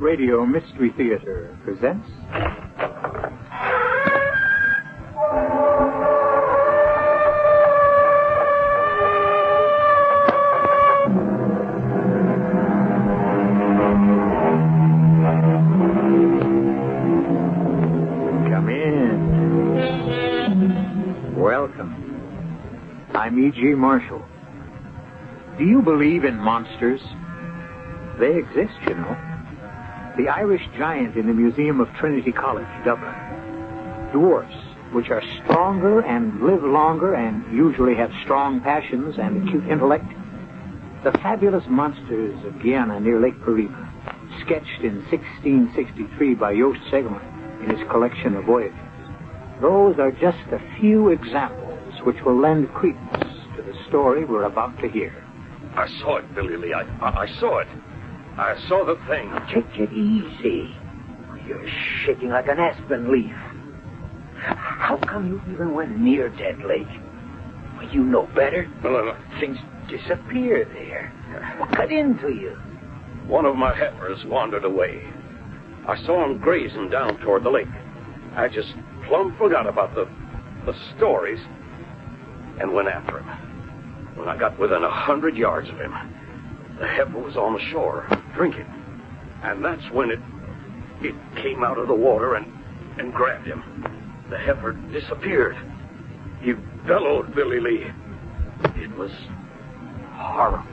Radio Mystery Theater presents... Come in. Welcome. I'm E.G. Marshall. Do you believe in monsters? They exist, you know. The Irish giant in the Museum of Trinity College, Dublin. Dwarfs, which are stronger and live longer and usually have strong passions and acute intellect. The fabulous monsters of Guiana near Lake Parima, sketched in 1663 by Joost Segelman in his collection of voyages. Those are just a few examples which will lend credence to the story we're about to hear. I saw it, Billy Lee. I saw it. I saw the thing. Take it easy. You're shaking like an aspen leaf. How come you even went near Dead Lake? Well, you know better. Well, Things disappear there. What cut into you? one of my heifers wandered away. I saw him grazing down toward the lake. I just plumb forgot about the stories and went after him. When I got within 100 yards of him, the heifer was on the shore, drinking. And that's when it came out of the water and grabbed him. The heifer disappeared. He bellowed, Billy Lee. It was horrible.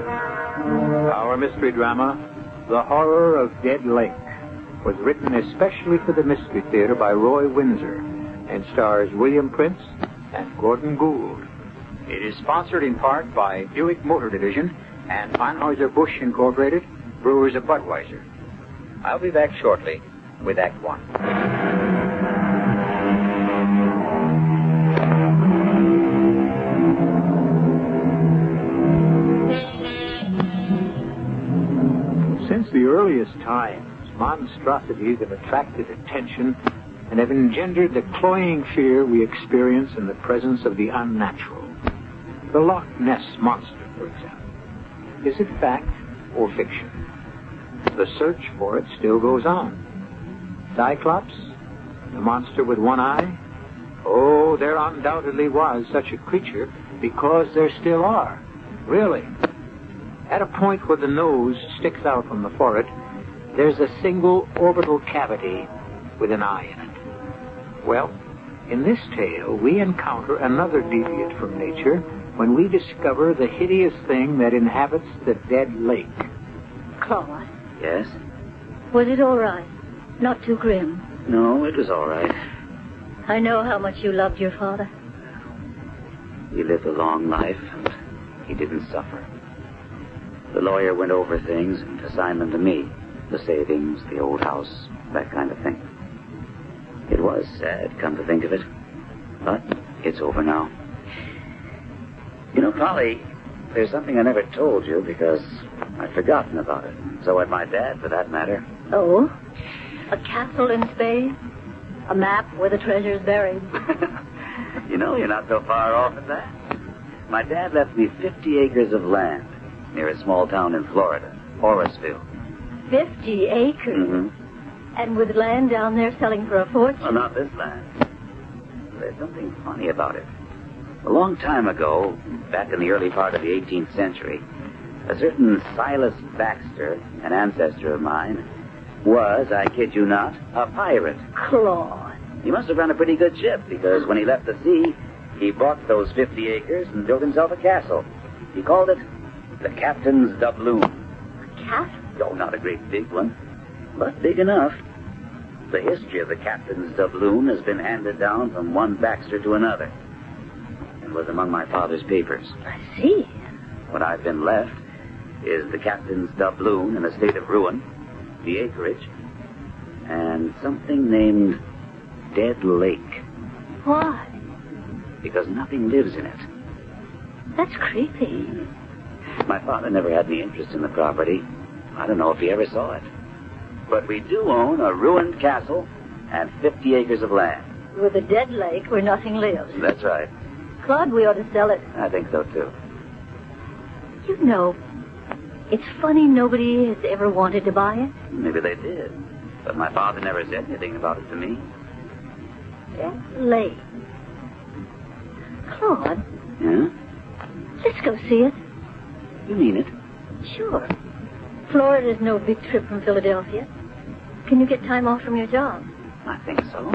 Our mystery drama, The Horror of Dead Lake, was written especially for the Mystery Theater by Roy Windsor and stars William Prince and Gordon Gould. It is sponsored in part by Buick Motor Division and Anheuser-Busch Incorporated, Brewers of Budweiser. I'll be back shortly with Act One. Since the earliest times, monstrosities have attracted attention and have engendered the cloying fear we experience in the presence of the unnatural. The Loch Ness Monster, for example. Is it fact or fiction? The search for it still goes on. Cyclops? The monster with one eye? Oh, there undoubtedly was such a creature because there still are. Really. At a point where the nose sticks out from the forehead, there's a single orbital cavity with an eye in it. Well, in this tale, we encounter another deviate from nature when we discover the hideous thing that inhabits the dead lake. Claude, Yes? was it all right? Not too grim? No, it was all right. I know how much you loved your father. He lived a long life, and he didn't suffer. The lawyer went over things and assigned them to me. The savings, the old house, that kind of thing. It was sad, come to think of it. But it's over now. You know, Polly, there's something I never told you because I'd forgotten about it. So had my dad, for that matter. Oh? A castle in Spain? A map where the treasure's buried? You know, you're not so far off at that. My dad left me 50 acres of land near a small town in Florida, Horaceville. 50 acres? Mm-hmm. And with land down there selling for a fortune? Well, not this land. There's something funny about it. A long time ago, back in the early part of the 18th century, a certain Silas Baxter, an ancestor of mine, was, I kid you not, a pirate. Claude. He must have run a pretty good ship, because when he left the sea, he bought those 50 acres and built himself a castle. He called it the Captain's Doubloon. A castle? Oh, not a great big one, but big enough. The history of the Captain's Doubloon has been handed down from one Baxter to another. It was among my father's papers. I see. What I've been left is the Captain's Doubloon in a state of ruin, the acreage, and something named Dead Lake. Why? Because nothing lives in it. That's creepy. My father never had any interest in the property. I don't know if he ever saw it. But we do own a ruined castle and 50 acres of land. With a dead lake where nothing lives. That's right. Claude, we ought to sell it. I think so, too. You know, it's funny nobody has ever wanted to buy it. Maybe they did. But my father never said anything about it to me. That's late. Claude. Yeah? Let's go see it. You mean it? Sure. Florida's no big trip from Philadelphia. Can you get time off from your job? I think so.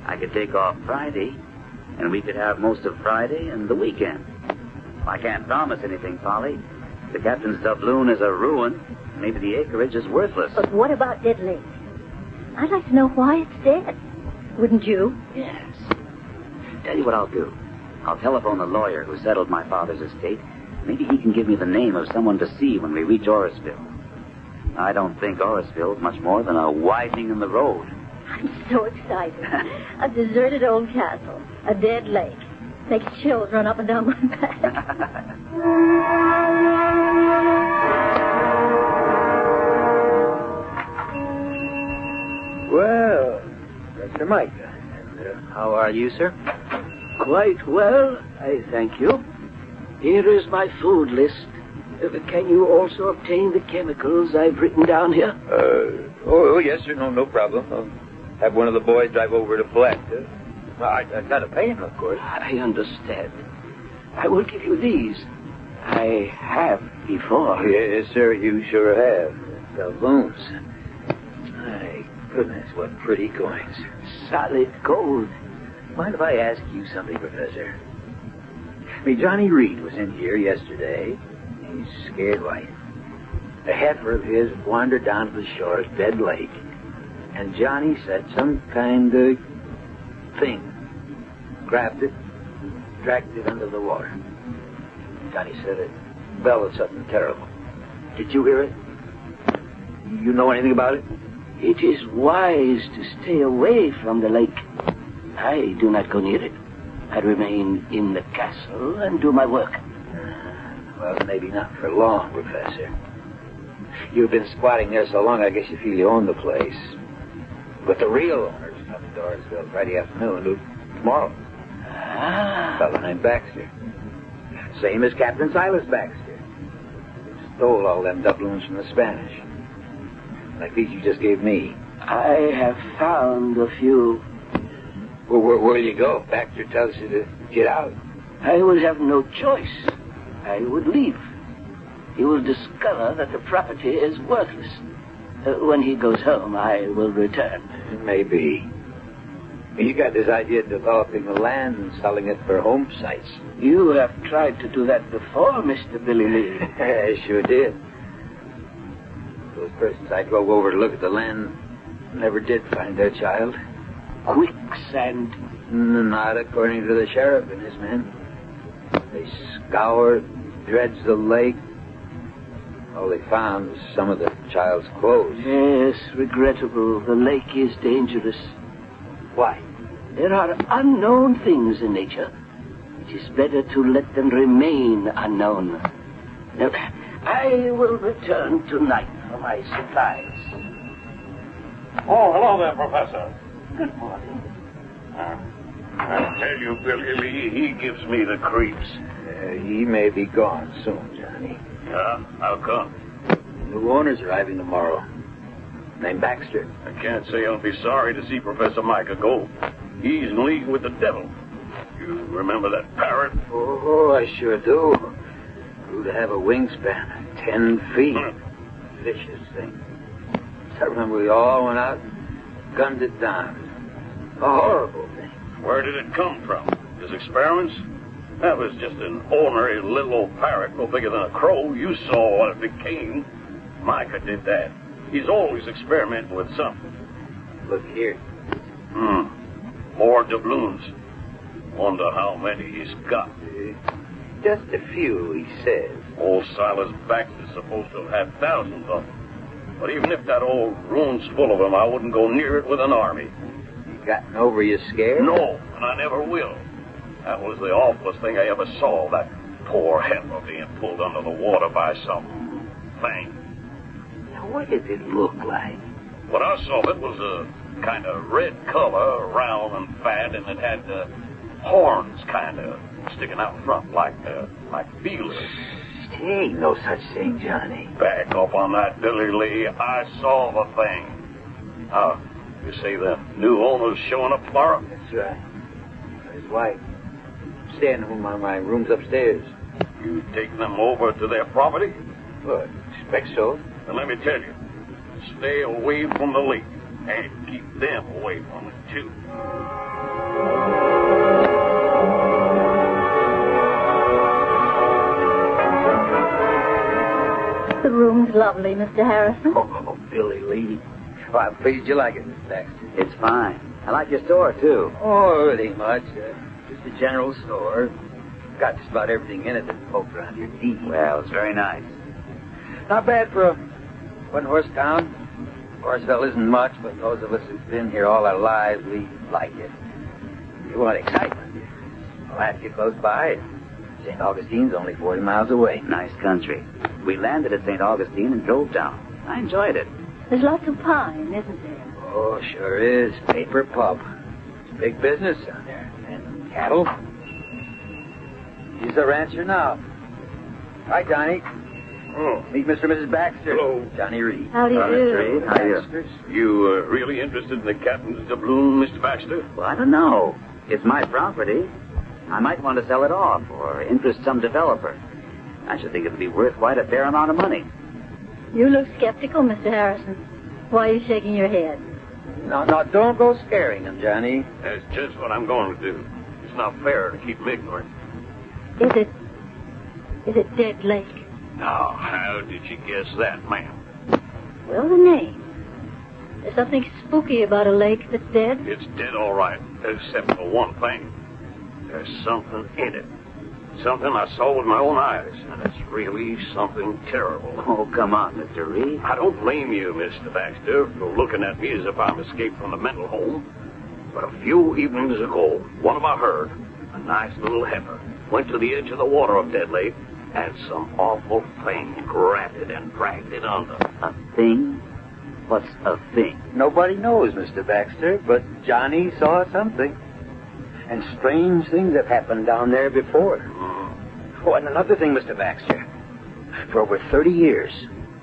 I could take off Friday, and we could have most of Friday and the weekend. I can't promise anything, Polly. The captain's doubloon is a ruin. Maybe the acreage is worthless. But what about Dead Lake? I'd like to know why it's dead. Wouldn't you? Yes. Tell you what I'll do. I'll telephone the lawyer who settled my father's estate. Maybe he can give me the name of someone to see when we reach Orrisville. I don't think Orrisville's much more than a widening in the road. I'm so excited. A deserted old castle. A dead lake. Makes chills run up and down my back. Well, Mr. Micah, and how are you, sir? Quite well, I thank you. Here is my food list. Can you also obtain the chemicals I've written down here? Oh, yes, sir. No problem. I'll have one of the boys drive over to collect. I gotta pay him, of course. I understand. I will give you these. I have before. Yes, sir, you sure have. Doubloons. My goodness, what pretty coins. Solid gold. Mind if I ask you something, Professor? Johnny Reed was in here yesterday. He's scared white. A heifer of his wandered down to the shore of Dead Lake, and Johnny said some kind of thing. Grabbed it, dragged it under the water. Johnny said it bellowed something terrible. Did you hear it? You know anything about it? It is wise to stay away from the lake. I do not go near it. I remain in the castle and do my work. Well, maybe not for long, Professor. You've been squatting there so long, I guess you feel you own the place. But the real owner's coming to Orrisville Friday afternoon, tomorrow. A fellow named Baxter. Same as Captain Silas Baxter. Stole all them doubloons from the Spanish. Like these you just gave me. I have found a few. Well, where'll you go? Baxter tells you to get out. I will have no choice. I would leave. He will discover that the property is worthless. When he goes home, I will return. Maybe. You got this idea of developing the land and selling it for home sites. You have tried to do that before, Mr. Billy Lee. I sure did. Those persons I drove over to look at the land never did find their child. Quicksand. Not according to the sheriff and his men. They scoured, dredged the lake. All they found was some of the child's clothes. Yes, regrettable. The lake is dangerous. Why? There are unknown things in nature. It is better to let them remain unknown. Now, I will return tonight for my supplies. Oh, hello there, Professor. Good morning. I tell you, Billy Lee, he gives me the creeps. He may be gone soon, Johnny. Yeah? How come? New owner's arriving tomorrow. Named Baxter. I can't say I'll be sorry to see Professor Micah go. He's in league with the devil. You remember that parrot? Oh, I sure do. Grew to have a wingspan of 10 feet. Vicious thing. I remember we all went out and gunned it down. A horrible thing. Where did it come from? His experiments? That was just an ornery little old parrot, no bigger than a crow. You saw what it became. Micah did that. He's always experimenting with something. Look here. More doubloons. Wonder how many he's got. Just a few, he says. Old Silas Baxter's supposed to have had thousands of them. But even if that old room's full of them, I wouldn't go near it with an army. You gotten over your scare? No, and I never will. That was the awfulest thing I ever saw, that poor heifer being pulled under the water by some thing. Now, what did it look like? What I saw of it was a kind of red color, round and fat, and it had horns kind of sticking out front like feelers. There ain't no such thing, Johnny. Back up on that, Billy Lee. I saw the thing. You say the new owner's showing up tomorrow? That's right. His wife. Staying home on my room's upstairs. You taking them over to their property? Well, expect so. Then let me tell you, stay away from the lake and keep them away from it, too. The room's lovely, Mr. Harrison. Oh, Billy Lee. Oh, I'm pleased you like it, Miss Baxter. It's fine. I like your store, too. Oh, it ain't much. Just a general store. Got just about everything in it that folks around here need. Well, it's very nice. Not bad for a one-horse town. Horseville isn't much, but those of us who've been here all our lives, we like it. You want excitement? Alaska close by. St. Augustine's only 40 miles away. Nice country. We landed at St. Augustine and drove down. I enjoyed it. There's lots of pine, isn't there? Oh, sure is. Paper pulp. It's big business down there. And cattle. He's a rancher now. Hi, Johnny. Oh. Meet Mr. and Mrs. Baxter. Hello. Johnny Reed. How do you do? Reed. How are you? You really interested in the captain's doubloon, Mr. Baxter? Well, I don't know. It's my property. I might want to sell it off or interest some developer. I should think it would be worth quite a fair amount of money. You look skeptical, Mr. Harrison. Why are you shaking your head? No, don't go scaring him, Johnny. That's just what I'm going to do. It's not fair to keep him ignorant. Is it Dead Lake? Now, how did you guess that, ma'am? Well, the name. There's something spooky about a lake that's dead. It's dead all right, except for one thing. There's something in it. Something I saw with my own eyes, and it's really something terrible. Oh, come on, Mr. Reed. I don't blame you, Mr. Baxter, for looking at me as if I'm escaped from the mental home. But a few evenings ago, one of our herd, a nice little heifer, went to the edge of the water of Dead Lake, and some awful thing grabbed it and dragged it under. A thing? What's a thing? Nobody knows, Mr. Baxter, but Johnny saw something. And strange things have happened down there before. Oh, and another thing, Mr. Baxter. For over 30 years,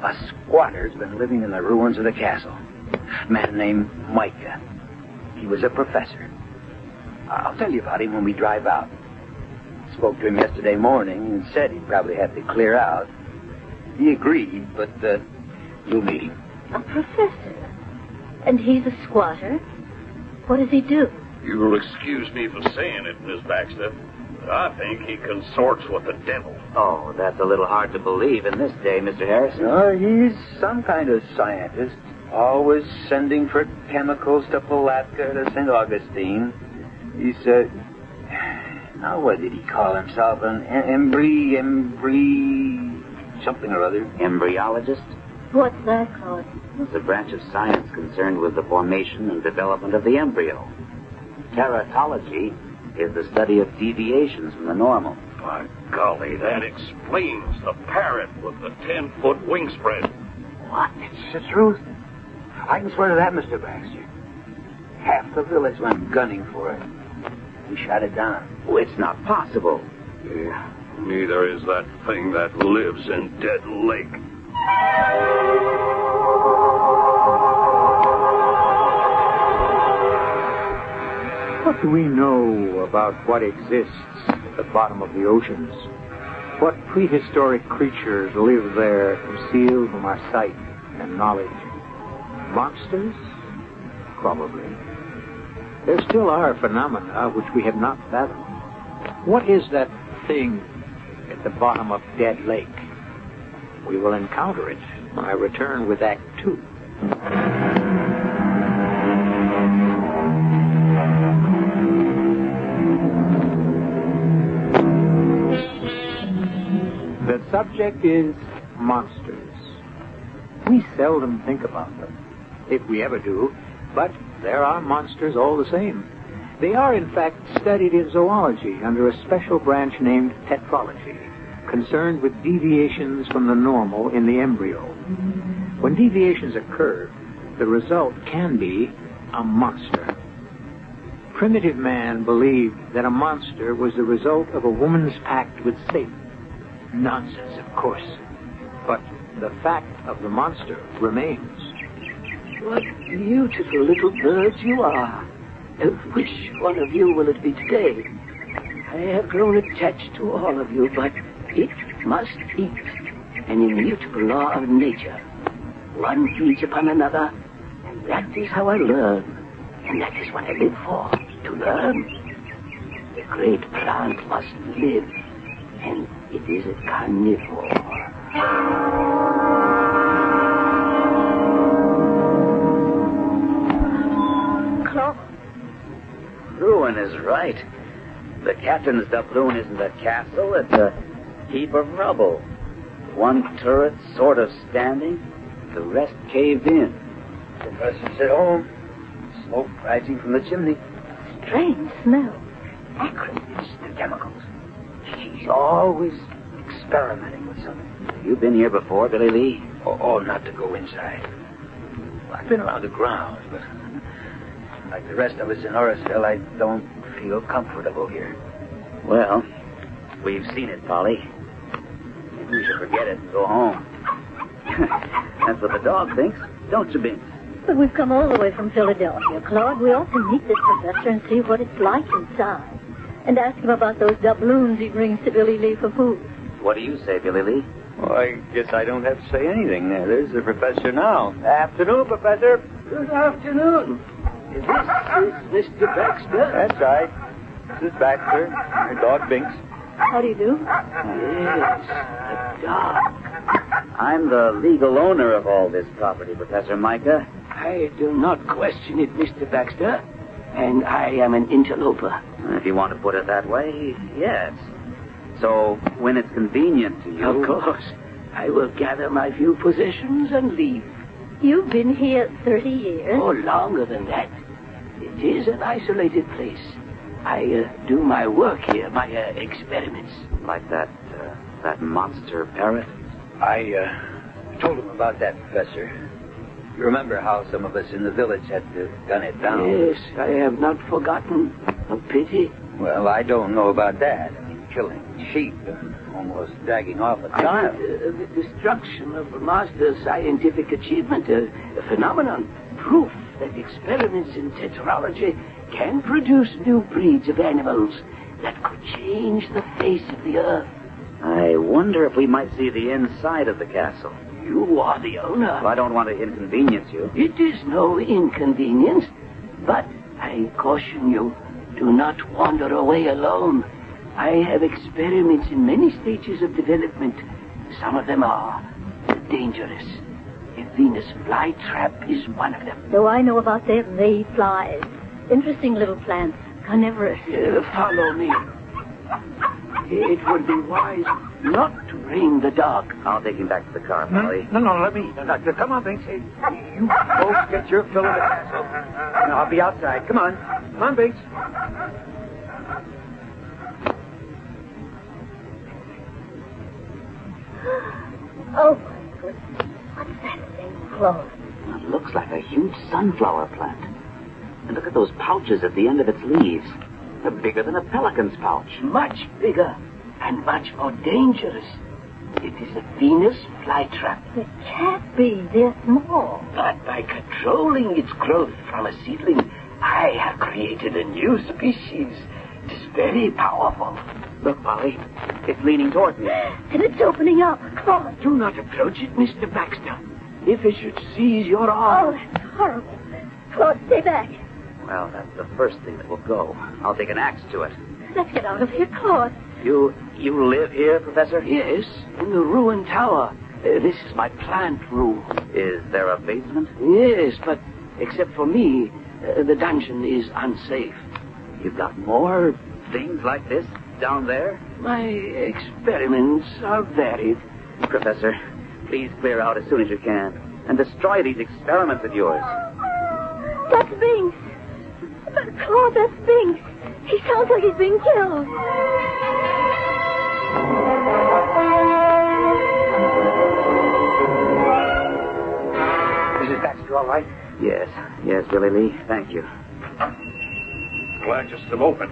a squatter's been living in the ruins of the castle. A man named Micah. He was a professor. I'll tell you about him when we drive out. Spoke to him yesterday morning and said he'd probably have to clear out. He agreed, but you'll meet him. A professor? And he's a squatter? What does he do? You'll excuse me for saying it, Miss Baxter, but I think he consorts with the devil. Oh, that's a little hard to believe in this day, Mr. Harrison. He's some kind of scientist. Always sending for chemicals to Palatka, to St. Augustine. He's, now what did he call himself? An something or other. Embryologist? What's that called? It's a branch of science concerned with the formation and development of the embryo. Teratology is the study of deviations from the normal. By golly, that explains the parrot with the 10-foot wingspread. What? It's the truth. I can swear to that, Mr. Baxter. Half the village went gunning for it. We shot it down. Oh, it's not possible. Yeah, neither is that thing that lives in Dead Lake. What do we know about what exists at the bottom of the oceans? What prehistoric creatures live there concealed from our sight and knowledge? Monsters? Probably. There still are phenomena which we have not fathomed. What is that thing at the bottom of Dead Lake? We will encounter it when I return with Act 2. The subject is monsters. We seldom think about them, if we ever do, but there are monsters all the same. They are, in fact, studied in zoology under a special branch named tetralogy, concerned with deviations from the normal in the embryo. When deviations occur, the result can be a monster. Primitive man believed that a monster was the result of a woman's pact with Satan. Nonsense, of course. But the fact of the monster remains. What beautiful little birds you are. Which one of you will it be today? I have grown attached to all of you, but it must eat. An immutable law of nature. One feeds upon another, and that is how I learn. And that is what I live for, to learn. The great plant must live, and it is a carnivore. Claude. Ruin is right. The captain's doubloon isn't a castle, it's a heap of rubble. One turret sort of standing, the rest caved in. The professor's at home. Smoke rising from the chimney. Strange smell. Acrid. It's the chemicals. He's always experimenting with something. Have you been here before, Billy Lee? Oh, not to go inside. I've been around the grounds, but like the rest of us in Orisville, I don't feel comfortable here. Well, we've seen it, Polly. Maybe we should forget it and go home. That's what the dog thinks, don't you, Binks? But we've come all the way from Philadelphia, Claude. We ought to meet this professor and see what it's like inside. And ask him about those doubloons he brings to Billy Lee for food. What do you say, Billy Lee? Well, I guess I don't have to say anything. There's the professor now. Afternoon, Professor. Good afternoon. This is Mr. Baxter. That's right. This is Baxter, your dog Binks. How do you do? Yes, the dog. I'm the legal owner of all this property, Professor Micah. I do not question it, Mr. Baxter. And I am an interloper. If you want to put it that way, yes. So, when it's convenient to you... Of course. I will gather my few possessions and leave. You've been here 30 years? Oh, longer than that. It is an isolated place. I do my work here, my experiments. Like that monster parrot? I told him about that, Professor. You remember how some of us in the village had to gun it down? Yes, I have not forgotten. A pity. Well, I don't know about that. I mean, killing sheep and almost dragging off a child. The destruction of the master's scientific achievement, a phenomenon, proof that experiments in tetralogy can produce new breeds of animals that could change the face of the earth. I wonder if we might see the inside of the castle. You are the owner. Well, I don't want to inconvenience you. It is no inconvenience, but I caution you, do not wander away alone. I have experiments in many stages of development. Some of them are dangerous. A Venus flytrap is one of them. So I know about them. They eat flies. Interesting little plants. Carnivorous. Follow me. It would be wise not to bring the dog. I'll take him back to the car, Polly. No, let me. No, come on, Binks. Hey, you folks get your fill of the castle. No, I'll be outside. Come on. Come on, Binks. Oh, my goodness. What's that thing, Claude? It looks like a huge sunflower plant. And look at those pouches at the end of its leaves. They're bigger than a pelican's pouch. Much bigger and much more dangerous. It is a Venus flytrap. It can't be. They're small. But by controlling its growth from a seedling, I have created a new species. It is very powerful. Look, Polly. It's leaning toward me. And it's opening up. Claude. Do not approach it, Mr. Baxter. If it should seize your Oh, arm... that's horrible. Claude, stay back. Well, that's the first thing that will go. I'll take an axe to it. Let's get out of here, Claude. You live here, Professor? Yes, in the ruined tower. This is my plant room. Is there a basement? Yes, but except for me, the dungeon is unsafe. You've got more things like this down there? My experiments are varied. Professor, please clear out as soon as you can and destroy these experiments of yours. That's Binks. But Claude, that's Binks. He sounds like he's being killed. Mrs. Baxter, all right? Yes, Billy Lee. Thank you. glad you're still open.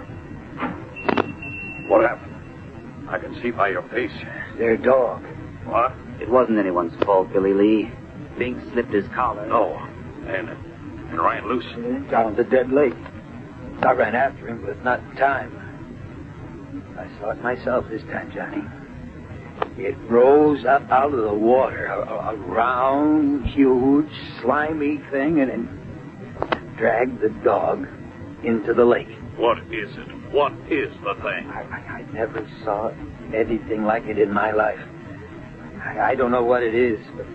What happened? I can see by your face. Their dog. What? It wasn't anyone's fault, Billy Lee. Bink slipped his collar. No. And ran loose. Down the dead lake. I ran after him, but not in time. I saw it myself this time, Johnny. It rose up out of the water, a round, huge, slimy thing, and it dragged the dog into the lake. What is it? What is the thing? I never saw anything like it in my life. I don't know what it is, but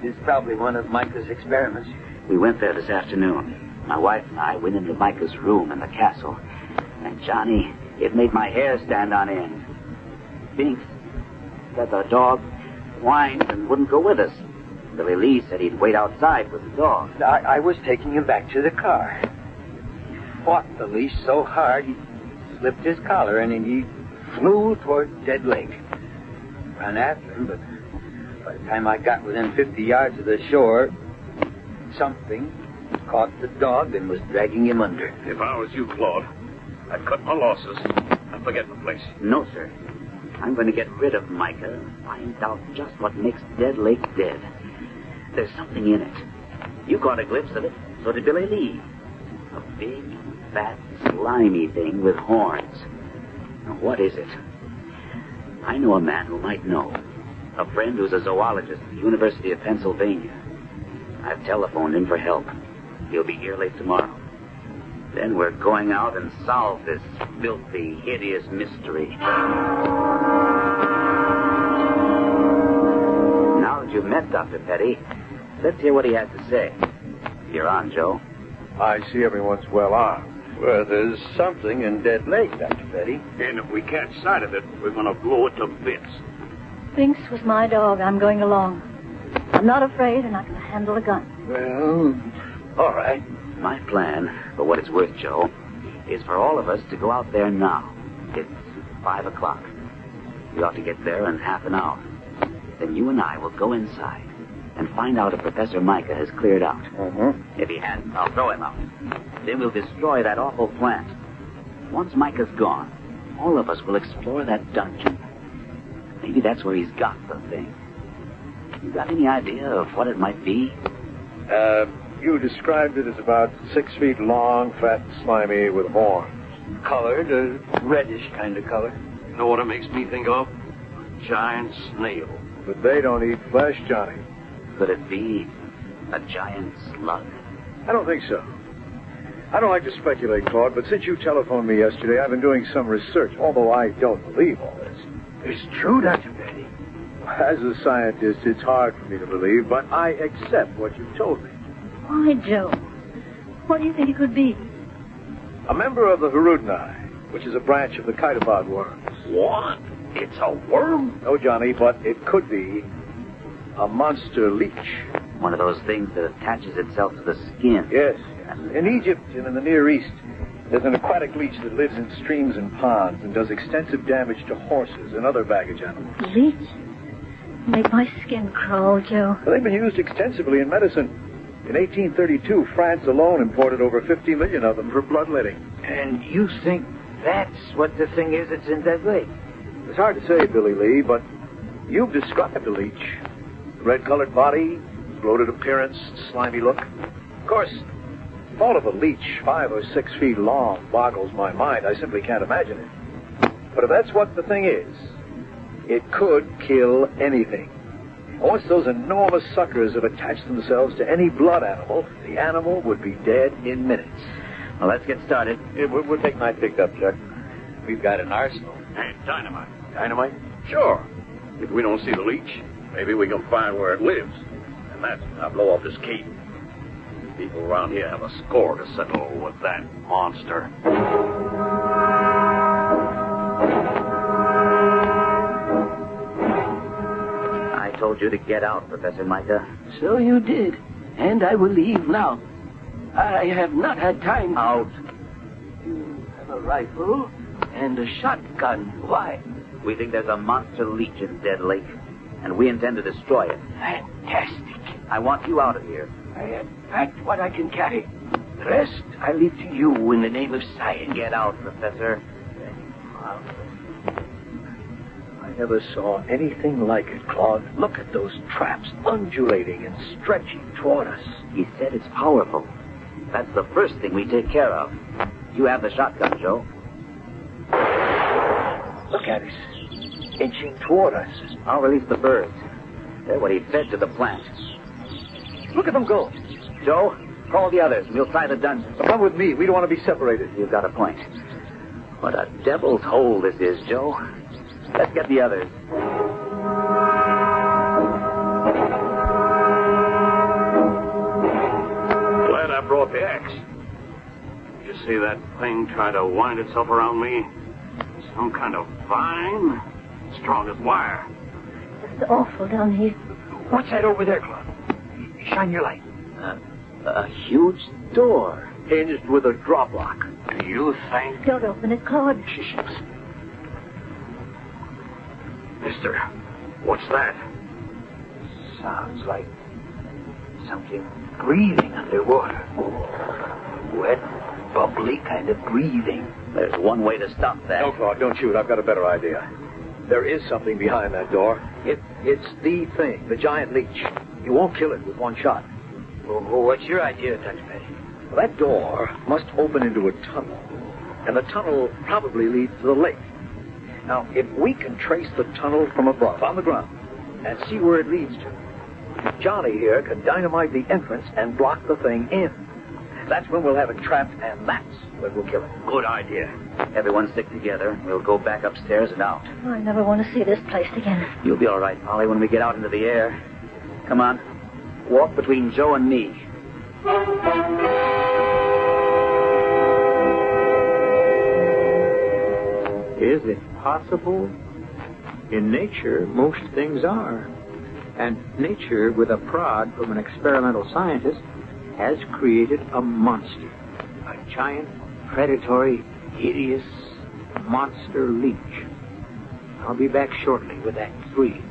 it's probably one of Micah's experiments. We went there this afternoon. My wife and I went into Micah's room in the castle. And, Johnny, it made my hair stand on end. Bink said the dog whined and wouldn't go with us. Billy Lee said he'd wait outside with the dog. I was taking him back to the car. He fought the leash so hard, he slipped his collar and he flew toward Dead Lake. Ran after him, but by the time I got within 50 yards of the shore, something caught the dog and was dragging him under. If I was you, Claude, I'd cut my losses and forget the place. No, sir. I'm going to get rid of Micah and find out just what makes Dead Lake dead. There's something in it. You caught a glimpse of it, so did Billy Lee. A big, fat, slimy thing with horns. Now, what is it? I know a man who might know. A friend who's a zoologist at the University of Pennsylvania. I've telephoned him for help. He'll be here late tomorrow. Then we're going out and solve this filthy, hideous mystery. Now that you've met Dr. Petty, let's hear what he has to say. You're on, Joe. I see everyone's well armed. Well, there's something in Dead Lake, Dr. Petty. And if we catch sight of it, we're going to blow it to bits. Binks was my dog. I'm going along. I'm not afraid, and I can handle a gun. Well, all right. My plan, for what it's worth, Joe, is for all of us to go out there now. It's 5 o'clock. We ought to get there in half an hour. Then you and I will go inside and find out if Professor Micah has cleared out. Mm-hmm. If he hasn't, I'll throw him out. Then we'll destroy that awful plant. Once Micah's gone, all of us will explore that dungeon. Maybe that's where he's got the thing. You got any idea of what it might be? You described it as about 6 feet long, fat and slimy, with horns. Colored, a reddish kind of color. You know what it makes me think of? A giant snail. But they don't eat flesh, Johnny. Could it be a giant slug? I don't think so. I don't like to speculate, Claude, but since you telephoned me yesterday, I've been doing some research, although I don't believe all this. It's true, Dr. Petty. As a scientist, it's hard for me to believe, but I accept what you've told me. Why, Joe? What do you think it could be? A member of the Hirudinai, which is a branch of the Chaetopod worms. What? It's a worm? No, Johnny, but it could be a monster leech. One of those things that attaches itself to the skin. Yes. In Egypt and in the Near East, there's an aquatic leech that lives in streams and ponds and does extensive damage to horses and other baggage animals. Leech? Make my skin crawl, Joe. They've been used extensively in medicine. In 1832, France alone imported over 50 million of them for bloodletting. And you think that's what the thing is that's in Dead Lake? It's hard to say, Billy Lee, but you've described the leech. Red-colored body, bloated appearance, slimy look. Of course, the thought of a leech 5 or 6 feet long boggles my mind. I simply can't imagine it. But if that's what the thing is, it could kill anything. Once those enormous suckers have attached themselves to any blood animal, the animal would be dead in minutes. Well, let's get started. Yeah, we'll take my pickup, Chuck. We've got an arsenal. Hey, dynamite. Dynamite? Sure. If we don't see the leech, maybe we can find where it lives. And that's when I blow off this cape. People around here have a score to settle with that monster. I told you to get out, Professor Micah. So you did. And I will leave now. I have not had time. Out. You have a rifle and a shotgun. Why? We think there's a monster leech in Dead Lake, and we intend to destroy it. Fantastic. I want you out of here. I have packed what I can carry. The rest I leave to you in the name of science. Get out, Professor. I never saw anything like it, Claude. Look at those traps undulating and stretching toward us. He said it's powerful. That's the first thing we take care of. You have the shotgun, Joe. Look at it. Inching toward us. I'll release the birds. They're what he fed to the plant. Look at them go. Joe, call the others and we'll try the dungeon. Come with me. We don't want to be separated. You've got a point. What a devil's hole this is, Joe. Let's get the others. Glad I brought the axe. You see that thing trying to wind itself around me? Some kind of vine? Strong as wire. It's awful down here. What's that over there, Claude? Shine your light. A huge door. Hinged with a drop lock. Do you think? Don't open it, Claude. Mister, what's that? Sounds like something breathing underwater. Wet, bubbly kind of breathing. There's one way to stop that. No, Claude, don't shoot. I've got a better idea. There is something behind that door. It's the thing, the giant leech. You won't kill it with one shot. Well, what's your idea, Dr. Petty? Well, that door must open into a tunnel, and the tunnel probably leads to the lake. Now, if we can trace the tunnel from above, on the ground, and see where it leads to, Johnny here can dynamite the entrance and block the thing in. That's when we'll have it trapped, and that's when we'll kill it. Good idea. Everyone stick together. We'll go back upstairs and out. I never want to see this place again. You'll be all right, Polly, when we get out into the air. Come on. Walk between Joe and me. Is it possible? In nature, most things are. And nature, with a prod from an experimental scientist, has created a monster. A giant, predatory, hideous monster leech. I'll be back shortly with Act 3.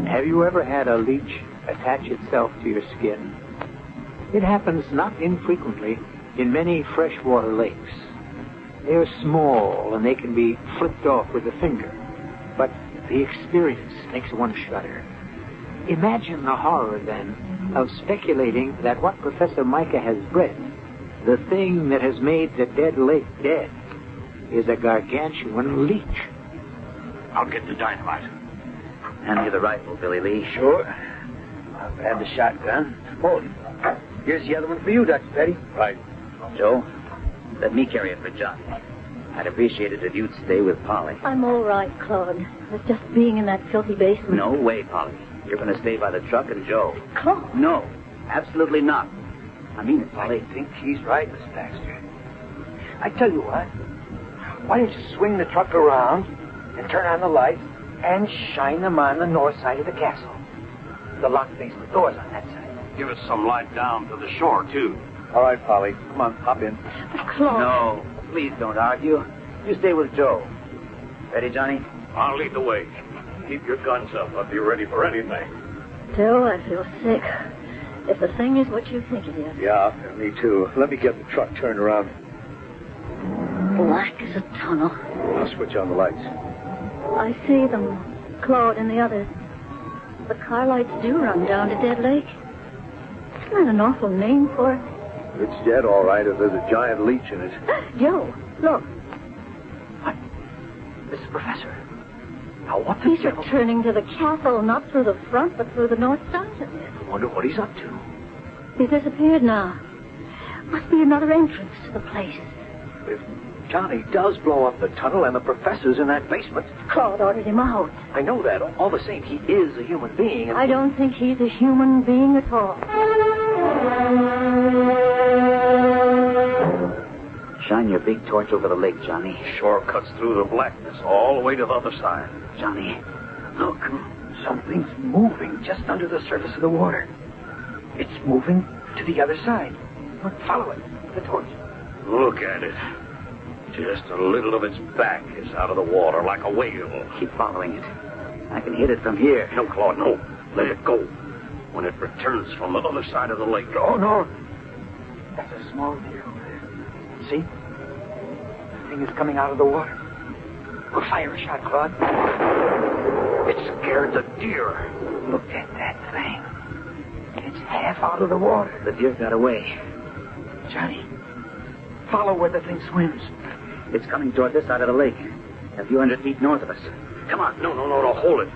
Have you ever had a leech attach itself to your skin? It happens not infrequently in many freshwater lakes. They're small and they can be flipped off with a finger, but the experience makes one shudder. Imagine the horror, then, of speculating that what Professor Micah has bred, the thing that has made the dead lake dead, is a gargantuan leech. I'll get the dynamite. Hand me the rifle, Billy Lee. Sure. I'll grab the shotgun. Hold it. Here's the other one for you, Dr. Petty. Right. Joe, let me carry it for Johnny. I'd appreciate it if you'd stay with Polly. I'm all right, Claude. But just being in that filthy basement. No way, Polly. You're going to stay by the truck and Joe. Claude. No, absolutely not. I mean it, Polly. I think he's right, Miss Baxter. I tell you what. Why don't you swing the truck around and turn on the lights and shine them on the north side of the castle? The locked basement door's on that side. Give us some light down to the shore, too. All right, Polly. Come on, hop in. Claude. No, please don't argue. You stay with Joe. Ready, Johnny? I'll lead the way. Keep your guns up. I'll be ready for anything. Joe, I feel sick. If the thing is what you think it is. Yeah, me too. Let me get the truck turned around. Black as a tunnel. I'll switch on the lights. I see them, Claude and the others. The car lights do run down to Dead Lake. Isn't that an awful name for it? It's dead, all right, if there's a giant leech in it. Joe, look. What? This is Professor. Now, what the He's devil? returning to the castle, not through the front, but through the north side of it. I wonder what he's up to. He's disappeared now. Must be another entrance to the place. If Johnny does blow up the tunnel and the professor's in that basement, Claude ordered him out. I know that. All the same, he is a human being. And I don't think he's a human being at all. Shine your big torch over the lake, Johnny. Shore cuts through the blackness all the way to the other side. Johnny, look. Something's moving just under the surface of the water. It's moving to the other side. Look, follow it with the torch. Look at it. Just a little of its back is out of the water like a whale. Keep following it. I can hit it from here. No, Claude, no. Let it go. When it returns from the other side of the lake. Oh, no. That's a small deer over there. See? The thing is coming out of the water. We'll fire a shot, Claude. It scared the deer. Look at that thing. It's half out of the water. The deer got away. Johnny, follow where the thing swims. It's coming toward this side of the lake, a few hundred feet north of us. Come on. No, hold it.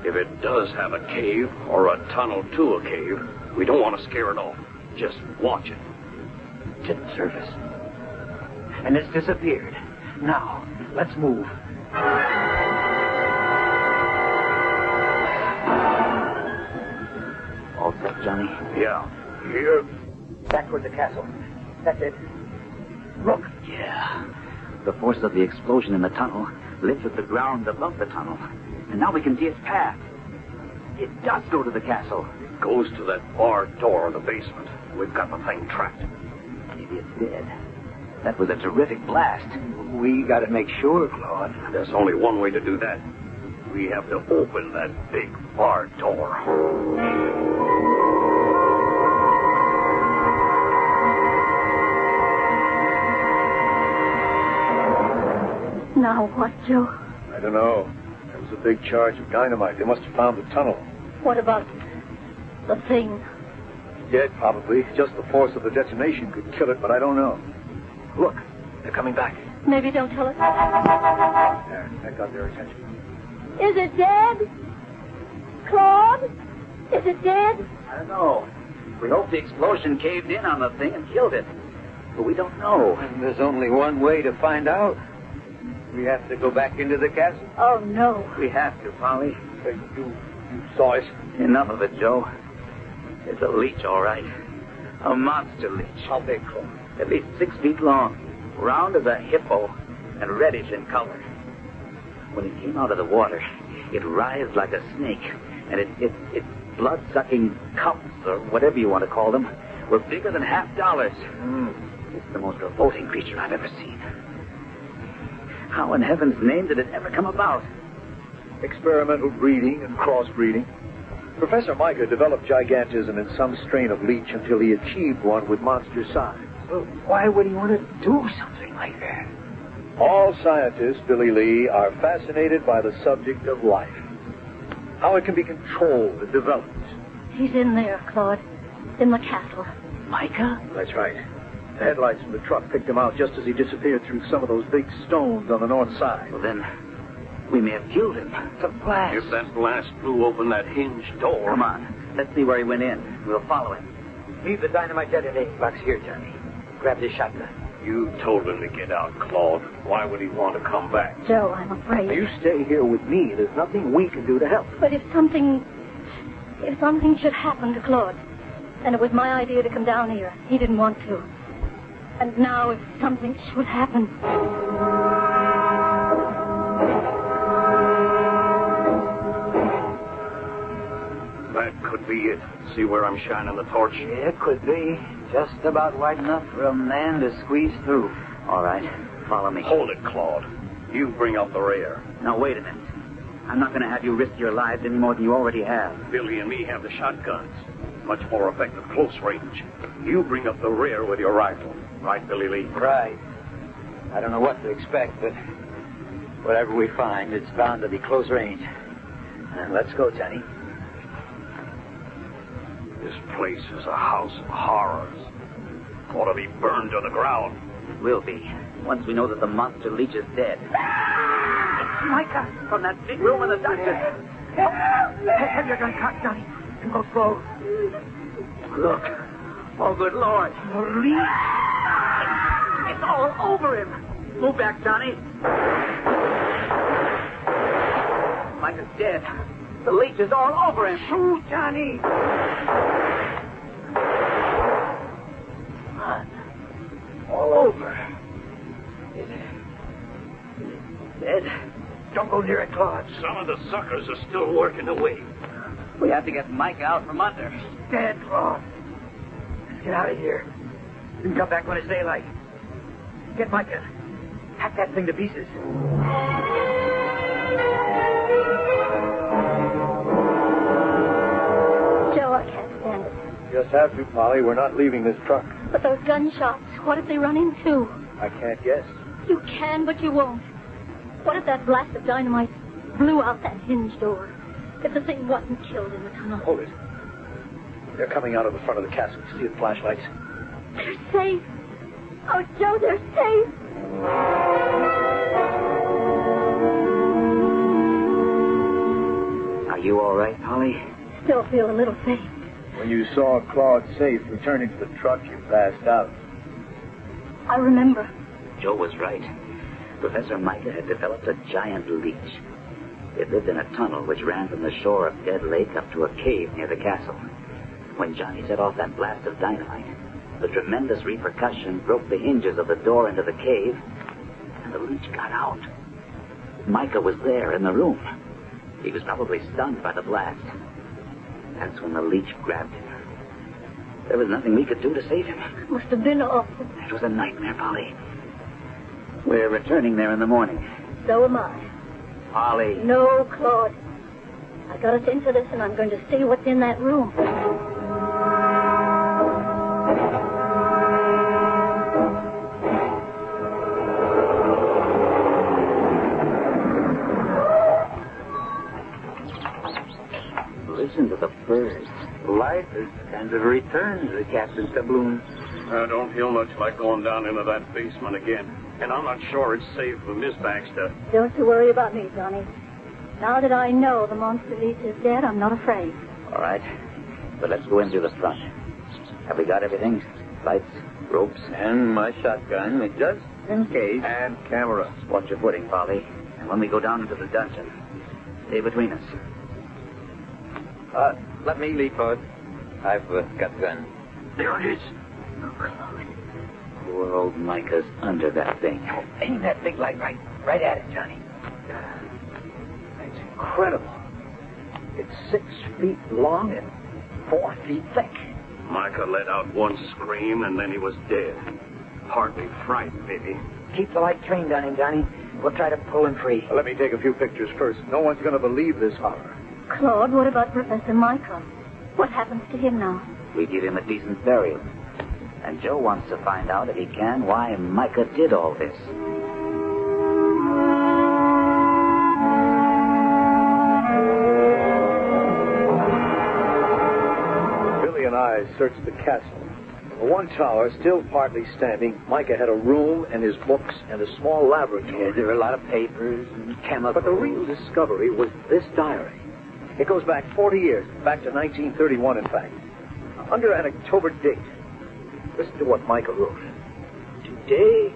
If it does have a cave or a tunnel to a cave, we don't want to scare it off. Just watch it. It's at the surface. And it's disappeared. Now, let's move. All set, Johnny? Yeah. Here. Back toward the castle. That's it. Look. Yeah. The force of the explosion in the tunnel lifted the ground above the tunnel. And now we can see its path. It does go to the castle. It goes to that barred door in the basement. We've got the thing trapped. Maybe it's dead. That was a terrific blast. We gotta make sure, Claude. There's only one way to do that. We have to open that big barred door. Now what, Joe? I don't know. There was a big charge of dynamite. They must have found the tunnel. What about the thing? Dead, probably. Just the force of the detonation could kill it, but I don't know. Look, they're coming back. Maybe don't tell us. There, that got their attention. Is it dead? Claude? Is it dead? I don't know. We hope the explosion caved in on the thing and killed it. But we don't know. And there's only one way to find out. We have to go back into the castle. Oh, no. We have to, Polly. You saw it. Enough of it, Joe. It's a leech, all right. A monster leech. How big, Claude? At least 6 feet long. Round as a hippo and reddish in color. When it came out of the water, it writhed like a snake. And its blood-sucking cups, or whatever you want to call them, were bigger than $half. It's the most revolting creature I've ever seen. How in heaven's name did it ever come about? Experimental breeding and crossbreeding. Professor Micah developed gigantism in some strain of leech until he achieved one with monster size. Well, why would he want to do something like that? All scientists, Billy Lee, are fascinated by the subject of life. How it can be controlled and developed. He's in there, Claude. In the castle. Micah? That's right. The headlights from the truck picked him out just as he disappeared through some of those big stones on the north side. Well, then, we may have killed him. The blast. If that blast blew open that hinged door... Come on. Let's see where he went in. We'll follow him. Leave the dynamite detonating box here, Johnny. Grab this shotgun. You told him to get out, Claude. Why would he want to come back? Joe, I'm afraid. You stay here with me. There's nothing we can do to help. But if something should happen to Claude, and it was my idea to come down here, he didn't want to. And now if something should happen... That could be it. See where I'm shining the torch? Yeah, it could be. Just about wide enough for a man to squeeze through. All right. Follow me. Hold it, Claude. You bring up the rear. Now, wait a minute. I'm not going to have you risk your lives any more than you already have. Billy and me have the shotguns. Much more effective close range. You bring up the rear with your rifle. Right, Billy Lee? Right. I don't know what to expect, but whatever we find, it's bound to be close range. Let's go, Johnny. This place is a house of horrors. Ought to be burned to the ground. It will be, once we know that the monster leech is dead. It's Micah from that big room in the dungeon. Have your gun cocked, Johnny. And go slow. Look. Oh, good Lord. The leech. It's all over him. Move back, Johnny. Micah's dead. The leech is all over him. Shoot, Johnny. Blood. All over. Is it dead? Don't go near it, Claude. Some of the suckers are still working away. We have to get Micah out from under. Dead, Claude. Let's get out of here. You can come back when it's daylight. Get Micah. Hack that thing to pieces. Joe, I can't stand it. Just have to, Polly. We're not leaving this truck. But those gunshots, what if they run into? I can't guess. You can, but you won't. What if that blast of dynamite blew out that hinge door? If the thing wasn't killed in the tunnel? Hold it. They're coming out of the front of the castle. See the flashlights? They're safe. Oh, Joe, they're safe. Are you all right, Polly? Still feel a little faint. When you saw Claude safe returning to the truck, you passed out. I remember. Joe was right. Professor Micah had developed a giant leech. It lived in a tunnel which ran from the shore of Dead Lake up to a cave near the castle. When Johnny set off that blast of dynamite, the tremendous repercussion broke the hinges of the door into the cave, and the leech got out. Micah was there in the room. He was probably stunned by the blast. That's when the leech grabbed him. There was nothing we could do to save him. It must have been awful. It was a nightmare, Polly. We're returning there in the morning. So am I. Polly. No, Claude. I got us into this, and I'm going to see what's in that room. Listen to the birds. Life has kind of returned to Captain Tabloon. I don't feel much like going down into that basement again. And I'm not sure it's safe for Miss Baxter. Don't you worry about me, Johnny. Now that I know the monster leech is dead, I'm not afraid. All right. But let's go in through the front. Have we got everything? Lights, ropes? And my shotgun, just in case. And camera. Watch your footing, Polly. And when we go down into the dungeon, stay between us. Let me lead, Claude. I've got the gun. There it is. Poor old Micah's under that thing. Aim that big light right at it, Johnny. It's incredible. It's 6 feet long and 4 feet thick. Micah let out one scream, and then he was dead. Hardly frightened, maybe. Keep the light trained on him, Johnny. We'll try to pull him free. Let me take a few pictures first. No one's going to believe this horror. Claude, what about Professor Micah? What happens to him now? We give him a decent burial. And Joe wants to find out, if he can, why Micah did all this. Billy and I searched the castle. In one tower, still partly standing, Micah had a room and his books and a small laboratory. Yeah, there were a lot of papers and chemicals. But the real discovery was this diary. It goes back 40 years, back to 1931, in fact. Under an October date. Listen to what Micah wrote. Today,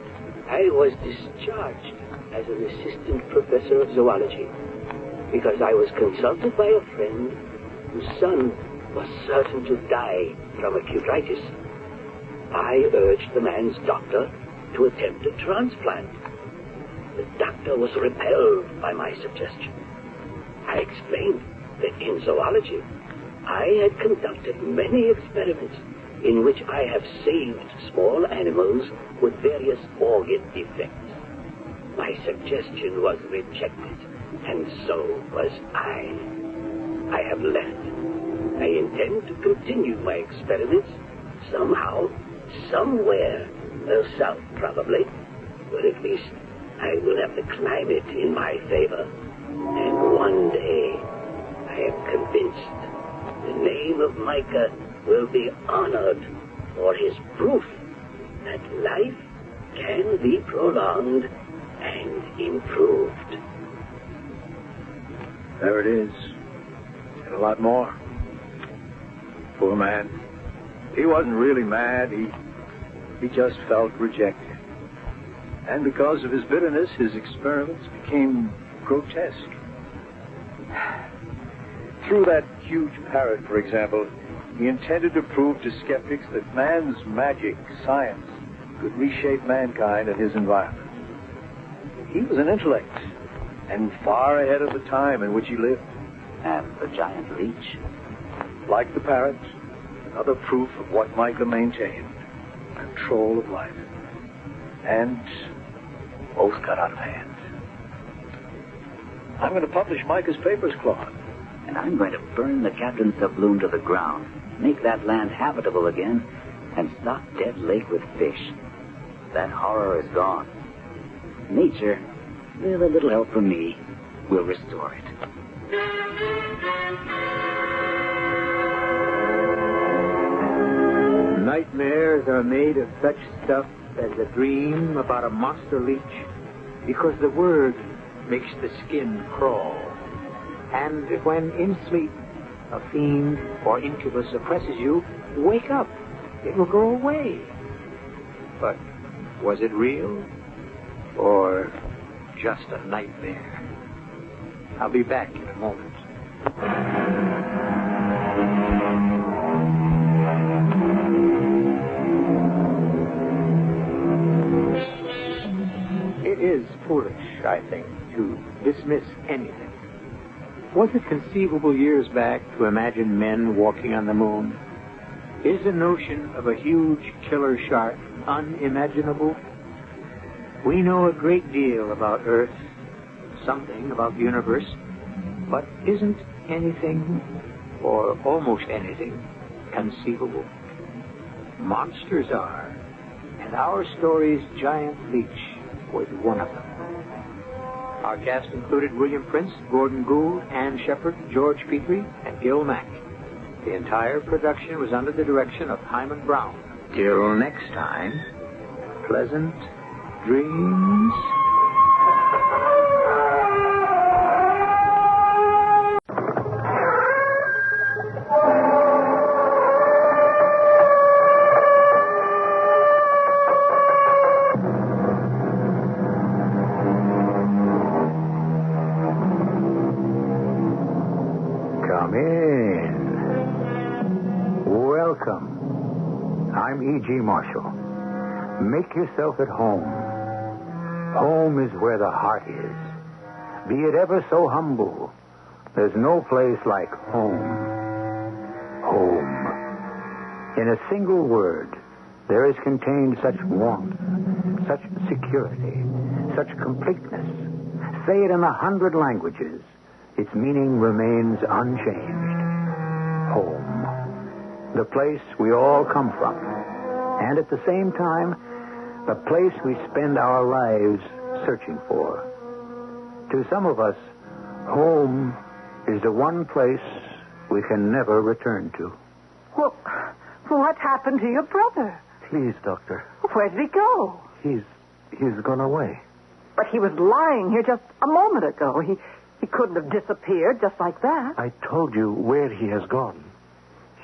I was discharged as an assistant professor of zoology because I was consulted by a friend whose son was certain to die from acute itis. I urged the man's doctor to attempt a transplant. The doctor was repelled by my suggestion. I explained that in zoology, I had conducted many experiments in which I have saved small animals with various organ defects. My suggestion was rejected, and so was I. I have left. I intend to continue my experiments somehow, somewhere, south probably, but at least I will have the climate in my favor. And one day, I am convinced the name of Micah will be honored for his proof that life can be prolonged and improved. There it is. And a lot more. Poor man. He wasn't really mad. He just felt rejected. And because of his bitterness, his experiments became grotesque. Through that huge parrot, for example, he intended to prove to skeptics that man's magic, science, could reshape mankind and his environment. He was an intellect, and far ahead of the time in which he lived. And the giant leech? Like the parrot, another proof of what Micah maintained, control of life. And both got out of hand. I'm going to publish Micah's papers, Claude. And I'm going to burn the captain's doubloon to the ground, make that land habitable again, and stock Dead Lake with fish. That horror is gone. Nature, with a little help from me, will restore it. Nightmares are made of such stuff as a dream about a monster leech, because the word makes the skin crawl. And when in sleep a fiend or incubus oppresses you, wake up. It will go away. But was it real or just a nightmare? I'll be back in a moment. It is foolish, I think, to dismiss anything. Was it conceivable years back to imagine men walking on the moon? Is the notion of a huge killer shark unimaginable? We know a great deal about Earth, something about the universe, but isn't anything, or almost anything, conceivable? Monsters are, and our story's giant leech was one of them. Our cast included William Prince, Gordon Gould, Ann Shepard, George Petrie, and Gil Mack. The entire production was under the direction of Hyman Brown. Till next time, pleasant dreams. Come in. Welcome. I'm E.G. Marshall. Make yourself at home. Home is where the heart is. Be it ever so humble, there's no place like home. Home. In a single word, there is contained such warmth, such security, such completeness. Say it in 100 languages. Its meaning remains unchanged. Home. The place we all come from. And at the same time, the place we spend our lives searching for. To some of us, home is the one place we can never return to. Well, what happened to your brother? Please, Doctor. Where did he go? He's gone away. But he was lying here just a moment ago. He couldn't have disappeared just like that. I told you where he has gone.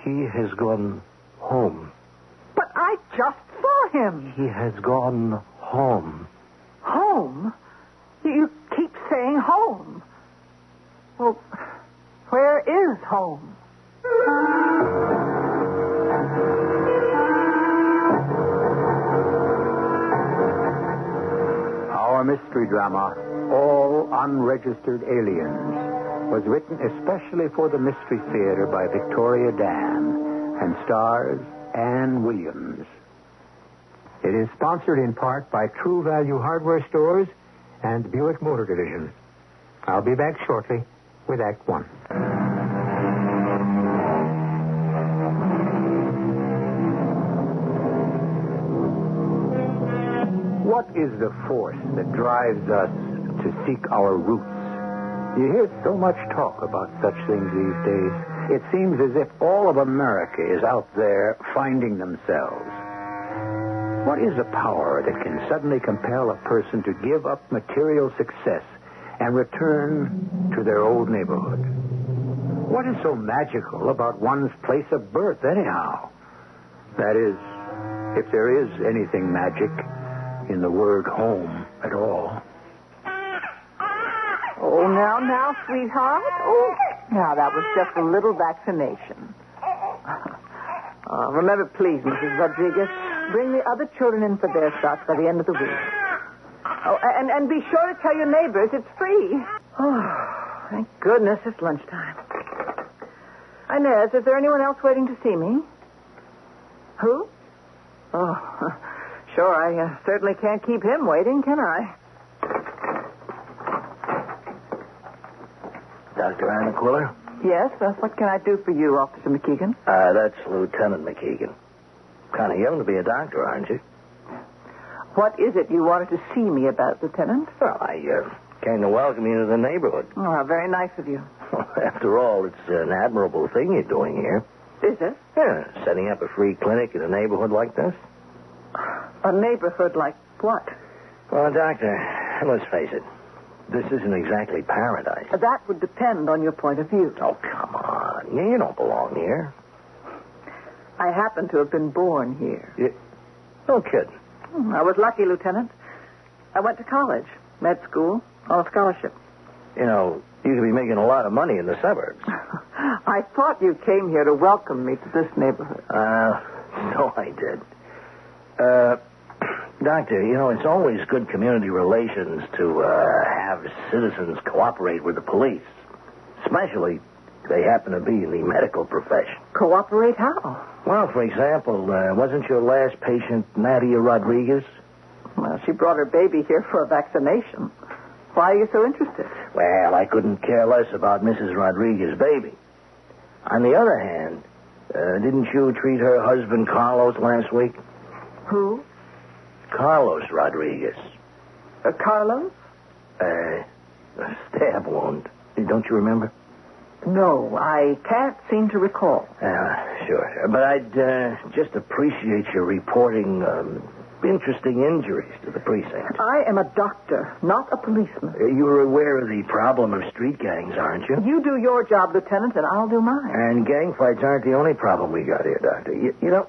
He has gone home. But I just saw him. He has gone home. Home? You keep saying home. Well, where is home? Our mystery drama, All Unregistered Aliens, was written especially for the Mystery Theater by Victoria Dan and stars Ann Williams. It is sponsored in part by True Value Hardware Stores and Buick Motor Division. I'll be back shortly with Act One. What is the force that drives us to seek our roots? You hear so much talk about such things these days. It seems as if all of America is out there finding themselves. What is the power that can suddenly compel a person to give up material success and return to their old neighborhood? What is so magical about one's place of birth, anyhow? That is, if there is anything magic in the word home at all. Oh, now, sweetheart. Oh, now, that was just a little vaccination. Remember, please, Mrs. Rodriguez, bring the other children in for their shots by the end of the week. Oh, and be sure to tell your neighbors it's free. Oh, thank goodness it's lunchtime. Inez, is there anyone else waiting to see me? Who? Oh, sure, I certainly can't keep him waiting, can I? Dr. Anna Quiller? Yes, what can I do for you, Officer McKeegan? That's Lieutenant McKeegan. Kind of young to be a doctor, aren't you? What is it you wanted to see me about, Lieutenant? Well, I came to welcome you to the neighborhood. Oh, how very nice of you. After all, it's an admirable thing you're doing here. Is it? Yeah, setting up a free clinic in a neighborhood like this. A neighborhood like what? Well, Doctor, let's face it. This isn't exactly paradise. That would depend on your point of view. Oh, come on. You don't belong here. I happen to have been born here. No kidding. I was lucky, Lieutenant. I went to college, med school, on a scholarship. You know, you could be making a lot of money in the suburbs. I thought you came here to welcome me to this neighborhood. So I did. Doctor, you know, it's always good community relations to have citizens cooperate with the police. Especially if they happen to be in the medical profession. Cooperate how? Well, for example, wasn't your last patient Nadia Rodriguez? Well, she brought her baby here for a vaccination. Why are you so interested? Well, I couldn't care less about Mrs. Rodriguez's baby. On the other hand, didn't you treat her husband Carlos last week? Who? Carlos Rodriguez. Carlos? A stab wound. Don't you remember? No, I can't seem to recall. Sure. But I'd just appreciate your reporting interesting injuries to the precinct. I am a doctor, not a policeman. You're aware of the problem of street gangs, aren't you? You do your job, Lieutenant, and I'll do mine. And gang fights aren't the only problem we got here, Doctor. You know,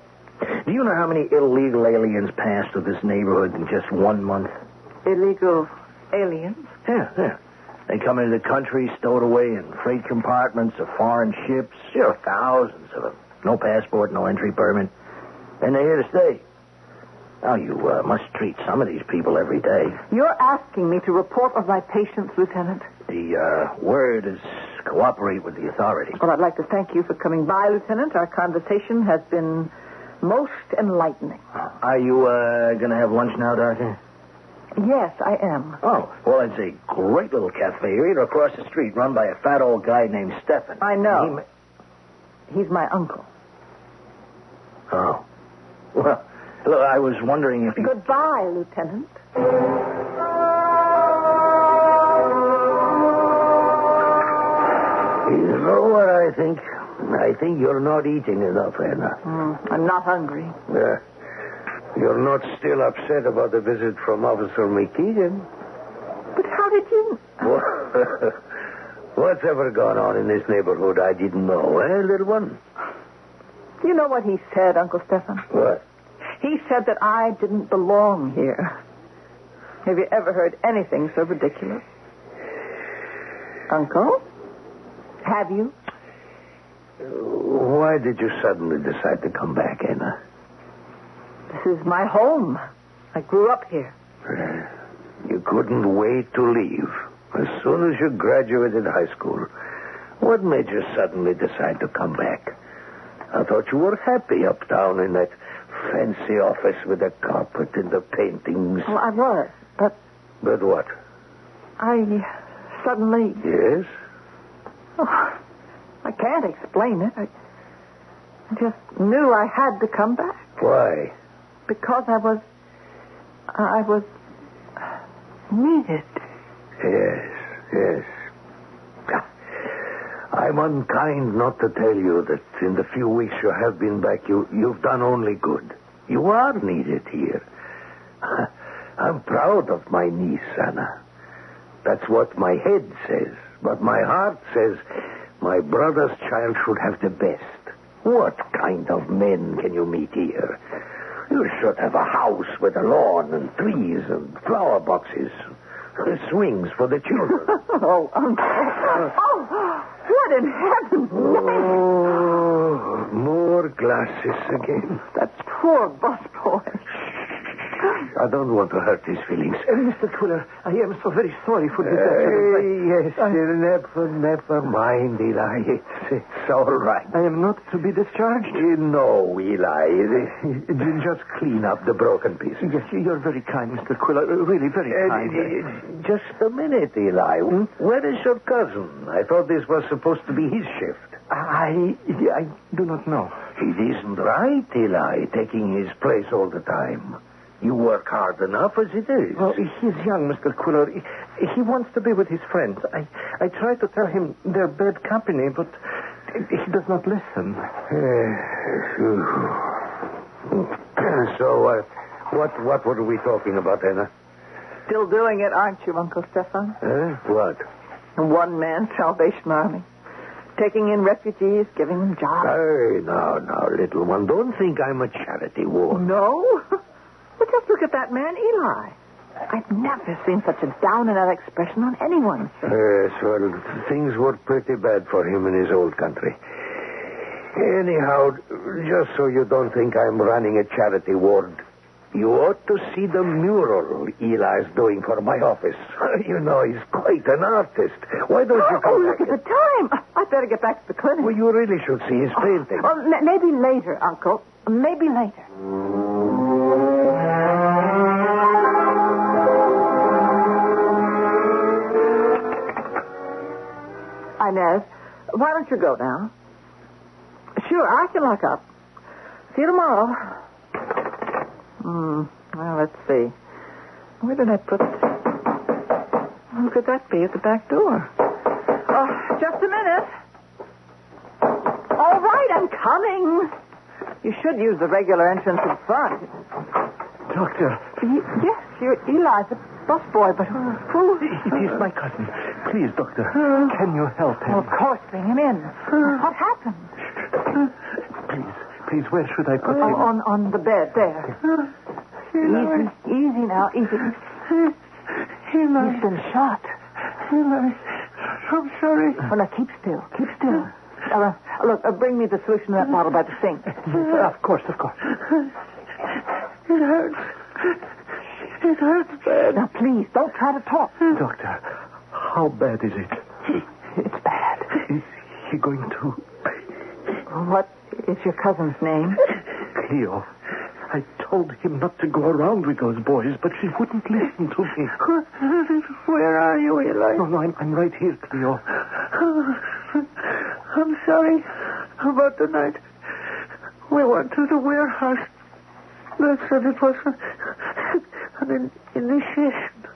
do you know how many illegal aliens passed through this neighborhood in just 1 month? Illegal aliens? Yeah. They come into the country, stowed away in freight compartments of foreign ships. Sure, thousands of them. No passport, no entry permit. And they're here to stay. Now, you must treat some of these people every day. You're asking me to report on my patients, Lieutenant? The word is cooperate with the authorities. Well, I'd like to thank you for coming by, Lieutenant. Our conversation has been most enlightening. Are you going to have lunch now, Doctor? Yes, I am. Oh, well, it's a great little cafe right across the street run by a fat old guy named Stefan. I know. He's my uncle. Oh. Well, look, I was wondering if you... Goodbye, Lieutenant. You know what I think? I think you're not eating enough, Anna. I'm not hungry. You're not still upset about the visit from Officer McKeegan? But how did you... What's ever gone on in this neighborhood I didn't know, little one? You know what he said, Uncle Stefan? What? He said that I didn't belong here. Have you ever heard anything so ridiculous? Uncle? Have you? Why did you suddenly decide to come back, Anna? This is my home. I grew up here. You couldn't wait to leave. As soon as you graduated high school. What made you suddenly decide to come back? I thought you were happy uptown in that fancy office with the carpet and the paintings. Well, I was, but... But what? I suddenly... Yes? Oh, I can't explain it. I just knew I had to come back. Why? Because I was needed. Yes. I'm unkind not to tell you that in the few weeks you have been back, you've done only good. You are needed here. I'm proud of my niece, Anna. That's what my head says. But my heart says my brother's child should have the best. What kind of men can you meet here? You should have a house with a lawn and trees and flower boxes. Swings for the children. Oh, Uncle. Oh, what in heaven's name? Oh, more glasses again. That poor busboy. I don't want to hurt his feelings. Mr. Quiller, I am so very sorry for this. Never mind, Eli. It's all right. I am not to be discharged? No, Eli. Just clean up the broken pieces. Yes, you're very kind, Mr. Quiller. Really very kind. Just a minute, Eli. Where is your cousin? I thought this was supposed to be his shift. I do not know. It isn't right, Eli, taking his place all the time. You work hard enough as it is. Well, he's young, Mr. Quiller. He wants to be with his friends. I try to tell him they're bad company, but he does not listen. So, what were we talking about, Anna? Still doing it, aren't you, Uncle Stefan? What? One-man Salvation Army. Taking in refugees, giving them jobs. Hey, now, little one. Don't think I'm a charity ward. No? But just look at that man, Eli. I've never seen such a down-and-out expression on anyone's face. Yes, well, things were pretty bad for him in his old country. Anyhow, just so you don't think I'm running a charity ward, you ought to see the mural Eli's doing for my office. You know, he's quite an artist. Why don't you come back? Look at the time. I'd better get back to the clinic. Well, you really should see his painting. Well, maybe later, Uncle. Maybe later. Inez, why don't you go now? Sure, I can lock up. See you tomorrow. Well, let's see. Where did I put it? Who could that be at the back door? Oh, just a minute. All right, I'm coming. You should use the regular entrance in front. Doctor. Yes, you're Eli, the busboy, but who? It is my cousin. Please, doctor, can you help him? Well, of course, bring him in. What happened? Please, where should I put him? On the bed, there. Easy now, easy. He's been shot. I'm sorry. Oh, now, keep still. Look, bring me the solution in that bottle by the sink. Of course. It hurts. It hurts bad. Now, please, don't try to talk. Doctor, how bad is it? It's bad. Is he going to... What is your cousin's name? Cleo. I told him not to go around with those boys, but she wouldn't listen to me. Where are you, Eli? No, I'm right here, Cleo. I'm sorry about the night. We went to the warehouse. They said it was an initiation.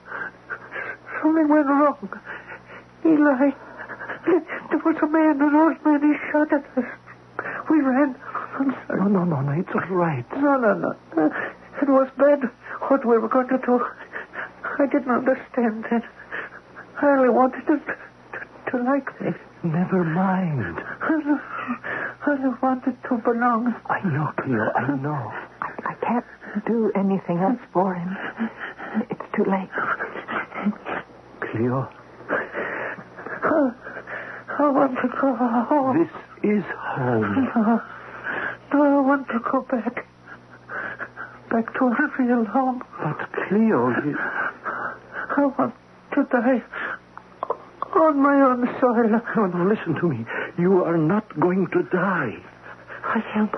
Something went wrong. Eli, there was a man, an old man, he shot at us. We ran. I'm sorry. No, it's all right. No. It was bad what we were going to do. I didn't understand it. I only wanted them to like me. Never mind. I only wanted to belong. I know, Cleo, I know. I can't do anything else for him. It's too late. Cleo. I want to go home. This is home. No, I want to go back. Back to our real home. But Cleo, I want to die on my own soil. No, listen to me. You are not going to die. I am.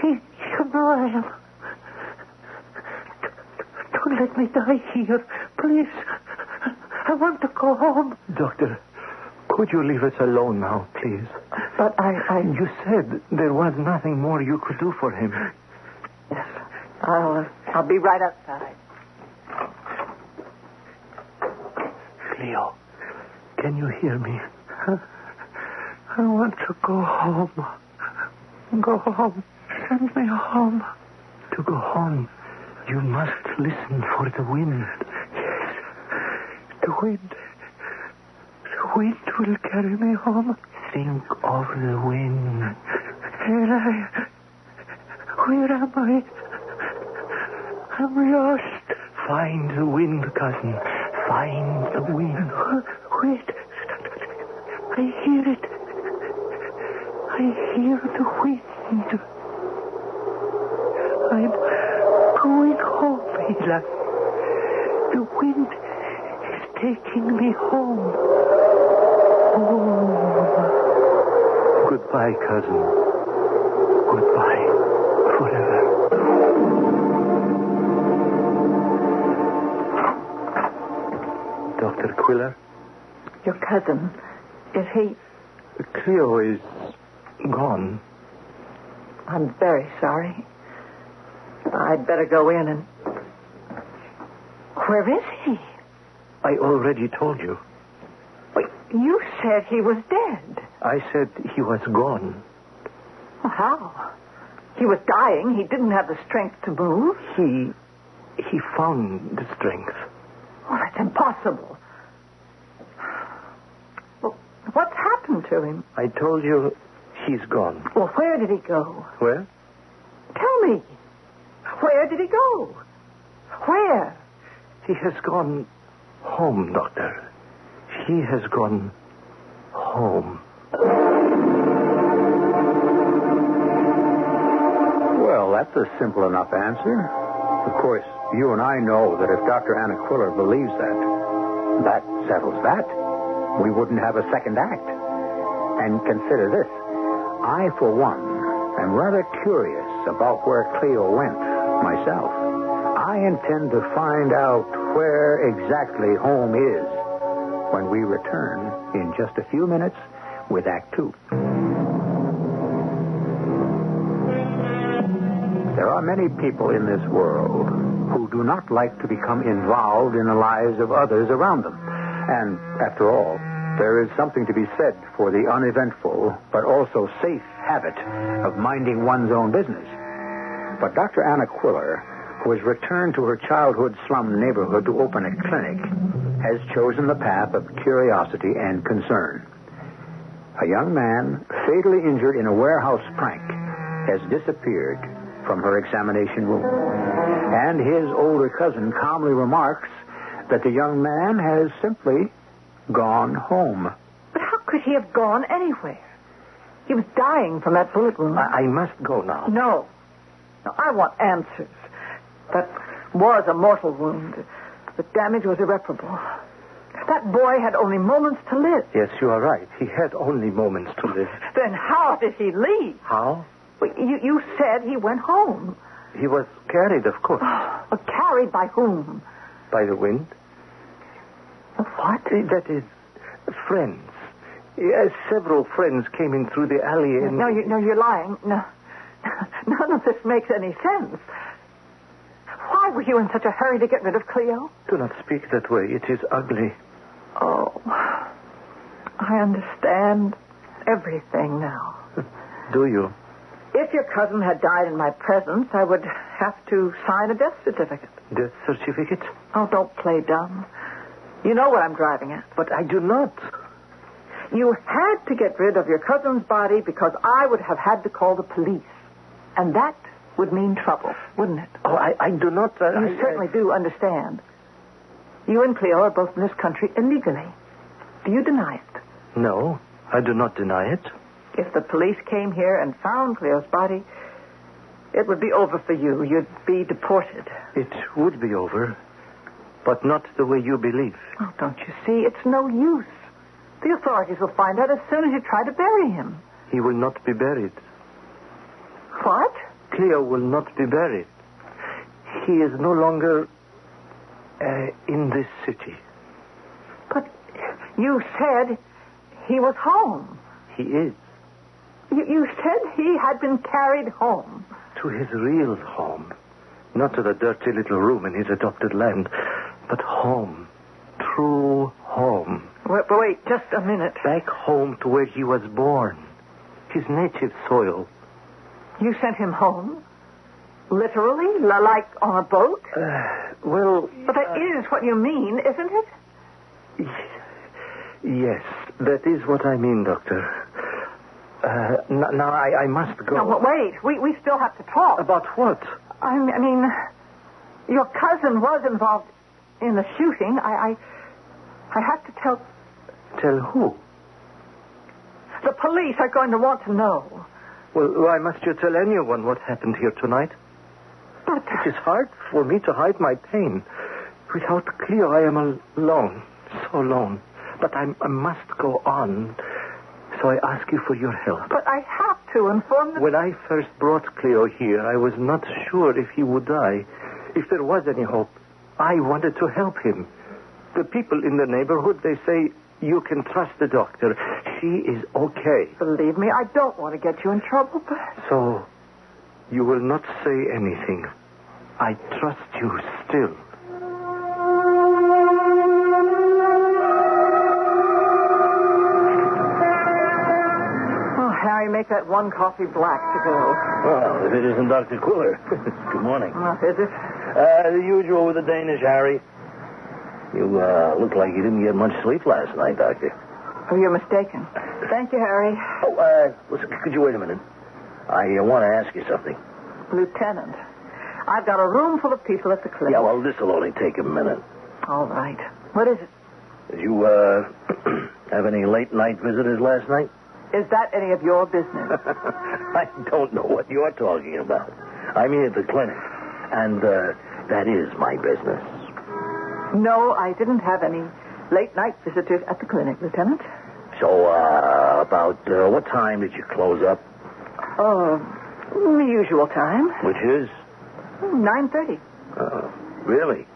You know I am. Don't let me die here, please. I want to go home. Doctor, could you leave us alone now, please? But You said there was nothing more you could do for him. Yes. I'll be right outside. Cleo, can you hear me? I want to go home. Go home. Send me home. To go home, you must listen for the wind. Yes. The wind. The wind will carry me home. Think of the wind. Eli, where am I? I'm lost. Find the wind, cousin. Find the wind. Wait. I hear it. I hear the wind. I'm going home. home, Hila. The wind is taking me home. Home. Goodbye, cousin. Goodbye. Forever. Dr. Quiller? Your cousin. Is he... Cleo is gone. I'm very sorry. I'd better go in and... Where is he? I already told you. Wait, you said he was dead. I said he was gone. Well, how? He was dying. He didn't have the strength to move. He found the strength. Oh, that's impossible. Well, what's happened to him? I told you he's gone. Well, where did he go? Where? Tell me. Where did he go? Where? He has gone home, Doctor. He has gone home. Well, that's a simple enough answer. Of course, you and I know that if Dr. Anna Quiller believes that settles that. We wouldn't have a second act. And consider this. I, for one, am rather curious about where Cleo went, myself. I intend to find out where exactly home is when we return in just a few minutes with Act Two. There are many people in this world who do not like to become involved in the lives of others around them. And, after all, there is something to be said for the uneventful but also safe habit of minding one's own business. But Dr. Anna Quiller, who has returned to her childhood slum neighborhood to open a clinic, has chosen the path of curiosity and concern. A young man, fatally injured in a warehouse prank, has disappeared from her examination room. And his older cousin calmly remarks that the young man has simply gone home. But how could he have gone anywhere? He was dying from that bullet wound. I must go now. No. No, I want answers. That was a mortal wound. The damage was irreparable. That boy had only moments to live. Yes, you are right. He had only moments to live. Then how did he leave? How? Well, you said he went home. He was carried, of course. But carried by whom? By the wind. What? That is, friends. Several friends came in through the alley and... No, you're lying. No. None of this makes any sense. Why were you in such a hurry to get rid of Cleo? Do not speak that way. It is ugly. Oh, I understand everything now. Do you? If your cousin had died in my presence, I would have to sign a death certificate. Death certificate? Oh, don't play dumb. You know what I'm driving at. But I do not. You had to get rid of your cousin's body because I would have had to call the police. And that would mean trouble, wouldn't it? Oh, I do not... You certainly do understand. You and Cleo are both in this country illegally. Do you deny it? No, I do not deny it. If the police came here and found Cleo's body, it would be over for you. You'd be deported. It would be over, but not the way you believe. Oh, don't you see? It's no use. The authorities will find out as soon as you try to bury him. He will not be buried. What? Cleo will not be buried. He is no longer in this city. But you said he was home. He is. You said he had been carried home. To his real home. Not to the dirty little room in his adopted land, but home. True home. Wait, just a minute. Back home to where he was born. His native soil. You sent him home? Literally? Like on a boat? Well... But that is what you mean, isn't it? Yes, that is what I mean, Doctor. Now I must go. No, wait. We still have to talk. About what? I mean, your cousin was involved in the shooting. I have to tell... Tell who? The police are going to want to know. Well, why must you tell anyone what happened here tonight? But... It is hard for me to hide my pain. Without Cleo, I am alone. So alone. But I must go on. So I ask you for your help. But I have to inform the... When I first brought Cleo here, I was not sure if he would die. If there was any hope, I wanted to help him. The people in the neighborhood, they say, you can trust the doctor. She is okay. Believe me, I don't want to get you in trouble, but... So, you will not say anything. I trust you still. Oh, Harry, make that one coffee black to go. Well, if it isn't Dr. Quiller. Good morning. Is it? The usual with the Danish, Harry. You look like you didn't get much sleep last night, Doctor. Oh, you're mistaken. Thank you, Harry. Oh, listen, could you wait a minute? I want to ask you something. Lieutenant, I've got a room full of people at the clinic. Yeah, well, this will only take a minute. All right. What is it? Did you, have any late-night visitors last night? Is that any of your business? I don't know what you're talking about. I'm here at the clinic, and that is my business. No, I didn't have any late-night visitors at the clinic, Lieutenant. So, about what time did you close up? The usual time. Which is? 9:30. Really?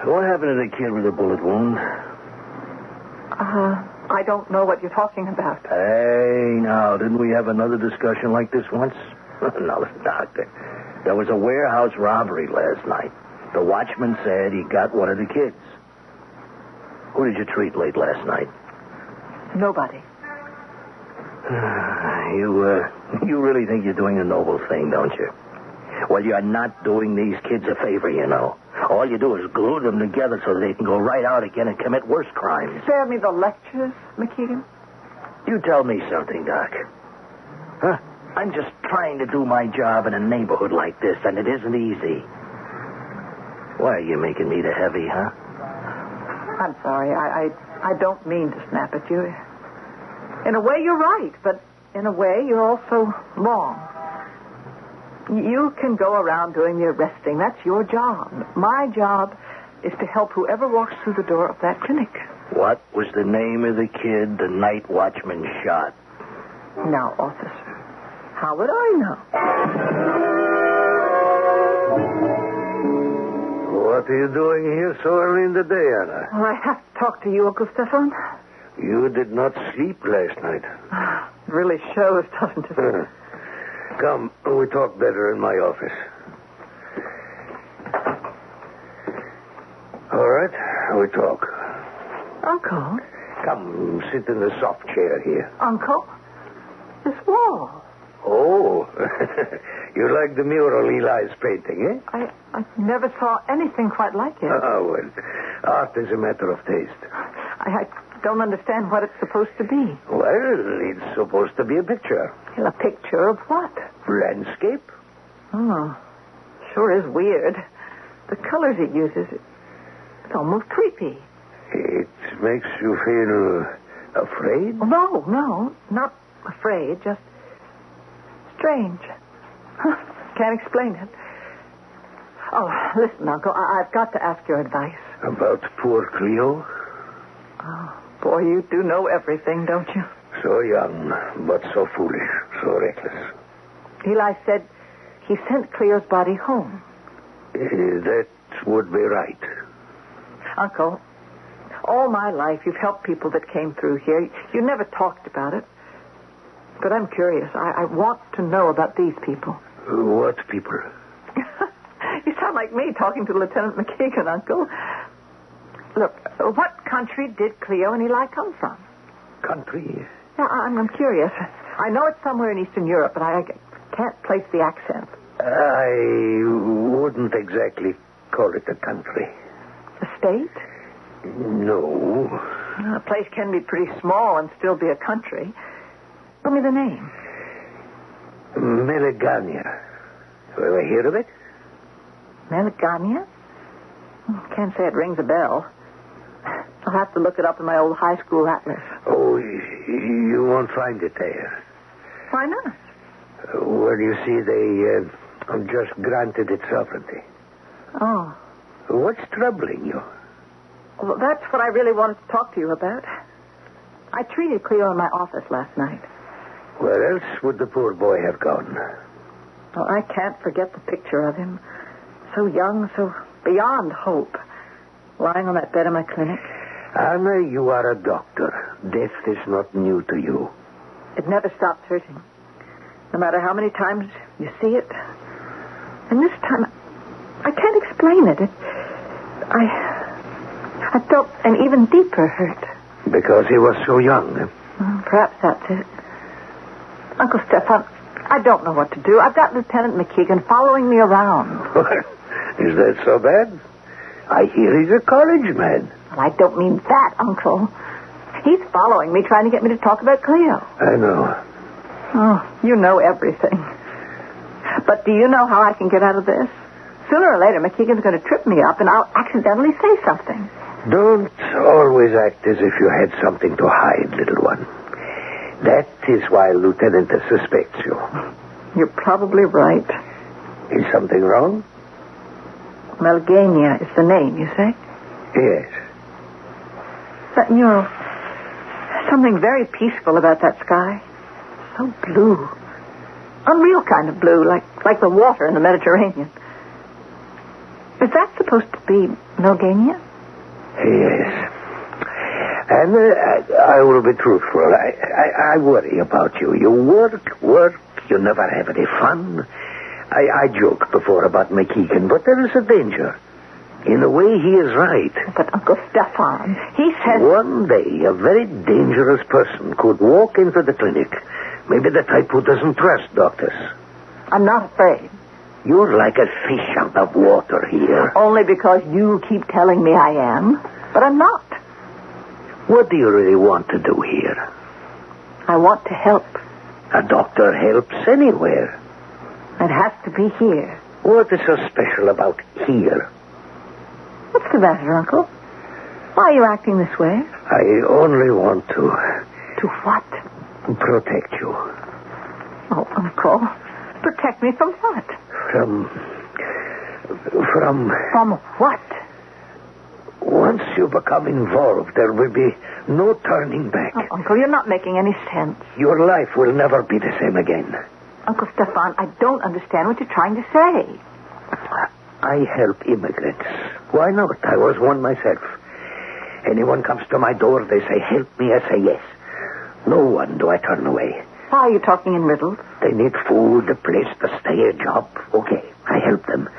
What happened to the kid with the bullet wound? I don't know what you're talking about. Hey, now, didn't we have another discussion like this once? No, Doctor. There was a warehouse robbery last night. The watchman said he got one of the kids. Who did you treat late last night? Nobody. You really think you're doing a noble thing, don't you? Well, you're not doing these kids a favor, you know. All you do is glue them together so they can go right out again and commit worse crimes. Spare me the lectures, McKeegan. You tell me something, Doc. Huh? I'm just trying to do my job in a neighborhood like this, and it isn't easy. Why are you making me the heavy, huh? I'm sorry. I don't mean to snap at you. In a way, you're right, but in a way, you're also wrong. You can go around doing the arresting. That's your job. My job is to help whoever walks through the door of that clinic. What was the name of the kid the night watchman shot? Now, officer, how would I know? What are you doing here so early in the day, Anna? Well, I have to talk to you, Uncle Stefan. You did not sleep last night. It really shows, doesn't it? Come, we talk better in my office. All right, we talk. Uncle? Come, sit in the soft chair here. Uncle? This wall. Oh, you like the mural Eli's painting, eh? I never saw anything quite like it. Oh, well, art is a matter of taste. I don't understand what it's supposed to be. Well, it's supposed to be a picture. Well, a picture of what? Landscape. Oh, sure is weird. The colors it uses, it's almost creepy. It makes you feel afraid? No, not afraid, just strange. Can't explain it. Oh, listen, Uncle, I've got to ask your advice. About poor Cleo? Oh, boy, you do know everything, don't you? So young, but so foolish, so reckless. Eli said he sent Cleo's body home. That would be right. Uncle, all my life you've helped people that came through here. You never talked about it. But I'm curious. I want to know about these people. What people? You sound like me talking to Lieutenant McKeegan, Uncle. Look, what country did Cleo and Eli come from? Country? Yeah, I'm curious. I know it's somewhere in Eastern Europe, but I can't place the accent. I wouldn't exactly call it a country. A state? No. A place can be pretty small and still be a country. Tell me the name. Melegania. Have you ever heard of it? Melegania? Can't say it rings a bell. I'll have to look it up in my old high school atlas. Oh, you won't find it there. Why not? Well, you see, just granted its sovereignty. Oh. What's troubling you? Well, that's what I really wanted to talk to you about. I treated Cleo in my office last night. Where else would the poor boy have gone? Oh, I can't forget the picture of him. So young, so beyond hope. Lying on that bed in my clinic. Anna, you are a doctor. Death is not new to you. It never stops hurting. No matter how many times you see it. And this time, I can't explain it. I felt an even deeper hurt. Because he was so young. Perhaps that's it. Uncle Stefan, I don't know what to do. I've got Lieutenant McKeegan following me around. Is that so bad? I hear he's a college man. Well, I don't mean that, Uncle. He's following me, trying to get me to talk about Cleo. I know. Oh, you know everything. But do you know how I can get out of this? Sooner or later, McKeegan's going to trip me up, and I'll accidentally say something. Don't always act as if you had something to hide, little one. That is why Lieutenant suspects you. You're probably right. Is something wrong? Melgania is the name, you say? Yes. But, something very peaceful about that sky. So blue. Unreal kind of blue, like the water in the Mediterranean. Is that supposed to be Melgania? Yes. And I will be truthful. I worry about you. You work, you never have any fun. I joked before about McKeegan, but there is a danger. In a way, he is right. But Uncle Stefan, he says... One day, a very dangerous person could walk into the clinic. Maybe the type who doesn't trust doctors. I'm not afraid. You're like a fish out of water here. Only because you keep telling me I am. But I'm not. What do you really want to do here? I want to help. A doctor helps anywhere. It has to be here. What is so special about here? What's the matter, Uncle? Why are you acting this way? I only want to... To what? Protect you. Oh, Uncle. Protect me from what? From what? Once you become involved, there will be no turning back. Oh, Uncle, you're not making any sense. Your life will never be the same again. Uncle Stefan, I don't understand what you're trying to say. I help immigrants. Why not? I was one myself. Anyone comes to my door, they say, help me, I say yes. No one do I turn away. Why are you talking in riddles? They need food, a place to stay, a job. Okay, I help them.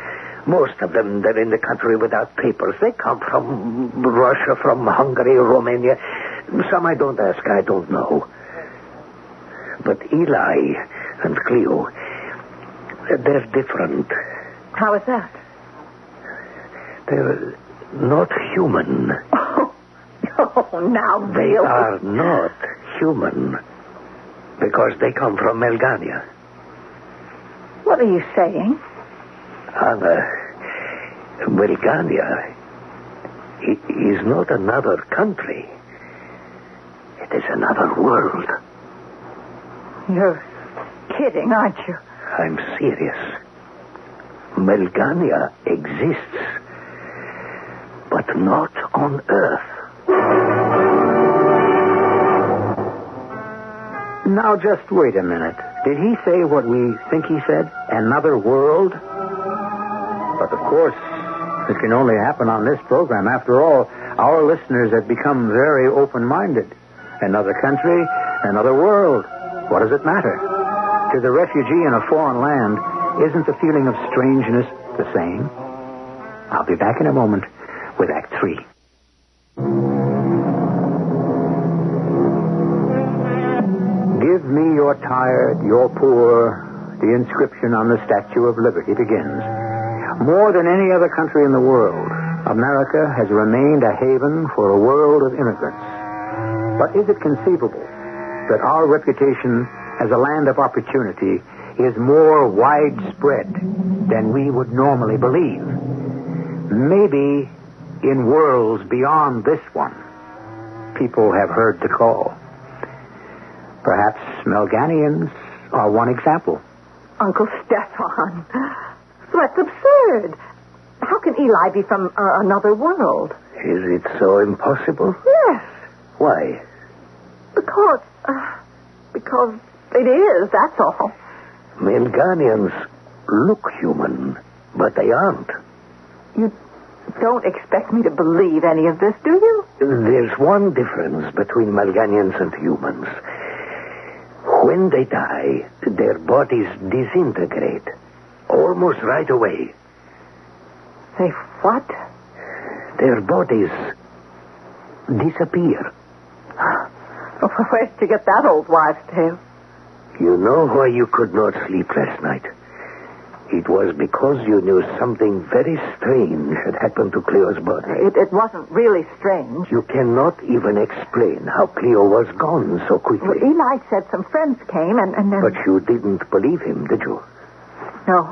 Most of them, they're in the country without papers. They come from Russia, from Hungary, Romania. Some I don't ask, I don't know. But Eli and Cleo, they're different. How is that? They're not human. Oh, now, They really? are not human. Because they come from Melgania. What are you saying? Melgania is not another country. It is another world. You're kidding, aren't you? I'm serious. Melgania exists, but not on Earth. Now, just wait a minute. Did he say what we think he said? Another world? But, of course, it can only happen on this program. After all, our listeners have become very open-minded. Another country, another world. What does it matter? To the refugee in a foreign land, isn't the feeling of strangeness the same? I'll be back in a moment with Act 3. Give me your tired, your poor. The inscription on the Statue of Liberty begins. More than any other country in the world, America has remained a haven for a world of immigrants. But is it conceivable that our reputation as a land of opportunity is more widespread than we would normally believe? Maybe in worlds beyond this one, people have heard the call. Perhaps Melganians are one example. Uncle Stefan. That's absurd. How can Eli be from another world? Is it so impossible? Yes. Why? Because it is, that's all. Melganians look human, but they aren't. You don't expect me to believe any of this, do you? There's one difference between Melganians and humans. When they die, their bodies disintegrate almost right away. Say what? Their bodies disappear. Where'd you get that old wives' tale? You know why you could not sleep last night? It was because you knew something very strange had happened to Cleo's body. It wasn't really strange. You cannot even explain how Cleo was gone so quickly. Well, Eli said some friends came and then... But you didn't believe him, did you? No.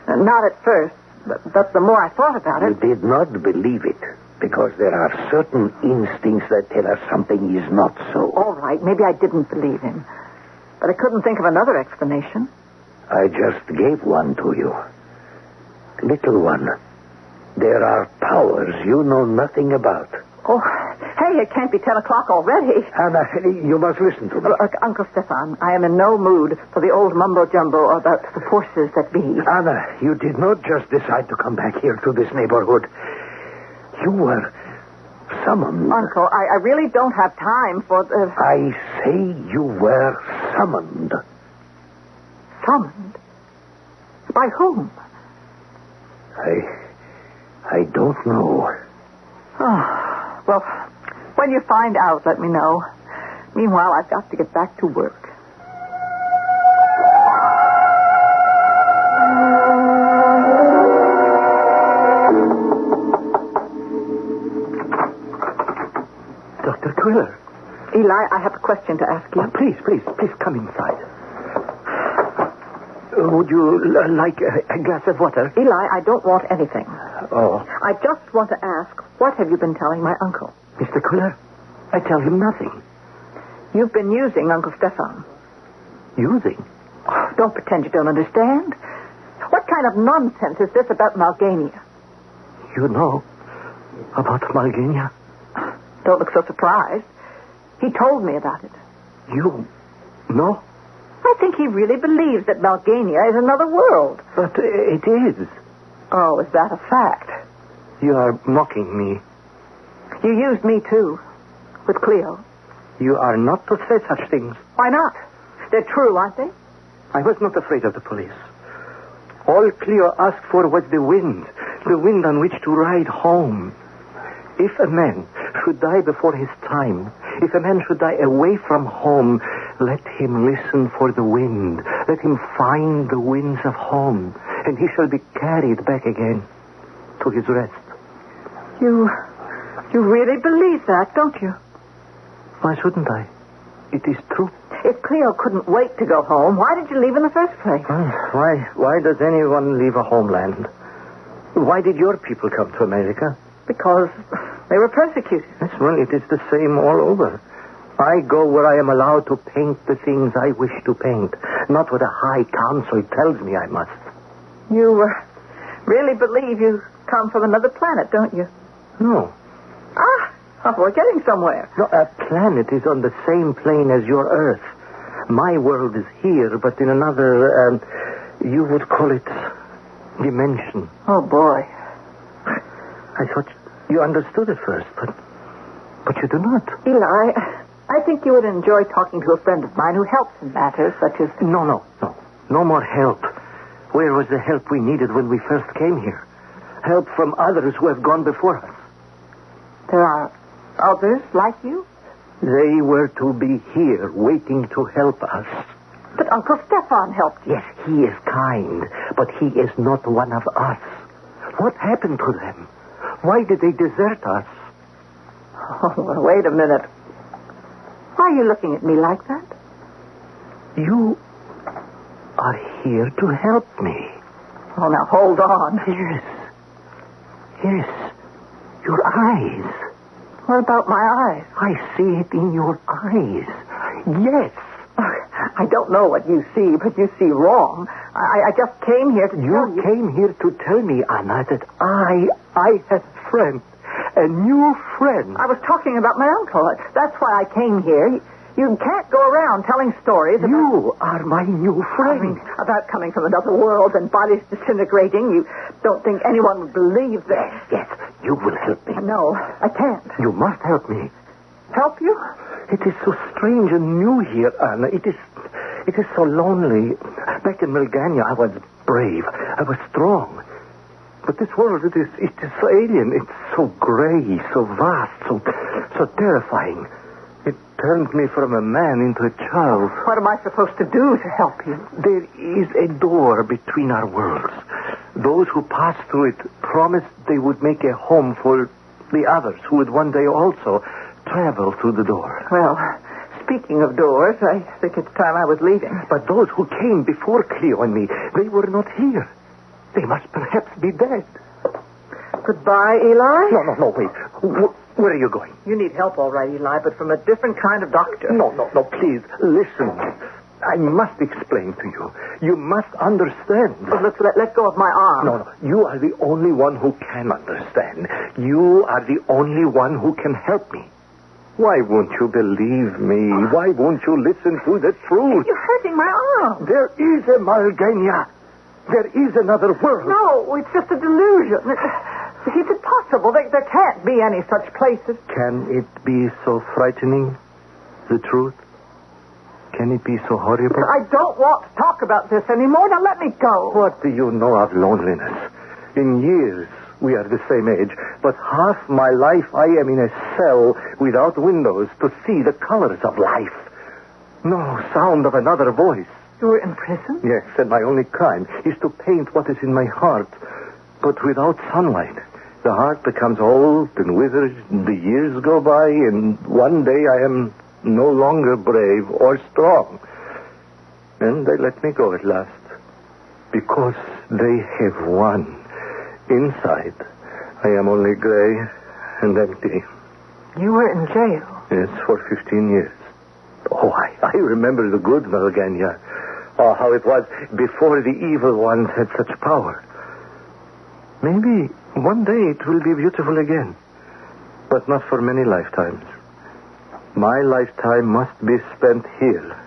Not at first. But the more I thought about it... You did not believe it because there are certain instincts that tell us something is not so. All right, maybe I didn't believe him. But I couldn't think of another explanation. I just gave one to you. Little one. There are powers you know nothing about. Oh, hey, it can't be 10 o'clock already. Anna, you must listen to me. Uncle Stefan, I am in no mood for the old mumbo-jumbo about the forces that be. Anna, you did not just decide to come back here to this neighborhood. You were summoned. Uncle, I really don't have time for the... I say you were summoned. Summoned? By whom? I don't know. Oh, well, when you find out, let me know. Meanwhile, I've got to get back to work. Dr. Quiller. Eli, I have a question to ask you. Oh, please come inside. Would you like a glass of water? Eli, I don't want anything. Oh. I just want to ask, what have you been telling my uncle? Mr. Quiller, I tell him nothing. You've been using Uncle Stefan. Using? Oh, don't pretend you don't understand. What kind of nonsense is this about Malgania? You know about Malgania? Don't look so surprised. He told me about it. You know? I think he really believes that Malgania is another world. But it is. Oh, is that a fact? You are mocking me. You used me, too, with Cleo. You are not to say such things. Why not? They're true, aren't they? I was not afraid of the police. All Cleo asked for was the wind on which to ride home. If a man should die before his time, if a man should die away from home, let him listen for the wind. Let him find the winds of home, and he shall be carried back again to his rest. You really believe that, don't you? Why shouldn't I? It is true. If Cleo couldn't wait to go home, why did you leave in the first place? Why does anyone leave a homeland? Why did your people come to America? Because they were persecuted. Yes, well, it is the same all over. I go where I am allowed to paint the things I wish to paint, not what a high council tells me I must. You really believe you come from another planet, don't you? No. We're getting somewhere. No, a planet is on the same plane as your Earth. My world is here, but in another, you would call it dimension. Oh, boy. I thought you understood at first, but you do not. Eli, I think you would enjoy talking to a friend of mine who helps in matters such as... No. No more help. Where was the help we needed when we first came here? Help from others who have gone before us. There are others like you? They were to be here, waiting to help us. But Uncle Stefan helped you. Yes, he is kind, but he is not one of us. What happened to them? Why did they desert us? Oh, well, wait a minute. Why are you looking at me like that? You are here to help me. Oh, now, hold on. Yes. Your eyes. What about my eyes? I see it in your eyes. Yes. I don't know what you see, but you see wrong. I just came here to tell you... You came here to tell me, Anna, that I had a friend. A new friend. I was talking about my uncle. That's why I came here. You can't go around telling stories about... You are my new friend. I mean, about coming from another world and bodies disintegrating. You don't think anyone would believe that? Yes, you will help me. No, I can't. You must help me. Help you? It is so strange and new here, Anna. It is so lonely. Back in Melgania, I was brave. I was strong. But this world, it is so alien. It's so gray, so vast, so terrifying. It turned me from a man into a child. What am I supposed to do to help you? There is a door between our worlds. Those who pass through it promised they would make a home for the others who would one day also travel through the door. Well, speaking of doors, I think it's time I was leaving. But those who came before Cleo and me, they were not here. They must perhaps be dead. Goodbye, Eli. No, wait. Where are you going? You need help, all right, Eli, but from a different kind of doctor. No, please, listen. I must explain to you. You must understand. Let go of my arm. No, you are the only one who can understand. You are the only one who can help me. Why won't you believe me? Why won't you listen to the truth? You're hurting my arm. There is a Malgania. There is another world. No, it's just a delusion. It's impossible. There can't be any such places. Can it be so frightening, the truth? Can it be so horrible? I don't want to talk about this anymore. Now let me go. What do you know of loneliness? In years, we are the same age, but half my life I am in a cell without windows to see the colors of life. No sound of another voice. You're in prison? Yes, and my only crime is to paint what is in my heart. But without sunlight, the heart becomes old and withered, the years go by, and one day I am no longer brave or strong. And they let me go at last. Because they have won. Inside, I am only gray and empty. You were in jail? Yes, for 15 years. Oh, I remember the good Malgania. Oh, how it was before the evil ones had such power. Maybe one day it will be beautiful again. But not for many lifetimes. My lifetime must be spent here.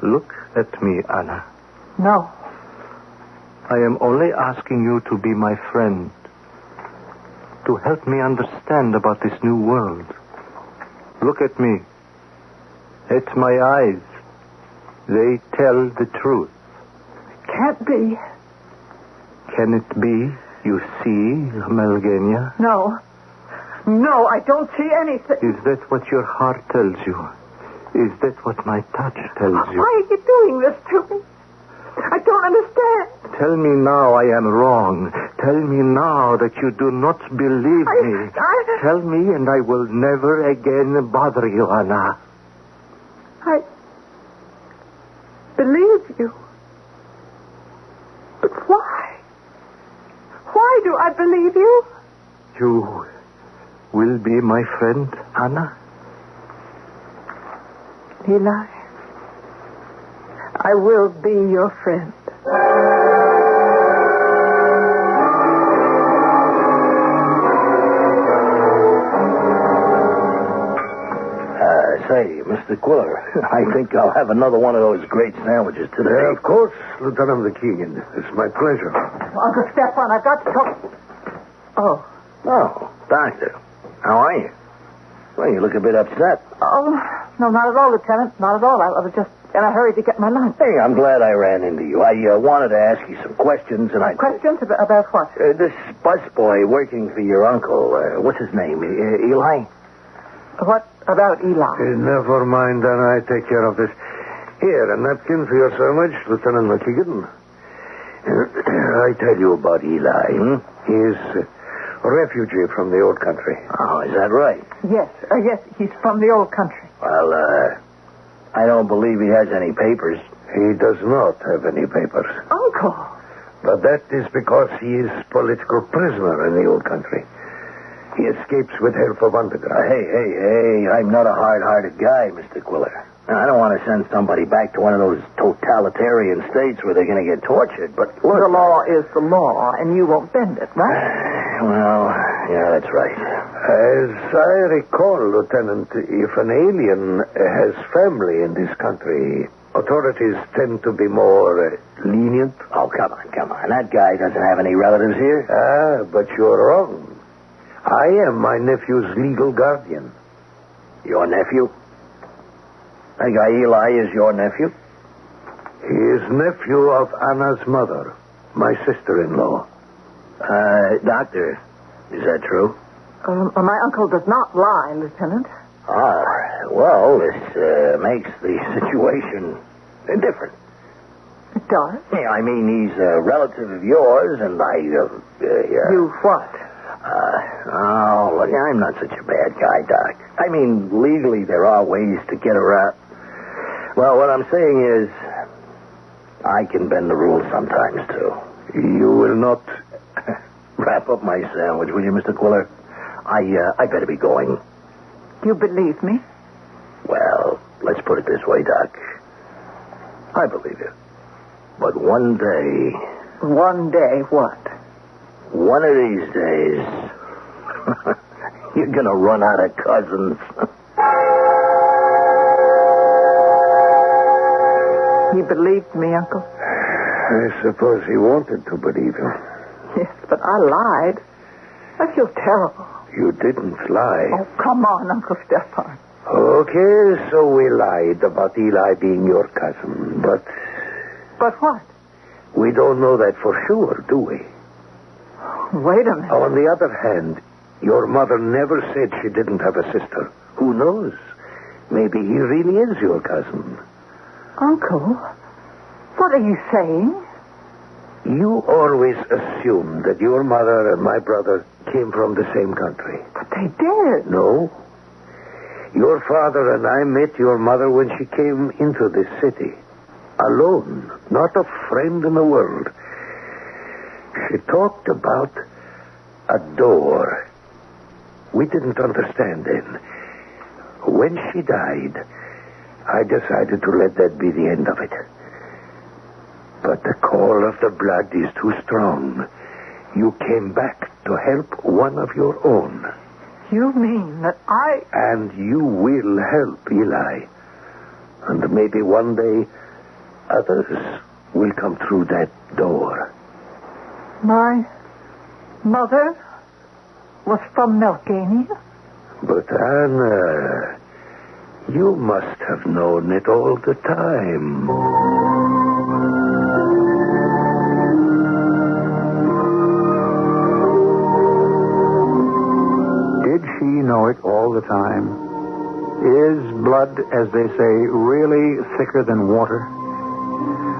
Look at me, Anna. No. I am only asking you to be my friend. To help me understand about this new world. Look at me. At my eyes. They tell the truth. Can't be. Can it be you see, Malgania? No. No, I don't see anything. Is that what your heart tells you? Is that what my touch tells you? Why are you doing this to me? I don't understand. Tell me now I am wrong. Tell me now that you do not believe me. Tell me and I will never again bother you, Anna. I believe you. But why? Why do I believe you? You will be my friend, Anna? Eli, I will be your friend. Say, Mr. Quiller, I think I'll have another one of those great sandwiches today. Of course, Lieutenant McKeegan. It's my pleasure. Uncle Stefan, I've got to talk... Oh. Oh, Doctor. How are you? Well, you look a bit upset. Oh, no, not at all, Lieutenant. Not at all. I was just in a hurry to get my lunch. Hey, I'm glad I ran into you. I wanted to ask you some questions, and Questions about what? This busboy working for your uncle, what's his name? Eli? What about Eli? Never mind, Anna. I take care of this. Here, a napkin for your sandwich, Lieutenant McKeegan. I tell you about Eli. He is a refugee from the old country. Oh, is that right? Yes, he's from the old country. Well, I don't believe he has any papers. He does not have any papers. Uncle! But that is because he is political prisoner in the old country. He escapes with help of underground. Hey, I'm not a hard-hearted guy, Mr. Quiller. Now, I don't want to send somebody back to one of those totalitarian states where they're going to get tortured, but look... The law is the law, and you won't bend it, right? Well, yeah, that's right. As I recall, Lieutenant, if an alien has family in this country, authorities tend to be more lenient. Oh, come on. That guy doesn't have any relatives here. But you're wrong. I am my nephew's legal guardian. Your nephew? That guy Eli is your nephew? He is nephew of Anna's mother, my sister-in-law. Doctor, is that true? My uncle does not lie, Lieutenant. Well, this makes the situation different. It does? Yeah, I mean, he's a relative of yours, and You what? Look, I'm not such a bad guy, Doc. I mean, legally, there are ways to get around. Well, what I'm saying is, I can bend the rules sometimes, too. You will not... Wrap up my sandwich, will you, Mr. Quiller? I better be going. You believe me? Well, let's put it this way, Doc. I believe you. But one day... One day what? One of these days, you're going to run out of cousins. He believed me, Uncle. I suppose he wanted to believe you. Yes, but I lied. I feel terrible. You didn't lie. Oh, come on, Uncle Stefan. Okay, so we lied about Eli being your cousin, but... But what? We don't know that for sure, do we? Wait a minute. On the other hand, your mother never said she didn't have a sister. Who knows? Maybe he really is your cousin. Uncle, what are you saying? You always assumed that your mother and my brother came from the same country. But they did. No. Your father and I met your mother when she came into this city. Alone, not a friend in the world. She talked about a door. We didn't understand then. When she died, I decided to let that be the end of it. But the call of the blood is too strong. You came back to help one of your own. You mean that I... And you will help Eli. And maybe one day others will come through that door. My mother was from Melgania? But Anna, you must have known it all the time. Did she know it all the time? Is blood, as they say, really thicker than water?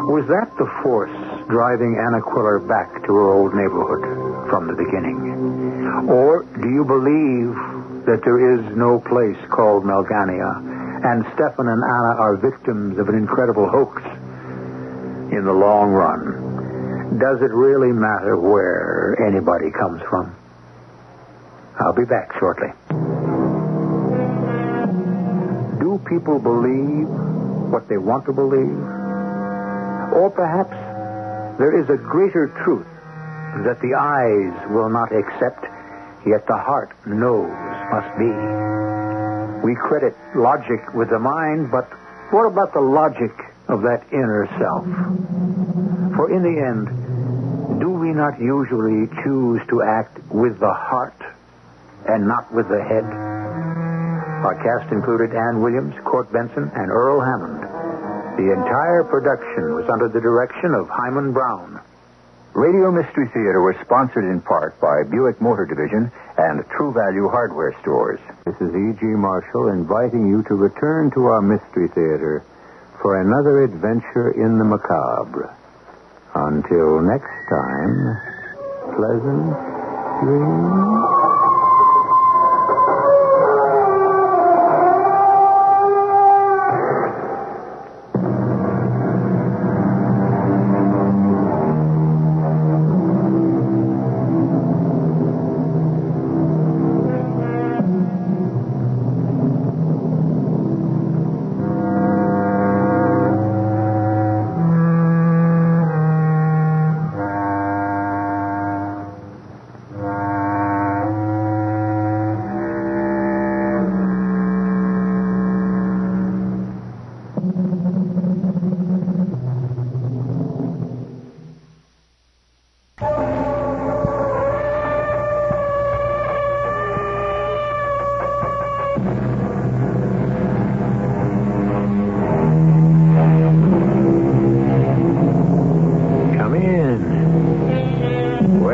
Was that the force driving Anna Quiller back to her old neighborhood from the beginning? Or do you believe that there is no place called Melgania, and Stefan and Anna are victims of an incredible hoax? In the long run, does it really matter where anybody comes from? I'll be back shortly. Do people believe what they want to believe? Or perhaps there is a greater truth that the eyes will not accept, yet the heart knows must be. We credit logic with the mind, but what about the logic of that inner self? For in the end, do we not usually choose to act with the heart and not with the head? Our cast included Ann Williams, Court Benson, and Earl Hammond. The entire production was under the direction of Hyman Brown. Radio Mystery Theater was sponsored in part by Buick Motor Division and True Value Hardware Stores. This is E.G. Marshall inviting you to return to our Mystery Theater for another adventure in the macabre. Until next time, pleasant dreams.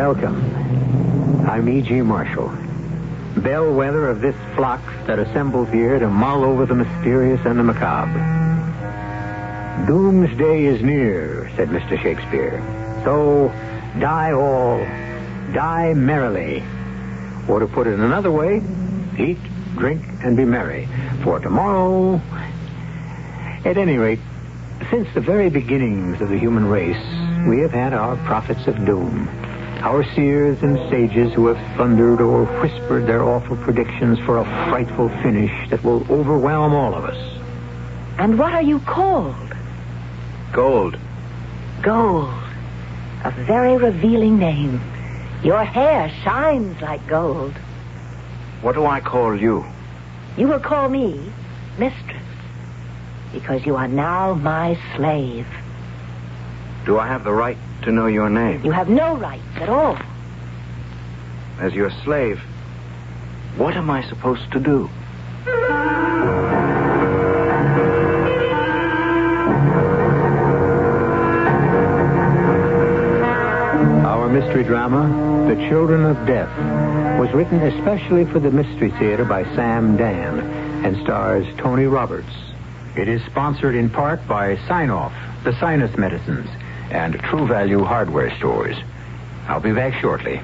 Welcome. I'm E.G. Marshall, bellwether of this flock that assembles here to mull over the mysterious and the macabre. Doomsday is near, said Mr. Shakespeare. So, die all, die merrily. Or to put it another way, eat, drink, and be merry. For tomorrow... At any rate, since the very beginnings of the human race, we have had our prophets of doom. Our seers and sages who have thundered or whispered their awful predictions for a frightful finish that will overwhelm all of us. And what are you called? Gold. Gold. A very revealing name. Your hair shines like gold. What do I call you? You will call me Mistress, because you are now my slave. Do I have the right to know your name? You have no rights at all. As your slave, what am I supposed to do? Our mystery drama, The Children of Death, was written especially for the Mystery Theater by Sam Dan and stars Tony Roberts. It is sponsored in part by Sign-Off, the sinus medicines, and True Value hardware stores. I'll be back shortly.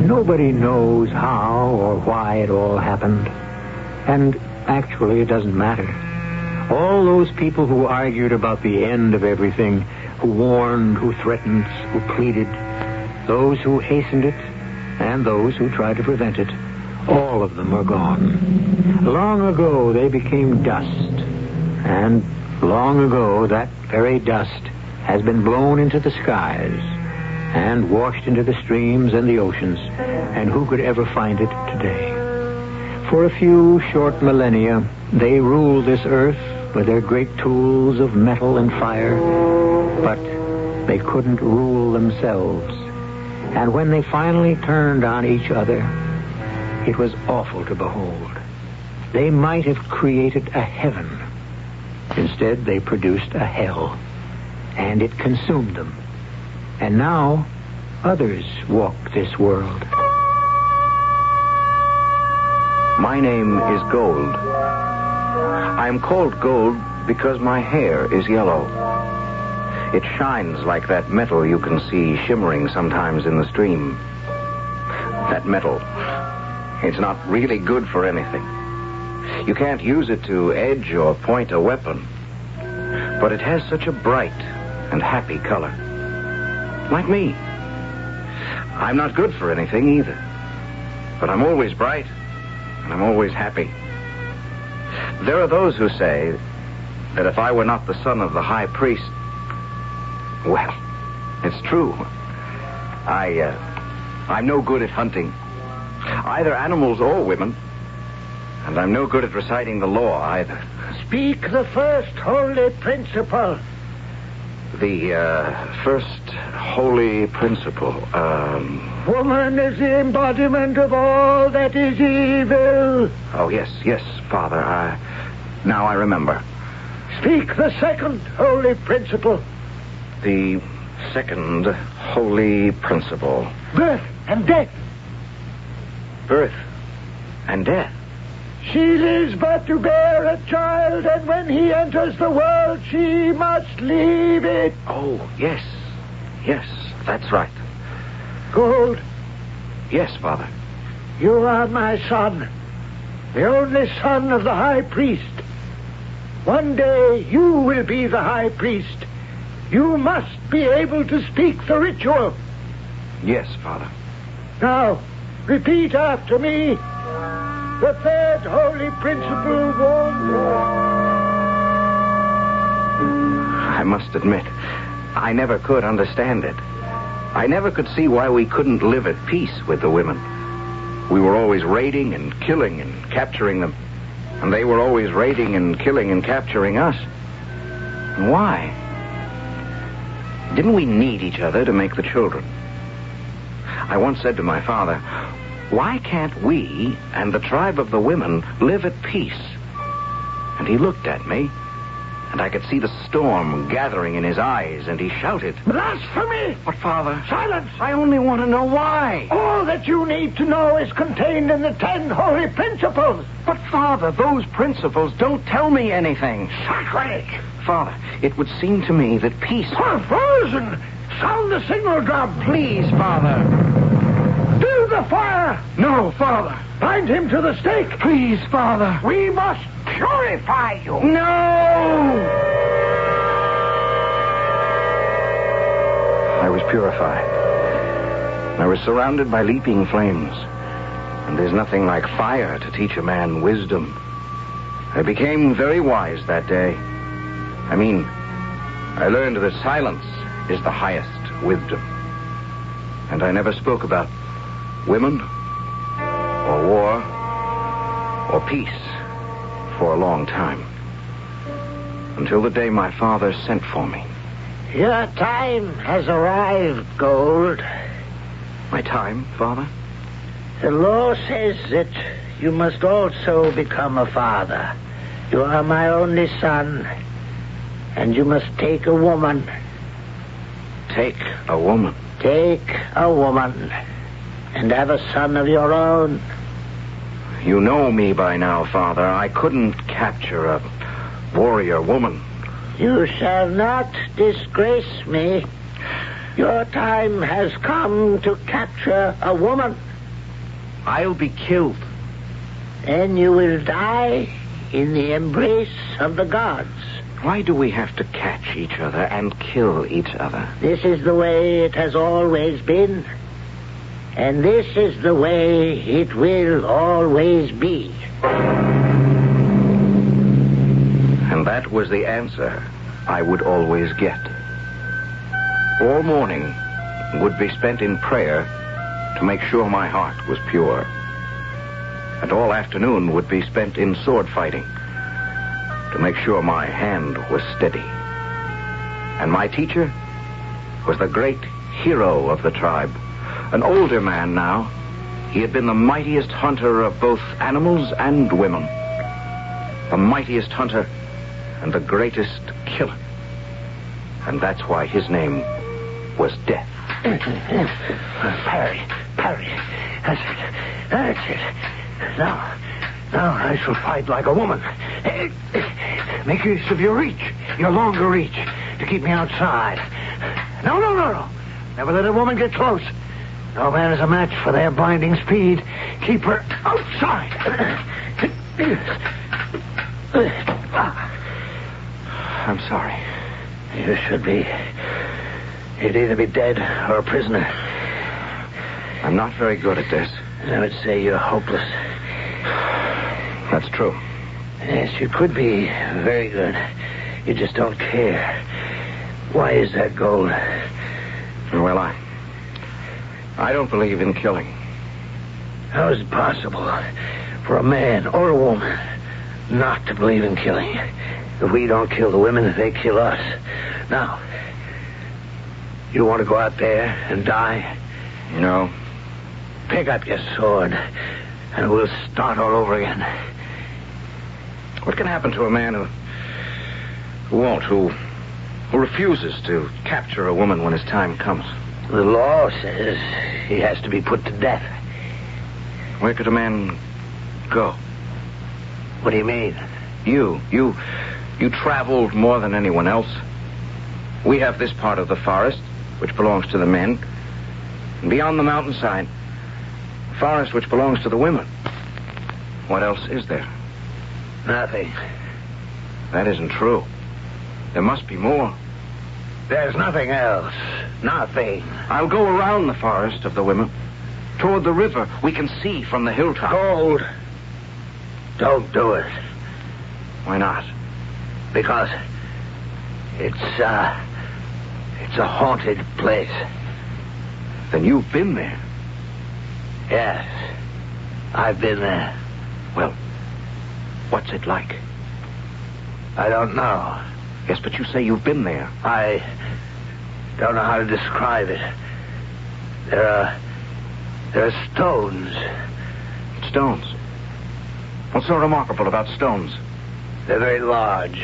Nobody knows how or why it all happened. And actually, it doesn't matter. All those people who argued about the end of everything, who warned, who threatened, who pleaded, those who hastened it, and those who tried to prevent it, all of them are gone. Long ago, they became dust. And long ago, that very dust has been blown into the skies and washed into the streams and the oceans. And who could ever find it today? For a few short millennia, they ruled this earth with their great tools of metal and fire, but they couldn't rule themselves. And when they finally turned on each other, it was awful to behold. They might have created a heaven. Instead, they produced a hell, and it consumed them. And now, others walk this world. My name is Gold. I am called Gold because my hair is yellow. It shines like that metal you can see shimmering sometimes in the stream. That metal, it's not really good for anything. You can't use it to edge or point a weapon. But it has such a bright and happy color. Like me. I'm not good for anything either. But I'm always bright, and I'm always happy. There are those who say that if I were not the son of the high priest, well, it's true. I'm no good at hunting, either animals or women, and I'm no good at reciting the law either. Speak the first holy principle. The first holy principle, Woman is the embodiment of all that is evil. Oh, yes, Father. Now I remember. Speak the second holy principle. The second holy principle. Birth and death. Birth and death. She lives but to bear a child, and when he enters the world, she must leave it. Oh, yes, that's right. Gold. Yes, Father. You are my son, the only son of the high priest. One day you will be the high priest. You must be able to speak the ritual. Yes, Father. Now, repeat after me. The third holy principle warns I must admit, I never could understand it. I never could see why we couldn't live at peace with the women. We were always raiding and killing and capturing them. And they were always raiding and killing and capturing us. And why? Didn't we need each other to make the children? I once said to my father, Why can't we and the tribe of the women live at peace? And he looked at me, and I could see the storm gathering in his eyes, and he shouted, Blasphemy! But, Father... Silence! I only want to know why. All that you need to know is contained in the 10 holy principles. But, Father, those principles don't tell me anything. Sacrilege! Father, it would seem to me that peace... Perversion! Sound the signal drum. Please, Father. Build the fire. No, Father. Bind him to the stake. Please, Father. We must purify you. No! I was purified. I was surrounded by leaping flames. And there's nothing like fire to teach a man wisdom. I became very wise that day. I mean, I learned that silence is the highest wisdom. And I never spoke about women, or war, or peace for a long time. Until the day my father sent for me. Your time has arrived, Gold. My time, Father? The law says that you must also become a father. You are my only son, and you must take a woman. Take a woman? Take a woman, and have a son of your own. You know me by now, Father. I couldn't capture a warrior woman. You shall not disgrace me. Your time has come to capture a woman. I'll be killed. Then you will die in the embrace of the gods. Why do we have to catch each other and kill each other? This is the way it has always been. And this is the way it will always be. And that was the answer I would always get. All morning would be spent in prayer to make sure my heart was pure. And all afternoon would be spent in sword fighting to make sure my hand was steady. And my teacher was the great hero of the tribe. An older man now. He had been the mightiest hunter of both animals and women. The mightiest hunter and the greatest killer. And that's why his name was Death. Parry. That's it. Now I shall fight like a woman. Make use of your reach, your longer reach, to keep me outside. No. Never let a woman get close. No man is a match for their blinding speed. Keep her outside. I'm sorry. You should be. You'd either be dead or a prisoner. I'm not very good at this. I would say you're hopeless. That's true. Yes, you could be very good. You just don't care. Why is that, Gold? Well, I don't believe in killing. How is it possible for a man or a woman not to believe in killing? If we don't kill the women, they kill us. Now, you want to go out there and die? No. Pick up your sword, and we'll start all over again. What can happen to a man who refuses to capture a woman when his time comes? The law says he has to be put to death. Where could a man go? What do you mean? You traveled more than anyone else. We have this part of the forest, which belongs to the men. And beyond the mountainside, a forest which belongs to the women. What else is there? Nothing. That isn't true. There must be more. There's nothing else. Nothing. I'll go around the forest of the women. Toward the river we can see from the hilltop. Gold. Don't do it. Why not? Because it's a haunted place. Then you've been there. Yes. I've been there. Well, what's it like? I don't know. Yes, but you say you've been there. I don't know how to describe it. There There are stones. Stones? What's so remarkable about stones? They're very large.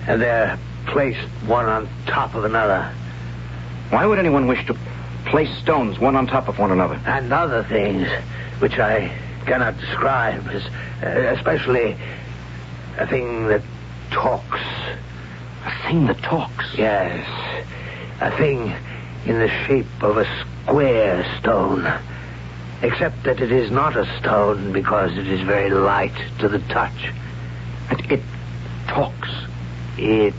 And they're placed one on top of another. Why would anyone wish to place stones one on top of one another? And other things, which I cannot describe, especially a thing that talks. A thing that talks? Yes. A thing in the shape of a square stone. Except that it is not a stone because it is very light to the touch. It talks. It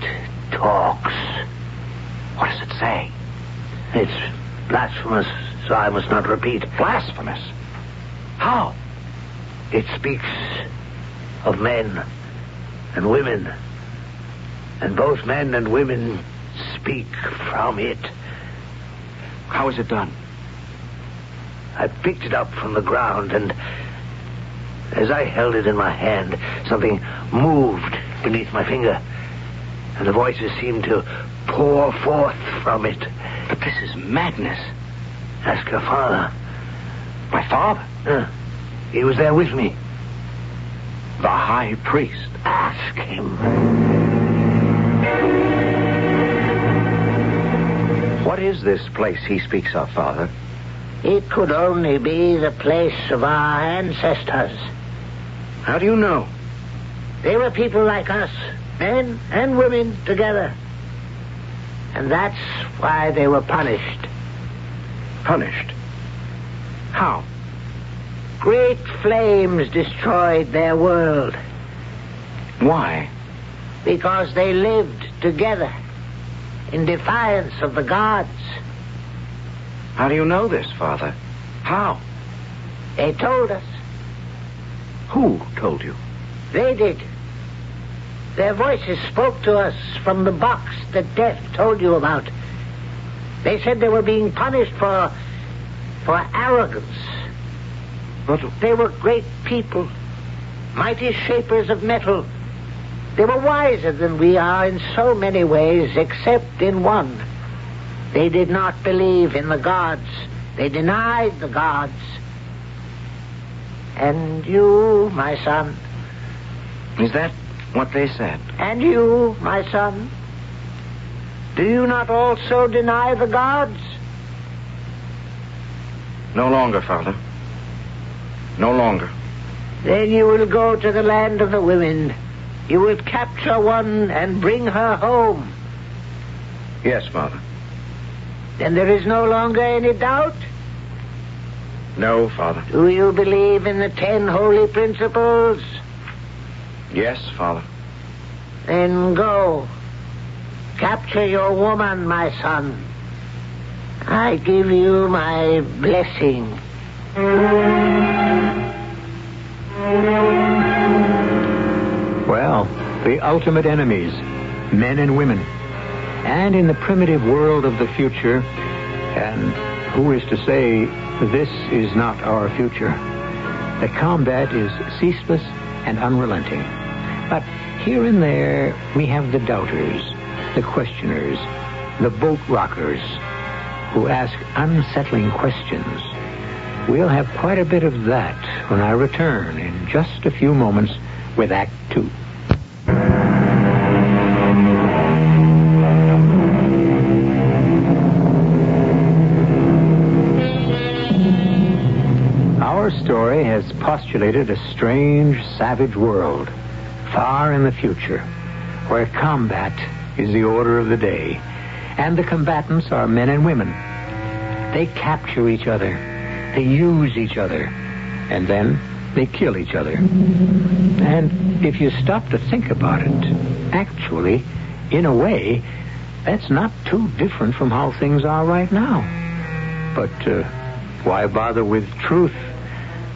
talks. What does it say? It's blasphemous, so I must not repeat. Blasphemous? How? It speaks of men and women. And both men and women speak from it. How is it done? I picked it up from the ground, and as I held it in my hand, something moved beneath my finger, and the voices seemed to pour forth from it. But this is madness. Ask your father. My father? He was there with me. The high priest. Ask him. What is this place he speaks of, Father? It could only be the place of our ancestors. How do you know? They were people like us, men and women together. And that's why they were punished. Punished? How? Great flames destroyed their world. Why? Because they lived together in defiance of the gods. How do you know this, Father? How? They told us. Who told you? They did. Their voices spoke to us from the box that Death told you about. They said they were being punished for arrogance. But they were great people, mighty shapers of metal. They were wiser than we are in so many ways, except in one. They did not believe in the gods. They denied the gods. And you, my son. Is that what they said? And you, my son. Do you not also deny the gods? No longer, Father. No longer. Then you will go to the land of the women. You will capture one and bring her home. Yes, Father. Then there is no longer any doubt? No, Father. Do you believe in the 10 holy principles? Yes, Father. Then go. Capture your woman, my son. I give you my blessing. Well, the ultimate enemies, men and women. And in the primitive world of the future, and who is to say this is not our future, the combat is ceaseless and unrelenting. But here and there, we have the doubters, the questioners, the boat rockers, who ask unsettling questions. We'll have quite a bit of that when I return in just a few moments with Act 2. Our story has postulated a strange, savage world, far in the future, where combat is the order of the day, and the combatants are men and women. They capture each other, they use each other, and then they kill each other. And if you stop to think about it, actually, in a way, that's not too different from how things are right now. But why bother with truth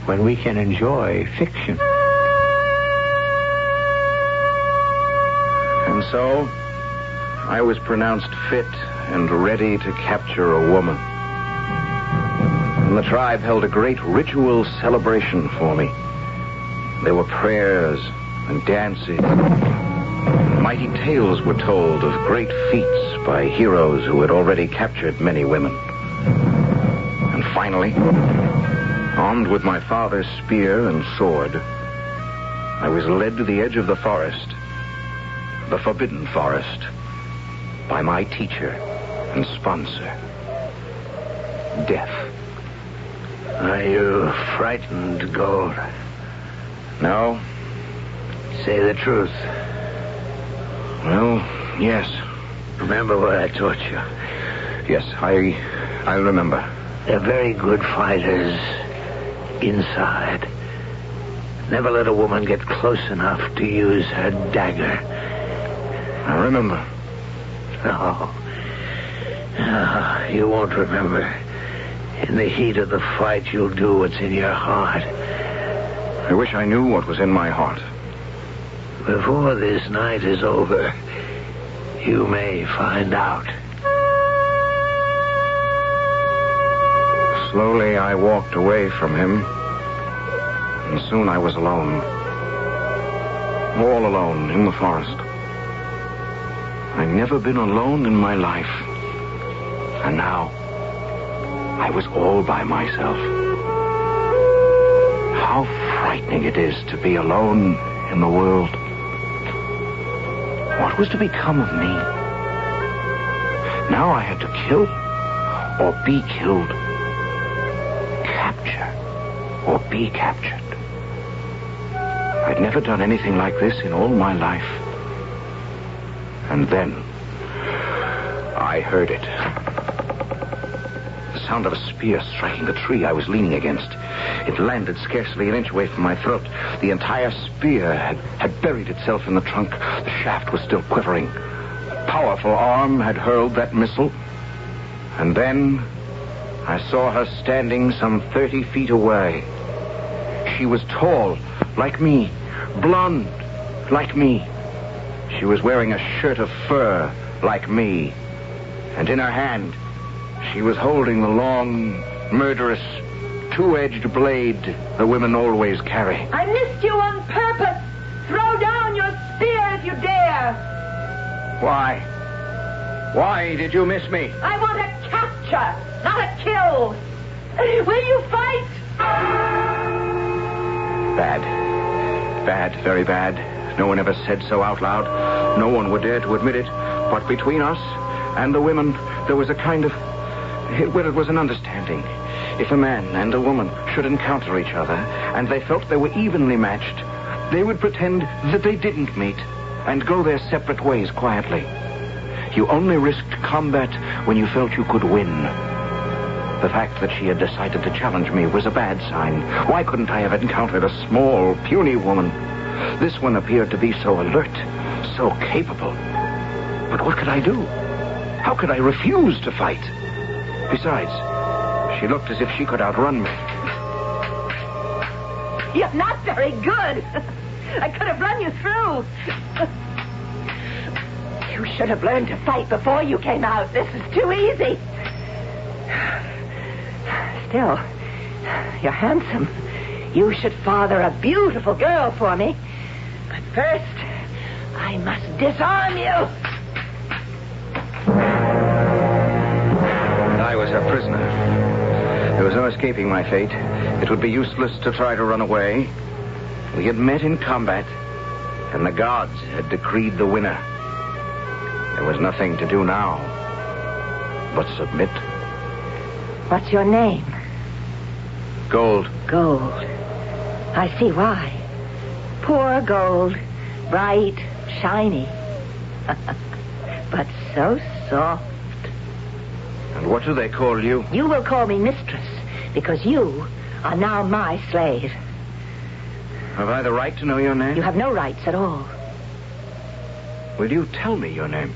when we can enjoy fiction? And so, I was pronounced fit and ready to capture a woman. And the tribe held a great ritual celebration for me. There were prayers and dances. Mighty tales were told of great feats by heroes who had already captured many women. And Finally, armed with my father's spear and sword, I was led to the edge of the forest, the forbidden forest, by my teacher and sponsor, Death. Are you frightened, Gold? No. Say the truth. Well, yes. Remember what I taught you? Yes, I remember. They're very good fighters inside. Never let a woman get close enough to use her dagger. I remember. No. No, you won't remember. In the heat of the fight, you'll do what's in your heart. I wish I knew what was in my heart. Before this night is over, you may find out. Slowly, I walked away from him, and soon I was alone. All alone in the forest. I'd never been alone in my life. And now, I was all by myself. How frightening it is to be alone in the world. What was to become of me? Now I had to kill or be killed. Capture or be captured. I'd never done anything like this in all my life. And then I heard it. The sound of a spear striking the tree I was leaning against. It landed scarcely an inch away from my throat. The entire spear had buried itself in the trunk. The shaft was still quivering. A powerful arm had hurled that missile. And then I saw her standing some 30 feet away. She was tall, like me, blonde, like me. She was wearing a shirt of fur, like me. And in her hand, she was holding the long, murderous, two-edged blade the women always carry. I missed you on purpose. Throw down your spear if you dare. Why? Why did you miss me? I want a capture, not a kill. Will you fight? Bad. Bad, very bad. No one ever said so out loud. No one would dare to admit it. But between us and the women, there was a kind of... Well, it was an understanding. If a man and a woman should encounter each other, and they felt they were evenly matched, they would pretend that they didn't meet, and go their separate ways quietly. You only risked combat when you felt you could win. The fact that she had decided to challenge me was a bad sign. Why couldn't I have encountered a small, puny woman? This one appeared to be so alert, so capable. But what could I do? How could I refuse to fight? Besides, she looked as if she could outrun me. You're not very good. I could have run you through. You should have learned to fight before you came out. This is too easy. Still, you're handsome. You should father a beautiful girl for me. But first, I must disarm you. I was her prisoner. There was no escaping my fate. It would be useless to try to run away. We had met in combat, and the gods had decreed the winner. There was nothing to do now but submit. What's your name? Gold. Gold. I see why. Poor Gold. Bright, shiny. But so soft. And what do they call you? You will call me mistress, because you are now my slave. Have I the right to know your name? You have no rights at all. Will you tell me your name?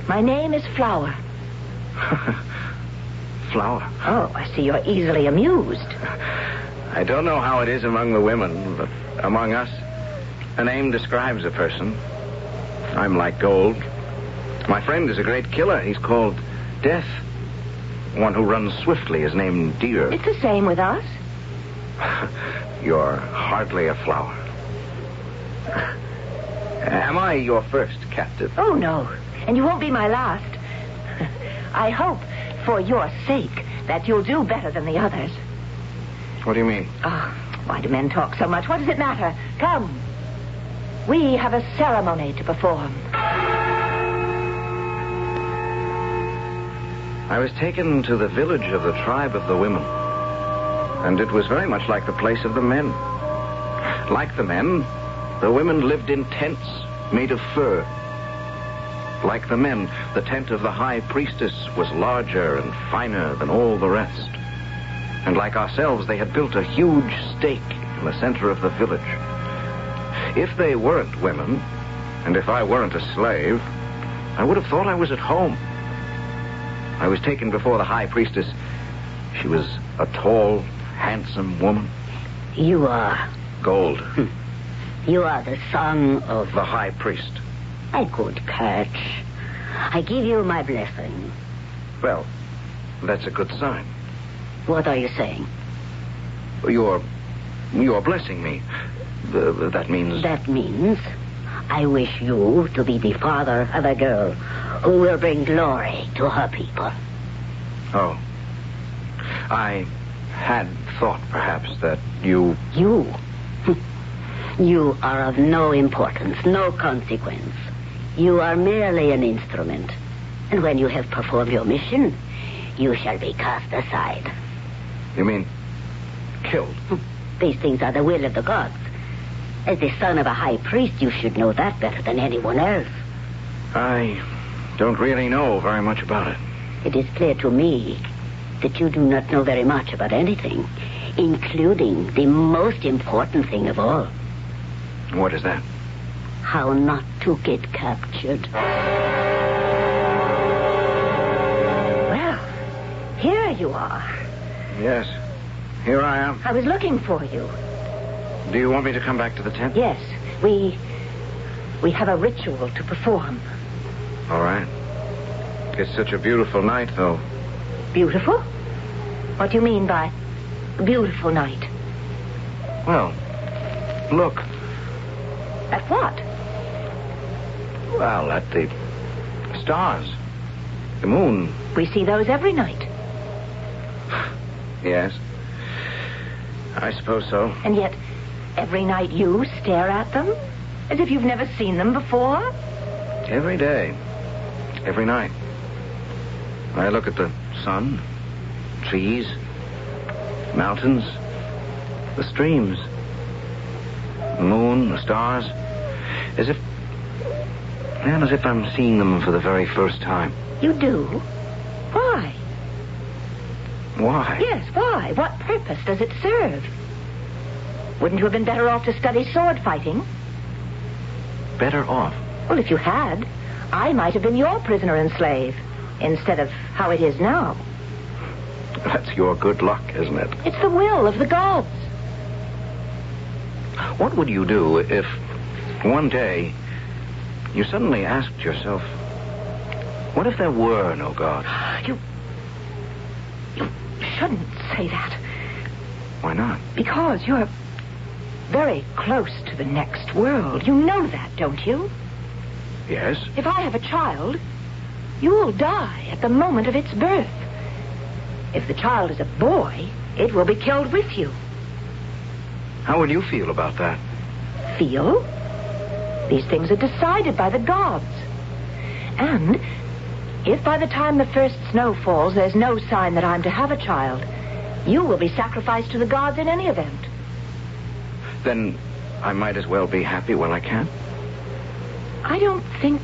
My name is Flower. Flower? Oh, I see you're easily amused. I don't know how it is among the women, but among us, a name describes a person. I'm like Gold. My friend is a great killer. He's called Death. One who runs swiftly is named Deer. It's the same with us. You're hardly a flower. Am I your first captive? Oh, no. And you won't be my last. I hope for your sake, that you'll do better than the others. What do you mean? Why do men talk so much? What does it matter? Come. We have a ceremony to perform. I was taken to the village of the tribe of the women. And it was very much like the place of the men. Like the men, the women lived in tents made of fur. Like the men, the tent of the high priestess was larger and finer than all the rest. And like ourselves, they had built a huge stake in the center of the village. If they weren't women, and if I weren't a slave, I would have thought I was at home. I was taken before the high priestess. She was a tall, handsome woman. You are... Gold. You are the son of... The high priest. A good catch. I give you my blessing. Well, that's a good sign. What are you saying? You're blessing me. That means... That means I wish you to be the father of a girl who will bring glory to her people. Oh. I had thought, perhaps, that you... You? You are of no importance, no consequence. You are merely an instrument. And when you have performed your mission, you shall be cast aside. You mean killed? These things are the will of the gods. As the son of a high priest, you should know that better than anyone else. I don't really know very much about it. It is clear to me that you do not know very much about anything, including the most important thing of all. What is that? How not to get captured. Well, here you are. Yes, here I am. I was looking for you. Do you want me to come back to the tent? Yes, we have a ritual to perform. All right. It's such a beautiful night, though. Beautiful? What do you mean by beautiful night? Well, look. At what? Well, at the stars. The moon. We see those every night. Yes. I suppose so. And yet, every night you stare at them? As if you've never seen them before? Every day. Every night. I look at the sun, trees, mountains, the streams, the moon, the stars, as if I'm seeing them for the very first time. You do? Why? Why? Yes, why? What purpose does it serve? Wouldn't you have been better off to study sword fighting? Better off? Well, if you had, I might have been your prisoner and slave, instead of how it is now. That's your good luck, isn't it? It's the will of the gods. What would you do if one day you suddenly asked yourself, what if there were no God? You shouldn't say that. Why not? Because you're very close to the next world. You know that, don't you? Yes. If I have a child, you'll die at the moment of its birth. If the child is a boy, it will be killed with you. How would you feel about that? Feel? These things are decided by the gods. And if by the time the first snow falls, there's no sign that I'm to have a child, you will be sacrificed to the gods in any event. Then I might as well be happy when I can. I don't think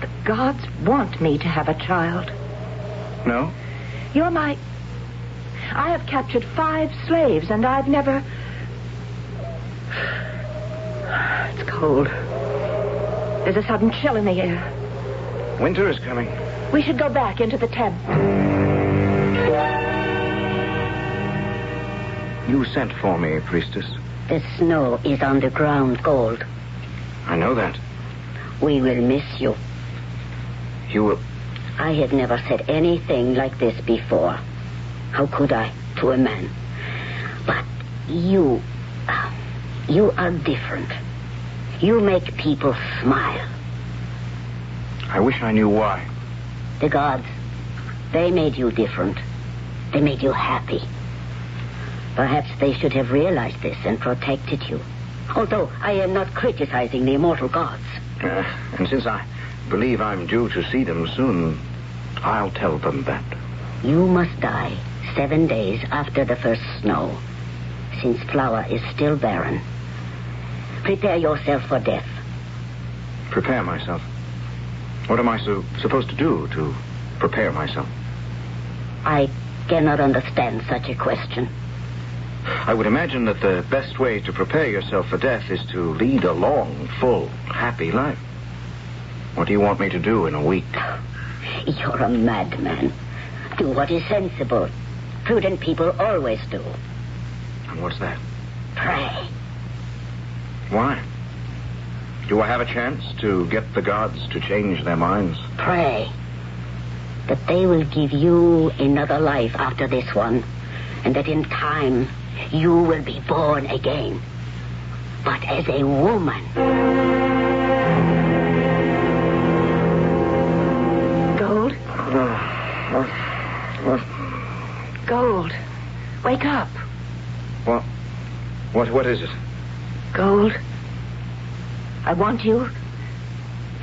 the gods want me to have a child. No? You're my... I have captured 5 slaves, and I've never... It's cold. There's a sudden chill in the air. Winter is coming. We should go back into the tent. You sent for me, priestess. The snow is on the ground, Gold. I know that. We will miss you. You will... I had never said anything like this before. How could I, to a man? But you are different. You make people smile. I wish I knew why. The gods, They made you different. They made you happy. Perhaps they should have realized this and protected you. Although I am not criticizing the immortal gods. And since I believe I'm due to see them soon, I'll tell them that. You must die 7 days after the first snow, since Flower is still barren. Prepare yourself for death. Prepare myself? What am I supposed to do to prepare myself? I cannot understand such a question. I would imagine that the best way to prepare yourself for death is to lead a long, full, happy life. What do you want me to do in a week? You're a madman. Do what is sensible. Prudent people always do. And what's that? Pray. Why? Do I have a chance to get the gods to change their minds? Pray that they will give you another life after this one, and that in time you will be born again, but as a woman. Gold? Gold, wake up. What is it? Gold, I want you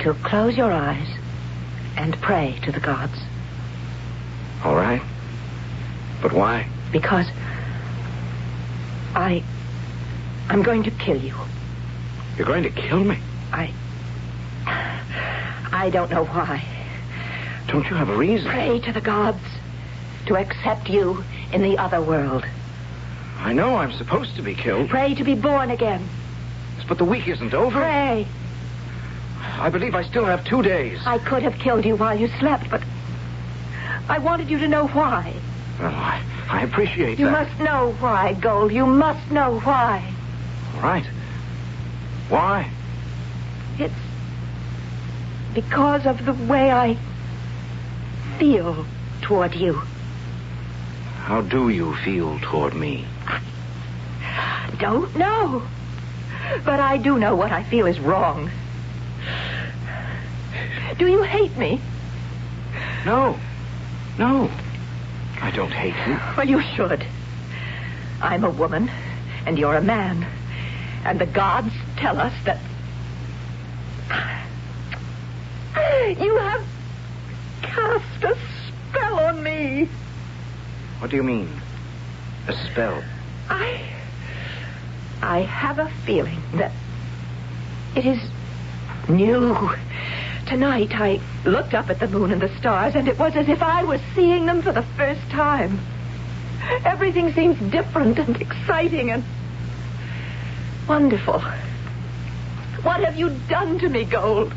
to close your eyes and pray to the gods. All right. But why? Because I'm going to kill you. You're going to kill me? I don't know why. Don't you have a reason? Pray to the gods to accept you in the other world. I know I'm supposed to be killed. Pray to be born again. But the week isn't over. Pray. I believe I still have 2 days. I could have killed you while you slept, but I wanted you to know why. Well, I appreciate You that. must know why, Gold. You must know why. All right. Why? It's because of the way I feel toward you. How do you feel toward me? Don't know. But I do know what I feel is wrong. Do you hate me? No. I don't hate you. Well, you should. I'm a woman, and you're a man. And the gods tell us that you have cast a spell on me. What do you mean? A spell? I have a feeling that it is new. Tonight I looked up at the moon and the stars, and it was as if I was seeing them for the first time. Everything seems different and exciting and wonderful. What have you done to me, Gold?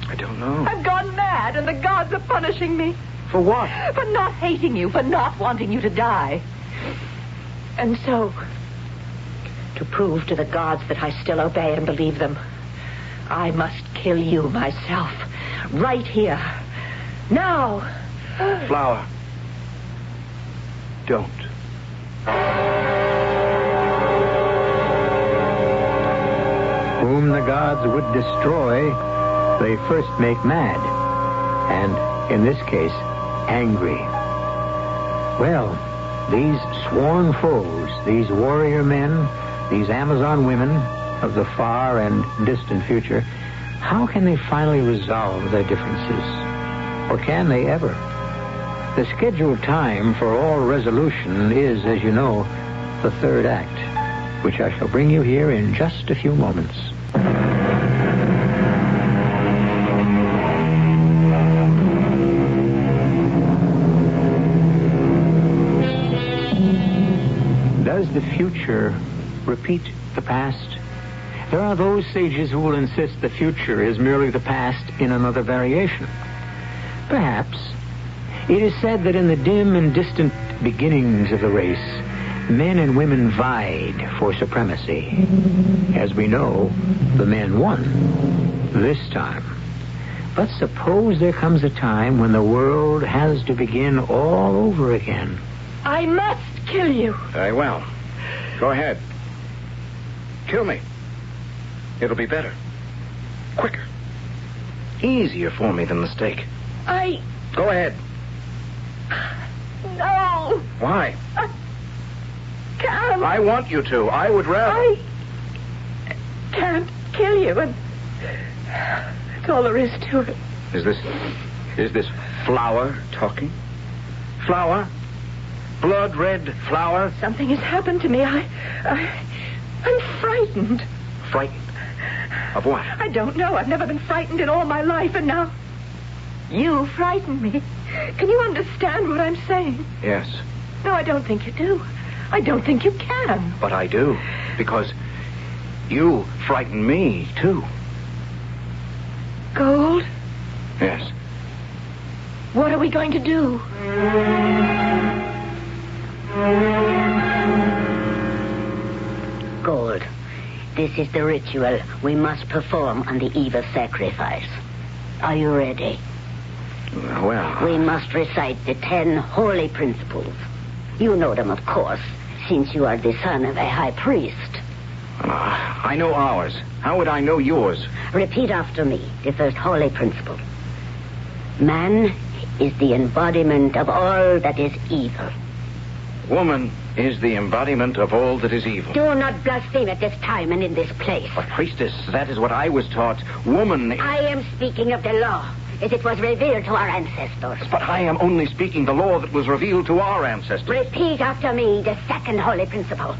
I don't know. I've gone mad, and the gods are punishing me. For what? For not hating you, for not wanting you to die. And so, to prove to the gods that I still obey and believe them, I must kill you myself. Right here. Now. Flower. Don't. Whom the gods would destroy, they first make mad. And, in this case, angry. Well, these sworn foes, these warrior men, these Amazon women of the far and distant future, how can they finally resolve their differences? Or can they ever? The scheduled time for all resolution is, as you know, the third act, which I shall bring you here in just a few moments. Does the future repeat the past? There are those sages who will insist the future is merely the past in another variation. Perhaps. It is said that in the dim and distant beginnings of the race, men and women vied for supremacy. As we know, the men won this time. But suppose there comes a time when the world has to begin all over again. I must kill you. Very well. Go ahead. Kill me. It'll be better. Quicker. Easier for me than the stake. Go ahead. No. Why? I can't. I want you to. I would rather. I can't kill you, and that's all there is to it. Is this flower talking? Flower? Blood red flower? Something has happened to me. I'm frightened. Frightened? Of what? I don't know. I've never been frightened in all my life, and now you frighten me. Can you understand what I'm saying? Yes. No, I don't think you do. I don't think you can. But I do, because you frighten me, too. Gold? Yes. What are we going to do? Gold. This is the ritual we must perform on the eve of sacrifice. Are you ready? Well... We must recite the 10 holy principles. You know them, of course, since you are the son of a high priest. I know ours. How would I know yours? Repeat after me the first holy principle. Man is the embodiment of all that is evil. Woman is the embodiment of all that is evil. Do not blaspheme at this time and in this place. But, priestess, that is what I was taught. Woman... I am speaking of the law, as it was revealed to our ancestors. But I am only speaking the law that was revealed to our ancestors. Repeat after me the second holy principle.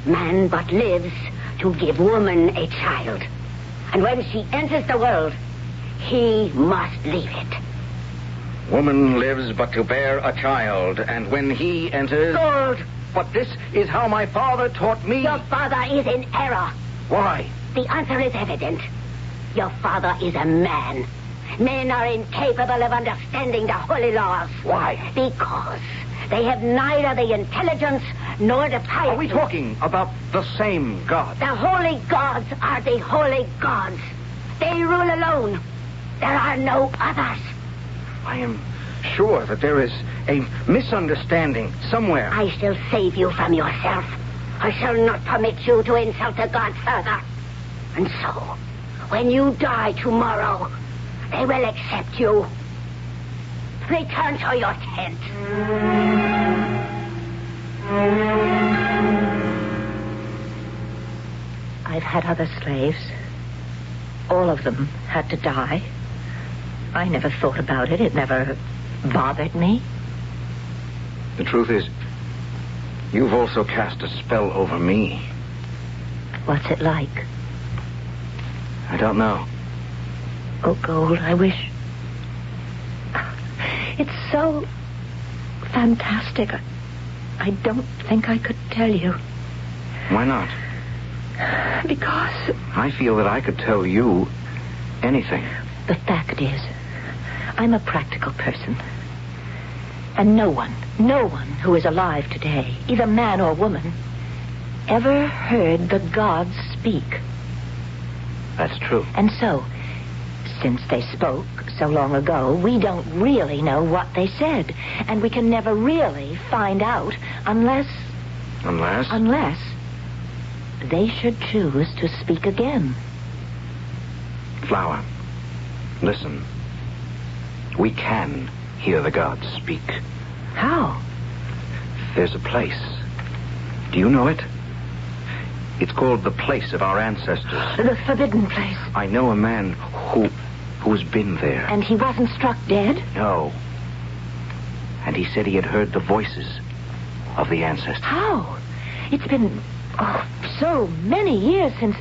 Man but lives to give woman a child. And when she enters the world, he must leave it. Woman lives but to bear a child, and when he enters... Gold! But this is how my father taught me. Your father is in error. Why? The answer is evident. Your father is a man. Men are incapable of understanding the holy laws. Why? Because they have neither the intelligence nor the piety. Are we talking about the same God? The holy gods are the holy gods. They rule alone. There are no others. I am sure that there is a misunderstanding somewhere. I shall save you from yourself. I shall not permit you to insult the gods further. And so, when you die tomorrow, they will accept you. Return to your tent. I've had other slaves. All of them had to die. I never thought about it. It never bothered me. The truth is, you've also cast a spell over me. What's it like? I don't know. Oh, Gold, I wish... It's so fantastic. I don't think I could tell you. Why not? Because... I feel that I could tell you anything. The fact is, I'm a practical person. And no one who is alive today, either man or woman, ever heard the gods speak. That's true. And so, since they spoke so long ago, we don't really know what they said. And we can never really find out unless... Unless they should choose to speak again. Flower, listen. We can hear the gods speak. How? There's a place. Do you know it? It's called the place of our ancestors. The forbidden place. I know a man who's been there. And he wasn't struck dead? No. And he said he had heard the voices of the ancestors. How? It's been so many years since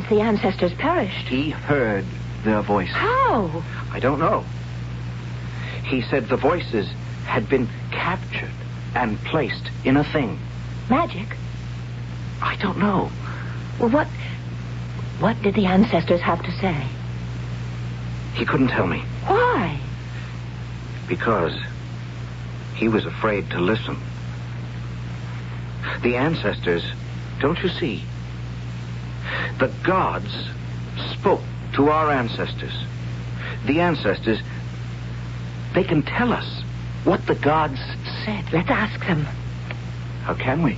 the ancestors perished. He heard their voices. How? I don't know. He said the voices had been captured and placed in a thing. Magic? I don't know. Well, what did the ancestors have to say? He couldn't tell me. Why? Because he was afraid to listen. The ancestors, don't you see? The gods spoke to our ancestors. The ancestors, they can tell us what the gods said. Let's ask them. How can we?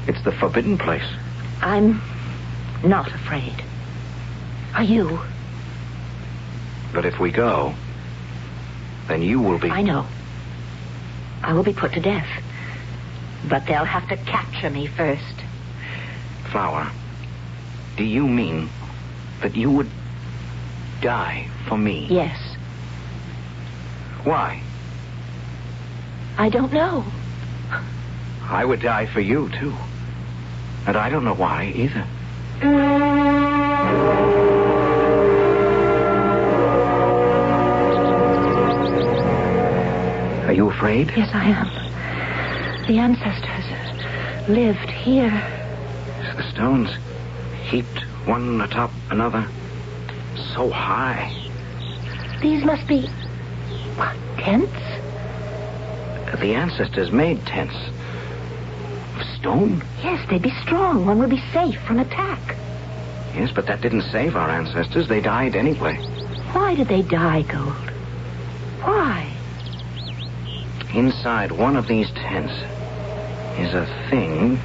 It's the forbidden place. I'm not afraid. Are you? But if we go, then you will be... I know. I will be put to death. But they'll have to capture me first. Flower, do you mean that you would die for me? Yes. Why? I don't know. I would die for you, too. And I don't know why, either. Are you afraid? Yes, I am. The ancestors lived here. The stones heaped one atop another, so high. These must be... what, tents? The ancestors made tents. Of stone? Yes, they'd be strong. One would be safe from attack. Yes, but that didn't save our ancestors. They died anyway. Why did they die, Gold? Why? Inside one of these tents is a thing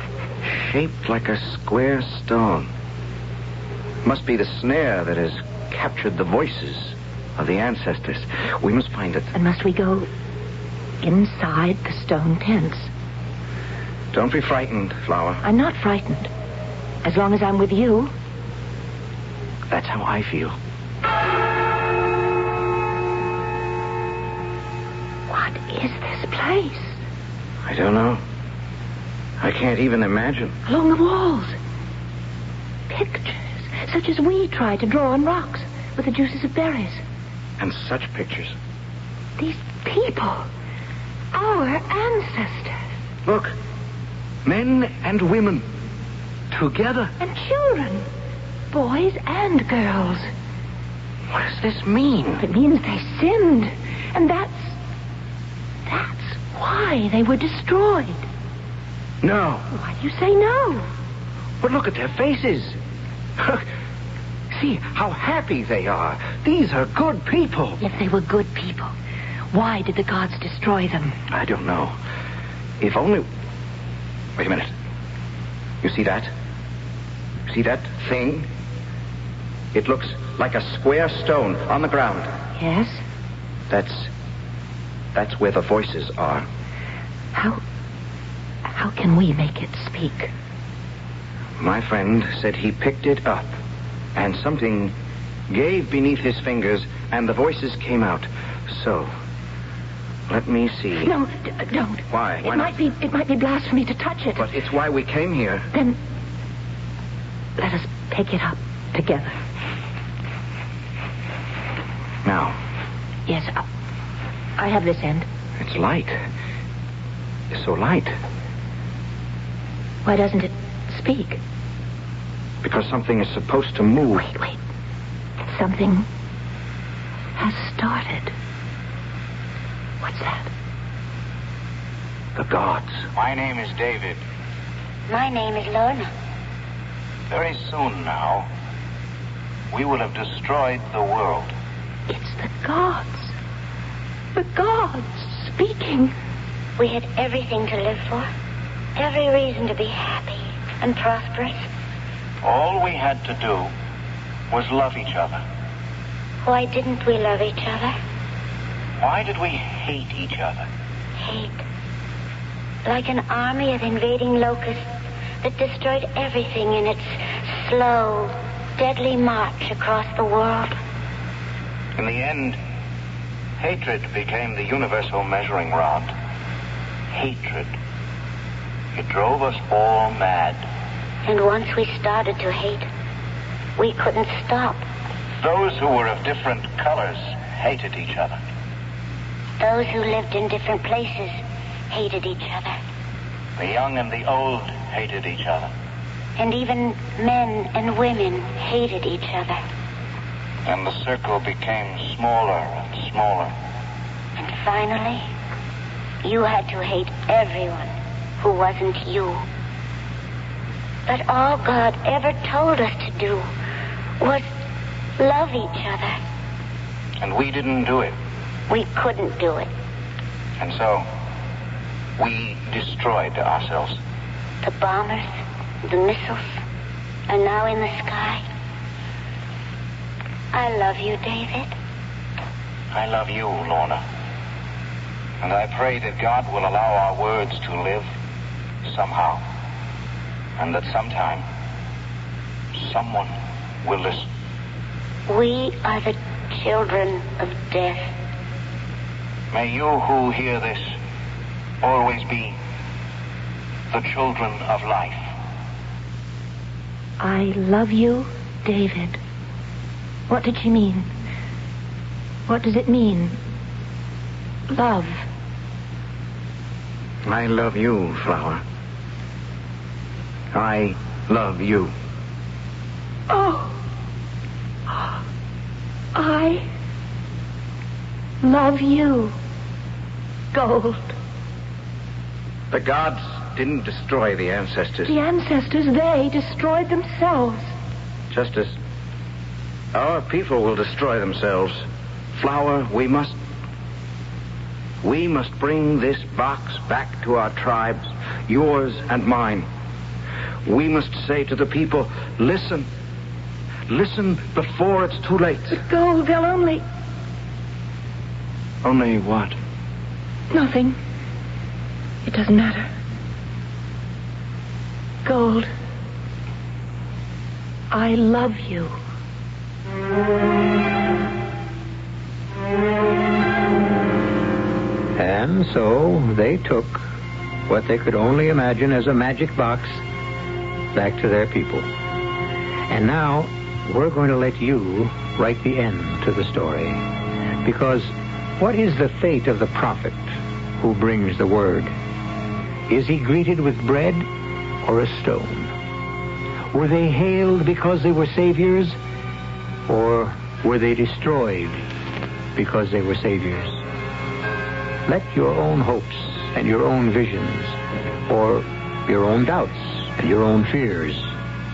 shaped like a square stone. Must be the snare that has captured the voices of the ancestors. We must find it. And must we go inside the stone tents? Don't be frightened, Flower. I'm not frightened. As long as I'm with you. That's how I feel. What is this place? I don't know. I can't even imagine. Along the walls. Pictures, such as we try to draw on rocks with the juices of berries. And such pictures. These people. Our ancestors. Look. Men and women. Together. And children. Boys and girls. What does this mean? It means they sinned. And that's why they were destroyed. No. Why do you say no? But look at their faces. Look. See how happy they are. These are good people. If they were good people, why did the gods destroy them? I don't know. If only... Wait a minute. You see that? See that thing? It looks like a square stone on the ground. Yes? That's where the voices are. How can we make it speak? My friend said he picked it up, and something gave beneath his fingers, and the voices came out. So, let me see. No, don't. Why? Why not? It might be blasphemy to touch it. But it's why we came here. Then, let us pick it up together. Now. Yes, I have this end. It's light. It's so light. Why doesn't it speak? Because something is supposed to move. Wait. Something has started. What's that? The gods. My name is David. My name is Lorna. Very soon now, we will have destroyed the world. It's the gods. The gods speaking. We had everything to live for. Every reason to be happy and prosperous. All we had to do was love each other. Why didn't we love each other? Why did we hate each other? Hate. Like an army of invading locusts that destroyed everything in its slow, deadly march across the world. In the end, hatred became the universal measuring rod. Hatred. It drove us all mad. And once we started to hate, we couldn't stop. Those who were of different colors hated each other. Those who lived in different places hated each other. The young and the old hated each other. And even men and women hated each other. And the circle became smaller and smaller. And finally, you had to hate everyone who wasn't you. But all God ever told us to do was love each other. And we didn't do it. We couldn't do it. And so, we destroyed ourselves. The bombers, the missiles, are now in the sky. I love you, David. I love you, Lorna. And I pray that God will allow our words to live somehow. And that sometime, someone will listen. We are the children of death. May you who hear this always be the children of life. I love you, David. What did she mean? What does it mean? Love. I love you, Flower. I love you. Oh. I love you, Gold. The gods didn't destroy the ancestors. The ancestors, they destroyed themselves. Just as our people will destroy themselves. Flower, we must bring this box back to our tribes, yours and mine. We must say to the people, listen. Listen before it's too late. But Gold, they'll only... Only what? Nothing. It doesn't matter. Gold, I love you. And so they took what they could only imagine as a magic box back to their people. And now we're going to let you write the end to the story. Because what is the fate of the prophet who brings the word? Is he greeted with bread or a stone? Were they hailed because they were saviors? Or were they destroyed because they were saviors? Let your own hopes and your own visions, or your own doubts and your own fears,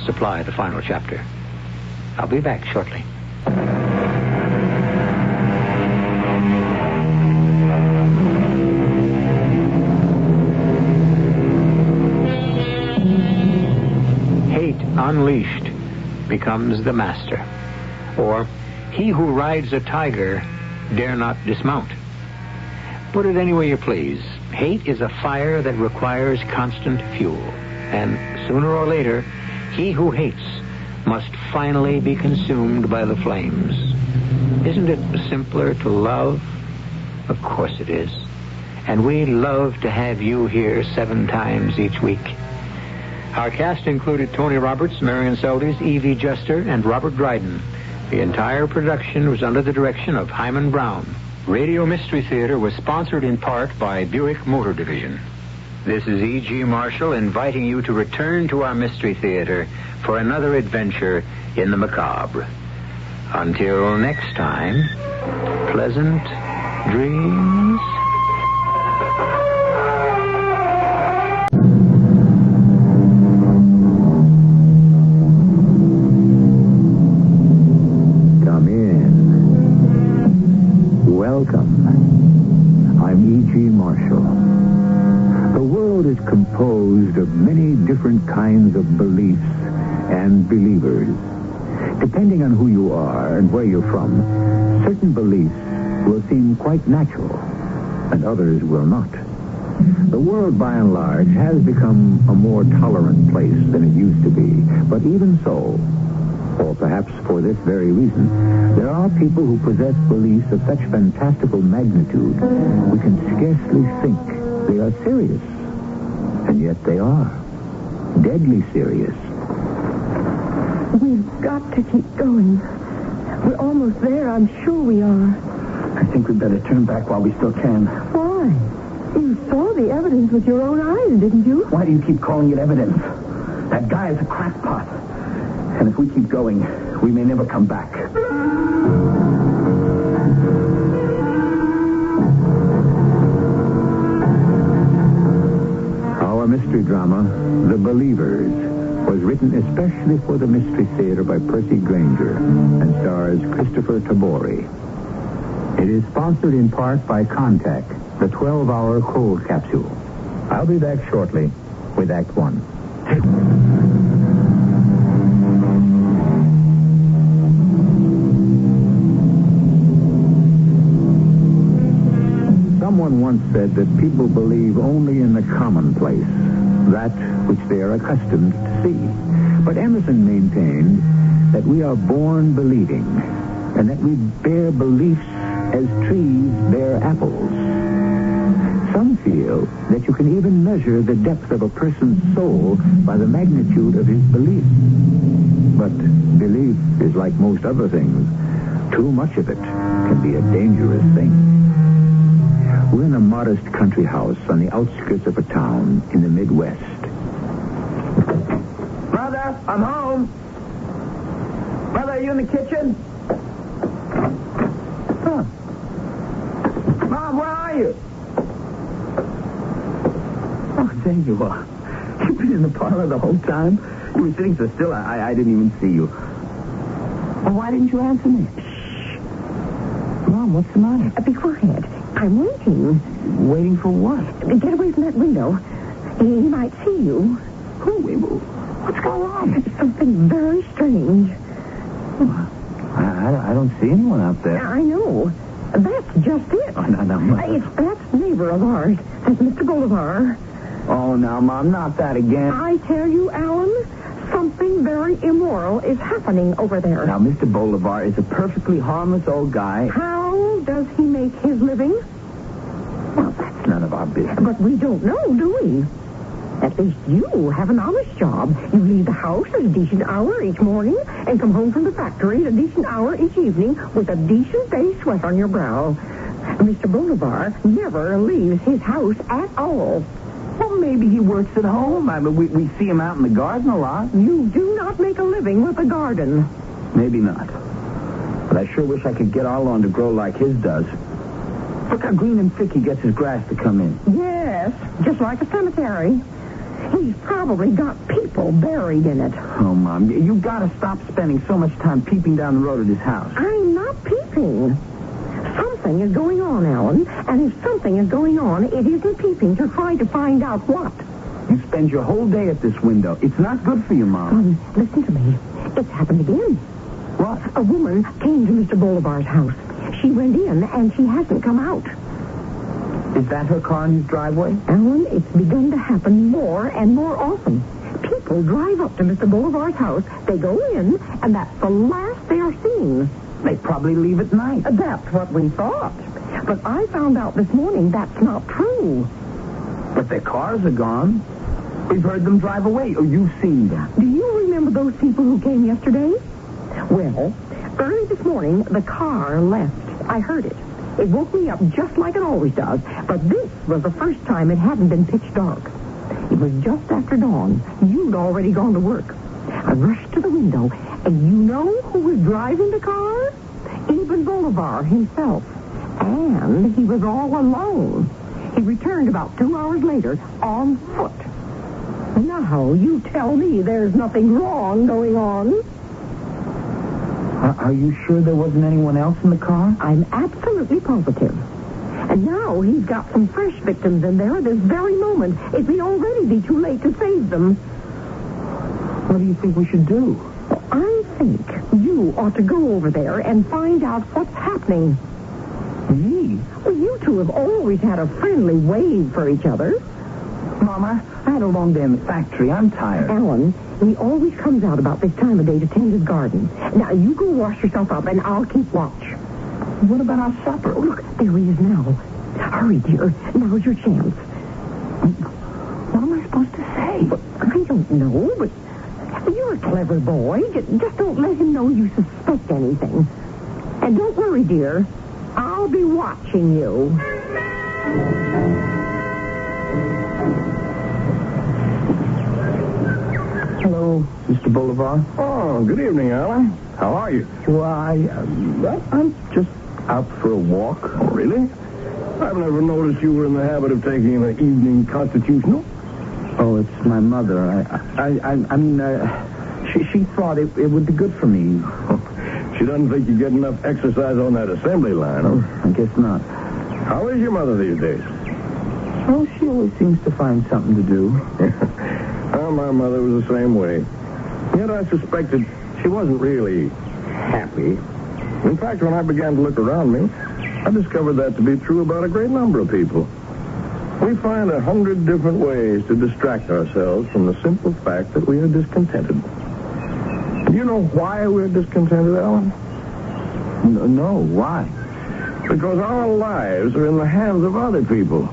supply the final chapter. I'll be back shortly. Hate unleashed becomes the master. Or, he who rides a tiger dare not dismount. Put it any way you please. Hate is a fire that requires constant fuel. And sooner or later, he who hates must finally be consumed by the flames. Isn't it simpler to love? Of course it is. And we love to have you here 7 times each week. Our cast included Tony Roberts, Marion Seldes, Evie Juster, and Robert Dryden. The entire production was under the direction of Hyman Brown. Radio Mystery Theater was sponsored in part by Buick Motor Division. This is E.G. Marshall inviting you to return to our Mystery Theater for another adventure in the macabre. Until next time, pleasant dreams. Come in. Welcome. I'm E.G. Marshall. The world is composed of many different kinds of beliefs and believers. Depending on who you are and where you're from, certain beliefs will seem quite natural, and others will not. The world, by and large, has become a more tolerant place than it used to be. But even so, or perhaps for this very reason, there are people who possess beliefs of such fantastical magnitude we can scarcely think they are serious. And yet they are. Deadly serious. We've got to keep going. We're almost there, I'm sure we are. I think we'd better turn back while we still can. Why? You saw the evidence with your own eyes, didn't you? Why do you keep calling it evidence? That guy is a crackpot. And if we keep going, we may never come back. Our mystery drama, The Believers, was written especially for the Mystery Theater by Percy Granger and stars Christopher Tabori. It is sponsored in part by Contact, the 12-hour cold capsule. I'll be back shortly with Act 1. Someone once said that people believe only in the commonplace, that which they are accustomed to see. But Emerson maintained that we are born believing, and that we bear beliefs as trees bear apples. Some feel that you can even measure the depth of a person's soul by the magnitude of his belief. But belief is like most other things. Too much of it can be a dangerous thing. We're in a modest country house on the outskirts of a town in the Midwest. Mother, I'm home. Mother, are you in the kitchen? Huh. Mom, where are you? Oh, there you are. You've been in the parlor the whole time? You were sitting so still, I didn't even see you. Well, why didn't you answer me? Shh. Mom, what's the matter? Be quiet. I'm waiting. Waiting for what? Get away from that window. He might see you. Who? What's going on? Something very strange. I don't see anyone out there. I know. That's just it. Oh, no, Mother. It's that neighbor of ours. That's Mr. Bolivar. Oh, now, Mom, not that again. I tell you, Alan, something very immoral is happening over there. Now, Mr. Bolivar is a perfectly harmless old guy. How does he make his living? Well, that's none of our business. But we don't know, do we? At least you have an honest job. You leave the house at a decent hour each morning and come home from the factory at a decent hour each evening with a decent day's sweat on your brow. Mr. Bolivar never leaves his house at all. Well, maybe he works at home. I mean, we see him out in the garden a lot. You do not make a living with a garden. Maybe not. But I sure wish I could get our lawn to grow like his does. Look how green and thick he gets his grass to come in. Yes, just like a cemetery. He's probably got people buried in it. Oh, Mom, you gotta stop spending so much time peeping down the road at his house. I'm not peeping. Something is going on, Alan, and if something is going on, it isn't peeping to try to find out what. You spend your whole day at this window. It's not good for you, Mom. Listen to me. It's happened again. What? A woman came to Mr. Bolivar's house. She went in, and she hasn't come out. Is that her car in his driveway? Alan, it's begun to happen more and more often. People drive up to Mr. Bolivar's house, they go in, and that's the last they are seen. They probably leave at night. That's what we thought. But I found out this morning that's not true. But their cars are gone. We've heard them drive away. Oh, you've seen them. Do you remember those people who came yesterday? Well, early this morning, the car left. I heard it. It woke me up just like it always does. But this was the first time it hadn't been pitch dark. It was just after dawn. You'd already gone to work. I rushed to the window, and you know who was driving the car? Even Bolivar himself. And he was all alone. He returned about 2 hours later on foot. Now, you tell me there's nothing wrong going on. Are you sure there wasn't anyone else in the car? I'm absolutely positive. And now he's got some fresh victims in there at this very moment. It may already be too late to save them. What do you think we should do? I think you ought to go over there and find out what's happening. Me? Well, you two have always had a friendly wave for each other. Mama, I had a long day in the factory. I'm tired. Alan, he always comes out about this time of day to tend his garden. Now, you go wash yourself up, and I'll keep watch. What about our supper? Oh, look, there he is now. Hurry, dear. Now's your chance. What am I supposed to say? Well, I don't know, but you're a clever boy. Just don't let him know you suspect anything. And don't worry, dear. I'll be watching you. Hello, Mr. Bolivar. Oh, good evening, Alan. How are you? Well, I'm just out for a walk. Oh, really? I've never noticed you were in the habit of taking an evening constitutional. Oh, it's my mother. She thought it would be good for me. She doesn't think you get enough exercise on that assembly line, huh? I guess not. How is your mother these days? Well, she always seems to find something to do. Well, my mother was the same way. Yet I suspected she wasn't really happy. In fact, when I began to look around me, I discovered that to be true about a great number of people. We find 100 different ways to distract ourselves from the simple fact that we are discontented. Do you know why we're discontented, Alan? No, why? Because our lives are in the hands of other people.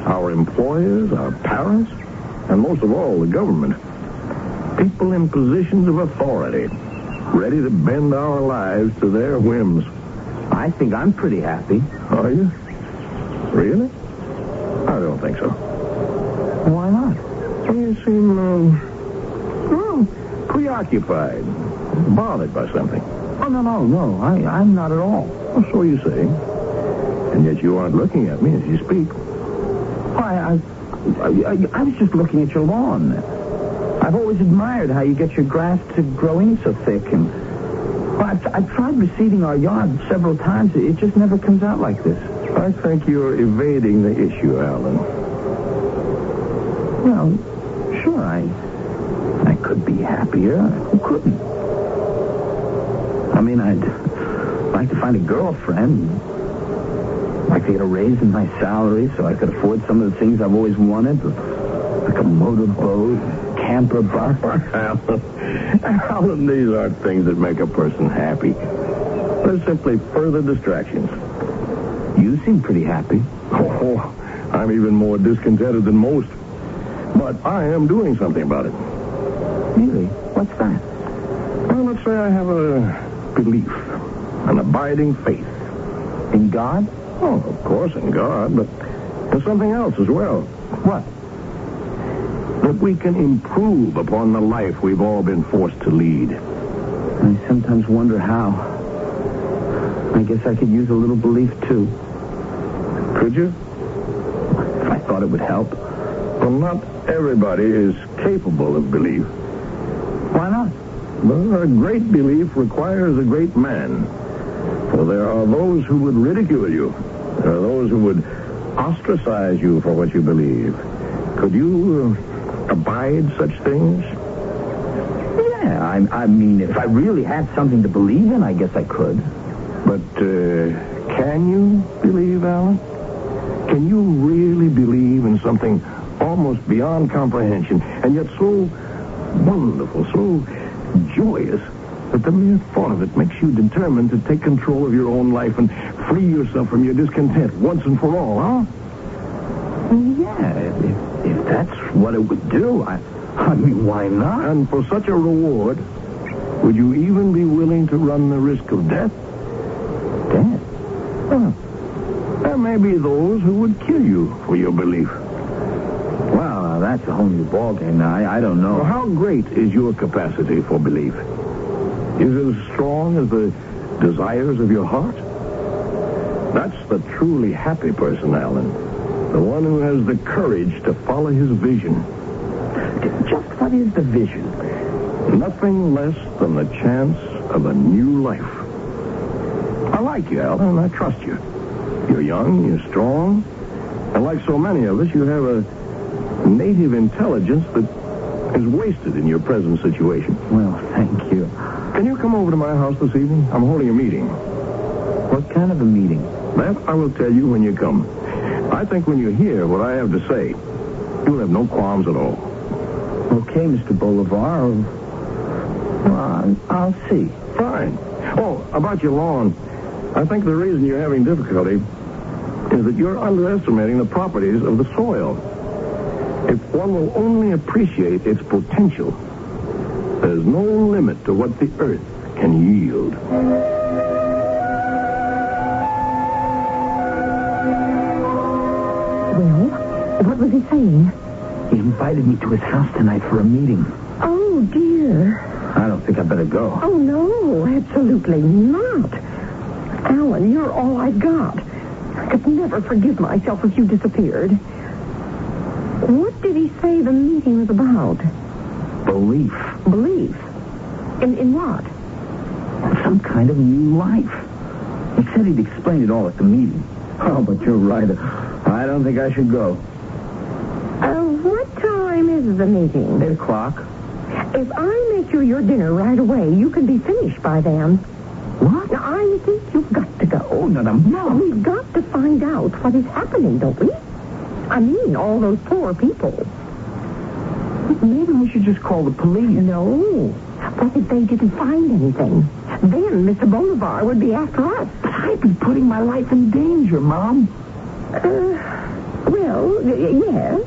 Our employers, our parents, and most of all, the government. People in positions of authority, ready to bend our lives to their whims. I think I'm pretty happy. Are you? Really? I don't think so. Why not? You seem, preoccupied, bothered by something. Oh, no. I'm not at all. Well, so you say. And yet you aren't looking at me as you speak. Why, I was just looking at your lawn. I've always admired how you get your grass to grow in so thick. And I've tried reseeding our yard several times. It just never comes out like this. I think you're evading the issue, Alan. Well, sure, I could be happier. Who couldn't? I mean, I'd like to find a girlfriend. I'd like to get a raise in my salary so I could afford some of the things I've always wanted, like a motorboat, camper bus. Alan, these aren't things that make a person happy. They're simply further distractions. You seem pretty happy. Oh, I'm even more discontented than most. But I am doing something about it. Really? What's that? Well, let's say I have a belief, an abiding faith. In God? Oh, of course, in God, but there's something else as well. What? That we can improve upon the life we've all been forced to lead. I sometimes wonder how. I guess I could use a little belief, too. Could you? If I thought it would help. Well, not everybody is capable of belief. Why not? Well, a great belief requires a great man. For there are those who would ridicule you. There are those who would ostracize you for what you believe. Could you abide such things? Yeah, I mean, if I really had something to believe in, I guess I could. But can you believe, Alan? Can you really believe in something almost beyond comprehension, and yet so wonderful, so joyous, that the mere thought of it makes you determined to take control of your own life and free yourself from your discontent once and for all, huh? Yeah, if that's what it would do, I mean, why not? And for such a reward, would you even be willing to run the risk of death? Death? Well, there may be those who would kill you for your belief. Well, that's a whole new ballgame now. I don't know. Well, how great is your capacity for belief? Is it as strong as the desires of your heart? That's the truly happy person, Alan. The one who has the courage to follow his vision. Just what is the vision? Nothing less than the chance of a new life. I like you, Alan, and I trust you. You're young, you're strong, and like so many of us, you have a native intelligence that is wasted in your present situation. Well, thank you. Can you come over to my house this evening? I'm holding a meeting. What kind of a meeting? That I will tell you when you come. I think when you hear what I have to say, you'll have no qualms at all. Okay, Mr. Bolivar. Well, I'll see. Fine. Oh, about your lawn. I think the reason you're having difficulty is that you're underestimating the properties of the soil. If one will only appreciate its potential, there's no limit to what the earth can yield. Well, what was he saying? He invited me to his house tonight for a meeting. Oh, dear. I don't think I better go. Oh, no, absolutely not. Alan, you're all I've got. I could never forgive myself if you disappeared. What did he say the meeting was about? Belief. Belief? In what? Some kind of new life. He said he'd explain it all at the meeting. Oh, but you're right. I don't think I should go. What time is the meeting? 8:00. If I make you your dinner right away, you can be finished by then. What? Now, I think you've got to go. Oh, no. We've got to find out what is happening, don't we? I mean, all those poor people. Maybe we should just call the police. No. What if they didn't find anything? Then Mr. Bolivar would be after us. But I'd be putting my life in danger, Mom. Well, yes.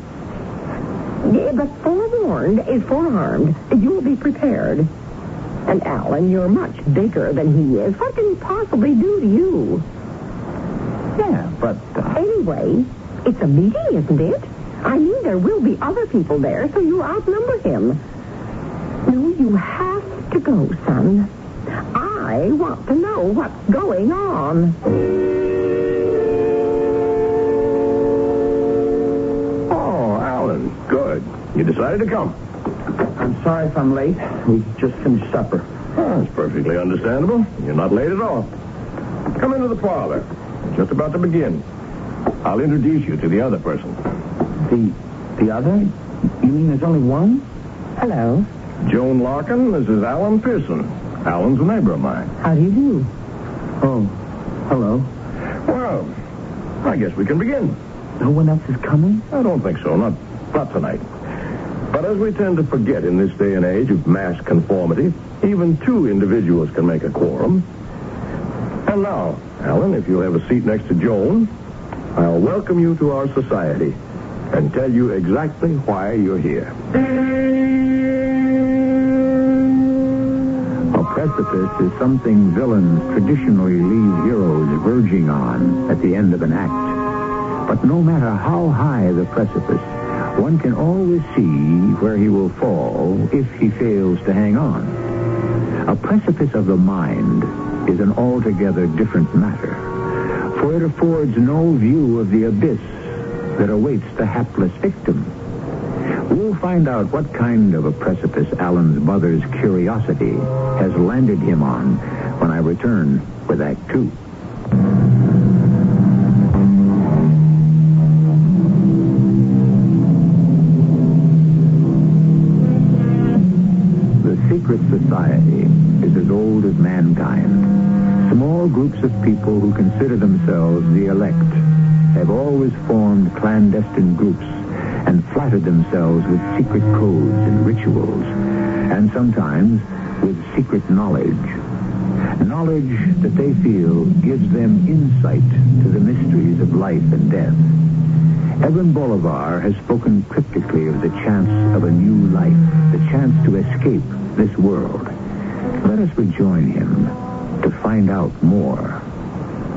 Yeah, but forewarned is forearmed. You'll be prepared. And Alan, you're much bigger than he is. What can he possibly do to you? Yeah, but... Anyway, it's a meeting, isn't it? I mean, there will be other people there, so you outnumber him. No, you have to go, son. I want to know what's going on. Oh, Alan, good. You decided to come. I'm sorry if I'm late. We just finished supper. Oh, that's perfectly understandable. You're not late at all. Come into the parlor. We're just about to begin. I'll introduce you to the other person. The other? You mean there's only one? Hello. Joan Larkin, this is Alan Pearson. Alan's a neighbor of mine. How do you do? Oh, hello. Well, I guess we can begin. No one else is coming? I don't think so. Not tonight. But as we tend to forget in this day and age of mass conformity, even two individuals can make a quorum. And now, Alan, if you'll have a seat next to Joan, I'll welcome you to our society and tell you exactly why you're here. A precipice is something villains traditionally leave heroes verging on at the end of an act. But no matter how high the precipice, one can always see where he will fall if he fails to hang on. A precipice of the mind is an altogether different matter, for it affords no view of the abyss that awaits the hapless victim. We'll find out what kind of a precipice Alan's mother's curiosity has landed him on when I return with Act 2. Secret society is as old as mankind. Small groups of people who consider themselves the elect have always formed clandestine groups and flattered themselves with secret codes and rituals, and sometimes with secret knowledge. Knowledge that they feel gives them insight to the mysteries of life and death. Evan Bolivar has spoken cryptically of the chance of a new life, the chance to escape this world. Let us rejoin him to find out more.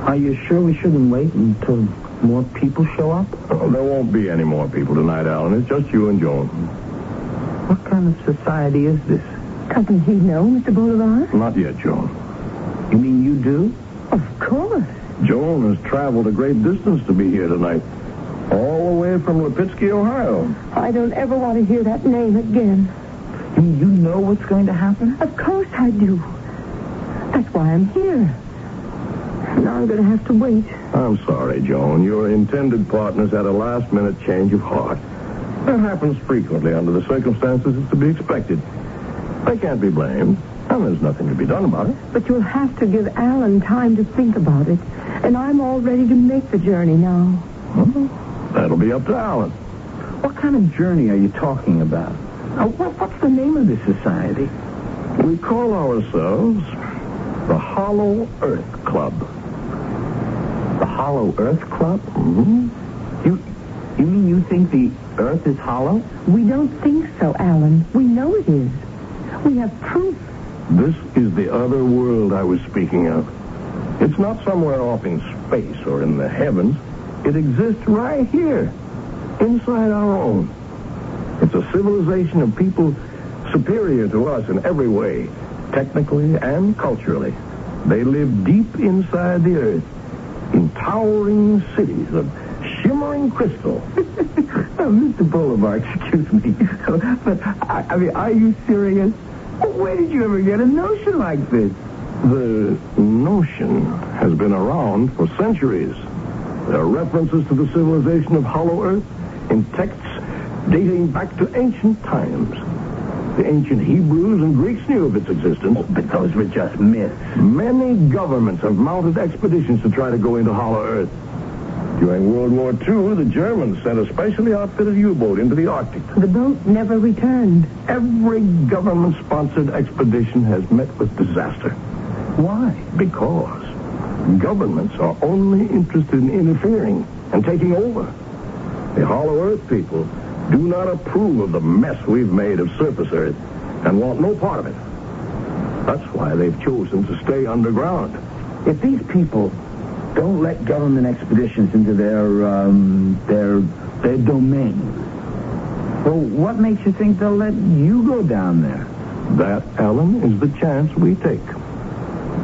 Are you sure we shouldn't wait until more people show up? Oh, there won't be any more people tonight, Alan. It's just you and Joan. What kind of society is this? Doesn't he know, Mr. Bolivar? Not yet, Joan. You mean you do? Of course. Joan has traveled a great distance to be here tonight. All the way from Lipitsky, Ohio. I don't ever want to hear that name again. You mean you know what's going to happen? Of course I do. That's why I'm here. Now I'm going to have to wait. I'm sorry, Joan. Your intended partner's had a last-minute change of heart. That happens frequently under the circumstances. It's to be expected. They can't be blamed, and there's nothing to be done about it. But you'll have to give Alan time to think about it. And I'm all ready to make the journey now. Well, that'll be up to Alan. What kind of journey are you talking about? What's the name of this society? We call ourselves the Hollow Earth Club. The Hollow Earth Club? Mm-hmm. You mean you think the Earth is hollow? We don't think so, Alan. We know it is. We have proof. This is the other world I was speaking of. It's not somewhere off in space or in the heavens. It exists right here, inside our own. It's a civilization of people superior to us in every way, technically and culturally. They live deep inside the earth, in towering cities of shimmering crystal. Mr. Bolivar, excuse me, but, I mean, are you serious? Where did you ever get a notion like this? The notion has been around for centuries. There are references to the civilization of Hollow Earth in texts dating back to ancient times. The ancient Hebrews and Greeks knew of its existence. Oh, but those were just myths. Many governments have mounted expeditions to try to go into Hollow Earth. During World War II, the Germans sent a specially outfitted U-boat into the Arctic. The boat never returned. Every government-sponsored expedition has met with disaster. Why? Because governments are only interested in interfering and taking over. The Hollow Earth people do not approve of the mess we've made of surface Earth and want no part of it. That's why they've chosen to stay underground. If these people don't let government expeditions into their domain, well, what makes you think they'll let you go down there? That, Alan, is the chance we take.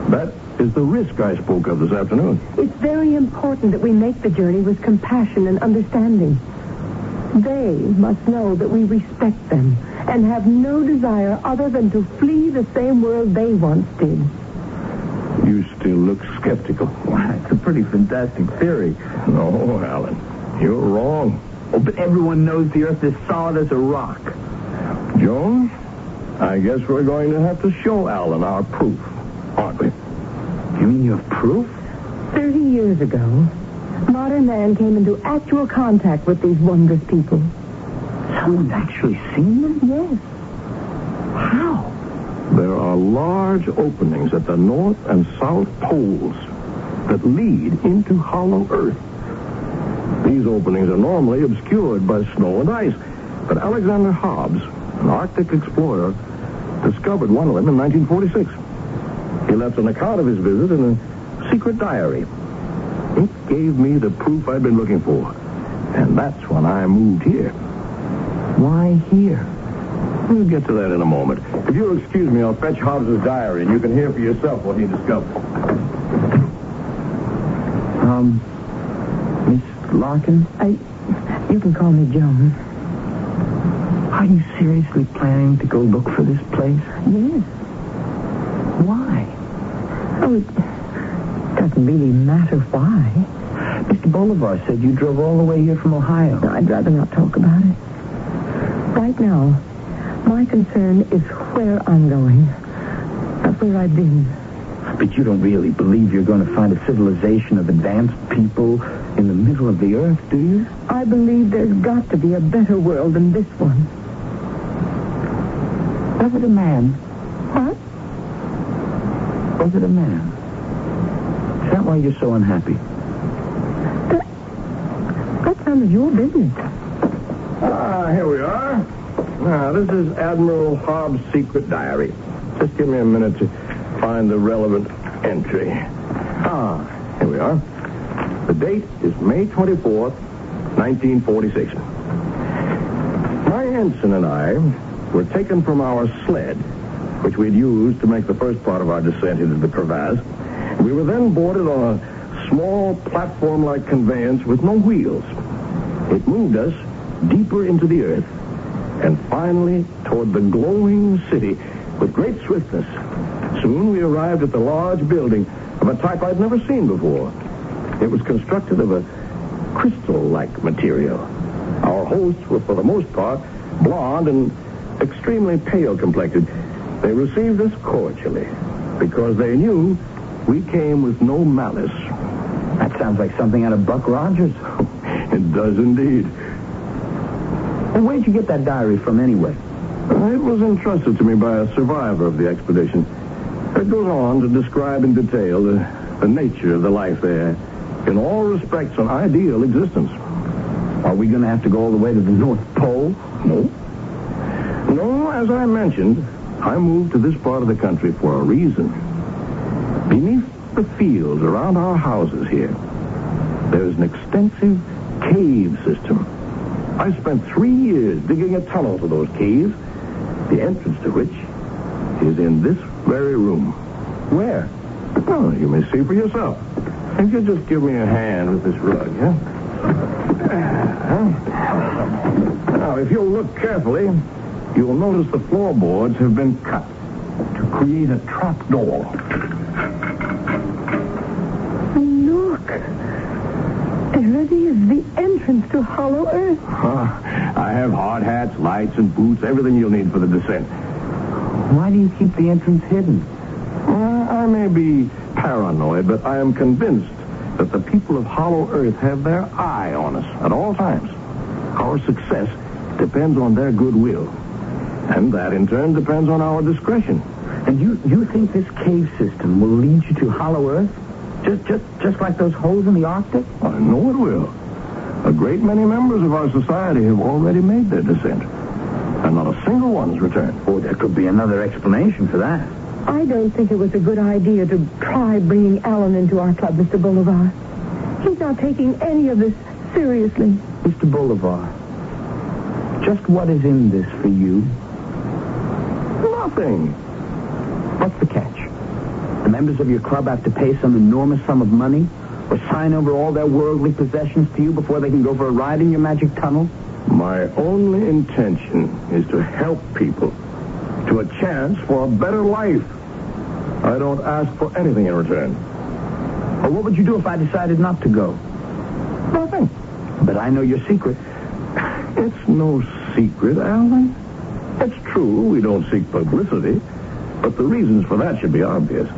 That is the risk I spoke of this afternoon. It's very important that we make the journey with compassion and understanding. They must know that we respect them and have no desire other than to flee the same world they once did. You still look skeptical. Well, it's a pretty fantastic theory. No, Alan, you're wrong. Oh, but everyone knows the Earth is solid as a rock. Joan, I guess we're going to have to show Alan our proof, aren't we? You mean you have proof? 30 years ago, modern man came into actual contact with these wondrous people. Someone's actually seen them? Yes. How? There are large openings at the north and south poles that lead into Hollow Earth. These openings are normally obscured by snow and ice, but Alexander Hobbs, an Arctic explorer, discovered one of them in 1946. He left an account of his visit in a secret diary. It gave me the proof I'd been looking for, and that's when I moved here. Why here? We'll get to that in a moment. If you'll excuse me, I'll fetch Hobbs' diary, and you can hear for yourself what he discovered. Miss Larkin? You can call me Joan. Are you seriously planning to go look for this place? Yes. Why? Oh, it doesn't really matter why. Mr. Bolivar said you drove all the way here from Ohio. No, I'd rather not talk about it. Right now, my concern is where I'm going, not where I've been. But you don't really believe you're going to find a civilization of advanced people in the middle of the earth, do you? I believe there's got to be a better world than this one. Was it a man? What? Was it a man? Is that why you're so unhappy? That's none of your business. Here we are. Now, this is Admiral Hobbs' secret diary. Just give me a minute to find the relevant entry. Here we are. The date is May 24th, 1946. My ensign and I were taken from our sled, which we'd used to make the first part of our descent into the crevasse. We were then boarded on a small platform-like conveyance with no wheels. It moved us deeper into the earth and finally toward the glowing city with great swiftness. Soon we arrived at the large building of a type I'd never seen before. It was constructed of a crystal-like material. Our hosts were, for the most part, blonde and extremely pale-complected. They received us cordially because they knew we came with no malice. That sounds like something out of Buck Rogers. It does indeed. Well, where'd you get that diary from anyway? It was entrusted to me by a survivor of the expedition. It goes on to describe in detail the nature of the life there. In all respects, an ideal existence. Are we going to have to go all the way to the North Pole? No. No, as I mentioned, I moved to this part of the country for a reason. Beneath the fields around our houses here, there's an extensive cave system. I spent 3 years digging a tunnel to those caves, the entrance to which is in this very room. Where? Oh, you may see for yourself. If you'll just give me a hand with this rug, huh? Now, if you'll look carefully, you'll notice the floorboards have been cut to create a trap door. Look. There it is, the entrance to Hollow Earth. I have hard hats, lights, and boots, everything you'll need for the descent. Why do you keep the entrance hidden? I may be paranoid, but I am convinced that the people of Hollow Earth have their eye on us at all times. Our success depends on their goodwill. And that, in turn, depends on our discretion. And you think this cave system will lead you to Hollow Earth? Just like those holes in the Arctic? I know it will. A great many members of our society have already made their descent. And not a single one has returned. Oh, there could be another explanation for that. I don't think it was a good idea to try bringing Alan into our club, Mr. Bolivar. He's not taking any of this seriously. Mr. Bolivar, just what is in this for you? Nothing. What's the catch? The members of your club have to pay some enormous sum of money or sign over all their worldly possessions to you before they can go for a ride in your magic tunnel? My only intention is to help people to a chance for a better life. I don't ask for anything in return. Well, what would you do if I decided not to go? Nothing. But I know your secret. It's no secret, Alan. It's true, we don't seek publicity, but the reasons for that should be obvious.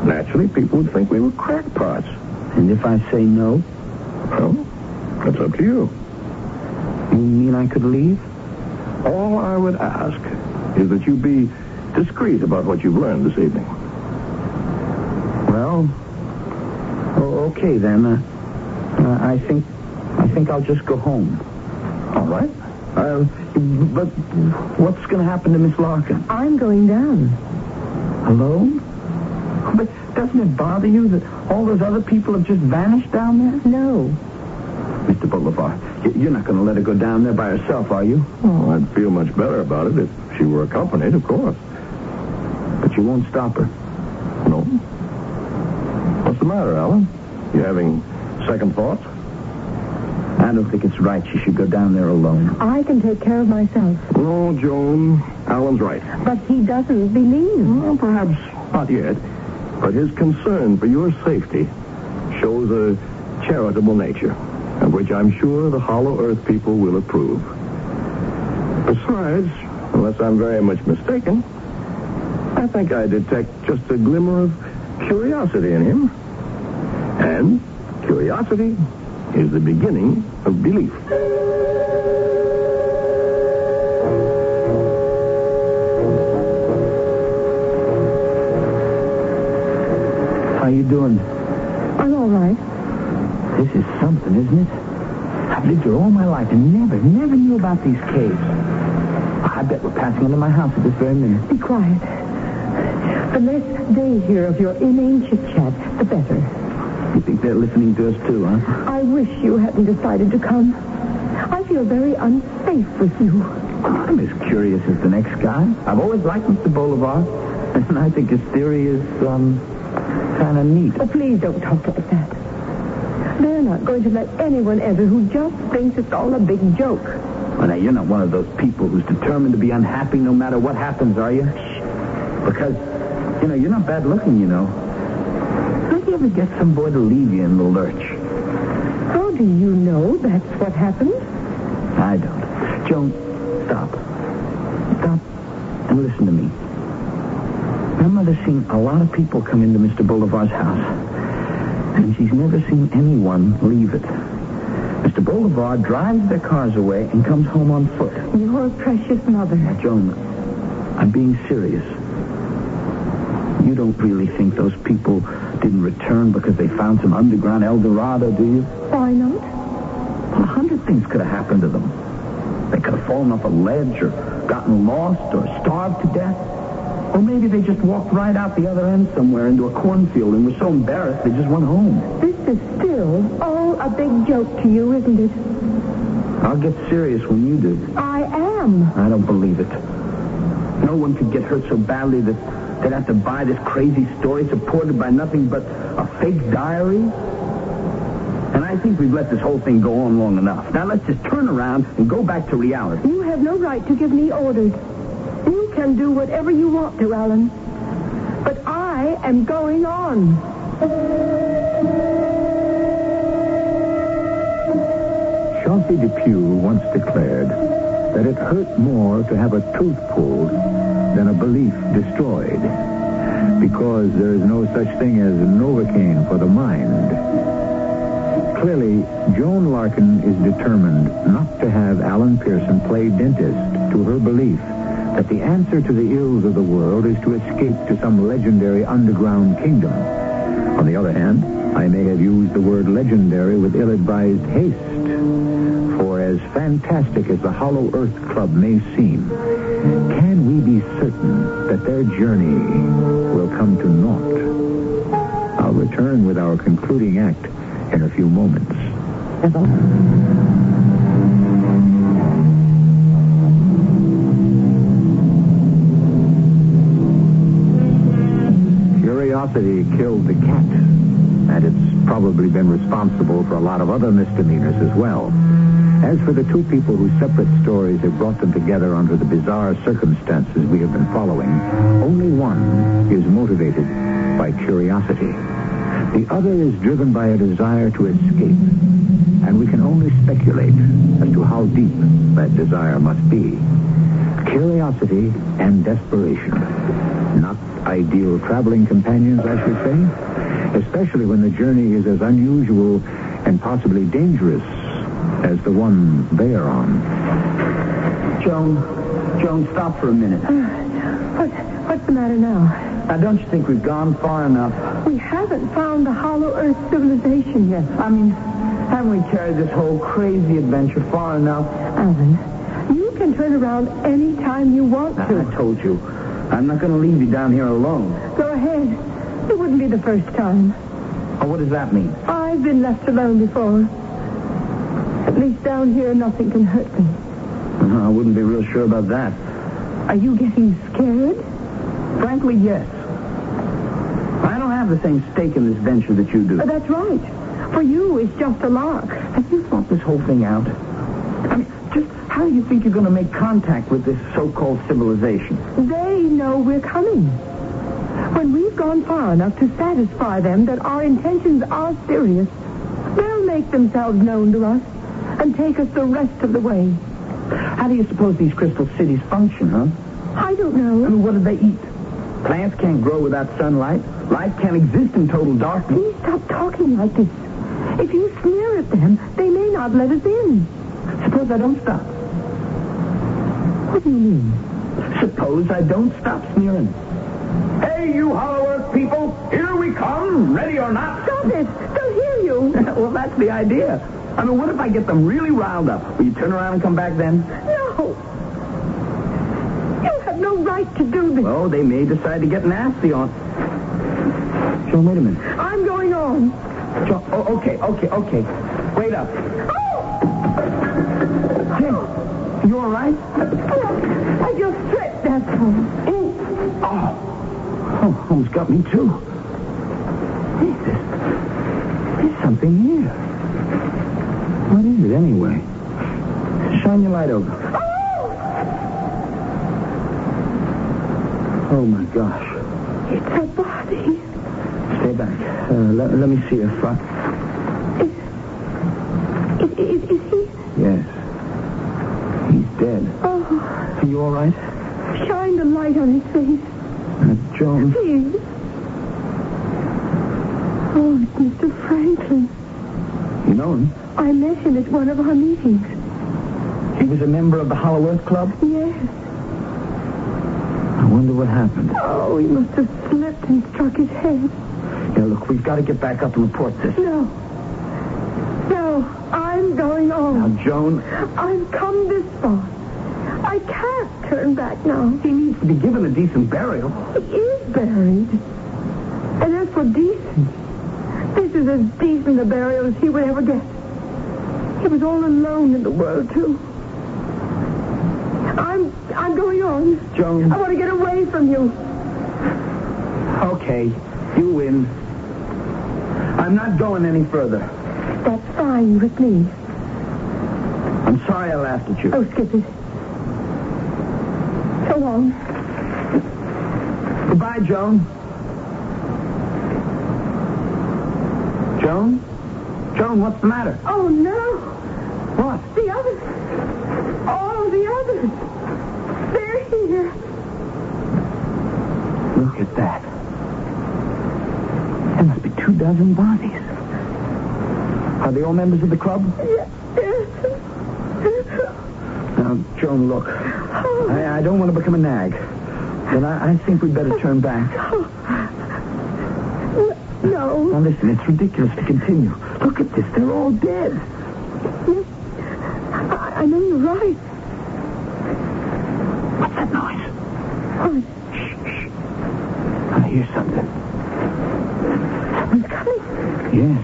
Naturally, people would think we were crackpots. And if I say no? Well, that's up to you. You mean I could leave? All I would ask is that you be discreet about what you've learned this evening. Well, okay then. I think I'll just go home. All right. But what's going to happen to Miss Larkin? I'm going down. Alone? But doesn't it bother you that all those other people have just vanished down there? No. Mr. Bolivar, you're not going to let her go down there by herself, are you? Oh, I'd feel much better about it if she were accompanied, of course. But you won't stop her? No. What's the matter, Alan? You having second thoughts? I don't think it's right she should go down there alone. I can take care of myself. No, Joan, Alan's right. But he doesn't believe. Well, perhaps not yet. But his concern for your safety shows a charitable nature, of which I'm sure the Hollow Earth people will approve. Besides, unless I'm very much mistaken, I think I detect just a glimmer of curiosity in him. And curiosity is the beginning of belief. How you doing? I'm all right. This is something, isn't it? I've lived here all my life and never knew about these caves. I bet we're passing into my house at this very minute. Be quiet. The less they hear of your inane chit-chat, the better. You think they're listening to us too, huh? I wish you hadn't decided to come. I feel very unsafe with you. I'm as curious as the next guy. I've always liked Mr. Bolivar, and I think his theory is, kind of neat. Oh, please don't talk like that. They're not going to let anyone enter who just thinks it's all a big joke. Well, now, you're not one of those people who's determined to be unhappy no matter what happens, are you? Because, you're not bad looking, Don't you ever get some boy to leave you in the lurch? How do you know that's what happened? I don't. Joan, stop. Stop and listen to me. My mother's seen a lot of people come into Mr. Bolivar's house, and she's never seen anyone leave it. Mr. Bolivar drives their cars away and comes home on foot. Your precious mother. Now, Joan, I'm being serious. You don't really think those people didn't return because they found some underground El Dorado, do you? Why not? Well, 100 things could have happened to them. They could have fallen off a ledge or gotten lost or starved to death. Or maybe they just walked right out the other end somewhere into a cornfield and were so embarrassed they just went home. This is still all a big joke to you, isn't it? I'll get serious when you do. I am. I don't believe it. No one could get hurt so badly that they'd have to buy this crazy story supported by nothing but a fake diary. And I think we've let this whole thing go on long enough. Now let's just turn around and go back to reality. You have no right to give me orders. You can do whatever you want to, Alan. But I am going on. Chauncey Depew once declared that it hurt more to have a tooth pulled than a belief destroyed. Because there is no such thing as Novocaine for the mind. Clearly, Joan Larkin is determined not to have Alan Pearson play dentist to her belief that the answer to the ills of the world is to escape to some legendary underground kingdom. On the other hand, I may have used the word legendary with ill-advised haste. For as fantastic as the Hollow Earth Club may seem, can we be certain that their journey will come to naught? I'll return with our concluding act in a few moments. Curiosity killed the cat, and it's probably been responsible for a lot of other misdemeanors as well. As for the two people whose separate stories have brought them together under the bizarre circumstances we have been following, only one is motivated by curiosity. The other is driven by a desire to escape, and we can only speculate as to how deep that desire must be. Curiosity and desperation. Not ideal traveling companions, I should say, especially when the journey is as unusual and possibly dangerous as the one they are on. Joan, stop for a minute. What's the matter now? Now, don't you think we've gone far enough? We haven't found the Hollow Earth civilization yet. I mean, haven't we carried this whole crazy adventure far enough? Alan, you can turn around any time you want to. I told you. I'm not going to leave you down here alone. Go ahead. It wouldn't be the first time. Oh, what does that mean? I've been left alone before. At least down here, nothing can hurt me. I wouldn't be real sure about that. Are you getting scared? Frankly, yes. I don't have the same stake in this venture that you do. That's right. For you, it's just a lark. Have you thought this whole thing out? I mean, just how do you think you're going to make contact with this so-called civilization? They know we're coming. When we've gone far enough to satisfy them that our intentions are serious, they'll make themselves known to us and take us the rest of the way. How do you suppose these crystal cities function, huh? I don't know. I mean, what do they eat? Plants can't grow without sunlight. Life can't exist in total darkness. Please stop talking like this. If you sneer at them, they may not let us in. Suppose I don't stop. What do you mean? Suppose I don't stop sneering. Hey, you Hollow Earth people, here we come, ready or not. Stop it! They'll hear you. Well, that's the idea. I mean, what if I get them really riled up? Will you turn around and come back then? No. You have no right to do this. Oh, they may decide to get nasty on... Joan, wait a minute. I'm going on. Joan, okay. Wait up. Oh! Hey, you all right? Oh, I just tripped, that's all. Oh, almost got me, too. Hey, there's something here. What is it, anyway? Shine your light over. Oh, my gosh. It's a body. Stay back. Let me see her front. Is he? Yes. He's dead. Oh. Are you all right? Shine the light on his face. Joan. Please. Oh, it's Mr. Franklin. You know him? I met him at one of our meetings. He was a member of the Hollow Earth Club? Yes. I wonder what happened. Oh, he must have slipped and struck his head. Yeah, look, we've got to get back up and report this. No, I'm going on. Now, Joan... I've come this far. I can't turn back now. He needs to be given a decent burial. He is buried. And as for decent, this is as decent a burial as he would ever get. He was all alone in the world, too. I'm going on. Joan. I want to get away from you. Okay, you win. I'm not going any further. That's fine with me. I'm sorry I laughed at you. Oh, skip it. So long. Goodbye, Joan. Joan? Joan, what's the matter? Oh, no. What? The others. All the others. They're here. Look at that. There must be 24 bodies. Are they all members of the club? Yes. Now, Joan, look. I don't want to become a nag, but I think we'd better turn back. No. Now, listen, it's ridiculous to continue. Look at this. They're all dead. Yes. I know you're right. What's that noise? What? Shh. I hear something. Someone's coming. Yes.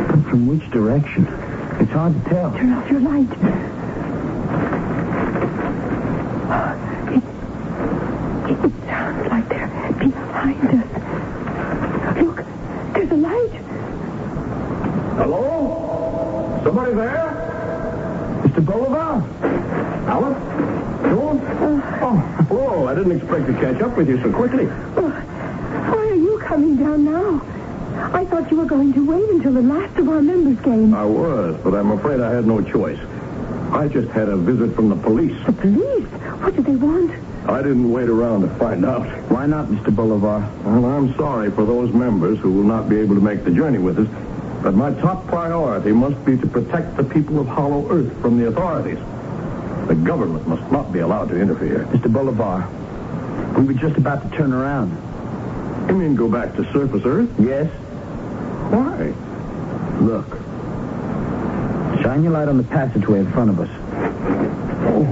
But from which direction? It's hard to tell. Turn off your light. It sounds like they're behind us. Look, there's a light. Hello? Somebody there? Mr. Bolivar? Alan? Joan? Oh, I didn't expect to catch up with you so quickly. Why are you coming down now? I thought you were going to wait until the last of our members came. I was, but I'm afraid I had no choice. I just had a visit from the police. The police? What did they want? I didn't wait around to find out. Why not, Mr. Bolivar? Well, I'm sorry for those members who will not be able to make the journey with us, but my top priority must be to protect the people of Hollow Earth from the authorities. The government must not be allowed to interfere. Mr. Bolivar, we were just about to turn around. You mean go back to surface Earth? Yes. Why? Look. Shine your light on the passageway in front of us. Oh.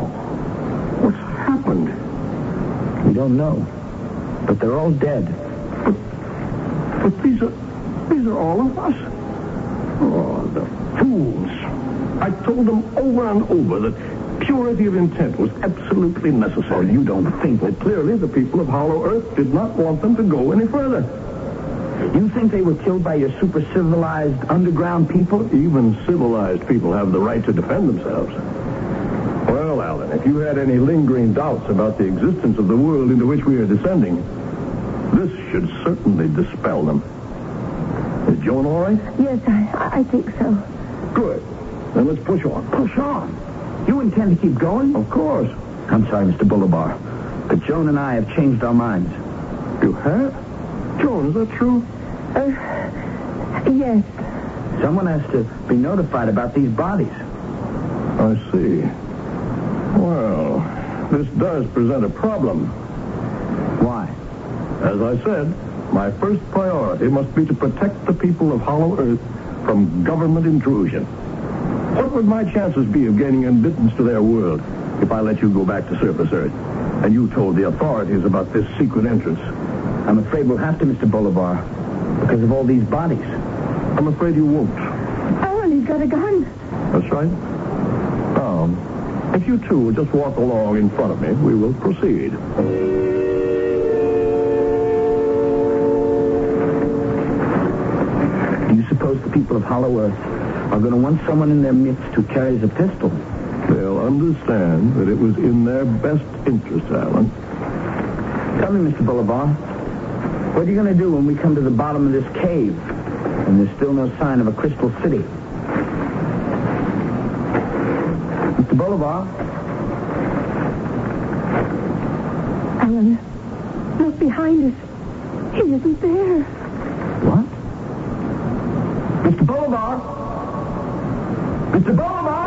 What's happened? We don't know. But they're all dead. But these are all of us. Oh, the fools. I told them over and over that purity of intent was absolutely necessary. Oh, you don't think that... Well, clearly the people of Hollow Earth did not want them to go any further. You think they were killed by your super civilized underground people? Even civilized people have the right to defend themselves. Well, Alan, if you had any lingering doubts about the existence of the world into which we are descending, this should certainly dispel them. Is Joan all right? Yes, I think so. Good. Then let's push on. Push on? You intend to keep going? Of course. I'm sorry, Mr. Bolivar, but Joan and I have changed our minds. You have? Joan, is that true? Yes. Someone has to be notified about these bodies. I see. Well, this does present a problem. Why? As I said, my first priority must be to protect the people of Hollow Earth from government intrusion. What would my chances be of gaining admittance to their world if I let you go back to surface Earth and you told the authorities about this secret entrance? I'm afraid we'll have to, Mr. Bolivar, because of all these bodies. I'm afraid you won't. Alan, he's got a gun. That's right. If you two will just walk along in front of me, we will proceed. Do you suppose the people of Hollow Earth are going to want someone in their midst who carries a pistol? They'll understand that it was in their best interest, Alan. Tell me, Mr. Bolivar, what are you going to do when we come to the bottom of this cave and there's still no sign of a crystal city? Mr. Bolivar? Alan, look behind us. He isn't there. What? Mr. Bolivar? Mr. Bolivar!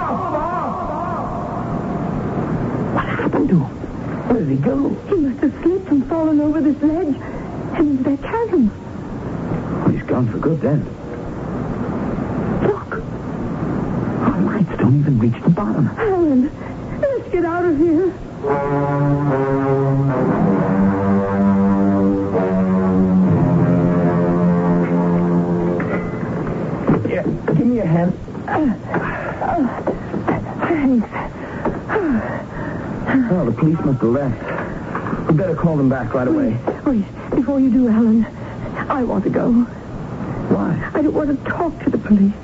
What happened to him? Where did he go? He must have slipped and fallen over this ledge and into that chasm. Oh, he's gone for good then. Look. Our lights don't even reach the bottom. Alan, let's get out of here. Here, give me your hand. Thanks. Oh, the police must have left. We better call them back right away. Wait. Before you do, Alan, I want to go. Why? I don't want to talk to the police.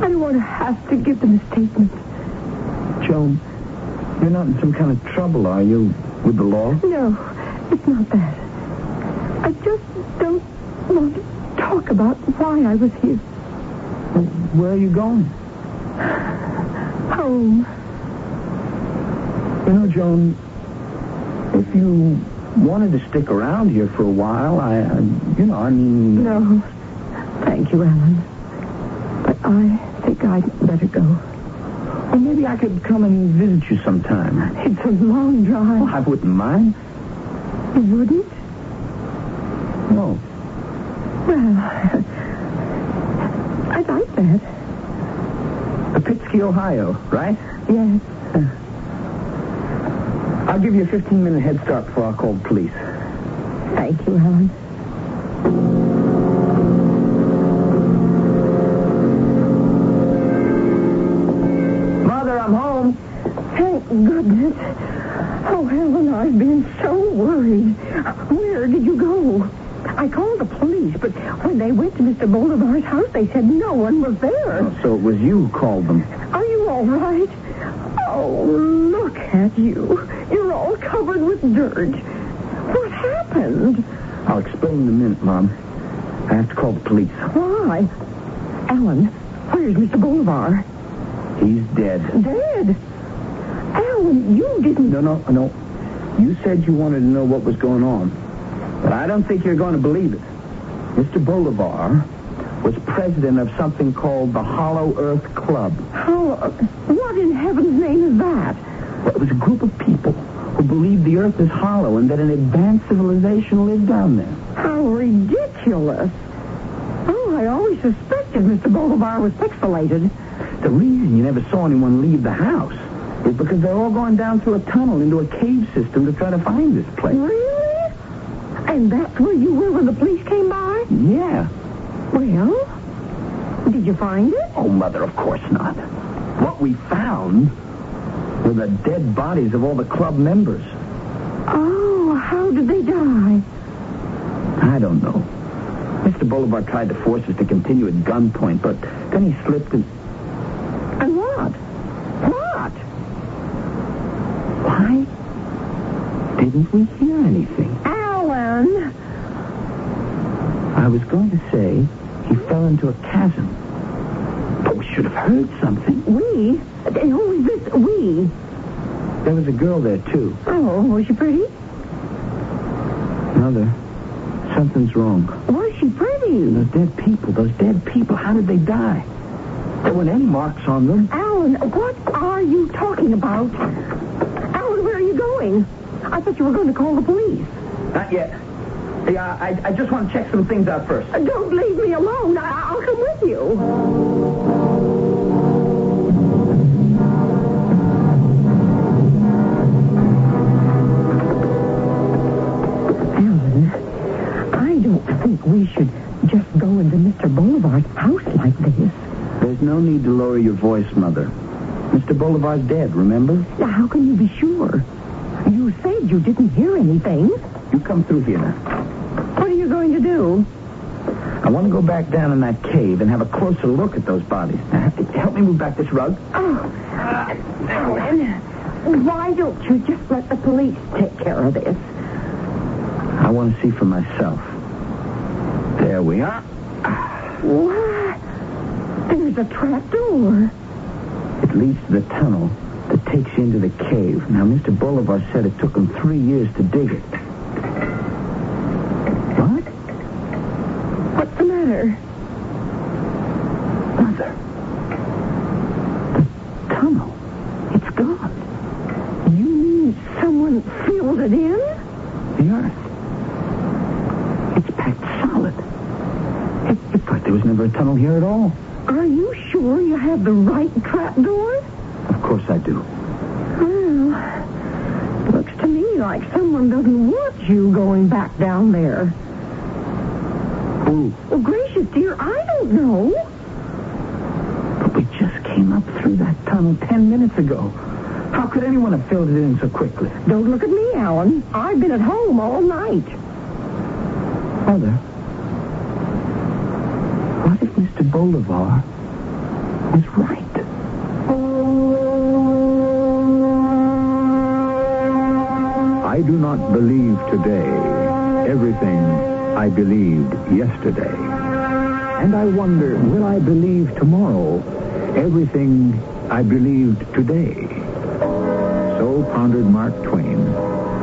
I don't want to have to give them a statement. Joan, you're not in some kind of trouble, are you, with the law? No, it's not that. I just don't want to talk about why I was here. Well, where are you going? Home. You know, Joan, if you wanted to stick around here for a while. No. Thank you, Alan. But I think I'd better go. Well, maybe I could come and visit you sometime. It's a long drive. Well, I wouldn't mind. You wouldn't? No. Well, I'd like that. Poughkeepsie, Ohio, right? Yes. I'll give you a 15-minute head start before I call the police. Thank you, Alan. Mother, I'm home. Thank goodness. Oh, Helen, I've been so worried. Where did you go? I called the police, but when they went to Mr. Bolivar's house, they said no one was there. Oh, so it was you who called them. Are you all right? Oh, look at you. You're all covered with dirt. What happened? I'll explain in a minute, Mom. I have to call the police. Why? Alan, where's Mr. Bolivar? He's dead. Dead? Alan, you didn't... No. You said you wanted to know what was going on. But I don't think you're going to believe it. Mr. Bolivar was president of something called the Hollow Earth Club. What in heaven's name is that? Well, it was a group of people who believed the Earth is hollow and that an advanced civilization lived down there. How ridiculous. Oh, I always suspected Mr. Bolivar was pixelated. The reason you never saw anyone leave the house is because they're all going down through a tunnel into a cave system to try to find this place. Really? And that's where you were when the police came by? Yeah. Well, did you find it? Oh, Mother, of course not. What we found were the dead bodies of all the club members. Oh, how did they die? I don't know. Mr. Bolivar tried to force us to continue at gunpoint, but then he slipped and... And what? What? Why didn't we hear anything? Alan! I was going to say he fell into a chasm. But we should have heard something. We? Who is this we? There was a girl there, too. Oh, was she pretty? Mother, something's wrong. Was she pretty? Those dead people, how did they die? There weren't any marks on them. Alan, what are you talking about? Alan, where are you going? I thought you were going to call the police. Not yet. Hey, I just want to check some things out first. Don't leave me alone. I'll come with you. We should just go into Mr. Bolivar's house like this. There's no need to lower your voice, Mother. Mr. Bolivar's dead, remember? Now, how can you be sure? You said you didn't hear anything. You come through here now. What are you going to do? I want to go back down in that cave and have a closer look at those bodies. Now, help me move back this rug. Oh, Alan, why don't you just let the police take care of this? I want to see for myself. There we are. What? There's a trap door. It leads to the tunnel that takes you into the cave. Now, Mr. Bolivar said it took him 3 years to dig it. What? What's the matter? Mother. The tunnel. It's gone. You mean someone filled it in? The earth. It's packed solid. It's like there was never a tunnel here at all. Are you sure you have the right trap door? Of course I do. Well, looks to me like someone doesn't want you going back down there. Who? Well, gracious dear, I don't know. But we just came up through that tunnel 10 minutes ago. How could anyone have filled it in so quickly? Don't look at me, Alan. I've been at home all night. Mother, what if Mr. Bolivar was right? I do not believe today everything I believed yesterday. And I wonder, will I believe tomorrow everything I believed today? So pondered Mark Twain.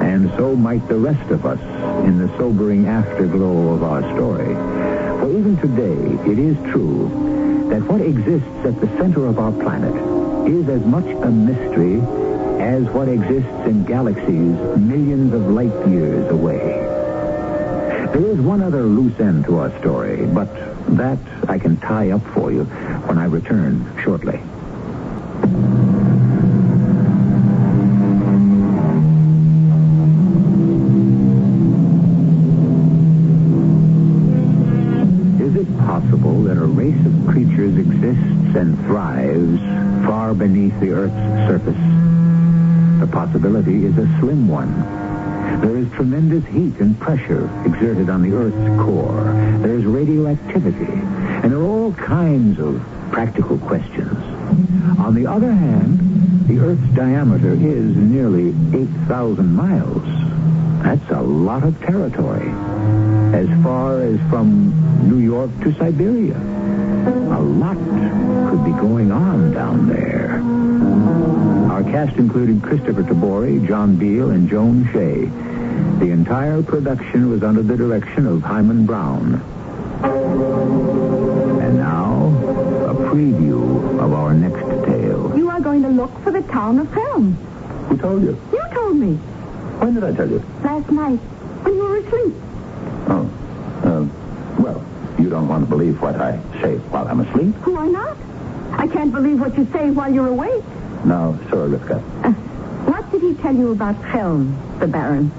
And And so might the rest of us in the sobering afterglow of our story. For even today, it is true that what exists at the center of our planet is as much a mystery as what exists in galaxies millions of light years away. There is one other loose end to our story, but that I can tie up for you when I return shortly. Is it possible that a race of creatures exists and thrives far beneath the Earth's surface? The possibility is a slim one. There is tremendous heat and pressure exerted on the Earth's core. There's radioactivity, and there are all kinds of practical questions. On the other hand, the Earth's diameter is nearly 8,000 miles. That's a lot of territory. As far as from New York to Siberia. A lot could be going on down there. Our cast included Christopher Tabori, John Beal, and Joan Shea. The entire production was under the direction of Hyman Brown. And now, a preview of our next tale. You are going to look for the town of Helm. Who told you? You told me. When did I tell you? Last night, when you were asleep. Oh, well, you don't want to believe what I say while I'm asleep? Why not? I can't believe what you say while you're awake. No, sure, Rivka. What did he tell you about Helm, the Baron?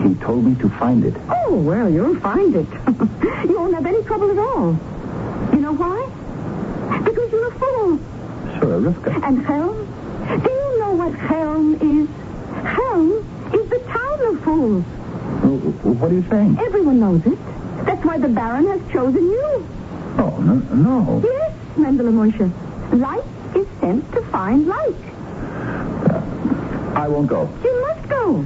He told me to find it. Oh, well, you'll find it. You won't have any trouble at all. You know why? Because you're a fool. Sure, Rivka. And Helm? Do you know what Helm is? Helm is the town of fools. What are you saying? Everyone knows it. That's why the Baron has chosen you. Oh, no. Yes, Mendele Moshe. Light is sent to find light. I won't go. You must go.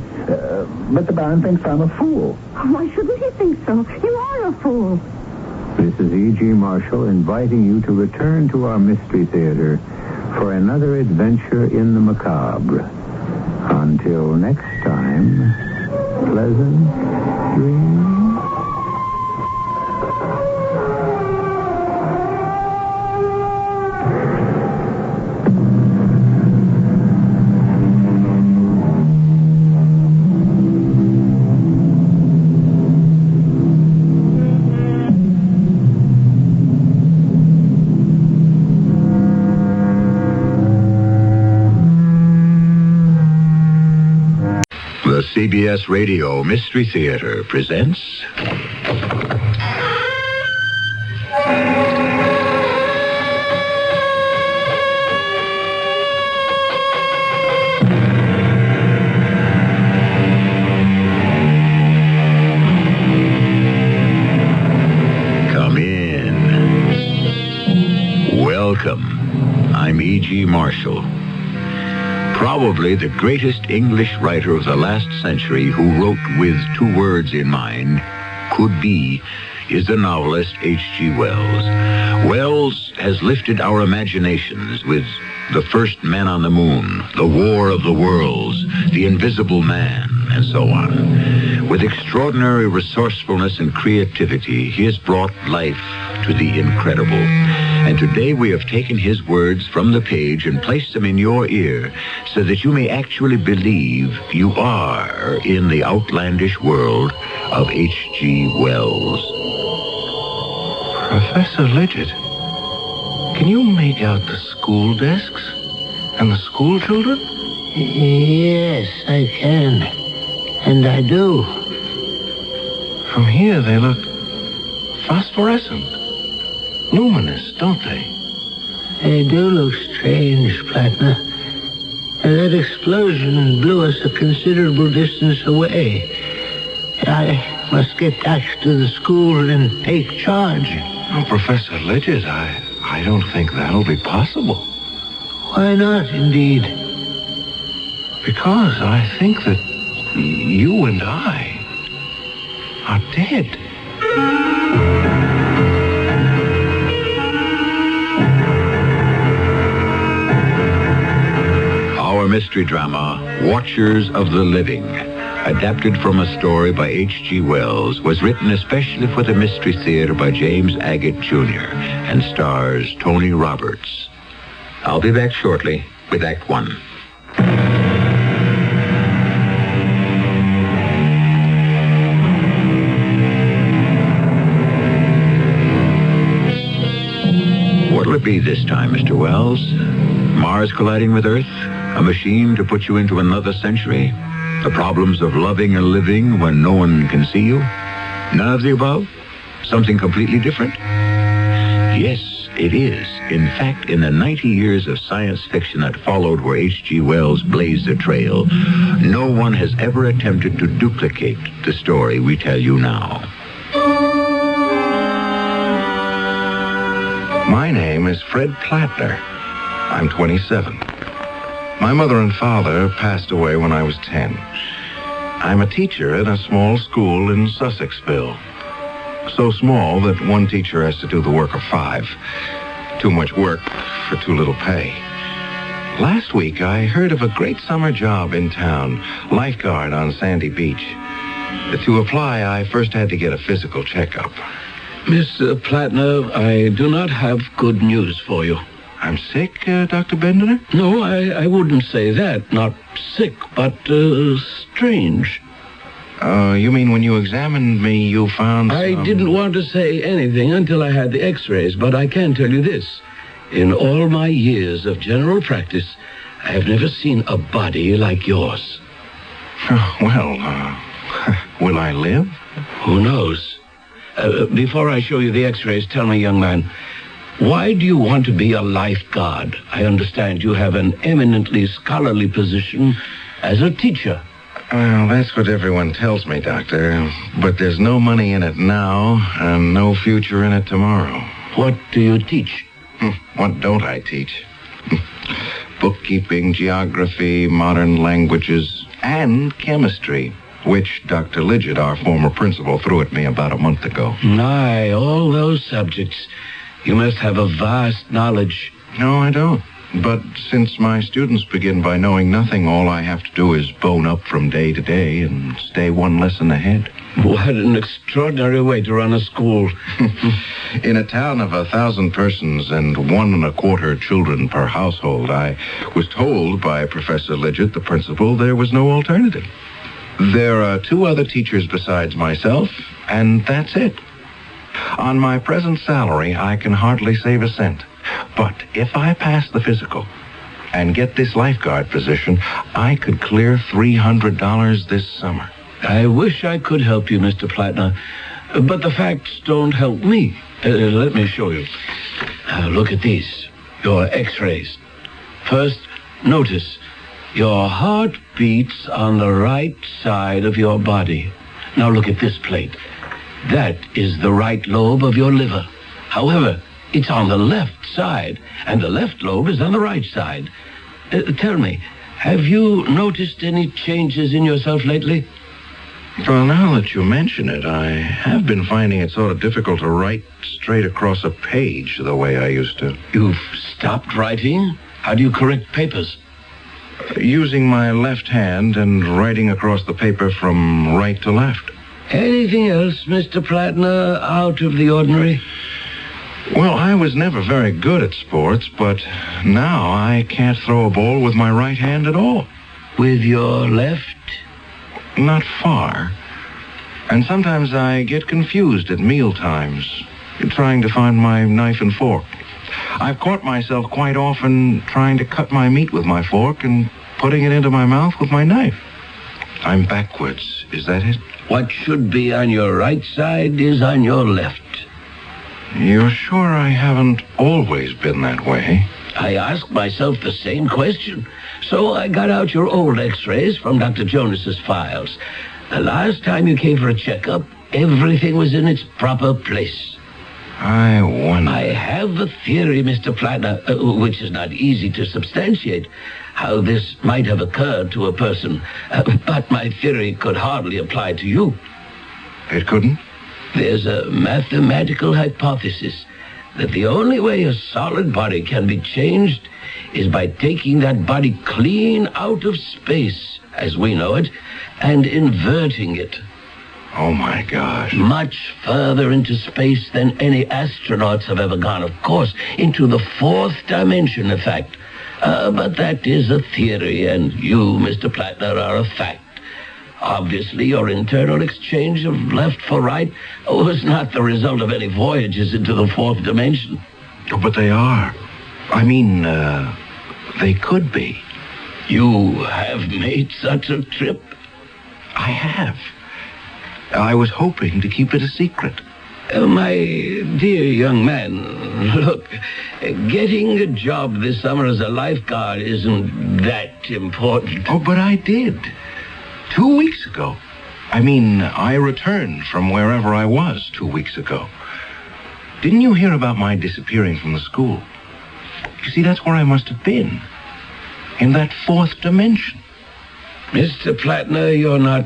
But the Baron thinks I'm a fool. Why shouldn't he think so? You are a fool. This is E.G. Marshall inviting you to return to our Mystery Theater for another adventure in the macabre. Until next time, pleasant dreams. The CBS Radio Mystery Theater presents... Come in. Welcome. I'm E.G. Marshall. Probably the greatest English writer of the last century who wrote with two words in mind, could be, is the novelist H.G. Wells. Wells has lifted our imaginations with The First Man on the Moon, The War of the Worlds, The Invisible Man, and so on. With extraordinary resourcefulness and creativity, he has brought life to the incredible. And today we have taken his words from the page and placed them in your ear so that you may actually believe you are in the outlandish world of H.G. Wells. Professor Legend, can you make out the school desks and the school children? Yes, I can. And I do. From here they look phosphorescent. Luminous, don't they? They do look strange, Plattner. And that explosion blew us a considerable distance away. I must get back to the school and take charge. Oh, Professor Legend, I don't think that'll be possible. Why not, indeed? Because I think that you and I are dead. Our mystery drama, Watchers of the Living, adapted from a story by H.G. Wells, was written especially for the Mystery Theater by James Agate Jr. and stars Tony Roberts. I'll be back shortly with Act One. What'll it be this time, Mr. Wells? Mars colliding with Earth? A machine to put you into another century? The problems of loving and living when no one can see you? None of the above? Something completely different? Yes, it is. In fact, in the 90 years of science fiction that followed where H.G. Wells blazed a trail, no one has ever attempted to duplicate the story we tell you now. My name is Fred Plattner. I'm 27. My mother and father passed away when I was 10. I'm a teacher at a small school in Sussexville. So small that one teacher has to do the work of 5. Too much work for too little pay. Last week, I heard of a great summer job in town, lifeguard on Sandy Beach. To apply, I first had to get a physical checkup. Miss Plattner, I do not have good news for you. I'm sick, Dr. Bendiner? No, I wouldn't say that. Not sick, but strange. You mean when you examined me, you found I didn't want to say anything until I had the x-rays, but I can tell you this. In all my years of general practice, I have never seen a body like yours. Will I live? Who knows? Before I show you the x-rays, tell me, young man, why do you want to be a lifeguard? I understand you have an eminently scholarly position as a teacher. Well, that's what everyone tells me, Doctor. But there's no money in it now and no future in it tomorrow. What do you teach? What don't I teach? Bookkeeping, geography, modern languages, and chemistry, which Dr. Lidgett, our former principal, threw at me about a month ago. Aye, all those subjects. You must have a vast knowledge. No, I don't. But since my students begin by knowing nothing, all I have to do is bone up from day to day and stay one lesson ahead. What an extraordinary way to run a school. In a town of 1,000 persons and 1.25 children per household, I was told by Professor Lidgett, the principal, there was no alternative. There are 2 other teachers besides myself, and that's it. On my present salary, I can hardly save a cent. But if I pass the physical and get this lifeguard position, I could clear $300 this summer. I wish I could help you, Mr. Plattner, but the facts don't help me. Let me show you. Look at these, your x-rays. First, notice your heart beats on the right side of your body. Now look at this plate. That is the right lobe of your liver. However, it's on the left side, and the left lobe is on the right side. Tell me, have you noticed any changes in yourself lately? Well, now that you mention it, I have been finding it sort of difficult to write straight across a page the way I used to. You've stopped writing? How do you correct papers? Using my left hand and writing across the paper from right to left. Anything else, Mr. Plattner, out of the ordinary? Well, I was never very good at sports, but now I can't throw a ball with my right hand at all. With your left? Not far. And sometimes I get confused at meal times, trying to find my knife and fork. I've caught myself quite often trying to cut my meat with my fork and putting it into my mouth with my knife. I'm backwards. Is that it? What should be on your right side is on your left. You're sure I haven't always been that way? I asked myself the same question. So I got out your old x-rays from Dr. Jonas's files. The last time you came for a checkup, everything was in its proper place. I wonder. I have a theory, Mr. Plattner, which is not easy to substantiate, how this might have occurred to a person. But my theory could hardly apply to you. It couldn't? There's a mathematical hypothesis that the only way a solid body can be changed is by taking that body clean out of space as we know it, and inverting it. Oh, my gosh. Much further into space than any astronauts have ever gone. Of course, into the fourth dimension, in fact. But that is a theory, and you, Mr. Plattner, are a fact. Obviously, your internal exchange of left for right was not the result of any voyages into the fourth dimension. But they are. I mean, they could be. You have made such a trip? I have. I was hoping to keep it a secret. My dear young man, look, getting a job this summer as a lifeguard isn't that important. Oh, but I did. 2 weeks ago. I mean, I returned from wherever I was 2 weeks ago. Didn't you hear about my disappearing from the school? You see, that's where I must have been. In that fourth dimension. Mr. Plattner, you're not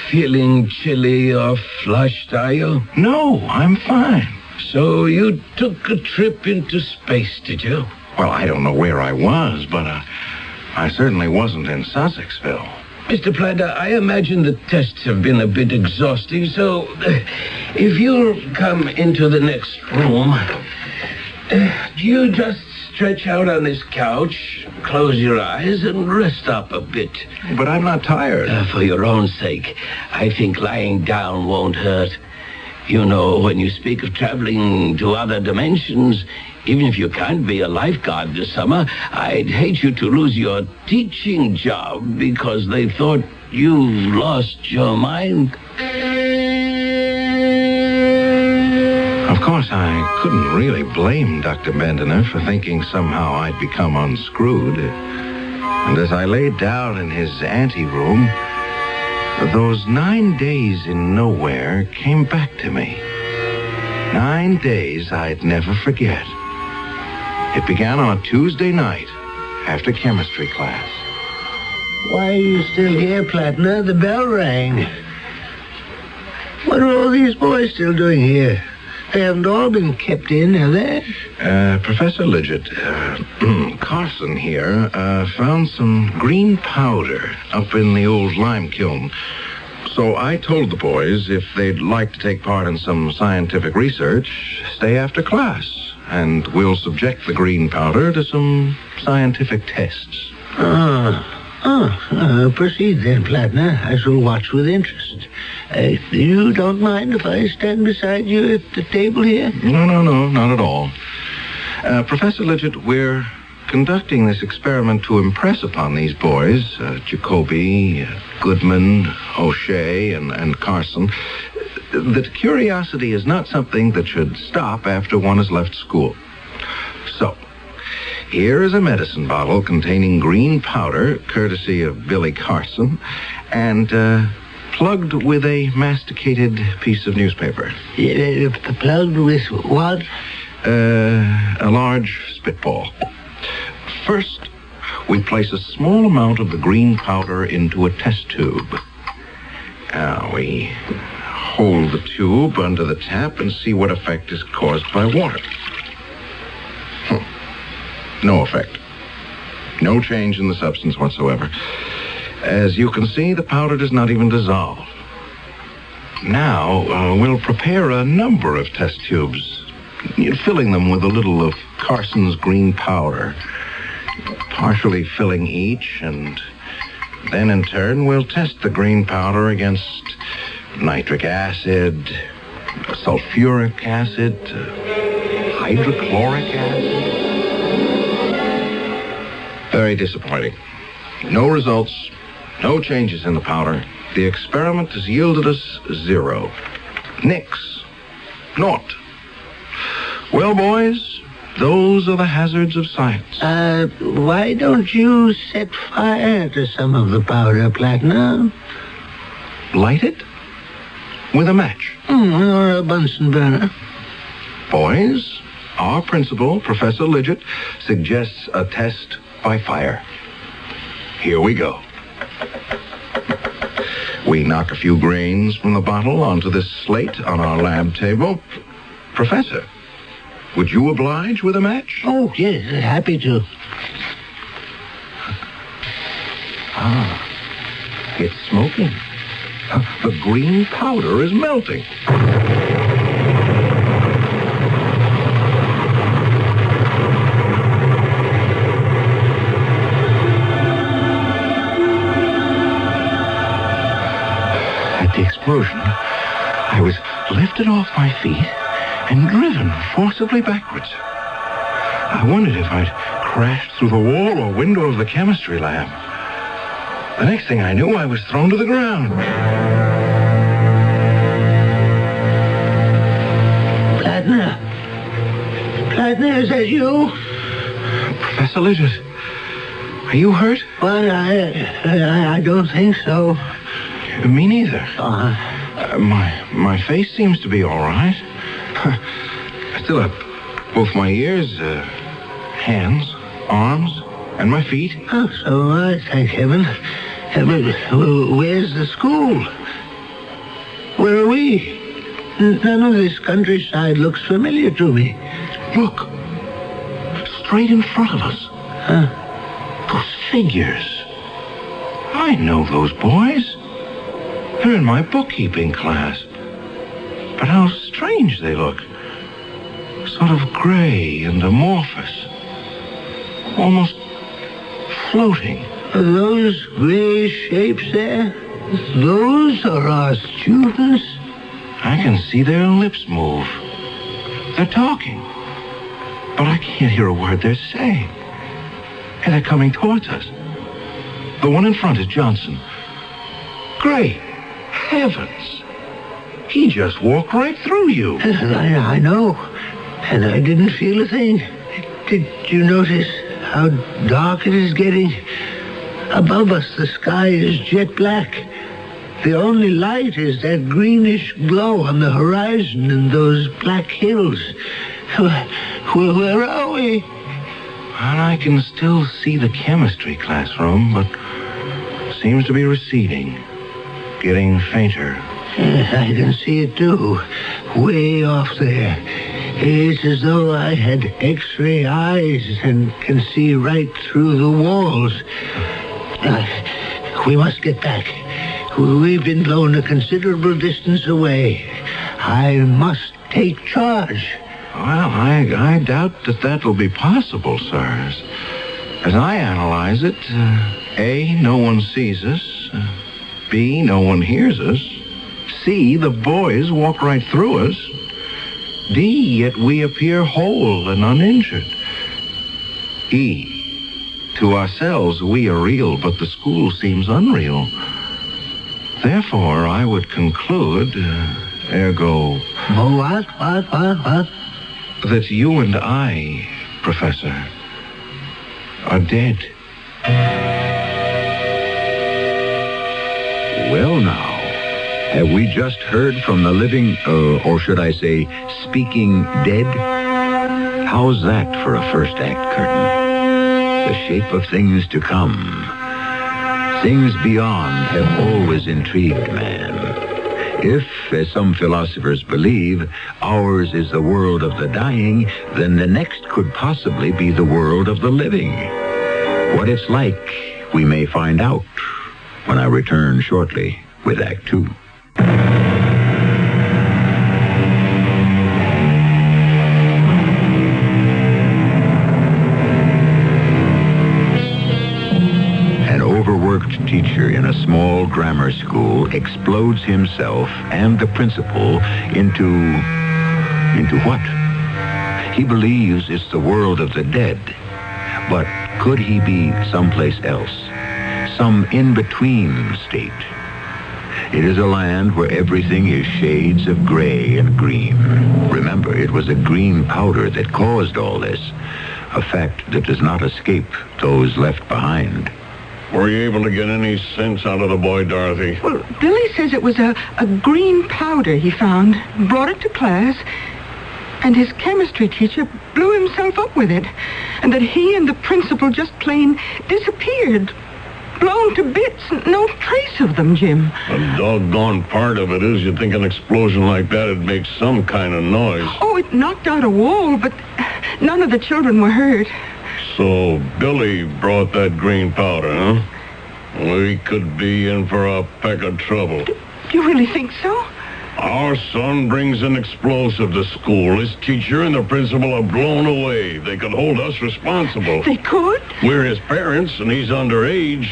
feeling chilly or flushed, are you? No, I'm fine. So you took a trip into space, did you? Well, I don't know where I was, but I certainly wasn't in Sussexville. Mr. Plattner, I imagine the tests have been a bit exhausting, so if you'll come into the next room, you just stretch out on this couch, close your eyes, and rest up a bit. But I'm not tired. For your own sake, I think lying down won't hurt. You know, when you speak of traveling to other dimensions, even if you can't be a lifeguard this summer, I'd hate you to lose your teaching job because they thought you lost your mind. Of course, I couldn't really blame Dr. Bendiner for thinking somehow I'd become unscrewed. And as I laid down in his anteroom, those 9 days in nowhere came back to me. 9 days I'd never forget. It began on a Tuesday night after chemistry class. Why are you still here, Plattner? The bell rang. What are all these boys still doing here? They haven't all been kept in, have they? Professor Lidgett, Carson here, found some green powder up in the old lime kiln. So I told the boys if they'd like to take part in some scientific research, stay after class, and we'll subject the green powder to some scientific tests. Proceed then, Plattner. I shall watch with interest. You don't mind if I stand beside you at the table here? No, not at all. Professor Lidgett, we're conducting this experiment to impress upon these boys, Jacoby, Goodman, O'Shea, and Carson, that curiosity is not something that should stop after one has left school. So, here is a medicine bottle containing green powder, courtesy of Billy Carson, and plugged with a masticated piece of newspaper. Plugged with what? A large spitball. First, we place a small amount of the green powder into a test tube. Now, we hold the tube under the tap and see what effect is caused by water. No effect. No change in the substance whatsoever. As you can see, the powder does not even dissolve. Now, we'll prepare a number of test tubes, filling them with a little of Carson's green powder, partially filling each, and then in turn we'll test the green powder against nitric acid, sulfuric acid, hydrochloric acid. Very disappointing. No results, no changes in the powder. The experiment has yielded us 0. Nix. Naught. Well, boys, those are the hazards of science. Why don't you set fire to some of the powder, Plattner? Light it? With a match? Or a Bunsen burner. Boys, our principal, Professor Lidgett, suggests a test by fire. Here we go. We knock a few grains from the bottle onto this slate on our lab table. Professor, would you oblige with a match? Oh, yes, happy to. It's smoking. The green powder is melting. At the explosion, I was lifted off my feet and driven forcibly backwards. I wondered if I'd crashed through the wall or window of the chemistry lab. The next thing I knew, I was thrown to the ground. Plattner, is that you? Professor Lizard, are you hurt? Well, I don't think so. Me neither. My face seems to be all right. I still have both my ears, hands, arms, and my feet. Oh, so thank heaven. Where's the school? Where are we? None of this countryside looks familiar to me. Look. Straight in front of us. Those figures. I know those boys. They're in my bookkeeping class. But how strange they look. Sort of gray and amorphous. Almost floating. Are those gray shapes there? Those are our students? I can see their lips move. They're talking. But I can't hear a word they're saying. And they're coming towards us. The one in front is Johnson. Great heavens. He just walked right through you. I know. And I didn't feel a thing. Did you notice how dark it is getting? Above us, the sky is jet black. The only light is that greenish glow on the horizon and those black hills. Where are we? And I can still see the chemistry classroom, but seems to be receding, getting fainter. I can see it too, way off there. It's as though I had X-ray eyes and can see right through the walls. We must get back. We've been blown a considerable distance away. I must take charge. Well, I doubt that will be possible, sir. As I analyze it, A, no one sees us. B, no one hears us. C, the boys walk right through us. D, yet we appear whole and uninjured. E, to ourselves we are real, but the school seems unreal. Therefore, I would conclude, ergo... What? That you and I, Professor, are dead. Well, now, have we just heard from the living, or should I say, speaking dead? How's that for a first act curtain? The shape of things to come. Things beyond have always intrigued man. If, as some philosophers believe, ours is the world of the dying, then the next could possibly be the world of the living. What it's like, we may find out when I return shortly with Act 2. Teacher in a small grammar school explodes himself and the principal into what? He believes it's the world of the dead. But could he be someplace else? Some in-between state? It is a land where everything is shades of gray and green. Remember, it was a green powder that caused all this. A fact that does not escape those left behind. Were you able to get any sense out of the boy, Dorothy? Well, Billy says it was a green powder he found, brought it to class, and his chemistry teacher blew himself up with it, and that he and the principal just plain disappeared, blown to bits, no trace of them, Jim. The doggone part of it is you'd think an explosion like that would make some kind of noise. Oh, it knocked out a wall, but none of the children were hurt. So Billy brought that green powder, huh? We could be in for a peck of trouble. Do you really think so? Our son brings an explosive to school. His teacher and the principal are blown away. They could hold us responsible. They could? We're his parents, and he's underage.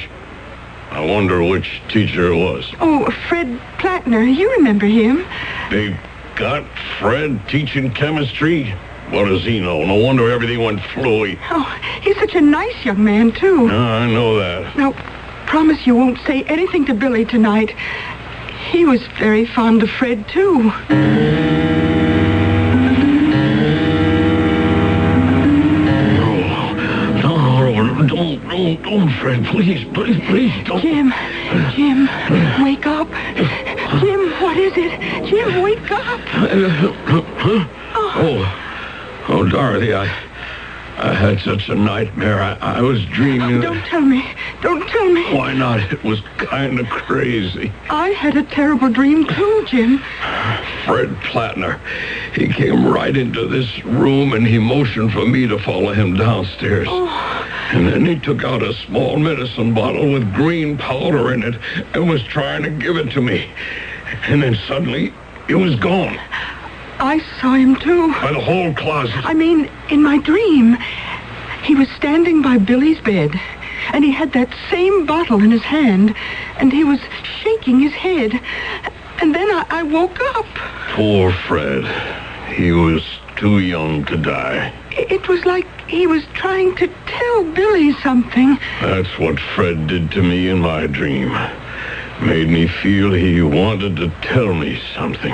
I wonder which teacher it was. Oh, Fred Plattner. You remember him. They got Fred teaching chemistry? What does he know? No wonder everything went fluey. Oh, he's such a nice young man, too. I know that. Now, promise you won't say anything to Billy tonight. He was very fond of Fred, too. No, don't, Fred. Please, don't. Jim, wake up. Jim, what is it? Jim, wake up. Oh, Dorothy, I had such a nightmare. I was dreaming. Don't tell me. Don't tell me. Why not? It was kind of crazy. I had a terrible dream, too, Jim. Fred Plattner. He came right into this room, and he motioned for me to follow him downstairs. Oh. And then he took out a small medicine bottle with green powder in it and was trying to give it to me. And then suddenly, it was gone. I saw him, too. By the whole closet. I mean, in my dream, he was standing by Billy's bed, and he had that same bottle in his hand, and he was shaking his head. And then I woke up. Poor Fred. He was too young to die. It was like he was trying to tell Billy something. That's what Fred did to me in my dream. Made me feel he wanted to tell me something.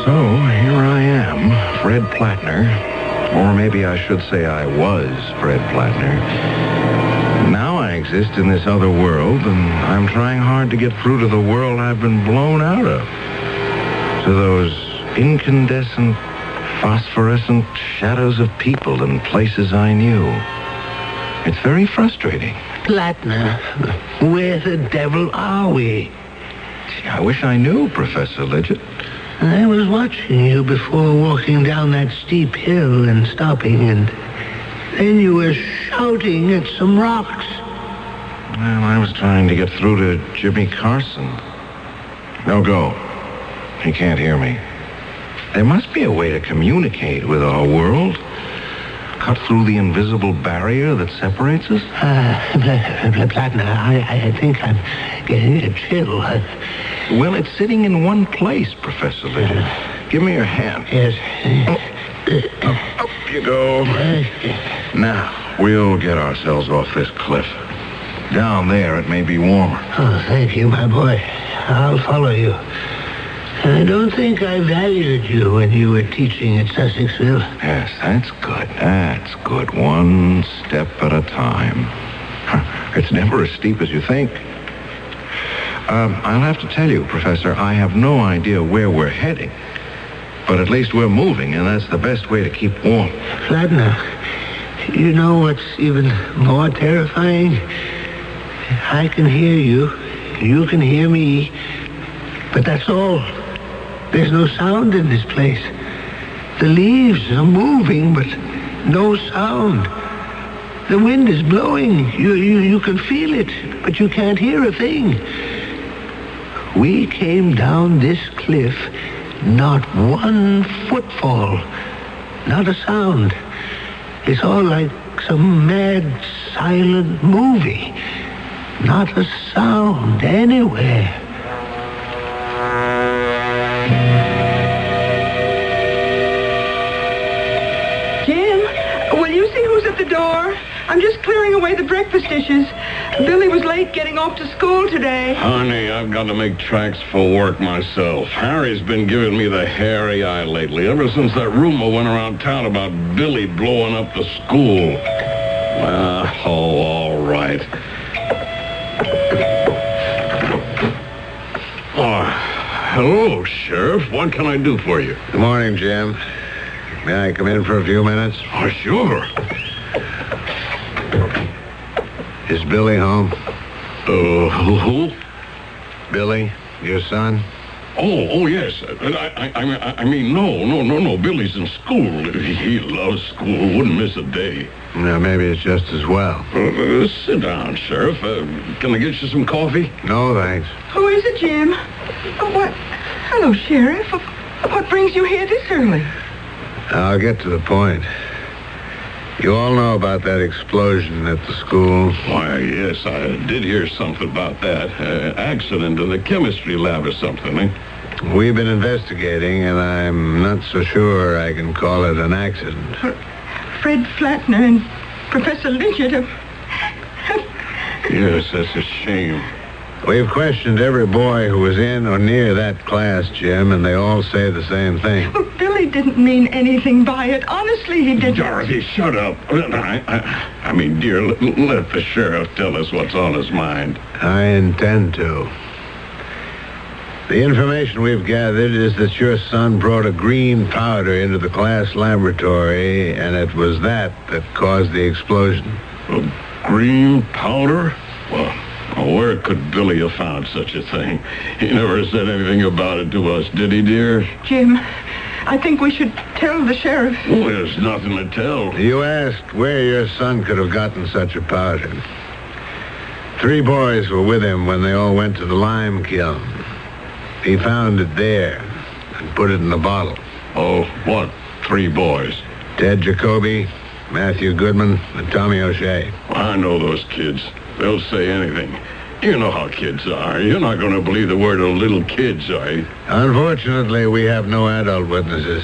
So, here I am, Fred Plattner. Or maybe I should say I was Fred Plattner. Now I exist in this other world, and I'm trying hard to get through to the world I've been blown out of. To those incandescent, phosphorescent shadows of people and places I knew. It's very frustrating. Plattner, where the devil are we? Gee, I wish I knew, Professor Lidgett. I was watching you before walking down that steep hill and stopping, and then you were shouting at some rocks. Well, I was trying to get through to Jimmy Carson. No go. He can't hear me. There must be a way to communicate with our world. Cut through the invisible barrier that separates us? Plattner, I think I'm getting a chill. Well, it's sitting in one place, Professor Lidgett. Give me your hand. Yes. Up you go. Now, we'll get ourselves off this cliff. Down there, it may be warmer. Oh, thank you, my boy. I'll follow you. I don't think I valued you when you were teaching at Sussexville. Yes, that's good. That's good. One step at a time. It's never as steep as you think. I'll have to tell you, Professor, I have no idea where we're heading. But at least we're moving, and that's the best way to keep warm. Plattner, you know what's even more terrifying? I can hear you. You can hear me. But that's all. There's no sound in this place. The leaves are moving, but no sound. The wind is blowing. You can feel it, but you can't hear a thing. We came down this cliff, not one footfall, not a sound. It's all like some mad, silent movie. Not a sound anywhere. Jim, will you see who's at the door? I'm just clearing away the breakfast dishes. Billy was late getting off to school today. Honey, I've got to make tracks for work myself. Harry's been giving me the hairy eye lately, ever since that rumor went around town about Billy blowing up the school. All right. Oh, hello, Sheriff. What can I do for you? Good morning, Jim. May I come in for a few minutes? Oh, sure. Is Billy home? Who? Billy, your son? Oh, yes. I mean, no. Billy's in school. He loves school. Wouldn't miss a day. Now, maybe it's just as well. Sit down, Sheriff. Can I get you some coffee? No, thanks. Who is it, Jim? What? Hello, Sheriff. What brings you here this early? I'll get to the point. You all know about that explosion at the school? Why, yes, I did hear something about that. Accident in the chemistry lab or something, eh? We've been investigating, and I'm not so sure I can call it an accident. Fred Flatner and Professor Lynchett. Yes, that's a shame. We've questioned every boy who was in or near that class, Jim, and they all say the same thing. But Billy didn't mean anything by it. Honestly, he didn't. Dorothy, shut up. I mean, dear, let the sheriff tell us what's on his mind. I intend to. The information we've gathered is that your son brought a green powder into the class laboratory, and it was that caused the explosion. A green powder? Well, where could Billy have found such a thing? He never said anything about it to us, did he, dear? Jim, I think we should tell the sheriff. Well, there's nothing to tell. You asked where your son could have gotten such a powder. 3 boys were with him when they all went to the lime kiln. He found it there and put it in a bottle. Oh, what 3 boys? Ted Jacoby, Matthew Goodman, and Tommy O'Shea. I know those kids. They'll say anything. You know how kids are. You're not going to believe the word of little kids, are you? Unfortunately, we have no adult witnesses.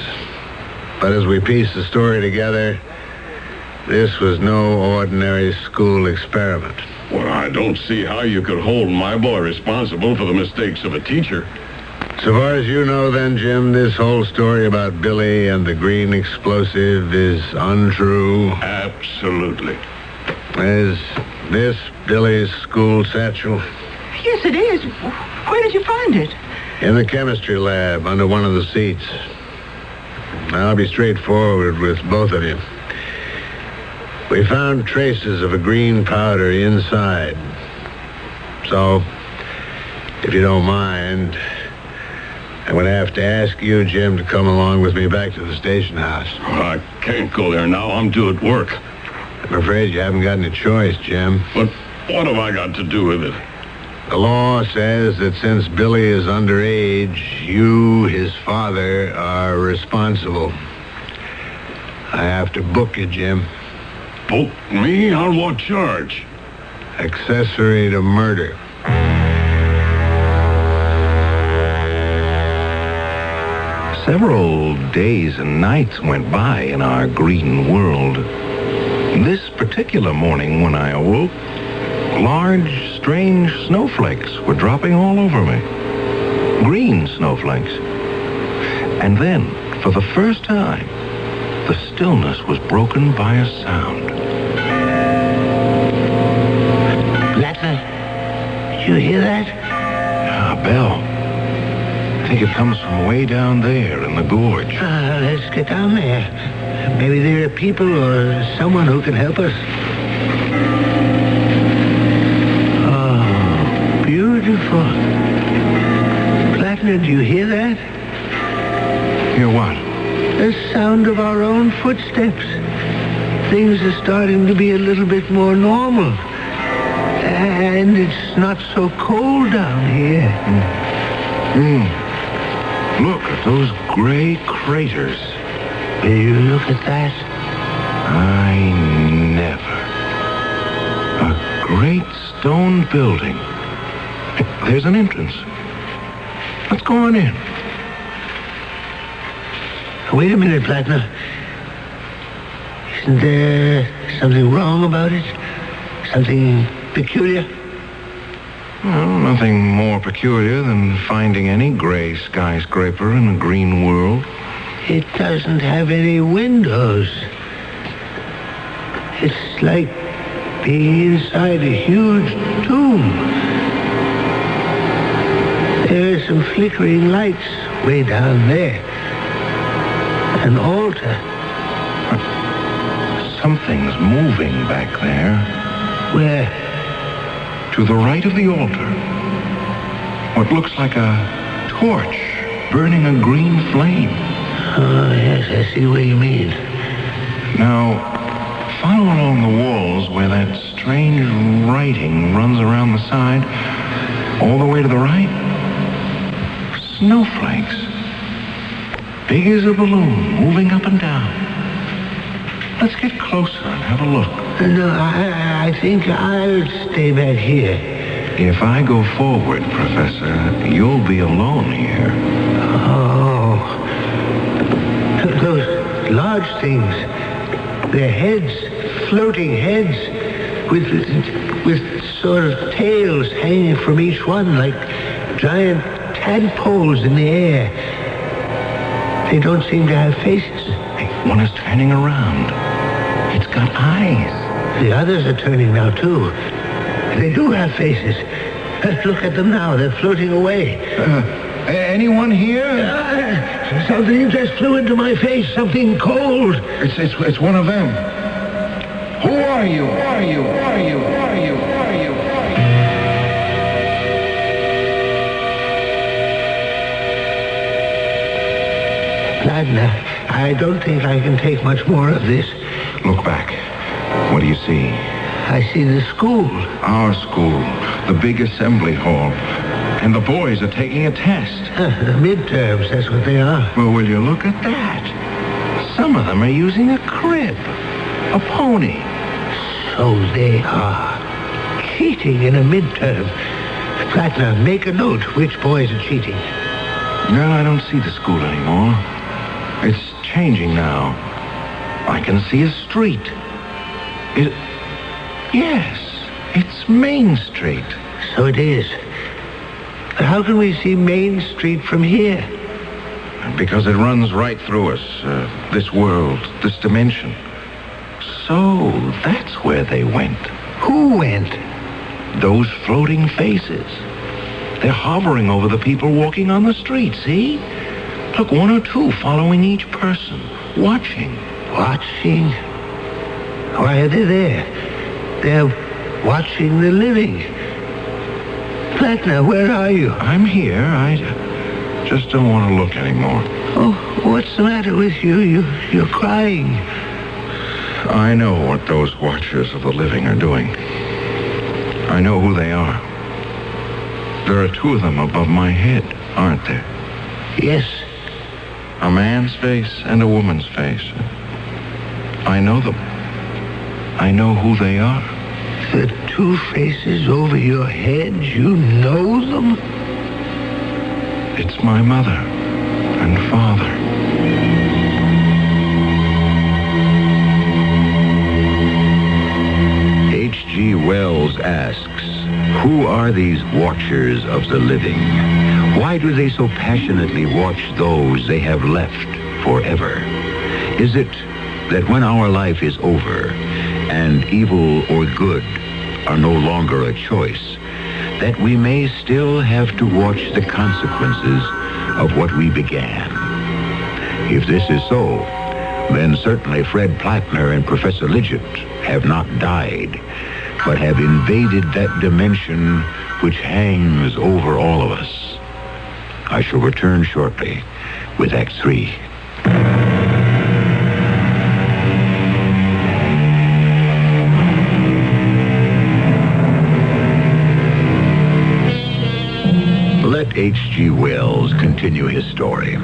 But as we piece the story together, this was no ordinary school experiment. Well, I don't see how you could hold my boy responsible for the mistakes of a teacher. So far as you know, then, Jim, this whole story about Billy and the green explosive is untrue? Absolutely. Is this Billy's school satchel? Yes, it is. Where did you find it? In the chemistry lab, under one of the seats. I'll be straightforward with both of you. We found traces of a green powder inside. So, if you don't mind, I'm going to have to ask you, Jim, to come along with me back to the station house. Oh, I can't go there now. I'm due at work. I'm afraid you haven't got any choice, Jim. But what have I got to do with it? The law says that since Billy is underage, you, his father, are responsible. I have to book you, Jim. Book me? On what charge? Accessory to murder. Several days and nights went by in our green world. This particular morning when I awoke, large, strange snowflakes were dropping all over me. Green snowflakes. And then, for the first time, the stillness was broken by a sound. Flatner, did you hear that? A bell. I think it comes from way down there in the gorge. Let's get down there. Maybe there are people or someone who can help us. Oh, beautiful. Flatner, do you hear that? Hear what? The sound of our own footsteps. Things are starting to be a little bit more normal. And it's not so cold down here. Look at those gray craters. Will you look at that? I never. A great stone building. There's an entrance. Let's go on in. Wait a minute, Flatner. Isn't there something wrong about it? Something peculiar? Well, nothing more peculiar than finding any gray skyscraper in a green world. It doesn't have any windows. It's like being inside a huge tomb. There are some flickering lights way down there. An altar. Something's moving back there. Where? To the right of the altar. What looks like a torch burning a green flame. Oh, yes, I see what you mean. Now, follow along the walls where that strange writing runs around the side, all the way to the right. Snowflakes. Big as a balloon, moving up and down. Let's get closer and have a look. No, I think I'll stay back here. If I go forward, Professor, you'll be alone here. Oh. Those large things. Their heads, floating heads, with sort of tails hanging from each one like giant tadpoles in the air. They don't seem to have faces. One is turning around. It's got eyes. The others are turning now, too. They do have faces. Look at them now. They're floating away. Anyone here? Something just flew into my face. Something cold. It's one of them. Who are you? Who are you? Who are you? Who are you? Who are you? Ladner, I don't think I can take much more of this. Look back. What do you see? I see the school. Our school. The big assembly hall. And the boys are taking a test. The midterms, that's what they are. Well, will you look at that? Some of them are using a crib. A pony. So they are cheating in a midterm. Plattner, make a note which boys are cheating. No, I don't see the school anymore. It's changing now. I can see a street. Yes, it's Main Street. So it is. But how can we see Main Street from here? Because it runs right through us. This world, this dimension. So that's where they went. Who went? Those floating faces. They're hovering over the people walking on the street, see? Look, one or two following each person. Watching. Watching? Why are they there? They're watching the living. Plattner, where are you? I'm here. I just don't want to look anymore. Oh, what's the matter with you? You're crying. I know what those watchers of the living are doing. I know who they are. There are two of them above my head, aren't there? Yes. A man's face and a woman's face. I know them. I know who they are. The two faces over your head, you know them? It's my mother and father. H.G. Wells asks, who are these watchers of the living? Why do they so passionately watch those they have left forever? Is it that when our life is over and evil or good are no longer a choice, that we may still have to watch the consequences of what we began? If this is so, then certainly Fred Plattner and Professor Lidgett have not died, but have invaded that dimension which hangs over all of us. I shall return shortly with Act 3. Let H.G. Wells continue his story.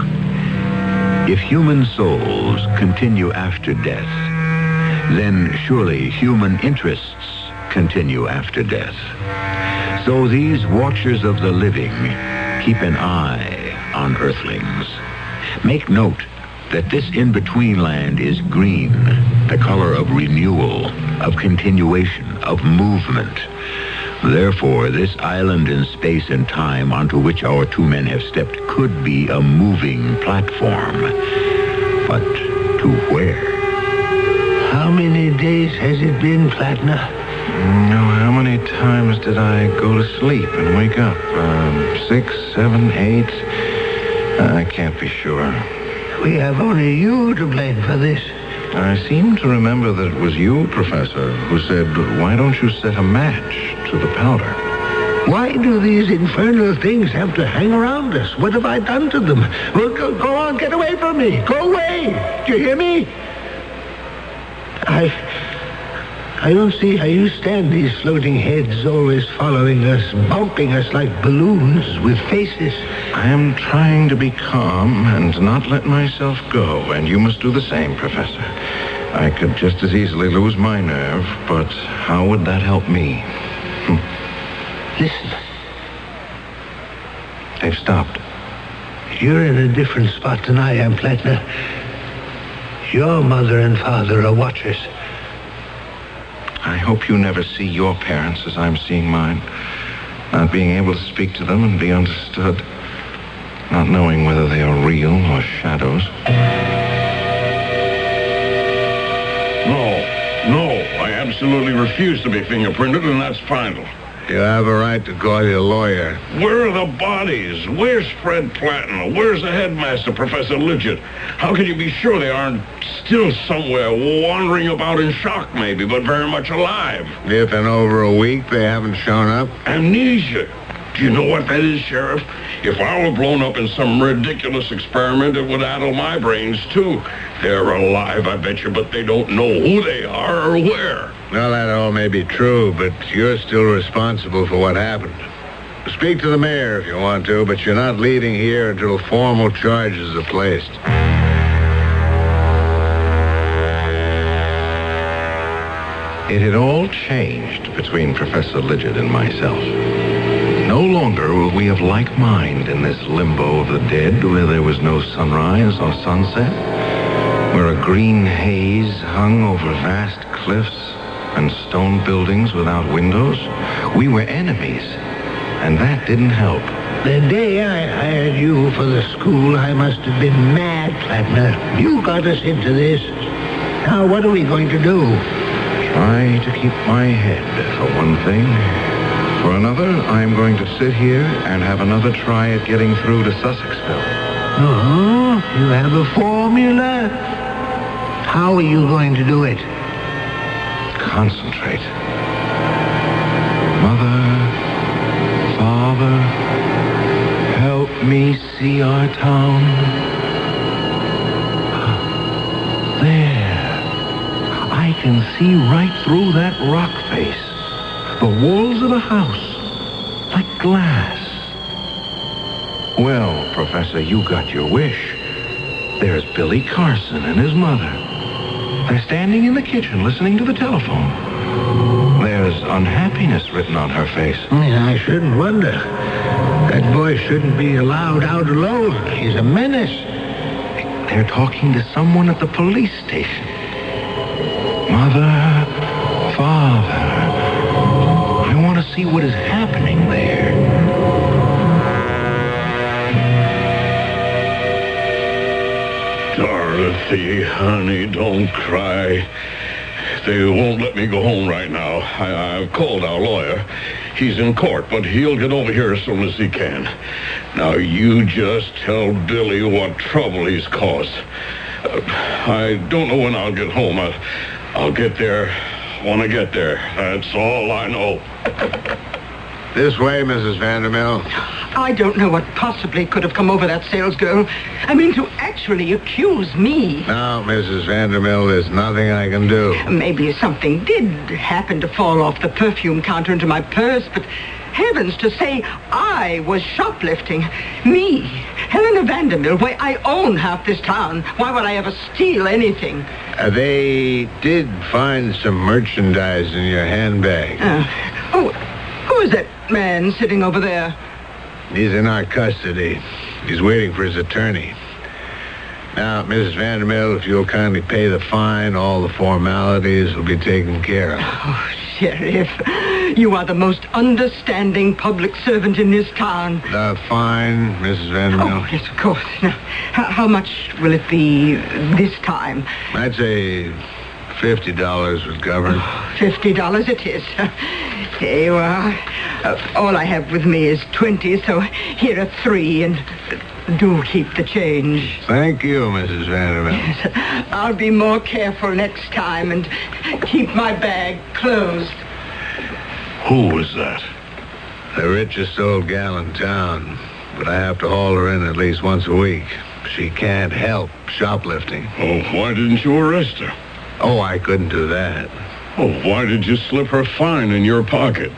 If human souls continue after death, then surely human interests continue after death. So these watchers of the living keep an eye on earthlings. Make note that this in-between land is green, the color of renewal, of continuation, of movement. Therefore, this island in space and time onto which our two men have stepped could be a moving platform. But to where? How many days has it been, Plattner? No, how many times did I go to sleep and wake up? 6, 7, 8? I can't be sure. We have only you to blame for this. I seem to remember that it was you, Professor, who said, why don't you set a match to the powder? Why do these infernal things have to hang around us? What have I done to them? Well, go on, get away from me. Go away. Do you hear me? I don't see how you stand these floating heads always following us, bumping us like balloons with faces. I am trying to be calm and not let myself go, and you must do the same, Professor. I could just as easily lose my nerve, but how would that help me? Listen. They've stopped. You're in a different spot than I am, Plattner. Your mother and father are watchers. I hope you never see your parents as I'm seeing mine. Not being able to speak to them and be understood. Not knowing whether they are real or shadows. No, I absolutely refuse to be fingerprinted, and that's final. You have a right to call your lawyer. Where are the bodies? Where's Fred Plattner? Where's the headmaster, Professor Lidgett? How can you be sure they aren't still somewhere, wandering about in shock maybe, but very much alive? If in over a week they haven't shown up? Amnesia. Do you know what that is, Sheriff? If I were blown up in some ridiculous experiment, it would addle my brains, too. They're alive, I bet you, but they don't know who they are or where. Well, that all may be true, but you're still responsible for what happened. Speak to the mayor if you want to, but you're not leaving here until formal charges are placed. It had all changed between Professor Lidgett and myself. No longer were we of like mind in this limbo of the dead where there was no sunrise or sunset, where a green haze hung over vast cliffs and stone buildings without windows. We were enemies, and that didn't help. The day I hired you for the school, I must have been mad, Plattner. You got us into this. Now, what are we going to do? Try to keep my head, for one thing. For another, I'm going to sit here and have another try at getting through to Sussexville. Oh, you have a formula? How are you going to do it? Concentrate. Mother, Father, help me see our town. There. I can see right through that rock face. The walls of the house, like glass. Well, Professor, you got your wish. There's Billy Carson and his mother. They're standing in the kitchen listening to the telephone. There's unhappiness written on her face. I shouldn't wonder. That boy shouldn't be allowed out alone. He's a menace. They're talking to someone at the police station. Mother, Father, I want to see what is happening there. Dorothy, honey, don't cry. They won't let me go home right now. I've called our lawyer. He's in court, but he'll get over here as soon as he can. Now, you just tell Billy what trouble he's caused. I don't know when I'll get home. I'll get there when I get there. That's all I know. This way, Mrs. Vandermill. I don't know what possibly could have come over that salesgirl. I mean, to actually accuse me. Now, Mrs. Vandermill, there's nothing I can do. Maybe something did happen to fall off the perfume counter into my purse, but heavens, to say I was shoplifting. Me, Helena Vandermill, why, I own half this town. Why would I ever steal anything? They did find some merchandise in your handbag. Who is that man sitting over there? He's in our custody. He's waiting for his attorney. Now, Mrs. Vandermill, if you'll kindly pay the fine, all the formalities will be taken care of. Oh, Sheriff, you are the most understanding public servant in this town. The fine, Mrs. Vandermill? Oh, yes, of course. Now, how much will it be this time? I'd say $50 would cover it. $50 it is. Here you are. All I have with me is 20, so here are 3, and do keep the change. Thank you, Mrs. Vanderbilt. Yes, I'll be more careful next time and keep my bag closed. Who was that? the richest old gal in town, but I have to haul her in at least once a week. She can't help shoplifting. Oh, why didn't you arrest her? Oh, I couldn't do that. Oh, why did you slip her fine in your pocket?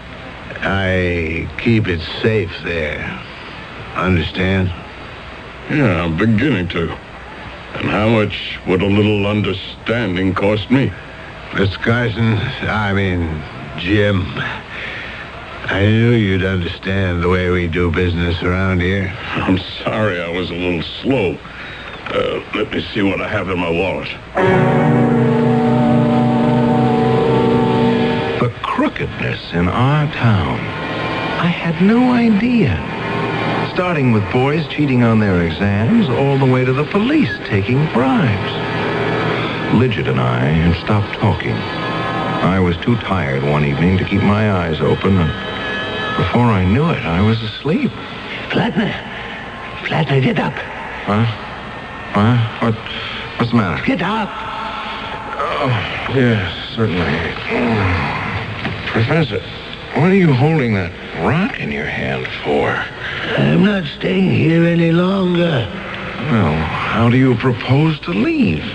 I keep it safe there. Understand? Yeah, I'm beginning to. And how much would a little understanding cost me? Mr. Carson, Jim, I knew you'd understand the way we do business around here. I'm sorry I was a little slow. Let me see what I have in my wallet. The crookedness in our town. I had no idea. Starting with boys cheating on their exams, all the way to the police taking bribes. Lidget and I had stopped talking. I was too tired one evening to keep my eyes open, and before I knew it, I was asleep. Flatner, get up. Huh? What's the matter? Get up. Oh, yes, certainly. Professor, what are you holding that rock in your hand for? I'm not staying here any longer. Well, how do you propose to leave?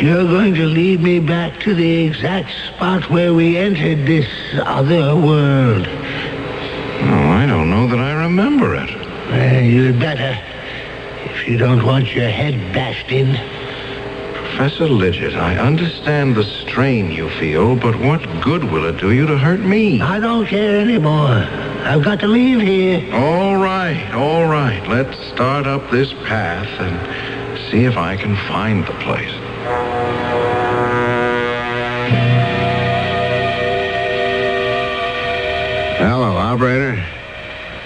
You're going to lead me back to the exact spot where we entered this other world. Oh, I don't know that I remember it. You'd better, if you don't want your head bashed in. Professor Lidget, I understand the strain you feel, but what good will it do you to hurt me? I don't care anymore. I've got to leave here. All right. Let's start up this path and see if I can find the place. Hello, operator.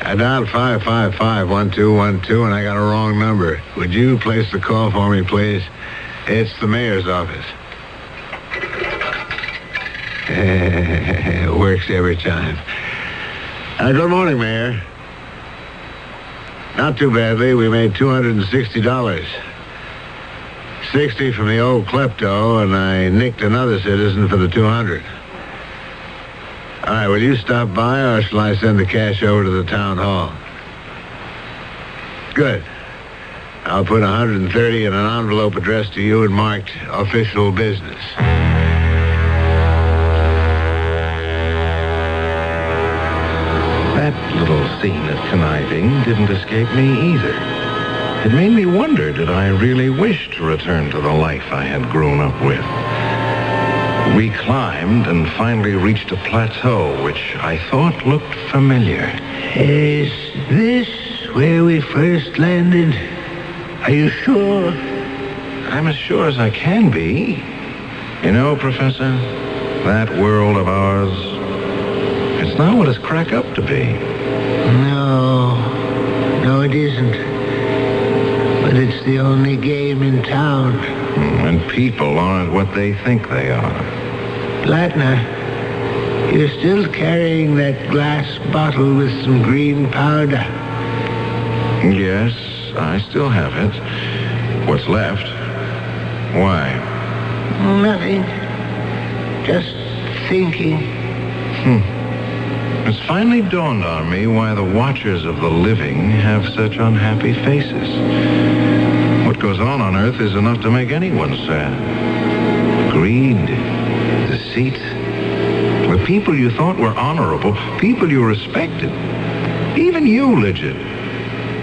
I dialed 555-1212, and I got a wrong number. Would you place the call for me, please? It's the mayor's office. It works every time. Good morning, Mayor. Not too badly. We made $260. 60 from the old klepto, and I nicked another citizen for the 200. All right, will you stop by, or shall I send the cash over to the town hall? Good. I'll put 130 in an envelope addressed to you and marked official business. That little scene of conniving didn't escape me either. It made me wonder, did I really wish to return to the life I had grown up with? We climbed and finally reached a plateau, which I thought looked familiar. Is this where we first landed? Are you sure? I'm as sure as I can be. You know, Professor, that world of ours, it's not what it's cracked up to be. No, it isn't. But it's the only game in town. And people aren't what they think they are. Flatner, you're still carrying that glass bottle with some green powder. Yes, I still have it. What's left? Why? Nothing. Just thinking. It's finally dawned on me why the watchers of the living have such unhappy faces. What goes on Earth is enough to make anyone sad. Greed, deceit. The people you thought were honorable, people you respected. Even you, Lidget.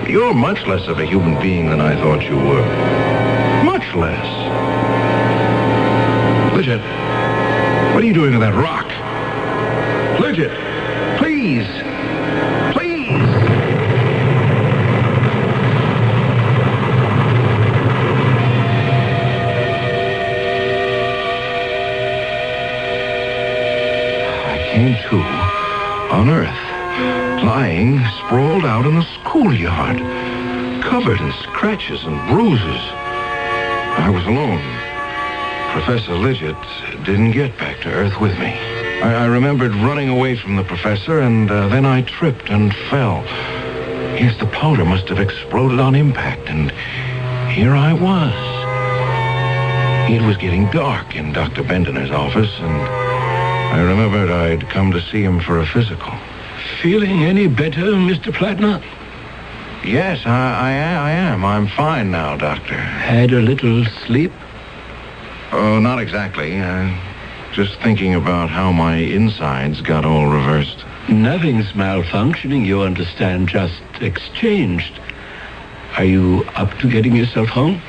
You're much less of a human being than I thought you were. Much less. Lidget, what are you doing to that rock? Lidget, please. Came to on Earth, lying sprawled out in the schoolyard, covered in scratches and bruises. I was alone. Professor Lidget didn't get back to Earth with me. I remembered running away from the professor, and then I tripped and fell. Yes, the powder must have exploded on impact, and here I was. It was getting dark in Dr. Bendener's office, and I remembered I'd come to see him for a physical. feeling any better, Mr. Plattner? Yes, I am. I'm fine now, Doctor. Had a little sleep? Oh, not exactly. Just thinking about how my insides got all reversed. Nothing's malfunctioning, you understand, just exchanged. Are you up to getting yourself home?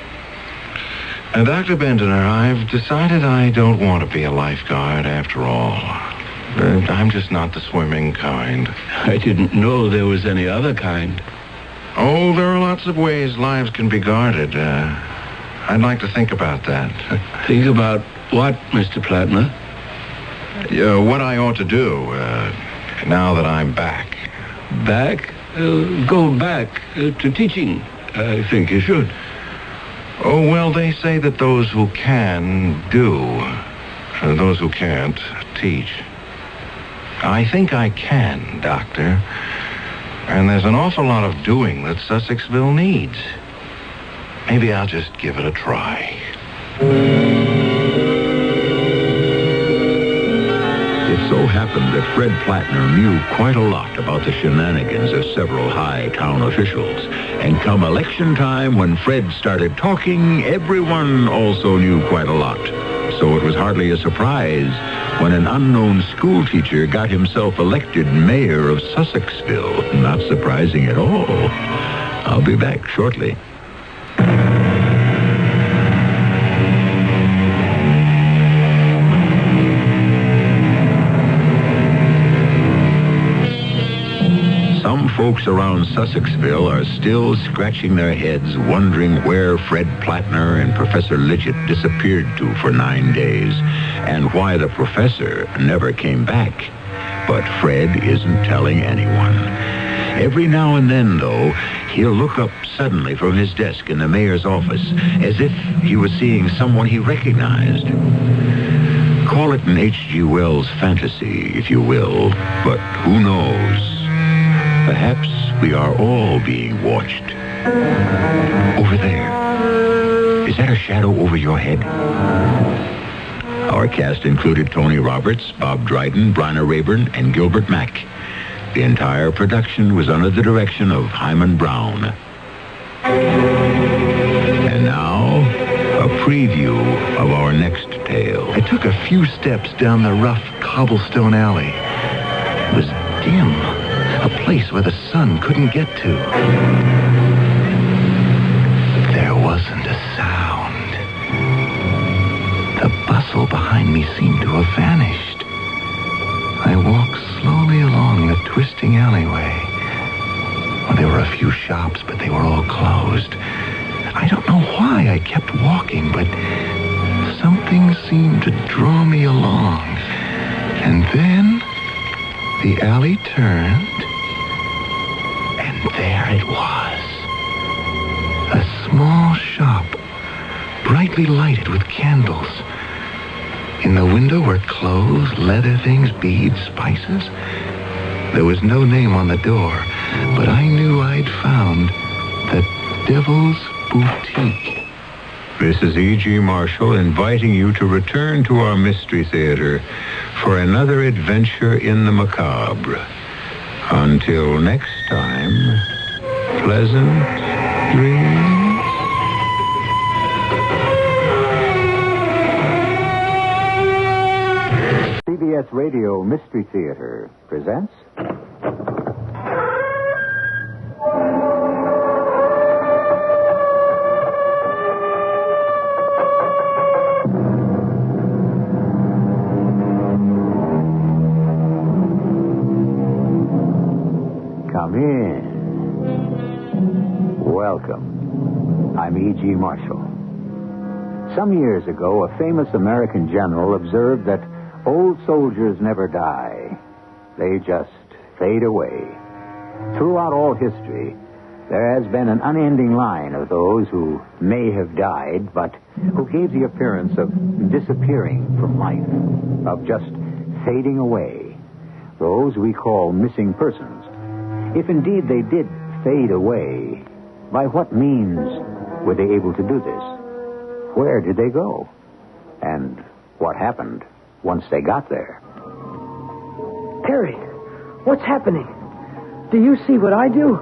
Dr. Bentner, I've decided I don't want to be a lifeguard after all. I'm just not the swimming kind. I didn't know there was any other kind. Oh, there are lots of ways lives can be guarded. I'd like to think about that. Think about what, Mr. Plattner? What I ought to do now that I'm back. Back? Go back to teaching. I think you should. Oh, well, they say that those who can do, those who can't teach. I think I can, Doctor. And there's an awful lot of doing that Sussexville needs. Maybe I'll just give it a try. It so happened that Fred Plattner knew quite a lot about the shenanigans of several high town officials. And come election time, when Fred started talking, everyone also knew quite a lot. So it was hardly a surprise when an unknown school teacher got himself elected mayor of Sussexville. Not surprising at all. I'll be back shortly. Some folks around Sussexville are still scratching their heads, wondering where Fred Plattner and Professor Lidgett disappeared to for 9 days, and why the professor never came back. But Fred isn't telling anyone. Every now and then, though, he'll look up suddenly from his desk in the mayor's office, as if he was seeing someone he recognized. Call it an H.G. Wells fantasy, if you will, but who knows? Perhaps we are all being watched. Over there. Is that a shadow over your head? Our cast included Tony Roberts, Bob Dryden, Bryna Rayburn, and Gilbert Mack. The entire production was under the direction of Hyman Brown. And now, a preview of our next tale. I took a few steps down the rough cobblestone alley. It was dim. A place where the sun couldn't get to. There wasn't a sound. The bustle behind me seemed to have vanished. I walked slowly along the twisting alleyway. Well, there were a few shops, but they were all closed. I don't know why I kept walking, but something seemed to draw me along. And then the alley turned. There it was. A small shop, brightly lighted with candles. In the window were clothes, leather things, beads, spices. There was no name on the door, but I knew I'd found the Devil's Boutique. This is E.G. Marshall inviting you to return to our Mystery Theater for another adventure in the macabre. Until next time, pleasant dreams. CBS Radio Mystery Theater presents... Come in. Welcome. I'm E.G. Marshall. Some years ago, a famous American general observed that old soldiers never die. They just fade away. Throughout all history, there has been an unending line of those who may have died, but who gave the appearance of disappearing from life, of just fading away. Those we call missing persons. If indeed they did fade away, by what means were they able to do this? Where did they go? And what happened once they got there? Terry, what's happening? Do you see what I do?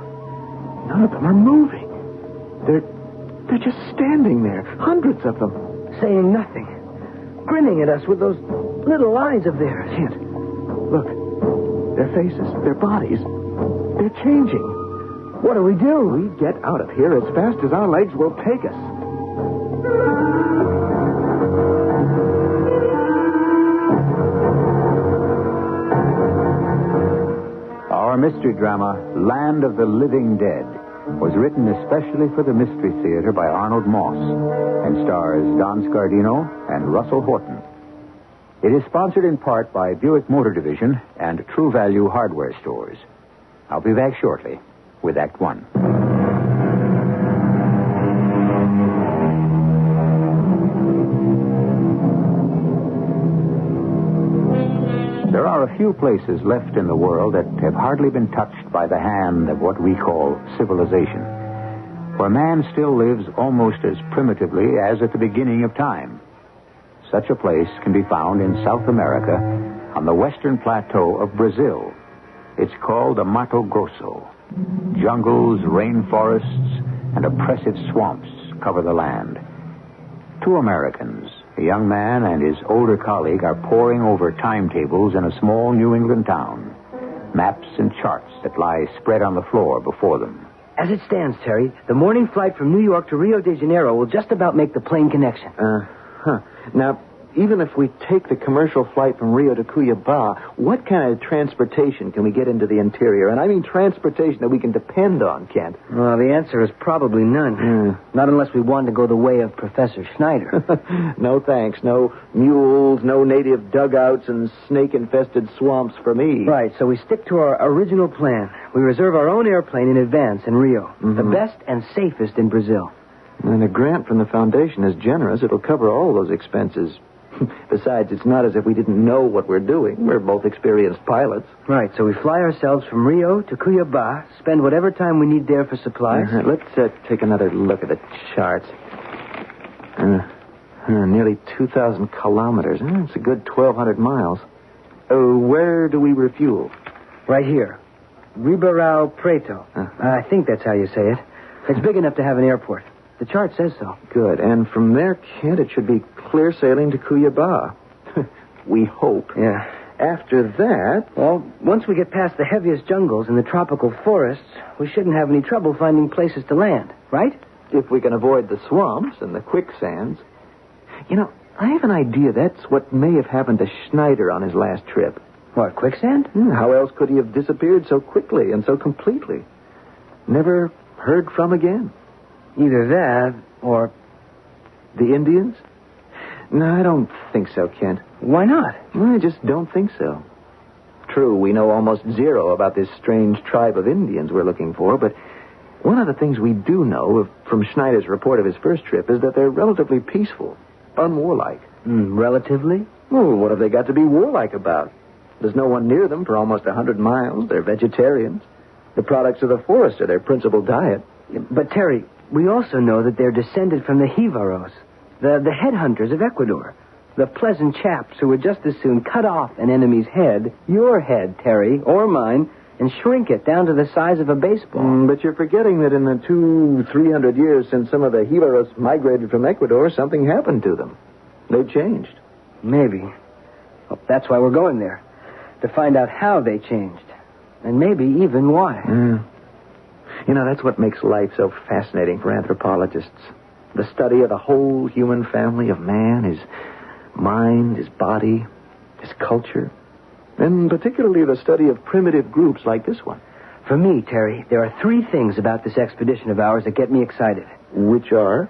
None of them are moving. They're just standing there, hundreds of them. Saying nothing. Grinning at us with those little eyes of theirs. Kent, look. Their faces, their bodies, they're changing. What do? We get out of here as fast as our legs will take us. Our mystery drama, Land of the Living Dead, was written especially for the Mystery Theater by Arnold Moss and stars Don Scardino and Russell Horton. It is sponsored in part by Buick Motor Division and True Value Hardware Stores. I'll be back shortly with Act One. There are a few places left in the world that have hardly been touched by the hand of what we call civilization, where man still lives almost as primitively as at the beginning of time. Such a place can be found in South America on the western plateau of Brazil. It's called the Mato Grosso. Jungles, rainforests, and oppressive swamps cover the land. Two Americans, a young man and his older colleague, are poring over timetables in a small New England town. Maps and charts that lie spread on the floor before them. As it stands, Terry, the morning flight from New York to Rio de Janeiro will just about make the plane connection. Now, even if we take the commercial flight from Rio to Cuiabá, what kind of transportation can we get into the interior? And I mean transportation that we can depend on, Kent. Well, the answer is probably none. Not unless we want to go the way of Professor Schneider. No thanks. No mules, no native dugouts and snake-infested swamps for me. Right, so we stick to our original plan. We reserve our own airplane in advance in Rio. The best and safest in Brazil. And a grant from the foundation is generous. It'll cover all those expenses. Besides, it's not as if we didn't know what we're doing. We're both experienced pilots. Right, so we fly ourselves from Rio to Cuiabá, spend whatever time we need there for supplies. Let's take another look at the charts. Nearly 2,000 kilometers. It's a good 1,200 miles. Where do we refuel? Right here. Ribeirão Preto. I think that's how you say it. It's big enough to have an airport. The chart says so. Good. And from there, Kent, it should be clear sailing to Cuiabá. We hope. Yeah. After that... Well, once we get past the heaviest jungles and the tropical forests, we shouldn't have any trouble finding places to land, right? If we can avoid the swamps and the quicksands. You know, I have an idea that's what may have happened to Schneider on his last trip. What, quicksand? How else could he have disappeared so quickly and so completely? Never heard from again. Either that, or... The Indians? No, I don't think so, Kent. Why not? I just don't think so. True, we know almost zero about this strange tribe of Indians we're looking for, but one of the things we do know from Schneider's report of his first trip is that they're relatively peaceful, unwarlike. Relatively? Well, what have they got to be warlike about? There's no one near them for almost 100 miles. They're vegetarians. The products of the forest are their principal diet. But, Terry, we also know that they're descended from the Jivaros, the headhunters of Ecuador. The pleasant chaps who would just as soon cut off an enemy's head, your head, Terry, or mine, and shrink it down to the size of a baseball. But you're forgetting that in the 200-300 years since some of the Jivaros migrated from Ecuador, something happened to them. They've changed. Maybe. Well, that's why we're going there. To find out how they changed. And maybe even why. You know, that's what makes life so fascinating for anthropologists. The study of the whole human family of man, his mind, his body, his culture. And particularly the study of primitive groups like this one. For me, Terry, there are 3 things about this expedition of ours that get me excited. Which are?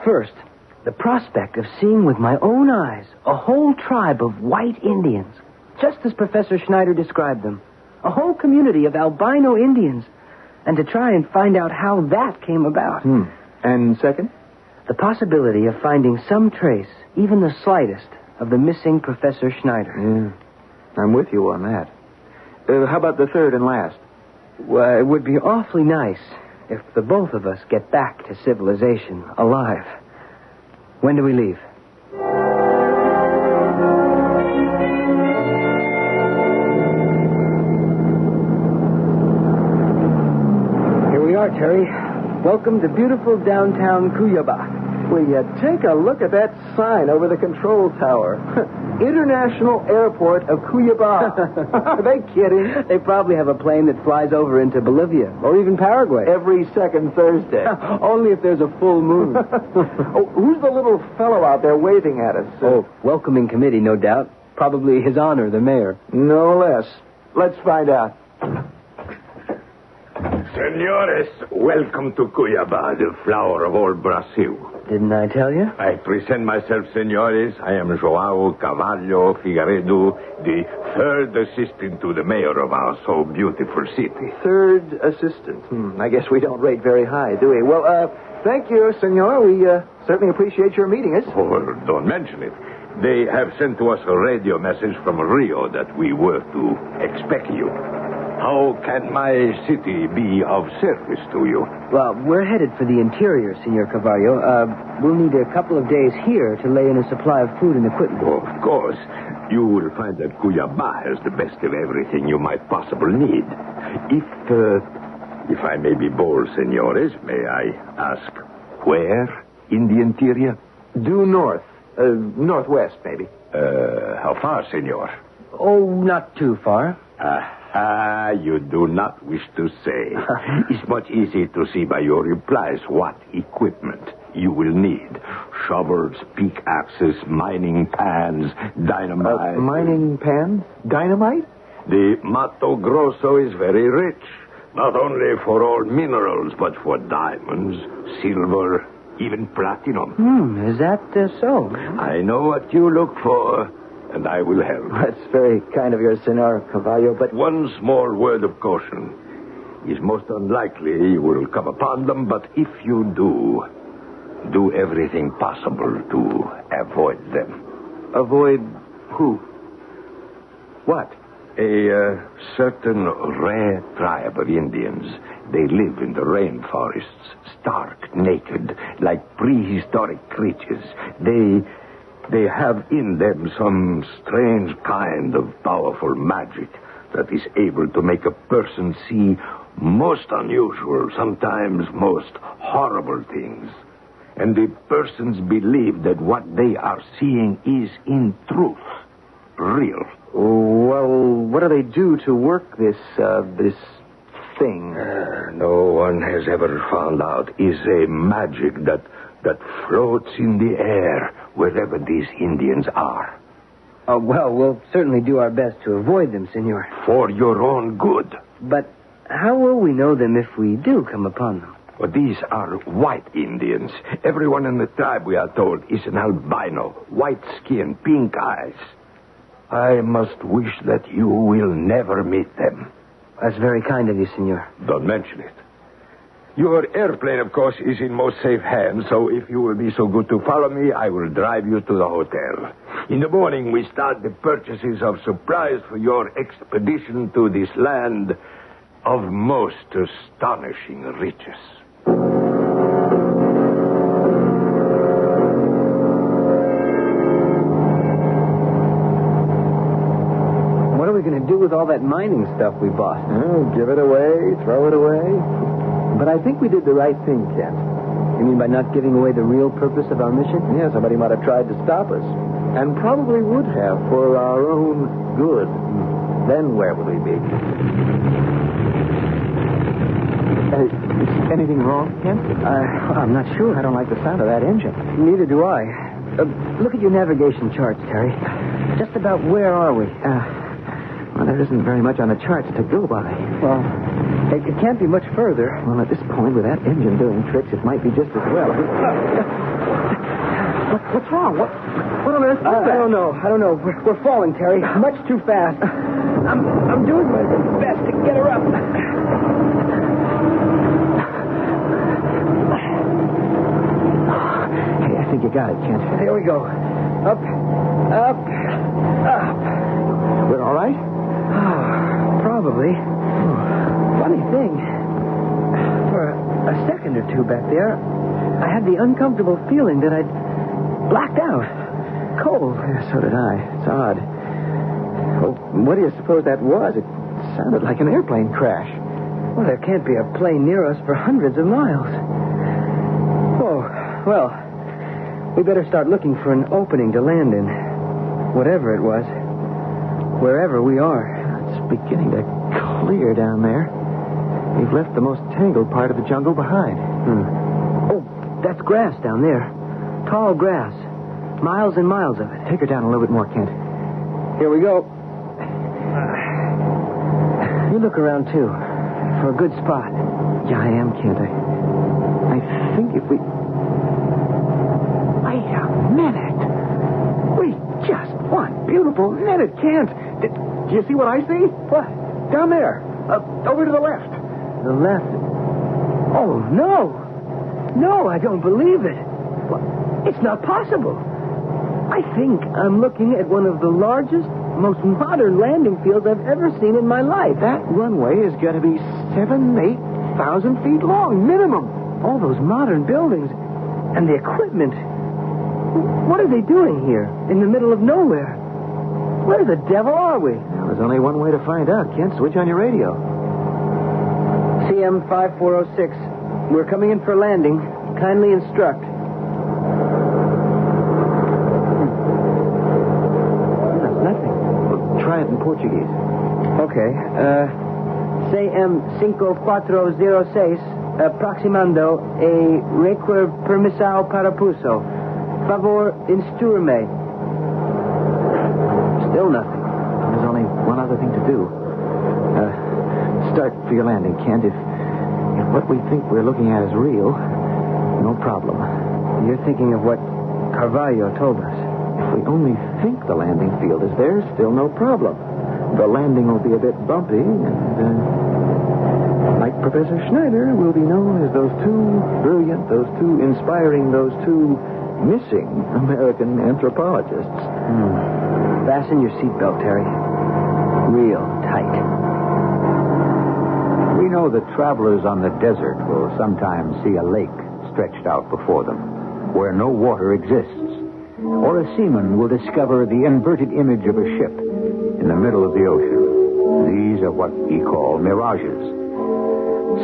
First, the prospect of seeing with my own eyes a whole tribe of white Indians, just as Professor Schneider described them. A whole community of albino Indians. And to try and find out how that came about. And second? The possibility of finding some trace, even the slightest, of the missing Professor Schneider. I'm with you on that. How about the third and last? Well, it would be awfully nice if the both of us get back to civilization alive. When do we leave? Terry. Welcome to beautiful downtown Cuyaba. Will you take a look at that sign over the control tower? International Airport of Cuyaba. Are they kidding? They probably have a plane that flies over into Bolivia or even Paraguay. Every second Thursday. Only if there's a full moon. Who's the little fellow out there waving at us? Welcoming committee, no doubt. Probably His Honor, the mayor. No less. Let's find out. Senores, welcome to Cuyaba, the flower of all Brazil. Didn't I tell you? I present myself, senores. I am João Cavallo Figueiredo, the third assistant to the mayor of our so beautiful city. Third assistant. I guess we don't rate very high, do we? Well, thank you, senor. We certainly appreciate your meeting us. Oh, don't mention it. They have sent to us a radio message from Rio that we were to expect you. How can my city be of service to you? Well, we're headed for the interior, Senor Cavallo. We'll need a couple of days here to lay in a supply of food and equipment. Oh, of course. You will find that Cuyaba has the best of everything you might possibly need. If I may be bold, senores, may I ask where in the interior? Due north. Northwest, maybe. How far, senor? Oh, not too far. You do not wish to say. It's much easier to see by your replies what equipment you will need. Shovels, pickaxes, mining pans, dynamite. Mining pans? Dynamite? The Mato Grosso is very rich. Not only for all minerals, but for diamonds, silver, even platinum. Is that so? I know what you look for. And I will help. That's very kind of yours, Senor Cavallo, but... One small word of caution. It's most unlikely you will come upon them, but if you do everything possible to avoid them. Avoid who? What? A certain rare tribe of Indians. They live in the rainforests, stark naked, like prehistoric creatures. They have in them some strange kind of powerful magic that is able to make a person see most unusual, sometimes most horrible things. And the persons believe that what they are seeing is in truth real. Well, what do they do to work this thing? No one has ever found out. Is a magic that floats in the air wherever these Indians are. Well, we'll certainly do our best to avoid them, senor. For your own good. But how will we know them if we do come upon them? Well, these are white Indians. Everyone in the tribe, we are told, is an albino. White skin, pink eyes. I must wish that you will never meet them. That's very kind of you, senor. Don't mention it. Your airplane, of course, is in most safe hands, so if you will be so good to follow me, I will drive you to the hotel. In the morning, we start the purchases of supplies for your expedition to this land of most astonishing riches. What are we going to do with all that mining stuff we bought? Oh, give it away, throw it away. But I think we did the right thing, Kent. You mean by not giving away the real purpose of our mission? Yeah, somebody might have tried to stop us. And probably would have for our own good. Then where would we be? Is anything wrong, Kent? I'm not sure. I don't like the sound of that engine. Neither do I. Look at your navigation charts, Terry. Just about where are we? Well, there isn't very much on the charts to go by. Well, it can't be much further. Well, at this point, with that engine doing tricks, it might be just as well. What's wrong? What on earth is that? I don't know. We're falling, Terry. Much too fast. I'm doing my best to get her up. Hey, I think you got it, Kent. Here we go. Up. We're all right? Probably. Funny thing. For a second or two back there, I had the uncomfortable feeling that I'd blacked out. Cold. Yeah, so did I. It's odd. Well, what do you suppose that was? It sounded like an airplane crash. Well, there can't be a plane near us for hundreds of miles. Oh, well, we better start looking for an opening to land in. Whatever it was. Wherever we are. It's beginning to clear down there. We've left the most tangled part of the jungle behind. Oh, that's grass down there. Tall grass. Miles and miles of it. Take her down a little bit more, Kent. Here we go. You look around, too, for a good spot. Yeah, I am, Kent. I think if we... Wait a minute. We just one beautiful minute, Kent. Do you see what I see? What? Down there. Over to the left. The left? Oh, no. No, I don't believe it. Well, it's not possible. I think I'm looking at one of the largest, most modern landing fields I've ever seen in my life. That runway is going to be 8,000 feet long, minimum. All those modern buildings and the equipment. What are they doing here in the middle of nowhere? Where the devil are we? Well, there's only one way to find out, Kent. Switch on your radio. CM 5406. We're coming in for landing. Kindly instruct. That's nothing. Well, try it in Portuguese. Okay. CM 5406. Aproximando a requer permissão para pouso. Favor instrume. Still nothing. There's only one other thing to do. Start for your landing, Kent. If what we think we're looking at is real, no problem. You're thinking of what Carvalho told us. If we only think the landing field is there, still no problem. The landing will be a bit bumpy, and like Professor Schneider, will be known as those two brilliant, those two inspiring, those two missing American anthropologists. Fasten your seatbelt, Terry. Real tight. We know that travelers on the desert will sometimes see a lake stretched out before them, where no water exists. Or a seaman will discover the inverted image of a ship in the middle of the ocean. These are what we call mirages.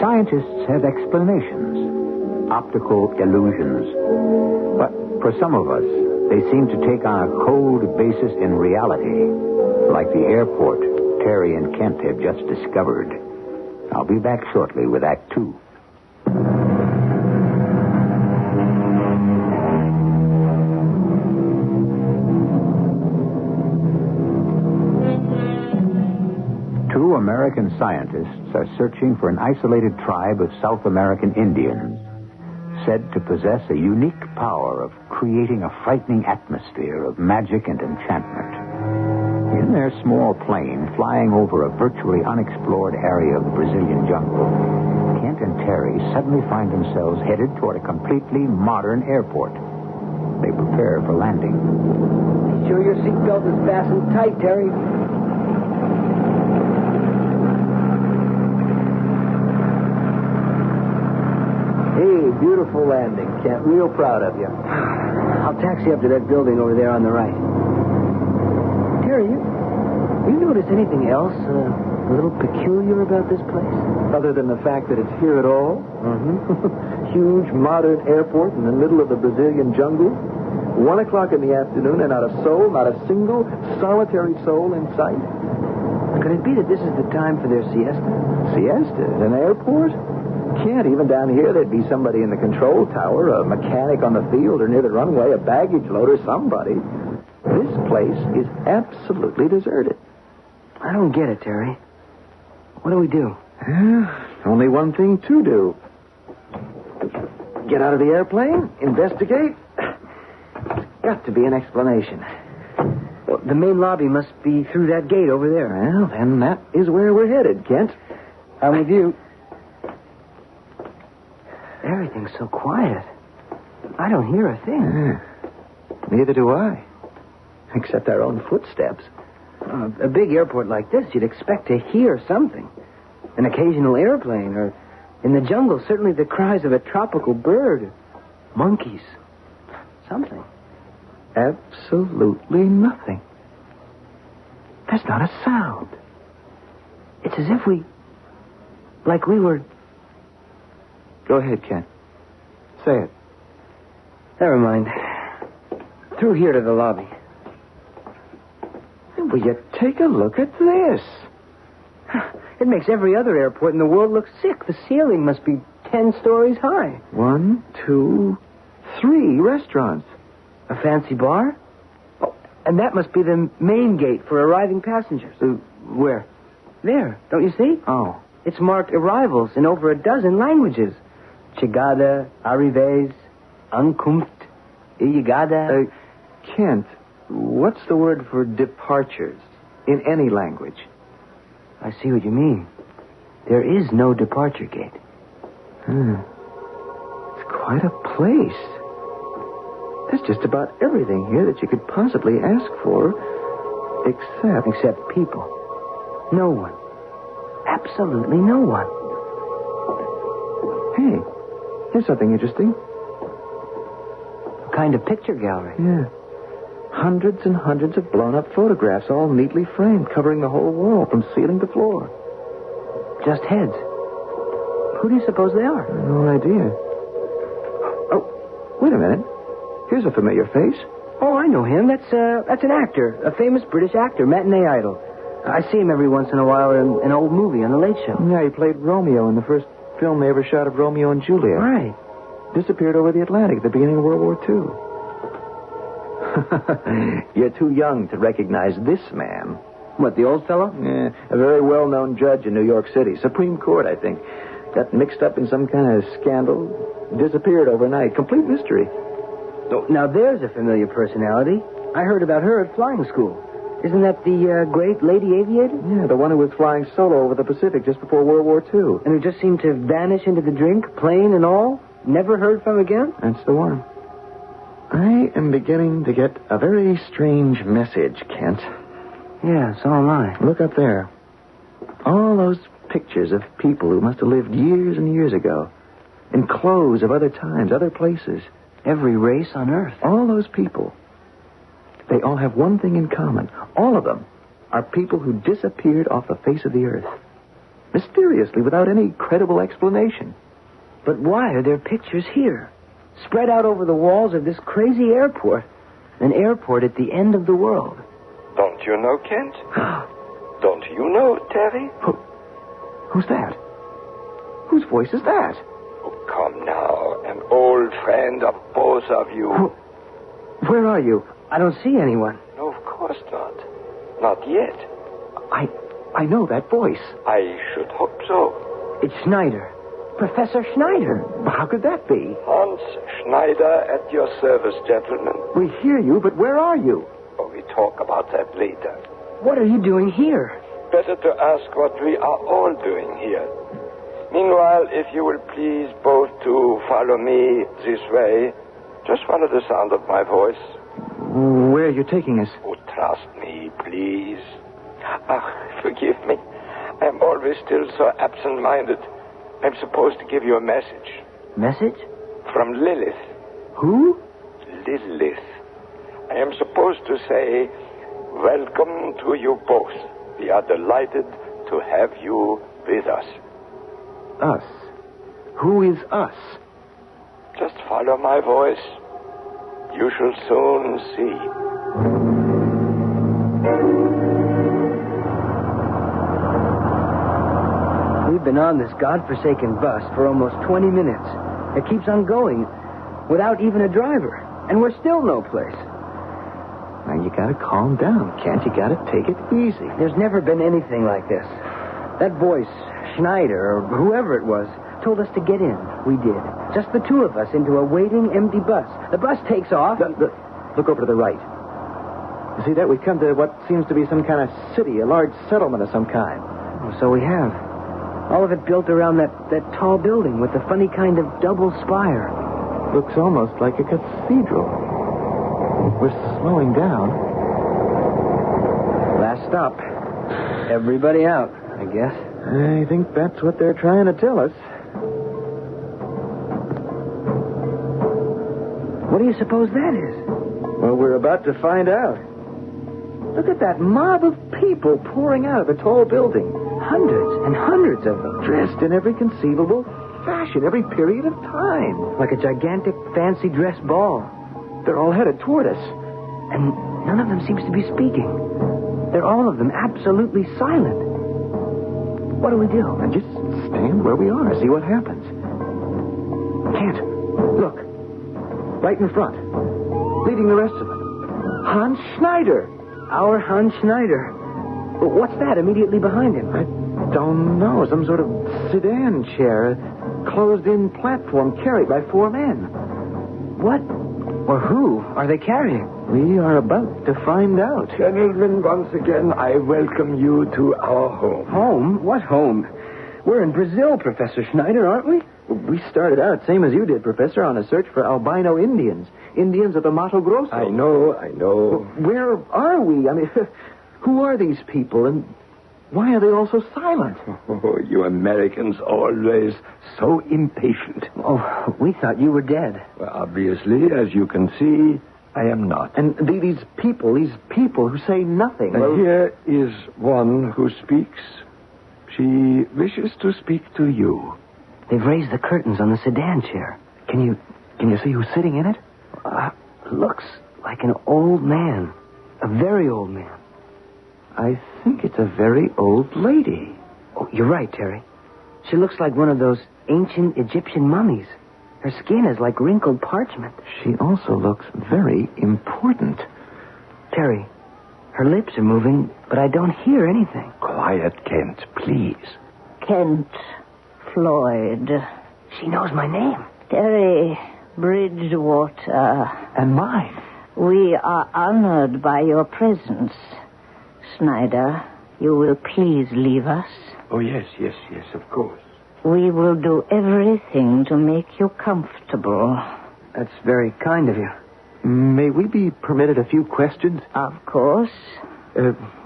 Scientists have explanations, optical illusions. But for some of us, they seem to take on a cold basis in reality, like the airport Terry and Kent have just discovered. I'll be back shortly with Act 2. Two American scientists are searching for an isolated tribe of South American Indians, said to possess a unique power of creating a frightening atmosphere of magic and enchantment. In their small plane, flying over a virtually unexplored area of the Brazilian jungle, Kent and Terry suddenly find themselves headed toward a completely modern airport. They prepare for landing. Be sure your seatbelt is fastened tight, Terry. Hey, beautiful landing, Kent. Real proud of you. I'll taxi up to that building over there on the right. Terry, you notice anything else a little peculiar about this place? Other than the fact that it's here at all? Huge modern airport in the middle of the Brazilian jungle. 1 o'clock in the afternoon and not a soul, not a single solitary soul in sight. Could it be that this is the time for their siesta? Siesta? At an airport? Can't. Even down here, there'd be somebody in the control tower, a mechanic on the field or near the runway, a baggage loader, somebody. This place is absolutely deserted. I don't get it, Terry. What do we do? Only one thing to do. Get out of the airplane, investigate. There's got to be an explanation. Well, the main lobby must be through that gate over there. Well, then that is where we're headed, Kent. I'm with you. Everything's so quiet. I don't hear a thing. Neither do I. Except our own footsteps. A big airport like this, you'd expect to hear something. An occasional airplane, or in the jungle, certainly the cries of a tropical bird. Monkeys. Something. Absolutely nothing. There's not a sound. It's as if we Like we were... Go ahead, Kent. Say it. Never mind. Through here to the lobby. Will you take a look at this? It makes every other airport in the world look sick. The ceiling must be 10 stories high. 1, 2, 3 restaurants. A fancy bar? Oh, and that must be the main gate for arriving passengers. Where? There. Don't you see? Oh. It's marked arrivals in over a dozen languages. Chegada, arrives, ankunft, llegada. Kent, what's the word for departures in any language? I see what you mean. There is no departure gate. It's quite a place. There's just about everything here that you could possibly ask for, except people. No one. Absolutely no one. Hey, here's something interesting. A kind of picture gallery. Yeah. Hundreds and hundreds of blown-up photographs, all neatly framed, covering the whole wall from ceiling to floor. Just heads. Who do you suppose they are? No idea. Oh, wait a minute. Here's a familiar face. Oh, I know him. That's an actor, a famous British actor, matinee idol. I see him every once in a while in an old movie on the Late Show. Yeah, he played Romeo in the first film they ever shot of Romeo and Juliet. Right. Disappeared over the Atlantic at the beginning of World War II. You're too young to recognize this man. What, the old fellow? Yeah, a very well-known judge in New York City. Supreme Court, I think. Got mixed up in some kind of scandal. Disappeared overnight. Complete mystery. Oh, now there's a familiar personality. I heard about her at flying school. Isn't that the great lady aviator? Yeah, the one who was flying solo over the Pacific just before World War II. And who just seemed to vanish into the drink, plane and all? Never heard from again? That's the one. I am beginning to get a very strange message, Kent. Yeah, so am I. Look up there. All those pictures of people who must have lived years and years ago. In clothes of other times, other places. Every race on Earth. All those people. They all have one thing in common. All of them are people who disappeared off the face of the Earth. Mysteriously, without any credible explanation. But why are there pictures here? Spread out over the walls of this crazy airport. An airport at the end of the world. Don't you know, Kent? Don't you know, Terry? Who's that? Whose voice is that? Oh, come now. An old friend of both of you. Where are you? I don't see anyone. No, of course not. Not yet. I know that voice. I should hope so. It's Schneider. Professor Schneider. How could that be? Hans Schneider at your service, gentlemen. We hear you, but where are you? Oh, we talk about that later. What are you doing here? Better to ask what we are all doing here. Meanwhile, if you will please both to follow me this way. Just follow the sound of my voice. Where are you taking us? Oh, trust me, please. Forgive me. I'm always still so absent-minded. I'm supposed to give you a message. Message? From Lilith. Who? Lilith. I am supposed to say, welcome to you both. We are delighted to have you with us. Us? Who is us? Just follow my voice. You shall soon see. We've been on this godforsaken bus for almost 20 minutes. It keeps on going without even a driver. And we're still no place. Now, you gotta calm down, Kent. You gotta take it easy. There's never been anything like this. That voice, Schneider, or whoever it was, told us to get in. We did. Just the two of us into a waiting, empty bus. The bus takes off. Look over to the right. You see that? We've come to what seems to be some kind of city, a large settlement of some kind. Oh, so we have. All of it built around that tall building with the funny kind of double spire. Looks almost like a cathedral. We're slowing down. Last stop. Everybody out, I guess. I think that's what they're trying to tell us. What do you suppose that is? Well, we're about to find out. Look at that mob of people pouring out of the tall building. hundreds and hundreds of them. Dressed in every conceivable fashion, every period of time. Like a gigantic fancy dress ball. They're all headed toward us. And none of them seems to be speaking. They're all of them absolutely silent. What do we do? And just stand where we are, see what happens. Can't. Look. Right in front. Leading the rest of them. Hans Schneider. Our Hans Schneider. But what's that immediately behind him? I don't know. Some sort of sedan chair. A closed-in platform carried by 4 men. What or who are they carrying? We are about to find out. Gentlemen, once again, I welcome you to our home. Home? What home? We're in Brazil, Professor Schneider, aren't we? We started out, same as you did, Professor, on a search for albino Indians. Indians of the Mato Grosso. I know. Where are we? I mean, who are these people, and why are they all so silent? Oh, you Americans always so impatient. Oh, we thought you were dead. Well, obviously, as you can see, I am not. And these people who say nothing. Well, here is one who speaks. She wishes to speak to you. They've raised the curtains on the sedan chair. Can you see who's sitting in it? Looks like an old man. A very old man. I think it's a very old lady. Oh, you're right, Terry. She looks like one of those ancient Egyptian mummies. Her skin is like wrinkled parchment. She also looks very important. Terry, her lips are moving, but I don't hear anything. Quiet, Kent, please. Kent Floyd. She knows my name. Terry Bridgewater. And mine. We are honored by your presence. Schneider, you will please leave us. Oh, yes, of course. We will do everything to make you comfortable. That's very kind of you. May we be permitted a few questions? Of course.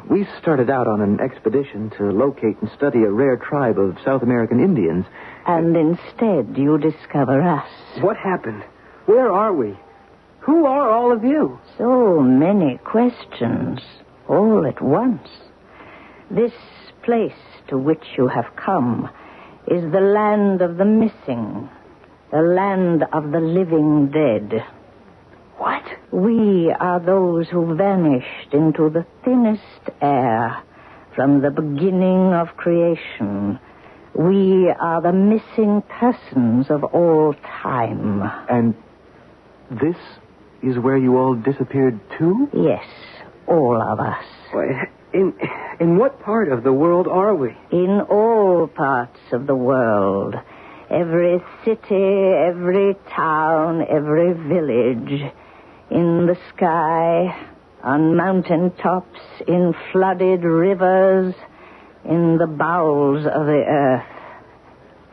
We started out on an expedition to locate and study a rare tribe of South American Indians. And instead you discover us. What happened? Where are we? Who are all of you? So many questions, all at once. This place to which you have come is the land of the missing, the land of the living dead. What? We are those who vanished into the thinnest air from the beginning of creation. We are the missing persons of all time. And this is where you all disappeared too? Yes, all of us. In what part of the world are we? In all parts of the world. Every city, every town, every village. In the sky, on mountain tops, in flooded rivers, in the bowels of the earth,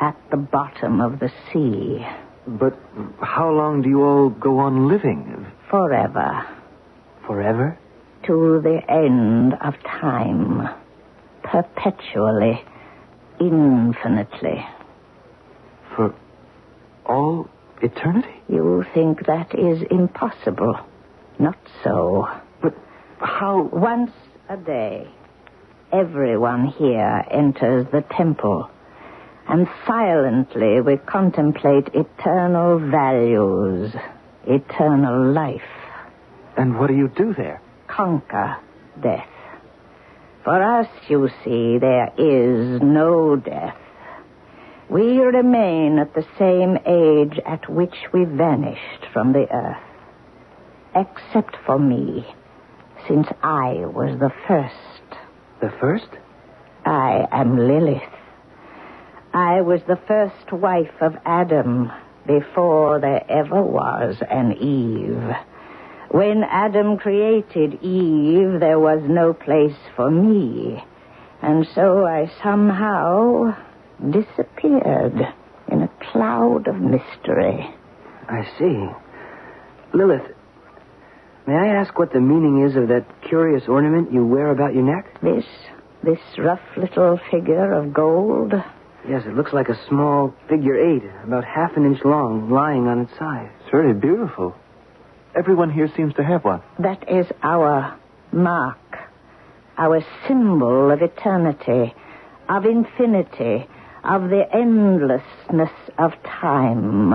at the bottom of the sea. But how long do you all go on living? Forever. Forever? To the end of time. Perpetually. Infinitely. For all eternity? You think that is impossible. Not so. But how? Once a day, everyone here enters the temple, and silently we contemplate eternal values, eternal life. And what do you do there? Conquer death. For us, you see, there is no death. We remain at the same age at which we vanished from the earth. Except for me, since I was the first. The first? I am Lilith. I was the first wife of Adam before there ever was an Eve. When Adam created Eve, there was no place for me. And so I somehow disappeared in a cloud of mystery. I see. Lilith, may I ask what the meaning is of that curious ornament you wear about your neck? This rough little figure of gold? Yes, it looks like a small figure 8, about half an inch long, lying on its side. It's very beautiful. Everyone here seems to have one. That is our mark, our symbol of eternity, of infinity, of the endlessness of time.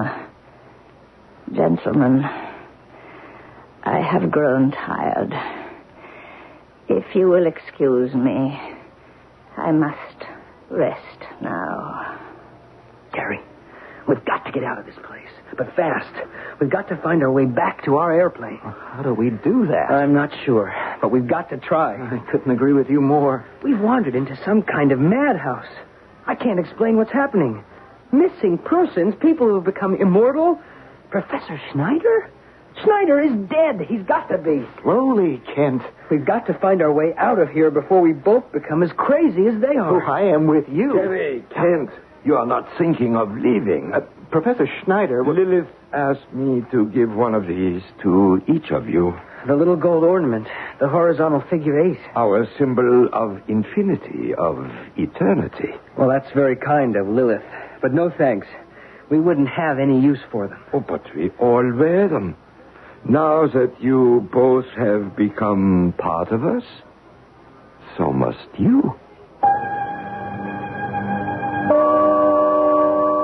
Gentlemen, I have grown tired. If you will excuse me, I must rest now. Terry, we've got to get out of this place, but fast. We've got to find our way back to our airplane. How do we do that? I'm not sure, but we've got to try. I couldn't agree with you more. We've wandered into some kind of madhouse. I can't explain what's happening. Missing persons, people who have become immortal. Professor Schneider? Schneider is dead. He's got to be. Slowly, Kent. We've got to find our way out of here before we both become as crazy as they are. Oh, I am with you. Terry, Kent, you are not thinking of leaving. Professor Schneider... Lilith asked me to give one of these to each of you. The little gold ornament, the horizontal figure 8. Our symbol of infinity, of eternity. Well, that's very kind of Lilith, but no thanks. We wouldn't have any use for them. Oh, but we all wear them. Now that you both have become part of us, so must you.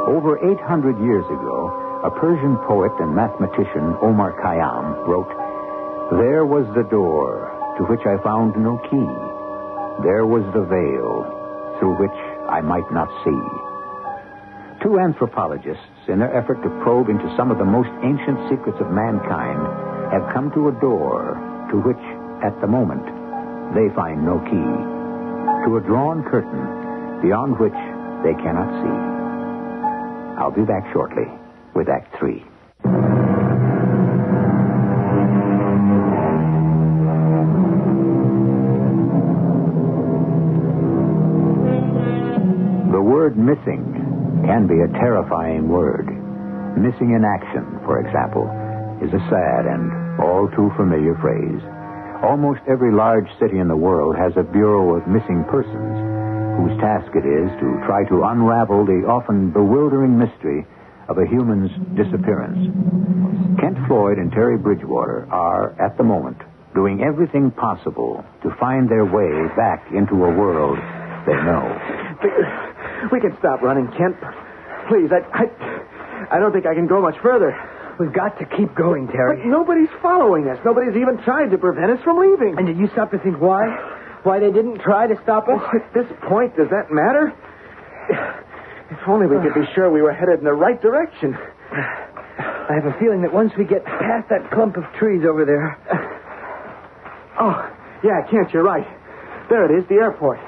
Over 800 years ago, a Persian poet and mathematician, Omar Khayyam, wrote, "There was the door to which I found no key. There was the veil through which I might not see." Two anthropologists, in their effort to probe into some of the most ancient secrets of mankind, have come to a door to which, at the moment, they find no key. To a drawn curtain beyond which they cannot see. I'll be back shortly with Act 3. The word missing can be a terrifying word. Missing in action, for example, is a sad and all too familiar phrase. Almost every large city in the world has a Bureau of Missing Persons, whose task it is to try to unravel the often bewildering mystery of a human's disappearance. Kent Floyd and Terry Bridgewater are, at the moment, doing everything possible to find their way back into a world they know. We can stop running, Kent. Please, I don't think I can go much further. We've got to keep going, Terry. But nobody's following us. Nobody's even tried to prevent us from leaving. And did you stop to think why? Why they didn't try to stop us? Oh, at this point, does that matter? If only we could be sure we were headed in the right direction. I have a feeling that once we get past that clump of trees over there... Oh, yeah, Kent, you're right. There it is, the airport.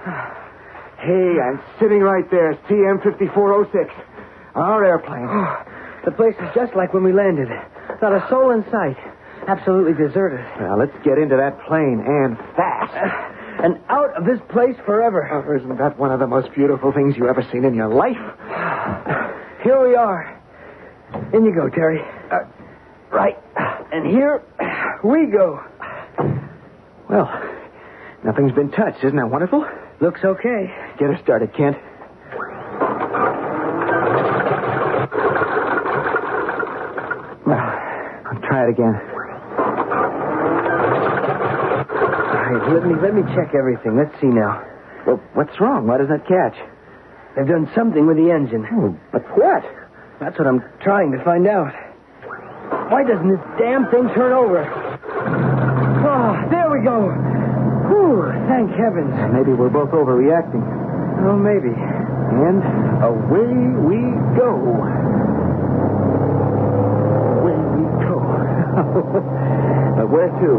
Hey, I'm sitting right there, CM5406. Our airplane. Oh, the place is just like when we landed. Not a soul in sight. Absolutely deserted. Now, let's get into that plane, and fast. And out of this place forever. Oh, isn't that one of the most beautiful things you've ever seen in your life? Here we are. In you go, Terry. Right. And here we go. Well, nothing's been touched. Isn't that wonderful? Looks okay. Get her started, Kent. I'll try it again. Let me check everything. Let's see now. Well, what's wrong? Why doesn't it catch? They've done something with the engine. Oh, but what? That's what I'm trying to find out. Why doesn't this damn thing turn over? Oh, there we go. Whew, thank heavens. Maybe we're both overreacting. Oh, maybe. And away we go. Away we go. But where to?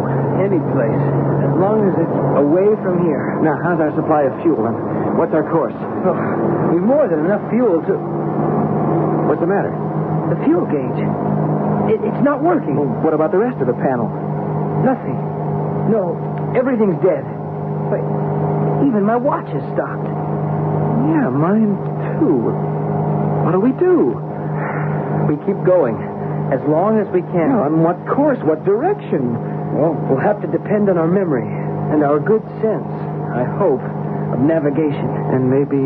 Any place. As long as it's away from here. Now, how's our supply of fuel, and what's our course? Oh, we've more than enough fuel to... What's the matter? The fuel gauge. It's not working. Well, what about the rest of the panel? Nothing. No, everything's dead. But even my watch has stopped. Yeah, mine too. What do we do? We keep going. As long as we can. Well, on what course? What direction? Well, we'll have to depend on our memory and our good sense, I hope, of navigation. And maybe,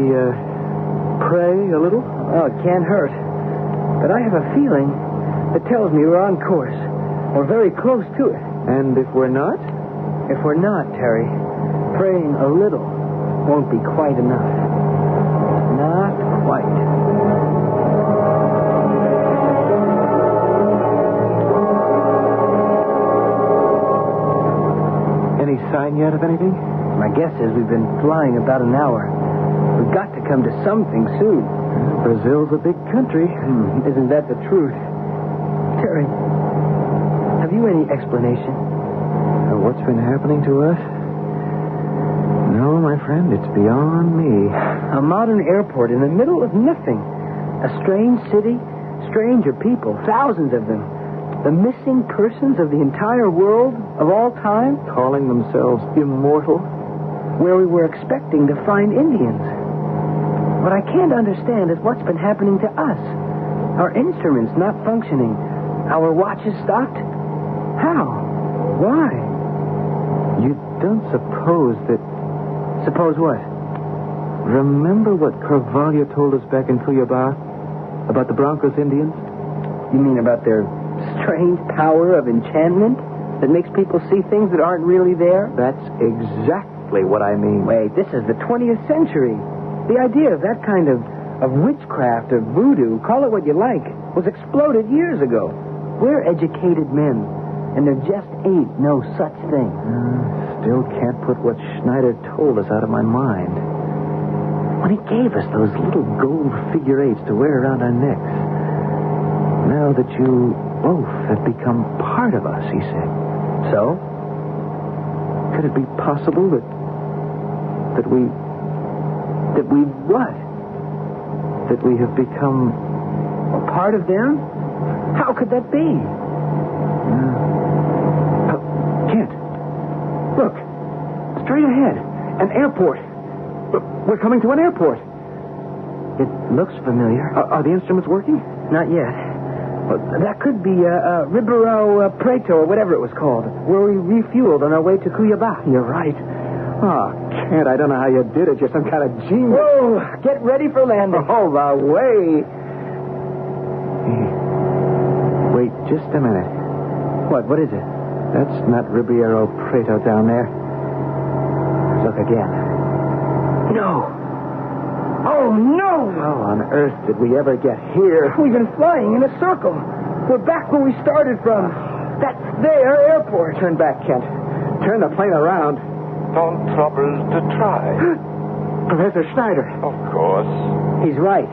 pray a little? Oh, it can't hurt. But I have a feeling that tells me we're on course, or very close to it. And if we're not? If we're not, Terry, praying a little won't be quite enough. Not quite. Any sign yet of anything? My guess is we've been flying about an hour. We've got to come to something soon. Brazil's a big country. Isn't that the truth? Terry, have you any explanation? What's been happening to us? No, my friend, it's beyond me. A modern airport in the middle of nothing. A strange city, stranger people, thousands of them. The missing persons of the entire world, of all time. Calling themselves immortal. Where we were expecting to find Indians. What I can't understand is what's been happening to us. Our instruments not functioning. Our watches stopped. How? Why? You don't suppose that... Suppose what? Remember what Carvalho told us back in Cuiabá? About the Broncos Indians? You mean about their strange power of enchantment that makes people see things that aren't really there? That's exactly what I mean. Wait, this is the 20th century. The idea of that kind of witchcraft, of voodoo, call it what you like, was exploded years ago. We're educated men, and there just ain't no such thing. Still can't put what Schneider told us out of my mind. When he gave us those little gold figure eights to wear around our necks. Now that you both have become part of us, he said. So? Could it be possible that we what? That we have become a part of them? How could that be? Kent, look, straight ahead, an airport. We're coming to an airport. It looks familiar. Are the instruments working? Not yet. Well, that could be Ribeirão Preto, or whatever it was called, where we refueled on our way to Cuiabá. You're right. Oh, Kent, I don't know how you did it. You're some kind of genius. Whoa, get ready for landing. Oh, the way. Wait just a minute. What is it? That's not Ribeirão Preto down there. Look again. No. Oh, no! How on earth did we ever get here? We've been flying in a circle. We're back where we started from. That's their airport. Turn back, Kent. Turn the plane around. Don't trouble to try. Professor Schneider. Of course. He's right.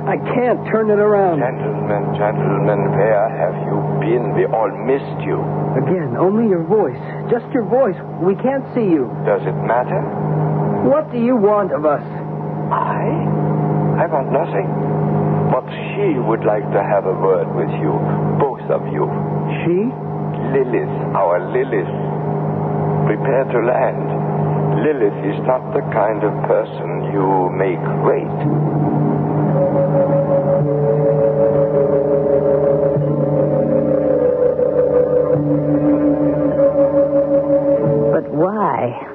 I can't turn it around. Gentlemen, where have you been? We all missed you. Again, only your voice. Just your voice. We can't see you. Does it matter? What do you want of us? I want nothing. But she would like to have a word with you. Both of you. She? Lilith, our Lilith. Prepare to land. Lilith is not the kind of person you make wait. But why?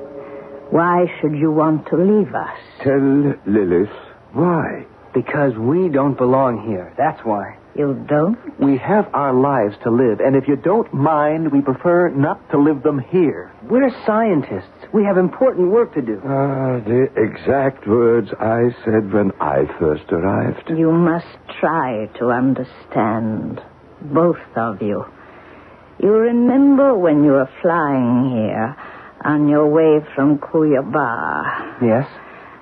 Why should you want to leave us? Tell Lilith why. Because we don't belong here. That's why. You don't? We have our lives to live, and if you don't mind, we prefer not to live them here. We're scientists. We have important work to do. The exact words I said when I first arrived. You must try to understand, both of you. You remember when you were flying here on your way from Cuiabá? Yes.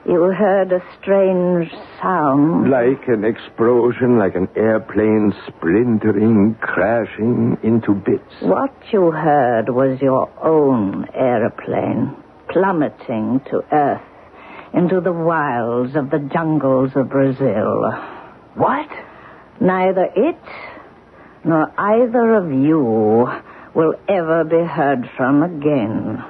You heard a strange sound. Like an explosion, like an airplane splintering, crashing into bits. What you heard was your own airplane plummeting to earth into the wilds of the jungles of Brazil. What? Neither it nor either of you will ever be heard from again.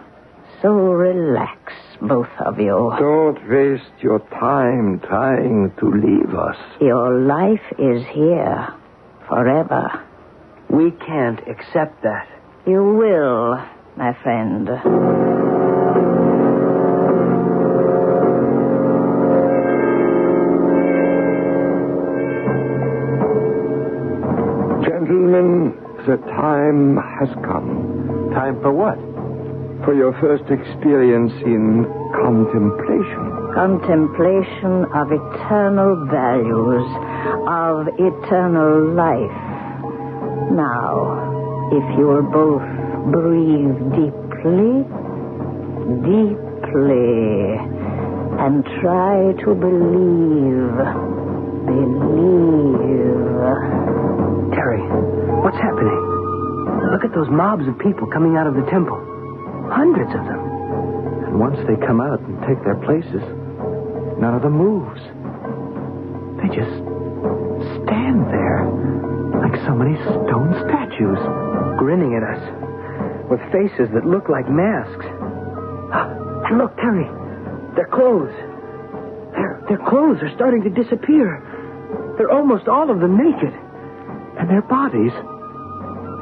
So relax, both of you. Don't waste your time trying to leave us. Your life is here forever. We can't accept that. You will, my friend. Gentlemen, the time has come. Time for what? For your first experience in contemplation. contemplation of eternal values, of eternal life. Now, if you'll both breathe deeply, deeply, and try to believe. Terry, what's happening? Look at those mobs of people coming out of the temple. Hundreds of them. And once they come out and take their places, none of them moves. They just stand there like so many stone statues. Grinning at us with faces that look like masks. And look, Terry, their clothes. Their clothes are starting to disappear. They're almost all of them naked. And their bodies,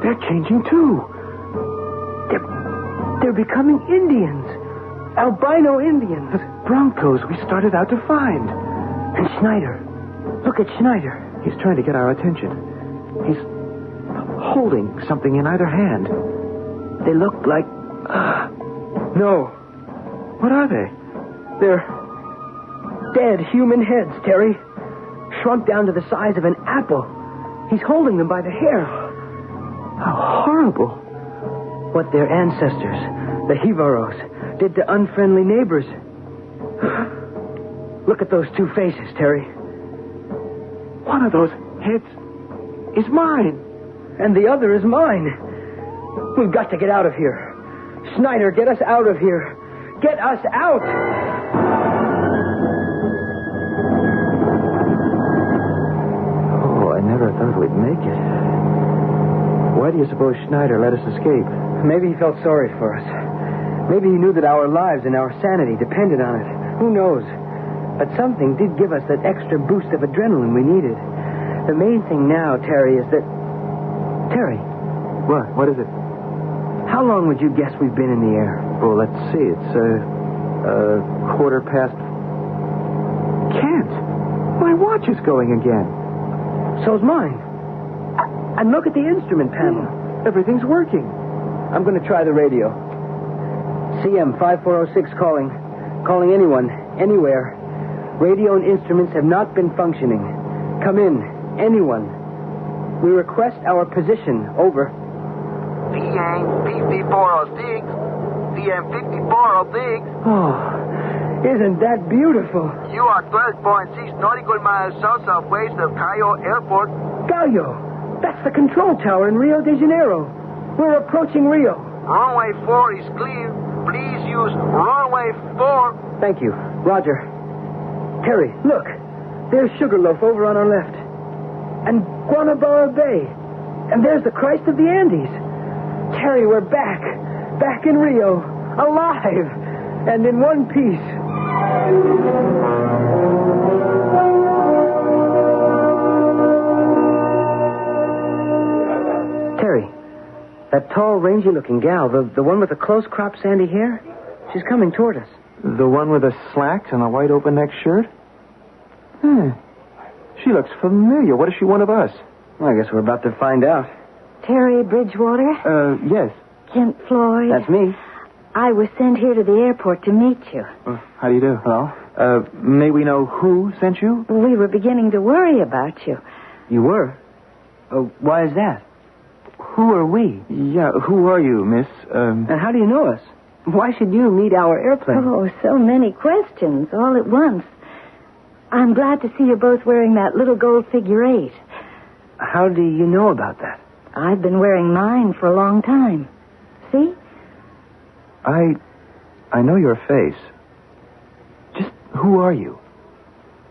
they're changing too. They're becoming Indians. Albino Indians. The Broncos we started out to find. And Schneider. Look at Schneider. He's trying to get our attention. He's holding something in either hand. They look like... No. What are they? They're dead human heads, Terry. Shrunk down to the size of an apple. He's holding them by the hair. How horrible. What their ancestors, the Hivaros, did to unfriendly neighbors. Look at those two faces, Terry. One of those heads is mine. And the other is mine. We've got to get out of here. Schneider, get us out of here. Get us out! Oh, I never thought we'd make it. Why do you suppose Schneider let us escape? Maybe he felt sorry for us. Maybe he knew that our lives and our sanity depended on it. Who knows? But something did give us that extra boost of adrenaline we needed. The main thing now, Terry, is that... Terry. What? What is it? How long would you guess we've been in the air? Oh, let's see. It's, 1:15. Can't. My watch is going again. So's mine. And look at the instrument panel. Everything's working. I'm going to try the radio. CM 5406 calling. Calling anyone, anywhere. Radio and instruments have not been functioning. Come in. Anyone. We request our position. Over. CM 5406. CM 5406. Oh, isn't that beautiful? You are 12.6 nautical miles southwest of Cayo Airport. Cayo. That's the control tower in Rio de Janeiro. We're approaching Rio. Runway 4 is clear. Please use runway 4. Thank you. Roger. Terry, look. There's Sugarloaf over on our left. And Guanabara Bay. And there's the Christ of the Andes. Terry, we're back. Back in Rio. Alive. And in one piece. Terry, that tall, rangy-looking gal, the one with the close-cropped sandy hair, she's coming toward us. The one with the slacks and a white open-neck shirt? She looks familiar. What is she one of us? Well, I guess we're about to find out. Terry Bridgewater? Yes. Kent Floyd? That's me. I was sent here to the airport to meet you. How do you do? Hello? May we know who sent you? We were beginning to worry about you. You were? Why is that? Who are we? Yeah, who are you, miss? And how do you know us? Why should you meet our airplane? Oh, so many questions all at once. I'm glad to see you both wearing that little gold figure 8. How do you know about that? I've been wearing mine for a long time. See? I know your face. Just who are you?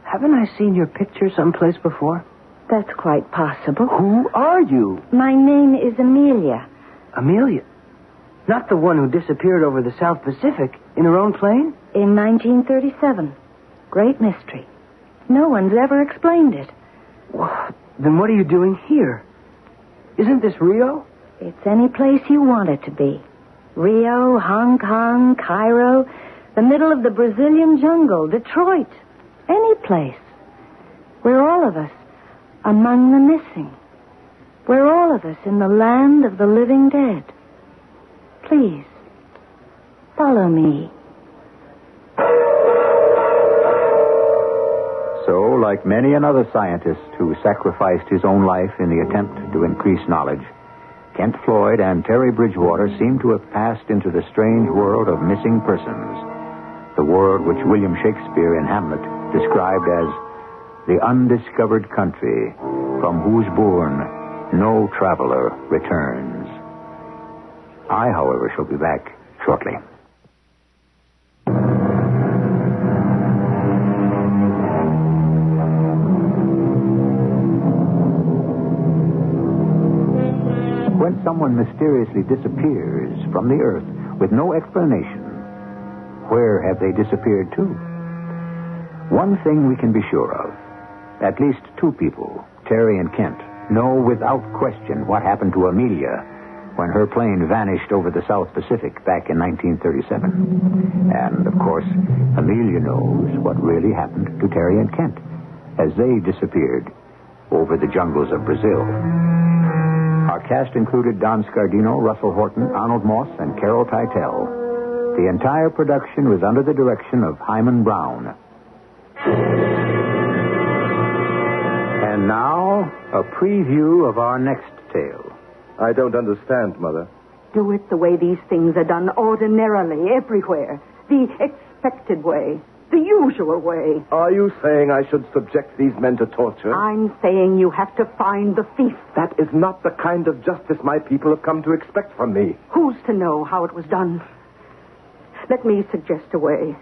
Haven't I seen your picture someplace before? That's quite possible. Who are you? My name is Amelia. Amelia? Not the one who disappeared over the South Pacific in her own plane? In 1937. Great mystery. No one's ever explained it. Well, then what are you doing here? Isn't this Rio? It's any place you want it to be. Rio, Hong Kong, Cairo, the middle of the Brazilian jungle, Detroit. Any place. We're all of us among the missing. We're all of us in the land of the living dead. Please, follow me. So, like many another scientist who sacrificed his own life in the attempt to increase knowledge, Kent Floyd and Terry Bridgewater seem to have passed into the strange world of missing persons, the world which William Shakespeare in Hamlet described as the undiscovered country from whose bourne no traveler returns. I, however, shall be back shortly. When someone mysteriously disappears from the earth with no explanation, where have they disappeared to? One thing we can be sure of. At least two people, Terry and Kent, know without question what happened to Amelia when her plane vanished over the South Pacific back in 1937. And, of course, Amelia knows what really happened to Terry and Kent as they disappeared over the jungles of Brazil. Our cast included Don Scardino, Russell Horton, Arnold Moss, and Carol Teitel. The entire production was under the direction of Hyman Brown. And now, a preview of our next tale. I don't understand, Mother. Do it the way these things are done ordinarily, everywhere. The expected way. The usual way. Are you saying I should subject these men to torture? I'm saying you have to find the thief. That is not the kind of justice my people have come to expect from me. Who's to know how it was done? Let me suggest a way.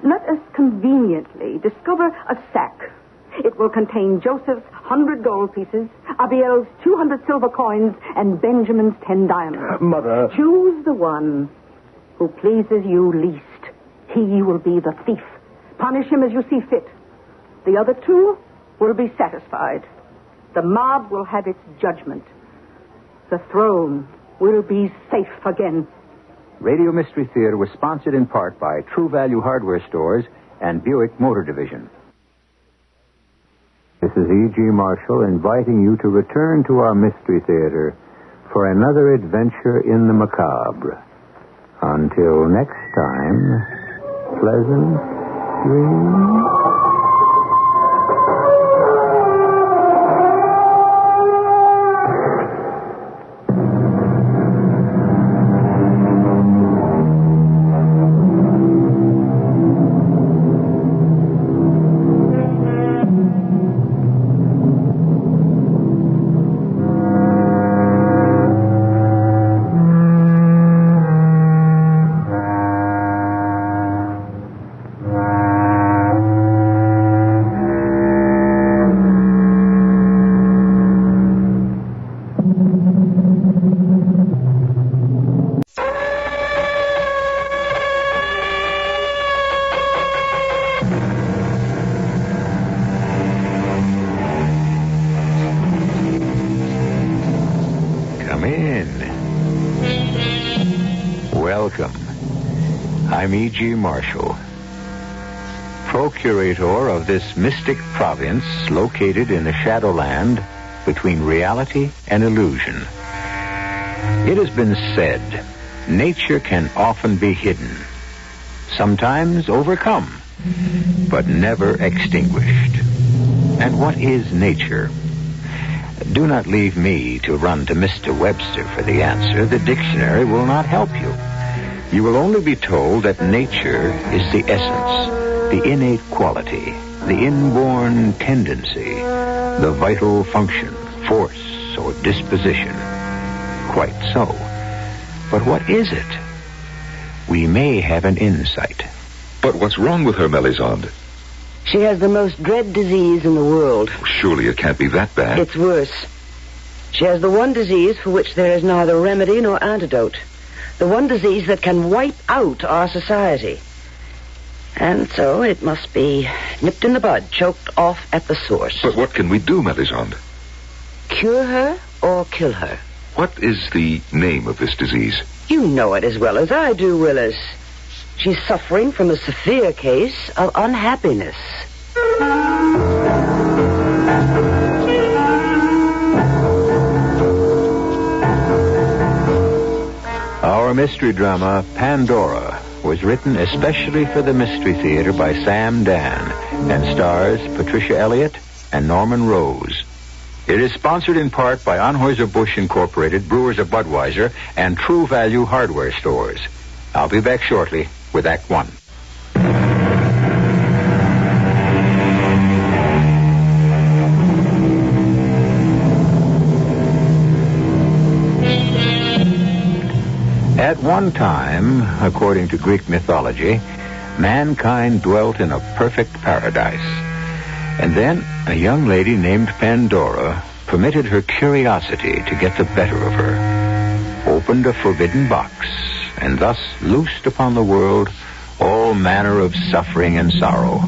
Let us conveniently discover a sack. It will contain Joseph's 100 gold pieces, Abiel's 200 silver coins, and Benjamin's 10 diamonds. Mother. Choose the one who pleases you least. He will be the thief. Punish him as you see fit. The other two will be satisfied. The mob will have its judgment. The throne will be safe again. Radio Mystery Theater was sponsored in part by True Value Hardware Stores and Buick Motor Division. This is E.G. Marshall inviting you to return to our Mystery Theater for another adventure in the macabre. Until next time, pleasant dreams. I'm E.G. Marshall, procurator of this mystic province located in the Shadowland between reality and illusion. It has been said, nature can often be hidden, sometimes overcome, but never extinguished. And what is nature? Do not leave me to run to Mr. Webster for the answer. The dictionary will not help you. You will only be told that nature is the essence, the innate quality, the inborn tendency, the vital function, force, or disposition. Quite so. But what is it? We may have an insight. But what's wrong with her, Melisande? She has the most dread disease in the world. Surely it can't be that bad. It's worse. She has the one disease for which there is neither remedy nor antidote. The one disease that can wipe out our society. And so it must be nipped in the bud, choked off at the source. But what can we do, Melisande? Cure her or kill her. What is the name of this disease? You know it as well as I do, Willis. She's suffering from a severe case of unhappiness. Our mystery drama, Pandora, was written especially for the Mystery Theater by Sam Dan, and stars Patricia Elliott and Norman Rose. It is sponsored in part by Anheuser-Busch Incorporated, Brewers of Budweiser, and True Value Hardware Stores. I'll be back shortly with Act One. At one time, according to Greek mythology, mankind dwelt in a perfect paradise. And then a young lady named Pandora permitted her curiosity to get the better of her, opened a forbidden box, and thus loosed upon the world all manner of suffering and sorrow.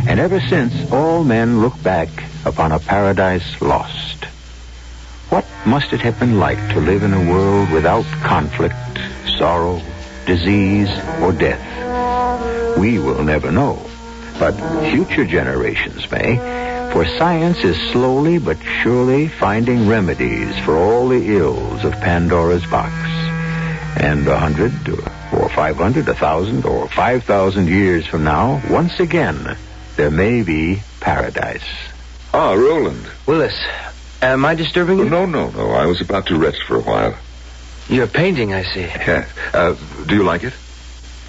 And ever since, all men look back upon a paradise lost. What must it have been like to live in a world without conflict, sorrow, disease, or death? We will never know, but future generations may, for science is slowly but surely finding remedies for all the ills of Pandora's box. And 100 or 500, 1,000 or 5,000 years from now, once again, there may be paradise. Ah, Roland. Willis, am I disturbing you? No. I was about to rest for a while. You're painting, I see. Yeah. Do you like it?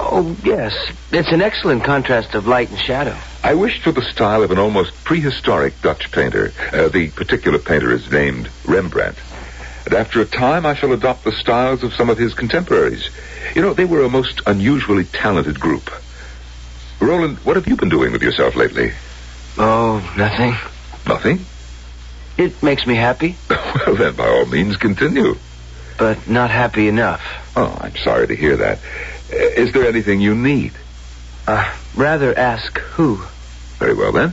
Oh, yes. It's an excellent contrast of light and shadow. I wished for the style of an almost prehistoric Dutch painter. The particular painter is named Rembrandt. And after a time, I shall adopt the styles of some of his contemporaries. You know, they were a most unusually talented group. Roland, what have you been doing with yourself lately? Oh, nothing. Nothing? It makes me happy. Well, then, by all means, continue. But not happy enough. Oh, I'm sorry to hear that. Is there anything you need? Rather ask who. Very well, then.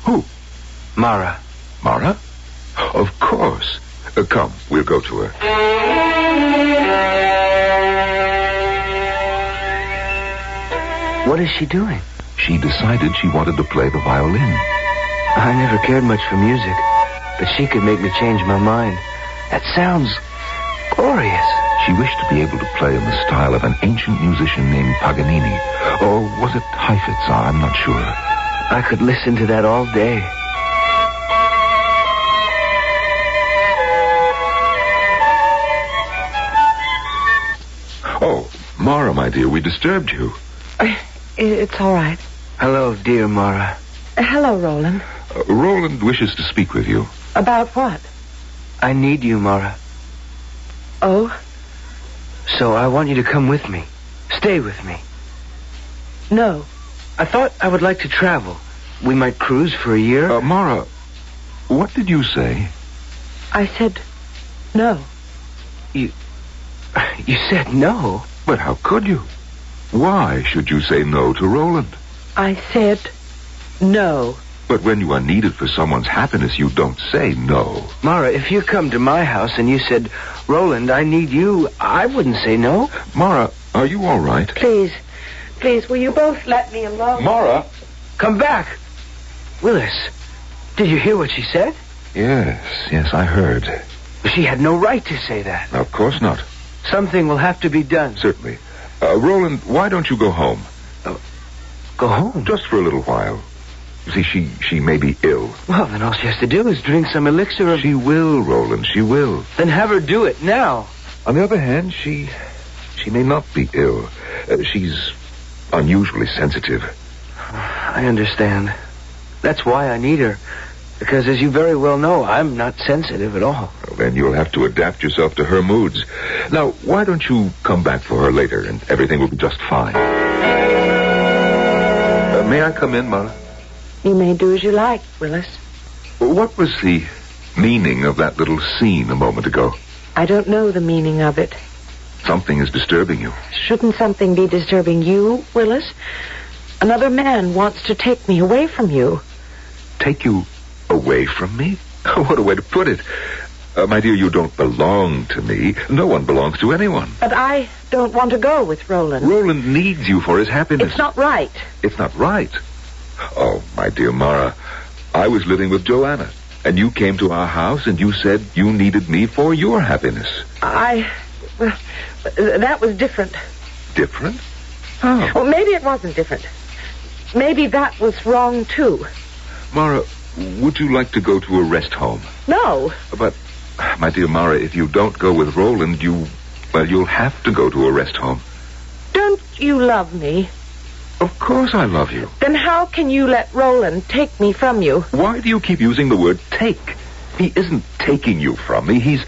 Who? Mara. Mara? Of course. Come, we'll go to her. What is she doing? She decided she wanted to play the violin. I never cared much for music, but she could make me change my mind. That sounds glorious. She wished to be able to play in the style of an ancient musician named Paganini. Or was it Heifetz? I'm not sure. I could listen to that all day. Oh, Mara, my dear, we disturbed you. It's all right. Hello, dear Mara. Hello, Roland. Roland wishes to speak with you. About what? I need you, Mara. Oh? So I want you to come with me. Stay with me. No. I thought I would like to travel. We might cruise for a year. Mara, what did you say? I said no. You said no? But how could you? Why should you say no to Roland? I said no. But when you are needed for someone's happiness, you don't say no. Mara, if you come to my house and you said, Roland, I need you, I wouldn't say no. Mara, are you all right? Please, will you both let me alone? Mara! Come back. Willis, did you hear what she said? Yes, I heard. She had no right to say that. Of course not. Something will have to be done. Certainly. Roland, why don't you go home? Go home? Just for a little while. You see, she may be ill. Well, then all she has to do is drink some elixir of... She will, Roland, she will. Then have her do it now. On the other hand, she may not be ill. She's unusually sensitive. I understand. That's why I need her. Because, as you very well know, I'm not sensitive at all. Well, then you'll have to adapt yourself to her moods. Now, why don't you come back for her later, and everything will be just fine. May I come in, Mara? You may do as you like, Willis. What was the meaning of that little scene a moment ago? I don't know the meaning of it. Something is disturbing you. Shouldn't something be disturbing you, Willis? Another man wants to take me away from you. Take you away from me? What a way to put it. My dear, you don't belong to me. No one belongs to anyone. But I don't want to go with Roland. Roland needs you for his happiness. It's not right. It's not right. Oh, my dear Mara, I was living with Joanna, and you came to our house and you said you needed me for your happiness. Well, that was different. Different? How? Well, maybe it wasn't different. maybe that was wrong, too. Mara, would you like to go to a rest home? No. But, my dear Mara, if you don't go with Roland, you'll have to go to a rest home. Don't you love me? Of course I love you. Then how can you let Roland take me from you? Why do you keep using the word take? He isn't taking you from me. He's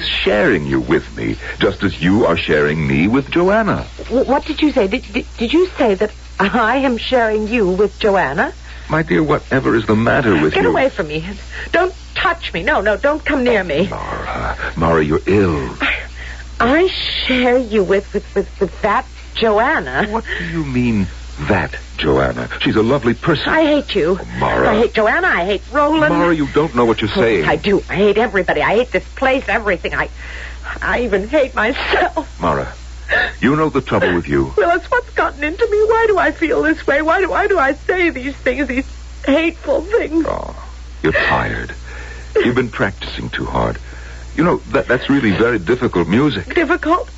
sharing you with me, just as you are sharing me with Joanna. What did you say? Did you say that I am sharing you with Joanna? My dear, whatever is the matter with you? Get away from me. Don't touch me. No, don't come near me. Mara, you're ill. I share you with that Joanna. What do you mean, that Joanna? She's a lovely person. I hate you. Oh, Mara. I hate Joanna. I hate Roland. Mara, you don't know what you're saying. I do. I hate everybody. I hate this place, everything. I even hate myself. Mara, you know the trouble with you. Well, it's what's gotten into me. Why do I feel this way? Why do I say these things, these hateful things? Oh, you're tired. You've been practicing too hard. You know, that's really very difficult music. Difficult?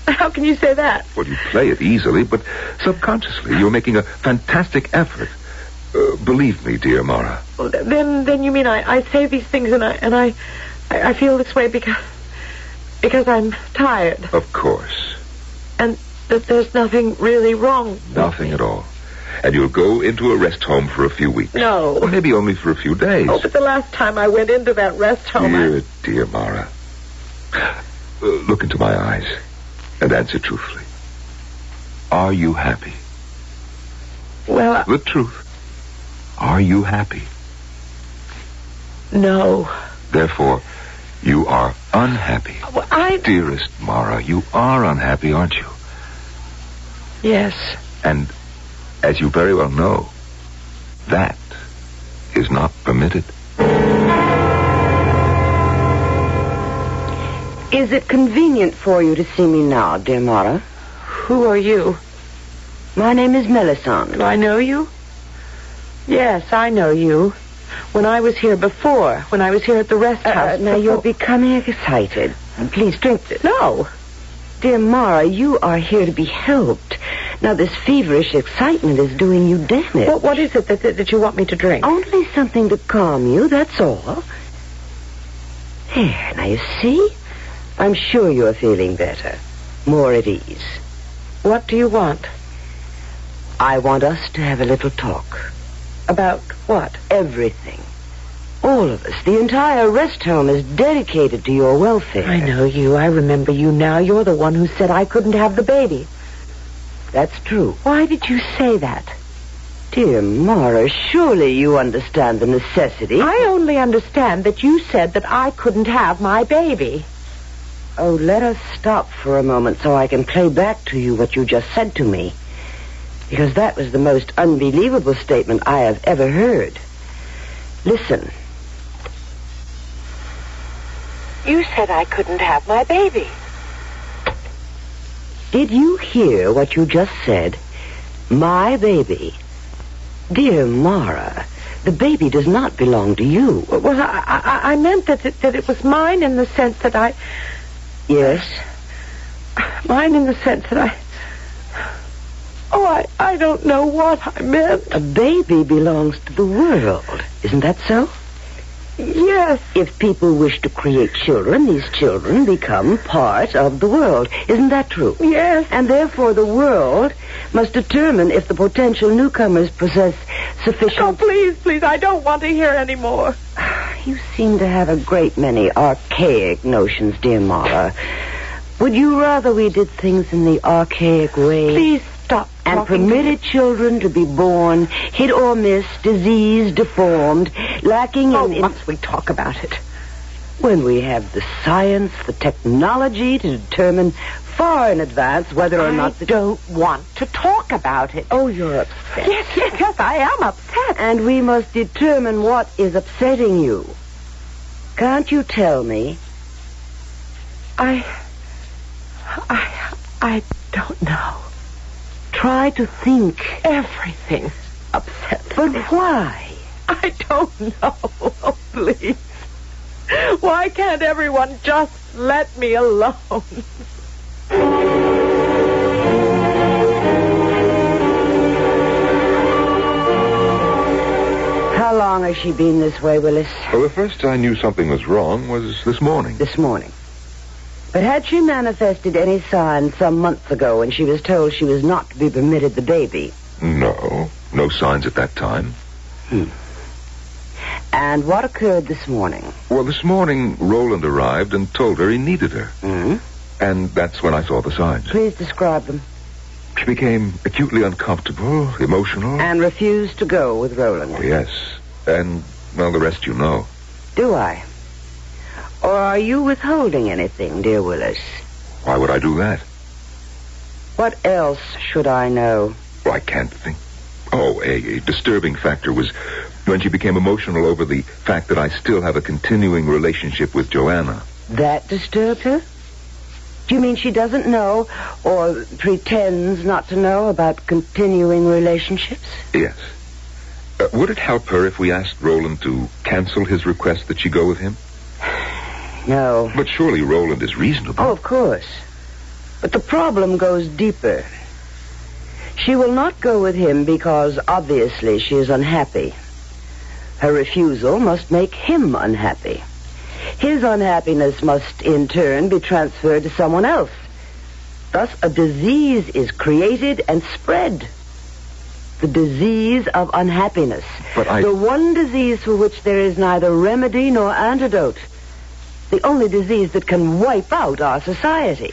How can you say that? Well, you play it easily, but subconsciously you're making a fantastic effort. Believe me, dear Mara. Well, then you mean I say these things and I feel this way because I'm tired. Of course. And that there's nothing really wrong. Nothing at all. And you'll go into a rest home for a few weeks. No. Or maybe only for a few days. Oh, but the last time I went into that rest home... Dear Mara. Look into my eyes and answer truthfully. Are you happy? Well, the truth. Are you happy? No. Therefore, you are unhappy. Well, Dearest Mara, you are unhappy, aren't you? Yes. And, as you very well know, that is not permitted. Is it convenient for you to see me now, dear Mara? Who are you? My name is Melisande. Do I know you? Yes, I know you. When I was here before, when I was here at the rest house. Now, you're becoming excited. Please drink this. No. Dear Mara, you are here to be helped. Now, this feverish excitement is doing you damage. What is it that you want me to drink? Only something to calm you, that's all. There, now you see? I'm sure you're feeling better. More at ease. What do you want? I want us to have a little talk. About what? Everything. All of us. The entire rest home is dedicated to your welfare. I know you. I remember you now. You're the one who said I couldn't have the baby. That's true. Why did you say that? Dear Mara, surely you understand the necessity. I only understand that you said that I couldn't have my baby. Oh, let us stop for a moment so I can play back to you what you just said to me. Because that was the most unbelievable statement I have ever heard. Listen. You said I couldn't have my baby. Did you hear what you just said? My baby. Dear Mara, the baby does not belong to you. Well, I meant that it was mine in the sense that I... Yes? Mine in the sense that I... Oh, I don't know what I meant. A baby belongs to the world. Isn't that so? Yes. If people wish to create children, these children become part of the world. Isn't that true? Yes. And therefore the world must determine if the potential newcomers possess sufficient... Oh, please, I don't want to hear any more. You seem to have a great many archaic notions, dear Mara. Would you rather we did things in the archaic way? Please stop. And permitted children to be born, hit or miss, diseased, deformed, lacking in... Oh, must we talk about it? When we have the science, the technology to determine far in advance whether or not... I don't want to talk about it. Oh, you're upset. Yes, I am upset. And we must determine what is upsetting you. Can't you tell me? I don't know. Try to think. Everything upsets me. But why? I don't know. Oh, please. Why can't everyone just let me alone? long has she been this way, Willis? Well, the first I knew something was wrong was this morning. This morning. But had she manifested any signs some months ago when she was told she was not to be permitted the baby? No. No signs at that time. And what occurred this morning? Well, this morning, Roland arrived and told her he needed her. And that's when I saw the signs. Please describe them. She became acutely uncomfortable, emotional. And refused to go with Roland. Oh, yes. And, well, the rest you know. Do I? Or are you withholding anything, dear Willis? Why would I do that? What else should I know? Well, I can't think. Oh, a disturbing factor was when she became emotional over the fact that I still have a continuing relationship with Joanna. That disturbed her? Do you mean she doesn't know or pretends not to know about continuing relationships? Yes. Would it help her if we asked Roland to cancel his request that she go with him? No. But surely Roland is reasonable. Oh, of course. But the problem goes deeper. She will not go with him because, obviously, she is unhappy. Her refusal must make him unhappy. His unhappiness must, in turn, be transferred to someone else. Thus, a disease is created and spread. The disease of unhappiness. The one disease for which there is neither remedy nor antidote. The only disease that can wipe out our society.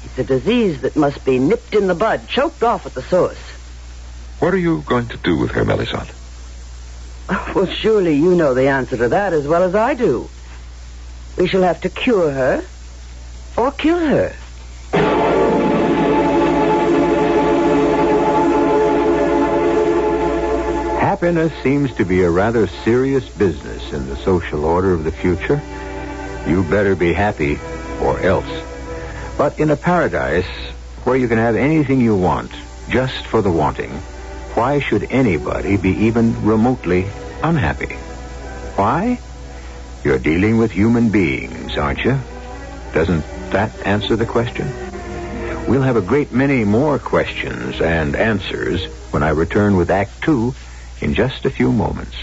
It's a disease that must be nipped in the bud, choked off at the source. What are you going to do with her, Melisande? Well, surely you know the answer to that as well as I do. We shall have to cure her or kill her. Happiness seems to be a rather serious business in the social order of the future. You better be happy or else. But in a paradise where you can have anything you want just for the wanting, why should anybody be even remotely unhappy? Why? You're dealing with human beings, aren't you? Doesn't that answer the question? We'll have a great many more questions and answers when I return with Act 2 in just a few moments.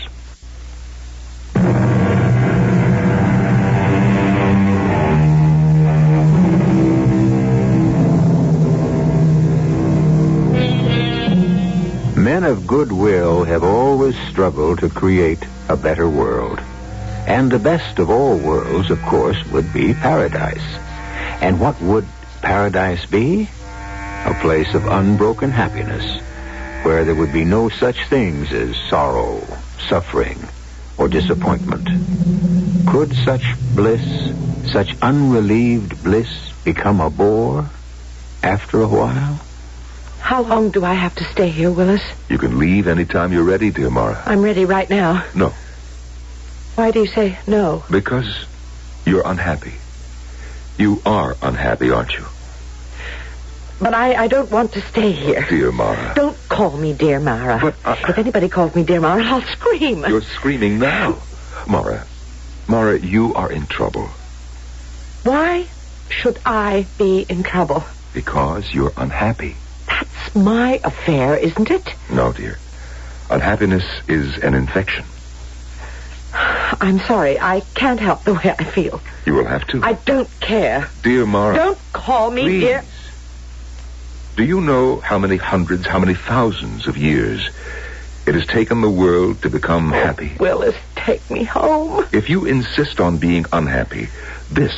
Men of goodwill have always struggled to create a better world. And the best of all worlds, of course, would be paradise. And what would paradise be? A place of unbroken happiness, where there would be no such things as sorrow, suffering, or disappointment. Could such bliss, such unrelieved bliss, become a bore after a while? How long do I have to stay here, Willis? You can leave anytime you're ready, dear Mara. I'm ready right now. No. Why do you say no? Because you're unhappy. You are unhappy, aren't you? But I don't want to stay here. Dear Mara. Don't call me dear Mara. But if anybody calls me dear Mara, I'll scream. You're screaming now. Mara, you are in trouble. Why should I be in trouble? Because you're unhappy. That's my affair, isn't it? No, dear. Unhappiness is an infection. I'm sorry. I can't help the way I feel. You will have to. I don't care. Dear Mara. Don't call me please. dear. Do you know how many hundreds, how many thousands of years it has taken the world to become happy? Willis, take me home. If you insist on being unhappy, this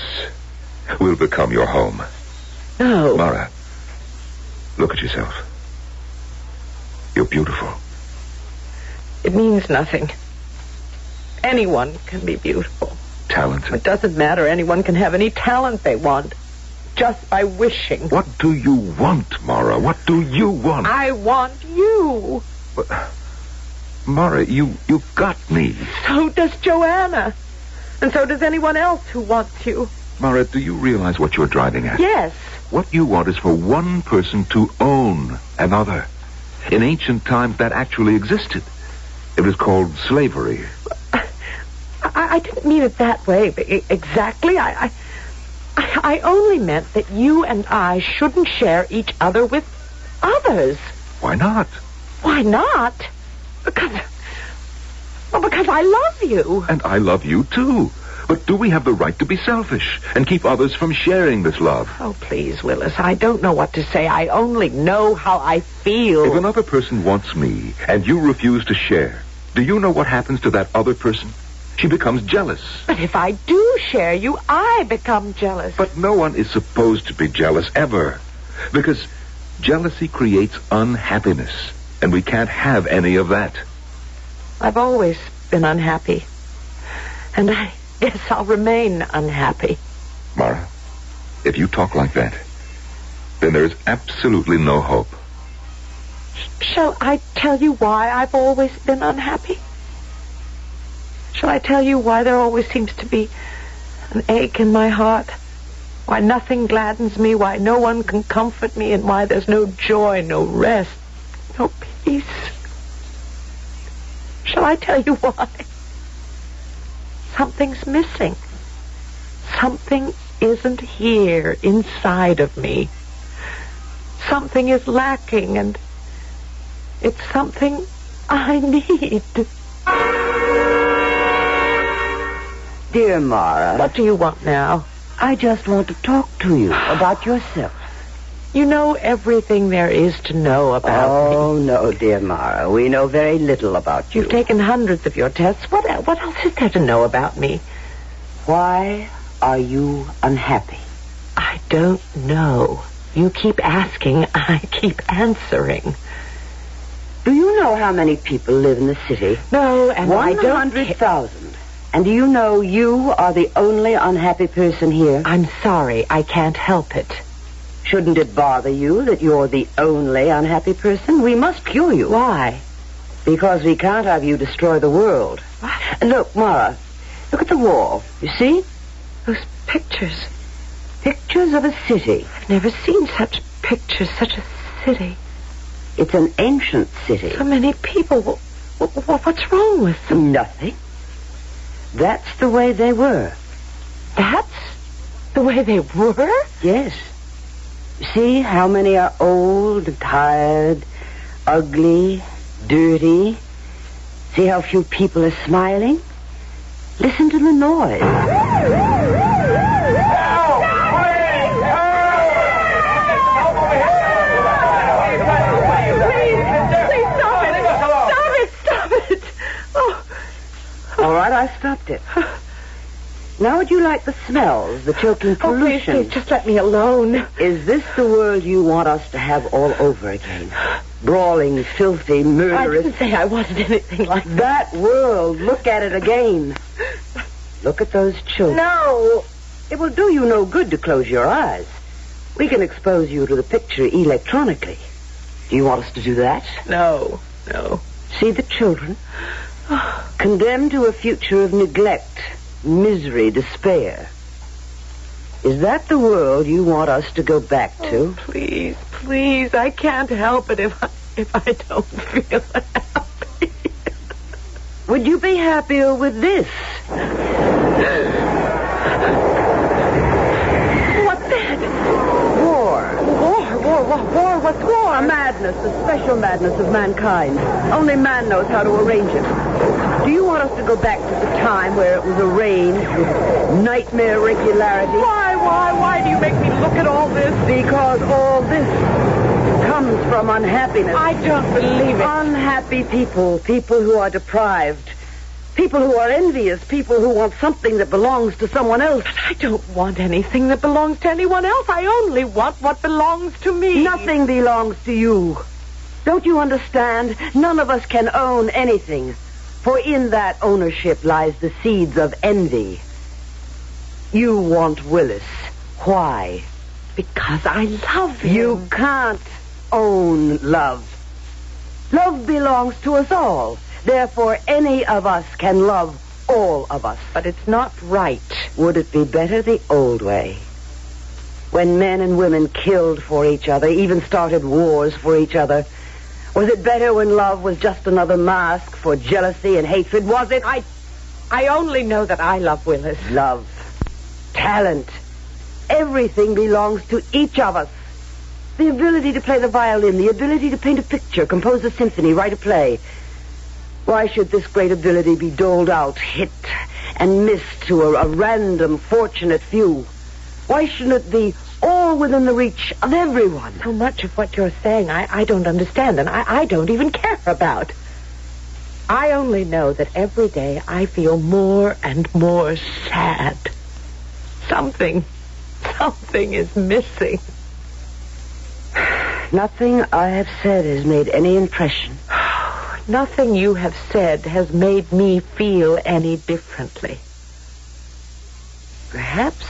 will become your home. No. Mara, look at yourself. You're beautiful. It means nothing. Anyone can be beautiful. Talented. It doesn't matter. Anyone can have any talent they want. Just by wishing. What do you want, Mara? What do you want? I want you. But, Mara, you got me. So does Joanna. And so does anyone else who wants you. Mara, do you realize what you're driving at? Yes. What you want is for one person to own another. In ancient times, that actually existed. It was called slavery. I didn't mean it that way exactly. I only meant that you and I shouldn't share each other with others. Why not? Why not? Because Well, because I love you. And I love you, too. But do we have the right to be selfish and keep others from sharing this love? Oh, please, Willis, I don't know what to say. I only know how I feel. If another person wants me and you refuse to share, do you know what happens to that other person? She becomes jealous. But if I do share you, I become jealous. But no one is supposed to be jealous ever. Because jealousy creates unhappiness. And we can't have any of that. I've always been unhappy. And I guess I'll remain unhappy. Mara, if you talk like that, then there's absolutely no hope. Shall I tell you why I've always been unhappy? Shall I tell you why there always seems to be an ache in my heart? Why nothing gladdens me, why no one can comfort me, and why there's no joy, no rest, no peace? Shall I tell you why? Something's missing. Something isn't here inside of me. Something is lacking, and it's something I need. Dear Mara. What do you want now? I just want to talk to you about yourself. You know everything there is to know about me. Oh, no, dear Mara. We know very little about you. You've taken hundreds of your tests. What else is there to know about me? Why are you unhappy? I don't know. You keep asking, I keep answering. Do you know how many people live in the city? No, and I don't... 100,000. And do you know you are the only unhappy person here? I'm sorry, I can't help it. Shouldn't it bother you that you're the only unhappy person? We must cure you. Why? Because we can't have you destroy the world. What? Look, Mara, look at the wall. You see? Those pictures. Pictures of a city. I've never seen such pictures, such a city. It's an ancient city. So many people. What's wrong with them? Nothing. That's the way they were. That's the way they were? Yes. See how many are old, tired, ugly, dirty. See how few people are smiling. Listen to the noise. All right, I stopped it. Now would you like the smells, the choking pollution? Oh, please, just let me alone. Is this the world you want us to have all over again? Brawling, filthy, murderous. I didn't say I wanted anything like that world. Look at it again. Look at those children. No. It will do you no good to close your eyes. We can expose you to the picture electronically. Do you want us to do that? No. See the children? Condemned to a future of neglect, misery, despair. Is that the world you want us to go back to? Oh, please, I can't help it if I don't feel happy. Would you be happier with this? What's that? War? What's war? A madness, a special madness of mankind. Only man knows how to arrange it. Do you want us to go back to the time where it was arranged with nightmare regularity? Why do you make me look at all this? Because all this comes from unhappiness. I don't believe it. Unhappy people who are deprived, people who are envious, people who want something that belongs to someone else. But I don't want anything that belongs to anyone else. I only want what belongs to me. Nothing belongs to you. Don't you understand? None of us can own anything. For in that ownership lies the seeds of envy. You want Willis. Why? Because I love him. You can't own love. Love belongs to us all. Therefore, any of us can love all of us. But it's not right. Would it be better the old way? When men and women killed for each other, even started wars for each other. Was it better when love was just another mask for jealousy and hatred? Was it? I only know that I love Willis. Love. Talent. Everything belongs to each of us. The ability to play the violin, the ability to paint a picture, compose a symphony, write a play. Why should this great ability be doled out, hit and missed to a random, fortunate few? Why shouldn't it be all within the reach of everyone? So much of what you're saying I don't understand, and I don't even care about. I only know that every day I feel more and more sad. Something is missing. Nothing I have said has made any impression. Nothing you have said has made me feel any differently. Perhaps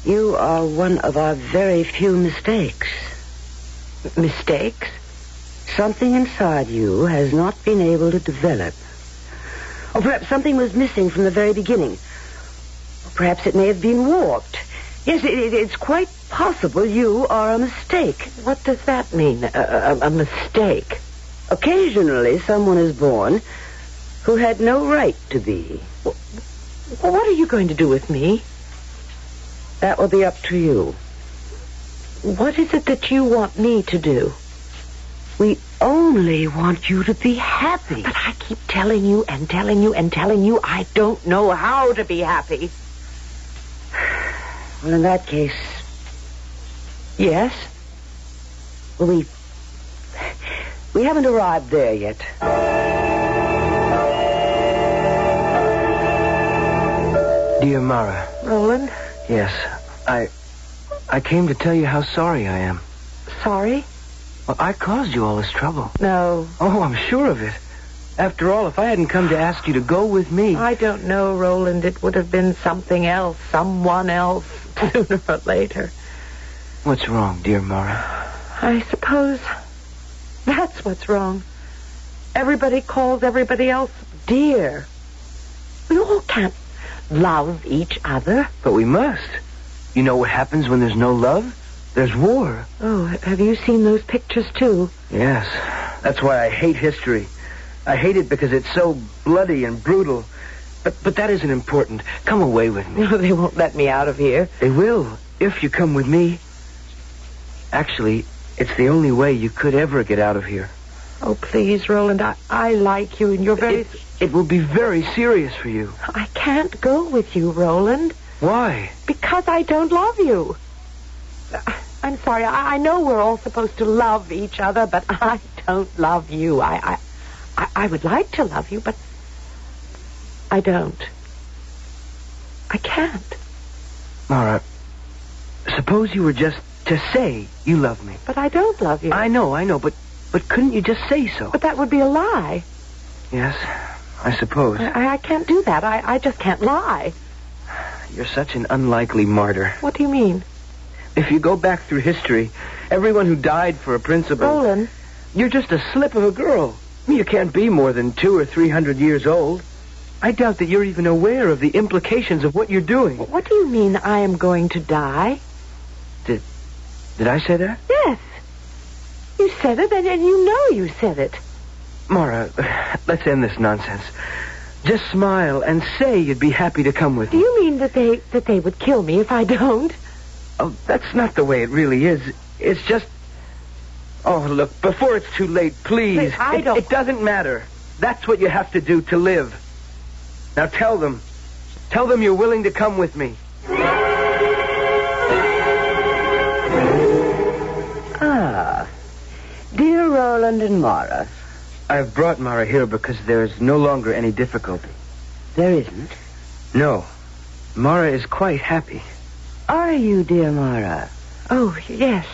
you are one of our very few mistakes. Mistakes? Something inside you has not been able to develop. Or perhaps something was missing from the very beginning. Or perhaps it may have been warped. Yes, it's quite possible you are a mistake. What does that mean, a mistake? Occasionally, someone is born who had no right to be. Well, what are you going to do with me? That will be up to you. What is it that you want me to do? We only want you to be happy. But I keep telling you and telling you and telling you I don't know how to be happy. Well, in that case... Yes? Well, we haven't arrived there yet. Dear Mara. Roland? Yes. I came to tell you how sorry I am. Sorry? Well, I caused you all this trouble. No. Oh, I'm sure of it. After all, if I hadn't come to ask you to go with me... I don't know, Roland. It would have been something else, someone else, sooner or later. What's wrong, dear Mara? I suppose that's what's wrong. Everybody calls everybody else dear. We all can't love each other. But we must. You know what happens when there's no love? There's war. Oh, have you seen those pictures, too? Yes. That's why I hate history. I hate it because it's so bloody and brutal. But that isn't important. Come away with me. No, they won't let me out of here. They will, if you come with me. Actually, it's the only way you could ever get out of here. Oh, please, Roland, I like you, and you're very... It will be very serious for you. I can't go with you, Roland. Why? Because I don't love you. I'm sorry, I know we're all supposed to love each other, but I don't love you. I would like to love you, but I don't. I can't. Mara, suppose you were just to say you love me. But I don't love you. I know, but couldn't you just say so? But that would be a lie. Yes, I suppose. I can't do that. I just can't lie. You're such an unlikely martyr. What do you mean? If you go back through history, everyone who died for a principle... Roland. You're just a slip of a girl. You can't be more than 200 or 300 years old. I doubt that you're even aware of the implications of what you're doing. What do you mean I am going to die? Did I say that? Yes. You said it, and you know you said it. Mara, let's end this nonsense. Just smile and say you'd be happy to come with me. Do you mean that they would kill me if I don't? Oh, that's not the way it really is. It's just... Oh, look, before it's too late, please. It doesn't matter. That's what you have to do to live. Now tell them. Tell them you're willing to come with me. Ah. Dear Roland and Mara. I've brought Mara here because there's no longer any difficulty. There isn't? No. Mara is quite happy. Are you, dear Mara? Oh, yes.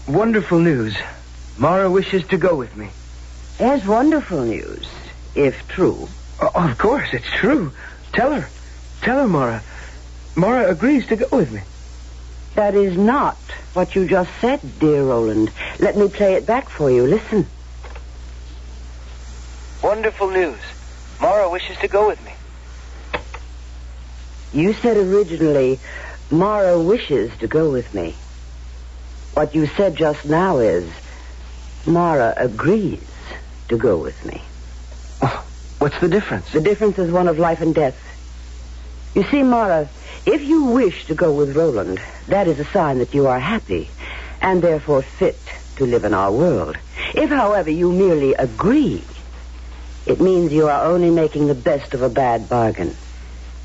Wonderful news. Mara wishes to go with me. There's wonderful news, if true. Oh, of course, it's true. Tell her. Tell her, Mara. Mara agrees to go with me. That is not what you just said, dear Roland. Let me play it back for you. Listen. Wonderful news. Mara wishes to go with me. You said originally, Mara wishes to go with me. What you said just now is, Mara agrees to go with me. Oh, what's the difference? The difference is one of life and death. You see, Mara, if you wish to go with Roland, that is a sign that you are happy, and therefore fit to live in our world. If, however, you merely agree, It means you are only making the best of a bad bargain.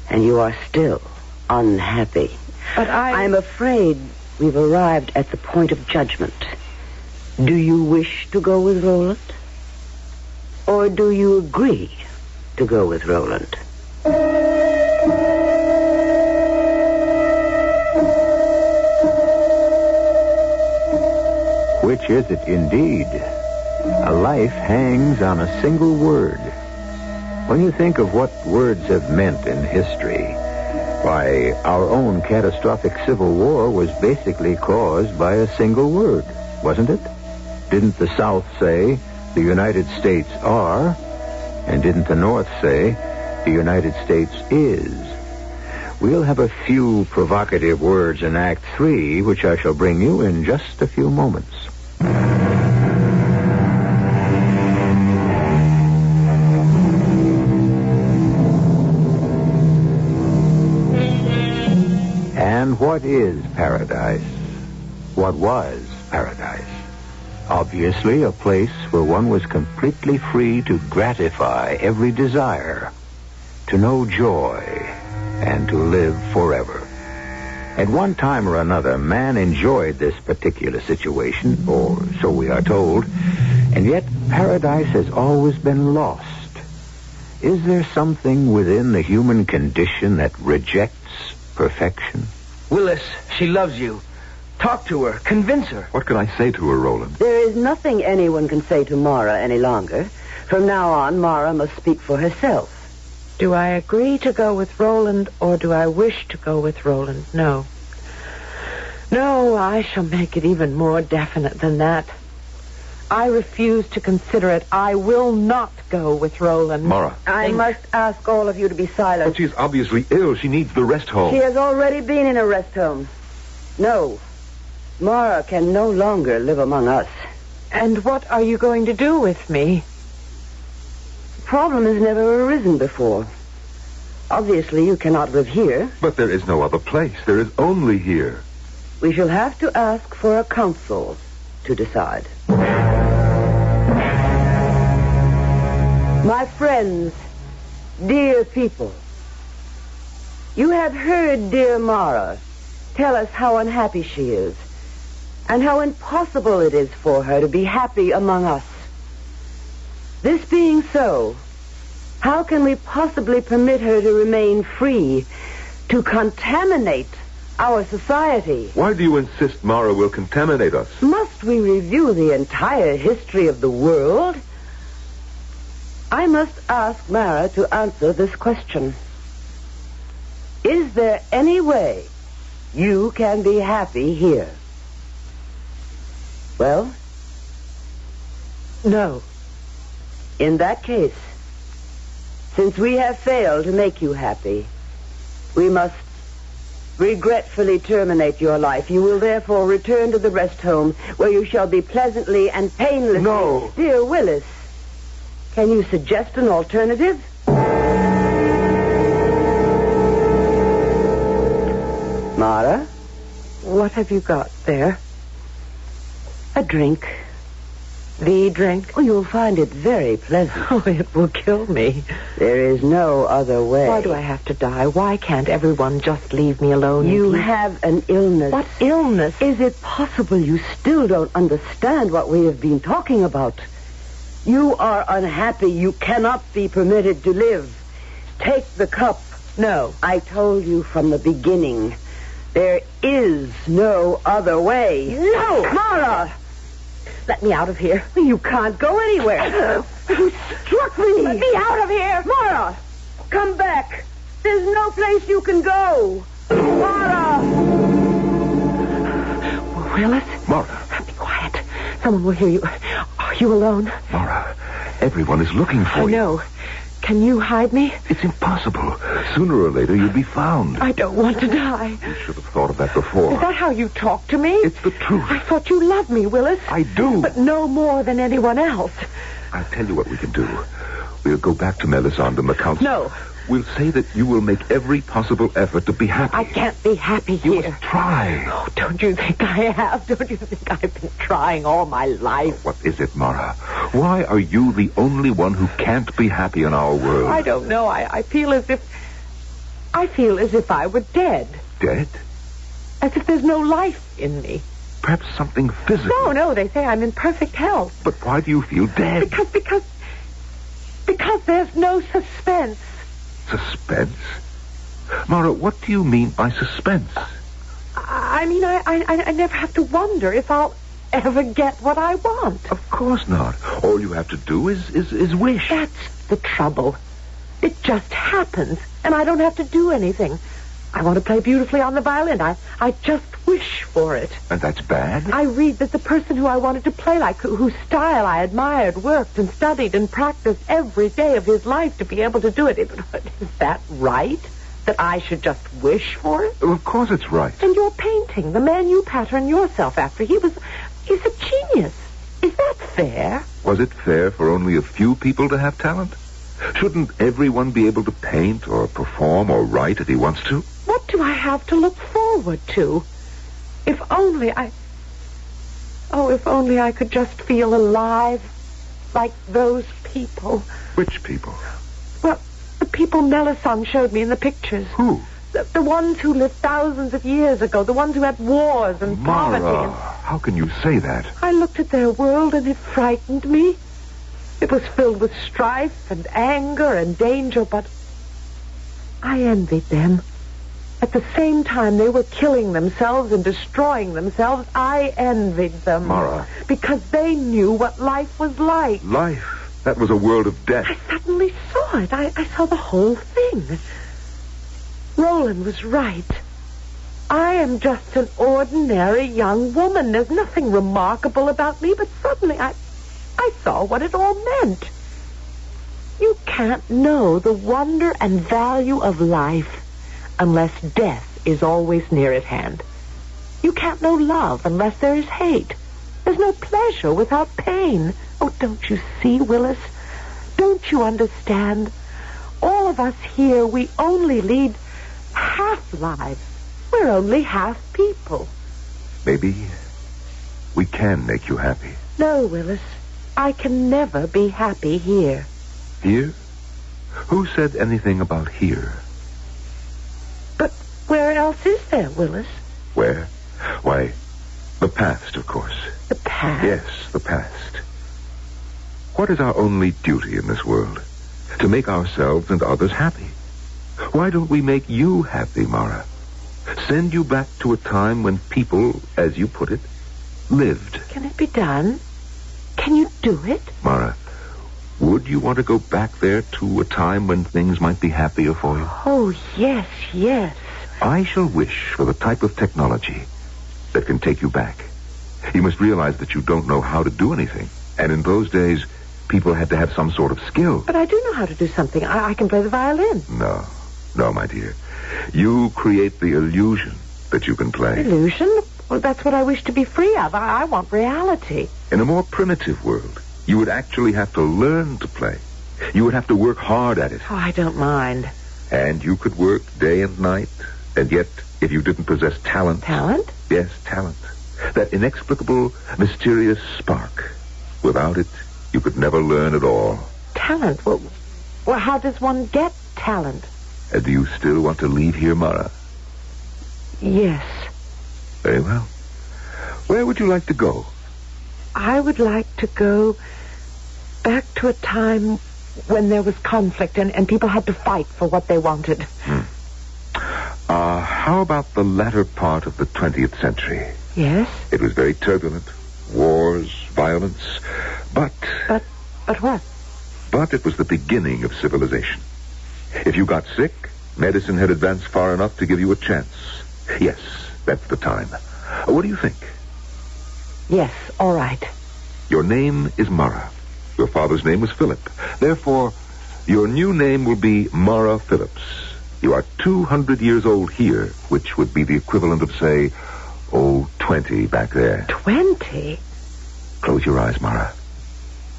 And you are still unhappy. But I'm afraid we've arrived at the point of judgment. Do you wish to go with Roland? Or do you agree to go with Roland? Which is it indeed? A life hangs on a single word. When you think of what words have meant in history, why, our own catastrophic civil war was basically caused by a single word, wasn't it? Didn't the South say, the United States are, and didn't the North say, the United States is? We'll have a few provocative words in Act 3, which I shall bring you in just a few moments. And what is paradise? What was paradise? Obviously, a place where one was completely free to gratify every desire, to know joy, and to live forever. At one time or another, man enjoyed this particular situation, or so we are told, and yet paradise has always been lost. Is there something within the human condition that rejects perfection? Willis, she loves you. Talk to her. Convince her. What can I say to her, Roland? There is nothing anyone can say to Mara any longer. From now on, Mara must speak for herself. Do I agree to go with Roland, or do I wish to go with Roland? No. No, I shall make it even more definite than that. I refuse to consider it. I will not go with Roland. Mara. I must ask all of you to be silent. But she's obviously ill. She needs the rest home. She has already been in a rest home. No. Mara can no longer live among us. And what are you going to do with me? The problem has never arisen before. Obviously, you cannot live here. But there is no other place. There is only here. We shall have to ask for a council to decide. My friends, dear people, you have heard dear Mara tell us how unhappy she is and how impossible it is for her to be happy among us. This being so, how can we possibly permit her to remain free to contaminate our society? Why do you insist Mara will contaminate us? Must we review the entire history of the world? I must ask Mara to answer this question. Is there any way you can be happy here? Well? No. In that case, since we have failed to make you happy, we must regretfully terminate your life. You will therefore return to the rest home, where you shall be pleasantly and painlessly... No. Dear Willis, can you suggest an alternative? Mara? What have you got there? A drink. The drink? Oh, you'll find it very pleasant. Oh, it will kill me. There is no other way. Why do I have to die? Why can't everyone just leave me alone? You have an illness. What illness? Is it possible you still don't understand what we have been talking about? You are unhappy. You cannot be permitted to live. Take the cup. No. I told you from the beginning. There is no other way. No! Mara! Let me out of here. You can't go anywhere. You struck me. Let me out of here. Mara! Come back. There's no place you can go. Mara! Willis? Mara. Be quiet. Someone will hear you. Are you alone? Mara, everyone is looking for you. I know. Can you hide me? It's impossible. Sooner or later, you'll be found. I don't want to die. You should have thought of that before. Is that how you talk to me? It's the truth. I thought you loved me, Willis. I do. But no more than anyone else. I'll tell you what we can do. We'll go back to Melisande and the council. No. We'll say that you will make every possible effort to be happy. I can't be happy here. You must try. Oh, don't you think I have? Don't you think I've been trying all my life? What is it, Mara? Why are you the only one who can't be happy in our world? I don't know. I feel as if I were dead. Dead? As if there's no life in me. Perhaps something physical. No, they say I'm in perfect health. But why do you feel dead? Because there's no suspense. Suspense? Mara, what do you mean by suspense? I mean, I never have to wonder if I'll ever get what I want. Of course not. All you have to do is wish. That's the trouble. It just happens, and I don't have to do anything. I want to play beautifully on the violin. I just wish for it. And that's bad? I read that the person who I wanted to play like, whose style I admired, worked and studied and practiced every day of his life to be able to do it. Is that right? That I should just wish for it? Well, of course it's right. And your painting, the man you pattern yourself after, he's a genius. Is that fair? Was it fair for only a few people to have talent? Shouldn't everyone be able to paint or perform or write if he wants to? What do I have to look forward to? If only I could just feel alive like those people. Which people? Well, the people Melisande showed me in the pictures. Who? The ones who lived thousands of years ago, the ones who had wars and poverty. Mara, how can you say that? I looked at their world and it frightened me. It was filled with strife and anger and danger, but I envied them. At the same time they were killing themselves and destroying themselves, I envied them. Mara. Because they knew what life was like. Life? That was a world of death. I suddenly saw it. I saw the whole thing. Roland was right. I am just an ordinary young woman. There's nothing remarkable about me, but suddenly I saw what it all meant. You can't know the wonder and value of life unless death is always near at hand. You can't know love unless there is hate. There's no pleasure without pain. Oh, don't you see, Willis? Don't you understand? All of us here, we only lead half lives. We're only half people. Maybe we can make you happy. No, Willis. I can never be happy here. Here? Who said anything about here? But where else is there, Willis? Where? Why, the past, of course. The past? Yes, the past. What is our only duty in this world? To make ourselves and others happy. Why don't we make you happy, Mara? Send you back to a time when people, as you put it, lived. Can it be done? Can you do it? Mara, would you want to go back there to a time when things might be happier for you? Oh, yes, yes. I shall wish for the type of technology that can take you back. You must realize that you don't know how to do anything. And in those days, people had to have some sort of skill. But I do know how to do something. I can play the violin. No, my dear. You create the illusion that you can play. Illusion? Well, that's what I wish to be free of. I want reality. In a more primitive world, you would actually have to learn to play. You would have to work hard at it. Oh, I don't mind. And you could work day and night, and yet, if you didn't possess talent... Talent? Yes, talent. That inexplicable, mysterious spark. Without it, you could never learn at all. Talent? Well, how does one get talent? Do you still want to leave here, Mara? Yes. Very well. Where would you like to go? I would like to go back to a time when there was conflict and people had to fight for what they wanted. How about the latter part of the 20th century? Yes? It was very turbulent. Wars, violence, but... But what? But it was the beginning of civilization. If you got sick, medicine had advanced far enough to give you a chance. Yes, that's the time. What do you think? Yes, all right. Your name is Mara. Your father's name was Philip. Therefore, your new name will be Mara Phillips. You are 200 years old here, which would be the equivalent of, say, 20 back there. 20? Close your eyes, Mara.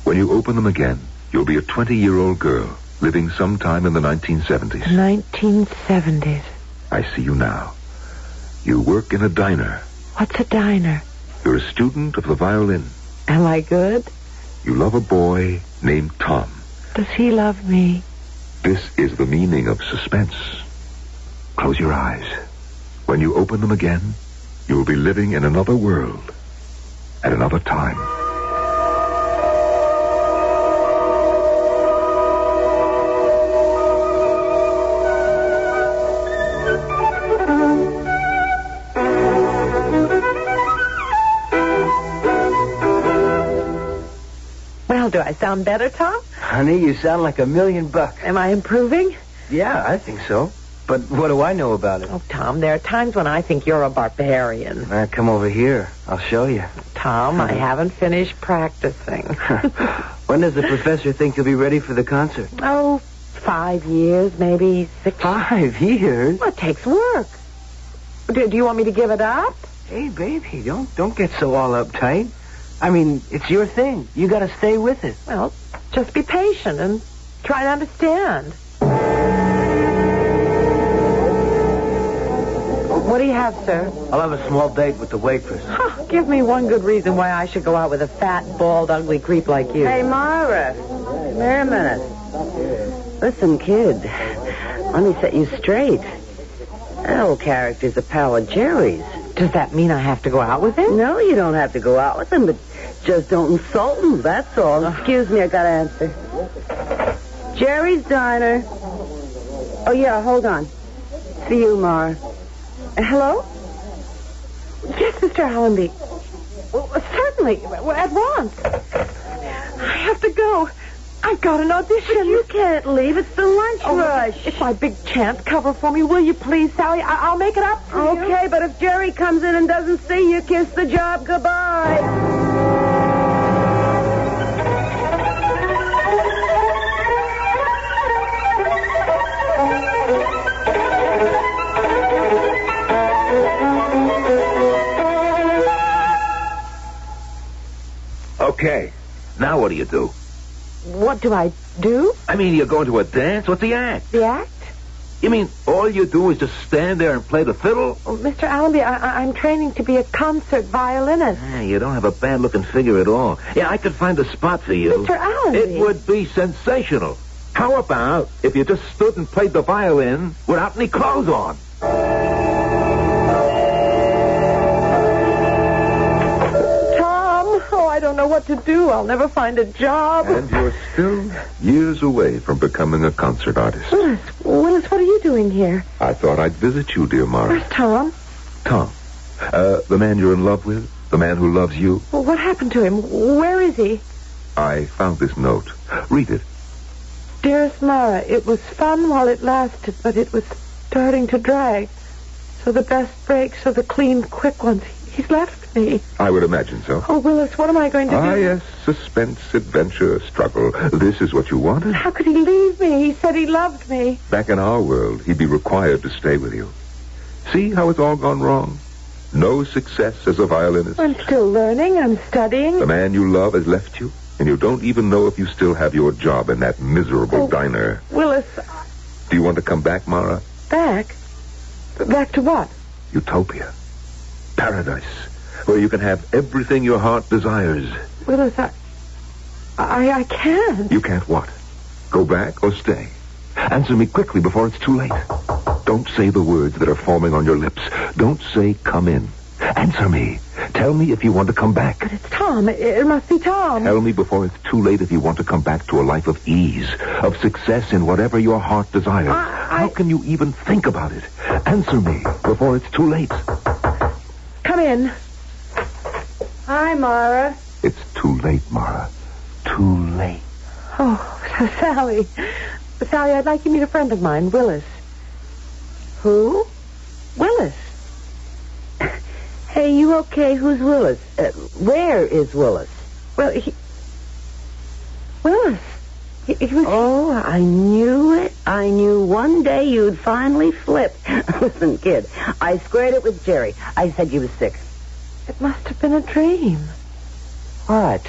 When you open them again, you'll be a 20-year-old girl living sometime in the 1970s. 1970s. I see you now. You work in a diner. What's a diner? You're a student of the violin. Am I good? You love a boy named Tom. Does he love me? This is the meaning of suspense. Close your eyes. When you open them again, you will be living in another world at another time. Well, do I sound better, Tom? Honey, you sound like $1,000,000. Am I improving? Yeah, I think so. But what do I know about it? Oh, Tom, there are times when I think you're a barbarian. Come over here. I'll show you. Tom, I haven't finished practicing. When does the professor think you'll be ready for the concert? Oh, 5 years, maybe 6. 5 years? Well, it takes work. Do you want me to give it up? Hey, baby, don't get so all uptight. I mean, it's your thing. You got to stay with it. Well, just be patient and try to understand. What do you have, sir? I'll have a small date with the waitress. Huh, give me one good reason why I should go out with a fat, bald, ugly creep like you. Hey, Myra. Come here a minute. Listen, kid. Let me set you straight. That old character's a pal of Jerry's. Does that mean I have to go out with him? No, you don't have to go out with him, but just don't insult him, that's all. Excuse me, I gotta answer. Jerry's Diner. Oh, yeah, hold on. See you, Mara. Hello? Yes, Mr. Allenby. Well, certainly. At once. I have to go. I've got an audition. But you can't leave. It's the lunch rush. It's my big chance. Cover for me, will you please, Sally? I'll make it up for you. Okay, but if Jerry comes in and doesn't see you, kiss the job goodbye. Okay. Now what do you do? What do I do? I mean, you're going to a dance? What's the act? The act? You mean all you do is just stand there and play the fiddle? Oh, Mr. Allenby, I'm training to be a concert violinist. You don't have a bad-looking figure at all. Yeah, I could find a spot for you. Mr. Allenby. It would be sensational. How about if you just stood and played the violin without any clothes on? I don't know what to do. I'll never find a job. And you're still years away from becoming a concert artist. Willis, what are you doing here? I thought I'd visit you, dear Mara. Where's Tom? Tom? The man you're in love with? The man who loves you? Well, what happened to him? Where is he? I found this note. Read it. Dearest Mara, it was fun while it lasted, but it was starting to drag. So the best breaks are the clean, quick ones. He's left me. I would imagine so. Oh, Willis, what am I going to do? Ah, yes, suspense, adventure, struggle. This is what you wanted? How could he leave me? He said he loved me. Back in our world, he'd be required to stay with you. See how it's all gone wrong? No success as a violinist. I'm still learning. I'm studying. The man you love has left you, and you don't even know if you still have your job in that miserable diner. Willis. Do you want to come back, Mara? Back? Back to what? Utopia. Paradise, where you can have everything your heart desires. Willis, I can't. You can't what? Go back or stay? Answer me quickly before it's too late. Don't say the words that are forming on your lips. Don't say come in. Answer me. Tell me if you want to come back. But it's Tom. It must be Tom. Tell me before it's too late if you want to come back to a life of ease, of success in whatever your heart desires. How can you even think about it? Answer me before it's too late. Come in. Hi, Mara. It's too late, Mara. Too late. Oh, Sally. Sally, I'd like you to meet a friend of mine, Willis. Who? Willis. Hey, you okay? Who's Willis? Where is Willis? Well, Willis. He was... Oh, I knew it. I knew one day you'd finally flip. Listen, kid, I squared it with Jerry. I said you was sick. It must have been a dream. What?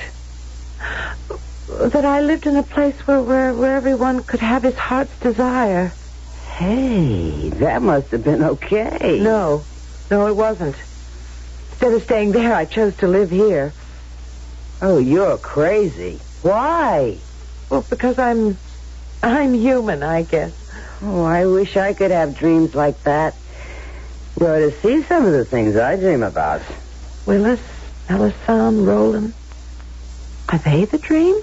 That I lived in a place where everyone could have his heart's desire. Hey, that must have been okay. No, it wasn't. Instead of staying there, I chose to live here. Oh, you're crazy. Why? Well, because I'm human, I guess. Oh, I wish I could have dreams like that. You ought to see some of the things I dream about. Willis, Ellison, Roland. Are they the dream?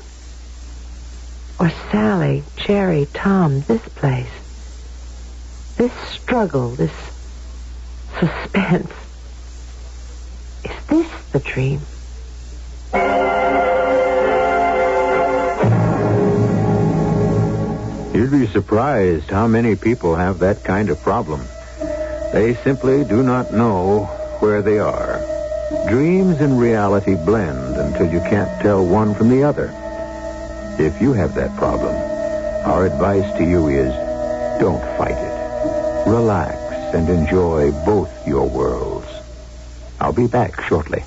Or Sally, Jerry, Tom, this place? This struggle, this suspense. Is this the dream? You'd be surprised how many people have that kind of problem. They simply do not know where they are. Dreams and reality blend until you can't tell one from the other. If you have that problem, our advice to you is don't fight it. Relax and enjoy both your worlds. I'll be back shortly.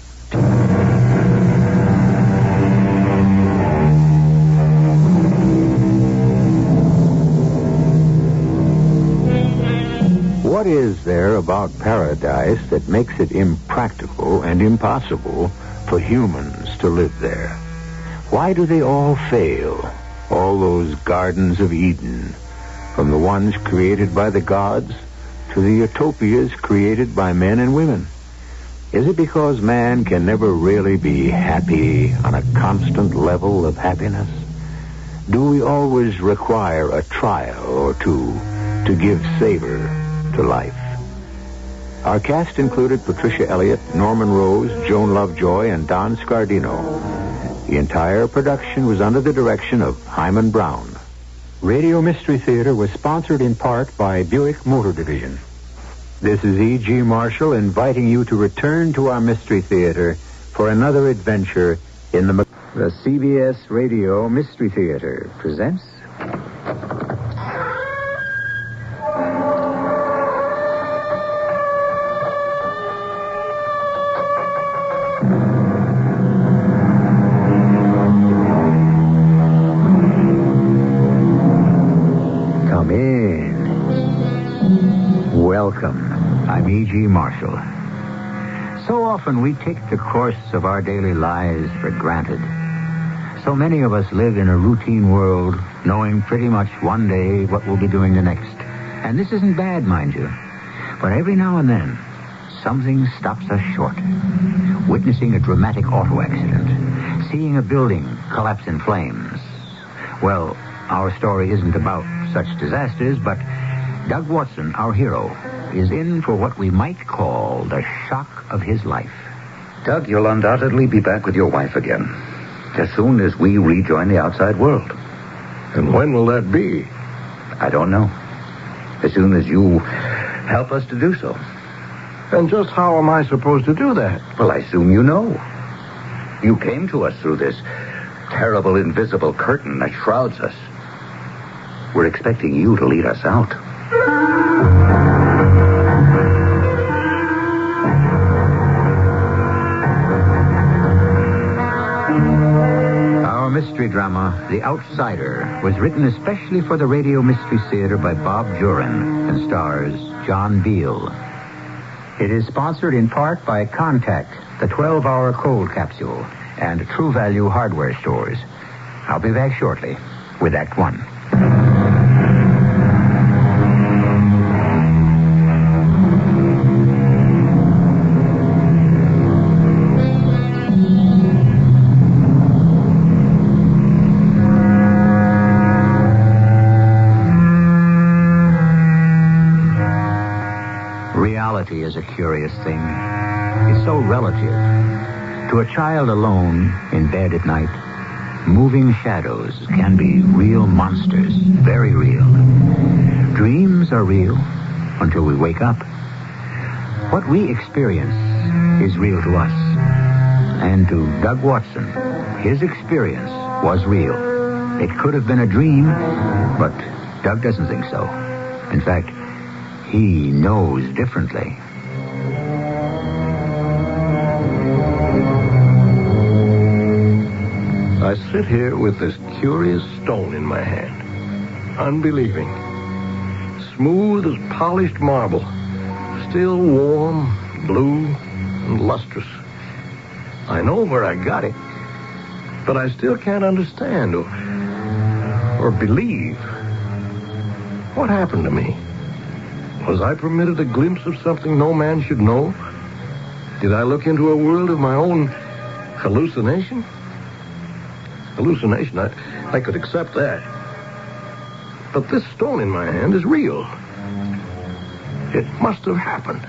What is there about paradise that makes it impractical and impossible for humans to live there? Why do they all fail? All those gardens of Eden, from the ones created by the gods to the utopias created by men and women. Is it because man can never really be happy on a constant level of happiness? Do we always require a trial or two to give savor to life? Our cast included Patricia Elliott, Norman Rose, Joan Lovejoy, and Don Scardino. The entire production was under the direction of Hyman Brown. Radio Mystery Theater was sponsored in part by Buick Motor Division. This is E.G. Marshall inviting you to return to our Mystery Theater for another adventure in the CBS Radio Mystery Theater presents... Come in. Welcome. I'm E.G. Marshall. So often we take the course of our daily lives for granted. So many of us live in a routine world, knowing pretty much one day what we'll be doing the next. And this isn't bad, mind you. But every now and then, something stops us short. Witnessing a dramatic auto accident. Seeing a building collapse in flames. Well, our story isn't about such disasters, but Doug Watson, our hero, is in for what we might call the shock of his life. Doug, you'll undoubtedly be back with your wife again, as soon as we rejoin the outside world. And when will that be? I don't know. As soon as you help us to do so. And just how am I supposed to do that? Well, I assume you know. You came to us through this terrible invisible curtain that shrouds us. We're expecting you to lead us out. Our mystery drama, The Outsider, was written especially for the Radio Mystery Theater by Bob Jurin and stars John Beal. It is sponsored in part by Contact, the 12-hour cold capsule, and True Value hardware stores. I'll be back shortly with Act One. Reality is a curious thing. It's so relative. To a child alone in bed at night, moving shadows can be real monsters, very real. Dreams are real until we wake up. What we experience is real to us. And to Doug Watson, his experience was real. It could have been a dream, but Doug doesn't think so. In fact, he knows differently. I sit here with this curious stone in my hand, unbelieving. Smooth as polished marble, still warm, blue, and lustrous. I know where I got it. But I still can't understand or believe. What happened to me? Was I permitted a glimpse of something no man should know? Did I look into a world of my own hallucination? Hallucination, I could accept that. But this stone in my hand is real. It must have happened.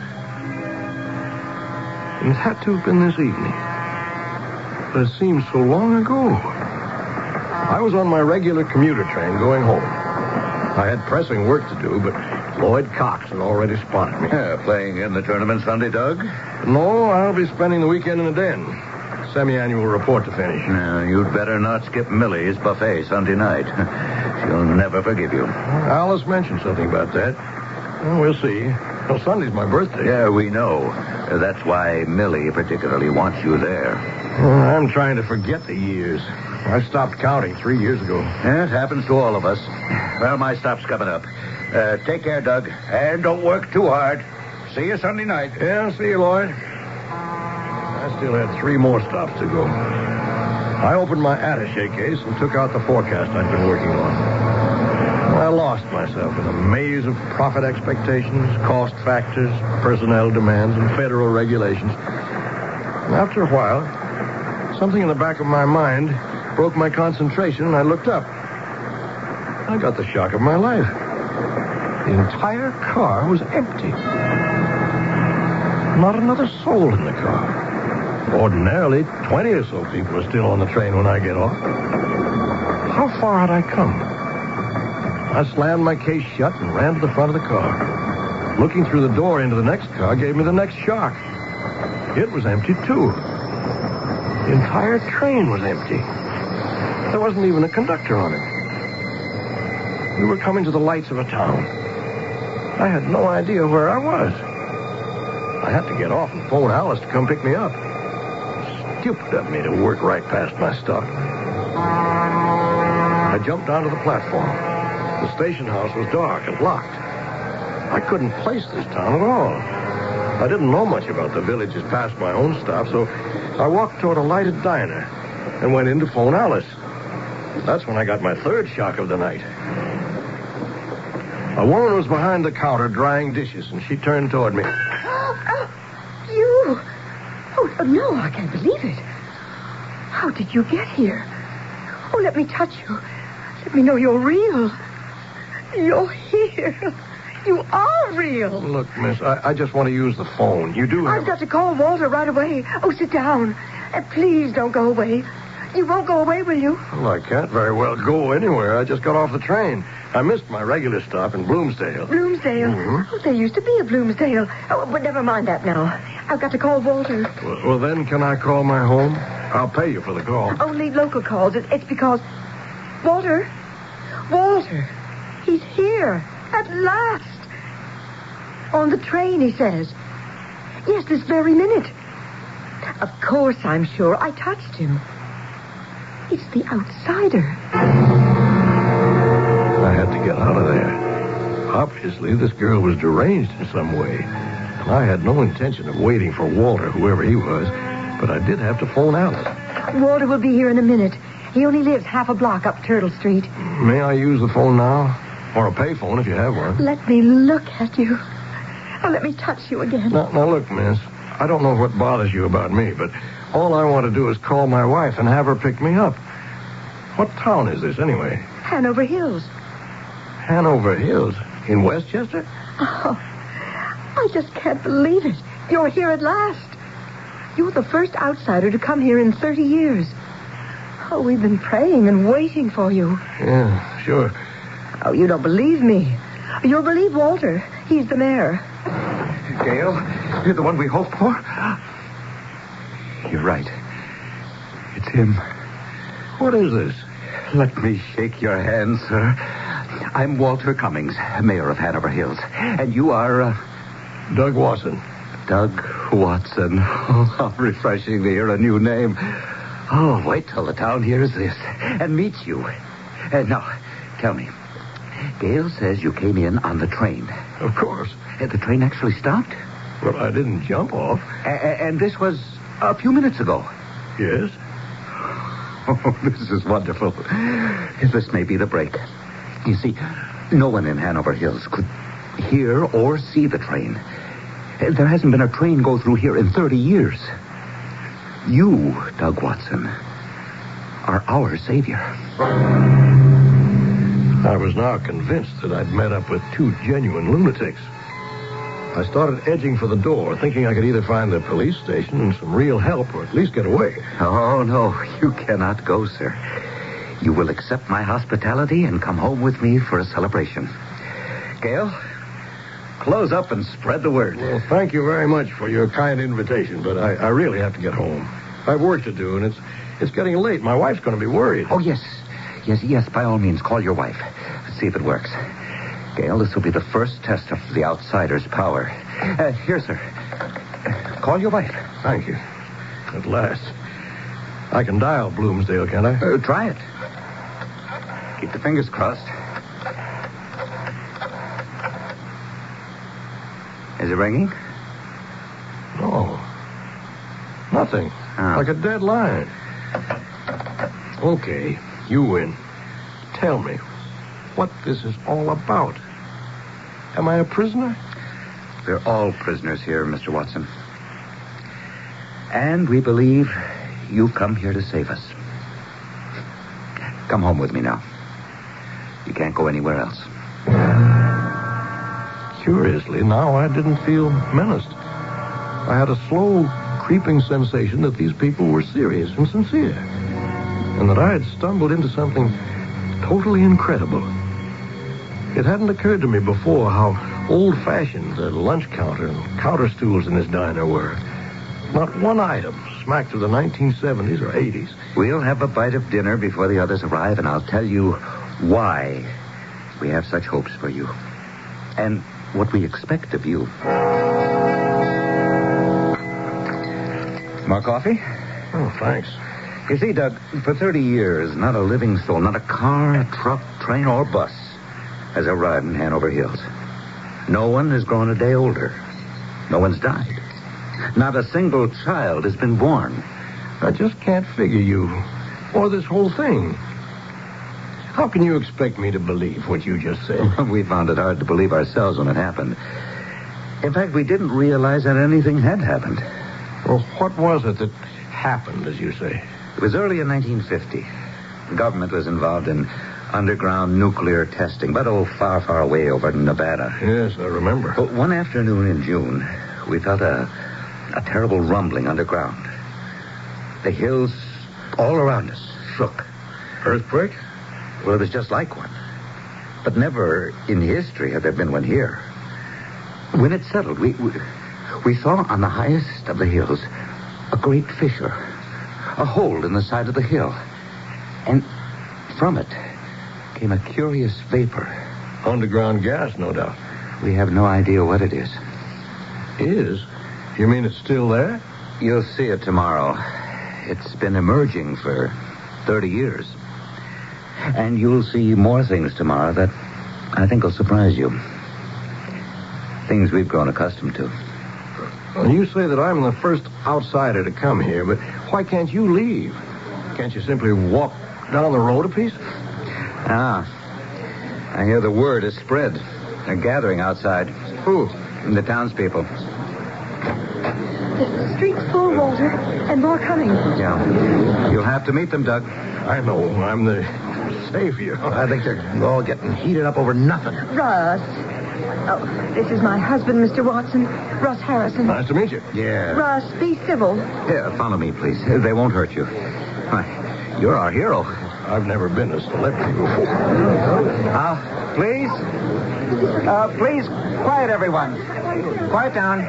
And it had to have been this evening. But it seems so long ago. I was on my regular commuter train going home. I had pressing work to do, but Lloyd Cox had already spotted me. Playing in the tournament Sunday, Doug? No, I'll be spending the weekend in the den. Semi-annual report to finish. You'd better not skip Millie's buffet Sunday night. She'll never forgive you. Alice mentioned something about that. Well, we'll see. Well, Sunday's my birthday. Yeah, we know. That's why Millie particularly wants you there. I'm trying to forget the years. I stopped counting 3 years ago. It happens to all of us. Well, my stop's coming up. Take care, Doug. And don't work too hard. See you Sunday night. Yeah, see you, Lloyd. I still had 3 more stops to go. I opened my attaché case and took out the forecast I'd been working on. I lost myself in a maze of profit expectations, cost factors, personnel demands, and federal regulations. And after a while, something in the back of my mind broke my concentration, and I looked up. I got the shock of my life. The entire car was empty. Not another soul in the car. Ordinarily, 20 or so people are still on the train when I get off. How far had I come? I slammed my case shut and ran to the front of the car. Looking through the door into the next car gave me the next shock. It was empty, too. The entire train was empty. There wasn't even a conductor on it. We were coming to the lights of a town. I had no idea where I was. I had to get off and phone Alice to come pick me up. Stupid of me to work right past my stop. I jumped onto the platform. The station house was dark and locked. I couldn't place this town at all. I didn't know much about the villages past my own stop, so I walked toward a lighted diner and went in to phone Alice. That's when I got my third shock of the night. A woman was behind the counter drying dishes, and she turned toward me. You? Oh, no, I can't believe it. How did you get here? Oh, let me touch you. Let me know you're real. You're here. You are real. Look, miss, I just want to use the phone. You do have... I've got to call Walter right away. Oh, sit down. Please don't go away. You won't go away, will you? Well, I can't very well go anywhere. I just got off the train. I missed my regular stop in Bloomsdale. Bloomsdale? Mm-hmm. Oh, there used to be a Bloomsdale. Oh, but never mind that now. I've got to call Walter. Well, then, can I call my home? I'll pay you for the call. Only local calls. It's because... Walter? Walter. He's here. At last. On the train, he says. Yes, this very minute. Of course, I'm sure. I touched him. It's the outsider. I had to get out of there. Obviously, this girl was deranged in some way. And I had no intention of waiting for Walter, whoever he was, but I did have to phone Alice. Walter will be here in a minute. He only lives half a block up Turtle Street. May I use the phone now? Or a payphone if you have one. Let me look at you. Oh, let me touch you again. Now, look, miss. I don't know what bothers you about me, but all I want to do is call my wife and have her pick me up. What town is this, anyway? Hanover Hills. Hanover Hills? In Westchester? Oh, I just can't believe it. You're here at last. You're the first outsider to come here in 30 years. Oh, we've been praying and waiting for you. Yeah, sure. Oh, you don't believe me. You'll believe Walter. He's the mayor. Gail, you're the one we hoped for? You're right. It's him. What is this? Let me shake your hand, sir. I'm Walter Cummings, mayor of Hanover Hills. And you are, Doug Watson. Doug Watson. Oh, how refreshing to hear a new name. Oh, wait till the town hears this and meets you. Now, tell me. Gail says you came in on the train. Of course. The train actually stopped? Well, I didn't jump off. And this was a few minutes ago. Yes. Oh, this is wonderful. This may be the break. You see, no one in Hanover Hills could hear or see the train. There hasn't been a train go through here in 30 years. You, Doug Watson, are our savior. I was now convinced that I'd met up with two genuine lunatics. I started edging for the door, thinking I could either find the police station and some real help or at least get away. Oh, no, you cannot go, sir. You will accept my hospitality and come home with me for a celebration. Gail, close up and spread the word. Well, thank you very much for your kind invitation, but I really have to get home. I've work to do, and it's getting late. My wife's going to be worried. Oh, yes. Yes, by all means, call your wife. See if it works. Gail, this will be the first test of the outsider's power. Here, sir. Call your wife. Thank you. At last. I can dial Bloomsdale, can't I? Try it. Keep the fingers crossed. Is it ringing? No. Nothing. Oh. Like a dead line. Okay, you win. Tell me what this is all about. Am I a prisoner? We're all prisoners here, Mr. Watson. And we believe you've come here to save us. Come home with me now. You can't go anywhere else. Curiously, now I didn't feel menaced. I had a slow, creeping sensation that these people were serious and sincere, and that I had stumbled into something totally incredible. It hadn't occurred to me before how old-fashioned the lunch counter and counter stools in this diner were. Not one item smacked of the 1970s or 80s. We'll have a bite of dinner before the others arrive, and I'll tell you why we have such hopes for you. And what we expect of you. More coffee? Oh, thanks. You see, Doug, for 30 years, not a living soul, not a car, truck, train, or bus has arrived in Hanover Hills. No one has grown a day older. No one's died. Not a single child has been born. I just can't figure you or this whole thing. How can you expect me to believe what you just said? We found it hard to believe ourselves when it happened. In fact, we didn't realize that anything had happened. Well, what was it that happened, as you say? It was early in 1950. The government was involved in underground nuclear testing, but far, far away over in Nevada. Yes, I remember. But one afternoon in June, we felt a terrible rumbling underground. The hills all around us shook. Earthquake? Well, it was just like one. But never in history had there been one here. When it settled, we saw on the highest of the hills a great fissure, a hole in the side of the hill. And from it came a curious vapor. Underground gas, no doubt. We have no idea what it is. Is? You mean it's still there? You'll see it tomorrow. It's been emerging for 30 years. And you'll see more things tomorrow that I think will surprise you. Things we've grown accustomed to. Well, you say that I'm the first outsider to come here, but why can't you leave? Can't you simply walk down the road a piece? I hear the word has spread. They're gathering outside. Who? The townspeople. The street's full, Walter, and more coming. Yeah. You'll have to meet them, Doug. I know. I'm the savior. I think they're all getting heated up over nothing. Russ. Oh, this is my husband, Mr. Watson. Russ Harrison. Nice to meet you. Yeah. Russ, be civil. Here, follow me, please. They won't hurt you. Why, you're our hero. I've never been a celebrity before. Please? Please, quiet, everyone. Quiet down.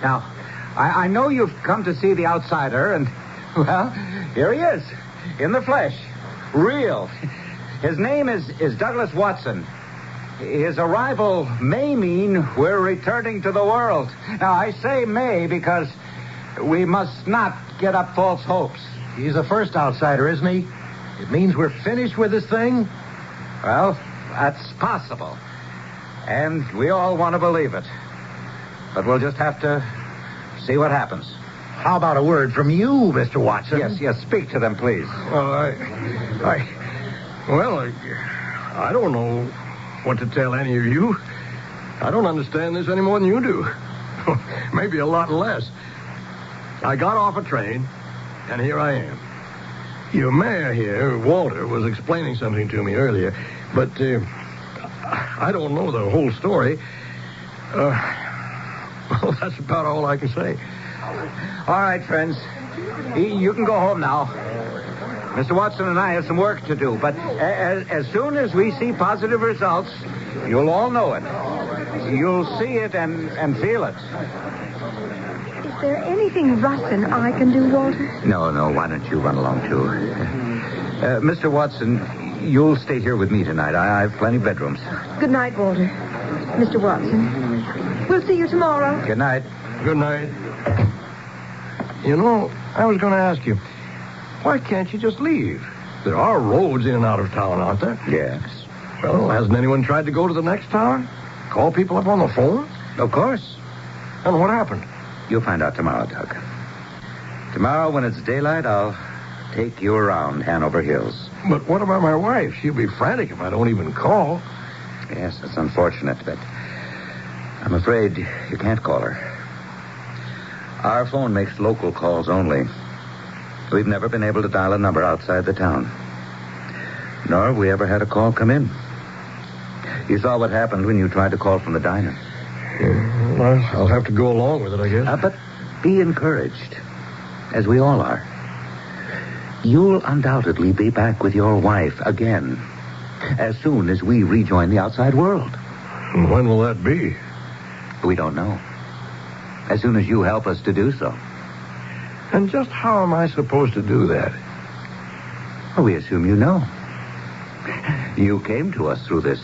Now, I know you've come to see the outsider, and, well, here he is, in the flesh. Real. His name is Douglas Watson. His arrival may mean we're returning to the world. Now, I say may because we must not get up false hopes. He's the first outsider, isn't he? It means we're finished with this thing? Well, that's possible. And we all want to believe it. But we'll just have to see what happens. how about a word from you, Mr. Watson? Yes, speak to them, please. I don't know what to tell any of you. I don't understand this any more than you do. Maybe a lot less. I got off a train, and here I am. Your mayor here, Walter, was explaining something to me earlier, but I don't know the whole story. Well, that's about all I can say. All right, friends. You can go home now. Mr. Watson and I have some work to do, but as soon as we see positive results, you'll all know it. You'll see it and feel it. Is there anything Russ and I can do, Walter? No. Why don't you run along, too? Mr. Watson, you'll stay here with me tonight. I have plenty of bedrooms. Good night, Walter. Mr. Watson. We'll see you tomorrow. Good night. Good night. You know, I was going to ask you, why can't you just leave? There are roads in and out of town, aren't there? Yes. Well, hasn't anyone tried to go to the next town? Call people up on the phone? Of course. And what happened? You'll find out tomorrow, Doug. Tomorrow, when it's daylight, I'll take you around Hanover Hills. But what about my wife? She'll be frantic if I don't even call. Yes, it's unfortunate, but I'm afraid you can't call her. Our phone makes local calls only. We've never been able to dial a number outside the town. Nor have we ever had a call come in. You saw what happened when you tried to call from the diner. Well, I'll have to go along with it, I guess. But be encouraged, as we all are. You'll undoubtedly be back with your wife again, as soon as we rejoin the outside world. When will that be? We don't know. As soon as you help us to do so. And just how am I supposed to do that? Well, we assume you know. You came to us through this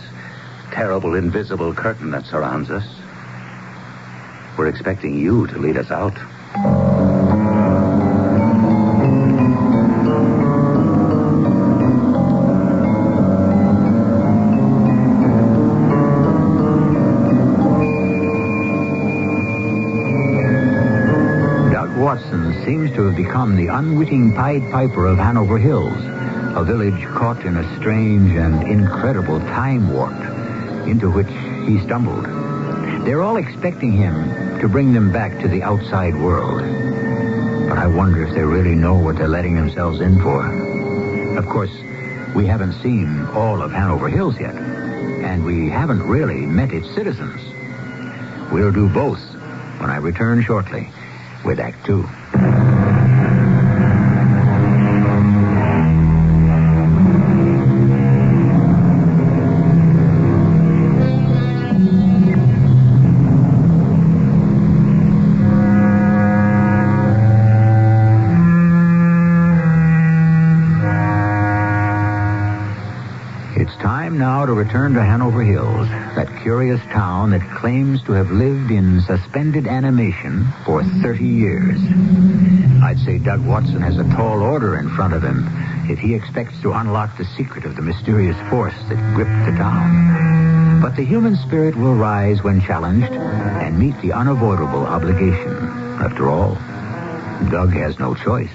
terrible invisible curtain that surrounds us. We're expecting you to lead us out. Doug Watson seems to have become the unwitting Pied Piper of Hanover Hills, a village caught in a strange and incredible time warp into which he stumbled. They're all expecting him to bring them back to the outside world. But I wonder if they really know what they're letting themselves in for. Of course, we haven't seen all of Hanover Hills yet, and we haven't really met its citizens. We'll do both when I return shortly with Act 2. Now to return to Hanover Hills, that curious town that claims to have lived in suspended animation for 30 years. I'd say Doug Watson has a tall order in front of him if he expects to unlock the secret of the mysterious force that gripped the town. But the human spirit will rise when challenged and meet the unavoidable obligation. After all, Doug has no choice.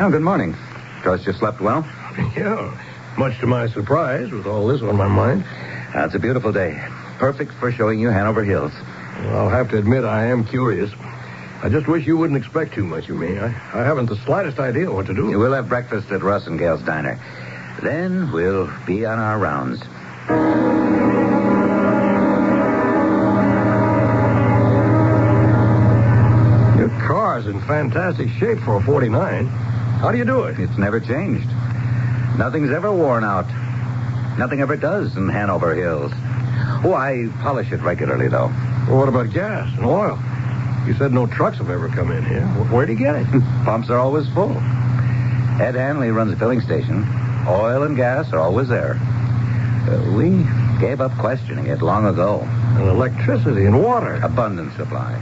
Oh, good morning. Trust you slept well? Yeah. Much to my surprise, with all this on my mind. It's a beautiful day. Perfect for showing you Hanover Hills. Well, I'll have to admit I am curious. I just wish you wouldn't expect too much of me. I haven't the slightest idea what to do. We'll have breakfast at Russ and Gail's diner. Then we'll be on our rounds. Your car's in fantastic shape for a 49. How do you do it? It's never changed. Nothing's ever worn out. Nothing ever does in Hanover Hills. Oh, I polish it regularly, though. Well, what about gas and oil? You said no trucks have ever come in here. Where do you get it? Pumps are always full. Ed Hanley runs a filling station. Oil and gas are always there. We gave up questioning it long ago. And electricity and water. Abundant supply.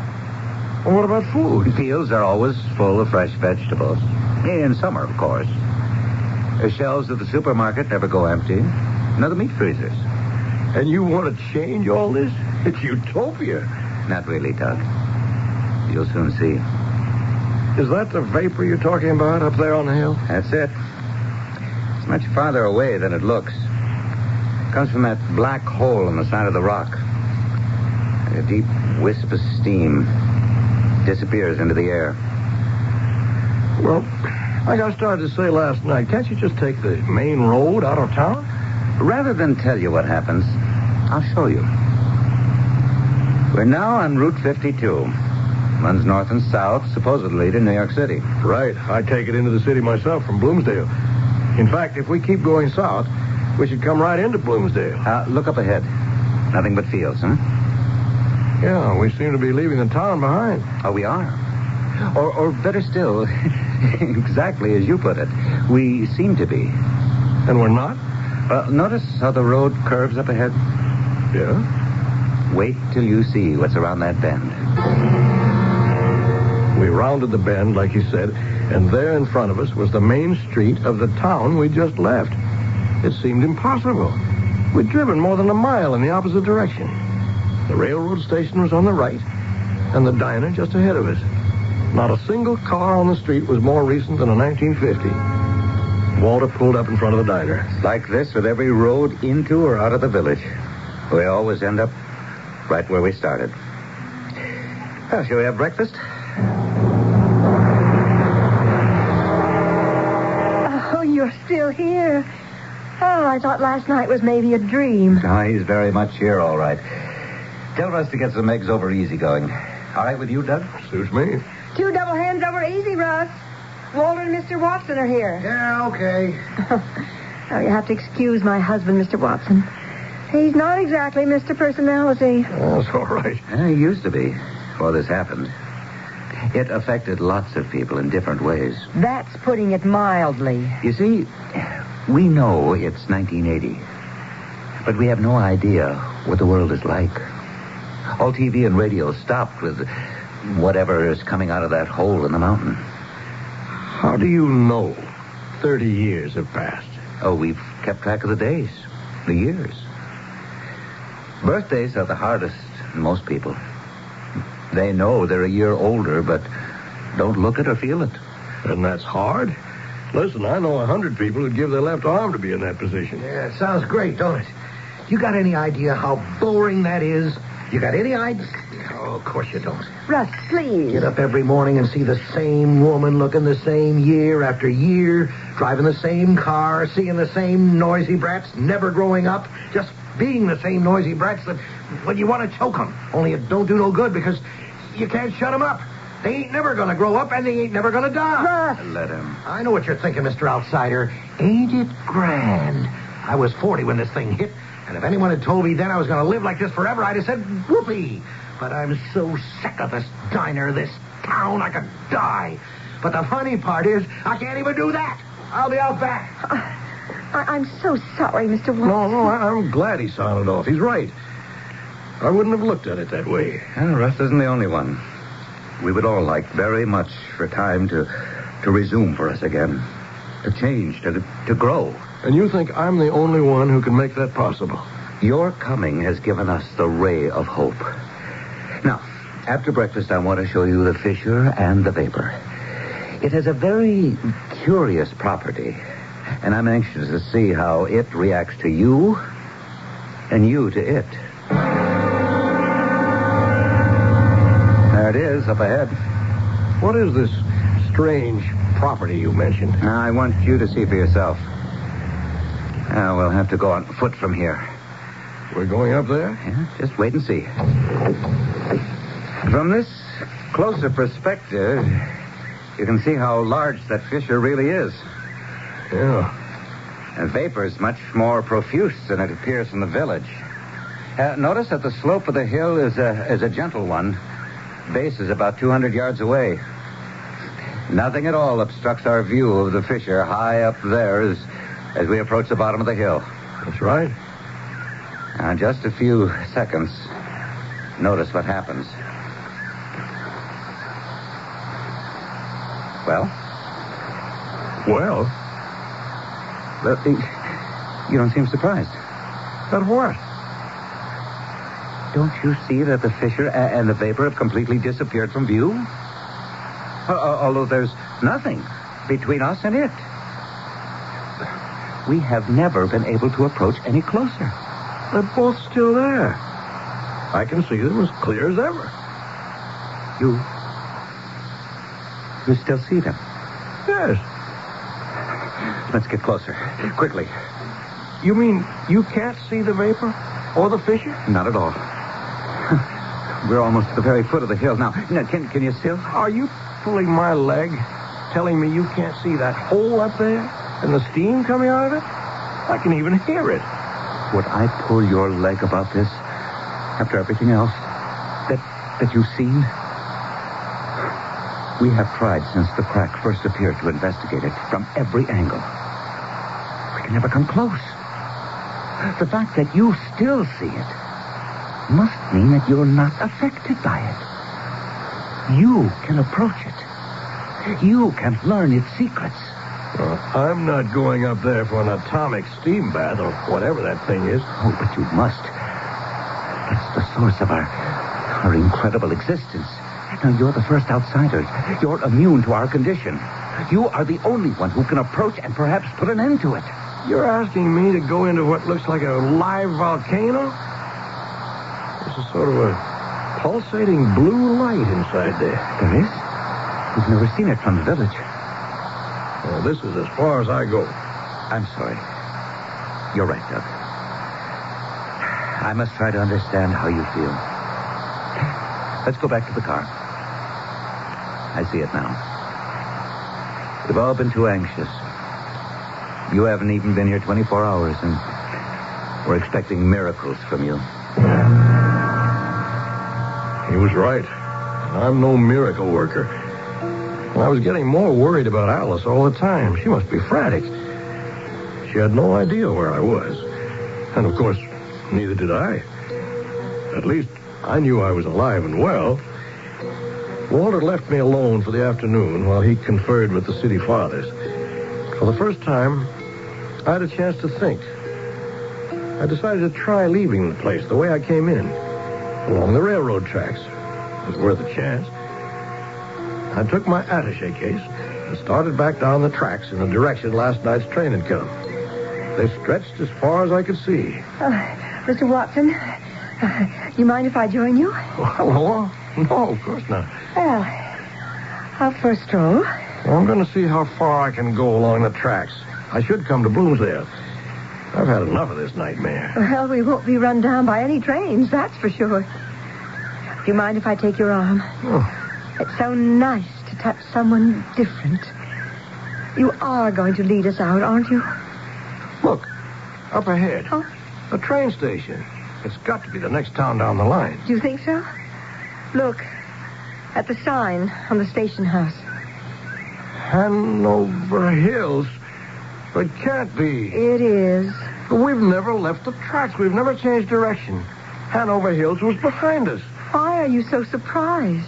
Well, what about food? Fields are always full of fresh vegetables. In summer, of course. The shelves of the supermarket never go empty. Nor the meat freezers. And you want to change all this? It's utopia. Not really, Doug. You'll soon see. Is that the vapor you're talking about up there on the hill? That's it. It's much farther away than it looks. It comes from that black hole in the side of the rock. Like a deep wisp of steam. Disappears into the air. Well, like I started to say last night, can't you just take the main road out of town? Rather than tell you what happens, I'll show you. We're now on Route 52. Runs north and south, supposedly to New York City. Right. I take it into the city myself from Bloomsdale. In fact, if we keep going south, we should come right into Bloomsdale. Look up ahead. Nothing but fields, huh? Yeah, we seem to be leaving the town behind. Oh, we are. Or better still, exactly as you put it, we seem to be. And we're not? Well, notice how the road curves up ahead? Yeah. Wait till you see what's around that bend. We rounded the bend, like you said, and there in front of us was the main street of the town we just left. It seemed impossible. We'd driven more than a mile in the opposite direction. The railroad station was on the right, and the diner just ahead of us. Not a single car on the street was more recent than a 1950. Walter pulled up in front of the diner. Like this with every road into or out of the village. We always end up right where we started. Well, shall we have breakfast? Oh, you're still here. Oh, I thought last night was maybe a dream. Oh, he's very much here, all right. Tell Russ to get some eggs over easygoing. All right with you, Doug? Suits me. 2 double hands over easy, Russ. Walter and Mr. Watson are here. Yeah, okay. Oh, you have to excuse my husband, Mr. Watson. He's not exactly Mr. Personality. That's all right. He used to be before this happened. It affected lots of people in different ways. That's putting it mildly. You see, we know it's 1980, but we have no idea what the world is like. All TV and radio stopped with whatever is coming out of that hole in the mountain. How do you know 30 years have passed? Oh, we've kept track of the days, the years. Birthdays are the hardest in most people. They know they're a year older, but don't look it or feel it. And that's hard? Listen, I know 100 people who'd give their left arm to be in that position. Yeah, it sounds great, don't it? You got any idea how boring that is? You got any idea? Oh, of course you don't. Russ, please. Get up every morning and see the same woman looking the same year after year, driving the same car, seeing the same noisy brats, never growing up, just being the same noisy brats that, well, you want to choke them. Only it don't do no good because you can't shut them up. They ain't never going to grow up, and they ain't never going to die. Russ. Let him. I know what you're thinking, Mr. Outsider. Ain't it grand? I was 40 when this thing hit, and if anyone had told me then I was going to live like this forever, I'd have said, whoopee. But I'm so sick of this diner, this town, I could die. But the funny part is, I can't even do that. I'll be out back. I'm so sorry, Mr. Watson. No, I'm glad he sounded off. He's right. I wouldn't have looked at it that way. Well, Russ isn't the only one. We would all like very much for time to resume for us again. To change, to grow. And you think I'm the only one who can make that possible? Your coming has given us the ray of hope. Now, after breakfast, I want to show you the fissure and the vapor. It has a very curious property, and I'm anxious to see how it reacts to you and you to it. There it is, up ahead. What is this strange property you mentioned? I want you to see for yourself. We'll have to go on foot from here. We're going up there? Yeah, just wait and see. From this closer perspective, you can see how large that fissure really is. Yeah. And vapor is much more profuse than it appears from the village. Notice that the slope of the hill is a gentle one. Base is about 200 yards away. Nothing at all obstructs our view of the fissure high up there as we approach the bottom of the hill. That's right. Now, just a few seconds. Notice what happens. Well? You don't seem surprised. At what? Don't you see that the fissure and the vapor have completely disappeared from view? Although there's nothing between us and it. We have never been able to approach any closer. They're both still there. I can see them as clear as ever. You still see them? Yes. Let's get closer. Quickly. You mean you can't see the vapor? Or the fissure? Not at all. We're almost at the very foot of the hill now. Can you still? Are you pulling my leg, telling me you can't see that hole up there and the steam coming out of it? I can even hear it. Would I pull your leg about this after everything else that you've seen? We have tried since the crack first appeared to investigate it from every angle. We can never come close. The fact that you still see it must mean that you're not affected by it. You can approach it. You can learn its secrets. Well, I'm not going up there for an atomic steam bath or whatever that thing is. Oh, but you must. That's the source of our incredible existence. Now, you're the first outsiders. You're immune to our condition. You are the only one who can approach and perhaps put an end to it. You're asking me to go into what looks like a live volcano? There's a sort of a pulsating blue light inside there. There is? We've never seen it from the village. Well, this is as far as I go. I'm sorry. You're right, Doug. I must try to understand how you feel. Let's go back to the car. I see it now. We've all been too anxious. You haven't even been here 24 hours, and we're expecting miracles from you. He was right. I'm no miracle worker. I was getting more worried about Alice all the time. She must be frantic. She had no idea where I was. And, of course, neither did I. At least, I knew I was alive and well. Walter left me alone for the afternoon while he conferred with the city fathers. For the first time, I had a chance to think. I decided to try leaving the place the way I came in, along the railroad tracks. It was worth a chance. I took my attaché case and started back down the tracks in the direction last night's train had come. They stretched as far as I could see. Mr. Watson, you mind if I join you? Well, no, of course not. Well, out for a stroll. Well, I'm going to see how far I can go along the tracks. I should come to Bloomsdale. I've had enough of this nightmare. Well, we won't be run down by any trains, that's for sure. Do you mind if I take your arm? Oh. It's so nice to touch someone different. You are going to lead us out, aren't you? Look, up ahead. Oh? A train station. It's got to be the next town down the line. Do you think so? Look, at the sign on the station house. Hanover Hills? It can't be. It is. We've never left the tracks. We've never changed direction. Hanover Hills was behind us. Why are you so surprised?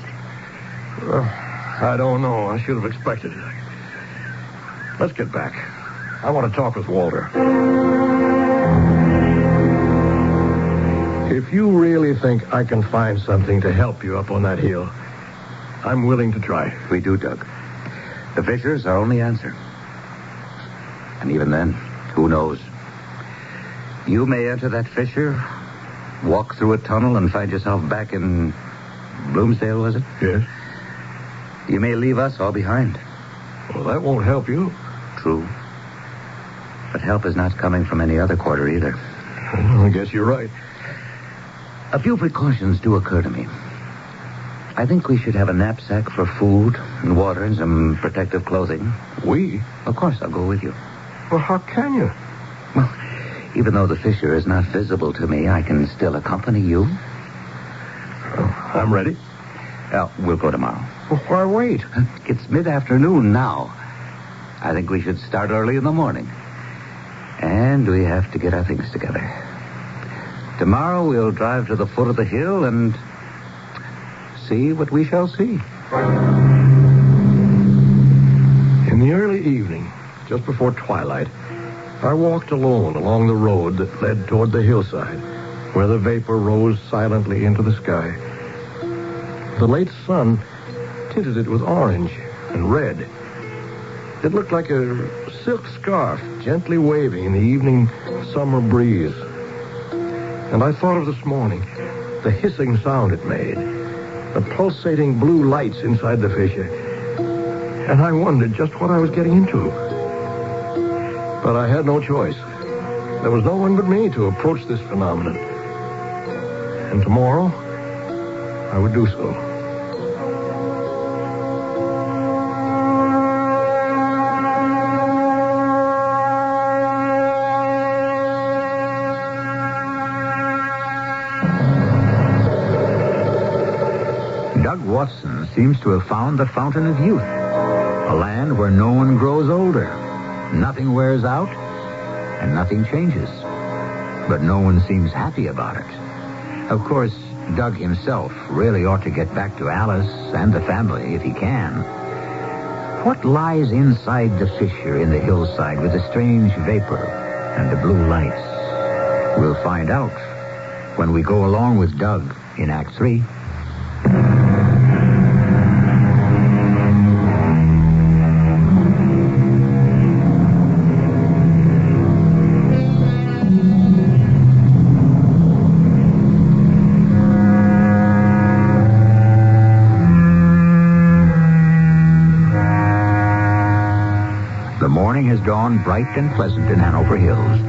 I don't know. I should have expected it. Let's get back. I want to talk with Walter. If you really think I can find something to help you up on that hill, I'm willing to try. We do, Doug. The fissure's our only answer. And even then, who knows? You may enter that fissure, walk through a tunnel, and find yourself back in Bloomsdale, was it? Yes. You may leave us all behind. Well, that won't help you. True. But help is not coming from any other quarter either. Well, I guess you're right. A few precautions do occur to me. I think we should have a knapsack for food and water and some protective clothing. We? Of course, I'll go with you. Well, how can you? Well, even though the fissure is not visible to me, I can still accompany you. Oh, I'm ready. We'll go tomorrow. Well, why wait? It's mid-afternoon now. I think we should start early in the morning. And we have to get our things together. Tomorrow we'll drive to the foot of the hill and see what we shall see. In the early evening, just before twilight, I walked alone along the road that led toward the hillside, where the vapor rose silently into the sky. The late sun tinted it with orange and red. It looked like a silk scarf gently waving in the evening summer breeze. And I thought of this morning, the hissing sound it made, the pulsating blue lights inside the fissure. And I wondered just what I was getting into. But I had no choice. There was no one but me to approach this phenomenon. And tomorrow, I would do so. Doug Watson seems to have found the fountain of youth, a land where no one grows older, nothing wears out, and nothing changes. But no one seems happy about it. Of course, Doug himself really ought to get back to Alice and the family if he can. What lies inside the fissure in the hillside with the strange vapor and the blue lights? We'll find out when we go along with Doug in Act 3. The morning has dawned bright and pleasant in Hanover Hills.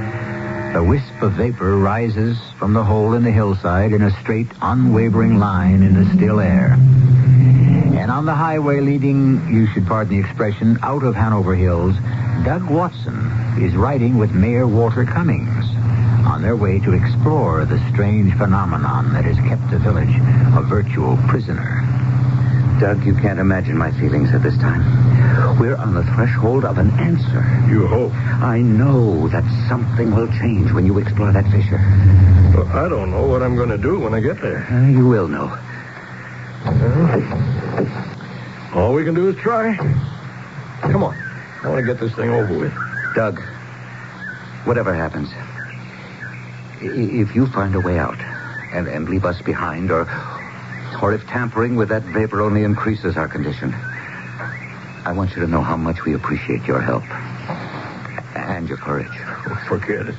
A wisp of vapor rises from the hole in the hillside in a straight, unwavering line in the still air. And on the highway leading, you should pardon the expression, out of Hanover Hills, Doug Watson is riding with Mayor Walter Cummings on their way to explore the strange phenomenon that has kept the village a virtual prisoner. Doug, you can't imagine my feelings at this time. We're on the threshold of an answer. You hope. I know that something will change when you explore that fissure. Well, I don't know what I'm going to do when I get there. You will know. All we can do is try. Come on. I want to get this thing over with. Doug, whatever happens, if you find a way out and leave us behind, or if tampering with that vapor only increases our condition, I want you to know how much we appreciate your help. And your courage. Oh, forget it.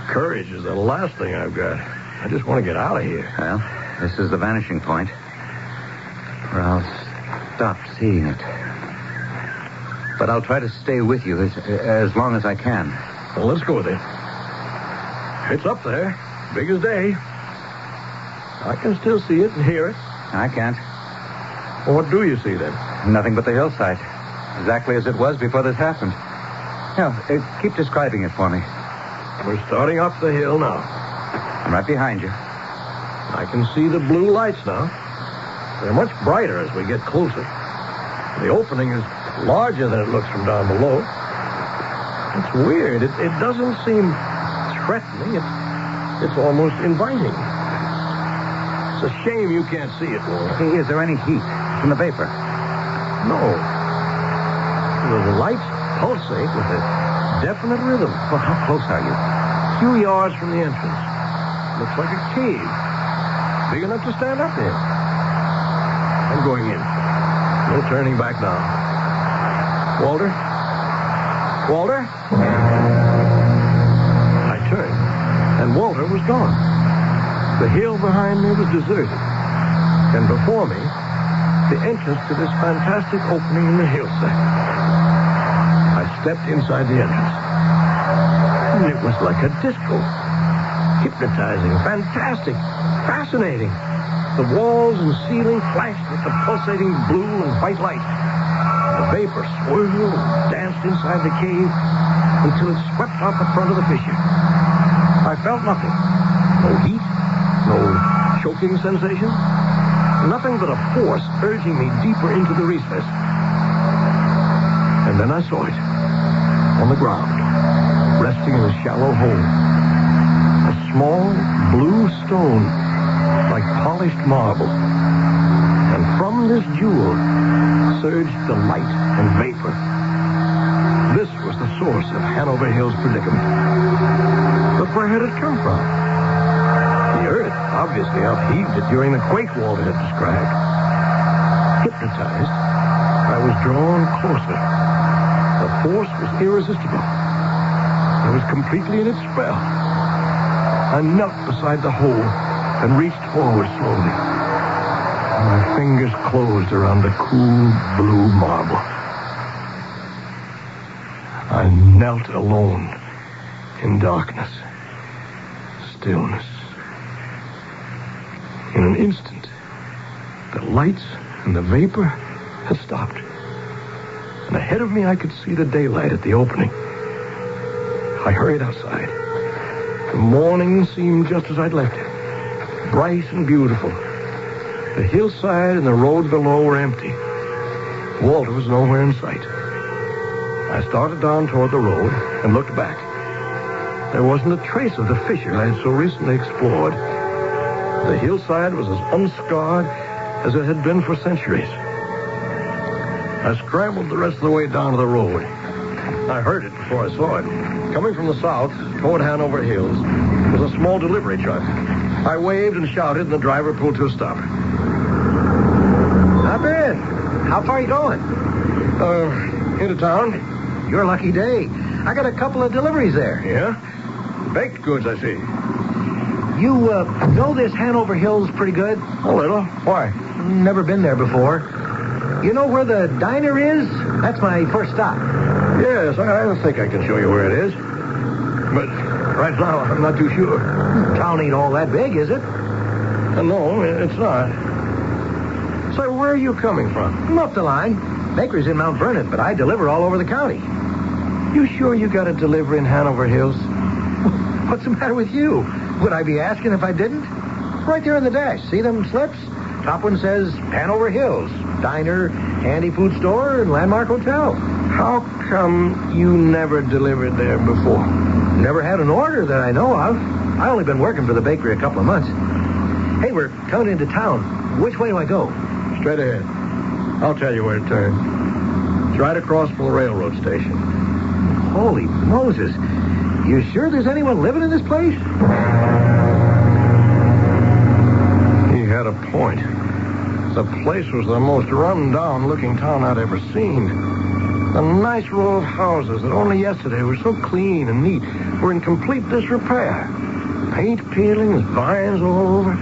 Courage is the last thing I've got. I just want to get out of here. Well, this is the vanishing point, or I'll stop seeing it. But I'll try to stay with you as long as I can. Well, let's go then. It's up there. Big as day. I can still see it and hear it. I can't. Well, what do you see then? Nothing but the hillside. Exactly as it was before this happened. Now, keep describing it for me. We're starting up the hill now. I'm right behind you. I can see the blue lights now. They're much brighter as we get closer. The opening is larger than it looks from down below. It's weird. It doesn't seem threatening. It's almost inviting. It's a shame you can't see it, Walter. Is there any heat from the vapor? No. The lights pulsate with a definite rhythm. Well, how close are you? A few yards from the entrance. Looks like a cave. Big enough to stand up in. I'm going in. No turning back now. Walter? Walter? I turned, and Walter was gone. The hill behind me was deserted. And before me, the entrance to this fantastic opening in the hillside. I stepped inside the entrance. And it was like a disco. Hypnotizing, fantastic, fascinating. The walls and ceiling flashed with the pulsating blue and white light. The vapor swirled and danced inside the cave until it swept out the front of the fissure. I felt nothing. No heat. No choking sensation. Nothing but a force urging me deeper into the recess. And then I saw it. On the ground. Resting in a shallow hole. A small blue stone. Like polished marble. And from this jewel surged the light and vapor. This was the source of Hanover Hill's predicament. But where had it come from? The earth obviously upheaved it during the quake Walter had described. hypnotized, I was drawn closer. The force was irresistible. I was completely in its spell. I knelt beside the hole and reached forward slowly. My fingers closed around the cool blue marble. I knelt alone in darkness, stillness. In an instant, the lights and the vapor had stopped. And ahead of me, I could see the daylight at the opening. I hurried outside. The morning seemed just as I'd left it, bright and beautiful. The hillside and the road below were empty. Walter was nowhere in sight. I started down toward the road and looked back. There wasn't a trace of the fissure I had so recently explored. The hillside was as unscarred as it had been for centuries. I scrambled the rest of the way down to the road. I heard it before I saw it. Coming from the south, toward Hanover Hills, was a small delivery truck. I waved and shouted, and the driver pulled to a stop. Hop in. How far are you going? Into town. Your lucky day. I got a couple of deliveries there. Yeah? Baked goods, I see. You know this Hanover Hills pretty good? A little. Why? Never been there before. You know where the diner is? That's my first stop. Yes, I think I can show you where it is. But right now, I'm not too sure. Town ain't all that big, is it? No, it's not. So where are you coming from? I'm up the line. Bakery's in Mount Vernon, but I deliver all over the county. You sure you got a delivery in Hanover Hills? What's the matter with you? Would I be asking if I didn't? Right there on the dash. See them slips? Top one says Hanover Hills. Diner, handy food store, and landmark hotel. How come you never delivered there before? Never had an order that I know of. I only been working for the bakery a couple of months. Hey, we're coming into town. Which way do I go? Straight ahead. I'll tell you where to turn. It's right across from the railroad station. Holy Moses. You sure there's anyone living in this place? He had a point. The place was the most run-down-looking town I'd ever seen. A nice row of houses that only yesterday were so clean and neat were in complete disrepair. Paint peeling, vines all over.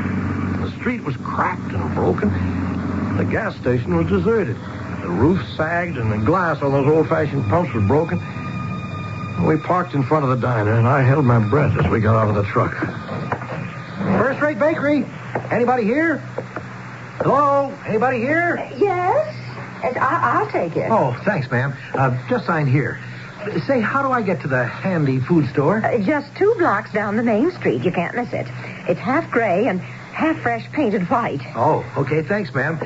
The street was cracked and broken. The gas station was deserted. The roof sagged and the glass on those old-fashioned pumps was broken. We parked in front of the diner, and I held my breath as we got out of the truck. First-rate bakery. Anybody here? Hello? Anybody here? Yes? I'll take it. Oh, thanks, ma'am. Just sign here. Say, how do I get to the handy food store? Just 2 blocks down the main street. You can't miss it. It's half gray and half fresh painted white. Oh, okay. Thanks, ma'am.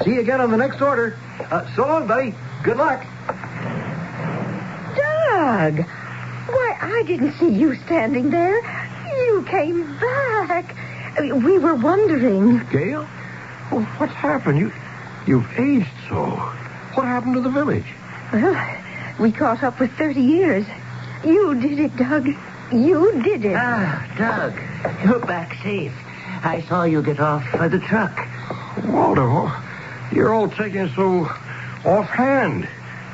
See you again on the next order. So long, buddy. Good luck. Doug! Why, I didn't see you standing there. You came back. We were wondering. Gail? Oh, what's happened? You've aged so. What happened to the village? Well, we caught up with 30 years. You did it, Doug. You did it. Doug, you're back safe. I saw you get off the truck. Walter, you're all taking so offhand.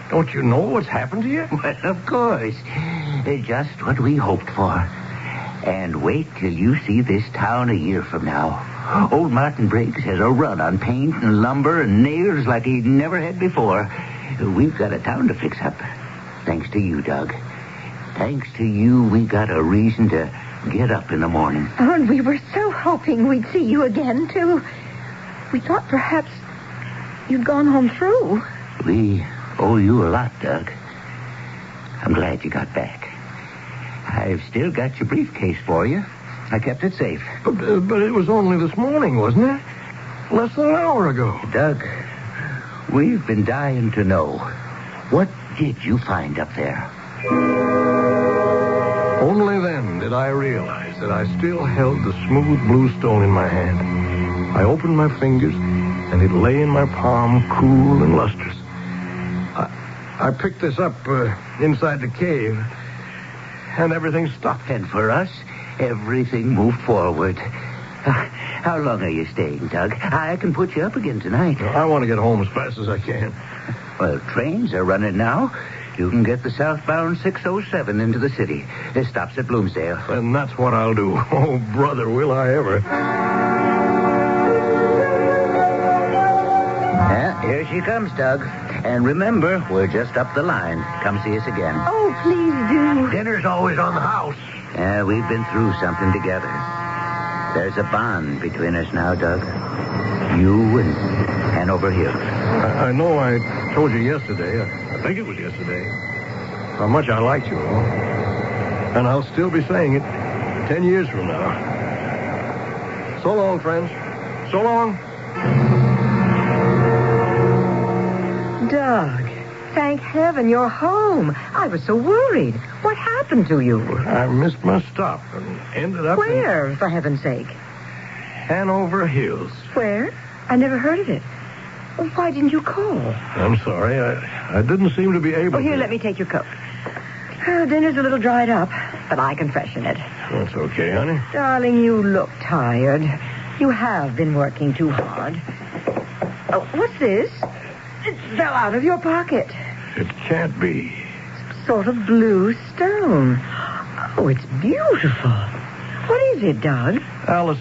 Don't you know what's happened to you? Well, of course. Just what we hoped for. And wait till you see this town a year from now. Old Martin Briggs has a run on paint and lumber and nails like he'd never had before. We've got a town to fix up. Thanks to you, Doug. Thanks to you, we got a reason to get up in the morning. Oh, and we were so hoping we'd see you again, too. We thought perhaps you'd gone home through. We owe you a lot, Doug. I'm glad you got back. I've still got your briefcase for you. I kept it safe. But it was only this morning, wasn't it? Less than an hour ago. Doug, we've been dying to know. What did you find up there? Only then did I realize that I still held the smooth blue stone in my hand. I opened my fingers, and it lay in my palm, cool and lustrous. I picked this up inside the cave, and everything stopped. And for us, everything moved forward. How long are you staying, Doug? I can put you up again tonight. I want to get home as fast as I can. Well, trains are running now. You can get the southbound 607 into the city. It stops at Bloomsdale. And that's what I'll do. Oh, brother, will I ever. Here she comes, Doug. And remember, we're just up the line. Come see us again. Oh, please do. Dinner's always on the house. We've been through something together. There's a bond between us now, Doug. You and Hanover Hills. I know I told you yesterday, I think it was yesterday, how much I liked you all. And I'll still be saying it 10 years from now. So long, friends. So long. Doug, thank heaven you're home. I was so worried. What happened to you? I missed my stop and ended up Where, for heaven's sake? Hanover Hills. Where? I never heard of it. Well, why didn't you call? I'm sorry. I didn't seem to be able Oh, here, to. let me take your coat. Dinner's a little dried up, but I can freshen it. That's okay, honey. Darling, you look tired. You have been working too hard. Oh, what's this? It fell out of your pocket. It can't be. Some sort of blue stone. Oh, it's beautiful. What is it, Doug? Alice,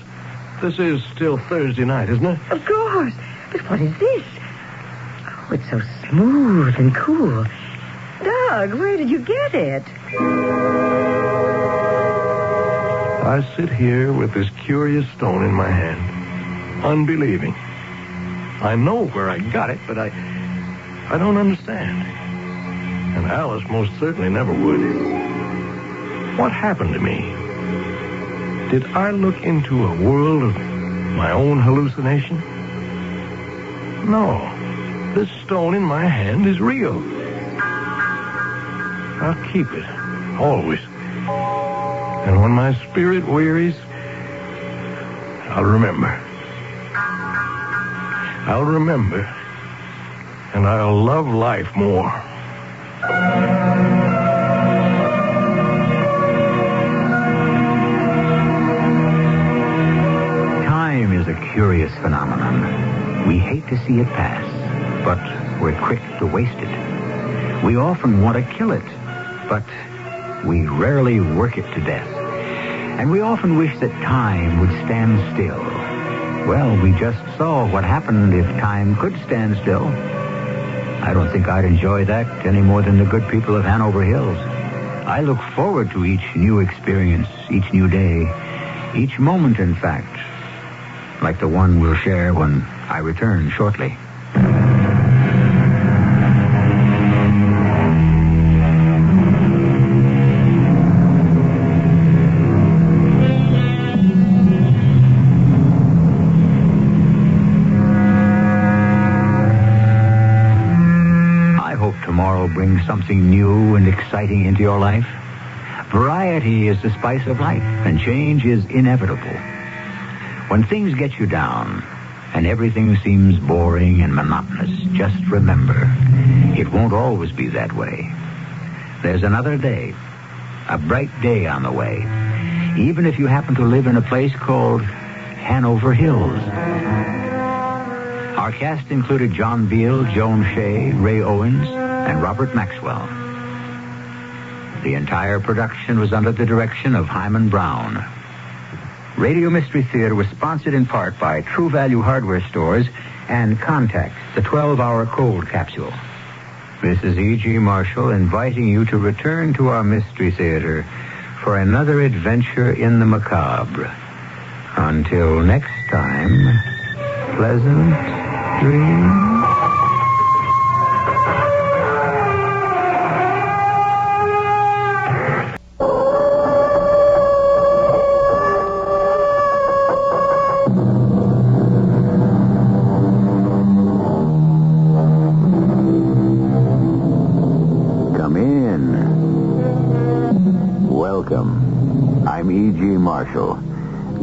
this is still Thursday night, isn't it? Of course. But what is this? Oh, it's so smooth and cool. Doug, where did you get it? I sit here with this curious stone in my hand, unbelieving. I know where I got it, but I don't understand. And Alice most certainly never would. What happened to me? Did I look into a world of my own hallucination? No. This stone in my hand is real. I'll keep it, always. And when my spirit wearies, I'll remember. I'll remember, and I'll love life more. Time is a curious phenomenon. We hate to see it pass, but we're quick to waste it. We often want to kill it, but we rarely work it to death. And we often wish that time would stand still. Well, we just saw what happened if time could stand still. I don't think I'd enjoy that any more than the good people of Hanover Hills. I look forward to each new experience, each new day, each moment, in fact, like the one we'll share when I return shortly. Tomorrow brings something new and exciting into your life. Variety is the spice of life, and change is inevitable. When things get you down and everything seems boring and monotonous, just remember, it won't always be that way. There's another day, a bright day on the way, even if you happen to live in a place called Hanover Hills. Our cast included John Beale, Joan Shea, Ray Owens, and Robert Maxwell. The entire production was under the direction of Hyman Brown. Radio Mystery Theater was sponsored in part by True Value Hardware Stores and Contact, the 12-hour cold capsule. This is E.G. Marshall inviting you to return to our Mystery Theater for another adventure in the macabre. Until next time, pleasant dreams. I'm E.G. Marshall,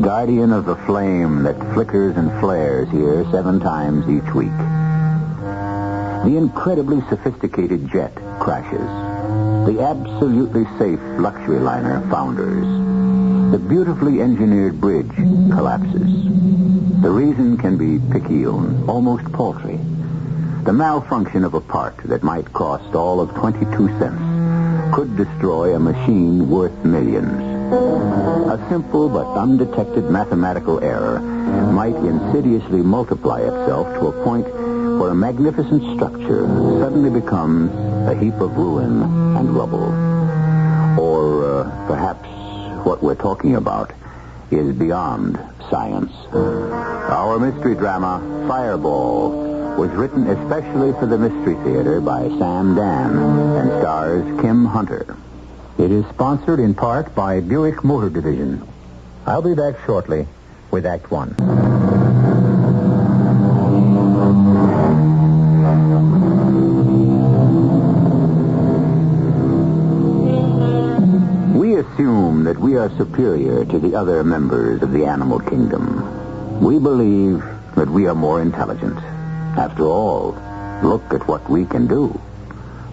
guardian of the flame that flickers and flares here 7 times each week. The incredibly sophisticated jet crashes. The absolutely safe luxury liner founders. the beautifully engineered bridge collapses. The reason can be picayune, almost paltry. The malfunction of a part that might cost all of 22 cents could destroy a machine worth millions. A simple but undetected mathematical error might insidiously multiply itself to a point where a magnificent structure suddenly becomes a heap of ruin and rubble. Or perhaps what we're talking about is beyond science. Our mystery drama, Fireball, was written especially for the Mystery Theater by Sam Dan and stars Kim Hunter. It is sponsored in part by Buick Motor Division. I'll be back shortly with Act One. We assume that we are superior to the other members of the animal kingdom. We believe that we are more intelligent. After all, look at what we can do.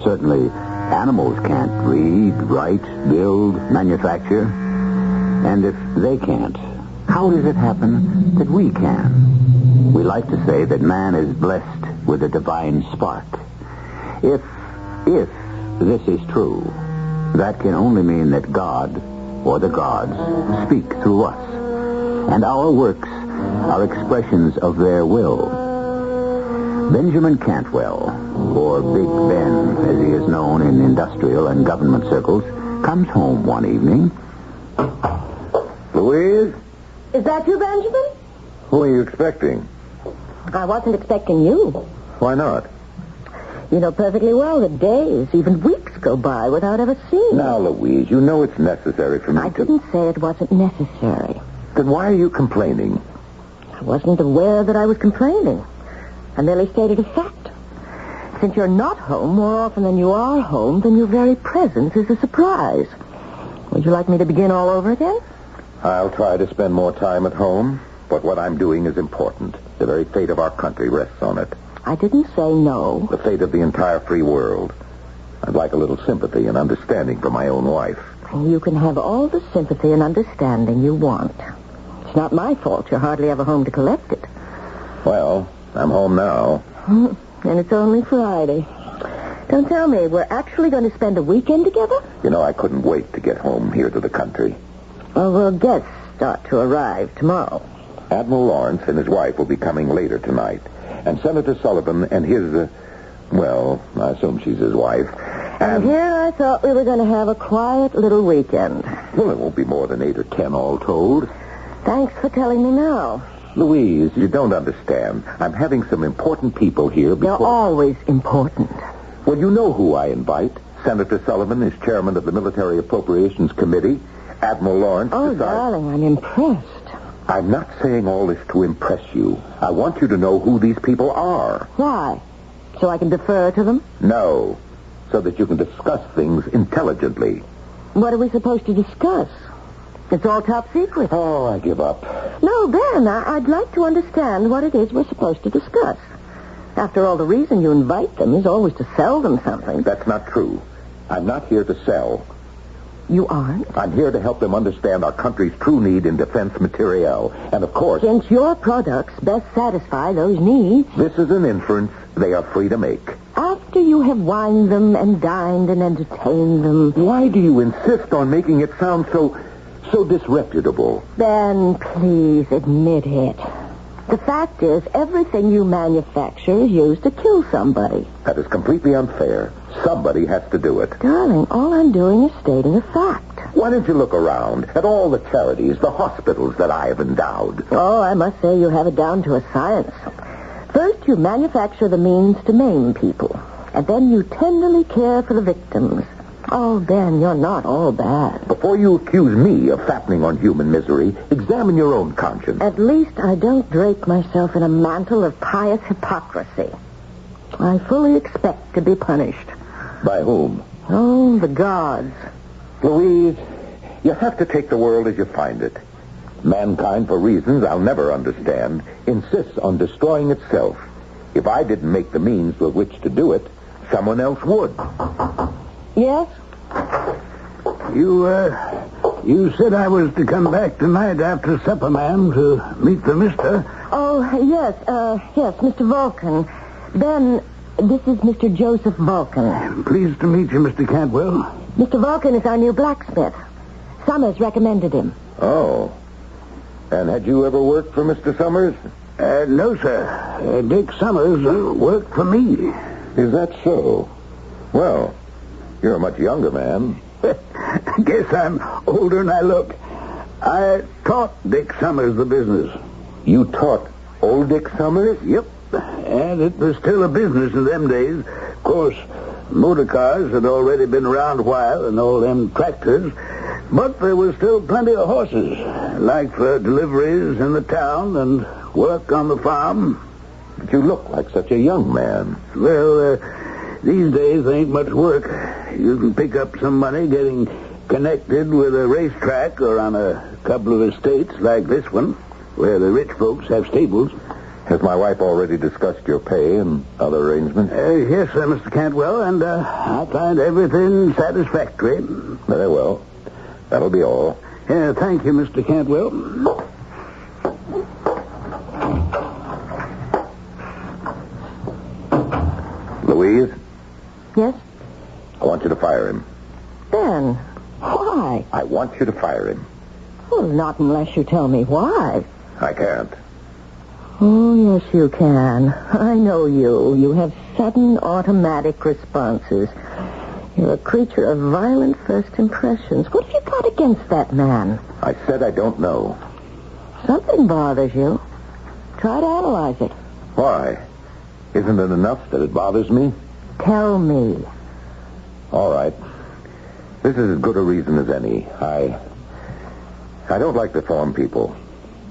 Certainly, animals can't read, write, build, manufacture. And if they can't, how does it happen that we can? We like to say that man is blessed with a divine spark. If this is true, that can only mean that God, or the gods, speak through us. And our works are expressions of their will. Benjamin Cantwell, or Big Ben, as he is known in industrial and government circles, comes home one evening. Louise? Is that you, Benjamin? Who are you expecting? I wasn't expecting you. Why not? You know perfectly well that days, even weeks go by without ever seeing Now, Louise, you know it's necessary for me I didn't say it wasn't necessary. Then why are you complaining? I wasn't aware that I was complaining. I merely stated a fact. Since you're not home more often than you are home, then your very presence is a surprise. Would you like me to begin all over again? I'll try to spend more time at home, but what I'm doing is important. The very fate of our country rests on it. I didn't say no. The fate of the entire free world. I'd like a little sympathy and understanding from my own wife. You can have all the sympathy and understanding you want. It's not my fault you're hardly ever home to collect it. Well, I'm home now. And it's only Friday. Don't tell me, we're actually going to spend a weekend together? You know, I couldn't wait to get home here to the country. Well, guests start to arrive tomorrow. Admiral Lawrence and his wife will be coming later tonight. And Senator Sullivan and his, well, I assume she's his wife. And here I thought we were going to have a quiet little weekend. Well, it won't be more than 8 or 10 all told. Thanks for telling me now. Louise, you don't understand. I'm having some important people here before... They're always important. Well, you know who I invite. Senator Sullivan is chairman of the Military Appropriations Committee. Admiral Lawrence... Oh, darling, I'm impressed. I'm not saying all this to impress you. I want you to know who these people are. Why? So I can defer to them? No. So that you can discuss things intelligently. What are we supposed to discuss? It's all top secret. Oh, I give up. No, Ben, I'd like to understand what it is we're supposed to discuss. After all, the reason you invite them is always to sell them something. That's not true. I'm not here to sell. You aren't? I'm here to help them understand our country's true need in defense materiel. And, of course... Since your products best satisfy those needs... This is an inference they are free to make. After you have wined them and dined and entertained them... Why do you insist on making it sound so disreputable? Ben, please admit it. The fact is, everything you manufacture is used to kill somebody. That is completely unfair. Somebody has to do it. Darling, all I'm doing is stating a fact. Why don't you look around at all the charities, the hospitals that I have endowed? Oh, I must say you have it down to a science. First, you manufacture the means to maim people. And then you tenderly care for the victims. Oh, Ben, you're not all bad. Before you accuse me of fattening on human misery, examine your own conscience. At least I don't drape myself in a mantle of pious hypocrisy. I fully expect to be punished. By whom? Oh, the gods. Louise, you have to take the world as you find it. Mankind, for reasons I'll never understand, insists on destroying itself. If I didn't make the means with which to do it, someone else would. Yes? You You said I was to come back tonight after supper, ma'am, to meet the mister. Oh, yes, Mr. Vulcan. Ben, this is Mr. Joseph Vulcan. Pleased to meet you, Mr. Cantwell. Mr. Vulcan is our new blacksmith. Summers recommended him. Oh. And had you ever worked for Mr. Summers? No, sir. Dick Summers worked for me. Is that so? Well, you're a much younger man. Guess I'm older than I look. I taught Dick Summers the business. You taught old Dick Summers? Yep. And it was still a business in them days. Of course, motor cars had already been around a while and all them tractors. But there was still plenty of horses, like for deliveries in the town and work on the farm. But you look like such a young man. Well, these days there ain't much work. You can pick up some money getting connected with a racetrack or on a couple of estates like this one, where the rich folks have stables. Has my wife already discussed your pay and other arrangements? Yes, sir, Mr. Cantwell, and I find everything satisfactory. Very well. That'll be all. Thank you, Mr. Cantwell. Louise? Yes? I want you to fire him. Ben, why? I want you to fire him. Well, not unless you tell me why. I can't. Oh, yes, you can. I know you. You have sudden automatic responses. You're a creature of violent first impressions. What have you got against that man? I said I don't know. Something bothers you. Try to analyze it. Why? Isn't it enough that it bothers me? Tell me. All right. This is as good a reason as any. I don't like to farm people.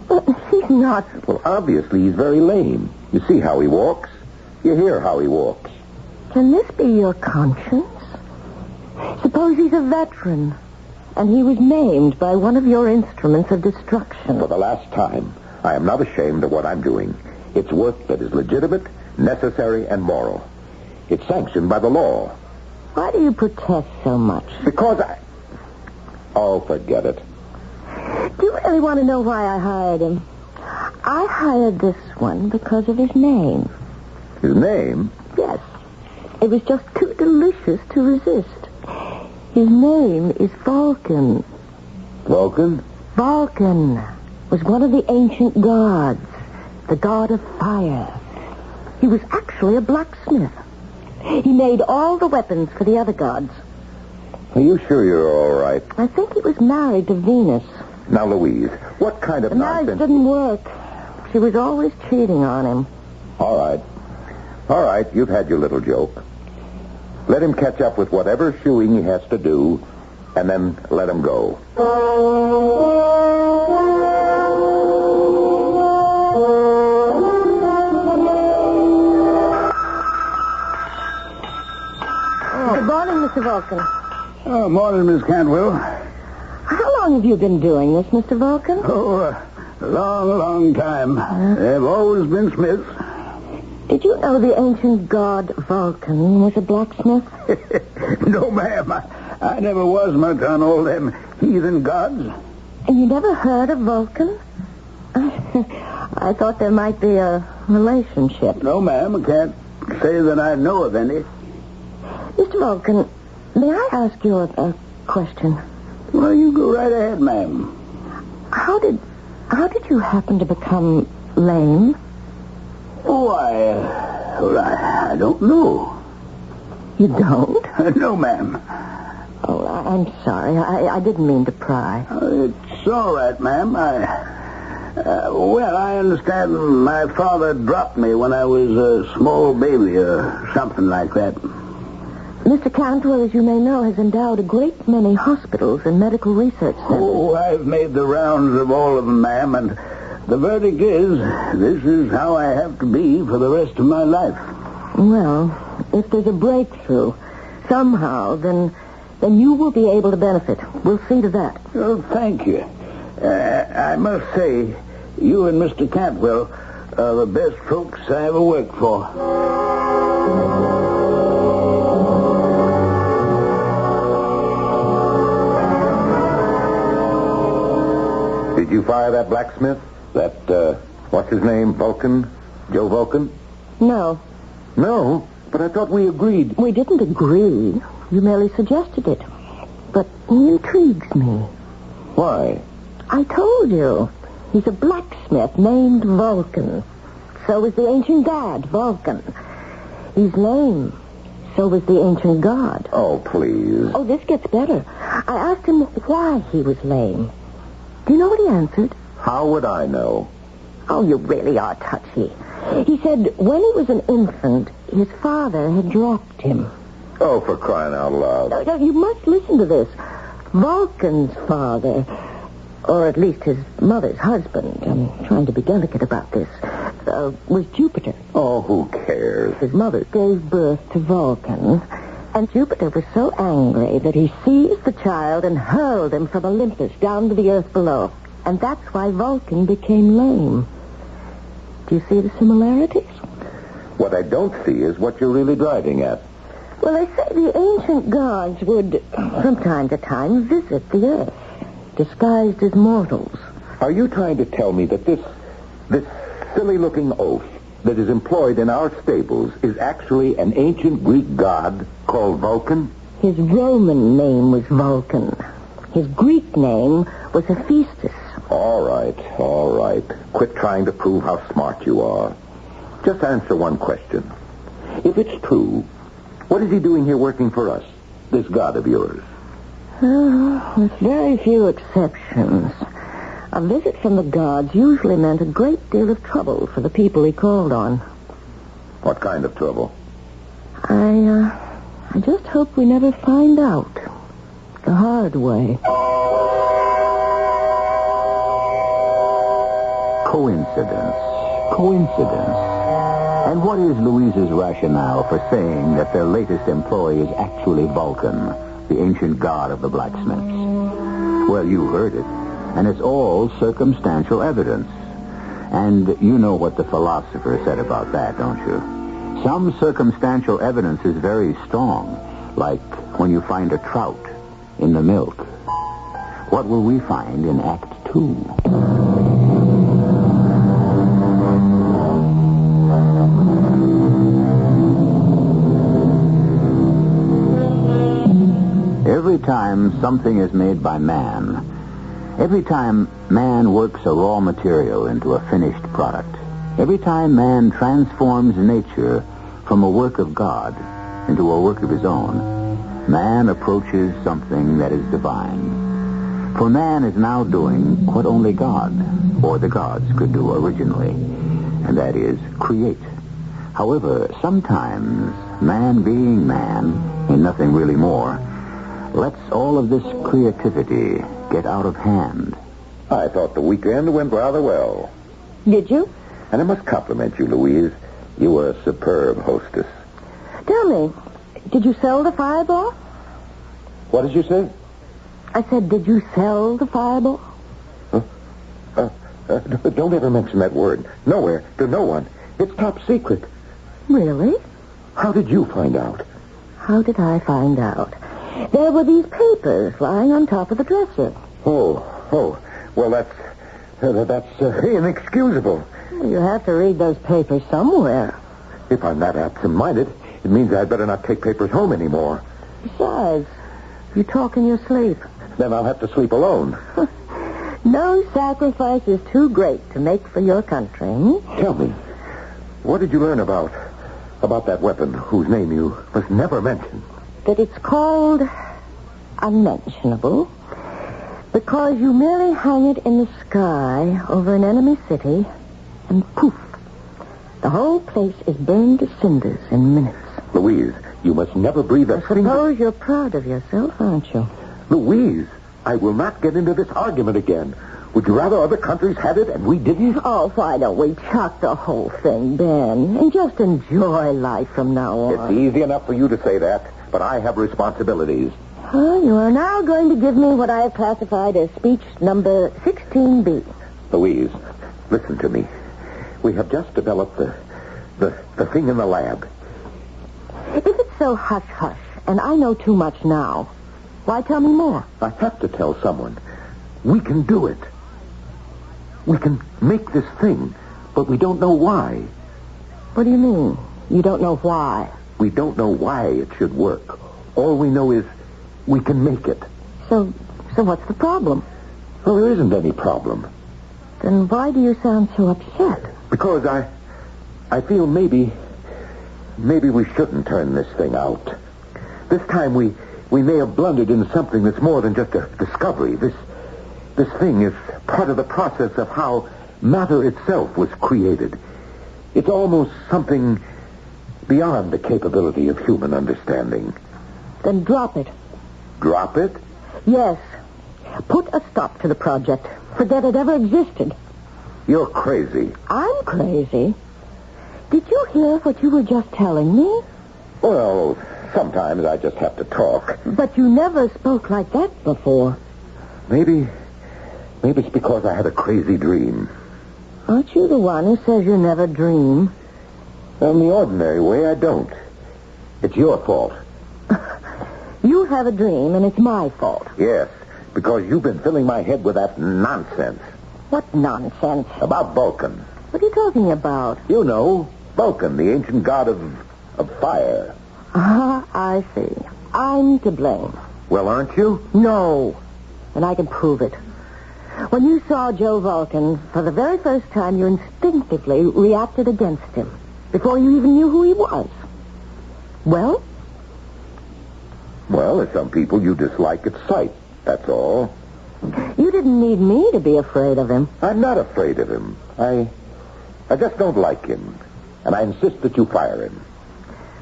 But he's not... Well, obviously he's very lame. You see how he walks. You hear how he walks. Can this be your conscience? Suppose he's a veteran, and he was maimed by one of your instruments of destruction. For the last time, I am not ashamed of what I'm doing. It's work that is legitimate, necessary, and moral. It's sanctioned by the law. Why do you protest so much? Because Oh, forget it. Do you really want to know why I hired him? I hired this one because of his name. His name? Yes. It was just too delicious to resist. His name is Vulcan. Vulcan? Vulcan was one of the ancient gods, the god of fire. He was actually a blacksmith. He made all the weapons for the other gods. Are you sure you're all right? I think he was married to Venus. Now, Louise, what kind of the nonsense... marriage didn't work. She was always cheating on him. All right. All right, you've had your little joke. Let him catch up with whatever shoeing he has to do, and then let him go. Good morning, Mr. Vulcan. Oh, morning, Miss Cantwell. How long have you been doing this, Mr. Vulcan? Oh, a long time. They've always been smiths. Did you know the ancient god Vulcan was a blacksmith? No, ma'am. I never was much on all them heathen gods. And you never heard of Vulcan? I thought there might be a relationship. No, ma'am. I can't say that I know of any. Mr. Vulcan, may I ask you a question? Well, you go right ahead, ma'am. How did you happen to become lame? Oh, I don't know. You don't? No, ma'am. Oh, I'm sorry. I didn't mean to pry. It's all right, ma'am. I understand my father dropped me when I was a small baby or something like that. Mr. Cantwell, as you may know, has endowed a great many hospitals and medical research centers. Oh, I've made the rounds of all of them, ma'am, and the verdict is this is how I have to be for the rest of my life. Well, if there's a breakthrough somehow, then you will be able to benefit. We'll see to that. Oh, thank you. I must say, you and Mr. Cantwell are the best folks I ever worked for. Did you fire that blacksmith? That, what's his name? Vulcan? Joe Vulcan? No. No, but I thought we agreed. We didn't agree. You merely suggested it. But he intrigues me. Why? I told you. He's a blacksmith named Vulcan. So is the ancient god, Vulcan. He's lame. So was the ancient god. Oh, please. Oh, this gets better. I asked him why he was lame. Do you know what he answered? How would I know? Oh, you really are touchy. He said when he was an infant, his father had dropped him. Oh, for crying out loud. No, you must listen to this. Vulcan's father, or at least his mother's husband, I'm trying to be delicate about this, was Jupiter. Oh, who cares? His mother gave birth to Vulcan, and Jupiter was so angry that he seized the child and hurled him from Olympus down to the earth below. And that's why Vulcan became lame. Do you see the similarities? What I don't see is what you're really driving at. Well, they say the ancient gods would, from time to time, visit the earth, disguised as mortals. Are you trying to tell me that this silly-looking oaf that is employed in our stables is actually an ancient Greek god called Vulcan? His Roman name was Vulcan. His Greek name was Hephaestus. All right. Quit trying to prove how smart you are. Just answer one question. If it's true, what is he doing here working for us, this god of yours? With very few exceptions. A visit from the gods usually meant a great deal of trouble for the people he called on. What kind of trouble? I just hope we never find out. The hard way. Coincidence. And what is Louise's rationale for saying that their latest employee is actually Vulcan, the ancient god of the blacksmiths? Well, you heard it. And it's all circumstantial evidence. And you know what the philosopher said about that, don't you? Some circumstantial evidence is very strong, like when you find a trout in the milk. What will we find in Act 2? Every time something is made by man, every time man works a raw material into a finished product, every time man transforms nature from a work of God into a work of his own, man approaches something that is divine. For man is now doing what only God, or the gods, could do originally, and that is create. However, sometimes man being man, and nothing really more, lets all of this creativity get out of hand. I thought the weekend went rather well. Did you? And I must compliment you, Louise. You were a superb hostess. Tell me, did you sell the Fireball? What did you say? I said, did you sell the Fireball? Don't ever mention that word. Nowhere. To no one. It's top secret. Really? How did you find out? How did I find out? There were these papers lying on top of the dresser. Oh. Well, that's inexcusable. You have to read those papers somewhere. If I'm that absent-minded, it means I'd better not take papers home anymore. Besides, you talk in your sleep. Then I'll have to sleep alone. No sacrifice is too great to make for your country. Tell me, what did you learn about that weapon whose name you must never mention? That it's called unmentionable because you merely hang it in the sky over an enemy city and poof, the whole place is burned to cinders in minutes. Louise, you must never breathe a single... I suppose you're proud of yourself, aren't you? Louise, I will not get into this argument again. Would you rather other countries had it and we didn't? Oh, why don't we chuck the whole thing, Ben, and just enjoy life from now on? It's easy enough for you to say that, but I have responsibilities. You are now going to give me what I have classified as speech number 16B. Louise, listen to me. We have just developed the thing in the lab. If it's so hush-hush, and I know too much now, why tell me more? I have to tell someone. We can do it. We can make this thing, but we don't know why. What do you mean? You don't know why? We don't know why it should work. All we know is we can make it. So what's the problem? Well, there isn't any problem. Then why do you sound so upset? Because I feel maybe we shouldn't turn this thing out. This time we may have blundered in something that's more than just a discovery. This thing is part of the process of how matter itself was created. It's almost something beyond the capability of human understanding. Then drop it. Drop it? Yes. Put a stop to the project. Forget it ever existed. You're crazy. I'm crazy? Did you hear what you were just telling me? Well, sometimes I just have to talk. But you never spoke like that before. Maybe it's because I had a crazy dream. Aren't you the one who says you never dream? In the ordinary way, I don't. It's your fault. You have a dream, and it's my fault. Yes, because you've been filling my head with that nonsense. What nonsense? About Vulcan. What are you talking about? You know, Vulcan, the ancient god of fire. Ah, I see. I'm to blame. Well, aren't you? No. And I can prove it. When you saw Joe Vulcan, for the very first time, you instinctively reacted against him, before you even knew who he was. Well? Well, there's some people you dislike at sight, that's all. You didn't need me to be afraid of him. I'm not afraid of him. I just don't like him. And I insist that you fire him.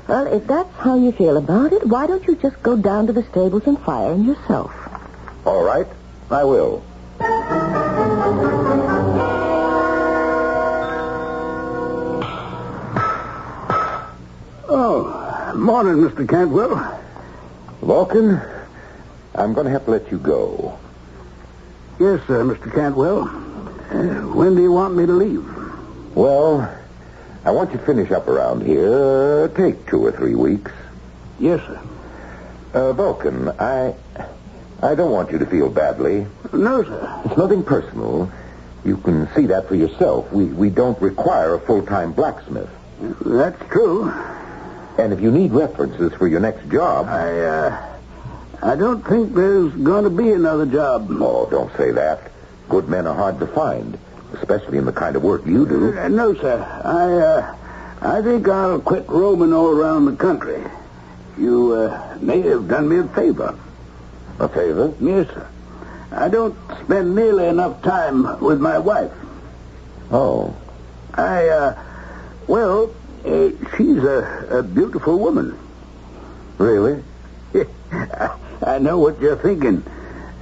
Well, if that's how you feel about it, why don't you just go down to the stables and fire him yourself? All right, I will. Oh, morning, Mr. Cantwell. Vulcan, I'm going to have to let you go. Yes, sir, Mr. Cantwell. When do you want me to leave? Well, I want you to finish up around here. Take 2 or 3 weeks. Yes, sir. Vulcan, I don't want you to feel badly. No, sir. It's nothing personal. You can see that for yourself. We don't require a full-time blacksmith. That's true. And if you need references for your next job... I don't think there's going to be another job. Oh, don't say that. Good men are hard to find, especially in the kind of work you do. No, sir. I think I'll quit roaming all around the country. You may have done me a favor. A favor? Yes, sir. I don't spend nearly enough time with my wife. Oh. She's a beautiful woman. Really? I know what you're thinking.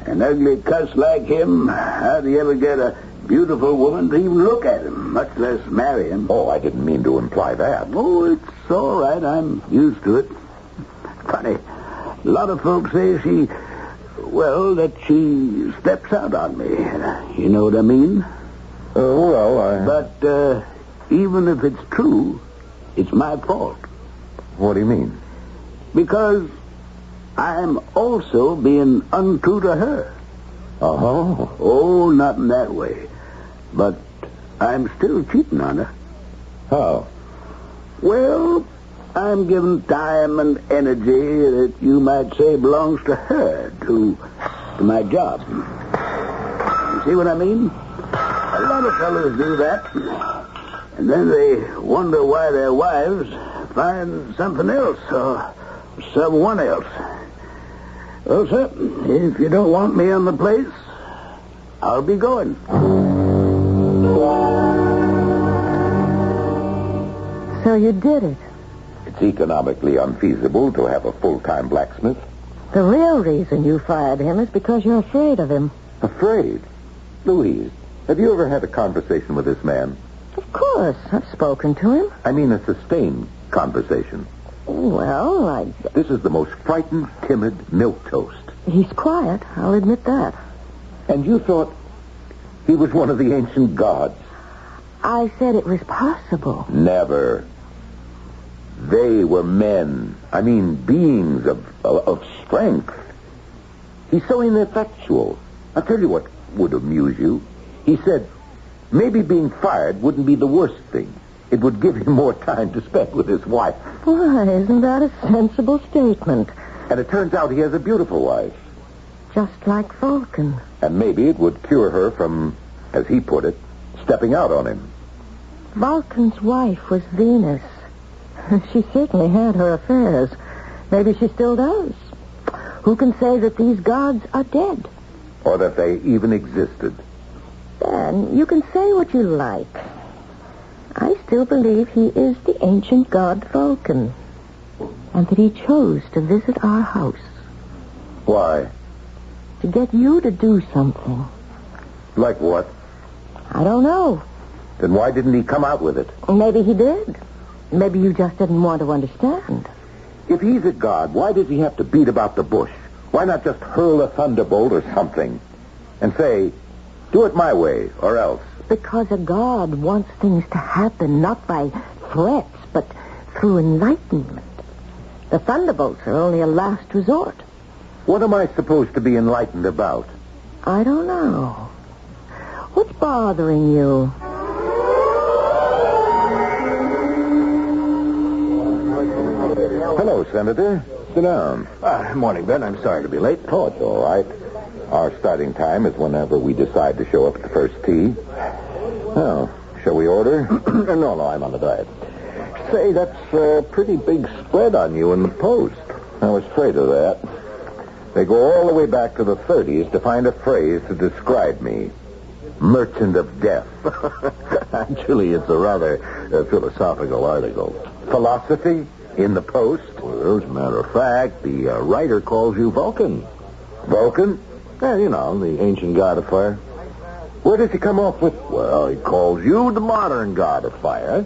An ugly cuss like him, how do you ever get a beautiful woman to even look at him, much less marry him? Oh, I didn't mean to imply that. Oh, it's all right. I'm used to it. Funny. A lot of folks say that she steps out on me. You know what I mean? But even if it's true, it's my fault. What do you mean? Because I'm also being untrue to her. Oh? Oh, not in that way. But I'm still cheating on her. How? Well, I'm giving time and energy that you might say belongs to her, to my job. You see what I mean? A lot of fellows do that. And then they wonder why their wives find something else or someone else. Well, sir, if you don't want me on the place, I'll be going. So you did it. It's economically unfeasible to have a full-time blacksmith. The real reason you fired him is because you're afraid of him. Afraid? Louise, have you ever had a conversation with this man? Of course. I've spoken to him. I mean a sustained conversation. Well, This is the most frightened, timid milquetoast. He's quiet. I'll admit that. And you thought he was one of the ancient gods? I said it was possible. Never. They were men. I mean, beings of strength. He's so ineffectual. I'll tell you what would amuse you. He said Maybe being fired wouldn't be the worst thing. It would give him more time to spend with his wife. Why, isn't that a sensible statement? And it turns out he has a beautiful wife. Just like Vulcan. And maybe it would cure her from, as he put it, stepping out on him. Vulcan's wife was Venus. She certainly had her affairs. Maybe she still does. Who can say that these gods are dead? Or that they even existed? Dan, you can say what you like. I still believe he is the ancient god Vulcan. And that he chose to visit our house. Why? To get you to do something. Like what? I don't know. Then why didn't he come out with it? Maybe he did. Maybe you just didn't want to understand. If he's a god, why does he have to beat about the bush? Why not just hurl a thunderbolt or something? And say, do it my way, or else. Because a god wants things to happen, not by threats, but through enlightenment. The thunderbolts are only a last resort. What am I supposed to be enlightened about? I don't know. What's bothering you? Hello, Senator. Sit down. Morning, Ben. I'm sorry to be late. Oh, it's all right. Our starting time is whenever we decide to show up at the first tee. Well, shall we order? No, I'm on the diet. Say, that's a pretty big spread on you in the Post. I was afraid of that. They go all the way back to the 30s to find a phrase to describe me. Merchant of death. Actually, it's a rather philosophical article. Philosophy? In the Post? Well, as a matter of fact, the writer calls you Vulcan. Vulcan? Yeah, you know, the ancient god of fire. Where does he come off with? Well, he calls you the modern god of fire.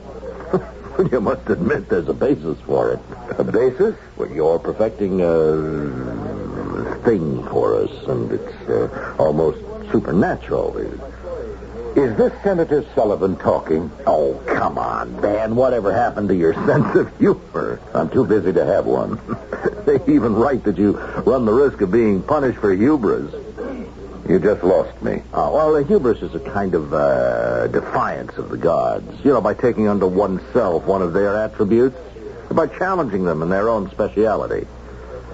You must admit there's a basis for it. A basis? Well, you're perfecting a thing for us, and it's almost supernatural. Is this Senator Sullivan talking? Oh, come on, Dan. Whatever happened to your sense of humor? I'm too busy to have one. They even write that you run the risk of being punished for hubris. You just lost me. Oh, well, a hubris is a kind of defiance of the gods. You know, by taking unto oneself one of their attributes, by challenging them in their own speciality.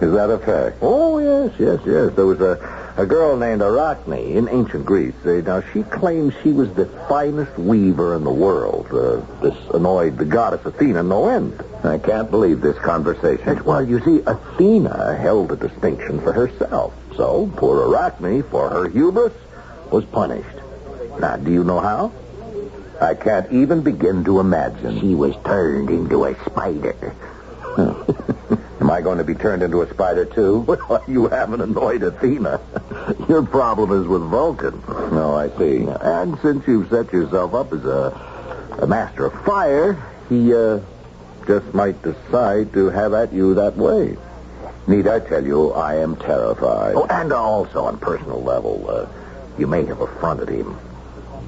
Is that a fact? Oh, yes. There was a girl named Arachne in ancient Greece. Now, she claimed she was the finest weaver in the world. This annoyed the goddess Athena no end. I can't believe this conversation. Well, you see, Athena held a distinction for herself. So, poor Arachne, for her hubris, was punished. Now, do you know how? I can't even begin to imagine. She was turned into a spider. Am I going to be turned into a spider, too? Well, you haven't annoyed Athena. Your problem is with Vulcan. Oh, I see. And since you've set yourself up as a master of fire, he just might decide to have at you that way. Need I tell you, I am terrified. Oh, and also on a personal level, you may have affronted him.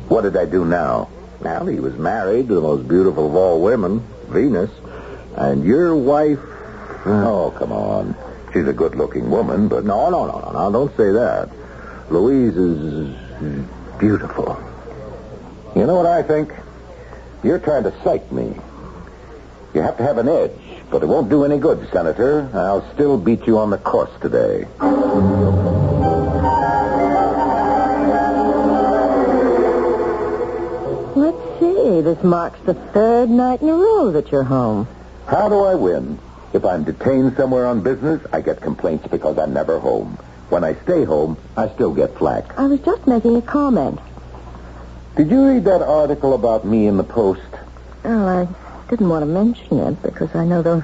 What did I do now? Well, he was married to the most beautiful of all women, Venus, and your wife... Oh, come on. She's a good-looking woman, but... No, don't say that. Louise is beautiful. You know what I think? You're trying to psych me. You have to have an edge, but it won't do any good, Senator. I'll still beat you on the course today. Let's see. This marks the third night in a row that you're home. How do I win? If I'm detained somewhere on business, I get complaints because I'm never home. When I stay home, I still get flack. I was just making a comment. Did you read that article about me in the Post? Oh, I didn't want to mention it because I know those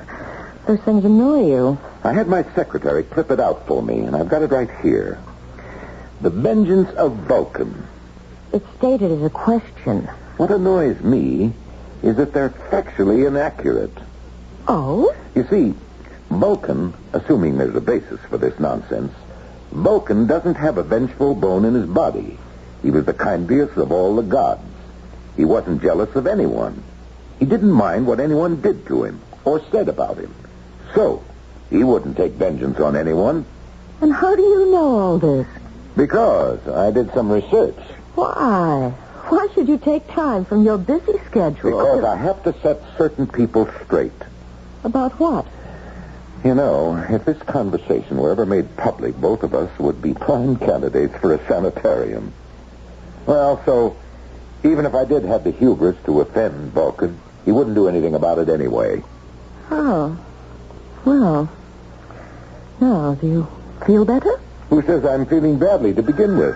things annoy you. I had my secretary clip it out for me, and I've got it right here. The vengeance of Vulcan. It's stated as a question. What annoys me is that they're factually inaccurate. Oh? You see, Vulcan, assuming there's a basis for this nonsense, Vulcan doesn't have a vengeful bone in his body. He was the kindliest of all the gods. He wasn't jealous of anyone. He didn't mind what anyone did to him or said about him. So, he wouldn't take vengeance on anyone. And how do you know all this? Because I did some research. Why? Why should you take time from your busy schedule? Because I have to set certain people straight. About what? You know, if this conversation were ever made public, both of us would be prime candidates for a sanitarium. Well, so, even if I did have the hubris to offend Vulcan, he wouldn't do anything about it anyway. Oh. Well. Now, do you feel better? Who says I'm feeling badly to begin with?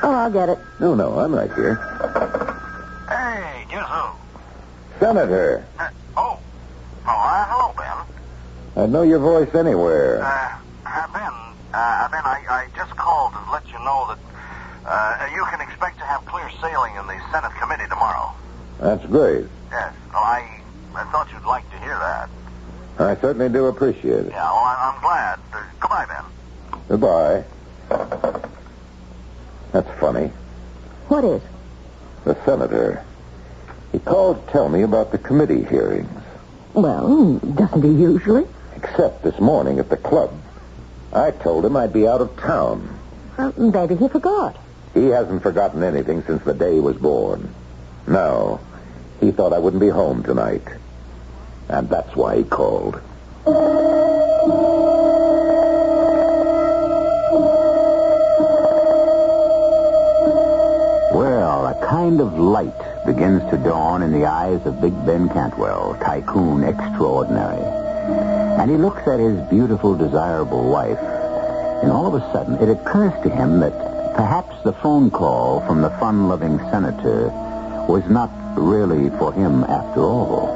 Oh, I'll get it. No, I'm right here. Hey, guess who? Senator. Hello, Ben. I'd know your voice anywhere. Ben, I just called to let you know that you can expect to have clear sailing in the Senate committee tomorrow. That's great. Yes. Well, I thought you'd like to hear that. I certainly do appreciate it. Yeah, well, I'm glad. Goodbye, Ben. Goodbye. That's funny. What is? The senator. He called to tell me about the committee hearings. Well, doesn't he usually? Except this morning at the club. I told him I'd be out of town. Maybe he forgot. He hasn't forgotten anything since the day he was born. No, he thought I wouldn't be home tonight. And that's why he called. Well, a kind of light begins to dawn in the eyes of Big Ben Cantwell, tycoon extraordinary. And he looks at his beautiful, desirable wife, and all of a sudden it occurs to him that perhaps the phone call from the fun-loving senator was not really for him after all.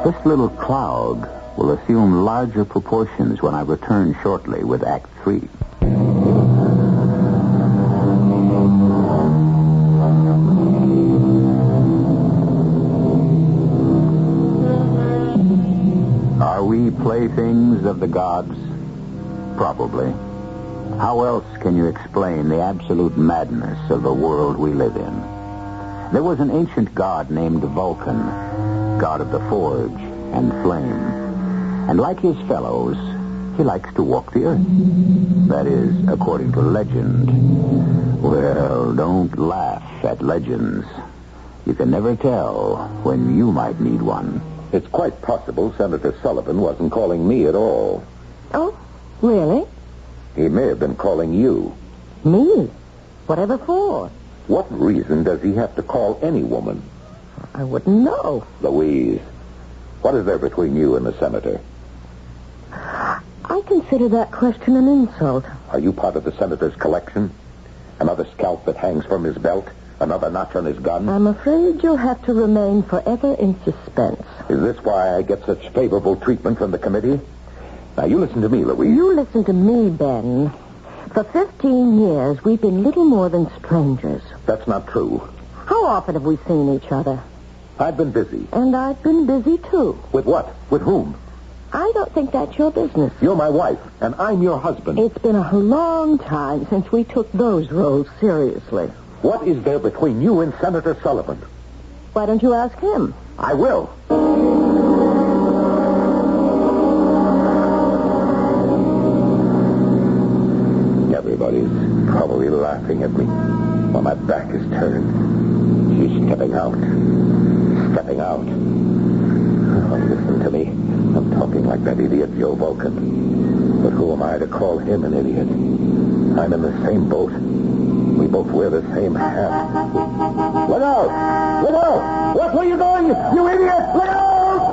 This little cloud will assume larger proportions when I return shortly with Act 3. Are we playthings of the gods? Probably. How else can you explain the absolute madness of the world we live in? There was an ancient god named Vulcan, god of the forge and flame. And like his fellows, he likes to walk the earth. That is, according to legend. Well, don't laugh at legends. You can never tell when you might need one. It's quite possible Senator Sullivan wasn't calling me at all. Oh, really? He may have been calling you. Me? Whatever for? What reason does he have to call any woman? I wouldn't know. Louise, what is there between you and the senator? I consider that question an insult. Are you part of the senator's collection? Another scalp that hangs from his belt? Another notch on his gun? I'm afraid you'll have to remain forever in suspense. Is this why I get such favorable treatment from the committee? Now, you listen to me, Louise. You listen to me, Ben. For 15 years, we've been little more than strangers. That's not true. How often have we seen each other? I've been busy. And I've been busy, too. With what? With whom? I don't think that's your business. You're my wife, and I'm your husband. It's been a long time since we took those roles seriously. What is there between you and Senator Sullivan? Why don't you ask him? I will. Everybody's probably laughing at me while my back is turned. She's stepping out. Stepping out. Oh, listen to me. I'm talking like that idiot Joe Vulcan. But who am I to call him an idiot? I'm in the same boat. We both wear the same hat. Look out! Look out! Watch where you're going, you idiot! Look out!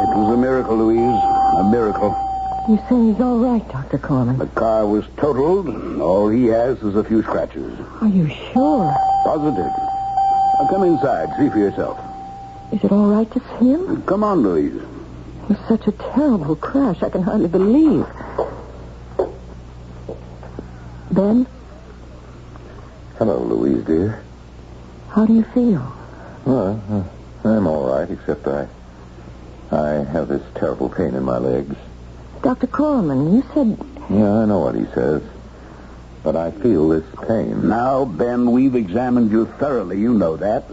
It was a miracle, Louise. A miracle. You say he's all right, Dr. Corman? The car was totaled. All he has is a few scratches. Are you sure? Positive. Now come inside. See for yourself. Is it all right to see him? Come on, Louise. It was such a terrible crash, I can hardly believe. Ben? Hello, Louise, dear. How do you feel? Well, I'm all right, except I have this terrible pain in my legs. Dr. Corman, you said... Yeah, I know what he says. But I feel this pain. Now, Ben, we've examined you thoroughly. You know that.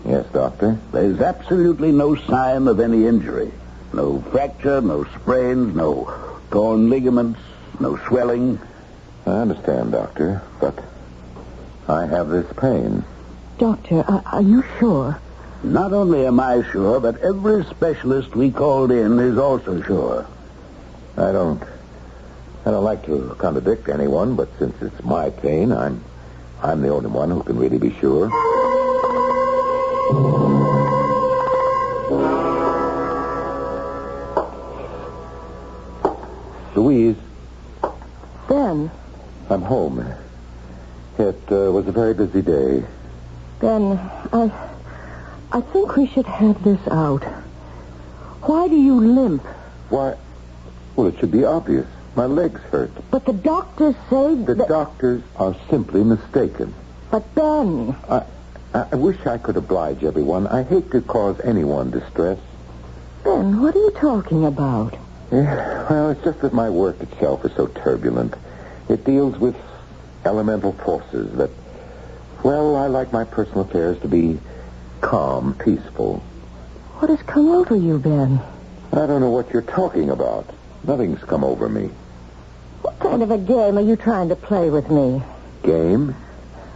Yes, Doctor. There's absolutely no sign of any injury. No fracture, no sprains, no torn ligaments, no swelling. I understand, Doctor, but I have this pain. Doctor, are you sure? Not only am I sure, but every specialist we called in is also sure. I don't like to contradict anyone, but since it's my pain, I'm the only one who can really be sure. Louise. Ben. I'm home. It was a very busy day. Ben, I think we should have this out. Why do you limp? Why? Well, it should be obvious. My legs hurt. But the doctors say The doctors are simply mistaken. But Ben... I wish I could oblige everyone. I hate to cause anyone distress. Ben, what are you talking about? Yeah, well, it's just that my work itself is so turbulent. It deals with elemental forces that, well, I like my personal affairs to be calm, peaceful. What has come over you, Ben? I don't know what you're talking about. Nothing's come over me. What kind of a game are you trying to play with me? Game?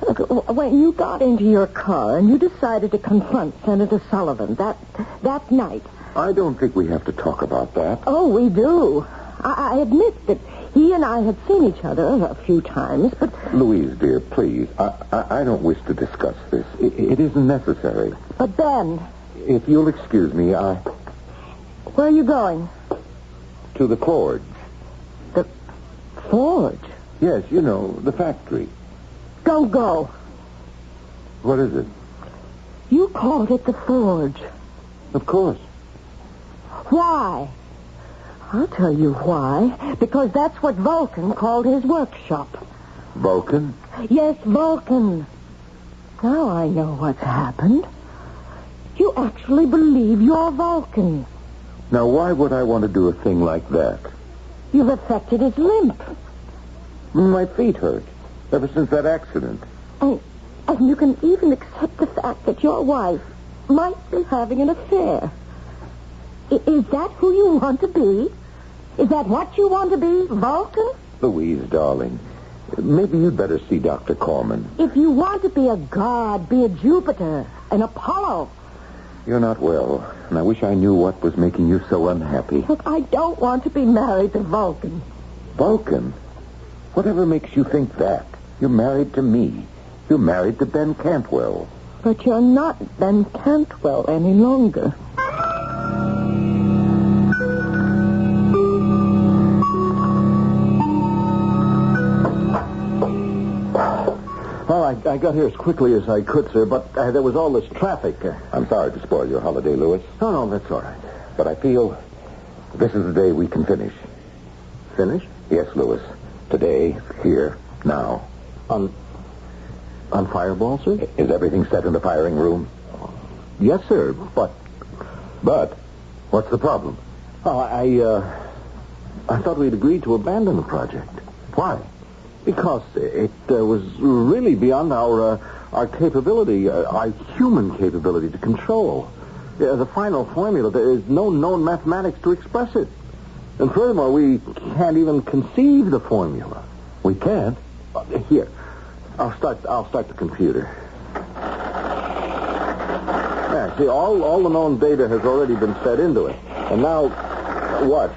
Look, when you got into your car and you decided to confront Senator Sullivan that night... I don't think we have to talk about that. Oh, we do. I admit that he and I had seen each other a few times, but... Louise, dear, please. I don't wish to discuss this. It isn't necessary. But Ben... If you'll excuse me, Where are you going? To the forge. The forge? Yes, you know, the factory. Don't go. What is it? You called it the forge. Of course. Why? I'll tell you why. Because that's what Vulcan called his workshop. Vulcan? Yes, Vulcan. Now I know what's happened. You actually believe you're Vulcan. Now, why would I want to do a thing like that? You've affected his limp. My feet hurt. Ever since that accident. And you can even accept the fact that your wife might be having an affair. Is that who you want to be? Is that what you want to be, Vulcan? Louise, darling, maybe you'd better see Dr. Corman. If you want to be a god, be a Jupiter, an Apollo. You're not well, and I wish I knew what was making you so unhappy. Look, I don't want to be married to Vulcan. Vulcan? Whatever makes you think that? You're married to me. You're married to Ben Cantwell. But you're not Ben Cantwell any longer. Well, I got here as quickly as I could, sir, but there was all this traffic. I'm sorry to spoil your holiday, Louis. No, that's all right. But I feel this is the day we can finish. Finish? Yes, Louis. Today, here, now. On Fireball, sir? Is everything set in the firing room? Yes, sir, but... But? What's the problem? Oh, I thought we'd agreed to abandon the project. Why? Because it was really beyond our capability, our human capability to control. The final formula, there is no known mathematics to express it. And furthermore, we can't even conceive the formula. We can't? Here, I'll start the computer. Yeah, see, all the known data has already been fed into it. And now, watch.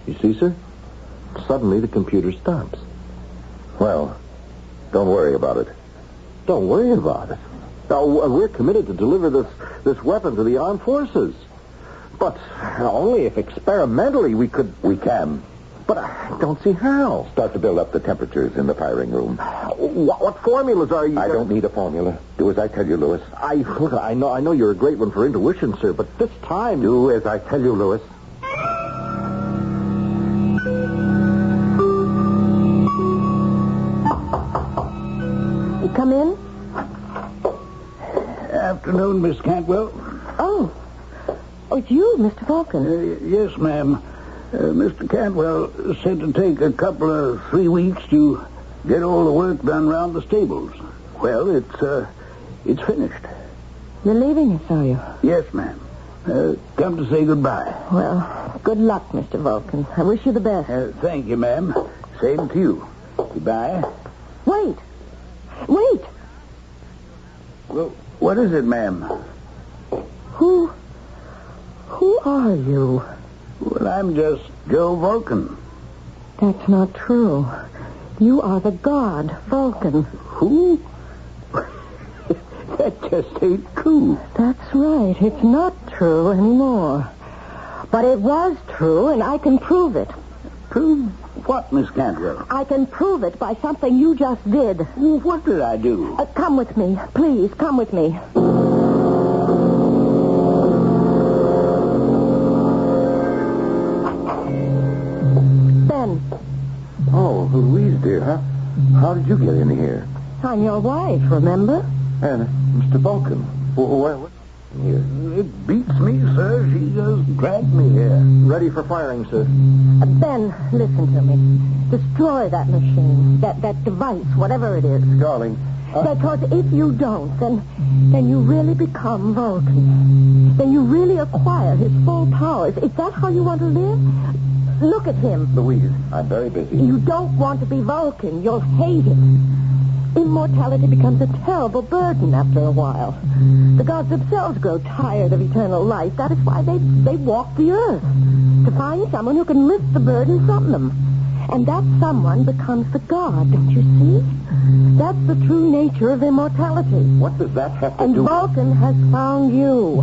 You see, sir? Suddenly, the computer stops. Well, don't worry about it. Don't worry about it. Now, we're committed to deliver this weapon to the armed forces. But only if experimentally we could... We can. But I don't see how. Start to build up the temperatures in the firing room. What formulas are you... I don't need a formula. Do as I tell you, Louis. Look, I know you're a great one for intuition, sir, but this time... Do as I tell you, Louis. Come in? Afternoon, Miss Cantwell. Oh, it's you, Mr. Vulcan. Yes, ma'am. Mr. Cantwell said to take a couple of 3 weeks to get all the work done around the stables. Well, it's finished. You're leaving us, are you? Yes, ma'am. come to say goodbye. Well, good luck, Mr. Vulcan. I wish you the best. Thank you, ma'am. Same to you. Goodbye. Wait. Well, what is it, ma'am? Who are you? Well, I'm just Joe Vulcan. That's not true. You are the god, Vulcan. Who? That just ain't true. That's right. It's not true anymore. But it was true, and I can prove it. Prove what, Miss Cantwell? I can prove it by something you just did. What did I do? Come with me. Please, come with me. Ben. Oh, Louise, dear, huh? How did you get in here? I'm your wife, remember? And Mr. Vulcan. What? Here. It beats me, sir. She just dragged me here. Ready for firing, sir. Ben, listen to me. Destroy that machine, that device, whatever it is. Darling. Because if you don't, then you really become Vulcan. Then you really acquire his full powers. Is that how you want to live? Look at him. Louise, I'm very busy. You don't want to be Vulcan. You'll hate it. Immortality becomes a terrible burden after a while. The gods themselves grow tired of eternal life. That is why they walk the earth. To find someone who can lift the burden from them. And that someone becomes the god, don't you see? That's the true nature of immortality. What does that have to do? And Vulcan has found you.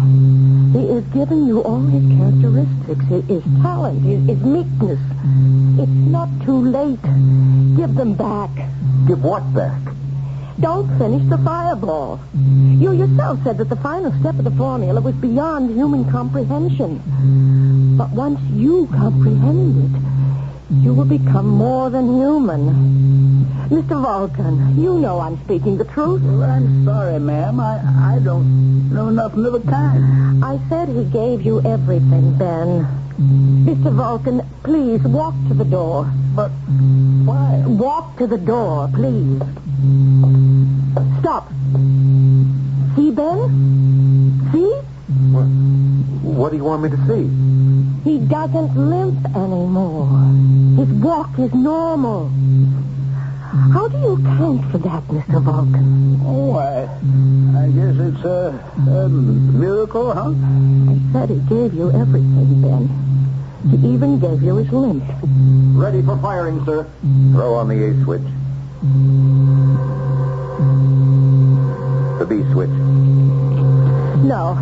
He has given you all his characteristics, his talent, his meekness. It's not too late. Give them back. Give what back? Don't finish the fireball. You yourself said that the final step of the formula was beyond human comprehension. But once you comprehend it, you will become more than human. Mr. Vulcan, you know I'm speaking the truth. Well, I'm sorry, ma'am. I don't know nothing of the kind. I said he gave you everything, Ben. Mr. Vulcan, please walk to the door. But why? Walk to the door, please. Stop. See, Ben? See? What do you want me to see? He doesn't limp anymore. His walk is normal. How do you account for that, Mr. Vulcan? Oh, I guess it's a miracle, huh? I said he gave you everything, Ben. He even gave you his limp. Ready for firing, sir. Throw on the A switch. The B switch. No,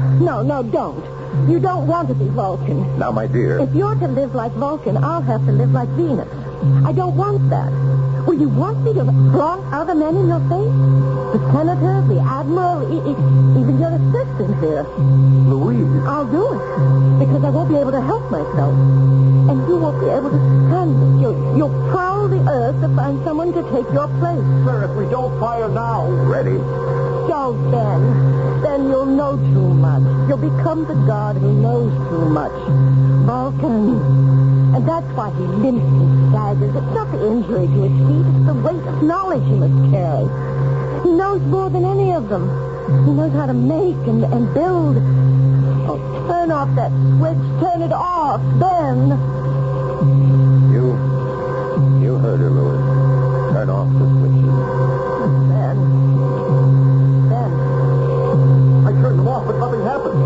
don't. You don't want to be Vulcan. Now, my dear. If you're to live like Vulcan, I'll have to live like Venus. I don't want that. Will you want me to flaunt other men in your face? The senator, the admiral, even your assistant here. Louise. I'll do it. Because I won't be able to help myself. And you won't be able to stand it. You'll prowl the earth to find someone to take your place. Sir, if we don't fire now. Ready. Don't, Ben. Then you'll know too much. You'll become the god who knows too much. Vulcan. And that's why he limps and staggers. It's not the injury to his feet. It's the weight of knowledge he must carry. He knows more than any of them. He knows how to make and build. Oh, turn off that switch. Turn it off, Ben. You heard her, Louis. Turn off the switch. Ben. I turned them off, but nothing happened.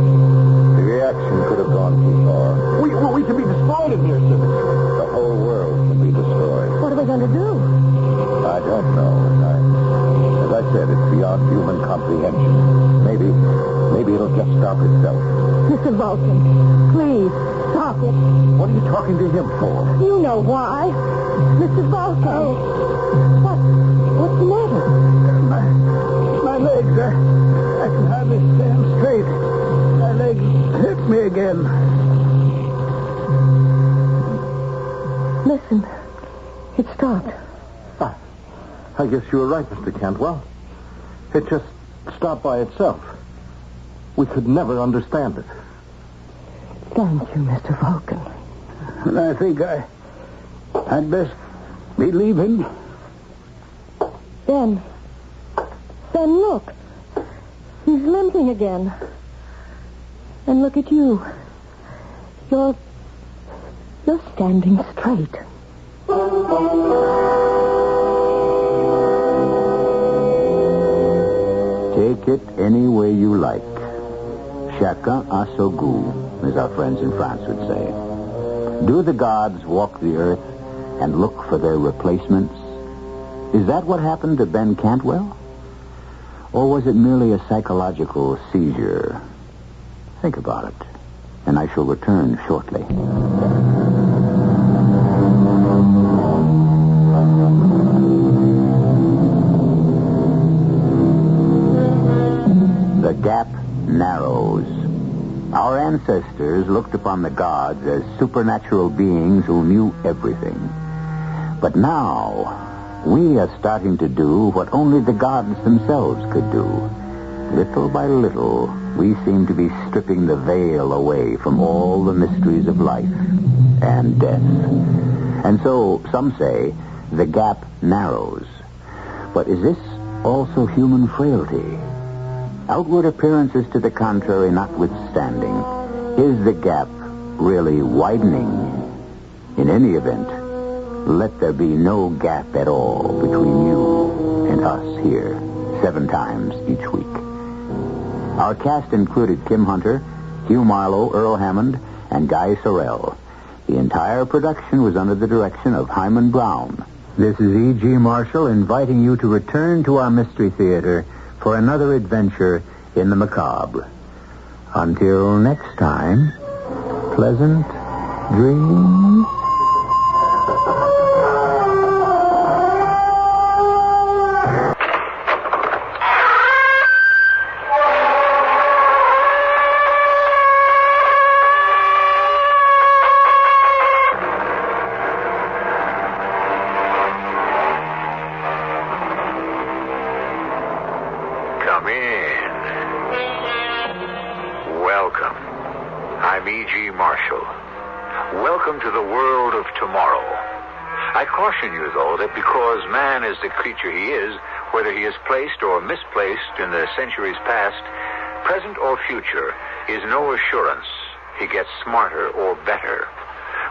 The reaction could have gone too far. We can be destroyed in here, sir. The whole world can be destroyed. What are we going to do? I don't know. As I said, it's beyond human comprehension. Maybe it'll just stop itself. Mr. Vulcan, please, stop it. What are you talking to him for? You know why. Mr. Vulcan. What's the matter? My legs, I can hardly stand straight. My legs hurt me again. Listen, it stopped. I guess you were right, Mr. Cantwell. It just stopped by itself. We could never understand it. Thank you, Mr. Vulcan. And I think I'd best be leaving. Ben, look. He's limping again. And look at you. You're standing straight. Take it any way you like. Chacun a son goût, as our friends in France would say. Do the gods walk the earth and look for their replacements? Is that what happened to Ben Cantwell? Or was it merely a psychological seizure? Think about it, and I shall return shortly. The gap narrows. Our ancestors looked upon the gods as supernatural beings who knew everything. But now, we are starting to do what only the gods themselves could do. Little by little, we seem to be stripping the veil away from all the mysteries of life and death. And so, some say, the gap narrows. But is this also human frailty? Outward appearances to the contrary notwithstanding, is the gap really widening? In any event, let there be no gap at all between you and us here, 7 times each week. Our cast included Kim Hunter, Hugh Marlowe, Earl Hammond, and Guy Sorrell. The entire production was under the direction of Hyman Brown. This is E.G. Marshall inviting you to return to our Mystery Theater for another adventure in the macabre. Until next time, pleasant dreams. Come in. Welcome. I'm E.G. Marshall. Welcome to the world of tomorrow. I caution you, though, that because man is the creature he is, whether he is placed or misplaced in the centuries past, present or future, is no assurance he gets smarter or better.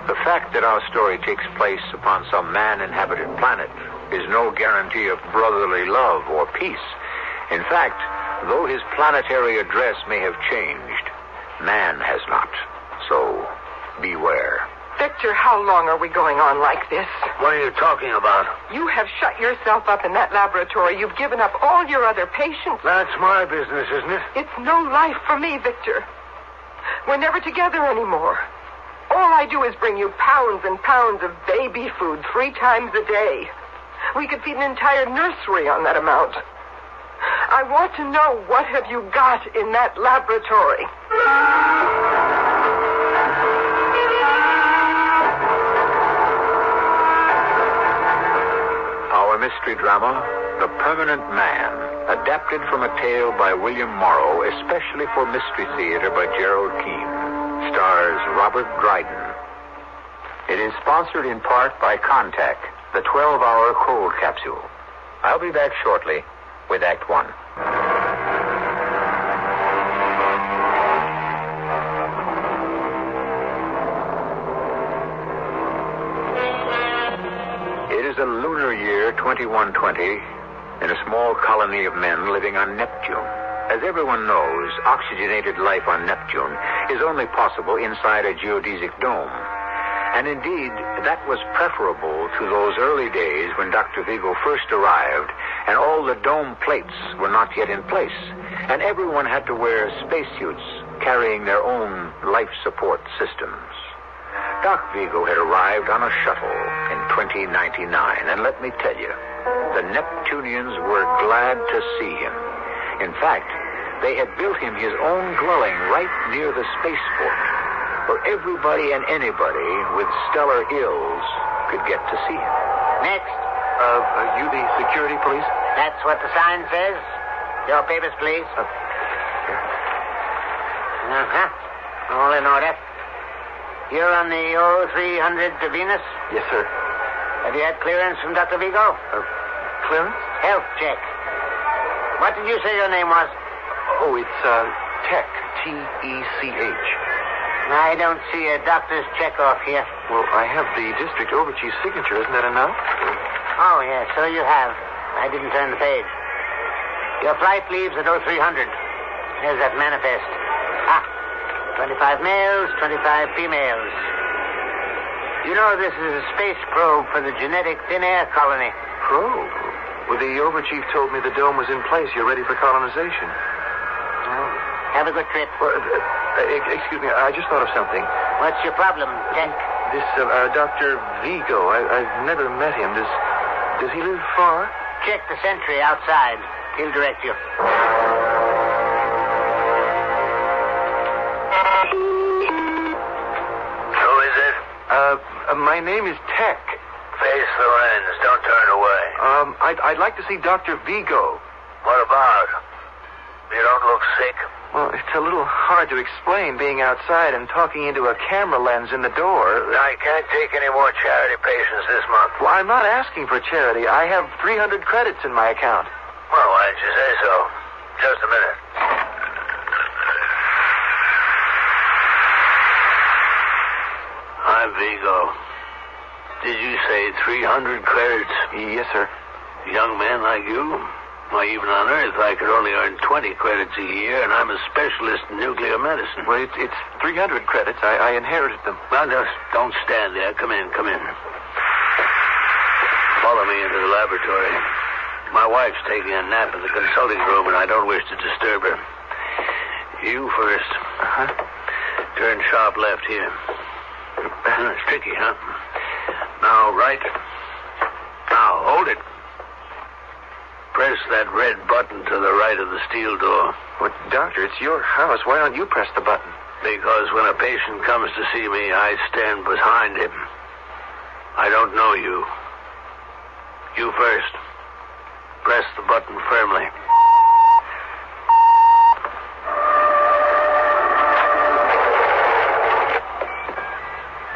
The fact that our story takes place upon some man-inhabited planet is no guarantee of brotherly love or peace. In fact, though his planetary address may have changed, man has not. So, beware. Victor, how long are we going on like this? What are you talking about? You have shut yourself up in that laboratory. You've given up all your other patients. That's my business, isn't it? It's no life for me, Victor. We're never together anymore. All I do is bring you pounds and pounds of baby food 3 times a day. We could feed an entire nursery on that amount. I want to know, what have you got in that laboratory? Our mystery drama, The Permanent Man, adapted from a tale by William Morrow, especially for Mystery Theater by Gerald Keane, stars Robert Dryden. It is sponsored in part by Contact, the 12-hour cold capsule. I'll be back shortly with Act 1. It is a lunar year 2120 in a small colony of men living on Neptune. As everyone knows, oxygenated life on Neptune is only possible inside a geodesic dome. And indeed, that was preferable to those early days when Dr. Vigo first arrived and all the dome plates were not yet in place, and everyone had to wear spacesuits carrying their own life support systems. Doc Vigo had arrived on a shuttle in 2099, and let me tell you, the Neptunians were glad to see him. In fact, they had built him his own dwelling right near the spaceport, where everybody and anybody with stellar ills could get to see him. Next. Are you the security police? That's what the sign says. Your papers, please. All in order. You're on the 0300 to Venus? Yes, sir. Have you had clearance from Dr. Vigo? Clearance? Health check. What did you say your name was? Oh, it's, Tech. T-E-C-H. I don't see a doctor's checkoff here. Well, I have the district overchief's signature. Isn't that enough? Oh, yes, so you have. I didn't turn the page. Your flight leaves at 0300. Here's that manifest. 25 males, 25 females. You know this is a space probe for the genetic thin air colony. Probe? Well, the overchief told me the dome was in place. You're ready for colonization. Well, have a good trip. Well, excuse me, I just thought of something. What's your problem, Jack? This Dr. Vigo, I've never met him. Does he live far? Check the sentry outside. He'll direct you. Who is it? My name is Tech. Face the lens. Don't turn away. I'd like to see Dr. Vigo. What about? You don't look sick. Well, it's a little hard to explain being outside and talking into a camera lens in the door. I can't take any more charity patients this month. Well, I'm not asking for charity. I have 300 credits in my account. Well, why didn't you say so? Just a minute. I'm Vigo. Did you say 300 credits? Yes, sir. A young man like you? Why, even on Earth, I could only earn 20 credits a year, and I'm a specialist in nuclear medicine. Well, it's 300 credits. I inherited them. Well, just don't stand there. Come in. Follow me into the laboratory. My wife's taking a nap in the consulting room, and I don't wish to disturb her. You first. Turn sharp left here. It's tricky, huh? Now, right. Now, hold it. Press that red button to the right of the steel door. But, Doctor, it's your house. Why don't you press the button? Because when a patient comes to see me, I stand behind him. I don't know you. You first. Press the button firmly.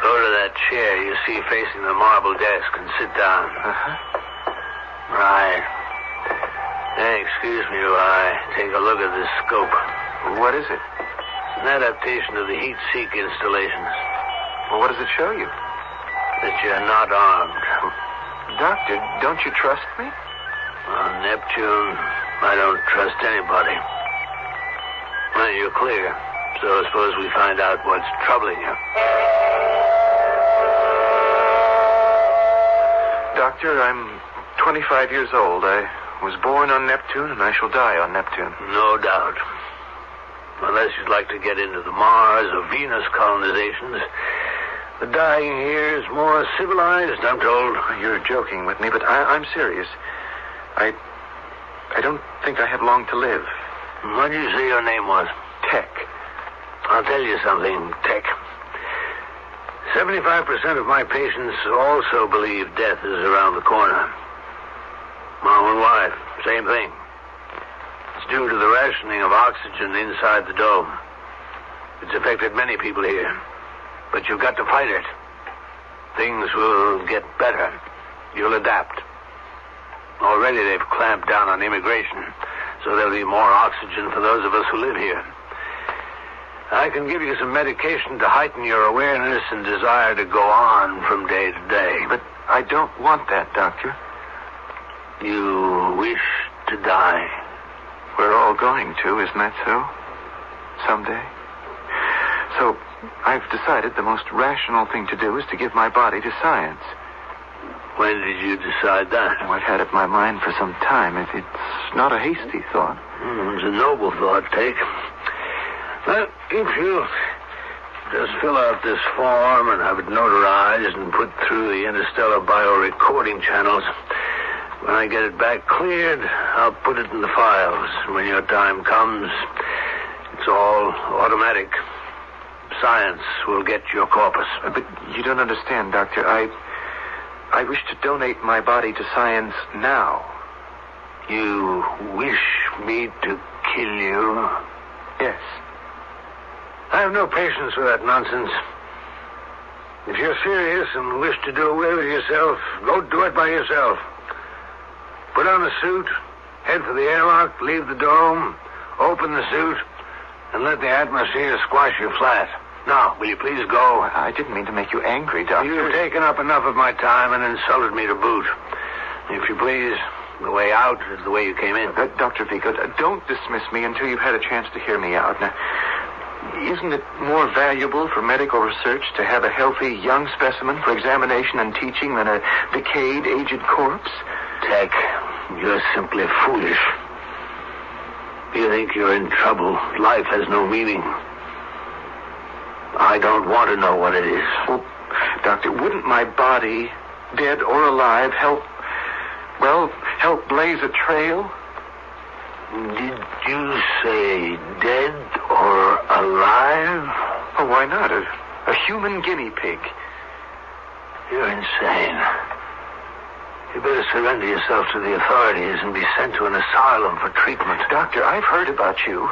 Go to that chair you see facing the marble desk and sit down. Right. Hey, excuse me while I take a look at this scope. What is it? It's an adaptation of the heat-seek installations. Well, what does it show you? That you're not armed. Doctor, don't you trust me? On Neptune, I don't trust anybody. Well, you're clear. So I suppose we find out what's troubling you. Doctor, I'm 25 years old. I was born on Neptune, and I shall die on Neptune. No doubt. Unless you'd like to get into the Mars or Venus colonizations. The dying here is more civilized, I'm told. You're joking with me, but I'm serious. I don't think I have long to live. What did you say your name was? Tech. I'll tell you something, Tech. 75% of my patients also believe death is around the corner. My own wife, same thing. It's due to the rationing of oxygen inside the dome. It's affected many people here. But you've got to fight it. Things will get better. You'll adapt. Already they've clamped down on immigration, so there'll be more oxygen for those of us who live here. I can give you some medication to heighten your awareness and desire to go on from day to day. But I don't want that, Doctor. You wish to die. We're all going to, isn't that so? Someday. So I've decided the most rational thing to do is to give my body to science. When did you decide that? Oh, I've had it in my mind for some time. It's not a hasty thought. It's a noble thought, Take. Well, if you just fill out this form and have it notarized and put through the interstellar biorecording channels, when I get it back cleared, I'll put it in the files. When your time comes, it's all automatic. Science will get your corpus. But you don't understand, Doctor. I wish to donate my body to science now. You wish me to kill you? Yes. I have no patience with that nonsense. If you're serious and wish to do away with yourself, go do it by yourself. Put on a suit, head for the airlock, leave the dome, open the suit, and let the atmosphere squash you flat. Now, will you please go? I didn't mean to make you angry, Doctor. You've taken up enough of my time and insulted me to boot. If you please, the way out is the way you came in. Dr. Vigo, don't dismiss me until you've had a chance to hear me out. Now, isn't it more valuable for medical research to have a healthy young specimen for examination and teaching than a decayed, aged corpse? Tech, you're simply foolish. You think you're in trouble. Life has no meaning. I don't want to know what it is. Well, Doctor, wouldn't my body, dead or alive, help blaze a trail? Did you say dead or alive? Oh, why not? A human guinea pig. You're insane. You better surrender yourself to the authorities and be sent to an asylum for treatment. Doctor, I've heard about you.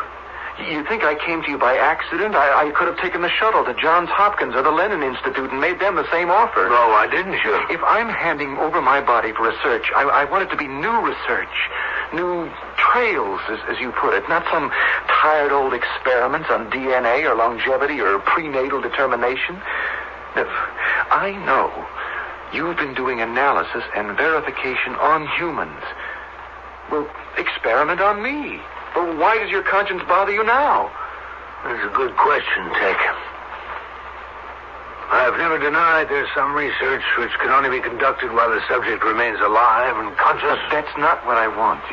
You think I came to you by accident? I could have taken the shuttle to Johns Hopkins or the Lennon Institute and made them the same offer. No, I didn't, sure. If I'm handing over my body for research, I want it to be new research. New trails, as you put it. Not some tired old experiments on DNA or longevity or prenatal determination. I know you've been doing analysis and verification on humans. Well, experiment on me. But why does your conscience bother you now? That's a good question, Tech. I've never denied there's some research which can only be conducted while the subject remains alive and conscious. But that's not what I want.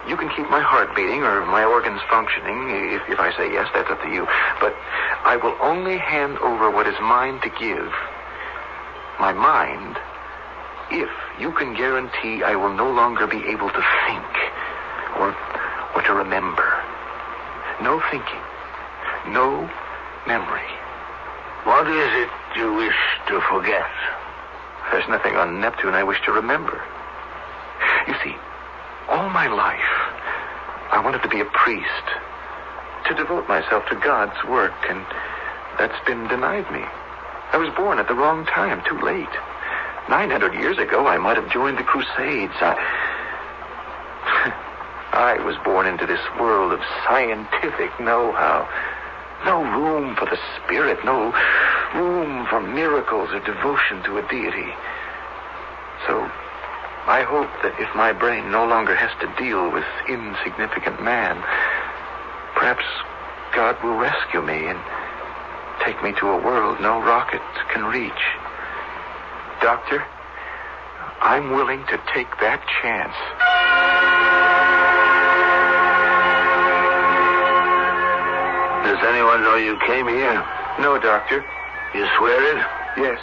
You can keep my heart beating or my organs functioning. If I say yes, that's up to you. But I will only hand over what is mine to give. My mind, if you can guarantee I will no longer be able to think or to remember. No thinking. No memory. What is it you wish to forget? There's nothing on Neptune I wish to remember. You see, all my life, I wanted to be a priest, to devote myself to God's work, and that's been denied me. I was born at the wrong time, too late. 900 years ago, I might have joined the Crusades. I was born into this world of scientific know-how. No room for the spirit, no room for miracles or devotion to a deity. So, I hope that if my brain no longer has to deal with insignificant man, perhaps God will rescue me and take me to a world no rocket can reach. Doctor, I'm willing to take that chance. Does anyone know you came here? No, Doctor. You swear it? Yes.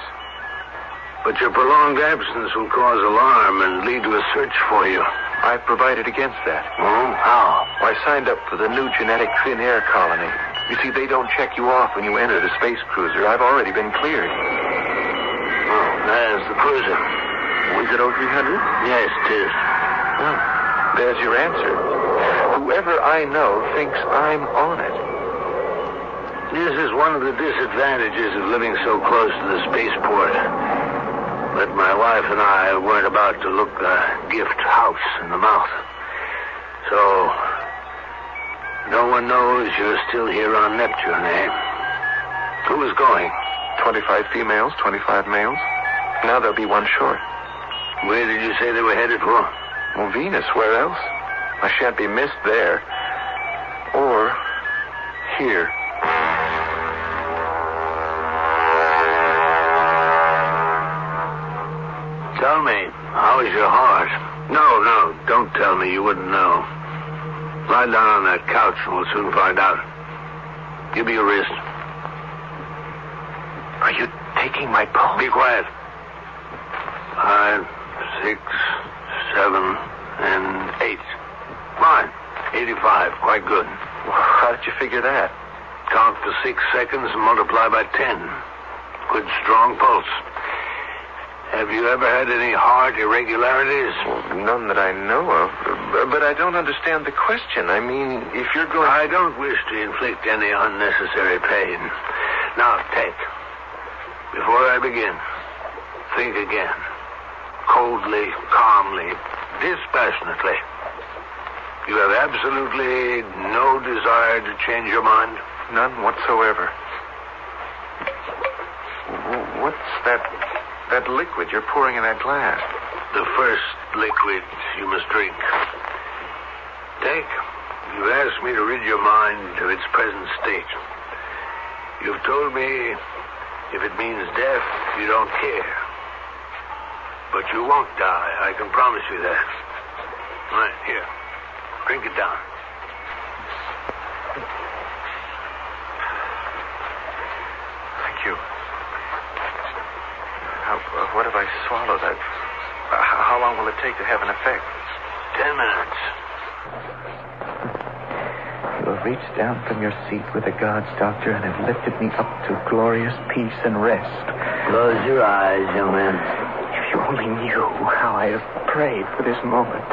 But your prolonged absence will cause alarm and lead to a search for you. I've provided against that. Oh? How? I signed up for the new genetic thin air colony. You see, they don't check you off when you enter the space cruiser. I've already been cleared. Oh, there's the cruiser. Was it 0300? Yes, 'tis. Well, there's your answer. Whoever I know thinks I'm on it. This is one of the disadvantages of living so close to the spaceport. But my wife and I weren't about to look a gift house in the mouth. So, no one knows you're still here on Neptune, eh? Who is going? 25 females, 25 males. Now there'll be one short. Where did you say they were headed for? Well, Venus, where else? I shan't be missed there. Or here. Tell me, how is your heart? No, don't tell me. You wouldn't know. Lie down on that couch and we'll soon find out. Give me your wrist. Are you taking my pulse? Be quiet. 5, 6, 7, and 8. Fine. 85. Quite good. How did you figure that? Count for 6 seconds and multiply by 10. Good, strong pulse. Have you ever had any heart irregularities? Well, none that I know of. But I don't understand the question. I mean, if you're going... I don't wish to inflict any unnecessary pain. Now, take. Before I begin, think again. Coldly, calmly, dispassionately. You have absolutely no desire to change your mind? None whatsoever. What's that liquid you're pouring in that glass? The first liquid you must drink. Take. You've asked me to rid your mind of its present state. You've told me if it means death, you don't care. But you won't die. I can promise you that. All right, here. Drink it down. Thank you. What have I swallowed? How long will it take to have an effect? 10 minutes. You have reached down from your seat with the gods, Doctor, and have lifted me up to glorious peace and rest. Close your eyes, young man. If you only knew how I have prayed for this moment.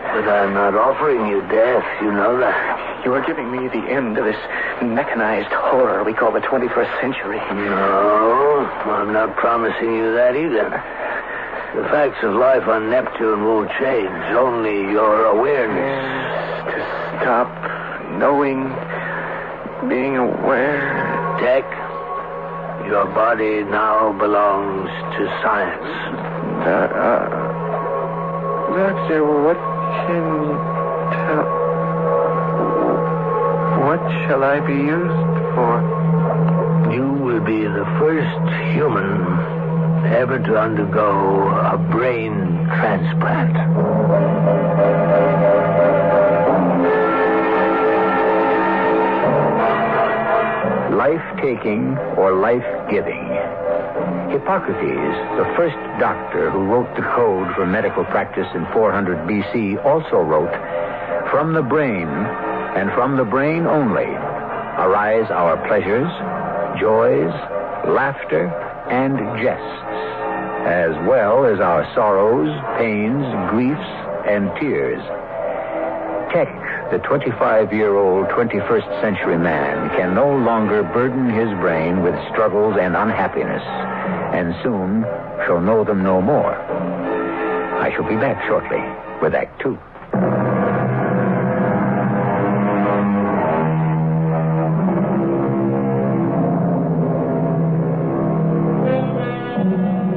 But I'm not offering you death, you know that. You are giving me the end of this mechanized horror we call the 21st century. No, I'm not promising you that either. The facts of life on Neptune won't change, only your awareness. To stop knowing, being aware. Tech, your body now belongs to science. Doctor, what can you tell? What shall I be used for? You will be the first human ever to undergo a brain transplant. Life-taking or life-giving. Hippocrates, the first doctor who wrote the code for medical practice in 400 BC, also wrote, "From the brain, and from the brain only, arise our pleasures, joys, laughter, and jests, as well as our sorrows, pains, griefs, and tears." Tech, the 25-year-old 21st century man, can no longer burden his brain with struggles and unhappiness, and soon shall know them no more. I shall be back shortly with Act 2.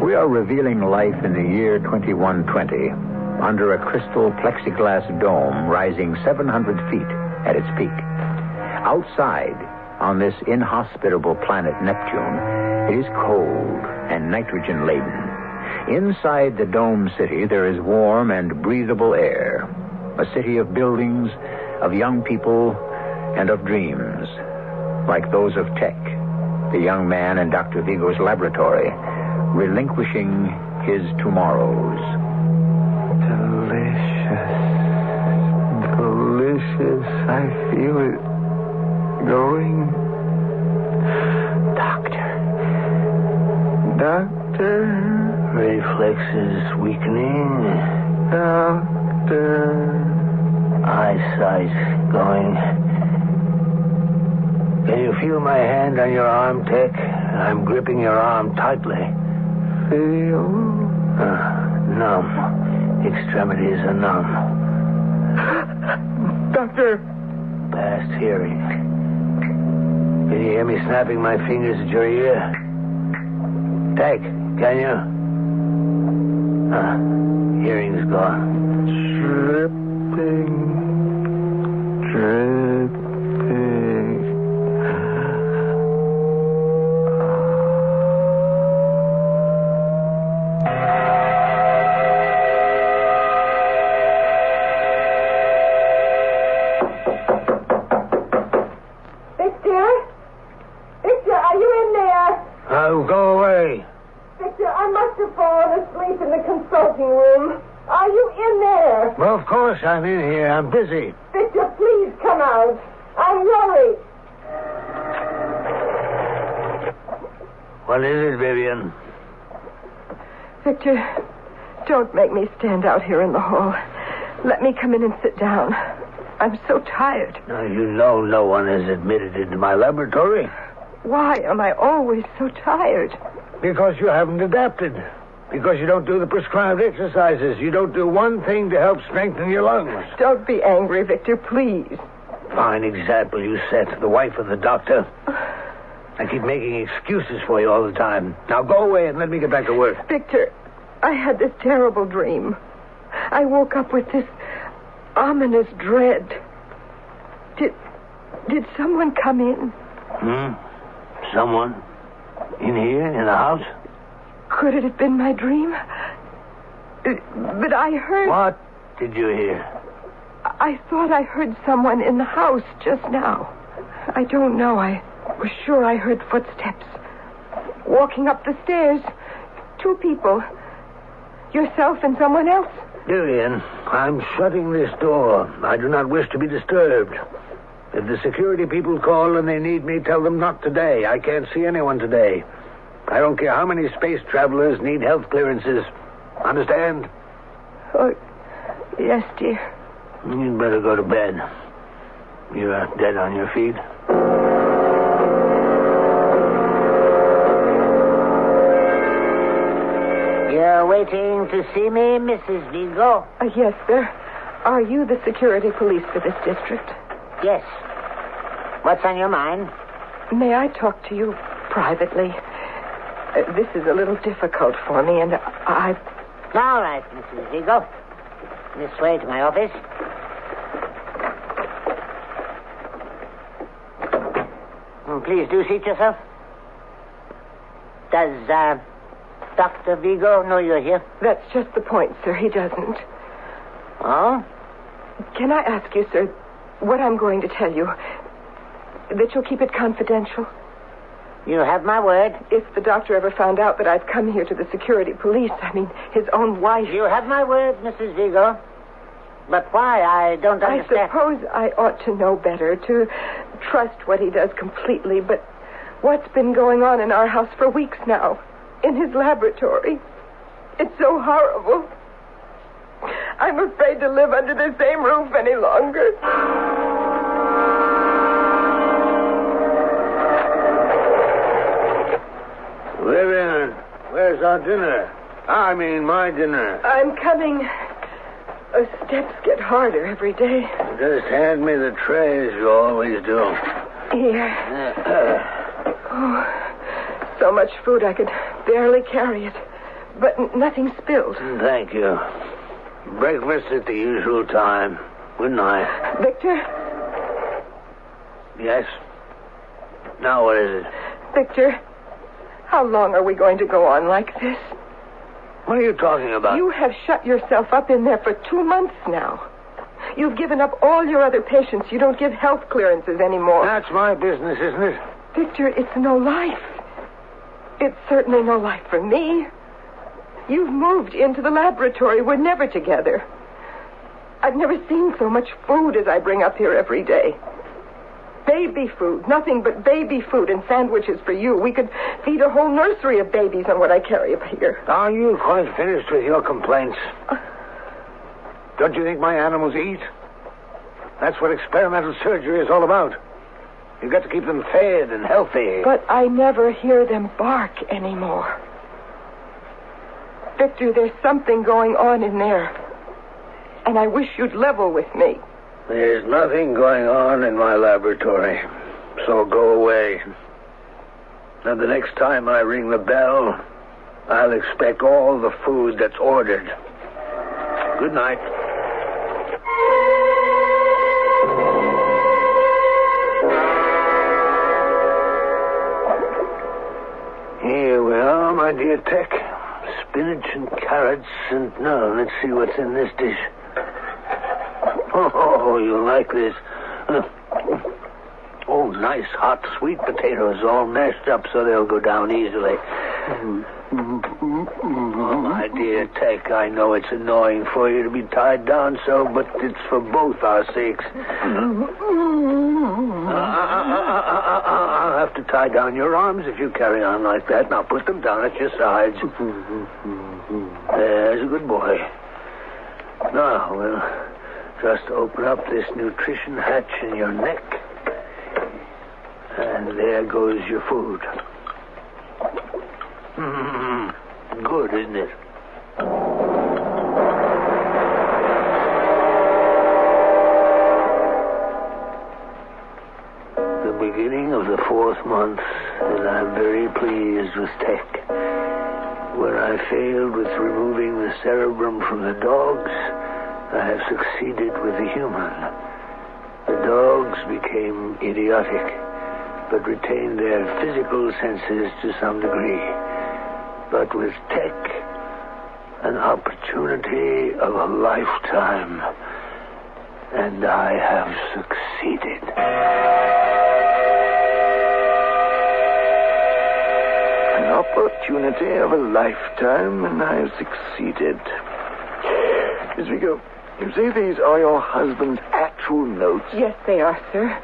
We are revealing life in the year 2120 under a crystal plexiglass dome rising 700 feet at its peak. Outside, on this inhospitable planet Neptune, it is cold and nitrogen-laden. Inside the dome city, there is warm and breathable air. A city of buildings, of young people, and of dreams, like those of Tech, the young man in Dr. Vigo's laboratory, relinquishing his tomorrows. Delicious. I feel it going. Doctor. Reflexes weakening. Doctor. Eyesight going. Can you feel my hand on your arm, Tech? I'm gripping your arm tightly. Feel? Numb. Extremities are numb. Doctor! Past hearing. Can you hear me snapping my fingers at your ear? Tech, can you? Hearing's gone. Dripping. Go away. Victor, I must have fallen asleep in the consulting room. Are you in there? Well, of course I'm in here. I'm busy. Victor, please come out. I'm worried. What is it, Vivian? Victor, don't make me stand out here in the hall. Let me come in and sit down. I'm so tired. Now, you know no one is admitted into my laboratory. Why am I always so tired? Because you haven't adapted. Because you don't do the prescribed exercises. You don't do one thing to help strengthen your lungs. Don't be angry, Victor, please. Fine example you set, the wife of the doctor. I keep making excuses for you all the time. Now go away and let me get back to work. Victor, I had this terrible dream. I woke up with this ominous dread. Did someone come in? Someone? In here, in the house? Could it have been my dream? But I heard... What did you hear? I thought I heard someone in the house just now. I don't know. I was sure I heard footsteps. Walking up the stairs. 2 people. Yourself and someone else. Lillian, I'm shutting this door. I do not wish to be disturbed. If the security people call and they need me, tell them not today. I can't see anyone today. I don't care how many space travelers need health clearances. Understand? Oh, yes, dear. You'd better go to bed. You're dead on your feet. You're waiting to see me, Mrs. Vigo? Yes, sir. Are you the security police for this district? Yes. What's on your mind? May I talk to you privately? This is a little difficult for me, and I... All right, Mrs. Vigo. This way to my office. Please do seat yourself. Does, Dr. Vigo know you're here? That's just the point, sir. He doesn't. Oh? Can I ask you, sir, what I'm going to tell you, that you'll keep it confidential? You have my word. If the doctor ever found out that I've come here to the security police, I mean, his own wife... You have my word, Mrs. Vigo. But why? I don't understand. I suppose I ought to know better, to trust what he does completely, but what's been going on in our house for weeks now, in his laboratory, it's so horrible. I'm afraid to live under the same roof any longer. Vivian, where's our dinner? I mean, my dinner. I'm coming. The steps get harder every day. Just hand me the tray as you always do. Here. So much food I could barely carry it. But nothing spilled. Thank you. Breakfast at the usual time. Good night. Victor? Yes? Now what is it? Victor, how long are we going to go on like this? What are you talking about? You have shut yourself up in there for 2 months now. You've given up all your other patients. You don't give health clearances anymore. That's my business, isn't it? Victor, it's no life. It's certainly no life for me. You've moved into the laboratory. We're never together. I've never seen so much food as I bring up here every day. Baby food, nothing but baby food and sandwiches for you. We could feed a whole nursery of babies on what I carry up here. Are you quite finished with your complaints? Don't you think my animals eat? That's what experimental surgery is all about. You've got to keep them fed and healthy. But I never hear them bark anymore. Victor, there's something going on in there. And I wish you'd level with me. There's nothing going on in my laboratory, so go away. And the next time I ring the bell, I'll expect all the food that's ordered. Good night. Here we are, my dear Tech. Spinach and carrots and... No, let's see what's in this dish. Oh, you'll like this. Oh, nice hot sweet potatoes all mashed up so they'll go down easily. Oh, my dear Tech, I know it's annoying for you to be tied down so, but it's for both our sakes. I'll have to tie down your arms if you carry on like that. Now put them down at your sides. There's a good boy. Now, we'll just open up this nutrition hatch in your neck. And there goes your food. Good, isn't it? The beginning of the 4th month, and I'm very pleased with Tech. When I failed with removing the cerebrum from the dogs, I have succeeded with the human. The dogs became idiotic, but retained their physical senses to some degree. But with Tech, an opportunity of a lifetime, and I have succeeded. An opportunity of a lifetime, and I have succeeded. Miss Vigo, you say these are your husband's actual notes? Yes, they are, sir.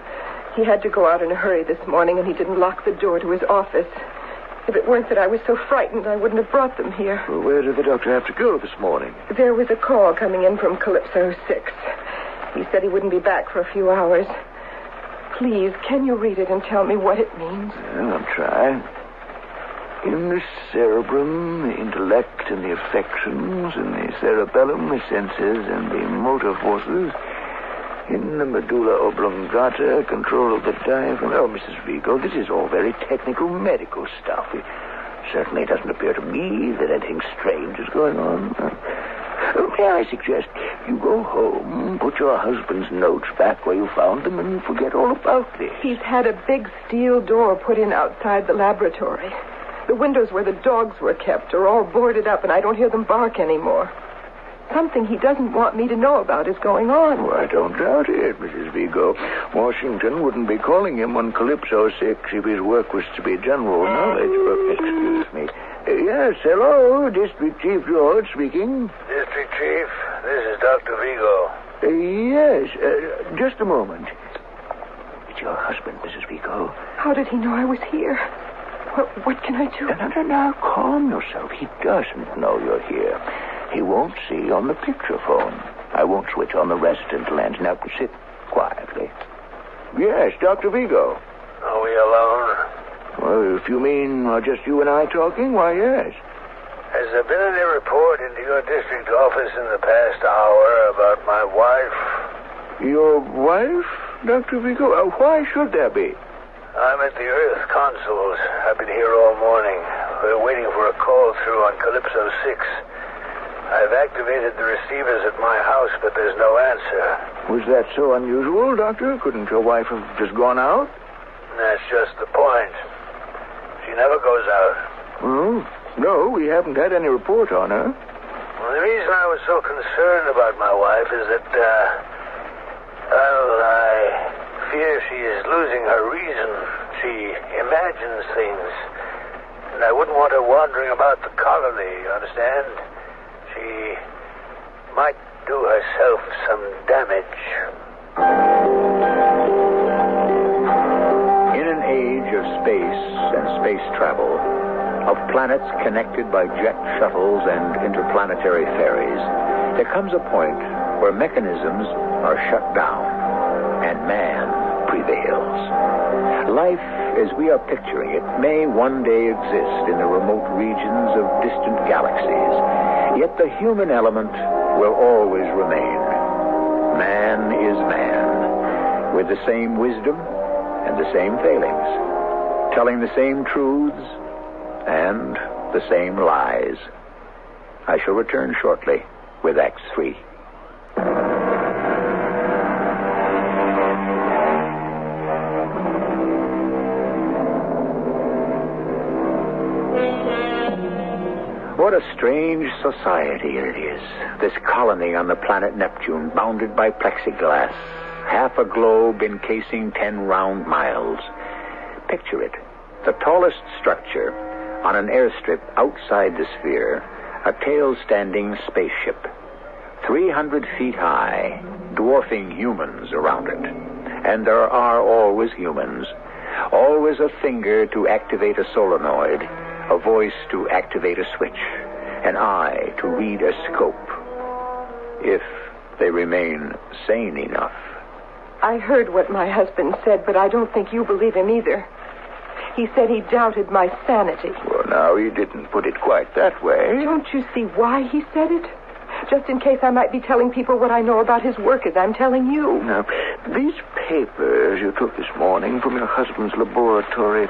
He had to go out in a hurry this morning, and he didn't lock the door to his office. If it weren't that I was so frightened, I wouldn't have brought them here. Well, where did the doctor have to go this morning? There was a call coming in from Calypso 6. He said he wouldn't be back for a few hours. Please, can you read it and tell me what it means? Well, I'll try. In the cerebrum, the intellect and the affections. In the cerebellum, the senses and the motor forces. In the medulla oblongata, control of the diaphragm. Oh, Mrs. Vigo, this is all very technical medical stuff. It certainly doesn't appear to me that anything strange is going on. May I suggest you go home, put your husband's notes back where you found them, and forget all about this. He's had a big steel door put in outside the laboratory. The windows where the dogs were kept are all boarded up, and I don't hear them bark anymore. Something he doesn't want me to know about is going on. Oh, I don't doubt it, Mrs. Vigo. Washington wouldn't be calling him on Calypso 6 if his work was to be general knowledge. But, excuse me. Yes, hello, District Chief George speaking. District Chief, this is Dr. Vigo. Yes, just a moment. It's your husband, Mrs. Vigo. How did he know I was here? What can I do? No, calm yourself. He doesn't know you're here. He won't see on the picture phone. I won't switch on the resistant lens. Now, sit quietly. Yes, Dr. Vigo. Are we alone? Well, if you mean just you and I talking, why, yes. Has there been any report into your district office in the past hour about my wife? Your wife, Dr. Vigo? Why should there be? I'm at the Earth consuls. I've been here all morning. We're waiting for a call through on Calypso 6. I've activated the receivers at my house, but there's no answer. Was that so unusual, Doctor? Couldn't your wife have just gone out? That's just the point. She never goes out. Oh, no, we haven't had any report on her. Well, the reason I was so concerned about my wife is that, I fear she is losing her reason. She imagines things. And I wouldn't want her wandering about the colony, you understand? She might do herself some damage. In an age of space and space travel, of planets connected by jet shuttles and interplanetary ferries, there comes a point where mechanisms are shut down and man prevails. Life, as we are picturing it, may one day exist in the remote regions of distant galaxies, yet the human element will always remain. Man is man, with the same wisdom and the same failings, telling the same truths and the same lies. I shall return shortly with Act 3. What a strange society it is, this colony on the planet Neptune, bounded by plexiglass, half a globe encasing 10 round miles. Picture it, the tallest structure on an airstrip outside the sphere, a tail-standing spaceship, 300 feet high, dwarfing humans around it. And there are always humans, always a finger to activate a solenoid, a voice to activate a switch, an eye to read a scope, if they remain sane enough. I heard what my husband said, but I don't think you believe him either. He said he doubted my sanity. Well, now, he didn't put it quite that way. Don't you see why he said it? Just in case I might be telling people what I know about his work as I'm telling you. Now, these papers you took this morning from your husband's laboratory,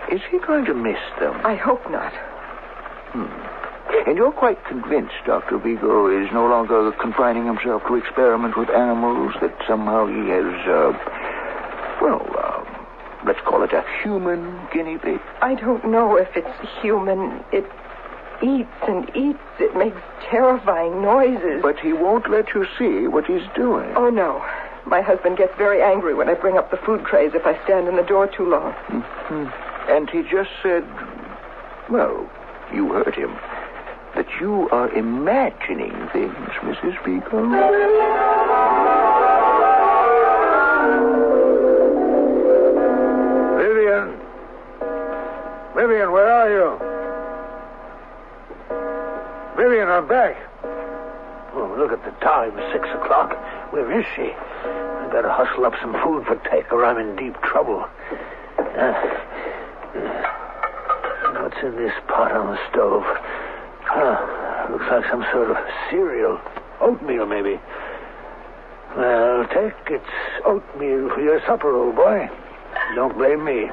is he going to miss them? I hope not. And you're quite convinced Dr. Vigo is no longer confining himself to experiment with animals, that somehow he has, let's call it a human guinea pig? I don't know if it's human. It eats and eats. It makes terrifying noises. But he won't let you see what he's doing. Oh, no. My husband gets very angry when I bring up the food trays if I stand in the door too long. Mm-hmm. And he just said, well, you heard him, that you are imagining things, Mrs. Vigo. Vivian, where are you? Vivian, I'm back. Oh, look at the time, 6 o'clock. Where is she? I better hustle up some food for Tech or I'm in deep trouble. What's in this pot on the stove? Looks like some sort of cereal. Oatmeal, maybe. Well, Tech, it's oatmeal for your supper, old boy. Don't blame me.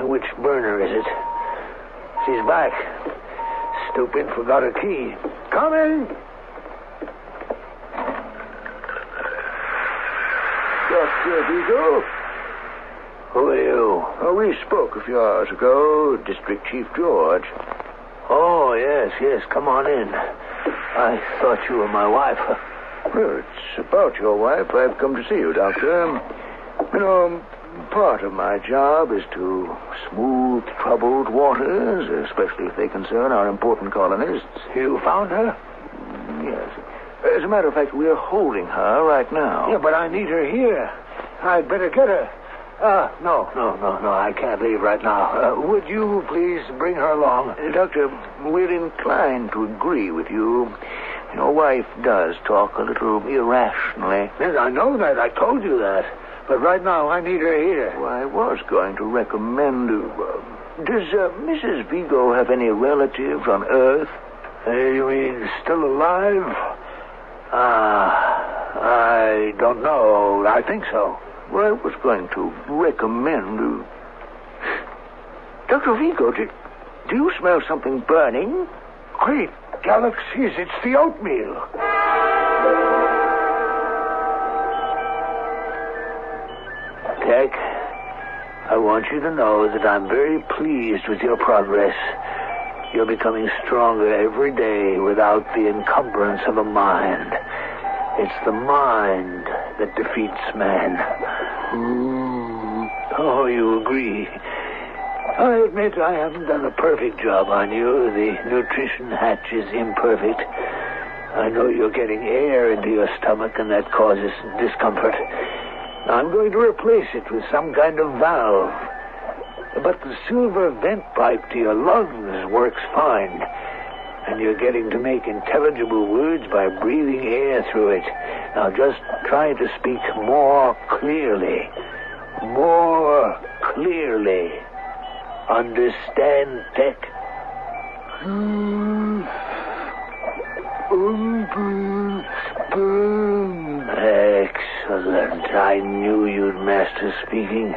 Which burner is it? She's back. Stupid, forgot her key. Coming! Dr. Vigo? Who are you? Oh, we spoke a few hours ago. District Chief George. Oh, yes. Come on in. I thought you were my wife. Well, it's about your wife I've come to see you, Doctor. You know, part of my job is to smooth troubled waters, especially if they concern our important colonists. You found her? Yes. As a matter of fact, we're holding her right now. Yeah, but I need her here. I'd better get her. No, I can't leave right now. Would you please bring her along? Doctor, we're inclined to agree with you. Your wife does talk a little irrationally. Yes, I know that. I told you that. But right now, I need her here. Well, I was going to recommend... does Mrs. Vigo have any relatives on Earth? You mean still alive? I don't know. I think so. Well, I was going to recommend... Dr. Vigo, do you smell something burning? Great galaxies, it's the oatmeal. Tech, I want you to know that I'm very pleased with your progress. You're becoming stronger every day without the encumbrance of a mind. It's the mind that defeats man. Oh, you agree. I admit I haven't done a perfect job on you. The nutrition hatch is imperfect. I know you're getting air into your stomach, and that causes discomfort. I'm going to replace it with some kind of valve. But the silver vent pipe to your lungs works fine. And you're getting to make intelligible words by breathing air through it. Now just try to speak more clearly. More clearly. Understand, Tech? Excellent. I knew you'd master speaking.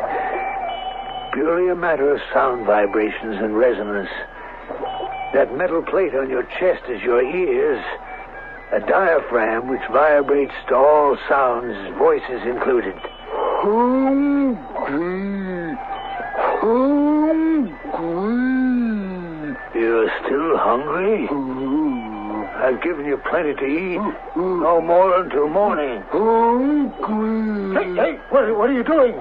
Purely a matter of sound vibrations and resonance. That metal plate on your chest is your ears. A diaphragm which vibrates to all sounds, voices included. You're still hungry? I've given you plenty to eat. No more until morning. Hey, what are you doing?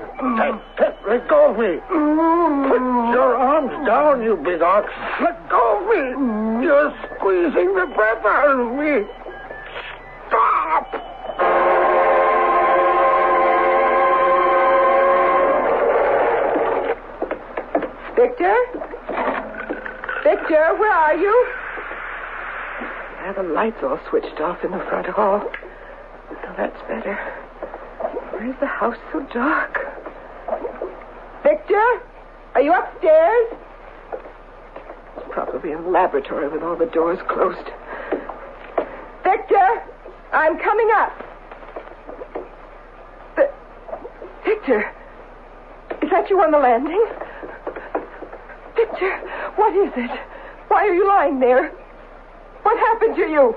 Let go of me. Put your arms down, you big ox. Let go of me. You're squeezing the breath out of me. Stop. Victor? Victor, where are you? The lights all switched off in the front hall. Oh, that's better. Why is the house so dark? Victor? Are you upstairs? It's probably in the laboratory with all the doors closed. Victor, I'm coming up. Victor, is that you on the landing? Victor, what is it? Why are you lying there? What happened to you?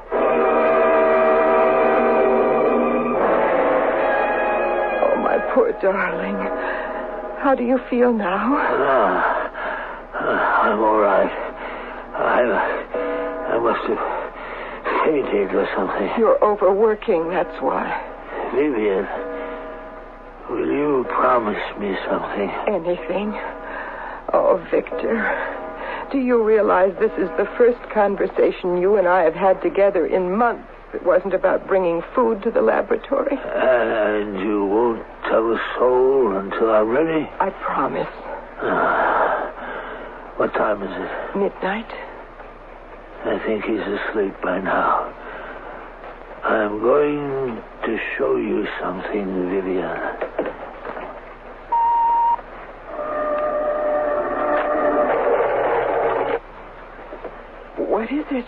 Oh, my poor darling. How do you feel now? I'm all right. I must have fainted or something. You're overworking, that's why. Vivian, will you promise me something? Anything. Oh, Victor, do you realize this is the first conversation you and I have had together in months? It wasn't about bringing food to the laboratory. And you won't tell a soul until I'm ready? I promise. What time is it? Midnight. I think he's asleep by now. I'm going to show you something, Vivian. What is it?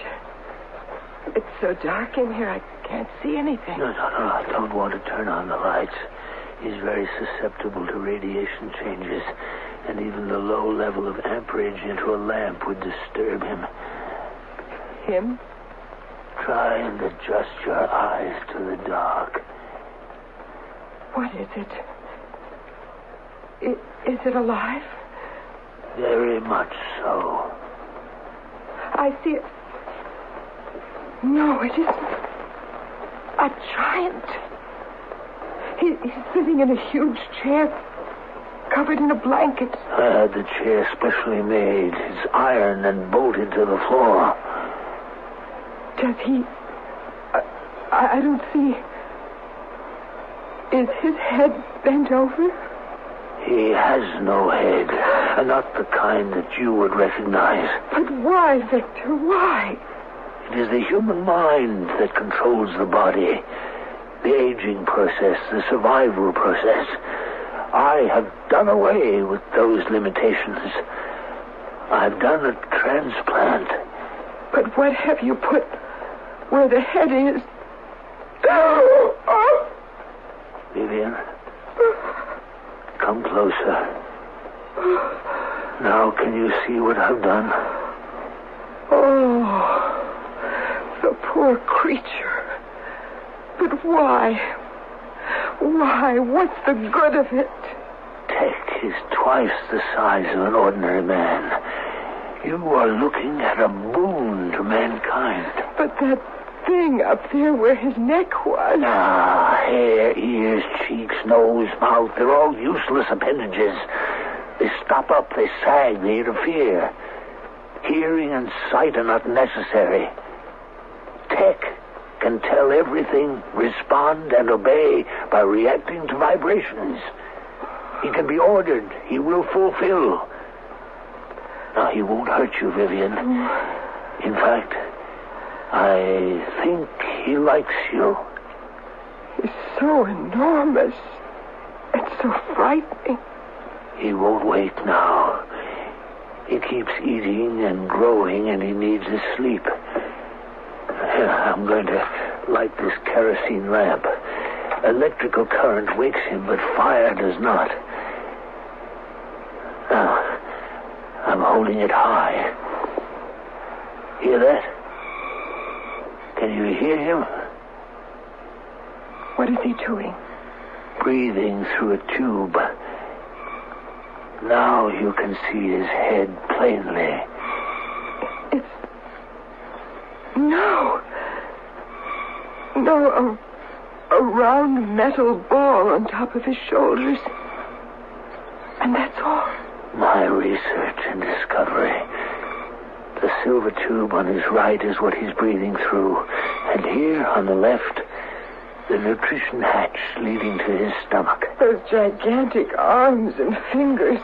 It's so dark in here, I can't see anything. No. I don't want to turn on the lights. He's very susceptible to radiation changes, and even the low level of amperage into a lamp would disturb him. Him? Try and adjust your eyes to the dark. What is it? Is it alive? Very much so. I see it. No, it isn't. A giant. He's sitting in a huge chair, covered in a blanket. I had the chair specially made. It's iron and bolted to the floor. Does he... I don't see... Is his head bent over? He has no head. Not the kind that you would recognize. But why, Victor? Why? It is the human mind that controls the body. The aging process, the survival process. I have done away with those limitations. I've done a transplant. But what have you put where the head is? Vivian, come closer. Now can you see what I've done? Oh, the poor creature. But why? Why? What's the good of it? Tech is twice the size of an ordinary man. You are looking at a boon to mankind. But that thing up there where his neck was... Hair, ears, cheeks, nose, mouth, they're all useless appendages. They stop up, they sag, they interfere. Hearing and sight are not necessary. Tech can tell everything, respond, and obey by reacting to vibrations. He can be ordered. He will fulfill. Now, he won't hurt you, Vivian. In fact, I think he likes you. He's so enormous. It's so frightening. He won't wait now. He keeps eating and growing, and he needs his sleep. I'm going to light this kerosene lamp. Electrical current wakes him, but fire does not. Now, I'm holding it high. Hear that? Can you hear him? What is he doing? Breathing through a tube. Now you can see his head plainly. No, a round metal ball on top of his shoulders. And that's all. My research and discovery. The silver tube on his right is what he's breathing through. And here on the left, the nutrition hatch leading to his stomach. Those gigantic arms and fingers.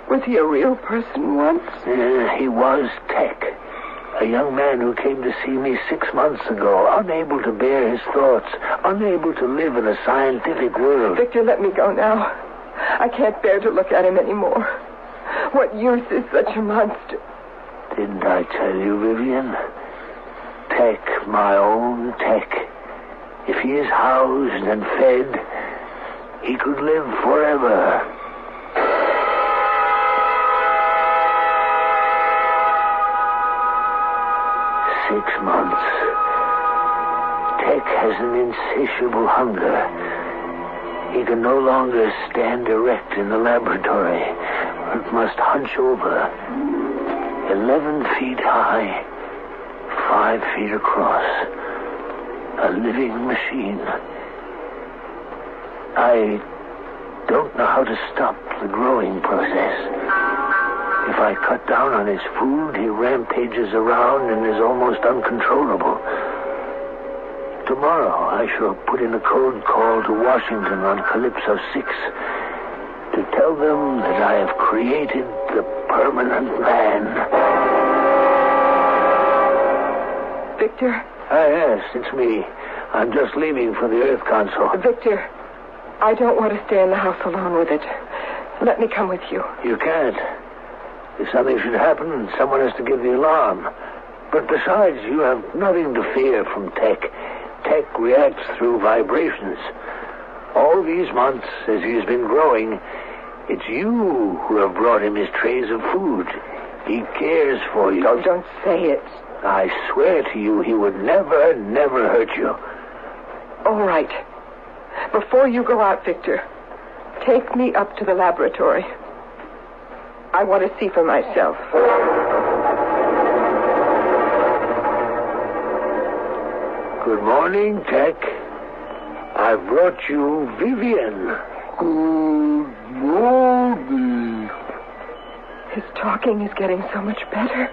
Was he a real person once? He was Tech. A young man who came to see me 6 months ago, unable to bear his thoughts, unable to live in a scientific world. Victor, let me go now. I can't bear to look at him anymore. What use is such a monster? Didn't I tell you, Vivian? Tech, my own Tech. If he is housed and fed, he could live forever. "6 months. Tech has an insatiable hunger. He can no longer stand erect in the laboratory, but must hunch over. 11 feet high, 5 feet across. A living machine. I don't know how to stop the growing process. If I cut down on his food, he rampages around and is almost uncontrollable. Tomorrow, I shall put in a code call to Washington on Calypso 6 to tell them that I have created the permanent man." Victor? Yes, it's me. I'm just leaving for the Earth Council. Victor, I don't want to stay in the house alone with it. Let me come with you. You can't. If something should happen, someone has to give the alarm. But besides, you have nothing to fear from Tech. Tech reacts through vibrations. All these months, as he's been growing, it's you who have brought him his trays of food. He cares for you. Don't say it. I swear to you, he would never, never hurt you. All right. Before you go out, Victor, take me up to the laboratory. I want to see for myself. Good morning, Tech. I brought you Vivian. Good morning. His talking is getting so much better.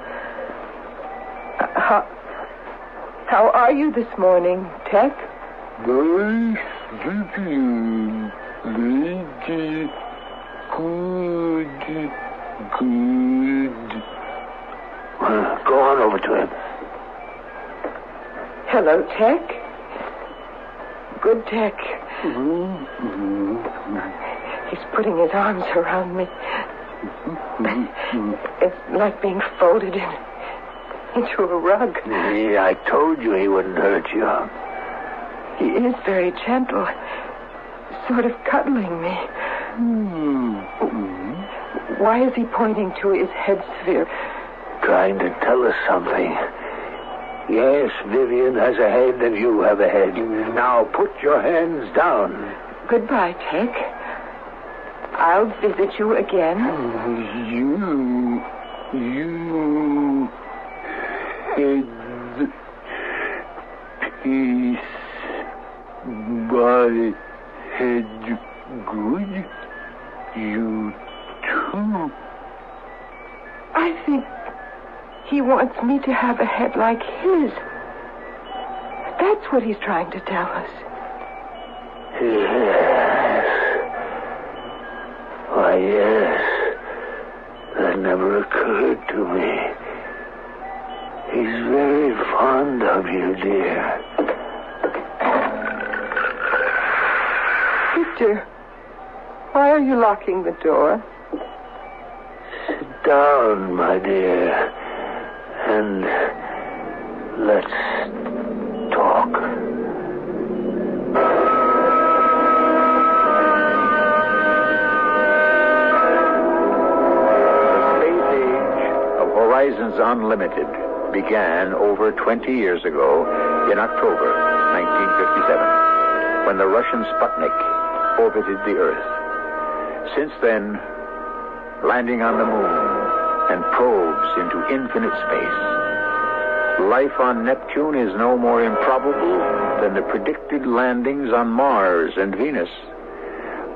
How are you this morning, Tech? Nice Vivian. Lady. Good. Go on over to him. Hello, Tech. Good Tech. He's putting his arms around me. It's like being folded into a rug. Yeah, I told you he wouldn't hurt you. He is very gentle, sort of cuddling me. Why is he pointing to his head sphere? Trying to tell us something. Yes, Vivian has a head and you have a head. Now put your hands down. Goodbye, Tech. I'll visit you again. You head piece. My head good. You too. I think he wants me to have a head like his. That's what he's trying to tell us. Yes. Why, yes. That never occurred to me. He's very fond of you, dear. Victor, why are you locking the door? Sit down, my dear, and let's talk. The space age of Horizons Unlimited began over 20 years ago in October 1957, when the Russian Sputnik orbited the Earth. Since then, landing on the moon and probes into infinite space, life on Neptune is no more improbable than the predicted landings on Mars and Venus,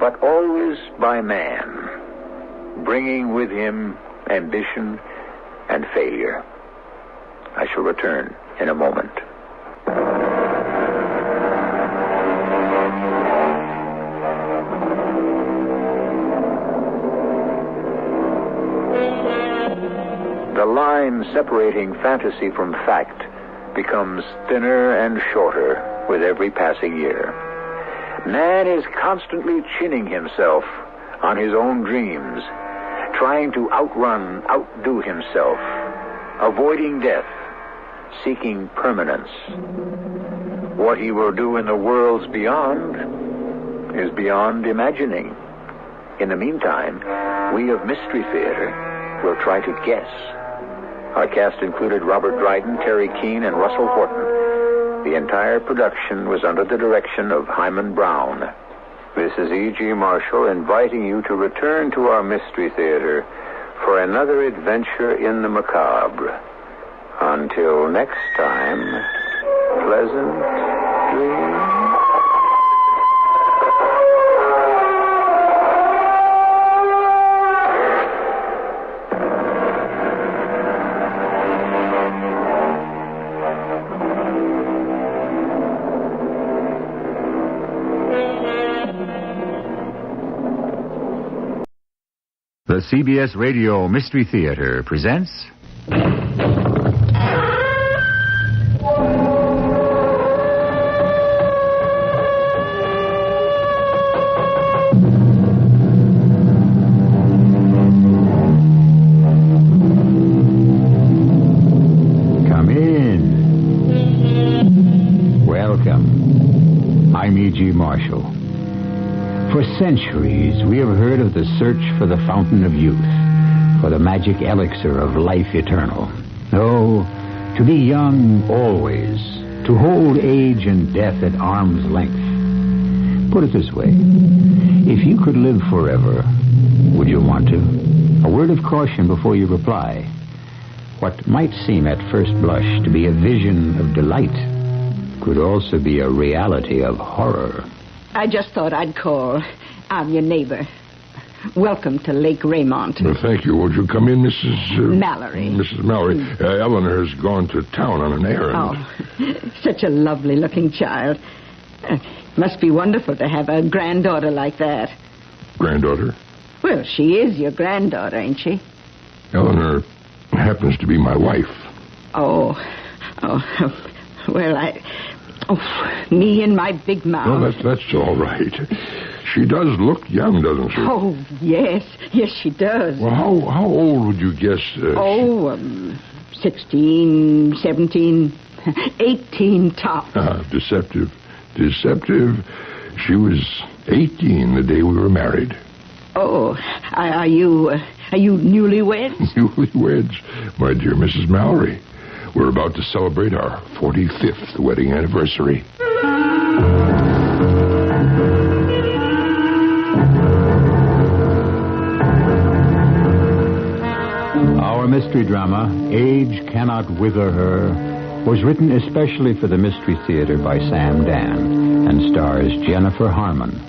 but always by man, bringing with him ambition and failure. I shall return in a moment. The line separating fantasy from fact becomes thinner and shorter with every passing year. Man is constantly chinning himself on his own dreams, trying to outdo himself, avoiding death, seeking permanence. What he will do in the worlds beyond is beyond imagining. In the meantime, we of Mystery Theater will try to guess. Our cast included Robert Dryden, Terry Keane, and Russell Horton. The entire production was under the direction of Hyman Brown. This is E.G. Marshall inviting you to return to our Mystery Theater for another adventure in the macabre. Until next time, pleasant dreams. The CBS Radio Mystery Theater presents... Come in. Welcome. I'm E.G. Marshall. For centuries, we have heard of the search for the fountain of youth, for the magic elixir of life eternal. Oh, to be young always, to hold age and death at arm's length. Put it this way, if you could live forever, would you want to? A word of caution before you reply. What might seem at first blush to be a vision of delight could also be a reality of horror. I just thought I'd call. I'm your neighbor. Welcome to Lake Raymont. Well, thank you. Would you come in, Mrs. Mallory. Mrs. Mallory. Eleanor has gone to town on an errand. Oh, such a lovely-looking child. Must be wonderful to have a granddaughter like that. Granddaughter? Well, she is your granddaughter, ain't she? Eleanor happens to be my wife. Oh, well, me and my big mouth. No, that's all right. She does look young, doesn't she? Oh, yes, she does. Well, how old would you guess? 16, 17, 18 tops. Deceptive. She was 18 the day we were married. Oh, are you newlyweds? Newlyweds, my dear Mrs. Mallory. We're about to celebrate our 45th wedding anniversary. Our mystery drama, Age Cannot Wither Her, was written especially for the Mystery Theater by Sam Dan and stars Jennifer Harmon.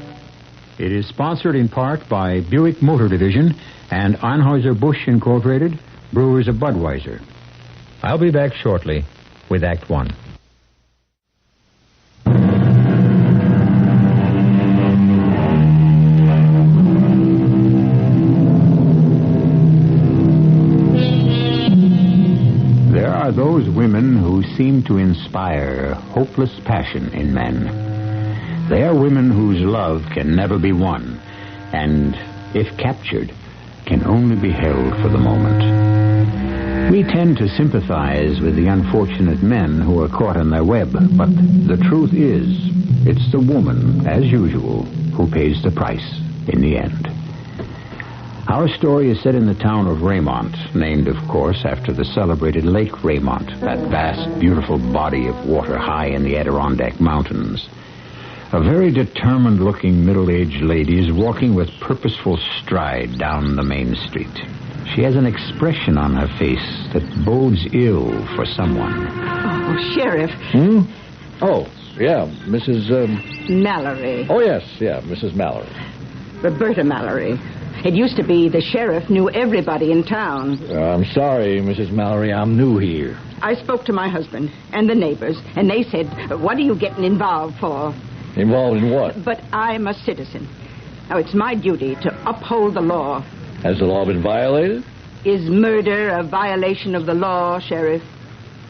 It is sponsored in part by Buick Motor Division and Anheuser-Busch Incorporated, Brewers of Budweiser. I'll be back shortly with Act One. There are those women who seem to inspire hopeless passion in men. They are women whose love can never be won, and, if captured, can only be held for the moment. We tend to sympathize with the unfortunate men who are caught in their web, but the truth is, it's the woman, as usual, who pays the price in the end. Our story is set in the town of Raymont, named, of course, after the celebrated Lake Raymont, that vast, beautiful body of water high in the Adirondack Mountains. A very determined-looking middle-aged lady is walking with purposeful stride down the main street. She has an expression on her face that bodes ill for someone. Oh, Sheriff. Oh, yeah, Mrs. Mallory. Oh, yes, Mrs. Mallory. Roberta Mallory. It used to be the sheriff knew everybody in town. I'm sorry, Mrs. Mallory, I'm new here. I spoke to my husband and the neighbors, and they said, what are you getting involved for? Involved in what? But I'm a citizen. Now, it's my duty to uphold the law. Has the law been violated? Is murder a violation of the law, Sheriff?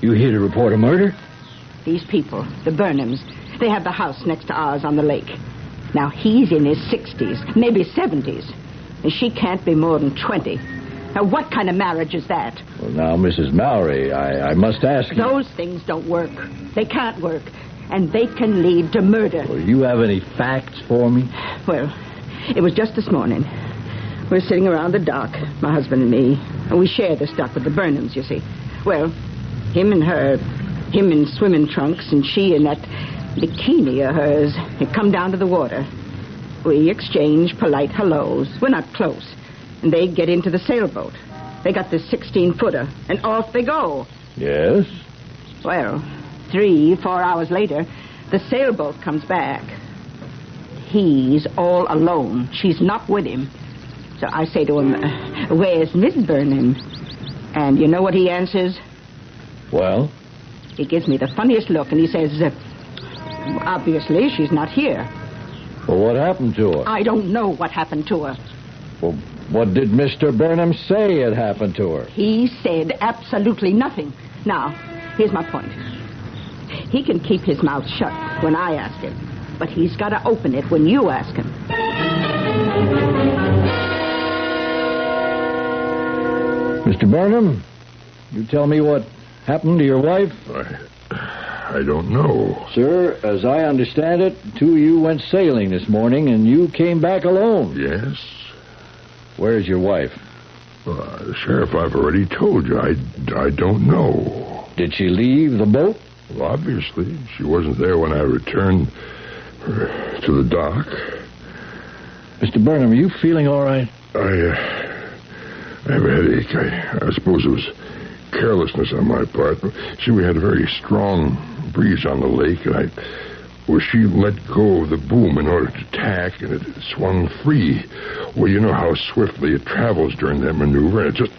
You here to report a murder? These people, the Burnhams, they have the house next to ours on the lake. Now, he's in his 60s, maybe 70s. And she can't be more than 20. Now, what kind of marriage is that? Well, now, Mrs. Mallory, I must ask you... Those things don't work. They can't work. And they can lead to murder. Well, you have any facts for me? Well, it was just this morning. We were sitting around the dock, my husband and me. And we share this dock with the Burnhams, you see. Well, him in swimming trunks, and she in that bikini of hers, had come down to the water. We exchange polite hellos. We're not close. And they get into the sailboat. They got this 16-footer, and off they go. Yes? Well, 3-4 hours later, the sailboat comes back. He's all alone. She's not with him. So I say to him, where's Miss Burnham? And you know what he answers? Well? He gives me the funniest look, and he says, obviously, she's not here. Well, what happened to her? I don't know what happened to her. Well, what did Mr. Burnham say had happened to her? He said absolutely nothing. Now, here's my point. He can keep his mouth shut when I ask him, but he's got to open it when you ask him. Mr. Burnham, you tell me what happened to your wife? I don't know. Sir, as I understand it, two of you went sailing this morning, and you came back alone. Yes. Where's your wife? Sheriff, I've already told you. I don't know. Did she leave the boat? Well, obviously. She wasn't there when I returned to the dock. Mr. Burnham, are you feeling all right? I have a headache. I suppose it was carelessness on my part. See, we had a very strong breeze on the lake, and she let go of the boom in order to tack, and it swung free. Well, you know how swiftly it travels during that maneuver, and it just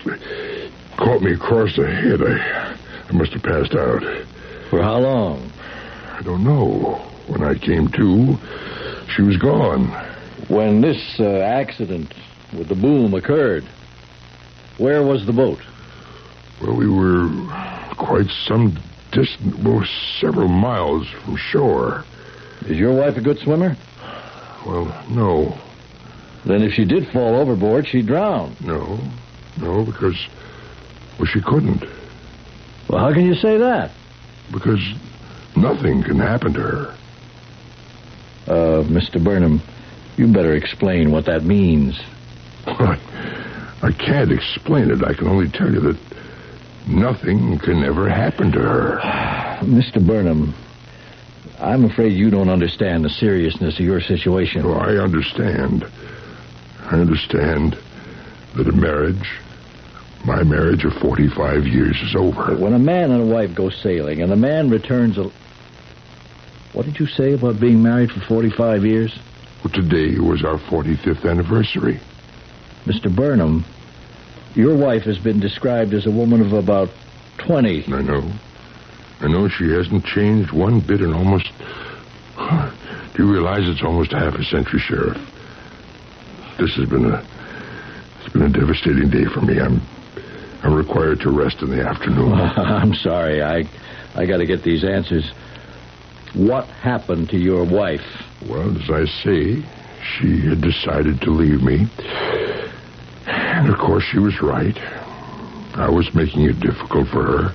caught me across the head. I must have passed out. For how long? I don't know. When I came to, she was gone. When this accident with the boom occurred, where was the boat? Well, we were quite some distance, well, several miles from shore. Is your wife a good swimmer? Well, no. Then if she did fall overboard, she'd drown. No, because, well, she couldn't. Well, how can you say that? Because nothing can happen to her. Mr. Burnham, you better explain what that means. I can't explain it. I can only tell you that nothing can ever happen to her. Mr. Burnham, I'm afraid you don't understand the seriousness of your situation. Oh, I understand. I understand that my marriage of 45 years is over. But when a man and a wife go sailing and the man returns What did you say about being married for 45 years? Well, today was our 45th anniversary. Mr. Burnham, your wife has been described as a woman of about 20. I know she hasn't changed one bit in almost... Do you realize it's almost half a century, Sheriff? This has been a devastating day for me. I'm required to rest in the afternoon. I'm sorry. I got to get these answers. What happened to your wife? Well, as I say, she had decided to leave me. And, of course, she was right. I was making it difficult for her.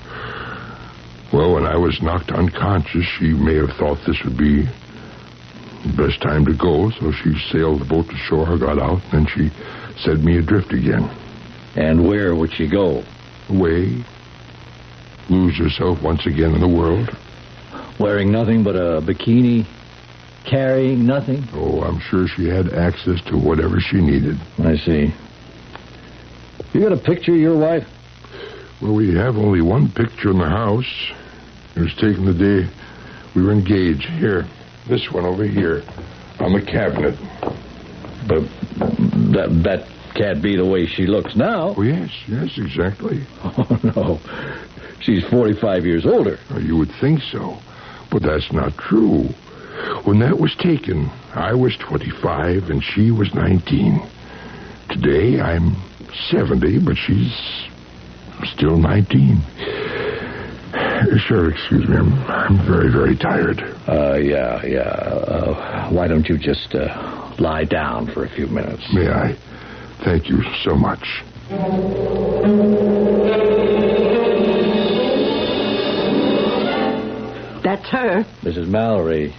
Well, when I was knocked unconscious, she may have thought this would be the best time to go, so she sailed the boat to shore, got out, and then she set me adrift again. And where would she go? Away. Lose herself once again in the world. Wearing nothing but a bikini? Carrying nothing? Oh, I'm sure she had access to whatever she needed. I see. You got a picture of your wife? Well, we have only one picture in the house. It was taken the day we were engaged. Here, this one over here, on the cabinet. But that can't be the way she looks now. Oh, yes, exactly. Oh, no. She's 45 years older. Oh, you would think so, but that's not true. When that was taken, I was 25 and she was 19. Today, I'm 70, but she's still 19. Sure, excuse me. I'm very, very tired. Yeah. Why don't you just lie down for a few minutes? May I? Thank you so much. That's her. Mrs. Mallory,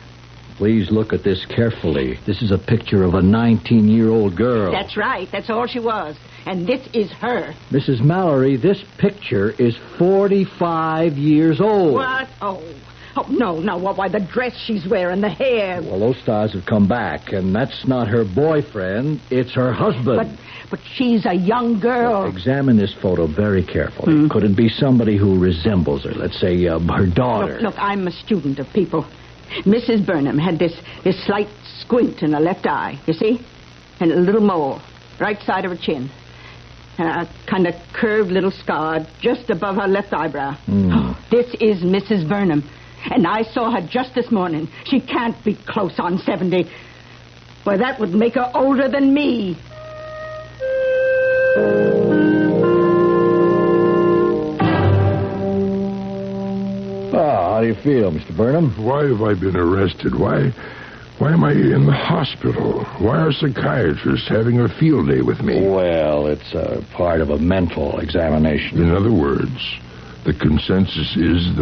please look at this carefully. This is a picture of a 19-year-old girl. That's right. That's all she was. And this is her. Mrs. Mallory, this picture is 45 years old. What? Oh, no. Why, the dress she's wearing, the hair. Well, those stars have come back, and that's not her boyfriend. It's her husband. But she's a young girl. Examine this photo very carefully. Could it be somebody who resembles her? Let's say her daughter. Look, I'm a student of people. Mrs. Burnham had this slight squint in her left eye, you see? And a little mole, right side of her chin. And a kind of curved little scar just above her left eyebrow. Oh, this is Mrs. Burnham. And I saw her just this morning. She can't be close on 70. Well, that would make her older than me. How do you feel, Mr. Burnham? Why have I been arrested? Why am I in the hospital? Why are psychiatrists having a field day with me? Well, it's part of a mental examination. In other words, the consensus is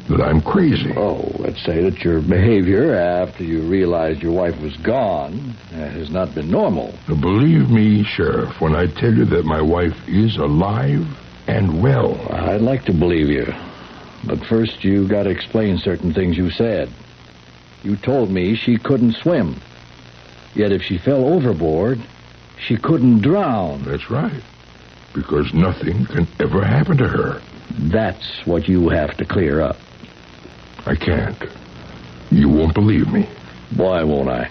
that I'm crazy. Oh, let's say that your behavior after you realized your wife was gone has not been normal. Now, believe me, Sheriff, when I tell you that my wife is alive and well. I'd like to believe you. But first, you got to explain certain things you said. You told me she couldn't swim. Yet if she fell overboard, she couldn't drown. That's right. Because nothing can ever happen to her. That's what you have to clear up. I can't. You won't believe me. Why won't I?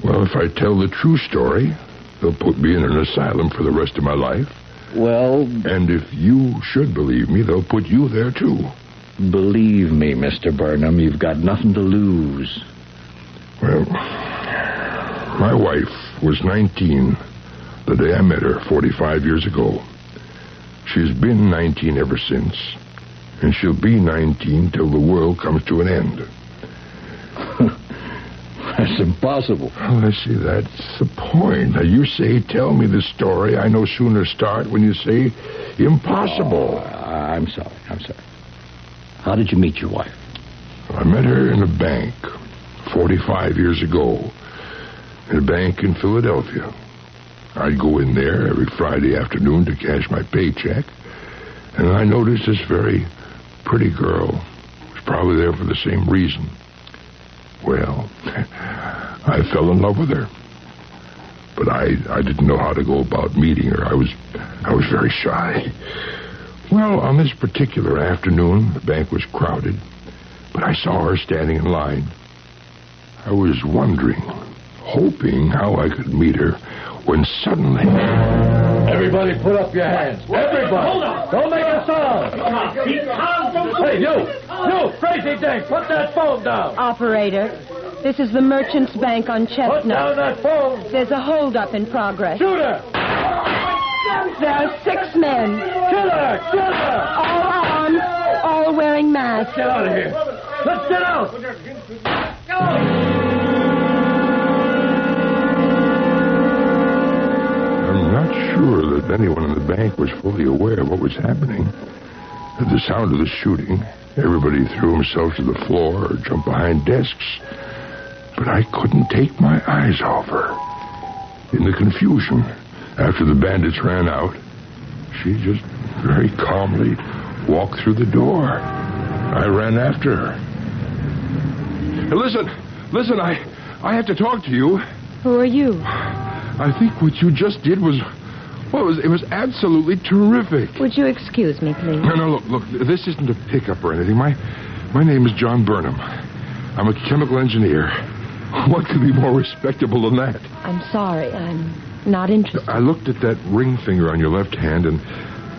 Well, if I tell the true story, they'll put me in an asylum for the rest of my life. Well... And if you should believe me, they'll put you there, too. Believe me, Mr. Burnham, you've got nothing to lose. Well, my wife was 19 the day I met her 45 years ago. She's been 19 ever since. And she'll be 19 till the world comes to an end. That's impossible. Well, I see, that's the point. Now, you say, tell me the story. I no sooner start when you say, impossible. I'm sorry. How did you meet your wife? I met her in a bank 45 years ago. In a bank in Philadelphia. I'd go in there every Friday afternoon to cash my paycheck. And I noticed this very pretty girl was probably there for the same reason. Well, I fell in love with her. But I didn't know how to go about meeting her. I was very shy. Well, on this particular afternoon, the bank was crowded, but I saw her standing in line. I was wondering, hoping how I could meet her, when suddenly... Everybody put up your hands. Everybody. Hold on. Don't make a sound. Hey, you, crazy dink, put that phone down. Operator, this is the Merchants Bank on Chestnut. Put down that phone. There's a holdup in progress. Shoot her. There are 6 men. Kill her. All armed, all wearing masks. Get out of here. Let's get out. I'm not sure that anyone in the bank was fully aware of what was happening. At the sound of the shooting, everybody threw himself to the floor or jumped behind desks. But I couldn't take my eyes off her. In the confusion, after the bandits ran out, she just very calmly walked through the door. I ran after her. Hey, listen, I have to talk to you. Who are you? I think what you just did was absolutely terrific. Would you excuse me, please? No, look, this isn't a pickup or anything. My name is John Burnham. I'm a chemical engineer. What could be more respectable than that? I'm sorry, I'm not interested. I looked at that ring finger on your left hand, and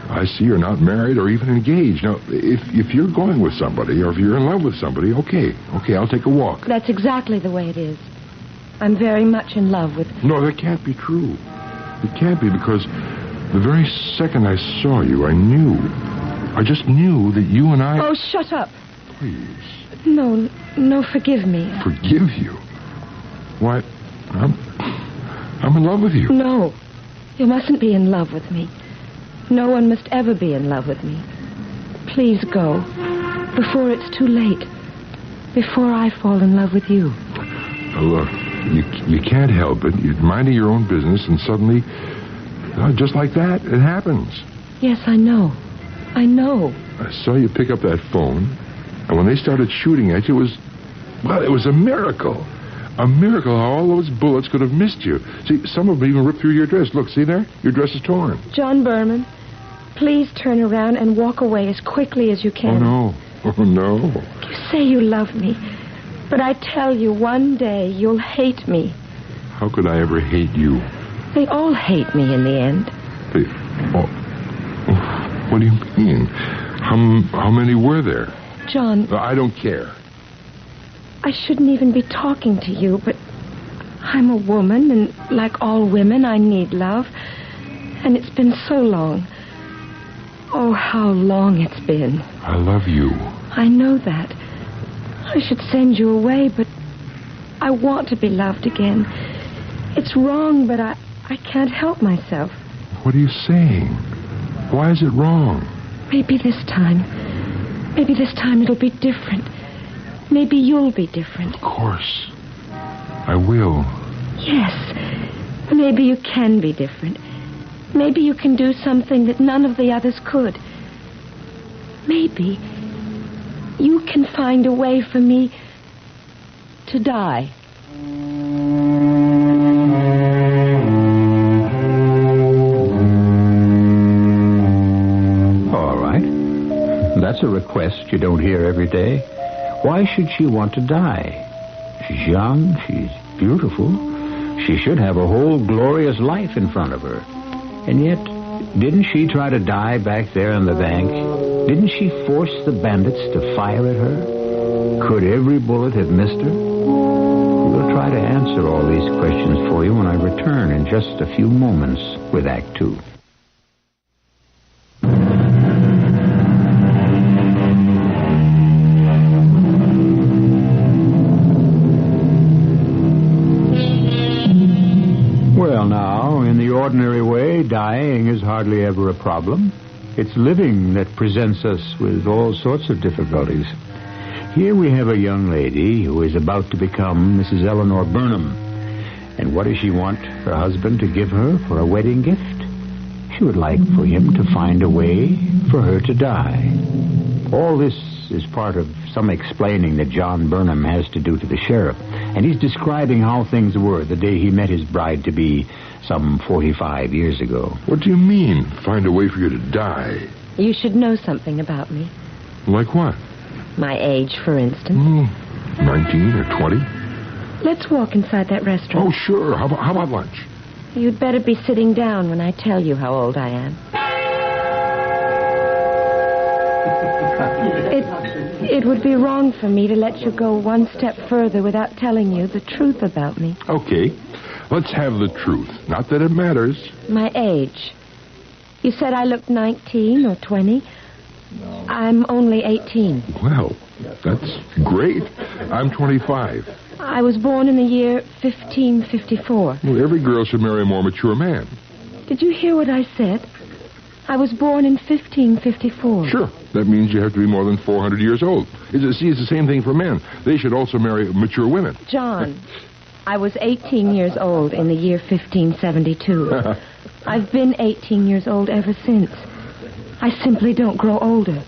I see you're not married or even engaged. Now, if you're going with somebody, or if you're in love with somebody, okay, I'll take a walk. That's exactly the way it is. I'm very much in love with... No, that can't be true. It can't be, because the very second I saw you, I just knew that you and I... Oh, shut up. Please. No, forgive me. Forgive you? Why, I'm in love with you. No. You mustn't be in love with me. No one must ever be in love with me. Please go. Before it's too late. Before I fall in love with you. Look, you can't help it. You're minding your own business, and suddenly, just like that, it happens. Yes, I know. I know. I saw you pick up that phone, and when they started shooting at you, it was a miracle. A miracle how all those bullets could have missed you. See, some of them even ripped through your dress. Look, see there? Your dress is torn. John Berman, please turn around and walk away as quickly as you can. Oh, no. You say you love me, but I tell you, one day you'll hate me. How could I ever hate you? They all hate me in the end. What do you mean? How many were there? John... I don't care. I shouldn't even be talking to you, but I'm a woman, and like all women, I need love. And it's been so long. Oh, how long it's been. I love you. I know that. I should send you away, but I want to be loved again. It's wrong, but I can't help myself. What are you saying? Why is it wrong? Maybe this time it'll be different. Maybe you'll be different. Of course. I will. Yes. Maybe you can be different. Maybe you can do something that none of the others could. Maybe you can find a way for me to die. All right. That's a request you don't hear every day. Why should she want to die? She's young, she's beautiful. She should have a whole glorious life in front of her. And yet, didn't she try to die back there on the bank? Didn't she force the bandits to fire at her? Could every bullet have missed her? We'll try to answer all these questions for you when I return in just a few moments with Act Two. Well, now, in the ordinary way, dying is hardly ever a problem. It's living that presents us with all sorts of difficulties. Here we have a young lady who is about to become Mrs. Eleanor Burnham. And what does she want her husband to give her for a wedding gift? She would like for him to find a way for her to die. All this is part of some explaining that John Burnham has to do to the sheriff. And he's describing how things were the day he met his bride-to-be some 45 years ago. What do you mean, find a way for you to die? You should know something about me. Like what? My age, for instance. 19 or 20? Let's walk inside that restaurant. Oh, sure. How about lunch? You'd better be sitting down when I tell you how old I am. It would be wrong for me to let you go one step further without telling you the truth about me. Okay. Let's have the truth. Not that it matters. My age. You said I looked 19 or 20. I'm only 18. Well, that's great. I'm 25. I was born in the year 1554. Well, every girl should marry a more mature man. Did you hear what I said? I was born in 1554. Sure. That means you have to be more than 400 years old. It's the same thing for men. They should also marry mature women. John, I was 18 years old in the year 1572. I've been 18 years old ever since. I simply don't grow older.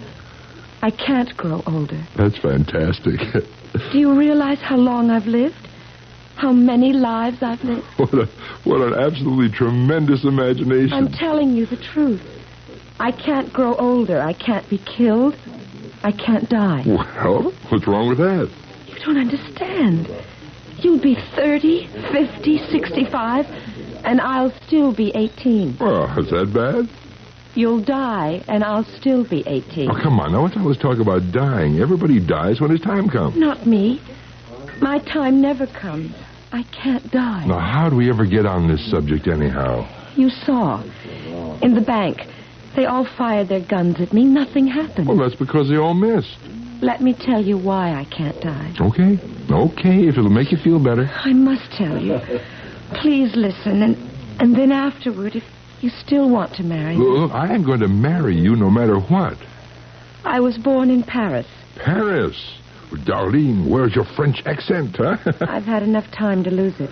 I can't grow older. That's fantastic. Do you realize how long I've lived? How many lives I've lived? What an absolutely tremendous imagination. I'm telling you the truth. I can't grow older. I can't be killed. I can't die. Well, what's wrong with that? You don't understand. You'll be 30, 50, 65, and I'll still be 18. Oh, is that bad? You'll die, and I'll still be 18. Oh, come on. Now, let's always talk about dying. Everybody dies when his time comes. Not me. My time never comes. I can't die. Now, how do we ever get on this subject anyhow? You saw. In the bank. They all fired their guns at me. Nothing happened. Well, that's because they all missed. Let me tell you why I can't die. Okay, if it'll make you feel better. I must tell you. Please listen, and then afterward, You still want to marry me. Look, I am going to marry you no matter what. I was born in Paris. Paris? Darlene, where's your French accent, huh? I've had enough time to lose it.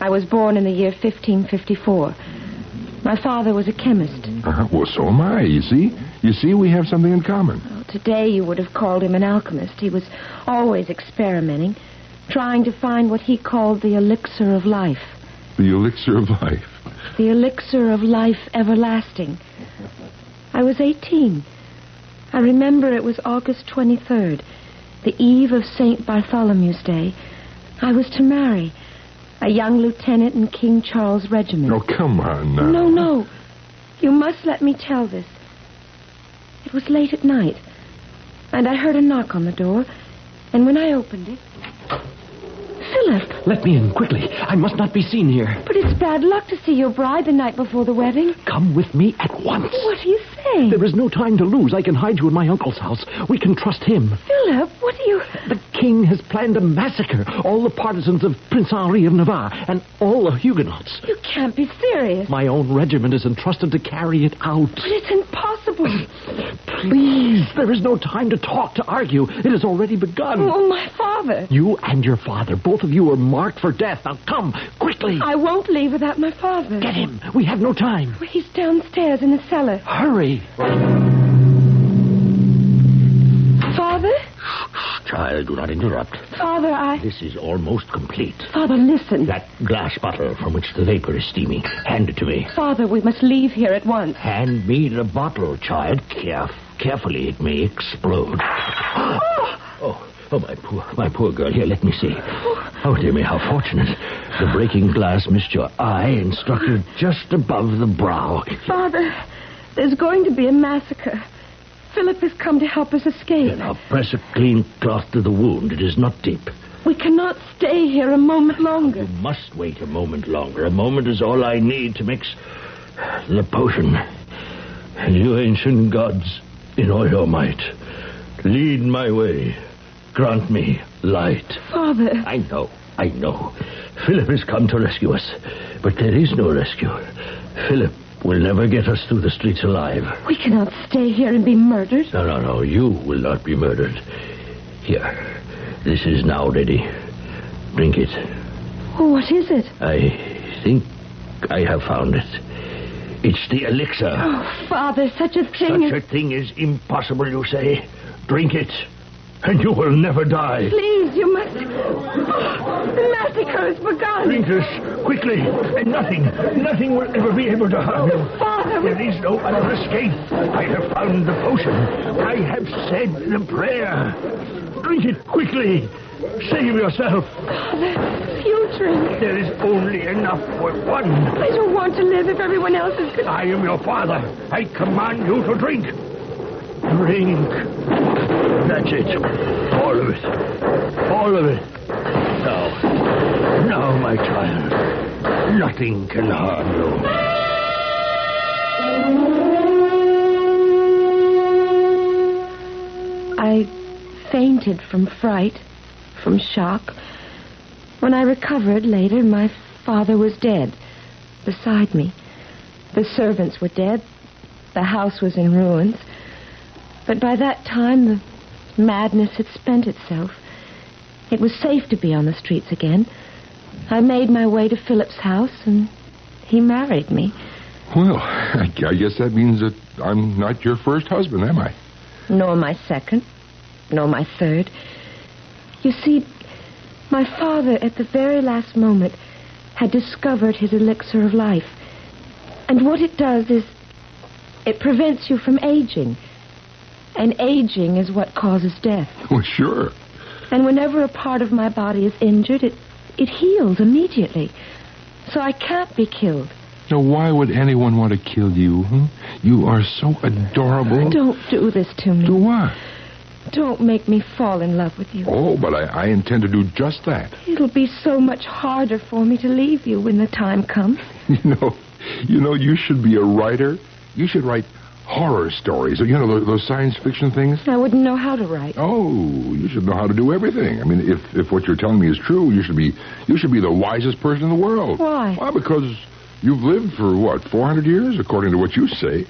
I was born in the year 1554. My father was a chemist. Well, so am I, you see? You see, we have something in common. Well, today you would have called him an alchemist. He was always experimenting, trying to find what he called the elixir of life. The elixir of life? The elixir of life everlasting. I was 18. I remember it was August 23rd, the eve of St. Bartholomew's Day. I was to marry a young lieutenant in King Charles' regiment. Oh, come on now. No. You must let me tell this. It was late at night, and I heard a knock on the door, and when I opened it... Philip! Let me in, quickly. I must not be seen here. But it's bad luck to see your bride the night before the wedding. Come with me at once. What are you saying? There is no time to lose. I can hide you in my uncle's house. We can trust him. Philip, what are you... The king has planned a massacre. All the partisans of Prince Henri of Navarre and all the Huguenots. You can't be serious. My own regiment is entrusted to carry it out. But it's impossible. Please, there is no time to talk, to argue. It has already begun. Oh, my father. You and your father, both of you are marked for death. Now come, quickly. I won't leave without my father. Get him. We have no time. He's downstairs in the cellar. Hurry. Father? Child, do not interrupt. Father, This is almost complete. Father, listen. That glass bottle from which the vapor is steaming. Hand it to me. Father, we must leave here at once. Hand me the bottle, child. Carefully, it may explode. Oh, my poor girl. Here, let me see. Oh, dear me, how fortunate. The breaking glass missed your eye and struck you just above the brow. Father, there's going to be a massacre. Philip has come to help us escape. Now, press a clean cloth to the wound. It is not deep. We cannot stay here a moment longer. You must wait a moment longer. A moment is all I need to mix the potion. You ancient gods, in all your might, lead my way. Grant me light. Father. I know. Philip has come to rescue us, but there is no rescue. Philip will never get us through the streets alive. We cannot stay here and be murdered. No. You will not be murdered. Here. This is now ready. Drink it. Oh, what is it? I think I have found it. It's the elixir. Oh, Father, such a thing... Such a thing is impossible, you say? Drink it, and you will never die. Please, you must... The massacre has begun. Drink this, quickly, and nothing will ever be able to harm you. Father... There is no other escape. I have found the potion. I have said the prayer. Drink it quickly. Save yourself. Father, you drink. There is only enough for one. I don't want to live if everyone else is good. I am your father. I command you to drink. Drink. That's it. All of it. All of it. Now, my child. Nothing can harm you. I fainted from fright, from shock. When I recovered later, my father was dead, beside me. The servants were dead. The house was in ruins. But by that time, the madness had spent itself. It was safe to be on the streets again. I made my way to Philip's house, and he married me. Well, I guess that means that I'm not your first husband, am I? Nor my second, nor my third. You see, my father, at the very last moment, had discovered his elixir of life. And what it does is it prevents you from aging. And aging is what causes death. Well, sure. And whenever a part of my body is injured, it heals immediately. So I can't be killed. Now, why would anyone want to kill you? You are so adorable. Don't do this to me. Do what? Don't make me fall in love with you. Oh, but I intend to do just that. It'll be so much harder for me to leave you when the time comes. You know, you should be a writer. You should write horror stories. You know, those science fiction things? I wouldn't know how to write. Oh, you should know how to do everything. I mean, if what you're telling me is true, you should be the wisest person in the world. Why? Why, because You've lived for, 400 years, according to what you say.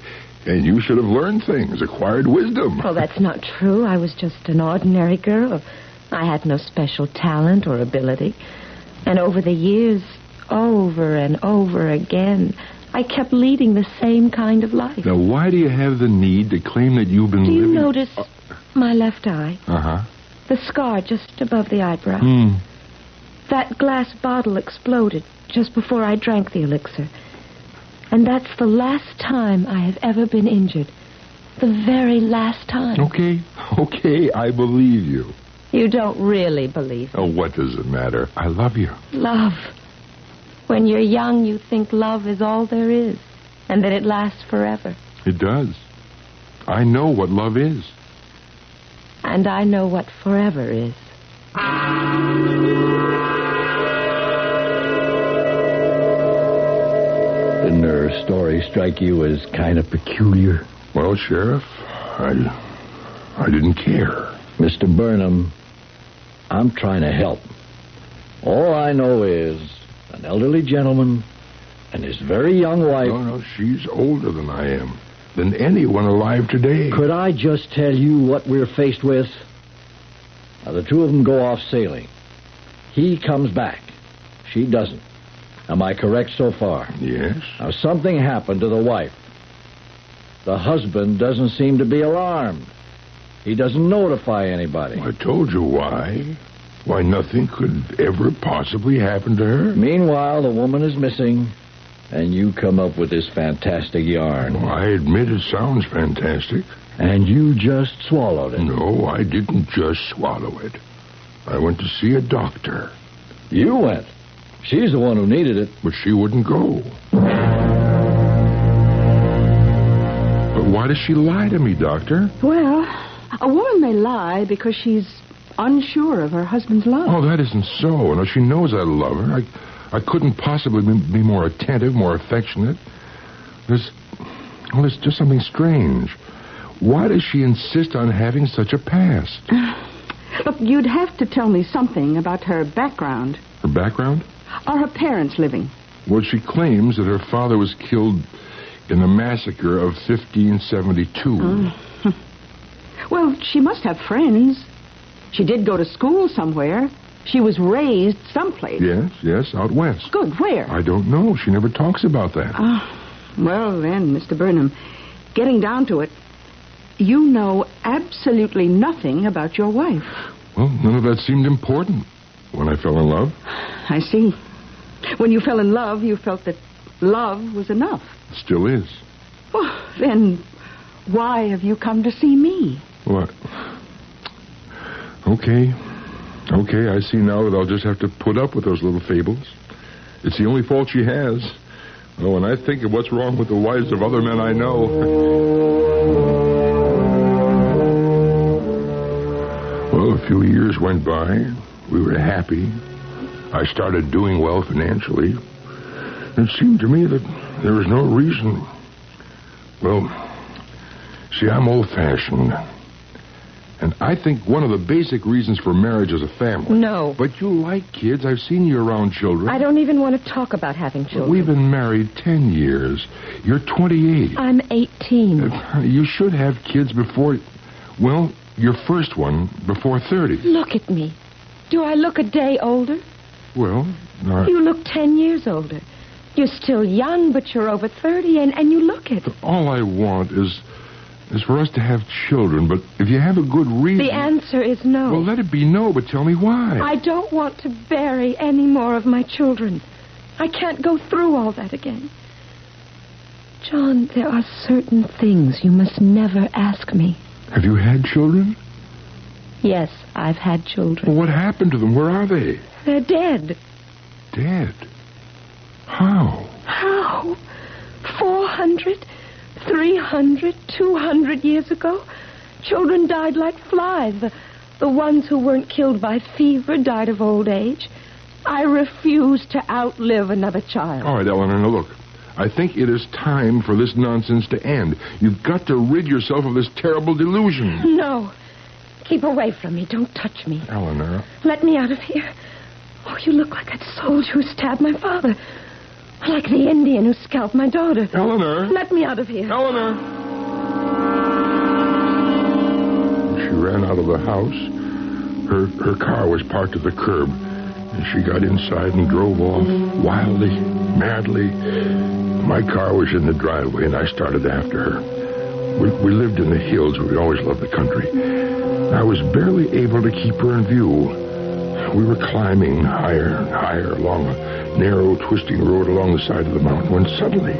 And you should have learned things, acquired wisdom. Well, that's not true. I was just an ordinary girl. I had no special talent or ability. And over the years, over and over again, I kept leading the same kind of life. Now, why do you have the need to claim that you've been living... Do you notice my left eye? Uh-huh. The scar just above the eyebrow. Hmm. That glass bottle exploded just before I drank the elixir. And that's the last time I have ever been injured. The very last time. Okay, I believe you. You don't really believe me. Oh, what does it matter? I love you. Love. When you're young, you think love is all there is, and that it lasts forever. It does. I know what love is. And I know what forever is. Didn't her story strike you as kind of peculiar? Well, Sheriff, I didn't care. Mr. Burnham, I'm trying to help. All I know is an elderly gentleman and his very young wife... No, she's older than I am. Than anyone alive today. Could I just tell you what we're faced with? Now, the two of them go off sailing. He comes back. She doesn't. Am I correct so far? Yes. Now, something happened to the wife. The husband doesn't seem to be alarmed. He doesn't notify anybody. I told you why. Why nothing could ever possibly happen to her. Meanwhile, the woman is missing, and you come up with this fantastic yarn. Well, I admit it sounds fantastic. And you just swallowed it. No, I didn't just swallow it. I went to see a doctor. You went? She's the one who needed it. But she wouldn't go. But why does she lie to me, Doctor? Well, a woman may lie because she's unsure of her husband's love. Oh, that isn't so. No, she knows I love her. I couldn't possibly be more attentive, more affectionate. There's just something strange. Why does she insist on having such a past? Look, you'd have to tell me something about her background. Her background? Are her parents living? Well, she claims that her father was killed in the massacre of 1572. Well, she must have friends. She did go to school somewhere. She was raised someplace. Yes, out west. Good, where? I don't know. She never talks about that. Well, then, Mr. Burnham, getting down to it, you know absolutely nothing about your wife. Well, none of that seemed important when I fell in love. I see. When you fell in love, you felt that love was enough. Still is. Well, then, why have you come to see me? What? Okay, I see now that I'll just have to put up with those little fables. It's the only fault she has. Oh, when I think of what's wrong with the wives of other men I know. Well, a few years went by. We were happy. I started doing well financially. It seemed to me that there was no reason. Well, see, I'm old-fashioned. And I think one of the basic reasons for marriage is a family. No. But you like kids. I've seen you around children. I don't even want to talk about having children. We've been married 10 years. You're 28. I'm 18. You should have kids before... Well, your first one before 30. Look at me. Do I look a day older? Well, You look 10 years older. You're still young, but you're over 30, and you look it. All I want is for us to have children, but if you have a good reason... The answer is no. Well, let it be no, but tell me why. I don't want to bury any more of my children. I can't go through all that again. John, there are certain things you must never ask me. Have you had children? Yes, I've had children. Well, what happened to them? Where are they? They're dead. Dead? How? How? 400, 300, 200 years ago? Children died like flies. The ones who weren't killed by fever died of old age. I refuse to outlive another child. All right, Eleanor, now look. I think it is time for this nonsense to end. You've got to rid yourself of this terrible delusion. No. Keep away from me. Don't touch me. Eleanor. Let me out of here. Oh, you look like that soldier who stabbed my father. Like the Indian who scalped my daughter. Eleanor! Let me out of here. Eleanor! She ran out of the house. Her car was parked at the curb, and she got inside and drove off wildly, madly. My car was in the driveway, and I started after her. We lived in the hills. We always loved the country. I was barely able to keep her in view. We were climbing higher and higher along a narrow, twisting road along the side of the mountain when suddenly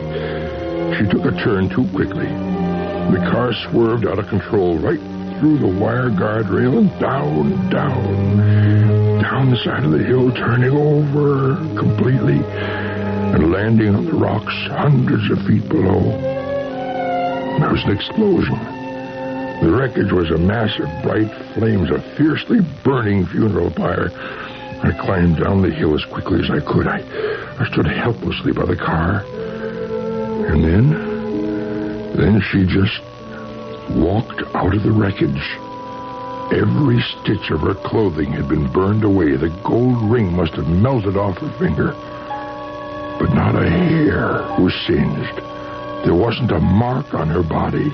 she took a turn too quickly. The car swerved out of control right through the wire guardrail and down the side of the hill, turning over completely and landing on the rocks hundreds of feet below. There was an explosion. The wreckage was a mass of bright flames, a fiercely burning funeral pyre. I climbed down the hill as quickly as I could. I stood helplessly by the car. And then she just walked out of the wreckage. Every stitch of her clothing had been burned away. The gold ring must have melted off her finger. But not a hair was singed. There wasn't a mark on her body.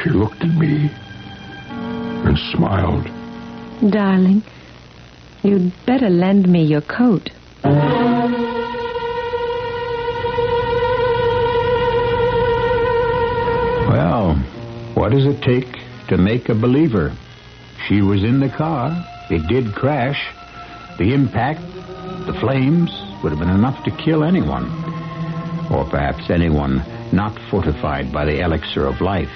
She looked at me and smiled. Darling, you'd better lend me your coat. Well, what does it take to make a believer? She was in the car. It did crash. The impact, the flames, would have been enough to kill anyone. Or perhaps anyone not fortified by the elixir of life.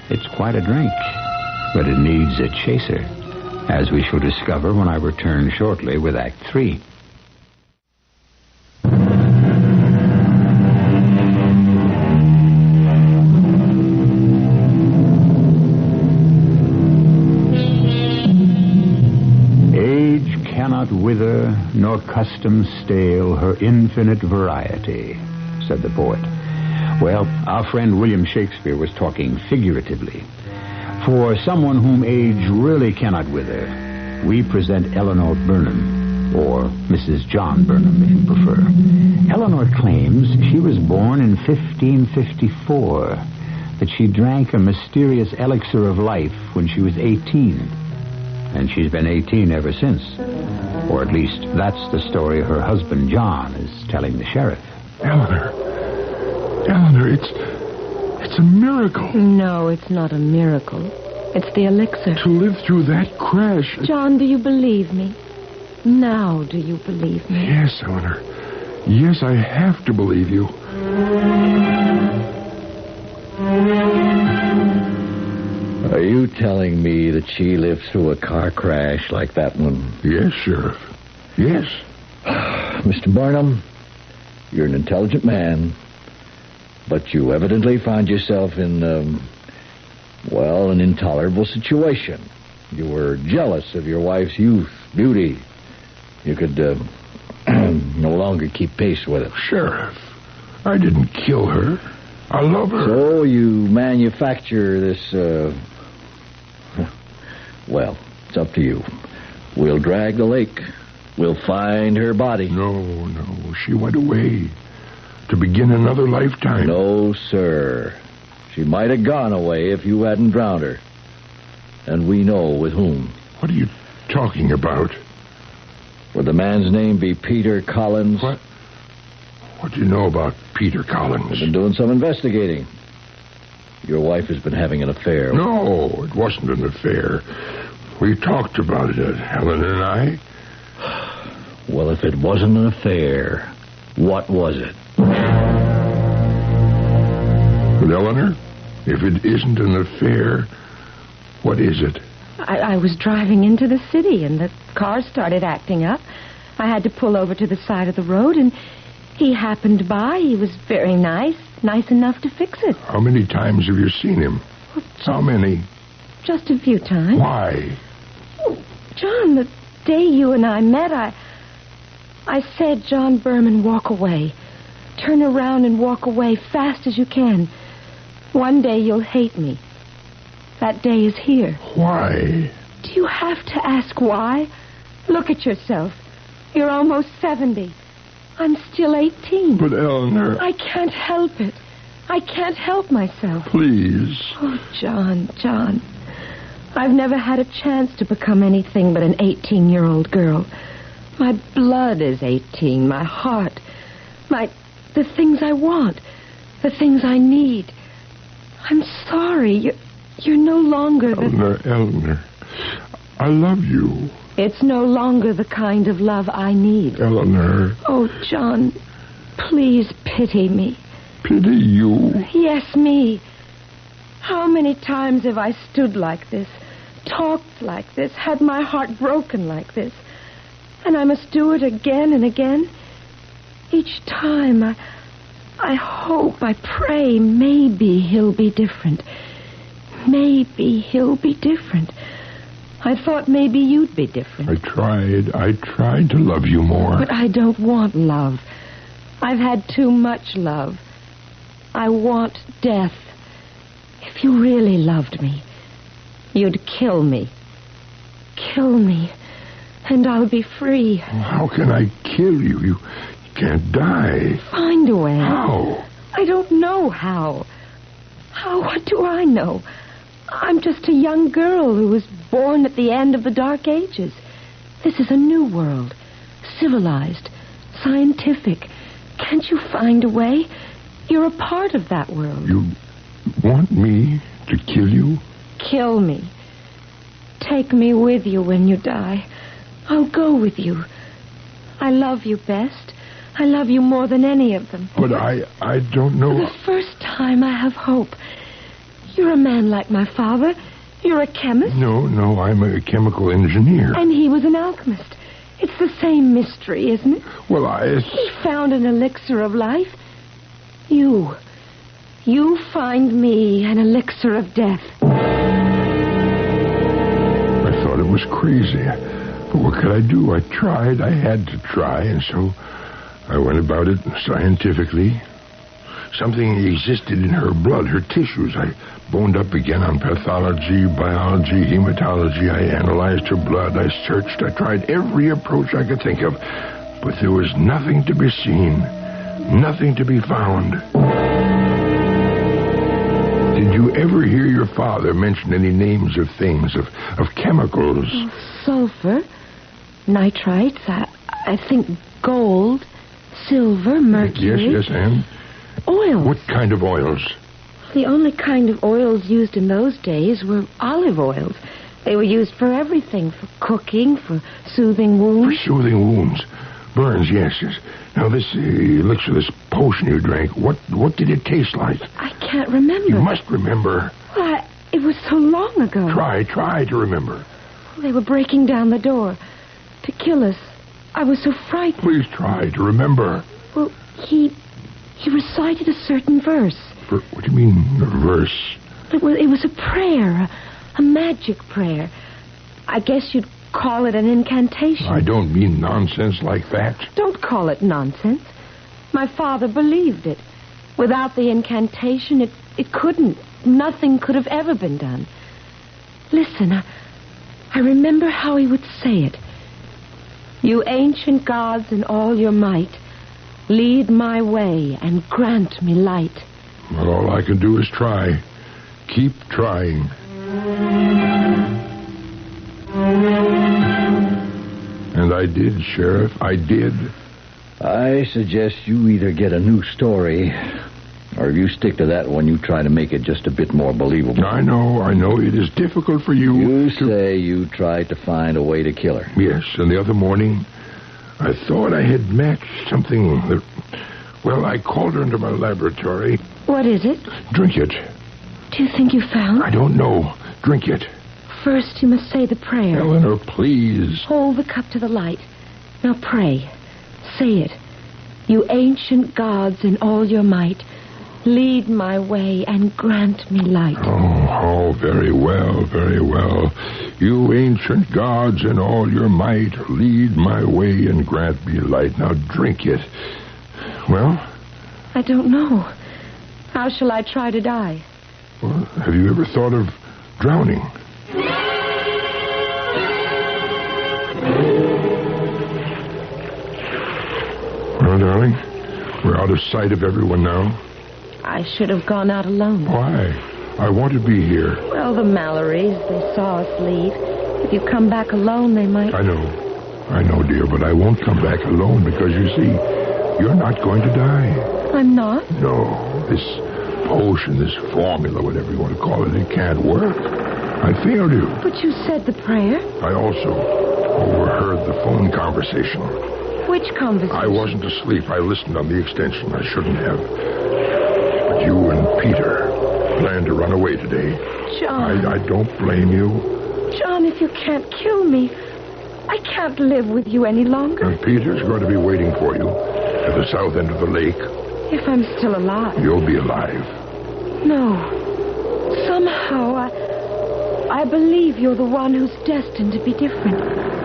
It's quite a drink, but it needs a chaser, as we shall discover when I return shortly with Act 3. Age cannot wither, nor custom stale her infinite variety, said the poet. Well, our friend William Shakespeare was talking figuratively. For someone whom age really cannot wither, we present Eleanor Burnham, or Mrs. John Burnham, if you prefer. Eleanor claims she was born in 1554, that she drank a mysterious elixir of life when she was 18. And she's been 18 ever since. Or at least that's the story her husband John is telling the sheriff. Eleanor, it's a miracle. No, it's not a miracle. It's the elixir. To live through that crash. John, do you believe me? Now do you believe me? Yes, Eleanor. Yes, I have to believe you. Are you telling me that she lived through a car crash like that one? Yes, Sheriff. Yes. Mr. Burnham, you're an intelligent man, but you evidently found yourself in, an intolerable situation. You were jealous of your wife's youth, beauty. You could no longer keep pace with it. Sheriff, I didn't kill her. I love her. So you manufacture this, well, it's up to you. We'll drag the lake. We'll find her body. No. She went away to begin another lifetime. No, sir. She might have gone away if you hadn't drowned her. And we know with whom. What are you talking about? Would the man's name be Peter Collins? What? What do you know about Peter Collins? I've been doing some investigating. Your wife has been having an affair. No, it wasn't an affair. We talked about it, Helen and I. Well, if it wasn't an affair, what was it? But Eleanor, if it isn't an affair, what is it? I was driving into the city, and the car started acting up. I had to pull over to the side of the road, and he happened by. He was very nice enough to fix it. How many times have you seen him? How many? Just a few times. Why? Oh, John, the day you and I met, I said, John Berman, walk away. Turn around and walk away fast as you can. One day you'll hate me. That day is here. Why? Do you have to ask why? Look at yourself. You're almost 70. I'm still 18. But, Eleanor... I can't help it. I can't help myself. Please. Oh, John. I've never had a chance to become anything but an 18-year-old girl. My blood is 18, my heart, the things I want, the things I need. I'm sorry. You're no longer the... Eleanor, I love you. It's no longer the kind of love I need. Eleanor. Oh, John, please pity me. Pity you? Yes, me. How many times have I stood like this, talked like this, had my heart broken like this? And I must do it again and again. Each time I hope, I pray, maybe he'll be different. Maybe he'll be different. I thought maybe you'd be different. I tried to love you more. But I don't want love. I've had too much love. I want death. If you really loved me, you'd kill me. Kill me, and I'll be free. How can I kill you? You can't die. Find a way. How? I don't know how. What do I know? I'm just a young girl who was born at the end of the Dark Ages. This is a new world. Civilized. Scientific. Can't you find a way? You're a part of that world. You want me to kill you? Kill me. Take me with you when you die. I'll go with you. I love you best. I love you more than any of them. But I don't know... For the first time, I have hope. You're a man like my father. You're a chemist. No, I'm a chemical engineer. And he was an alchemist. It's the same mystery, isn't it? Well, He found an elixir of life. You find me an elixir of death. I thought it was crazy. But what could I do? I tried. I had to try, and so I went about it scientifically. Something existed in her blood, her tissues. I boned up again on pathology, biology, hematology. I analyzed her blood. I searched. I tried every approach I could think of. But there was nothing to be seen. Nothing to be found. Did you ever hear your father mention any names of things, of chemicals? Sulfur, nitrites, I think gold, silver, mercury. Yes, and? Oils. What kind of oils? The only kind of oils used in those days were olive oils. They were used for everything, for cooking, for soothing wounds. For soothing wounds. Burns, yes. Now, this elixir, this potion you drank, what did it taste like? I can't remember. You must remember. Well, it was so long ago. Try to remember. They were breaking down the door to kill us. I was so frightened. Please try to remember. Well, he recited a certain verse. What do you mean, a verse? It was a prayer, a magic prayer. I guess you'd call it an incantation. I don't mean nonsense like that. Don't call it nonsense. My father believed it. Without the incantation, it couldn't. Nothing could have ever been done. Listen, I remember how he would say it. You ancient gods in all your might, lead my way and grant me light. Well, all I can do is try. Keep trying. And I did, Sheriff. I did. I suggest you either get a new story, or you stick to that one, you try to make it just a bit more believable. I know. It is difficult for you. You say you tried to find a way to kill her. Yes, and the other morning, I thought I had matched something that... Well, I called her into my laboratory. What is it? Drink it. Do you think you found? I don't know. Drink it. First, you must say the prayer. Eleanor, please. Hold the cup to the light. Now pray. Say it. You ancient gods in all your might, lead my way and grant me light. Oh, very well, very well. You ancient gods in all your might, lead my way and grant me light. Now drink it. Well? I don't know. How shall I try to die? Well, have you ever thought of drowning? Well, Well, darling, we're out of sight of everyone now. I should have gone out alone. Why? I want to be here. Well, the Mallorys, they saw us leave. If you come back alone, they might... I know, dear, but I won't come back alone because, you see, you're not going to die. I'm not? No, this potion, this formula, whatever you want to call it can't work. I failed you. But you said the prayer. I also overheard the phone conversation. Which conversation? I wasn't asleep. I listened on the extension. I shouldn't have. But you and Peter planned to run away today. John. I don't blame you. John, if you can't kill me, I can't live with you any longer. And Peter's going to be waiting for you at the south end of the lake. If I'm still alive. You'll be alive. No. Somehow, I believe you're the one who's destined to be different.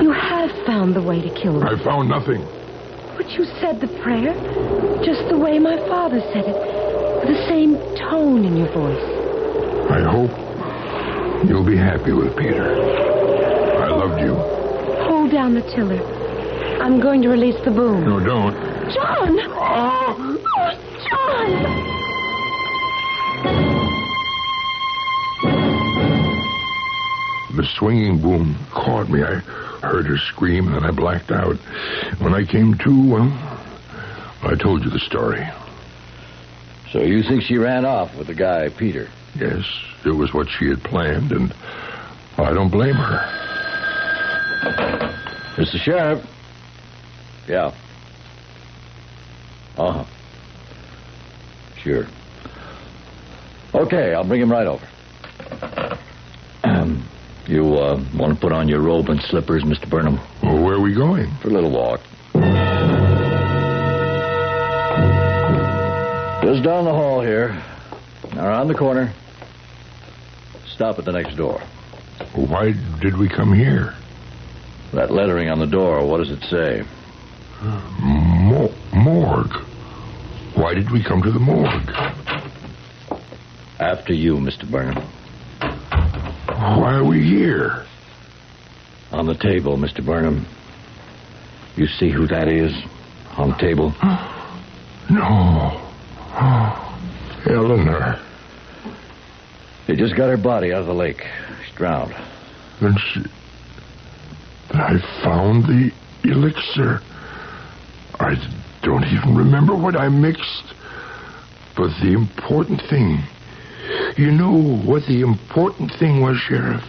You have found the way to kill me. I found nothing. But you said the prayer just the way my father said it, with the same tone in your voice. I hope you'll be happy with Peter. I loved you. Hold down the tiller. I'm going to release the boom. No, don't. John! Oh, John! The swinging boom caught me. I heard her scream, and then I blacked out. When I came to, well, I told you the story. So you think she ran off with the guy, Peter? Yes, it was what she had planned, and I don't blame her. Mr. Sheriff? Yeah. Uh-huh. Sure. Okay, I'll bring him right over. You want to put on your robe and slippers, Mr. Burnham? Well, where are we going? For a little walk. Just down the hall here. Around the corner. Stop at the next door. Why did we come here? That lettering on the door, what does it say? Morgue. Why did we come to the morgue? After you, Mr. Burnham. Why are we here? On the table, Mr. Burnham. You see who that is on the table? No. Eleanor. They just got her body out of the lake. She's drowned. Then I found the elixir. I don't even remember what I mixed. But the important thing... You know what the important thing was, Sheriff?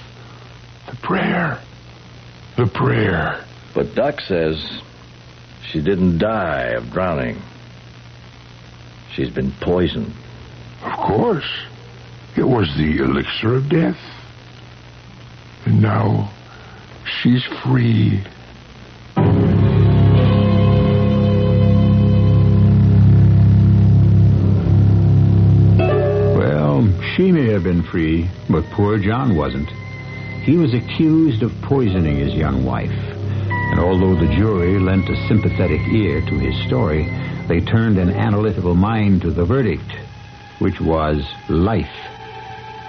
The prayer. The prayer. But Doc says she didn't die of drowning. She's been poisoned. Of course. It was the elixir of death. And now she's free. She may have been free, but poor John wasn't. He was accused of poisoning his young wife. And although the jury lent a sympathetic ear to his story, they turned an analytical mind to the verdict, which was life.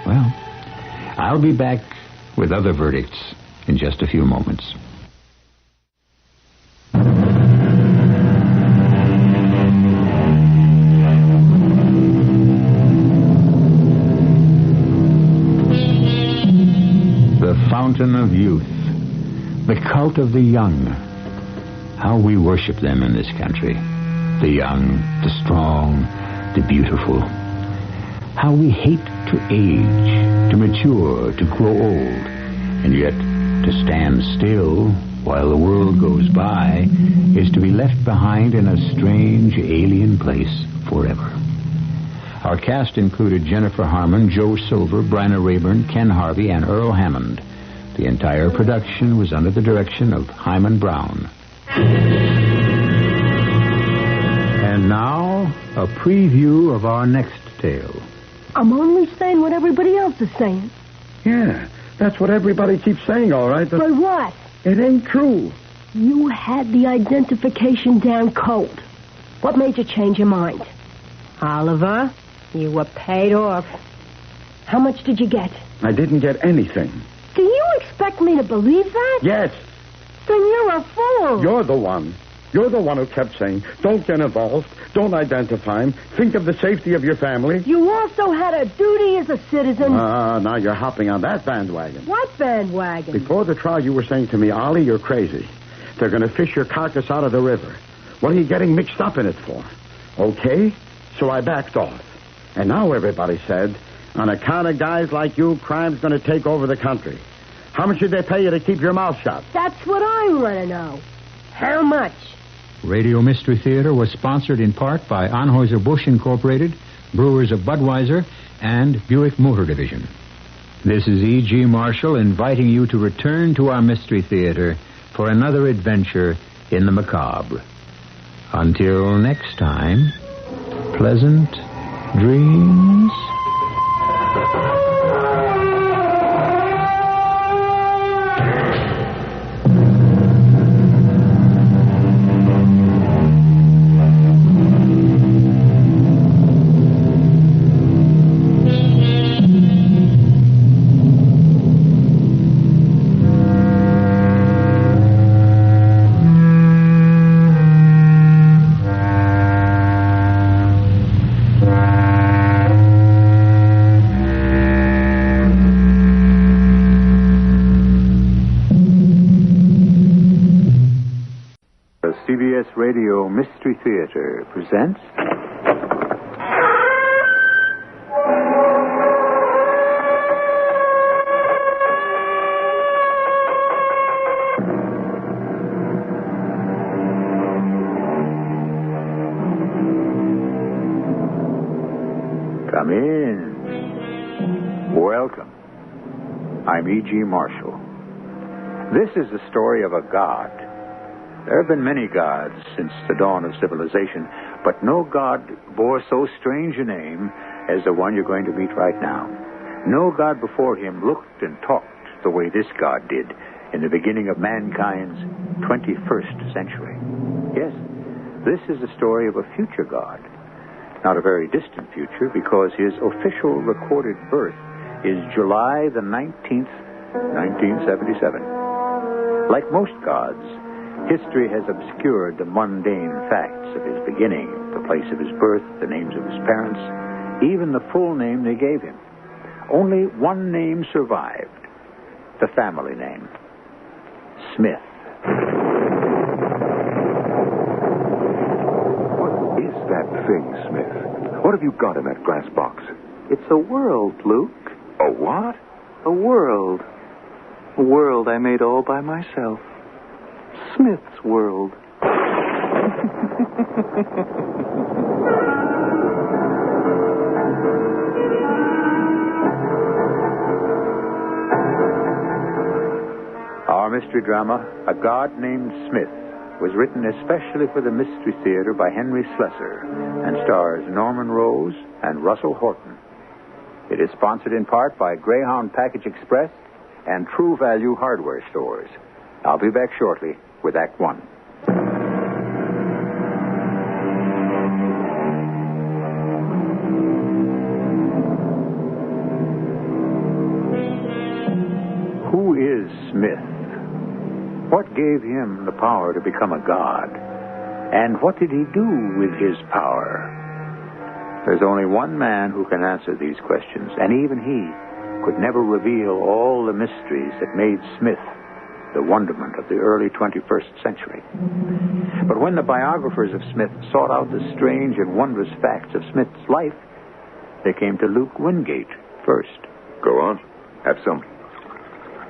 Well, I'll be back with other verdicts in just a few moments. Fountain of youth, the cult of the young. How we worship them in this country. The young, the strong, the beautiful. How we hate to age, to mature, to grow old, and yet to stand still while the world goes by is to be left behind in a strange alien place forever. Our cast included Jennifer Harmon, Joe Silver, Bryna Rayburn, Ken Harvey, and Earl Hammond. The entire production was under the direction of Hyman Brown. And now, a preview of our next tale. I'm only saying what everybody else is saying. Yeah, that's what everybody keeps saying, all right. But what? It ain't true. You had the identification down cold. What made you change your mind? Oliver, you were paid off. How much did you get? I didn't get anything. Do you expect me to believe that? Yes. Then you're a fool. You're the one. You're the one who kept saying, don't get involved, don't identify him, think of the safety of your family. You also had a duty as a citizen. Now you're hopping on that bandwagon. What bandwagon? Before the trial, you were saying to me, Ollie, you're crazy. They're going to fish your carcass out of the river. What are you getting mixed up in it for? Okay, so I backed off. And now everybody said, on account of guys like you, crime's going to take over the country. How much did they pay you to keep your mouth shut? That's what I want to know. How much? Radio Mystery Theater was sponsored in part by Anheuser-Busch Incorporated, Brewers of Budweiser, and Buick Motor Division. This is E.G. Marshall inviting you to return to our Mystery Theater for another adventure in the macabre. Until next time, pleasant dreams. CBS Radio Mystery Theater presents... Come in. Welcome. I'm E.G. Marshall. This is the story of a god. There have been many gods since the dawn of civilization, but no god bore so strange a name as the one you're going to meet right now. No god before him looked and talked the way this god did in the beginning of mankind's 21st century. Yes, this is the story of a future god. Not a very distant future, because his official recorded birth is July the 19th, 1977. Like most gods, history has obscured the mundane facts of his beginning, the place of his birth, the names of his parents, even the full name they gave him. Only one name survived, the family name, Smith. What is that thing, Smith? What have you got in that glass box? It's a world, Luke. A what? A world. A world I made all by myself. Smith's world. Our mystery drama, A God Named Smith, was written especially for the Mystery Theater by Henry Slessor and stars Norman Rose and Russell Horton. It is sponsored in part by Greyhound Package Express and True Value Hardware Stores. I'll be back shortly with Act One. Who is Smith? What gave him the power to become a god? And what did he do with his power? There's only one man who can answer these questions, and even he could never reveal all the mysteries that made Smith the wonderment of the early 21st century. But when the biographers of Smith sought out the strange and wondrous facts of Smith's life, they came to Luke Wingate first. Go on. Have some.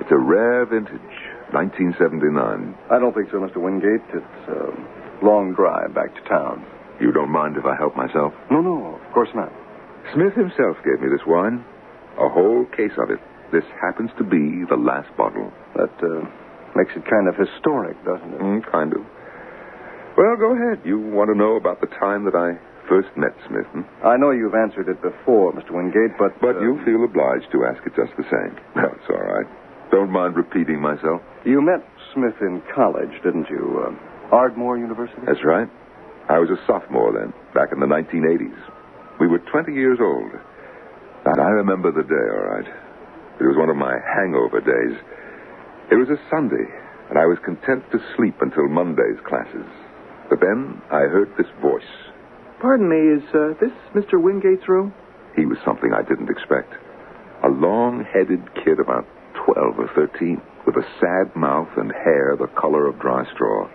It's a rare vintage, 1979. I don't think so, Mr. Wingate. It's a long drive back to town. You don't mind if I help myself? No, of course not. Smith himself gave me this wine. A whole case of it. This happens to be the last bottle. That makes it kind of historic, doesn't it? Kind of. Well, go ahead. You want to know about the time that I first met Smith? I know you've answered it before, Mr. Wingate, but... But you feel obliged to ask it just the same. Well, it's all right. Don't mind repeating myself. You met Smith in college, didn't you? Ardmore University? That's right. I was a sophomore then, back in the 1980s. We were 20 years old. And I remember the day, all right. It was one of my hangover days. It was a Sunday, and I was content to sleep until Monday's classes. But then I heard this voice. Pardon me, is this Mr. Wingate's room? He was something I didn't expect. A long-headed kid about 12 or 13, with a sad mouth and hair the color of dry straw.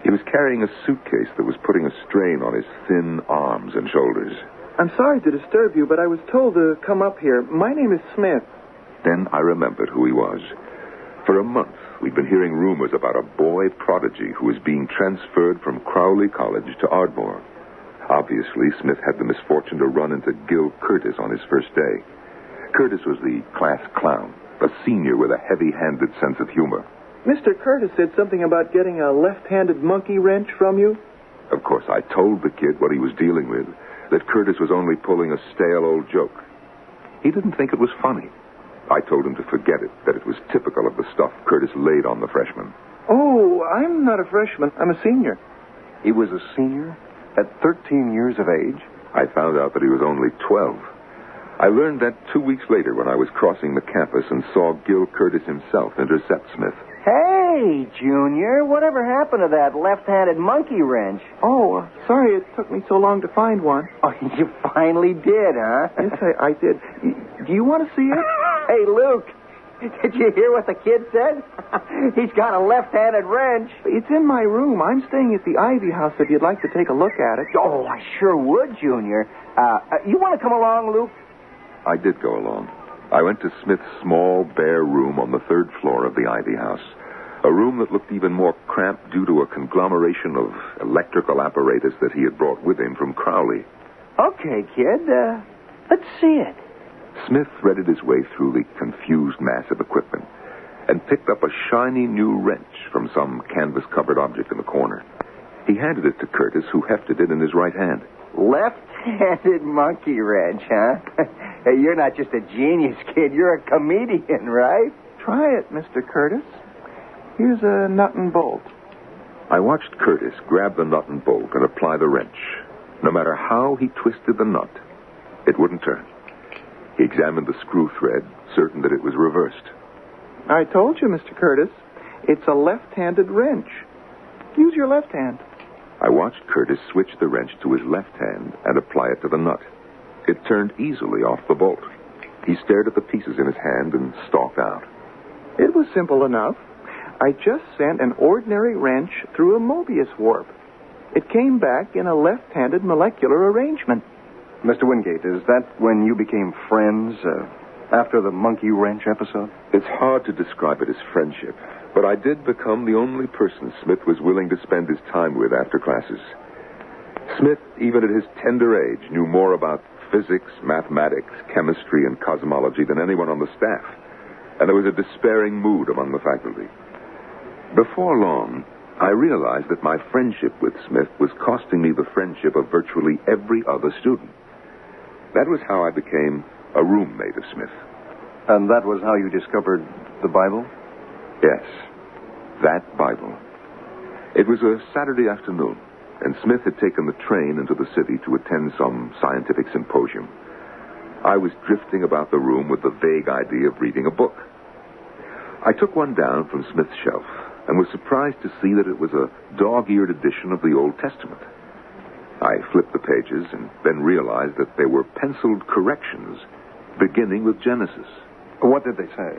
He was carrying a suitcase that was putting a strain on his thin arms and shoulders. I'm sorry to disturb you, but I was told to come up here. My name is Smith. Then I remembered who he was. For a month, we'd been hearing rumors about a boy prodigy who was being transferred from Crowley College to Ardmore. Obviously, Smith had the misfortune to run into Gil Curtis on his first day. Curtis was the class clown, a senior with a heavy-handed sense of humor. Mr. Curtis said something about getting a left-handed monkey wrench from you. Of course, I told the kid what he was dealing with, that Curtis was only pulling a stale old joke. He didn't think it was funny. I told him to forget it, that it was typical of the stuff Curtis laid on the freshmen. Oh, I'm not a freshman. I'm a senior. He was a senior at 13 years of age? I found out that he was only 12. I learned that 2 weeks later when I was crossing the campus and saw Gil Curtis himself intercept Smith. Hey, Junior, whatever happened to that left-handed monkey wrench? Oh, sorry it took me so long to find one. Oh, you finally did, huh? Yes, I did. Do you want to see it? Hey, Luke, did you hear what the kid said? He's got a left-handed wrench. It's in my room. I'm staying at the Ivy House if you'd like to take a look at it. Oh, I sure would, Junior. You want to come along, Luke? I did go along. I went to Smith's small, bare room on the 3rd floor of the Ivy House. A room that looked even more cramped due to a conglomeration of electrical apparatus that he had brought with him from Crowley. Okay, kid. Let's see it. Smith threaded his way through the confused mass of equipment and picked up a shiny new wrench from some canvas-covered object in the corner. He handed it to Curtis, who hefted it in his right hand. Left-handed monkey wrench, huh? Hey, you're not just a genius, kid. You're a comedian, right? Try it, Mr. Curtis. Here's a nut and bolt. I watched Curtis grab the nut and bolt and apply the wrench. No matter how he twisted the nut, it wouldn't turn. He examined the screw thread, certain that it was reversed. I told you, Mr. Curtis. It's a left-handed wrench. Use your left hand. I watched Curtis switch the wrench to his left hand and apply it to the nut. It turned easily off the bolt. He stared at the pieces in his hand and stalked out. It was simple enough. I just sent an ordinary wrench through a Mobius warp. It came back in a left-handed molecular arrangement. Mr. Wingate, is that when you became friends, after the monkey wrench episode? It's hard to describe it as friendship, but I did become the only person Smith was willing to spend his time with after classes. Smith, even at his tender age, knew more about physics, mathematics, chemistry, and cosmology than anyone on the staff, and there was a despairing mood among the faculty. Before long, I realized that my friendship with Smith was costing me the friendship of virtually every other student. That was how I became a roommate of Smith. And that was how you discovered the Bible? Yes, that Bible. It was a Saturday afternoon, and Smith had taken the train into the city to attend some scientific symposium. I was drifting about the room with the vague idea of reading a book. I took one down from Smith's shelf and was surprised to see that it was a dog-eared edition of the Old Testament. I flipped the pages and then realized that they were penciled corrections beginning with Genesis. What did they say?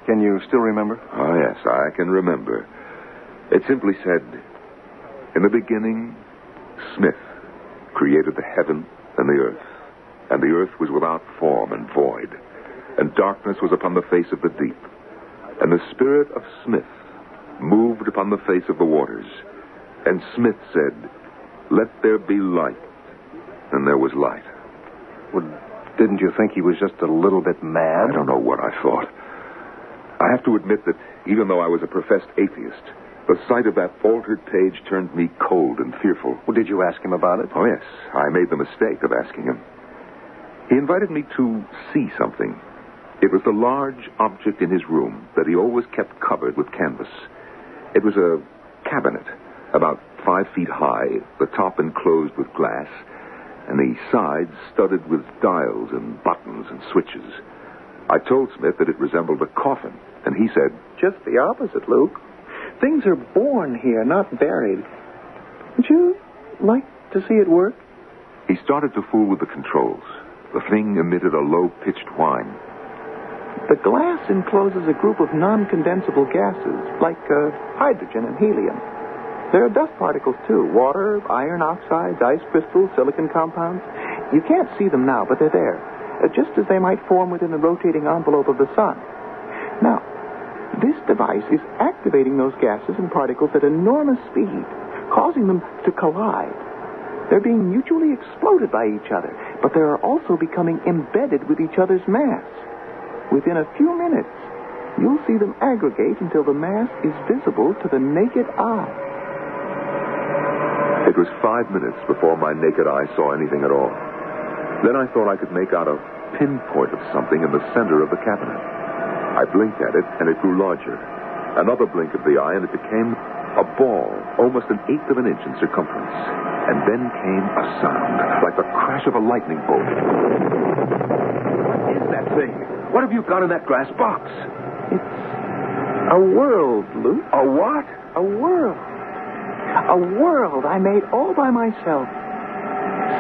Can you still remember? Oh, yes, I can remember. It simply said, "In the beginning, Smith created the heaven and the earth was without form and void, and darkness was upon the face of the deep. And the spirit of Smith moved upon the face of the waters. And Smith said, 'Let there be light.' And there was light." Well, didn't you think he was just a little bit mad? I don't know what I thought. I have to admit that even though I was a professed atheist, the sight of that altered page turned me cold and fearful. Well, did you ask him about it? Oh, yes. I made the mistake of asking him. He invited me to see something. It was the large object in his room that he always kept covered with canvas. It was a cabinet, about 5 feet high, the top enclosed with glass, and the sides studded with dials and buttons and switches. I told Smith that it resembled a coffin, and he said, "Just the opposite, Luke. Things are born here, not buried. Would you like to see it work? He started to fool with the controls. The thing emitted a low-pitched whine. The glass encloses a group of non-condensable gases, like hydrogen and helium. There are dust particles, too. Water, iron oxides, ice crystals, silicon compounds. You can't see them now, but they're there, just as they might form within the rotating envelope of the sun. Now, this device is activating those gases and particles at enormous speed, causing them to collide. They're being mutually exploded by each other, but they are also becoming embedded with each other's mass. Within a few minutes, you'll see them aggregate until the mass is visible to the naked eye. It was 5 minutes before my naked eye saw anything at all. Then I thought I could make out a pinpoint of something in the center of the cabinet. I blinked at it, and it grew larger. Another blink of the eye, and it became a ball, almost 1/8 of an inch in circumference. And then came a sound, like the crash of a lightning bolt. What is that thing? What have you got in that glass box? It's a world, Luke. A what? A world. A world I made all by myself.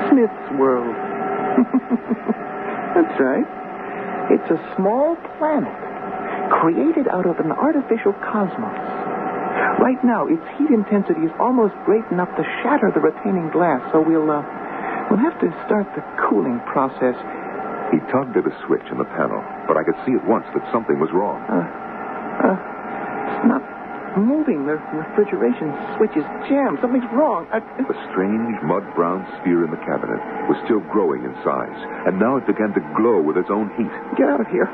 Smith's world. That's right. It's a small planet created out of an artificial cosmos. Right now, its heat intensity is almost great enough to shatter the retaining glass, so we'll have to start the cooling process. He tugged at a switch in the panel, but I could see at once that something was wrong. It's not moving. The refrigeration switch is jammed. Something's wrong. The strange mud-brown sphere in the cabinet was still growing in size, and now it began to glow with its own heat. Get out of here.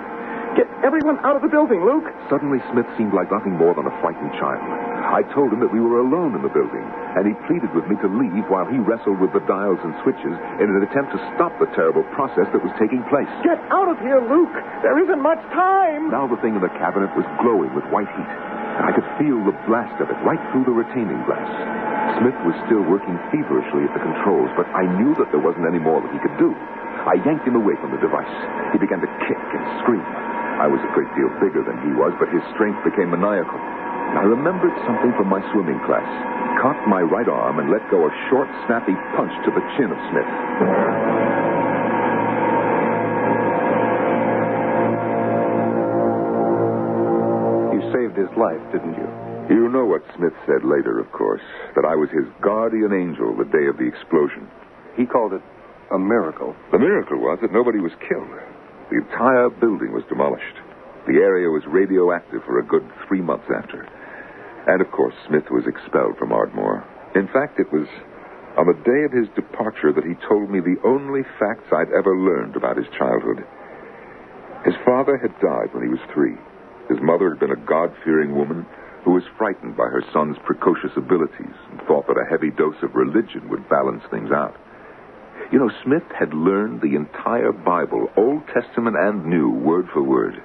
Get everyone out of the building, Luke. Suddenly, Smith seemed like nothing more than a frightened child. I told him that we were alone in the building, and he pleaded with me to leave while he wrestled with the dials and switches in an attempt to stop the terrible process that was taking place. Get out of here, Luke. There isn't much time. Now the thing in the cabinet was glowing with white heat. I could feel the blast of it right through the retaining glass. Smith was still working feverishly at the controls, but I knew that there wasn't any more that he could do. I yanked him away from the device. He began to kick and scream. I was a great deal bigger than he was, but his strength became maniacal. I remembered something from my swimming class, cocked my right arm, and let go a short, snappy punch to the chin of Smith. You saved his life, didn't you? You know what Smith said later, of course, that I was his guardian angel the day of the explosion. He called it a miracle. The miracle was that nobody was killed. The entire building was demolished. The area was radioactive for a good 3 months after. And, of course, Smith was expelled from Ardmore. In fact, it was on the day of his departure that he told me the only facts I'd ever learned about his childhood. His father had died when he was 3. His mother had been a God-fearing woman who was frightened by her son's precocious abilities and thought that a heavy dose of religion would balance things out. You know, Smith had learned the entire Bible, Old Testament and New, word for word.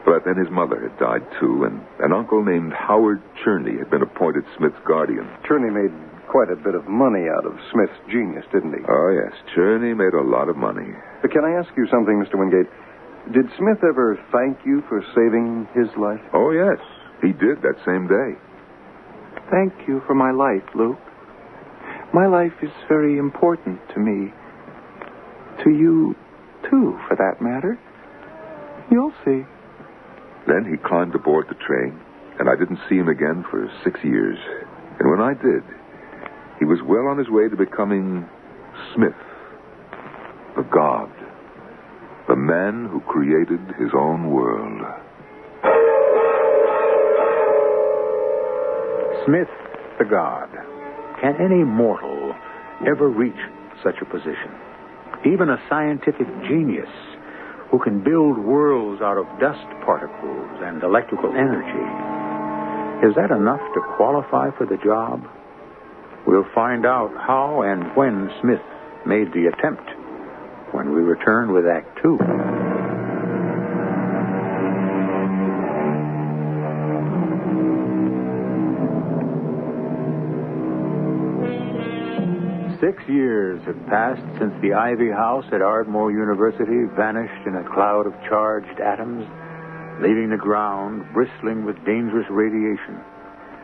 But then his mother had died, too, and an uncle named Howard Cherney had been appointed Smith's guardian. Cherney made quite a bit of money out of Smith's genius, didn't he? Oh, yes. Cherney made a lot of money. But can I ask you something, Mr. Wingate? Did Smith ever thank you for saving his life? Oh, yes. He did that same day. Thank you for my life, Luke. My life is very important to me. To you, too, for that matter. You'll see. Then he climbed aboard the train, and I didn't see him again for 6 years. And when I did, he was well on his way to becoming Smith, the god, the man who created his own world. Smith, the god. Can any mortal ever reach such a position? Even a scientific genius who can build worlds out of dust particles and electrical energy. Is that enough to qualify for the job? We'll find out how and when Smith made the attempt when we return with Act 2. Six years have passed since the Ivy House at Ardmore University vanished in a cloud of charged atoms, leaving the ground bristling with dangerous radiation.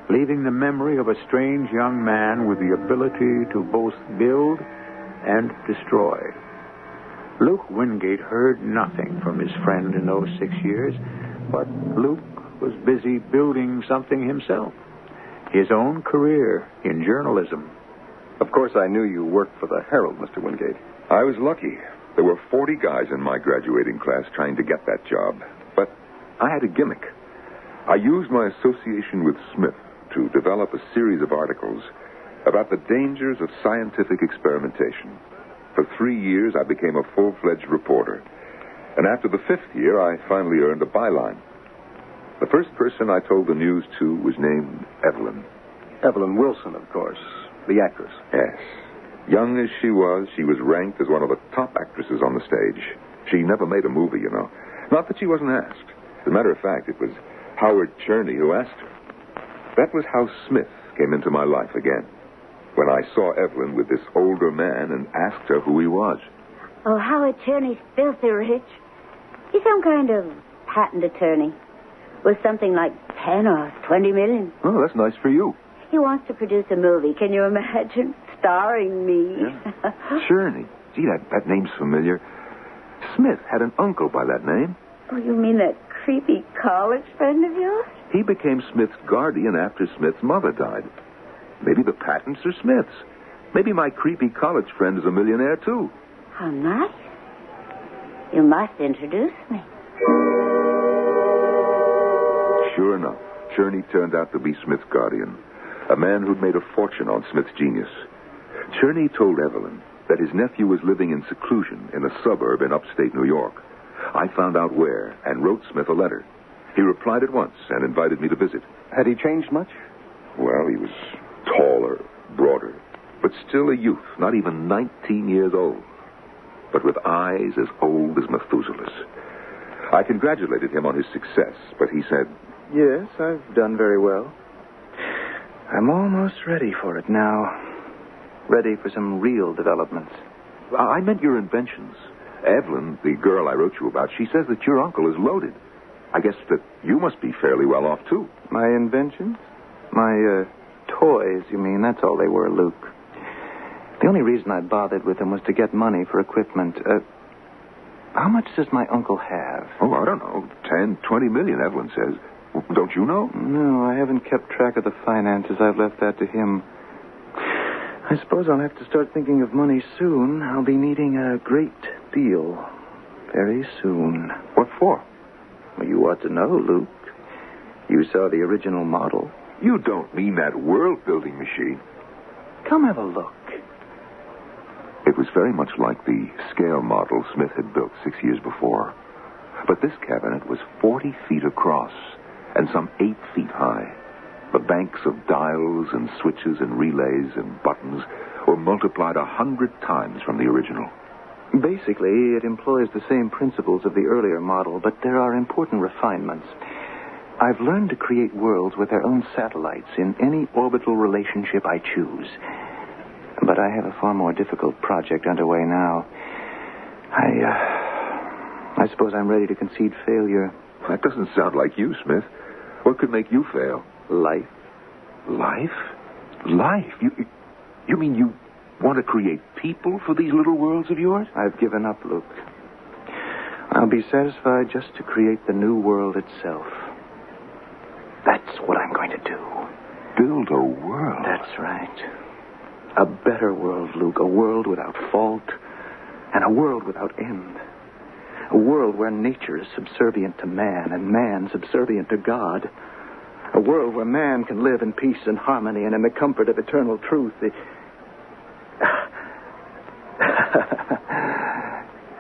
leaving the memory of a strange young man with the ability to both build and destroy. Luke Wingate heard nothing from his friend in those 6 years, but Luke was busy building something himself. His own career in journalism. Of course, I knew you worked for the Herald, Mr. Wingate. I was lucky. There were 40 guys in my graduating class trying to get that job. But I had a gimmick. I used my association with Smith to develop a series of articles about the dangers of scientific experimentation. For 3 years, I became a full-fledged reporter. And after the 5th year, I finally earned a byline. The first person I told the news to was named Evelyn. Evelyn Wilson, of course, the actress. Yes. Young as she was ranked as one of the top actresses on the stage. She never made a movie, you know. Not that she wasn't asked. As a matter of fact, it was Howard Cherney who asked her. That was how Smith came into my life again, when I saw Evelyn with this older man and asked her who he was. Oh, Howard Cherney's filthy rich. He's some kind of patent attorney with something like 10 or 20 million. Oh, that's nice for you. He wants to produce a movie. Can you imagine? Starring me. Yeah. Cherney. Gee, that name's familiar. Smith had an uncle by that name. Oh, you mean that creepy college friend of yours? He became Smith's guardian after Smith's mother died. Maybe the patents are Smith's. Maybe my creepy college friend is a millionaire, too. How nice. You must introduce me. Sure enough, Cherney turned out to be Smith's guardian, a man who'd made a fortune on Smith's genius. Cherney told Evelyn that his nephew was living in seclusion in a suburb in upstate New York. I found out where and wrote Smith a letter. He replied at once and invited me to visit. Had he changed much? Well, he was taller, broader, but still a youth, not even 19 years old, but with eyes as old as Methuselah's. I congratulated him on his success, but he said, Yes, I've done very well. I'm almost ready for it now. Ready for some real developments. I meant your inventions. Evelyn, the girl I wrote you about, she says that your uncle is loaded. I guess that you must be fairly well off, too. My inventions? My, toys, you mean? That's all they were, Luke. The only reason I bothered with them was to get money for equipment. How much does my uncle have? Oh, I don't know. 10, 20 million, Evelyn says. Don't you know? No, I haven't kept track of the finances. I've left that to him. I suppose I'll have to start thinking of money soon. I'll be needing a great deal very soon. What for? Well, you ought to know, Luke. You saw the original model. You don't mean that world-building machine. Come have a look. It was very much like the scale model Smith had built 6 years before. But this cabinet was 40 feet across and some 8 feet high. The banks of dials and switches and relays and buttons were multiplied 100 times from the original. Basically, it employs the same principles of the earlier model, but there are important refinements. I've learned to create worlds with their own satellites in any orbital relationship I choose. But I have a far more difficult project underway now. I suppose I'm ready to concede failure. That doesn't sound like you, Smith. What could make you fail? Life. Life? Life? You mean you want to create people for these little worlds of yours? I've given up, Luke. I'll be satisfied just to create the new world itself. That's what I'm going to do. Build a world? That's right. A better world, Luke. A world without fault and a world without end. A world where nature is subservient to man and man subservient to God. A world where man can live in peace and harmony and in the comfort of eternal truth.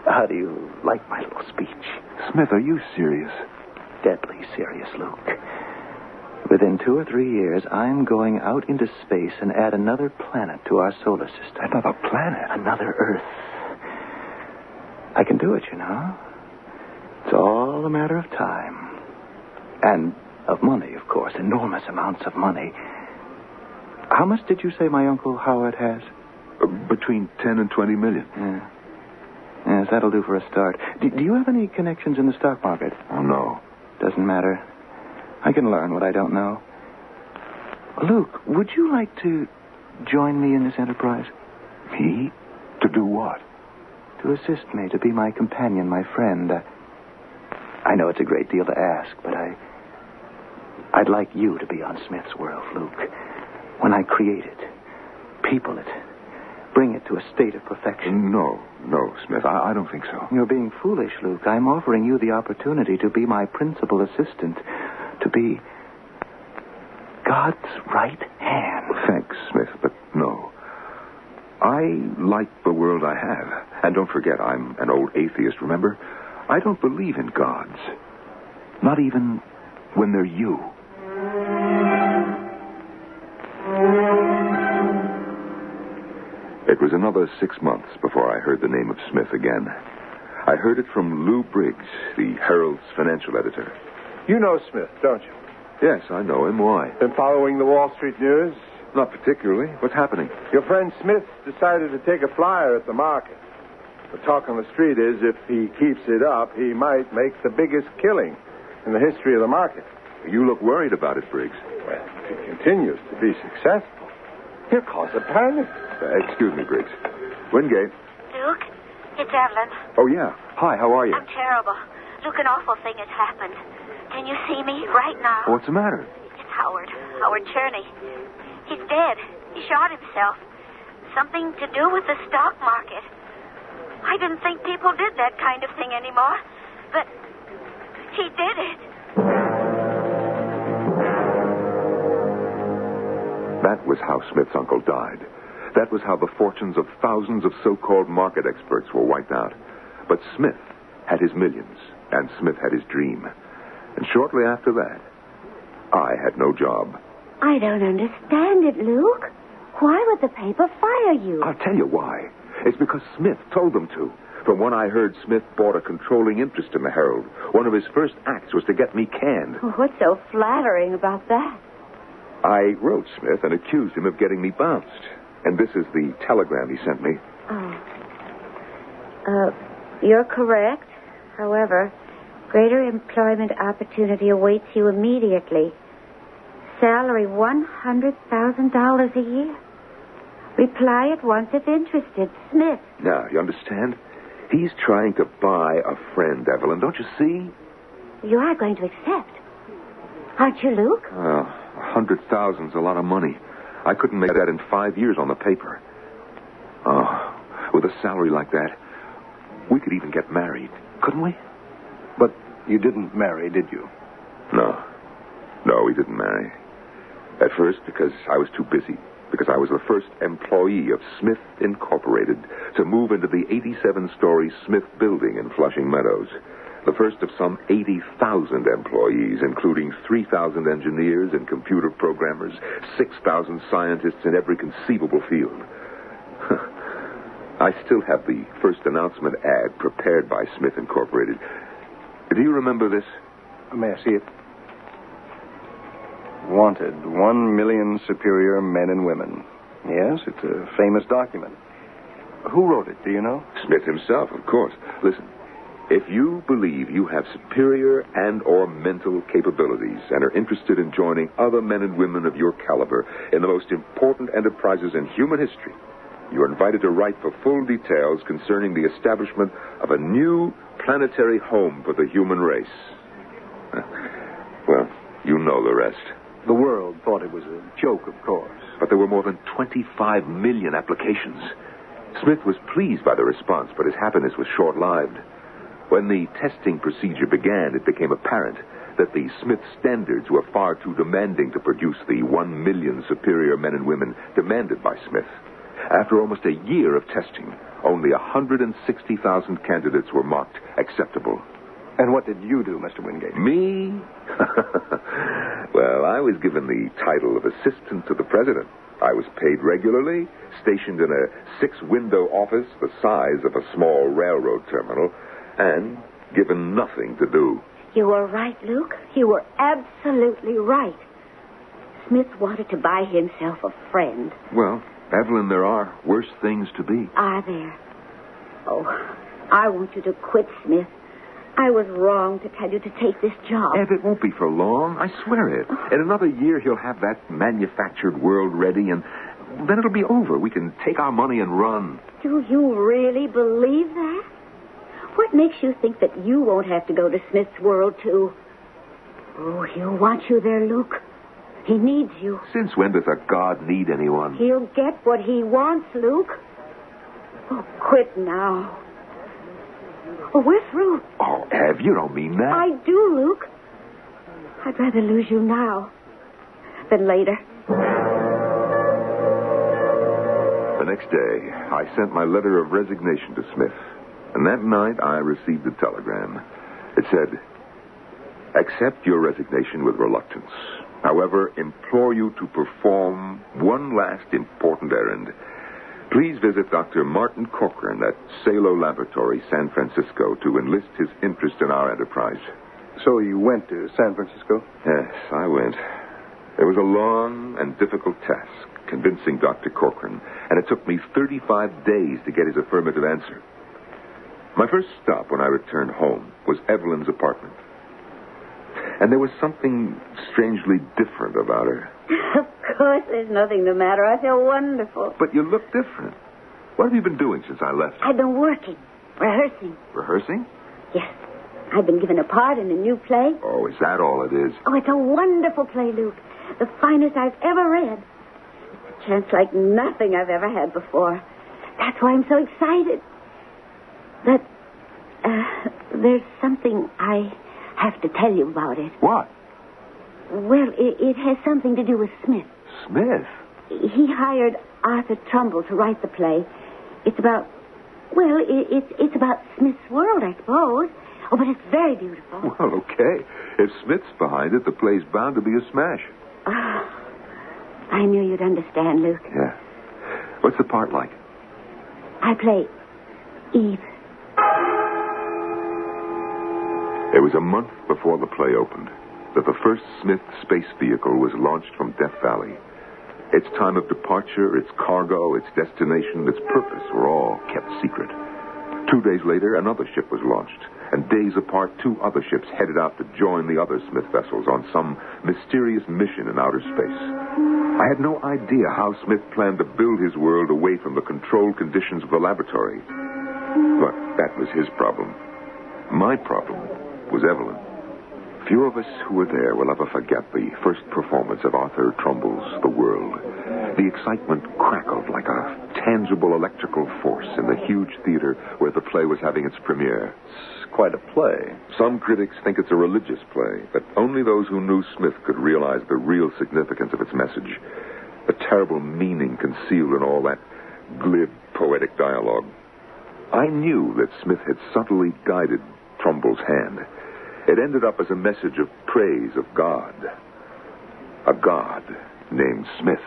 How do you like my little speech? Smith, are you serious? Deadly serious, Luke. Within 2 or 3 years, I'm going out into space and add another planet to our solar system. Another planet? Another Earth. I can do it, you know. It's all a matter of time. And of money, of course. Enormous amounts of money. How much did you say my Uncle Howard has? Between 10 and 20 million. Yeah. Yes, that'll do for a start. Do you have any connections in the stock market? Oh, no. Doesn't matter. I can learn what I don't know. Luke, would you like to join me in this enterprise? Me? To do what? To assist me, to be my companion, my friend. I know it's a great deal to ask, but I'd like you to be on Smith's world, Luke. When I create it, people it, bring it to a state of perfection. No, Smith, I don't think so. You're being foolish, Luke. I'm offering you the opportunity to be my principal assistant, to be God's right hand. Thanks, Smith, but no. I like the world I have. And don't forget, I'm an old atheist, remember? I don't believe in gods. Not even when they're you. It was another 6 months before I heard the name of Smith again. I heard it from Lou Briggs, the Herald's financial editor. You know Smith, don't you? Yes, I know him. Why? Been following the Wall Street news? Not particularly. What's happening? Your friend Smith decided to take a flyer at the market. The talk on the street is if he keeps it up, he might make the biggest killing in the history of the market. You look worried about it, Briggs. Well, if he continues to be successful, he'll cause a panic. Excuse me, Briggs. Wingate. Luke, it's Evelyn. Oh, yeah. Hi, how are you? I'm terrible. Luke, an awful thing has happened. Can you see me right now? What's the matter? It's Howard Cherney. He's dead. He shot himself. Something to do with the stock market. I didn't think people did that kind of thing anymore, but he did it. That was how Smith's uncle died. That was how the fortunes of thousands of so-called market experts were wiped out. But Smith had his millions, and Smith had his dream. And shortly after that, I had no job. I don't understand it, Luke. Why would the paper fire you? I'll tell you why. It's because Smith told them to. From when I heard Smith bought a controlling interest in the Herald, one of his first acts was to get me canned. What's so flattering about that? I wrote Smith and accused him of getting me bounced. And this is the telegram he sent me. You're correct. However, greater employment opportunity awaits you immediately. Salary $100,000 a year. Reply at once if interested. Smith. Now, you understand? He's trying to buy a friend, Evelyn. Don't you see? You are going to accept. Aren't you, Luke? 100,000's a lot of money. I couldn't make that in 5 years on the paper. With a salary like that, we could even get married, couldn't we? But you didn't marry, did you? No, we didn't marry. At first, because I was too busy. Because I was the first employee of Smith Incorporated to move into the 87-story Smith building in Flushing Meadows. The first of some 80,000 employees, including 3,000 engineers and computer programmers, 6,000 scientists in every conceivable field. I still have the first announcement ad prepared by Smith Incorporated. Do you remember this? May I see it? Wanted 1 million superior men and women. Yes, it's a famous document. Who wrote it, do you know? Smith himself, of course. Listen, if you believe you have superior and or mental capabilities and are interested in joining other men and women of your caliber in the most important enterprises in human history, you are invited to write for full details concerning the establishment of a new planetary home for the human race. Well, you know the rest. The world thought it was a joke, of course. But there were more than 25 million applications. Smith was pleased by the response, but his happiness was short-lived. When the testing procedure began, it became apparent that the Smith standards were far too demanding to produce the 1 million superior men and women demanded by Smith. After almost a year of testing, only 160,000 candidates were marked acceptable. And what did you do, Mr. Wingate? Me? Well, I was given the title of assistant to the president. I was paid regularly, stationed in a 6-window office the size of a small railroad terminal, and given nothing to do. You were right, Luke. You were absolutely right. Smith wanted to buy himself a friend. Well, Evelyn, there are worse things to be. Are there? Oh, I want you to quit, Smith. I was wrong to tell you to take this job. Ev, it won't be for long. I swear it. In another year, he'll have that manufactured world ready, and then it'll be over. We can take our money and run. Do you really believe that? What makes you think that you won't have to go to Smith's world, too? Oh, he'll want you there, Luke. He needs you. Since when does a god need anyone? He'll get what he wants, Luke. Oh, quit now. Oh, we're through. Oh, Ev, you don't mean that. I do, Luke. I'd rather lose you now than later. The next day, I sent my letter of resignation to Smith. And that night, I received a telegram. It said, "Accept your resignation with reluctance. However, implore you to perform one last important errand. Please visit Dr. Martin Corcoran at Salo Laboratory, San Francisco, to enlist his interest in our enterprise." So you went to San Francisco? Yes, I went. It was a long and difficult task, convincing Dr. Corcoran, and it took me 35 days to get his affirmative answer. My first stop when I returned home was Evelyn's apartment. And there was something strangely different about her. Of course, there's nothing the matter. I feel wonderful. But you look different. What have you been doing since I left? I've been working, rehearsing. Rehearsing? Yes. I've been given a part in a new play. Oh, is that all it is? Oh, it's a wonderful play, Luke. The finest I've ever read. It's a chance like nothing I've ever had before. That's why I'm so excited. But, there's something I have to tell you about it. What? Well, it has something to do with Smith. Smith? He hired Arthur Trumbull to write the play. It's about, well, it's about Smith's world, I suppose. Oh, but it's very beautiful. Well, okay. If Smith's behind it, the play's bound to be a smash. I knew you'd understand, Luke. Yeah. What's the part like? I play Eve. It was a month before the play opened that the first Smith space vehicle was launched from Death Valley. Its time of departure, its cargo, its destination, its purpose were all kept secret. 2 days later, another ship was launched, and days apart, 2 other ships headed out to join the other Smith vessels on some mysterious mission in outer space. I had no idea how Smith planned to build his world away from the controlled conditions of the laboratory. But that was his problem. My problem was Evelyn. Few of us who were there will ever forget the first performance of Arthur Trumbull's The World. The excitement crackled like a tangible electrical force in the huge theater where the play was having its premiere. It's quite a play. Some critics think it's a religious play, but only those who knew Smith could realize the real significance of its message, the terrible meaning concealed in all that glib, poetic dialogue. I knew that Smith had subtly guided Trumbull's hand. It ended up as a message of praise of God. A God named Smith.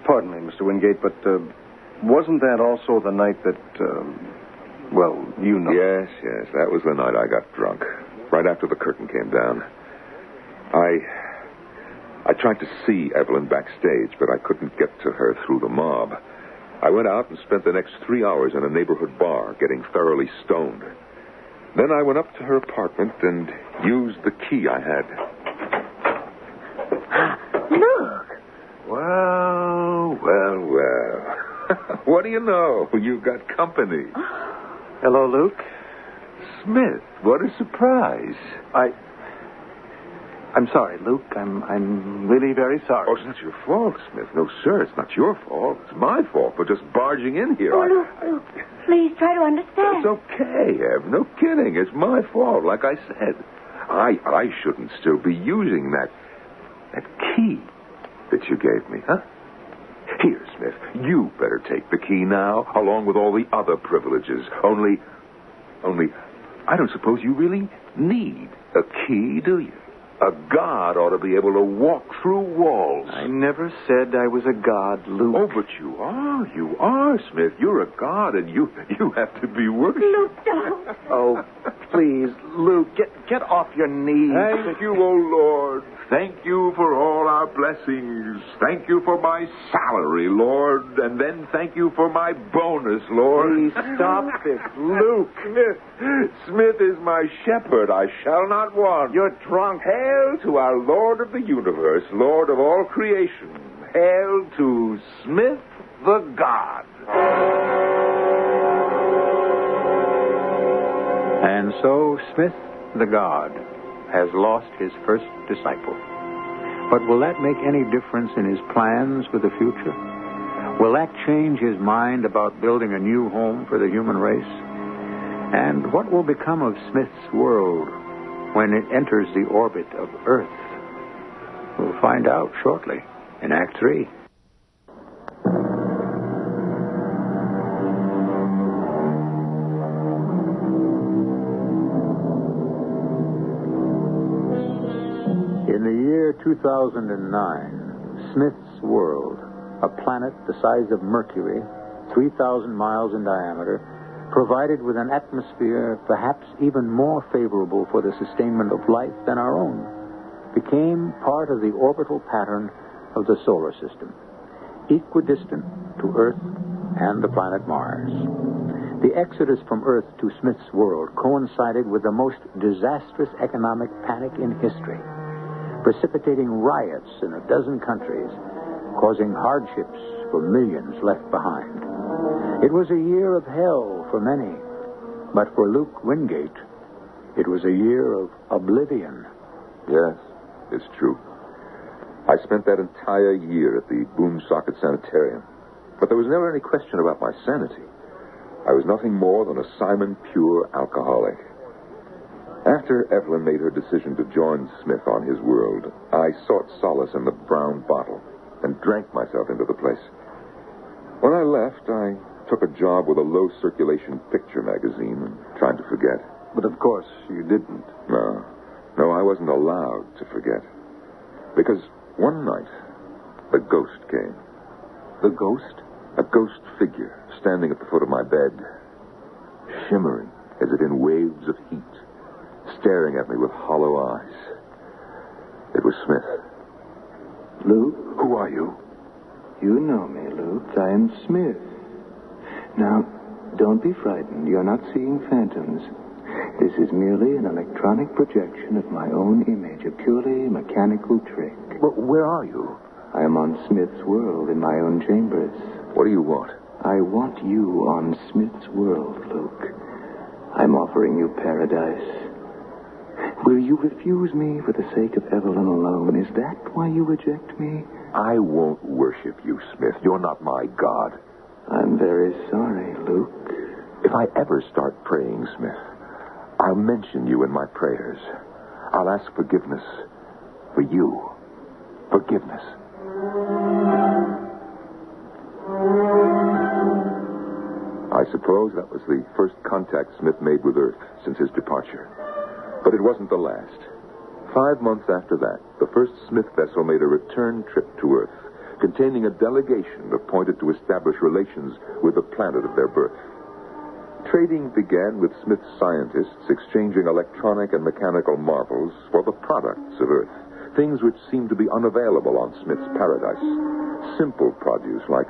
Pardon me, Mr. Wingate, but wasn't that also the night that, well, you know? Yes, that was the night I got drunk, right after the curtain came down. I tried to see Evelyn backstage, but I couldn't get to her through the mob. I went out and spent the next 3 hours in a neighborhood bar getting thoroughly stoned. Then I went up to her apartment and used the key I had. Look! Well. What do you know? You've got company. Hello, Luke. Smith, what a surprise. I'm sorry, Luke. I'm really very sorry. Oh, it's not your fault, Smith. No, sir, it's not your fault. It's my fault for just barging in here. Oh, Luke, please try to understand. It's okay, Ev. No kidding. It's my fault, like I said. I shouldn't still be using that key that you gave me, huh? Here, Smith, you better take the key now, along with all the other privileges. Only, I don't suppose you really need a key, do you? A god ought to be able to walk through walls. I never said I was a god, Luke. Oh, but you are. You are, Smith. You're a god, and you have to be worshipped. Luke, don't. Oh, please, Luke, get off your knees. Thank you, O Lord. Thank you for all our blessings. Thank you for my salary, Lord. And then thank you for my bonus, Lord. Please stop this, Luke. Smith is my shepherd. I shall not want. You're drunk. Hail to our Lord of the universe, Lord of all creation. Hail to Smith the God. And so Smith the God has lost his first disciple. But will that make any difference in his plans for the future? Will that change his mind about building a new home for the human race? And what will become of Smith's world when it enters the orbit of Earth? We'll find out shortly in Act 3. In the year 2009, Smith's world, a planet the size of Mercury, 3,000 miles in diameter, provided with an atmosphere perhaps even more favorable for the sustainment of life than our own, became part of the orbital pattern of the solar system, equidistant to Earth and the planet Mars. The exodus from Earth to Smith's world coincided with the most disastrous economic panic in history, precipitating riots in a dozen countries, causing hardships for millions left behind. It was a year of hell for many, but for Luke Wingate, it was a year of oblivion. Yes, it's true. I spent that entire year at the Boonsocket Sanitarium, but there was never any question about my sanity. I was nothing more than a Simon Pure alcoholic. After Evelyn made her decision to join Smith on his world, I sought solace in the brown bottle and drank myself into the place. When I left, I took a job with a low-circulation picture magazine and tried to forget. But of course, you didn't. No, I wasn't allowed to forget. Because one night, a ghost came. The ghost? A ghost figure standing at the foot of my bed, shimmering as if in waves of heat, staring at me with hollow eyes. It was Smith. Luke? Who are you? You know me, Luke. I am Smith. Now, don't be frightened. You're not seeing phantoms. This is merely an electronic projection of my own image, a purely mechanical trick. But where are you? I am on Smith's world in my own chambers. What do you want? I want you on Smith's world, Luke. I'm offering you paradise. Will you refuse me for the sake of Evelyn alone? Is that why you reject me? I won't worship you, Smith. You're not my God. I'm very sorry, Luke. If I ever start praying, Smith, I'll mention you in my prayers. I'll ask forgiveness for you. Forgiveness. I suppose that was the first contact Smith made with Earth since his departure. But it wasn't the last. 5 months after that, the first Smith vessel made a return trip to Earth, containing a delegation appointed to establish relations with the planet of their birth. Trading began with Smith's scientists exchanging electronic and mechanical marvels for the products of Earth, things which seemed to be unavailable on Smith's paradise. Simple produce like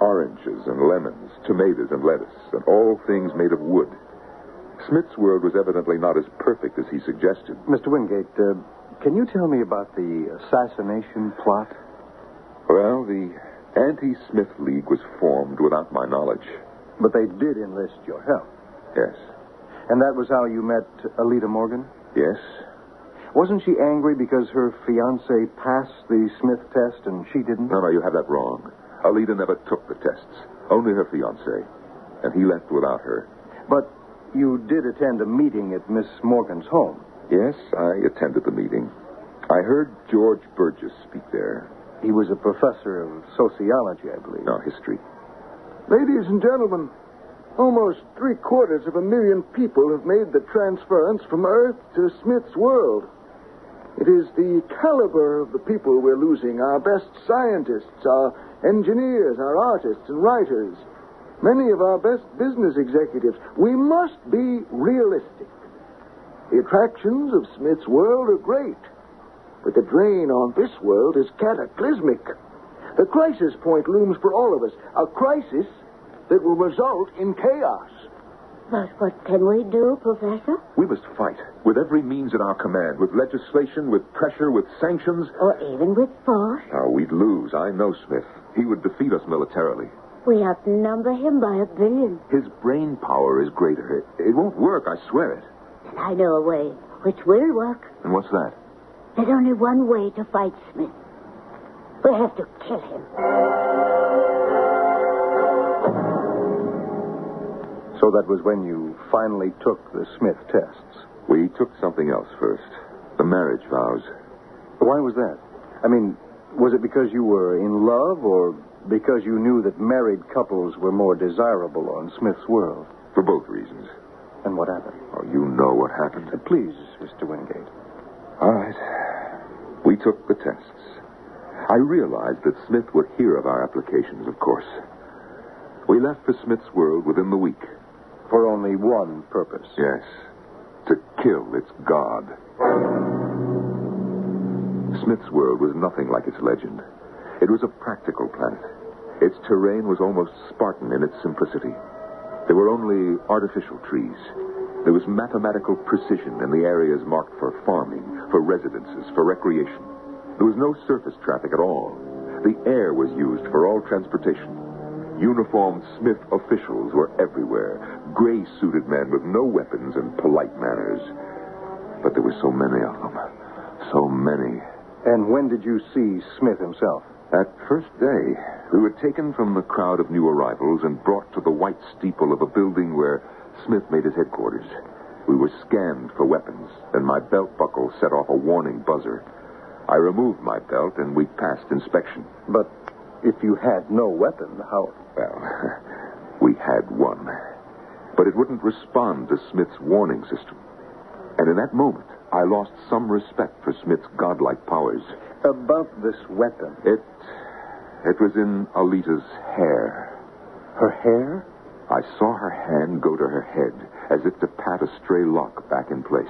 oranges and lemons, tomatoes and lettuce, and all things made of wood. Smith's world was evidently not as perfect as he suggested. Mr. Wingate, can you tell me about the assassination plot? Well, the Anti-Smith League was formed without my knowledge. But they did enlist your help. Yes. And that was how you met Alita Morgan? Yes. Wasn't she angry because her fiancé passed the Smith test and she didn't? No, you have that wrong. Alita never took the tests. Only her fiancé. And he left without her. But you did attend a meeting at Miss Morgan's home. Yes, I attended the meeting. I heard George Burgess speak there. He was a professor of sociology, I believe. No, history. Ladies and gentlemen, almost 750,000 people have made the transference from Earth to Smith's world. It is the caliber of the people we're losing, our best scientists, our engineers, our artists and writers, many of our best business executives. We must be realistic. attractions of Smith's world are great, but the drain on this world is cataclysmic. The crisis point looms for all of us, a crisis that will result in chaos. But what can we do, Professor? We must fight with every means at our command, with legislation, with pressure, with sanctions. Or even with force? Oh, we'd lose. I know Smith. He would defeat us militarily. We outnumber him by 1 billion. His brain power is greater. It won't work, I swear it. And I know a way which will work. And what's that? There's only one way to fight Smith. We have to kill him. So that was when you finally took the Smith tests? We took something else first. The marriage vows. Why was that? I mean, was it because you were in love or because you knew that married couples were more desirable on Smith's world? For both reasons. And what happened? Oh, you know what happened. Please, Mr. Wingate. All right. We took the tests. I realized that Smith would hear of our applications, of course. We left for Smith's world within the week. For only one purpose? Yes. To kill its god. Smith's world was nothing like its legend. It was a practical planet. Its terrain was almost Spartan in its simplicity. There were only artificial trees. There was mathematical precision in the areas marked for farming, for residences, for recreation. There was no surface traffic at all. The air was used for all transportation. Uniformed Smith officials were everywhere, gray-suited men with no weapons and polite manners. But there were so many of them. So many. And when did you see Smith himself? That first day, we were taken from the crowd of new arrivals and brought to the white steeple of a building where Smith made his headquarters. We were scanned for weapons, and my belt buckle set off a warning buzzer. I removed my belt, and we passed inspection. But if you had no weapon, how... Well, we had one. But it wouldn't respond to Smith's warning system. And in that moment, I lost some respect for Smith's godlike powers. About this weapon? It was in Alita's hair. Her hair? I saw her hand go to her head, as if to pat a stray lock back in place.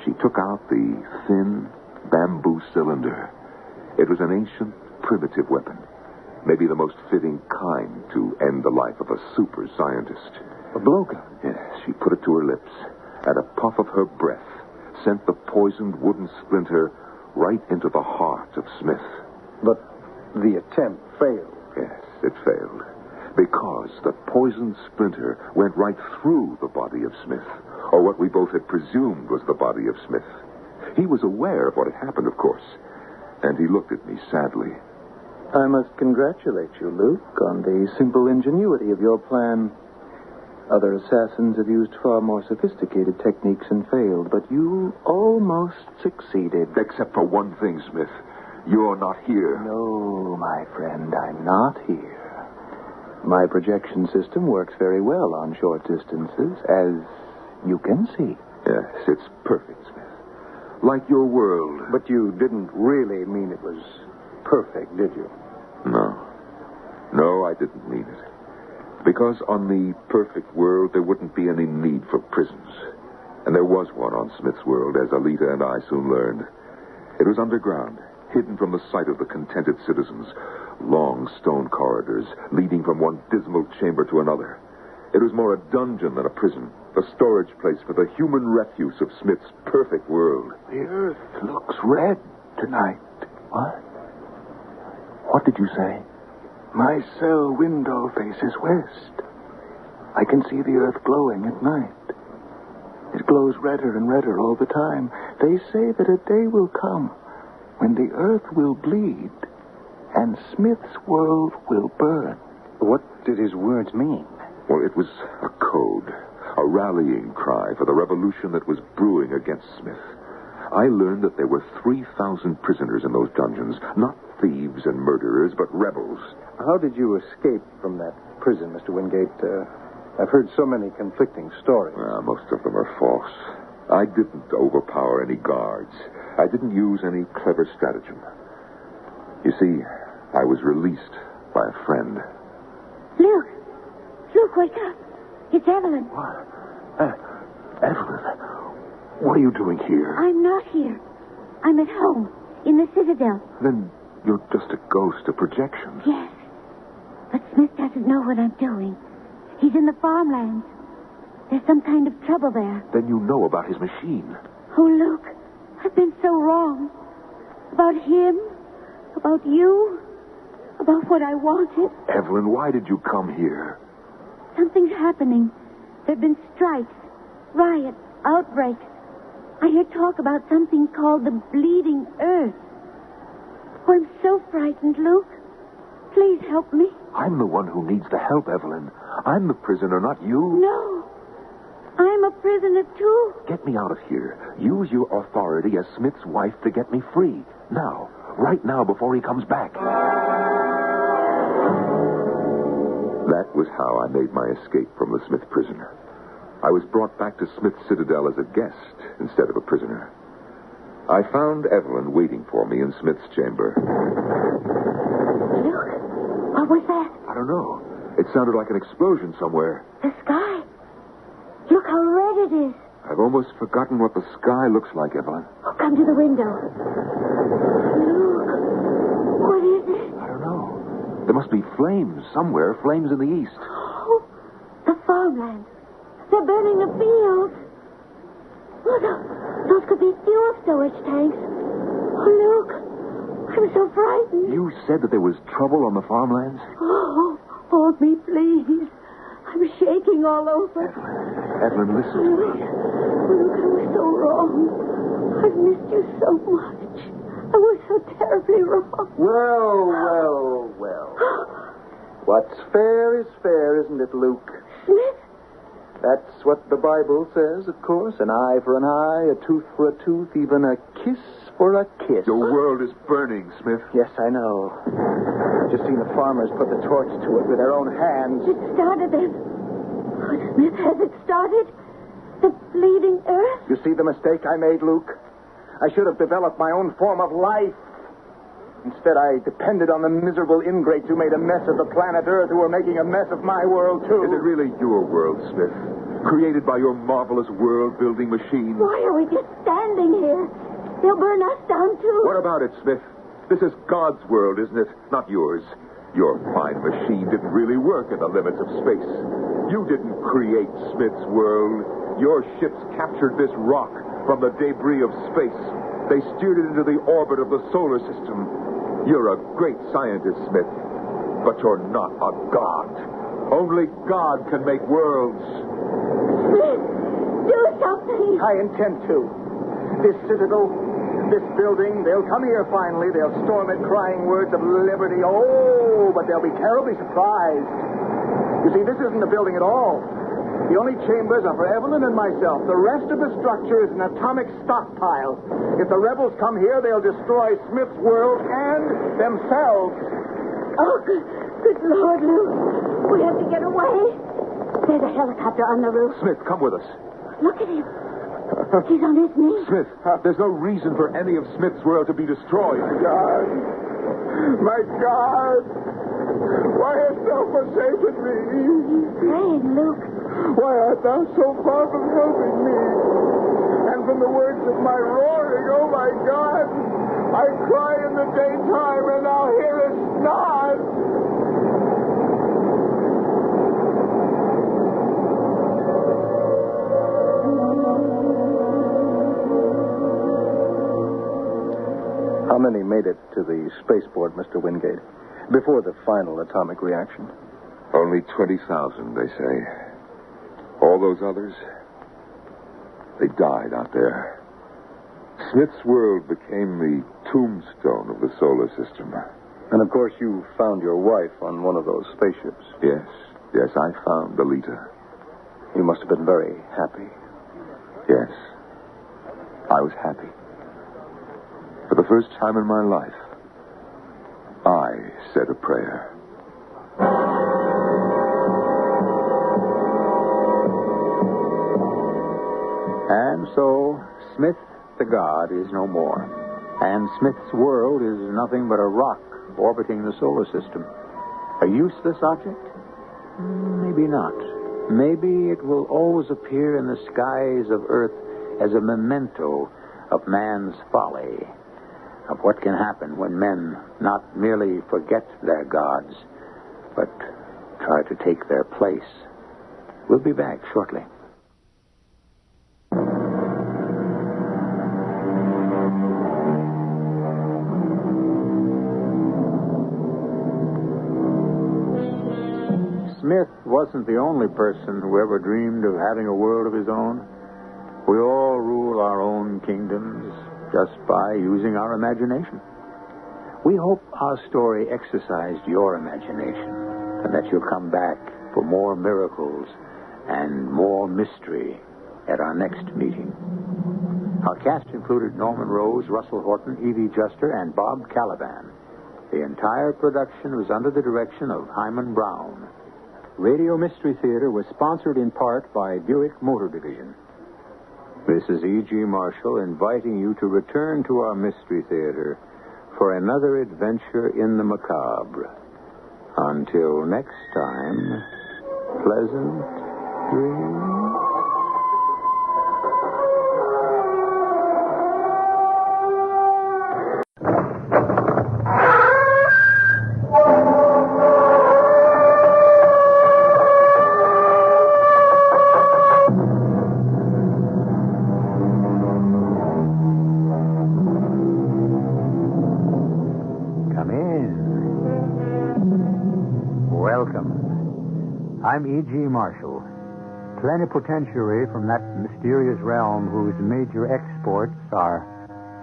She took out the thin bamboo cylinder. It was an ancient, primitive weapon. Maybe the most fitting kind to end the life of a super scientist. A blowgun? Yes, she put it to her lips, and a puff of her breath sent the poisoned wooden splinter right into the heart of Smith. But the attempt failed. Yes, it failed. Because the poisoned splinter went right through the body of Smith, or what we both had presumed was the body of Smith. He was aware of what had happened, of course, and he looked at me sadly. I must congratulate you, Luke, on the simple ingenuity of your plan. Other assassins have used far more sophisticated techniques and failed, but you almost succeeded. Except for one thing, Smith. You're not here. No, my friend, I'm not here. My projection system works very well on short distances, as you can see. Yes, it's perfect, Smith. Like your world. But you didn't really mean it was perfect, did you? No, I didn't mean it. Because on the perfect world, there wouldn't be any need for prisons. And there was one on Smith's world, as Alita and I soon learned. It was underground, hidden from the sight of the contented citizens. Long stone corridors leading from one dismal chamber to another. It was more a dungeon than a prison, a storage place for the human refuse of Smith's perfect world. The earth looks red tonight. What? What did you say? My cell window faces west. I can see the earth glowing at night. It glows redder and redder all the time. They say that a day will come when the earth will bleed and Smith's world will burn. What did his words mean? Well, it was a code, a rallying cry for the revolution that was brewing against Smith. I learned that there were 3,000 prisoners in those dungeons, not thieves and murderers, but rebels. How did you escape from that prison, Mr. Wingate? I've heard so many conflicting stories. Most of them are false. I didn't overpower any guards. I didn't use any clever stratagem. You see, I was released by a friend. Luke! Luke, wake up! It's Evelyn. What? Evelyn? What are you doing here? I'm not here. I'm at home, in the Citadel. Then you're just a ghost, a projection. Yes. But Smith doesn't know what I'm doing. He's in the farmlands. There's some kind of trouble there. Then you know about his machine. Oh, Luke, I've been so wrong. About him, about you, about what I wanted. Evelyn, why did you come here? Something's happening. There have been strikes, riots, outbreaks. I hear talk about something called the Bleeding Earth. Oh, I'm so frightened, Luke. Please help me. I'm the one who needs the help, Evelyn. I'm the prisoner, not you. No. I'm a prisoner, too. Get me out of here. Use your authority as Smith's wife to get me free. Now. Right now, before he comes back. That was how I made my escape from the Smith prison. I was brought back to Smith's Citadel as a guest instead of a prisoner. I found Evelyn waiting for me in Smith's chamber. Luke, what was that? I don't know. It sounded like an explosion somewhere. The sky. Look how red it is. I've almost forgotten what the sky looks like, Evelyn. Oh, come to the window. Luke, what is it? I don't know. There must be flames somewhere, flames in the east. Oh, the farmland. They're burning the fields. Oh, those could be fuel storage tanks. Oh, Luke, I'm so frightened. You said that there was trouble on the farmlands? Oh, hold me, please. I'm shaking all over. Evelyn, listen to me. Oh, Luke, I was so wrong. I've missed you so much. I was so terribly wrong. Well. What's fair is fair, isn't it, Luke? Smith? That's what the Bible says, of course. An eye for an eye, a tooth for a tooth, even a kiss for a kiss. Your world is burning, Smith. Yes, I know. I've just seen the farmers put the torch to it with their own hands. It started then. Oh, Smith, has it started? The Bleeding Earth? You see the mistake I made, Luke? I should have developed my own form of life. Instead, I depended on the miserable ingrates who made a mess of the planet Earth, who were making a mess of my world, too. Is it really your world, Smith? Created by your marvelous world-building machine? Why are we just standing here? They'll burn us down, too. What about it, Smith? This is God's world, isn't it? Not yours. Your fine machine didn't really work in the limits of space. You didn't create Smith's world. Your ships captured this rock from the debris of space. They steered it into the orbit of the solar system. You're a great scientist, Smith, but you're not a god. Only God can make worlds. Smith, do something. I intend to. This citadel, this building, they'll come here finally. They'll storm it crying words of liberty. Oh, but they'll be terribly surprised. You see, this isn't a building at all. The only chambers are for Evelyn and myself. The rest of the structure is an atomic stockpile. If the rebels come here, they'll destroy Smith's world and themselves. Oh, good Lord, Luke. We have to get away. There's a helicopter on the roof. Smith, come with us. Look at him. He's on his knees. Smith, there's no reason for any of Smith's world to be destroyed. God. My God. Why hast thou forsaken me? Praying, Luke. Why art thou so far from helping me? And from the words of my roaring, oh my God, I cry in the daytime and thou hearest not. How many made it to the spaceport, Mr. Wingate, before the final atomic reaction? Only 20,000, they say. All those others, they died out there. Smith's world became the tombstone of the solar system. And, of course, you found your wife on one of those spaceships. Yes, I found Alita. You must have been very happy. Yes, I was happy. For the first time in my life, I said a prayer. And so, Smith the god is no more. And Smith's world is nothing but a rock orbiting the solar system. A useless object? Maybe not. Maybe it will always appear in the skies of Earth as a memento of man's folly, of what can happen when men not merely forget their gods, but try to take their place. We'll be back shortly. Smith wasn't the only person who ever dreamed of having a world of his own. We all rule our own kingdoms just by using our imagination. We hope our story exercised your imagination and that you'll come back for more miracles and more mystery at our next meeting. Our cast included Norman Rose, Russell Horton, Evie Juster, and Bob Caliban. The entire production was under the direction of Hyman Brown. Radio Mystery Theater was sponsored in part by Buick Motor Division. This is E.G. Marshall inviting you to return to our Mystery Theater for another adventure in the macabre. Until next time, pleasant dreams. I'm E.G. Marshall, plenipotentiary from that mysterious realm whose major exports are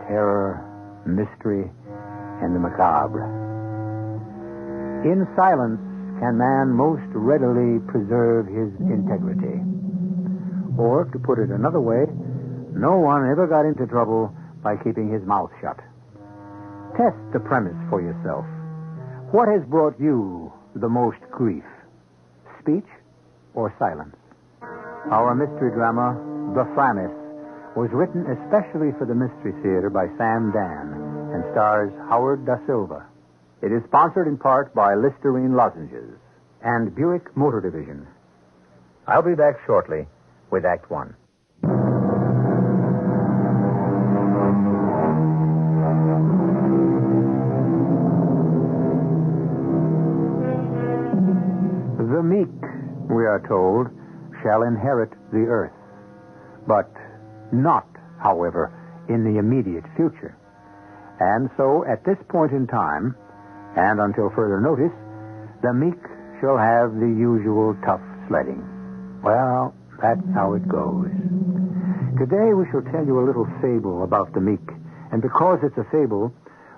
terror, mystery, and the macabre. In silence can man most readily preserve his integrity. Or, to put it another way, no one ever got into trouble by keeping his mouth shut. Test the premise for yourself. What has brought you the most grief? Speech or silence? Our mystery drama, The Frammis, was written especially for the Mystery Theater by Sam Dan and stars Howard Da Silva. It is sponsored in part by Listerine Lozenges and Buick Motor Division. I'll be back shortly with Act One. The meek, we are told, shall inherit the earth. But not, however, in the immediate future. And so, at this point in time, and until further notice, the meek shall have the usual tough sledding. Well, that's how it goes. Today we shall tell you a little fable about the meek. And because it's a fable,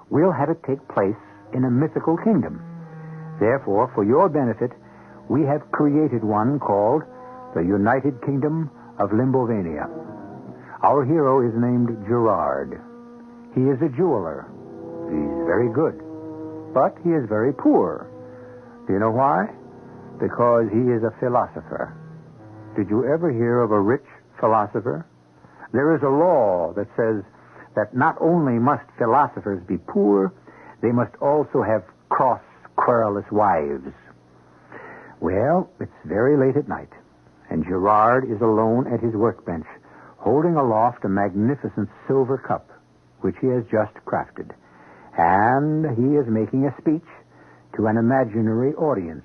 we'll have it take place in a mythical kingdom. Therefore, for your benefit, we have created one called the United Kingdom of Limbovania. Our hero is named Gerard. He is a jeweler. He's very good. But he is very poor. Do you know why? Because he is a philosopher. Did you ever hear of a rich philosopher? There is a law that says that not only must philosophers be poor, they must also have cross, querulous wives. Well, it's very late at night, and Gerard is alone at his workbench, holding aloft a magnificent silver cup, which he has just crafted. And he is making a speech to an imaginary audience.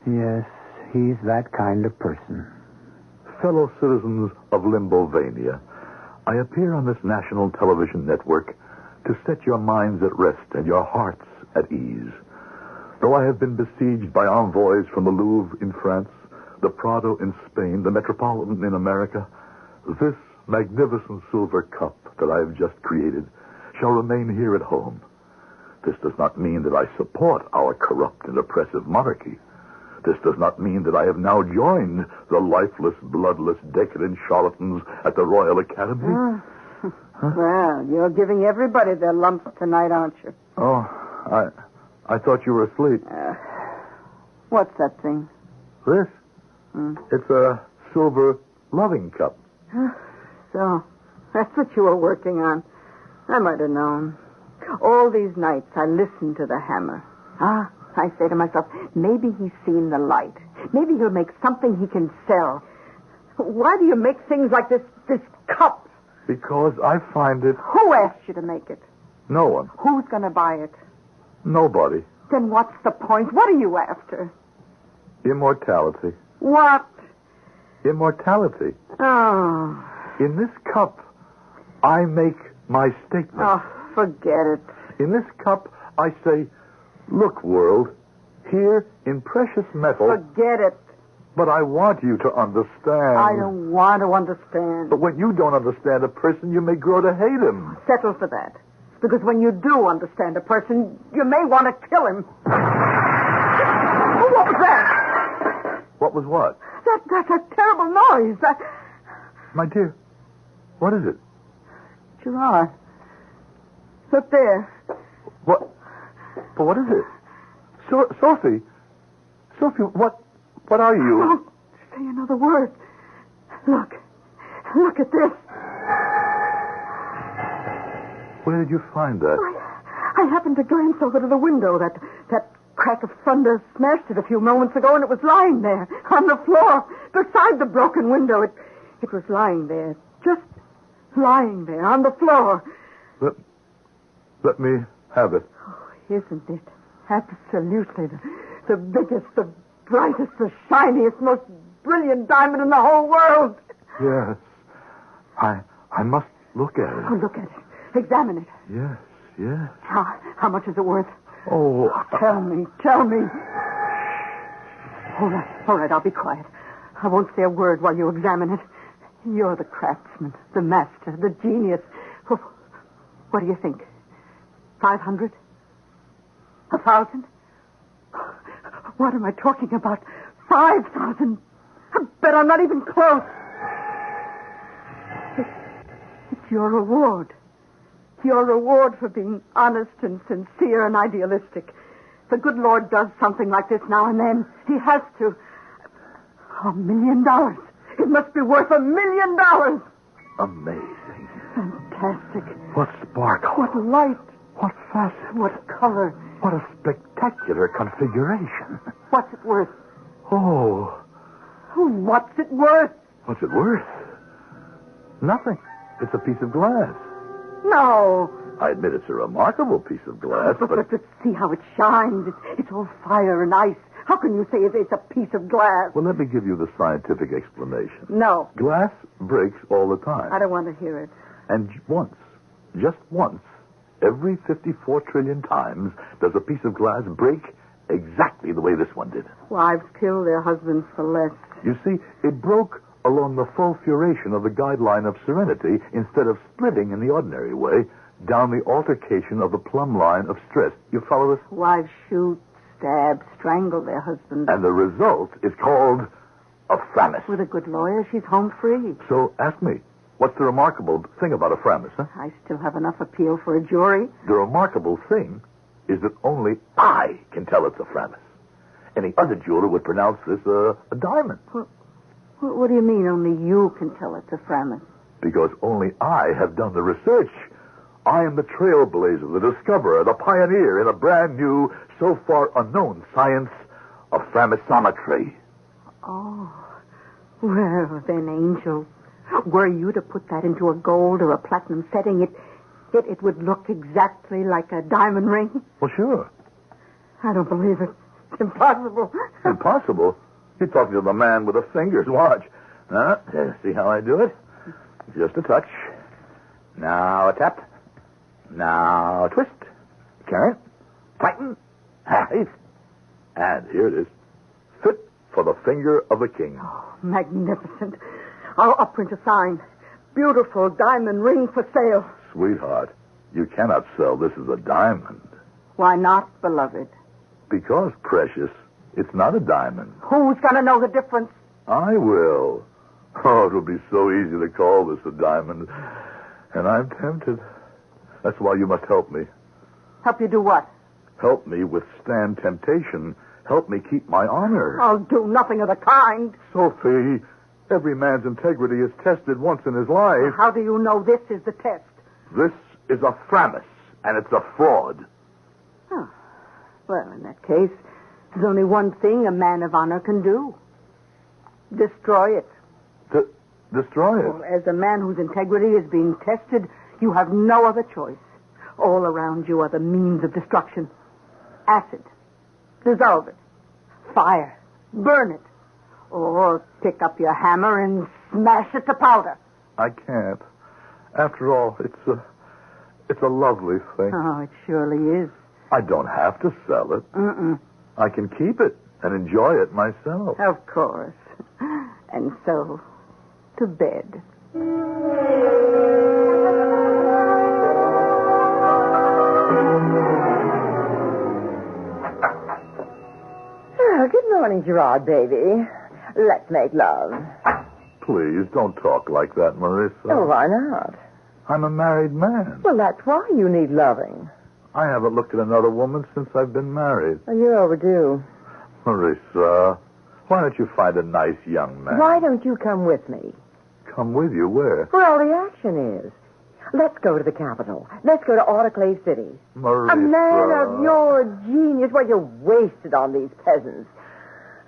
Yes, he's that kind of person. Fellow citizens of Limbovania, I appear on this national television network to set your minds at rest and your hearts at ease. Though I have been besieged by envoys from the Louvre in France, the Prado in Spain, the Metropolitan in America, this magnificent silver cup that I have just created shall remain here at home. This does not mean that I support our corrupt and oppressive monarchy. This does not mean that I have now joined the lifeless, bloodless, decadent charlatans at the Royal Academy. Well, you're giving everybody their lumps tonight, aren't you? Oh, I thought you were asleep. What's that thing? This? It's a silver loving cup. So, that's what you were working on. I might have known. All these nights I listened to the hammer. I say to myself, maybe he's seen the light. Maybe he'll make something he can sell. Why do you make things like this this cup? Because I find it... Who asked you to make it? No one. Who's going to buy it? Nobody. Then what's the point? What are you after? Immortality. What? Immortality. Oh. In this cup, I make my statement. Oh, forget it. In this cup, I say, look, world, here in precious metal... Forget it. But I want you to understand. I don't want to understand. But when you don't understand a person, you may grow to hate him. Settle for that. Because when you do understand a person, you may want to kill him. What was that? What was what? That's a terrible noise. My dear, what is it? Gerard. Look there. What? But what is it? Sophie. Sophie, what are you? Don't say another word. Look at this. Where did you find that? I happened to glance over to the window. That crack of thunder smashed it a few moments ago, and it was lying there on the floor beside the broken window. It was lying there, just lying there on the floor. Let me have it. Oh, isn't it? Absolutely the biggest, the brightest, the shiniest, most brilliant diamond in the whole world. Yes. I must look at it. Oh, look at it. Examine it. Yes. How much is it worth? Oh. Tell me. All right, I'll be quiet. I won't say a word while you examine it. You're the craftsman, the master, the genius. What do you think? 500? 1,000? What am I talking about? 5,000? I bet I'm not even close. It's your reward. Your reward for being honest and sincere and idealistic. The good Lord does something like this now and then. He has to. $1 million. It must be worth $1 million. Amazing. Fantastic. What sparkle. What light. What facet. What color. What a spectacular configuration. What's it worth? Oh. What's it worth? What's it worth? Nothing. It's a piece of glass. No. I admit it's a remarkable piece of glass, but... But see how it shines. It's all fire and ice. How can you say it's a piece of glass? Well, let me give you the scientific explanation. No. Glass breaks all the time. I don't want to hear it. And just once, every 54 trillion times, does a piece of glass break exactly the way this one did. Wives kill their husbands for less. You see, it broke along the fulguration of the guideline of serenity instead of splitting in the ordinary way down the altercation of the plumb line of stress. You follow this? Wives shoot, stab, strangle their husbands. And the result is called a Frammis. With a good lawyer, she's home free. So ask me, what's the remarkable thing about a Frammis, huh? I still have enough appeal for a jury. The remarkable thing is that only I can tell it's a Frammis. Any other jeweler would pronounce this a diamond. What do you mean only you can tell it's a Frammis? Because only I have done the research. I am the trailblazer, the discoverer, the pioneer in a brand new, so far unknown science of Framissometry. Oh. Well, then, Angel, were you to put that into a gold or a platinum setting, it would look exactly like a diamond ring? Well, sure. I don't believe it. It's impossible. Impossible? You're talking to the man with the fingers. Watch. See how I do it? Just a touch. Now a tap. Now a twist. Turn. Tighten. Tight. And here it is. Fit for the finger of the king. Oh, magnificent. I'll print a sign. Beautiful diamond ring for sale. Sweetheart, you cannot sell this as a diamond. Why not, beloved? Because, precious, it's not a diamond. Who's going to know the difference? I will. Oh, it'll be so easy to call this a diamond. And I'm tempted. That's why you must help me. Help you do what? Help me withstand temptation. Help me keep my honor. I'll do nothing of the kind. Sophie, every man's integrity is tested once in his life. How do you know this is the test? This is a Frammis, and it's a fraud. Oh. Well, in that case, there's only one thing a man of honor can do. Destroy it. Destroy it. Well, as a man whose integrity is being tested, you have no other choice. All around you are the means of destruction. Acid. Dissolve it. Fire. Burn it. Or pick up your hammer and smash it to powder. I can't. After all, it's a lovely thing. Oh, it surely is. I don't have to sell it. Mm-mm. I can keep it and enjoy it myself. Of course. And so, to bed. Oh, good morning, Gerard, baby. Let's make love. Please, don't talk like that, Marissa. Oh, why not? I'm a married man. Well, that's why you need loving. I haven't looked at another woman since I've been married. Well, you're overdue. Marissa, why don't you find a nice young man? Why don't you come with me? Come with you, where? Where all the action is. Let's go to the capital. Let's go to Autoclave City. Marissa. A man of your genius. Well, you're wasted on these peasants.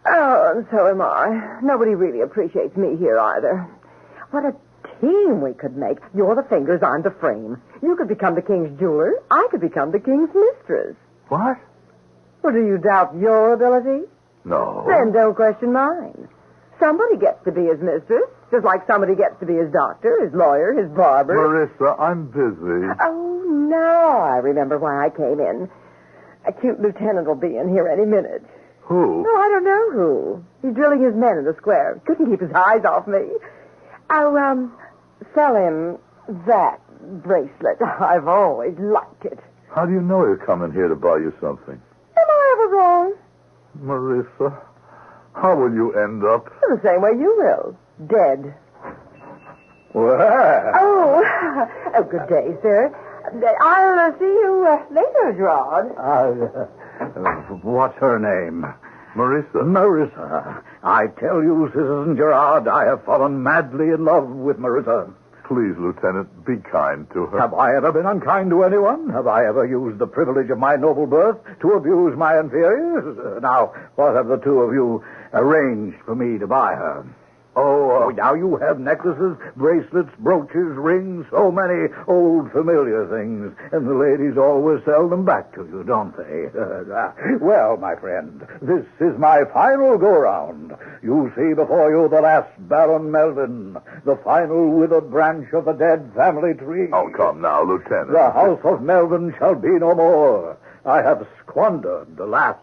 Oh, and so am I. Nobody really appreciates me here either. What a team we could make. You're the fingers, I'm the frame. You could become the king's jeweler. I could become the king's mistress. What? Well, do you doubt your ability? No. Then don't question mine. Somebody gets to be his mistress, just like somebody gets to be his doctor, his lawyer, his barber. Marissa, I'm busy. Oh, now I remember why I came in. A cute lieutenant will be in here any minute. Who? No, I don't know who. He's drilling his men in the square. Couldn't keep his eyes off me. I'll, sell him that bracelet. I've always liked it. How do you know he's coming here to buy you something? Am I ever wrong? Marissa, how will you end up? The same way you will. Dead. Well. Oh, good day, sir. I'll see you later, Gerard. What's her name? Marissa. Marissa. I tell you, Citizen Gerard, I have fallen madly in love with Marissa. Please, Lieutenant, be kind to her. Have I ever been unkind to anyone? Have I ever used the privilege of my noble birth to abuse my inferiors? Now, what have the two of you arranged for me to buy her? Oh, now you have necklaces, bracelets, brooches, rings, so many old familiar things, and the ladies always sell them back to you, don't they? Well, my friend, this is my final go-round. You see before you the last Baron Melvin, the final withered branch of the dead family tree. Oh, come now, Lieutenant. The house of Melvin shall be no more. I have squandered the last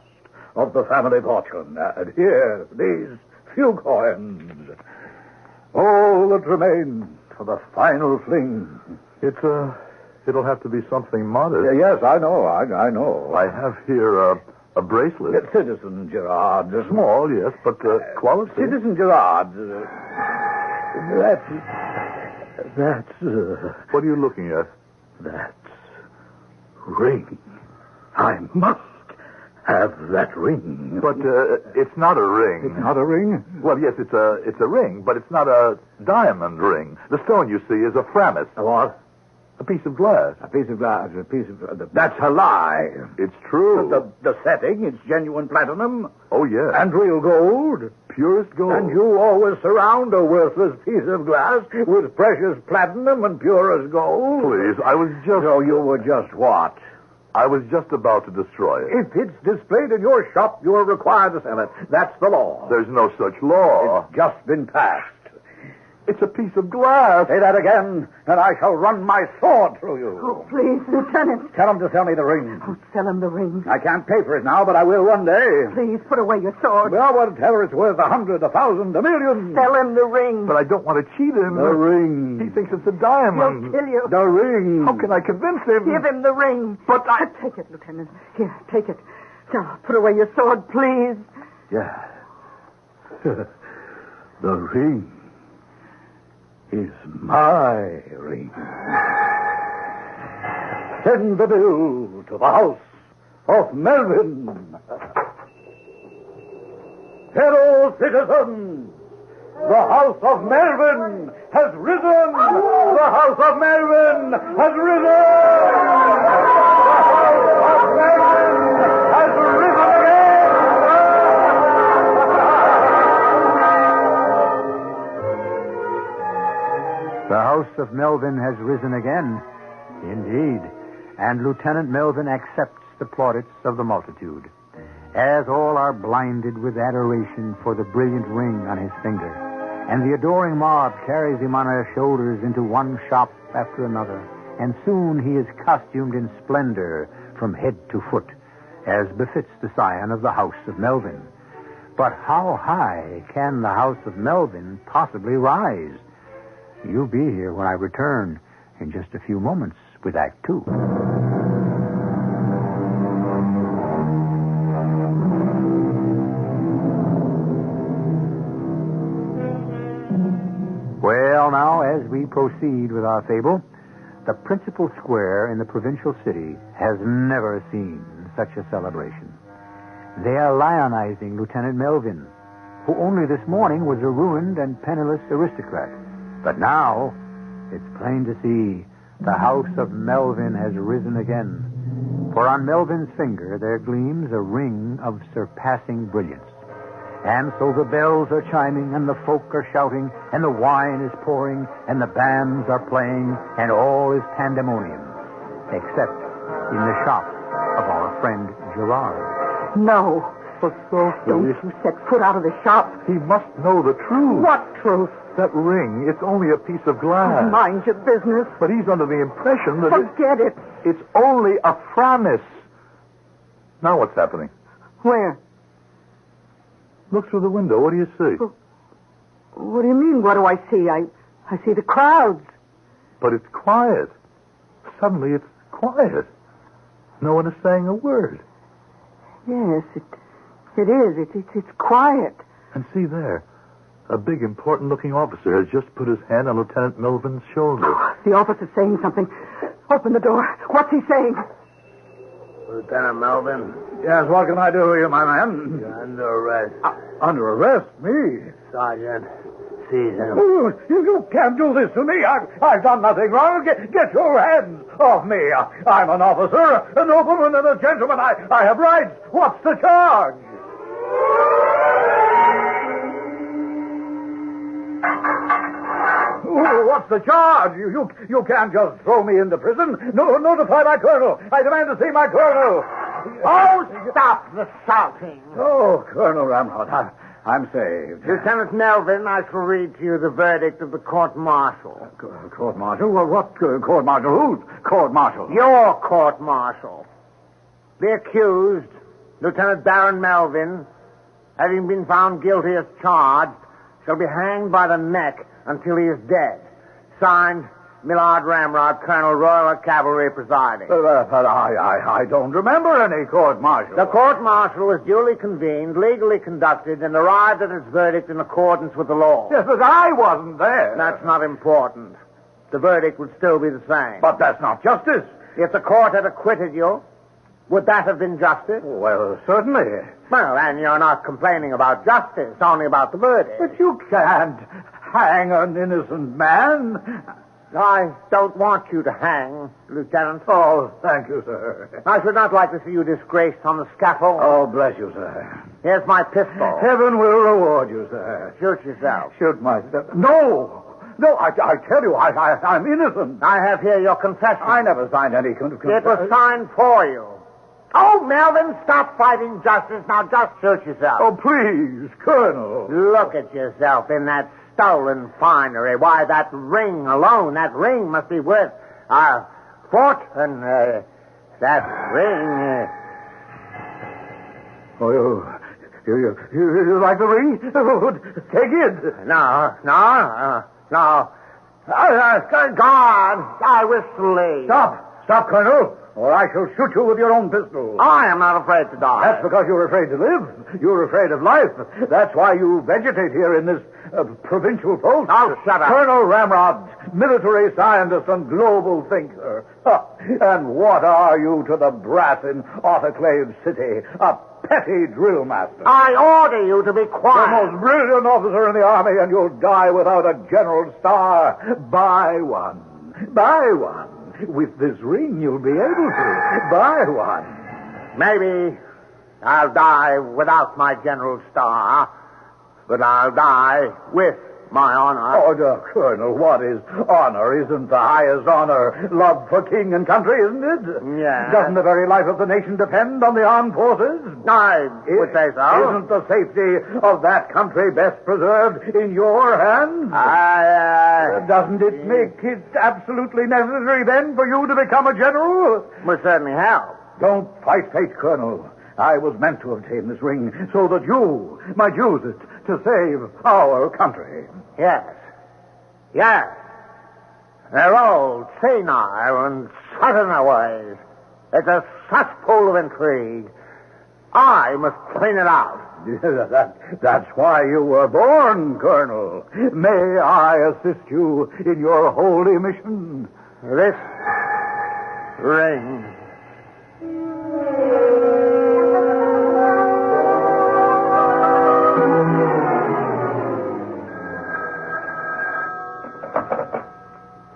of the family fortune. And here, these few coins. All that remains for the final fling. It'll have to be something modest. Yes, I know. I know. I have here a bracelet. Citizen Gerard. Small, yes, but quality. Citizen Gerard. That's. What are you looking at? That's ring. I must have that ring. But it's not a ring. It's not a ring? Well, yes, it's a ring, but it's not a diamond ring. The stone you see is a Frammis. A what? A piece of glass. A piece of glass. A piece of. That's a lie. It's true. The setting, it's genuine platinum. Oh, yes. And real gold. Purest gold. And you always surround a worthless piece of glass with precious platinum and purest gold. Please, I was just. So you were just what? I was just about to destroy it. If it's displayed in your shop, you are required to sell it. That's the law. There's no such law. It's just been passed. It's a piece of glass. Say that again, and I shall run my sword through you. Oh, please, Lieutenant. Tell him to sell me the ring. Oh, sell him the ring. I can't pay for it now, but I will one day. Please, put away your sword. Well, whatever it's worth, 100, 1,000, a million. Sell him the ring. But I don't want to cheat him. The ring. He thinks it's a diamond. He'll kill you. The ring. How can I convince him? Give him the ring. But I... Take it, Lieutenant. Here, take it. Now, put away your sword, please. Yeah. The ring is my ring. Send the bill to the house of Melvin. Fellow citizens, the house of Melvin has risen. The house of Melvin has risen. The house of Melvin has risen again. House of Melvin has risen again. Indeed. And Lieutenant Melvin accepts the plaudits of the multitude, as all are blinded with adoration for the brilliant ring on his finger. And the adoring mob carries him on their shoulders into one shop after another. And soon he is costumed in splendor from head to foot, as befits the scion of the House of Melvin. But how high can the House of Melvin possibly rise? You'll be here when I return in just a few moments with Act Two. Well, now, as we proceed with our fable, the principal square in the provincial city has never seen such a celebration. They are lionizing Lieutenant Melvin, who only this morning was a ruined and penniless aristocrat. But now, it's plain to see the House of Melvin has risen again. For on Melvin's finger there gleams a ring of surpassing brilliance. And so the bells are chiming, and the folk are shouting, and the wine is pouring, and the bands are playing, and all is pandemonium, except in the shop of our friend Gerard. No. Don't you set foot out of the shop. He must know the truth. What truth? That ring, it's only a piece of glass. Mind your business. But he's under the impression that Forget it. it's only a Frammis. Now what's happening? Where? Look through the window. What do you see? What do you mean, what do I see? I see the crowds. But it's quiet. Suddenly it's quiet. No one is saying a word. Yes, it is. It's quiet. And see there. A big, important-looking officer has just put his hand on Lieutenant Melvin's shoulder. The officer's saying something. Open the door. What's he saying? Lieutenant Melvin. Yes, what can I do for you, my man? You're under arrest. Under arrest? Me? Sergeant, seize him. Oh, you can't do this to me. I've done nothing wrong. Get your hands off me. I'm an officer, a nobleman, and a gentleman. I have rights. What's the charge? What's the charge? You can't just throw me into prison. No, notify my colonel. I demand to see my colonel. Oh, stop the shouting. Oh, Colonel Ramrod, I'm saved. Lieutenant Melvin, I shall read to you the verdict of the court-martial. Court-martial? What court-martial? Whose court-martial? Your court-martial. The accused, Lieutenant Baron Melvin, having been found guilty as charged, shall be hanged by the neck until he is dead. Signed, Millard Ramrod, Colonel Royal Cavalry presiding. But I don't remember any court-martial. The court-martial was duly convened, legally conducted, and arrived at its verdict in accordance with the law. Yes, but I wasn't there. That's not important. The verdict would still be the same. But that's not justice. If the court had acquitted you, would that have been justice? Well, certainly. Well, then you're not complaining about justice, only about the verdict. But you can't hang an innocent man. I don't want you to hang, Lieutenant. Oh, thank you, sir. I should not like to see you disgraced on the scaffold. Oh, bless you, sir. Here's my pistol. Heaven will reward you, sir. Shoot yourself. Shoot myself. No, I tell you, I'm innocent. I have here your confession. I never signed any confession. It was signed for you. Oh, Melvin, stop fighting justice. Now just shoot yourself. Oh, please, Colonel. Look at yourself in that stolen finery. Why, that ring alone, that ring must be worth our fortune. That ring. Oh, you like the ring? Take it. No. God, I wish to leave. Stop, Colonel, or I shall shoot you with your own pistol. I am not afraid to die. That's because you're afraid to live. You're afraid of life. That's why you vegetate here in this provincial post. Oh, shut up. Colonel Ramrod, military scientist and global thinker. And what are you to the brass in Autoclave City? A petty drill master. I order you to be quiet. The most brilliant officer in the army, and you'll die without a general star. Buy one. With this ring, you'll be able to. Buy one. Maybe I'll die without my general star, but I'll die with my honor. Oh, Colonel, what is honor? Isn't the highest honor love for king and country, isn't it? Yes. Doesn't the very life of the nation depend on the armed forces? I would say so. Isn't the safety of that country best preserved in your hands? Doesn't it make it absolutely necessary, then, for you to become a general? Would certainly help. Don't fight fate, Colonel. I was meant to obtain this ring so that you might use it to save our country. Yes. Yes. They're old, senile, and set in their ways. It's a cesspool of intrigue. I must clean it out. That's why you were born, Colonel. May I assist you in your holy mission? This ring.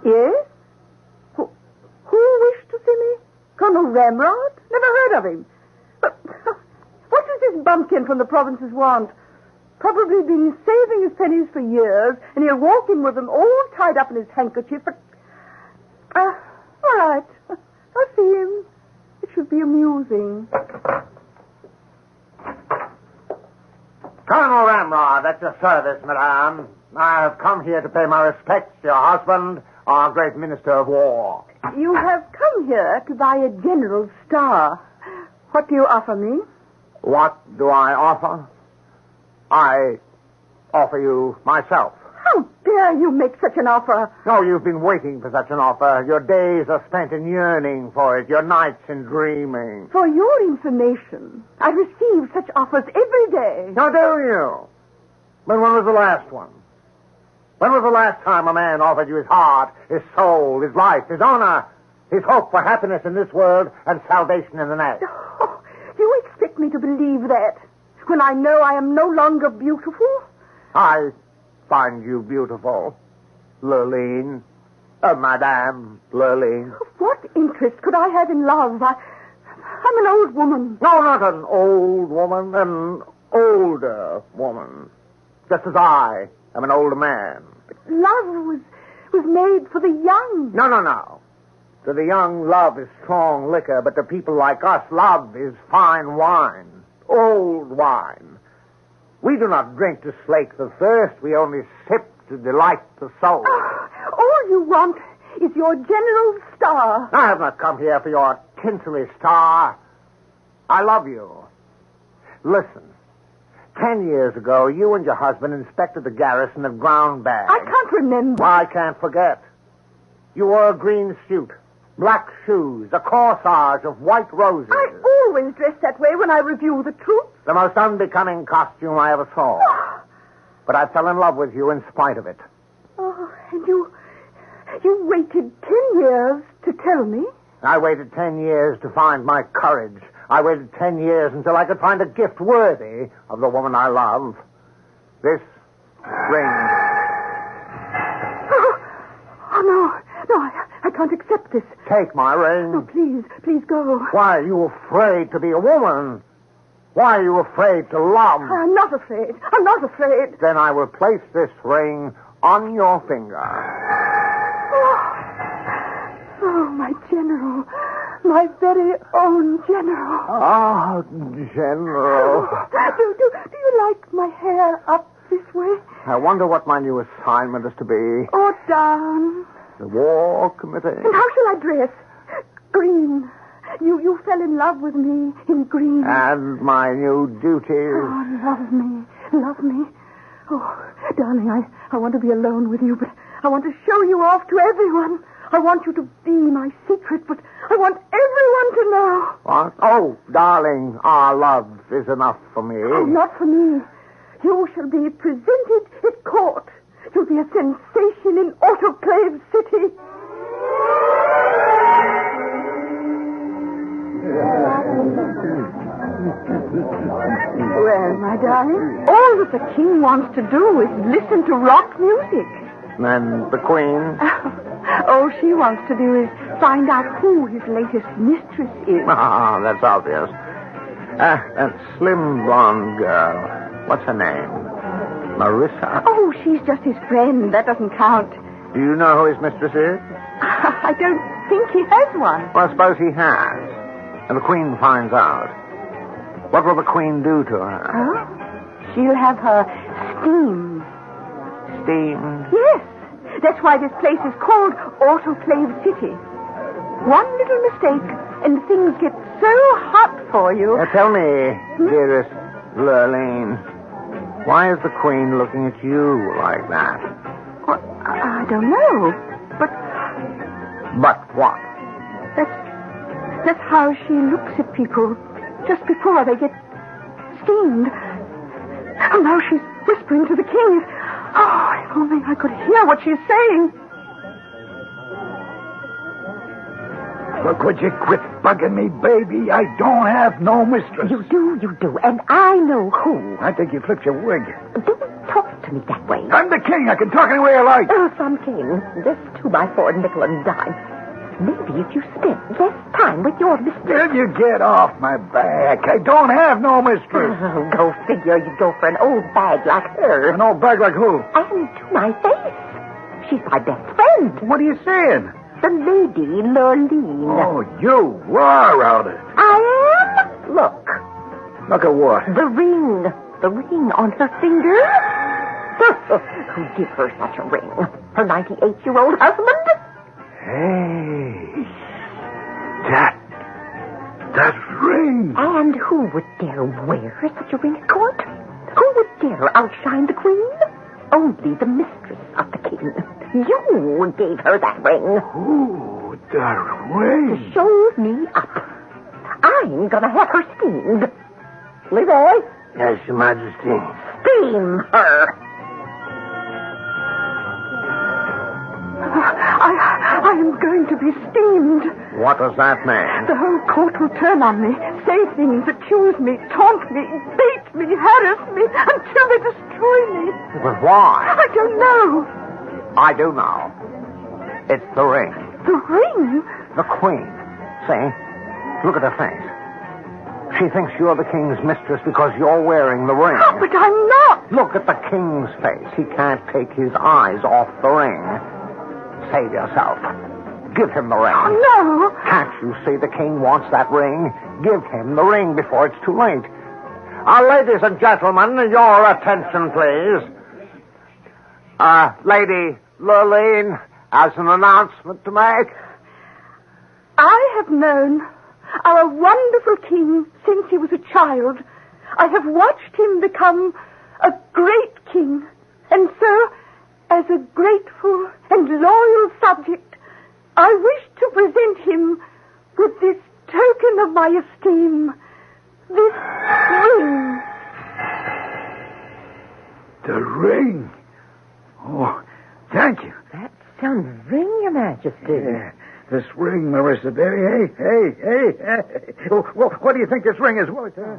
Yes? Who wished to see me? Colonel Ramrod? Never heard of him. But what does this bumpkin from the provinces want? Probably been saving his pennies for years, and he'll walk in with them all tied up in his handkerchief, but... all right. I'll see him. It should be amusing. Colonel Ramrod, at your service, madame. I have come here to pay my respects to your husband, our great minister of war. You have come here to buy a general's star. What do you offer me? What do I offer? I offer you myself. How dare you make such an offer? No, you've been waiting for such an offer. Your days are spent in yearning for it, your nights in dreaming. For your information, I receive such offers every day. How do you? But when was the last one? When was the last time a man offered you his heart, his soul, his life, his honor, his hope for happiness in this world and salvation in the next? Oh, you expect me to believe that when I know I am no longer beautiful? I find you beautiful, Lurline. Madame Lurline. What interest could I have in love? I'm an old woman. No, not an old woman, an older woman. Just as I am an older man. But love was made for the young. No. To the young, love is strong liquor, but to people like us, love is fine wine, old wine. We do not drink to slake the thirst. We only sip to delight the soul. All you want is your general's star. I have not come here for your tinselly star. I love you. Listen. 10 years ago, you and your husband inspected the garrison of Ground Bag. I can't remember. I can't forget. You wore a green suit, black shoes, a corsage of white roses. I always dress that way when I review the troops. The most unbecoming costume I ever saw. But I fell in love with you in spite of it. Oh, and you waited 10 years to tell me? I waited 10 years to find my courage. I waited 10 years until I could find a gift worthy of the woman I love. This ring. Oh, no, I can't accept this. Take my ring. No, please go. Why are you afraid to be a woman? Why are you afraid to love? I'm not afraid. Then I will place this ring on your finger. Oh, my general. My very own general. Ah, General. Do you like my hair up this way? I wonder what my new assignment is to be. Or down? The War Committee. And how shall I dress? Green. You fell in love with me in green. And my new duties. Oh, love me. Oh, darling, I want to be alone with you, but I want to show you off to everyone. I want you to be my secret, but I want everyone to know. What? Oh, darling, our love is enough for me. Oh, not for me. You shall be presented at court. You'll be a sensation in Autoclave City. Well, my darling, all that the king wants to do is listen to rock music. And the Queen? All she wants to do is find out who his latest mistress is. Ah, that's obvious. That slim blonde girl. What's her name? Marissa? Oh, she's just his friend. That doesn't count. Do you know who his mistress is? I don't think he has one. Well, suppose he has. And the Queen finds out. What will the Queen do to her? Huh? She'll have her steam. Steam? Yes. That's why this place is called Autoclave City. One little mistake, and things get so hot for you. Tell me, dearest Lurleen, why is the Queen looking at you like that? Well, I don't know, but... But what? That's how she looks at people just before they get steamed. And now she's whispering to the king. Oh, if only I could hear what she's saying. Look, would you quit bugging me, baby? I don't have no mistress. You do, and I know who. I think you flipped your wig. Don't talk to me that way. I'm the king. I can talk any way I like. Oh, some king. This 2x4 nickel and dime. Maybe if you spent less time with your mistress... Will you get off my back? I don't have no mistress. Oh, go figure. You'd go for an old bag like her. An old bag like who? And to my face. She's my best friend. What are you saying? The Lady Lurleen. Oh, you are out of it. I am? Look. Look at what? The ring. The ring on her finger. Who'd give her such a ring? Her 98-year-old husband? Hey. That ring. And who would dare wear such a ring at court? Who would dare outshine the Queen? Only the mistress of the king. You gave her that ring. Ooh, the ring. To show me up. I'm gonna have her steamed. Leroy? Yes, Your Majesty. Steam her. I am going to be steamed. What does that mean? The whole court will turn on me, say things, accuse me, taunt me, bait me, harass me, until they destroy me. But why? I don't know. I do know. It's the ring. The ring? The Queen. See? Look at her face. She thinks you're the king's mistress because you're wearing the ring. Oh, but I'm not. Look at the king's face. He can't take his eyes off the ring. Save yourself. Give him the ring. Oh, no. Can't you see the king wants that ring? Give him the ring before it's too late. Ladies and gentlemen, your attention, please. Lady Lurleen has an announcement to make. I have known our wonderful king since he was a child. I have watched him become a great king. And so, as a grateful and loyal subject, I wish to present him with this token of my esteem, this ring. The ring? Oh, thank you. That's some ring, Your Majesty. Yeah, this ring, Marissa Berry. Hey. Well, what do you think this ring is worth? Huh?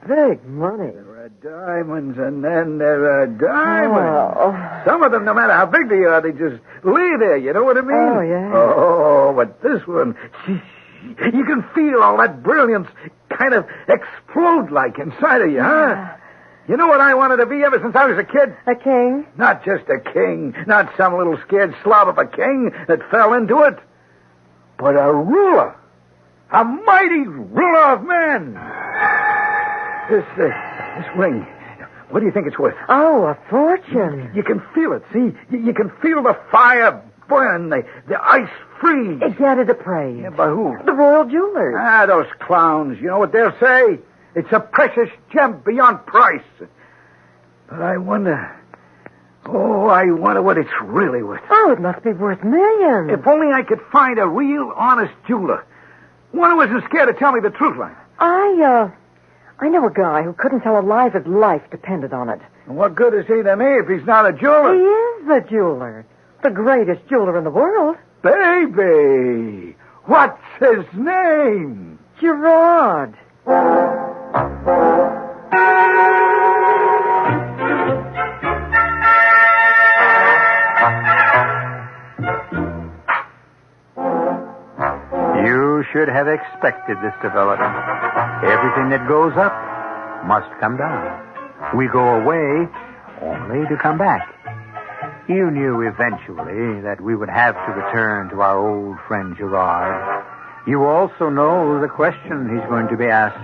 Big money. There are diamonds, and then there are diamonds. Oh. Some of them, no matter how big they are, they just lay there. You know what I mean? Oh, yeah. Oh, but this one, you can feel all that brilliance kind of explode like inside of you, huh? You know what I wanted to be ever since I was a kid? A king? Not just a king, not some little scared slob of a king that fell into it, but a ruler, a mighty ruler of men. This ring, what do you think it's worth? Oh, a fortune. You can feel it, see? You can feel the fire burn, the ice freeze. Get it appraised. Yeah, by who? The royal jewelers. Those clowns. You know what they'll say? It's a precious gem beyond price. But I wonder what it's really worth. Oh, it must be worth millions. If only I could find a real, honest jeweler. One who isn't scared to tell me the truth, like. I know a guy who couldn't tell a lie if his life depended on it. And what good is he to me if he's not a jeweler? He is the jeweler. The greatest jeweler in the world. Baby! What's his name? Gerard. You should have expected this development. Everything that goes up must come down. We go away, only to come back. You knew eventually that we would have to return to our old friend Gerard. You also know the question he's going to be asked.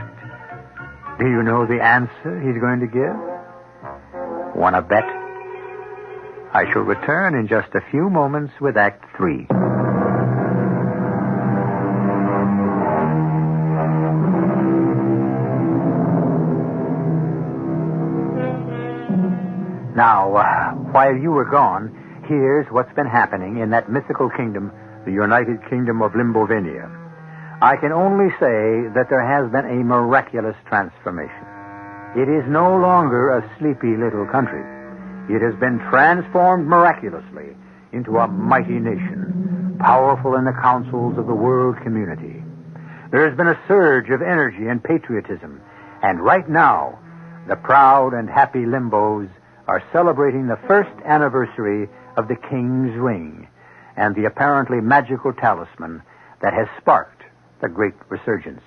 Do you know the answer he's going to give? Want to bet? I shall return in just a few moments with Act 3. Now, while you were gone, here's what's been happening in that mythical kingdom, the United Kingdom of Limbovania. I can only say that there has been a miraculous transformation. It is no longer a sleepy little country. It has been transformed miraculously into a mighty nation, powerful in the councils of the world community. There has been a surge of energy and patriotism, and right now, the proud and happy Limbos are celebrating the first anniversary of the King's Ring and the apparently magical talisman that has sparked the great resurgence.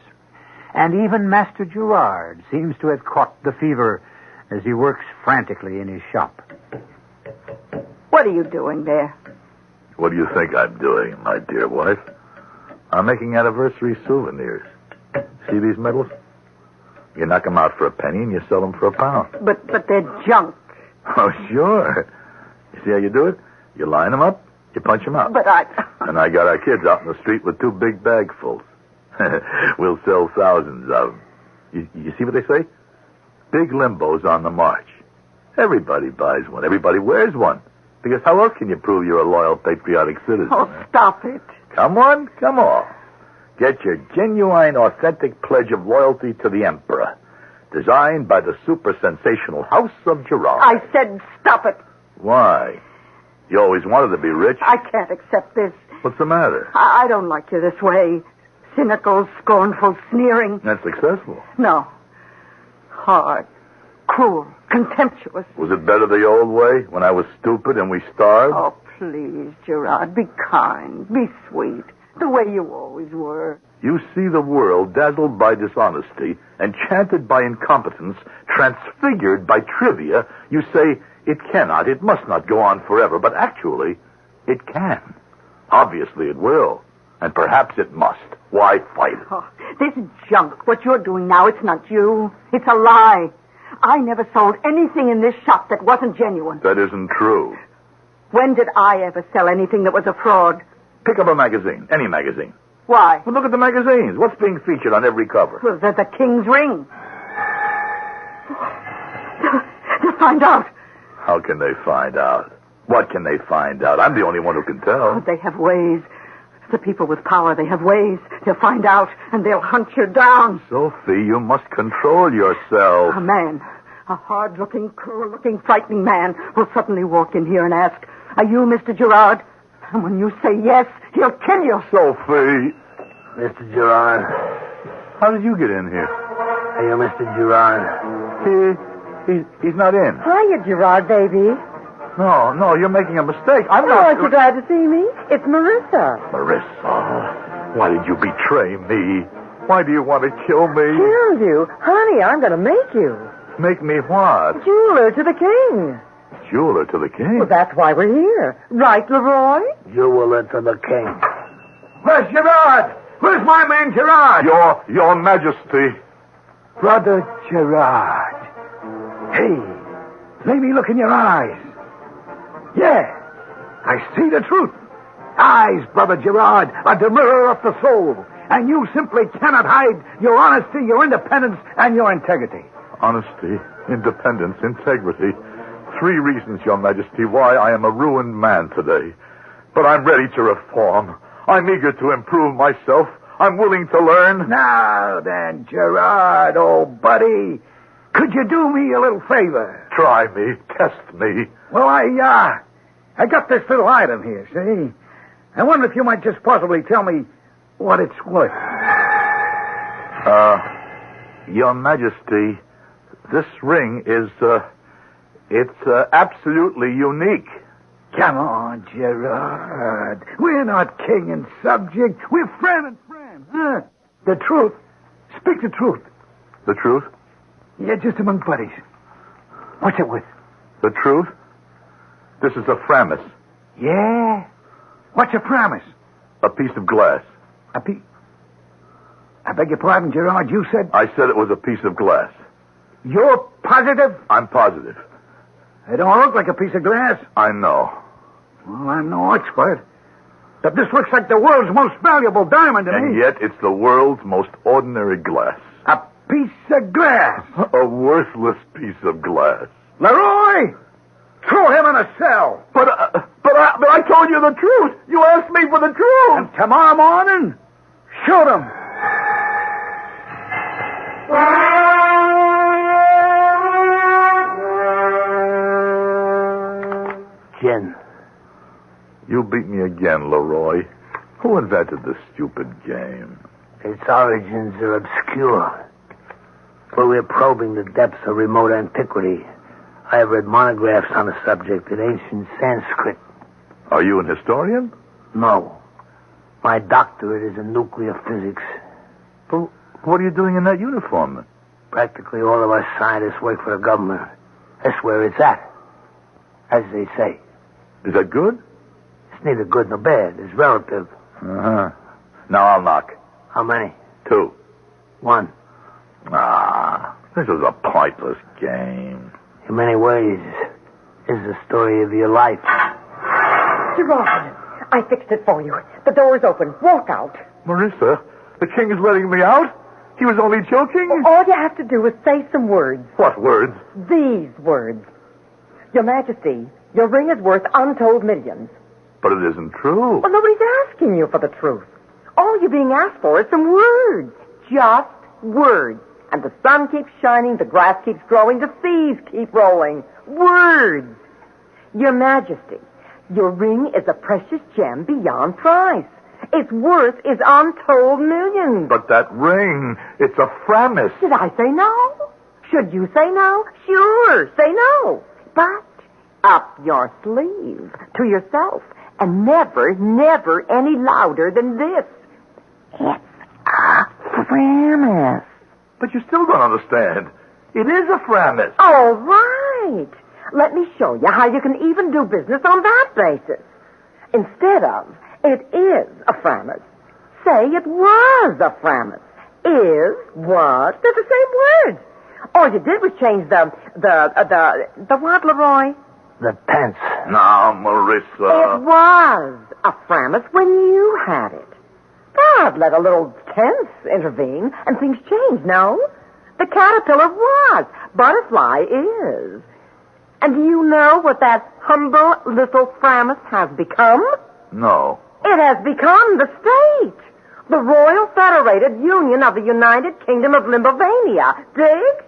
And even Master Gerard seems to have caught the fever as he works frantically in his shop. What are you doing there? What do you think I'm doing, my dear wife? I'm making anniversary souvenirs. See these medals? You knock them out for a penny and you sell them for £1. But they're junk. Oh, sure. You see how you do it? You line them up, you punch them out. But I... And I got our kids out in the street with 2 big bagfuls. We'll sell thousands of them. You see what they say? Big Limbos on the march. Everybody buys one. Everybody wears one. Because how else can you prove you're a loyal, patriotic citizen? Oh, stop it. Come on. Get your genuine, authentic pledge of loyalty to the Emperor. Designed by the super-sensational House of Gerard. I said stop it. Why? You always wanted to be rich. I can't accept this. What's the matter? I don't like you this way. Cynical, scornful, sneering. That's successful. No. Hard, cruel, contemptuous. Was it better the old way, when I was stupid and we starved? Oh, please, Gerard, be kind, be sweet, the way you always were. You see the world dazzled by dishonesty, enchanted by incompetence, transfigured by trivia. You say, it cannot, it must not go on forever, but actually, it can. Obviously, it will. And perhaps it must. Why fight it? Oh, this junk, what you're doing now, it's not you. It's a lie. I never sold anything in this shop that wasn't genuine. That isn't true. When did I ever sell anything that was a fraud? Pick up a magazine, any magazine. Why? Well, look at the magazines. What's being featured on every cover? Well, the King's Ring. They'll find out. How can they find out? What can they find out? I'm the only one who can tell. Oh, they have ways. The people with power, they have ways. They'll find out, and they'll hunt you down. Sophie, you must control yourself. A man, a hard-looking, cruel-looking, frightening man will suddenly walk in here and ask, "Are you Mr. Gerard?" And when you say yes, he'll kill you. Sophie. Mr. Gerard. How did you get in here? Are you Mr. Gerard? He's not in. Hiya, Gerard, baby. No, you're making a mistake. I'm not... Aren't you glad to see me? It's Marissa. Marissa, why did you betray me? Why do you want to kill me? Kill you? Honey, I'm going to make you. Make me what? Jeweler to the king. Jeweler to the king? Well, that's why we're here. Right, Leroy? Jeweler to the king. Where's Gerard? Where's my man Gerard? Your Majesty. Brother Gerard. Hey, let me look in your eyes. Yeah, I see the truth. Eyes, Brother Gerard, are the mirror of the soul. And you simply cannot hide your honesty, your independence, and your integrity. Honesty, independence, integrity. 3 reasons, Your Majesty, why I am a ruined man today. But I'm ready to reform. I'm eager to improve myself. I'm willing to learn. Now then, Gerard, old buddy, could you do me a little favor? Try me. Test me. Well, I got this little item here, see? I wonder if you might just possibly tell me what it's worth. Your Majesty, this ring is, it's absolutely unique. Come on, Gerard. We're not king and subject. We're friend and friend, huh? The truth. Speak the truth. The truth? Yeah, just among buddies. What's it worth? The truth? This is a Frammis. Yeah? What's a Frammis? A piece of glass. I beg your pardon, Gerard, you said... I said it was a piece of glass. You're positive? I'm positive. It don't look like a piece of glass. I know. Well, I'm no expert. But this looks like the world's most valuable diamond to me. And yet it's the world's most ordinary glass. A piece of glass. A worthless piece of glass. Leroy! Throw him in a cell. But I told you the truth. You asked me for the truth. And tomorrow morning, shoot him. Jen. You beat me again, Leroy. Who invented this stupid game? Its origins are obscure. But we're probing the depths of remote antiquity. I have read monographs on the subject in ancient Sanskrit. Are you an historian? No. My doctorate is in nuclear physics. Well, what are you doing in that uniform, then? Practically all of us scientists work for the government. That's where it's at, as they say. Is that good? It's neither good nor bad. It's relative. Uh-huh. Now I'll knock. How many? 2. 1. This is a pointless game. In many ways, it's the story of your life. Gerard, I fixed it for you. The door is open. Walk out. Marissa, the king is letting me out? He was only joking? All you have to do is say some words. What words? These words. Your Majesty, your ring is worth untold millions. But it isn't true. Well, nobody's asking you for the truth. All you're being asked for is some words. Just words. And the sun keeps shining, the grass keeps growing, the seas keep rolling. Words. Your Majesty, your ring is a precious gem beyond price. Its worth is untold millions. But that ring, it's a Frammis. Did I say no? Should you say no? Sure, say no. But up your sleeve to yourself. And never any louder than this. It's a Frammis. But you still don't understand. It is a Frammis. All right. Let me show you how you can even do business on that basis. Instead of, it is a Frammis, say it was a Frammis. Is, was, they're the same words. All you did was change the what, Leroy? The tense. Now, Marissa. It was a Frammis when you had it. God, let a little tense intervene and things change, no? The caterpillar was. Butterfly is. And do you know what that humble little Frammis has become? No. It has become the state. The Royal Federated Union of the United Kingdom of Limbovania. Dig?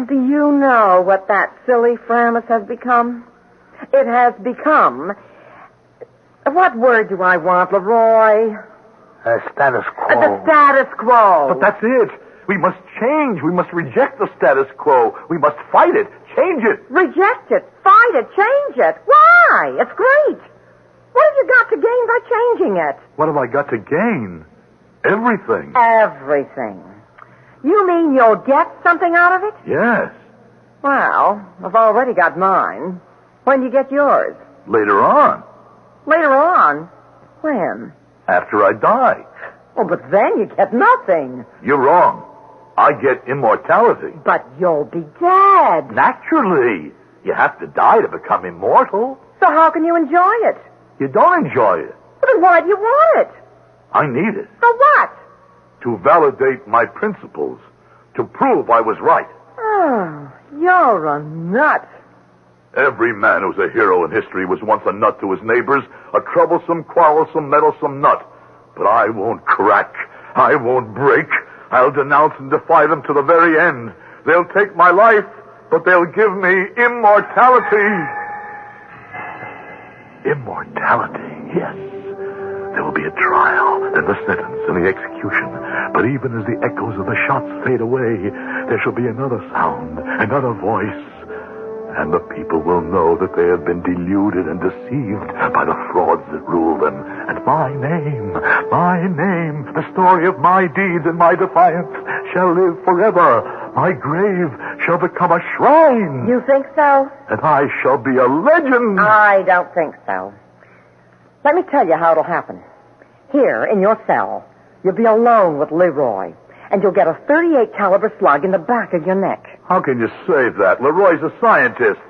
Do you know what that silly Frammis has become? It has become... What word do I want, Leroy? Status quo. The status quo. But that's it. We must change. We must reject the status quo. We must fight it. Change it. Reject it. Fight it. Change it. Why? It's great. What have you got to gain by changing it? What have I got to gain? Everything. Everything. You mean you'll get something out of it? Yes. Well, I've already got mine. When do you get yours? Later on. Later on? When? After I die. Oh, but then you get nothing. You're wrong. I get immortality. But you'll be dead. Naturally. You have to die to become immortal. So how can you enjoy it? You don't enjoy it. Well, then why do you want it? I need it. For what? To validate my principles. To prove I was right. Oh, you're a nut. Every man who's a hero in history was once a nut to his neighbors, a troublesome, quarrelsome, meddlesome nut. But I won't crack. I won't break. I'll denounce and defy them to the very end. They'll take my life, but they'll give me immortality. Immortality, yes. There will be a trial, then the sentence, and the execution. But even as the echoes of the shots fade away, there shall be another sound, another voice. And the people will know that they have been deluded and deceived by the frauds that rule them. And my name, the story of my deeds and my defiance shall live forever. My grave shall become a shrine. You think so? And I shall be a legend. I don't think so. Let me tell you how it'll happen. Here, in your cell, you'll be alone with Leroy, and you'll get a .38 caliber slug in the back of your neck. How can you say that? Leroy's a scientist.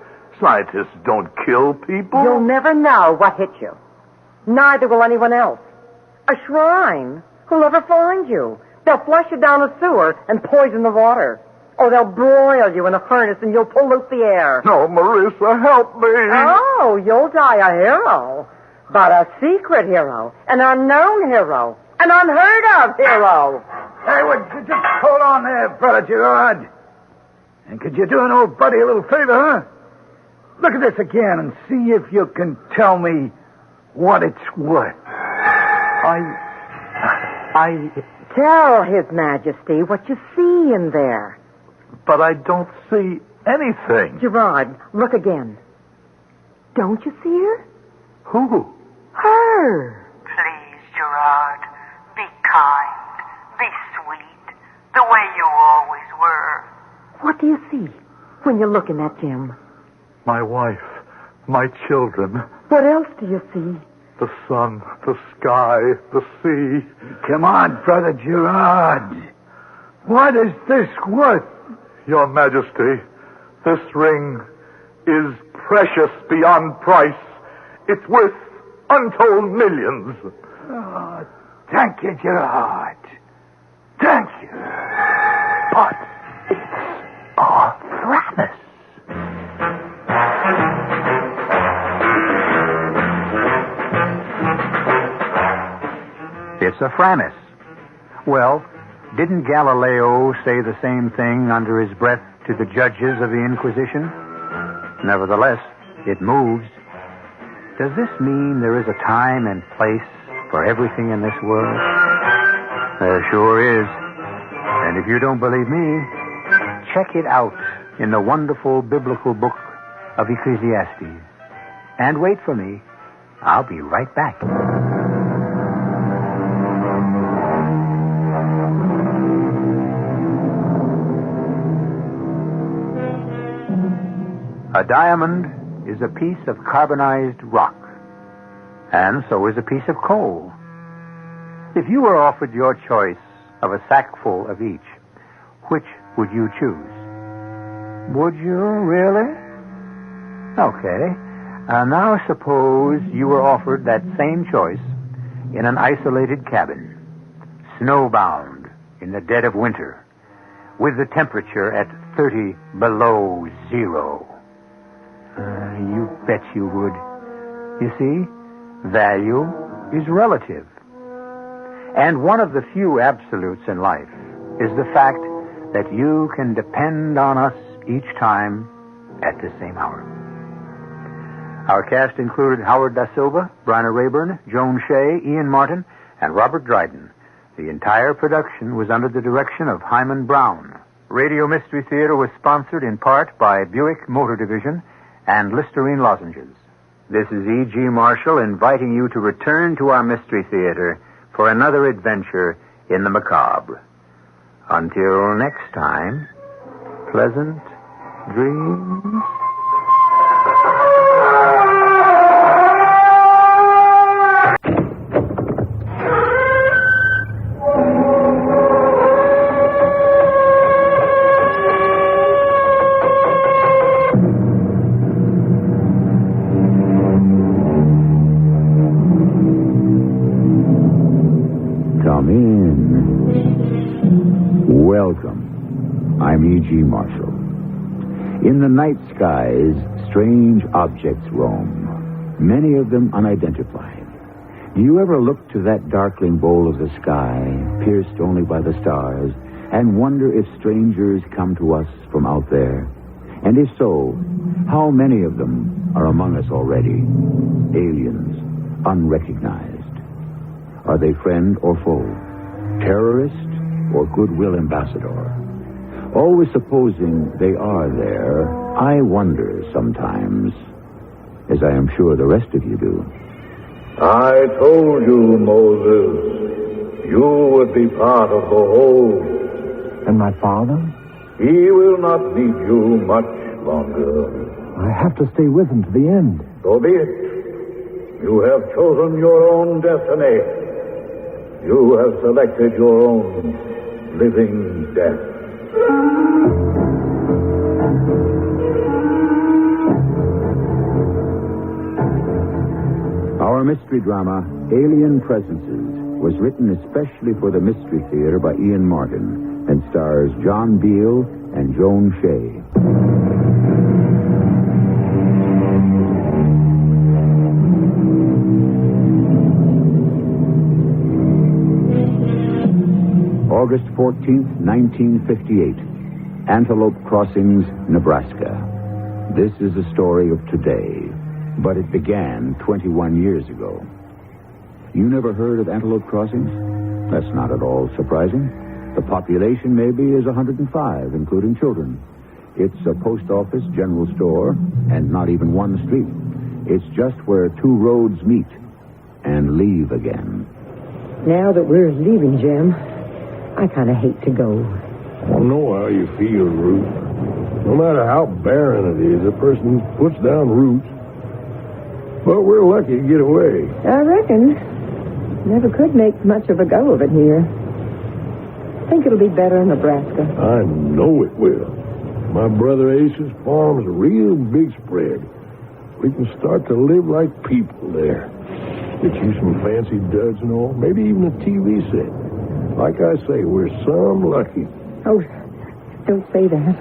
Scientists don't kill people. You'll never know what hit you. Neither will anyone else. A shrine? Who'll ever find you? They'll flush you down a sewer and poison the water. Or they'll broil you in a furnace and you'll pollute the air. No, Marissa, help me. Oh, you'll die a hero. But a secret hero. An unknown hero. An unheard of hero. Hey, would you just hold on there, Brother Gerard? And could you do an old buddy a little favor, huh? Look at this again and see if you can tell me what it's worth. I... Tell His Majesty what you see in there. But I don't see anything. Gerard, look again. Don't you see her? Who? Her. Please, Gerard, be kind, be sweet, the way you always were. What do you see when you look in that gem? My wife, my children. What else do you see? The sun, the sky, the sea. Come on, Brother Gerard. What is this worth? Your Majesty, this ring is precious beyond price. It's worth untold millions. Oh, thank you, Gerard. Thank you. But it's a Frammis. It's a Frammis. Well, didn't Galileo say the same thing under his breath to the judges of the Inquisition? Nevertheless, it moves. Does this mean there is a time and place for everything in this world? There sure is. And if you don't believe me, check it out in the wonderful biblical book of Ecclesiastes. And wait for me. I'll be right back. A diamond is a piece of carbonized rock, and so is a piece of coal. If you were offered your choice of a sackful of each, which would you choose? Would you really? Okay. Now suppose you were offered that same choice in an isolated cabin, snowbound in the dead of winter, with the temperature at 30 below zero. You bet you would. You see, value is relative. And one of the few absolutes in life is the fact that you can depend on us each time at the same hour. Our cast included Howard Da Silva, Bryna Rayburn, Joan Shea, Ian Martin, and Robert Dryden. The entire production was under the direction of Hyman Brown. Radio Mystery Theater was sponsored in part by Buick Motor Division and Listerine Lozenges. This is E.G. Marshall inviting you to return to our Mystery Theater for another adventure in the macabre. Until next time, pleasant dreams. Welcome. I'm E.G. Marshall. In the night skies, strange objects roam, many of them unidentified. Do you ever look to that darkling bowl of the sky, pierced only by the stars, and wonder if strangers come to us from out there? And if so, how many of them are among us already? Aliens, unrecognized. Are they friend or foe? Terrorist or goodwill ambassador? Always supposing they are there, I wonder sometimes, as I am sure the rest of you do. I told you, Moses, you would be part of the whole. And my father? He will not need you much longer. I have to stay with him to the end. So be it. You have chosen your own destiny. You have selected your own living death. Our mystery drama, Alien Presences, was written especially for the Mystery Theater by Ian Martin and stars John Beale and Joan Shea. August 14th, 1958. Antelope Crossings, Nebraska. This is a story of today, but it began 21 years ago. You never heard of Antelope Crossings? That's not at all surprising. The population maybe is 105, including children. It's a post office, general store, and not even one street. It's just where two roads meet and leave again. Now that we're leaving, Jim, I kind of hate to go. I know how you feel, Ruth. No matter how barren it is, a person puts down roots. But we're lucky to get away. I reckon. Never could make much of a go of it here. Think it'll be better in Nebraska. I know it will. My brother Ace's farm's a real big spread. We can start to live like people there. Get you some fancy duds and all, maybe even a TV set. Like I say, we're some lucky. Oh, don't say that.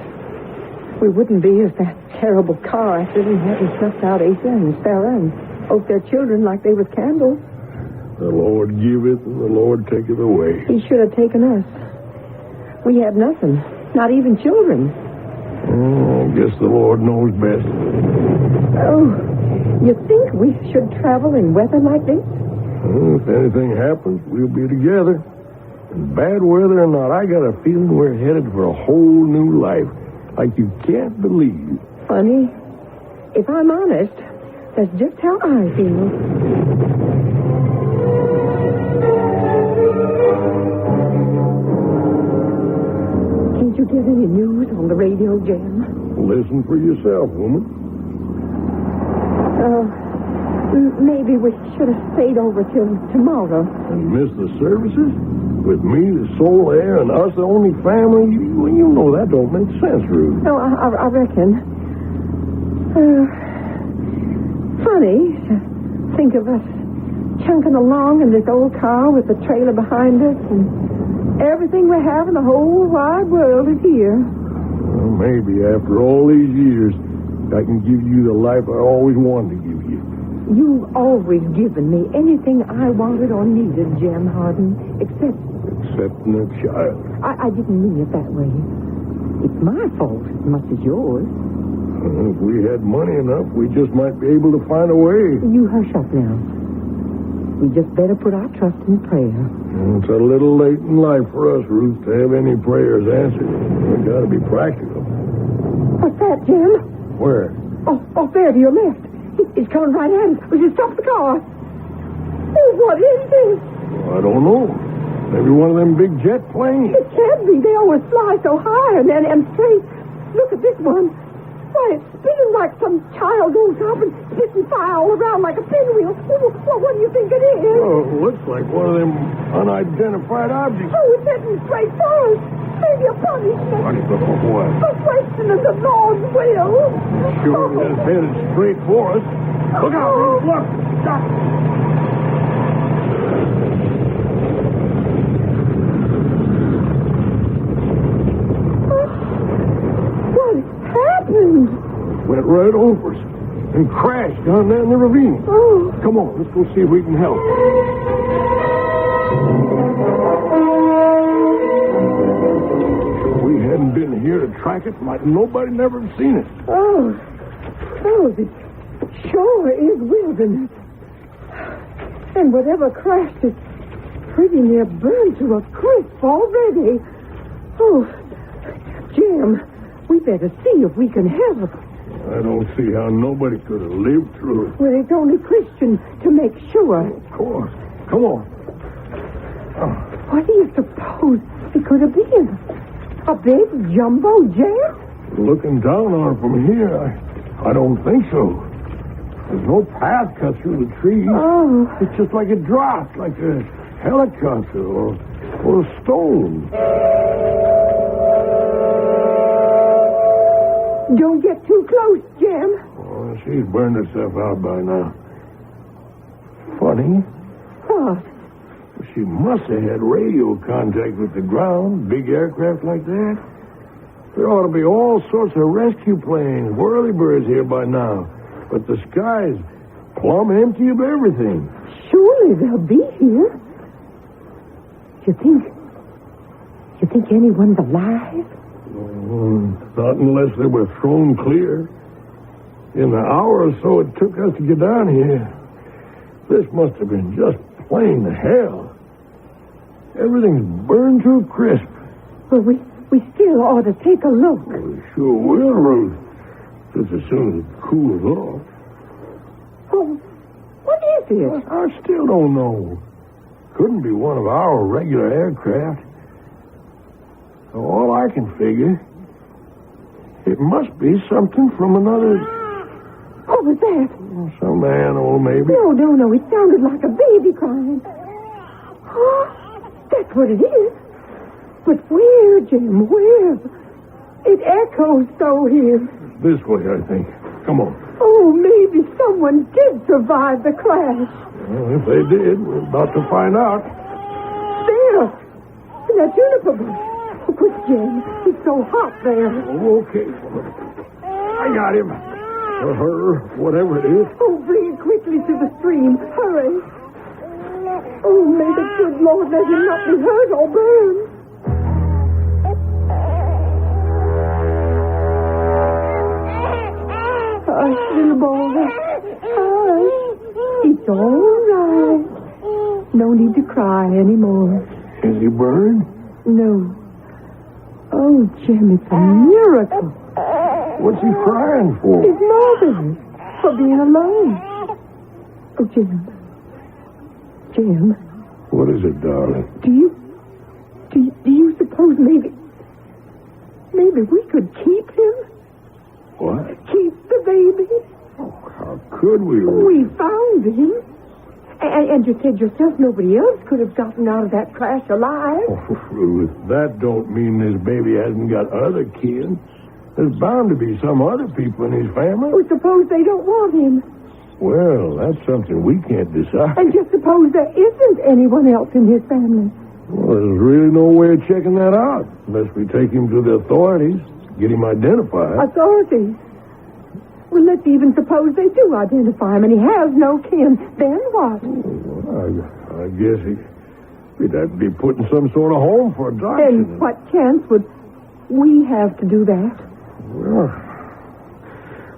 We wouldn't be if that terrible car accident hadn't snuffed out Asa and Sarah and both their children like they was candles. The Lord giveth and the Lord taketh away. He should have taken us. We have nothing, not even children. Oh, I guess the Lord knows best. Oh, you think we should travel in weather like this? Well, if anything happens, we'll be together. And bad weather or not, I got a feeling we're headed for a whole new life. Like you can't believe. Funny. If I'm honest, that's just how I feel. Can't you get any news on the radio, Jim? Listen for yourself, woman. Maybe we should have stayed over till tomorrow. And miss the services? With me, the sole heir, and us, the only family? You know that don't make sense, Ruth. No, I reckon. Funny to think of us chunking along in this old car with the trailer behind us, and everything we have in the whole wide world is here. Well, maybe after all these years, I can give you the life I always wanted to give you. You've always given me anything I wanted or needed, Jim Harden, Excepting a child. I didn't mean it that way. It's my fault as much as yours. Well, if we had money enough, we just might be able to find a way. You hush up now. We just better put our trust in prayer. Well, it's a little late in life for us, Ruth, to have any prayers answered. We got to be practical. What's that, Jim? Where? Off there to your left. He's coming right at us. We should stop the car. Oh, what is this? I don't know. Maybe one of them big jet planes. It can't be. They always fly so high and straight. Look at this one. Why, it's spinning like some child goes up and spitting fire all around like a pinwheel. Well, what do you think it is? Oh, it looks like one of them unidentified objects. Oh, it's heading straight for us. Maybe a punishment. Punishment for what? For questioning the Lord's will. Sure is headed straight for us. Look out, Ruth. Look. Stop. Went right over us and crashed down there in the ravine. Oh. Come on, let's go see if we can help. If we hadn't been here to track it, might nobody never have seen it. Oh, this sure is wilderness. And whatever crashed it, pretty near burned to a crisp already. Oh, Jim, we better see if we can help. I don't see how nobody could have lived through it. Well, it's only Christian to make sure. Of course. Come on. What do you suppose it could have been? A big jumbo jet? Looking down on it from here, I don't think so. There's no path cut through the trees. Oh. It's just like it dropped, like a helicopter or a stone. Don't get too close, Jim. Oh, she's burned herself out by now. Funny. What? She must have had radio contact with the ground, big aircraft like that. There ought to be all sorts of rescue planes, whirlybirds here by now. But the sky's plumb empty of everything. Surely they'll be here. You think anyone's alive? Not unless they were thrown clear. In the hour or so it took us to get down here, this must have been just plain hell. Everything's burned to a crisp. Well, we still ought to take a look. We sure will, Ruth. Just as soon as it cools off. Oh, what is it? I still don't know. Couldn't be one of our regular aircraft. All I can figure, it must be something from another... What was that? Some animal, maybe. No. It sounded like a baby crying. Oh, that's what it is. But where, Jim? Where? It echoes so here. This way, I think. Come on. Oh, maybe someone did survive the crash. Well, if they did, we're about to find out. There. In that juniper bush. Oh, quick, Jim. It's so hot there. Oh, okay. I got him. Or her, whatever it is. Oh, bring it quickly to the stream. Hurry. Oh, may the good Lord let him not be hurt or burned. Hush, little boy. Hush. It's all right. No need to cry anymore. Is he burned? No. Oh, Jim, it's a miracle. What's he crying for? His mother. For being alone. Oh, Jim. Jim. What is it, darling? Do you suppose maybe we could keep him? What? Keep the baby? Oh, how could we? We found him. And you said yourself nobody else could have gotten out of that crash alive. Oh, Ruth, that don't mean this baby hasn't got other kin. There's bound to be some other people in his family. Well, suppose they don't want him. Well, that's something we can't decide. And just suppose there isn't anyone else in his family. Well, there's really no way of checking that out unless we take him to the authorities, get him identified. Authorities? Well, let's even suppose they do identify him and he has no kin. Then what? Well, I guess we'd have to be put in some sort of home for adoption. And what chance would we have to do that?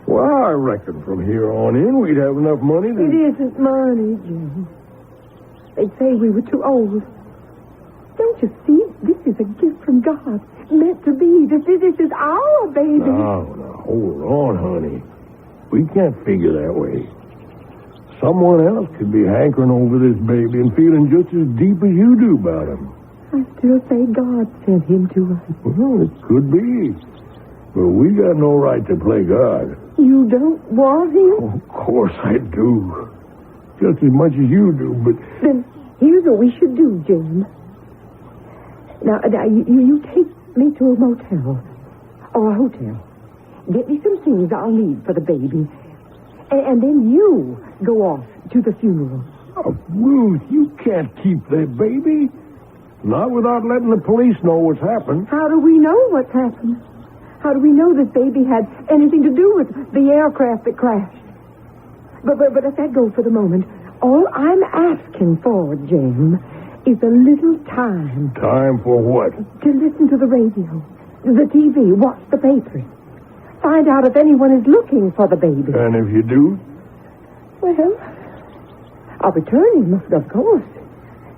Well, I reckon from here on in we'd have enough money to... It isn't money, Jim. They'd say we were too old. Don't you see? This is a gift from God. Meant to be. This is our baby. Now, hold on, honey. We can't figure that way. Someone else could be hankering over this baby and feeling just as deep as you do about him. I still say God sent him to us. Well, it could be. But we got no right to play God. You don't want him? Oh, of course I do. Just as much as you do, but... Then here's what we should do, Jim. Now you take me to a motel or a hotel. Get me some things I'll need for the baby. And then you go off to the funeral. Oh, Ruth, you can't keep that baby. Not without letting the police know what's happened. How do we know what's happened? How do we know this baby had anything to do with the aircraft that crashed? But let that go for the moment. All I'm asking for, Jim, is a little time. Time for what? To listen to the radio, the TV, watch the papers. Find out if anyone is looking for the baby. And if you do? Well, I'll return him, of course.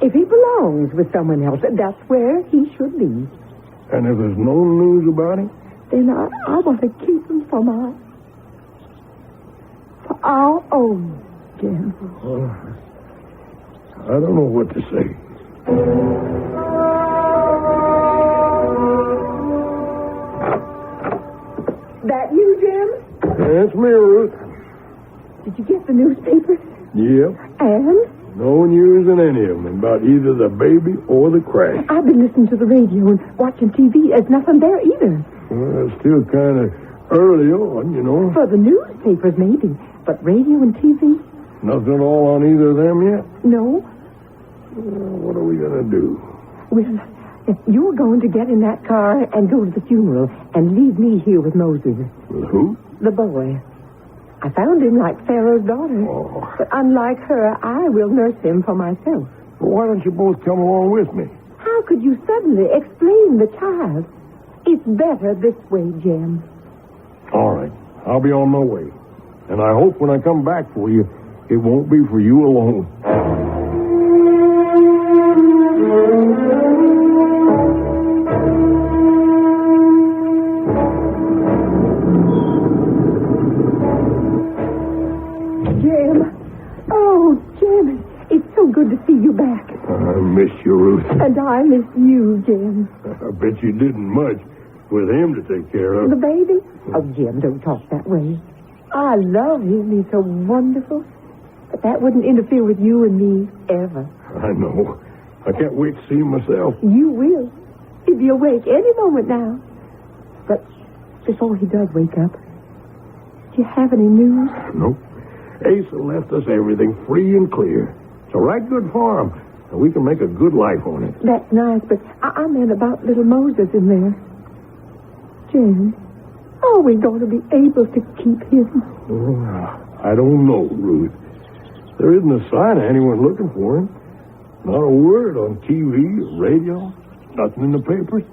If he belongs with someone else, that's where he should be. And if there's no news about him? Then I want to keep him for our own, Jim. I don't know what to say. That's me, Ruth. Did you get the newspapers? Yep. And? No news in any of them about either the baby or the crash. I've been listening to the radio and watching TV. There's nothing there either. Well, it's still kind of early on, you know. For the newspapers, maybe. But radio and TV? Nothing at all on either of them yet? No. What are we going to do? Well, you're going to get in that car and go to the funeral and leave me here with Moses. With who? The boy. I found him like Pharaoh's daughter. Oh. But unlike her, I will nurse him for myself. Well, why don't you both come along with me? How could you suddenly explain the child? It's better this way, Jim. All right. I'll be on my way. And I hope when I come back for you, it won't be for you alone. Good to see you back. I miss you, Ruth. And I miss you, Jim. I bet you didn't much with him to take care of. The baby? Oh, Jim, don't talk that way. I love him. He's so wonderful. But that wouldn't interfere with you and me ever. I know. I can't wait to see him myself. You will. He'll be awake any moment now. But before he does wake up, do you have any news? Nope. Asa left us everything free and clear. It's a right good farm, and we can make a good life on it. That's nice, but I meant about little Moses in there. Jim, are we going to be able to keep him? Oh, I don't know, Ruth. There isn't a sign of anyone looking for him. Not a word on TV, radio, nothing in the papers.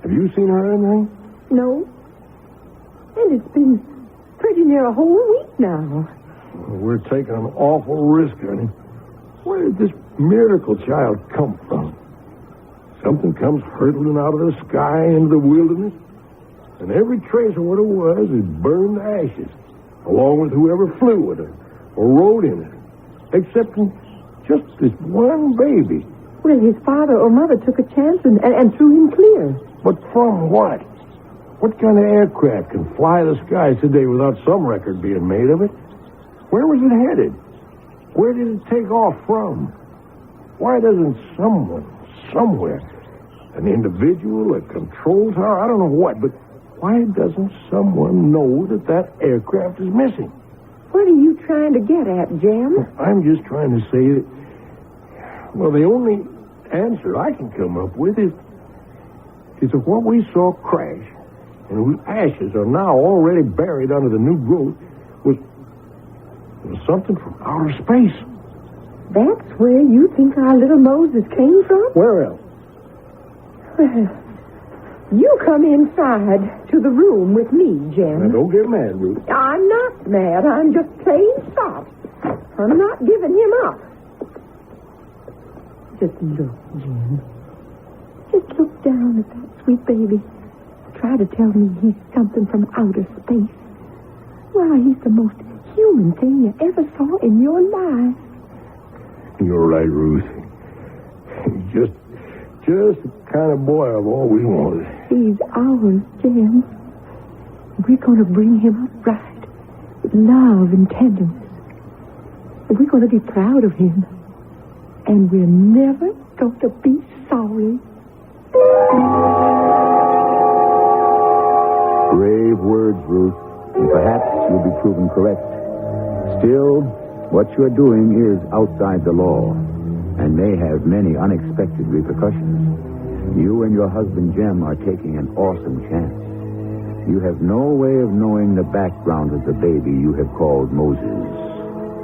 Have you seen her or anything? No. And it's been pretty near a whole week now. Well, we're taking an awful risk on him. Where did this miracle child come from? Something comes hurtling out of the sky into the wilderness, and every trace of what it was is burned to ashes, along with whoever flew it or rode in it, except just this one baby. Well, his father or mother took a chance and threw him clear. But from what? What kind of aircraft can fly the skies today without some record being made of it? Where was it headed? Where did it take off from? Why doesn't someone, somewhere, an individual, a control tower, I don't know what, but why doesn't someone know that aircraft is missing? What are you trying to get at, Jim? I'm just trying to say that, well, the only answer I can come up with is that what we saw crash and whose ashes are now already buried under the new growth was something from outer space. That's where you think our little Moses came from? Where else? Well, you come inside to the room with me, Jim. Now, don't get mad, Ruth. I'm not mad. I'm just plain soft. I'm not giving him up. Just look, Jim. Just look down at that sweet baby. Try to tell me he's something from outer space. Why, he's the most human thing you ever saw in your life. You're right, Ruth. Just the kind of boy I've always wanted. He's ours, Jim. We're going to bring him up right with love and tenderness. We're going to be proud of him. And we're never going to be sorry. Brave words, Ruth. And perhaps you'll be proven correct. Still, what you're doing is outside the law and may have many unexpected repercussions. You and your husband, Jem, are taking an awesome chance. You have no way of knowing the background of the baby you have called Moses.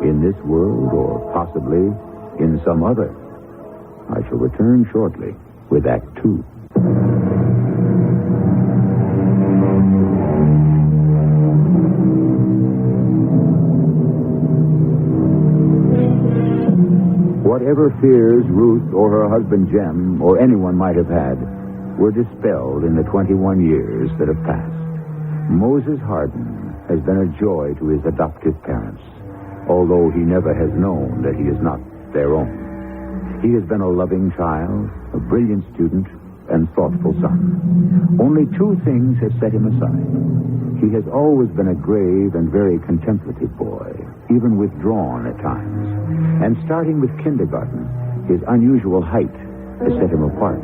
In this world, or possibly in some other. I shall return shortly with Act 2. Whatever fears Ruth or her husband Jem or anyone might have had were dispelled in the 21 years that have passed. Moses Hardin has been a joy to his adoptive parents, although he never has known that he is not their own. He has been a loving child, a brilliant student, and thoughtful son. Only two things have set him aside. He has always been a grave and very contemplative boy, even withdrawn at times. And starting with kindergarten, his unusual height has set him apart.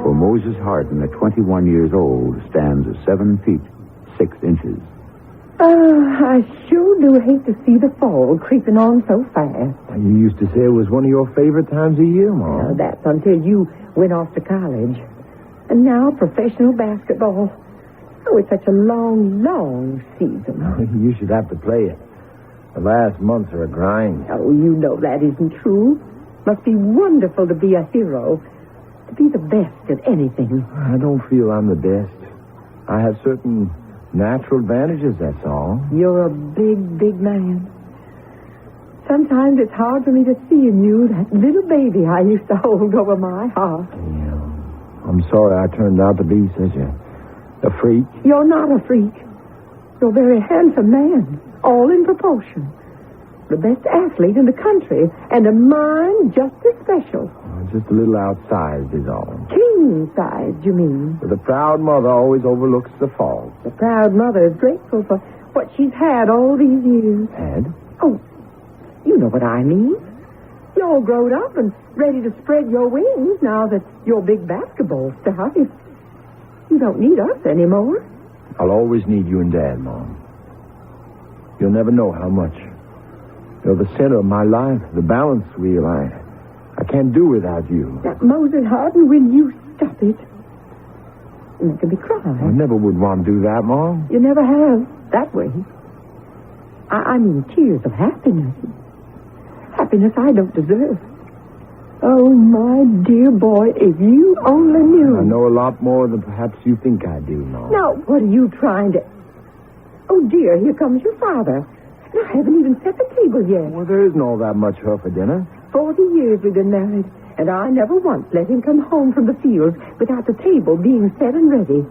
For Moses Hardin, at 21 years old, stands 7 feet, 6 inches. I sure do hate to see the fall creeping on so fast. You used to say it was one of your favorite times of year, Mom. Well, that's until you went off to college. And now professional basketball. Oh, it's such a long, long season. You should have to play it. The last months are a grind. Oh, you know that isn't true. Must be wonderful to be a hero. To be the best at anything. I don't feel I'm the best. I have certain natural advantages, that's all. You're a big, big man. Sometimes it's hard for me to see in you that little baby I used to hold over my heart. Yeah. I'm sorry I turned out to be such a freak. You're not a freak. You're a very handsome man, all in proportion. The best athlete in the country, and a mind just as special. Just a little outsized is all. King-sized, you mean? But the proud mother always overlooks the faults. The proud mother is grateful for what she's had all these years. Had? Oh, you know what I mean. You're all grown up and ready to spread your wings now that you're big basketball star. You don't need us anymore. I'll always need you and Dad, Mom. You'll never know how much. You're the center of my life, the balance wheel. I can't do without you. Now, Moses Hardin, will you stop it? You're making me cry. I never would want to do that, Mom. You never have, that way. I mean tears of happiness. Happiness I don't deserve. Oh, my dear boy, if you only knew. I know a lot more than perhaps you think I do, Mom. Now, what are you trying to... Oh, dear, here comes your father. And I haven't even set the table yet. Well, there isn't all that much her for dinner. 40 years we've been married, and I never once let him come home from the fields without the table being set and ready.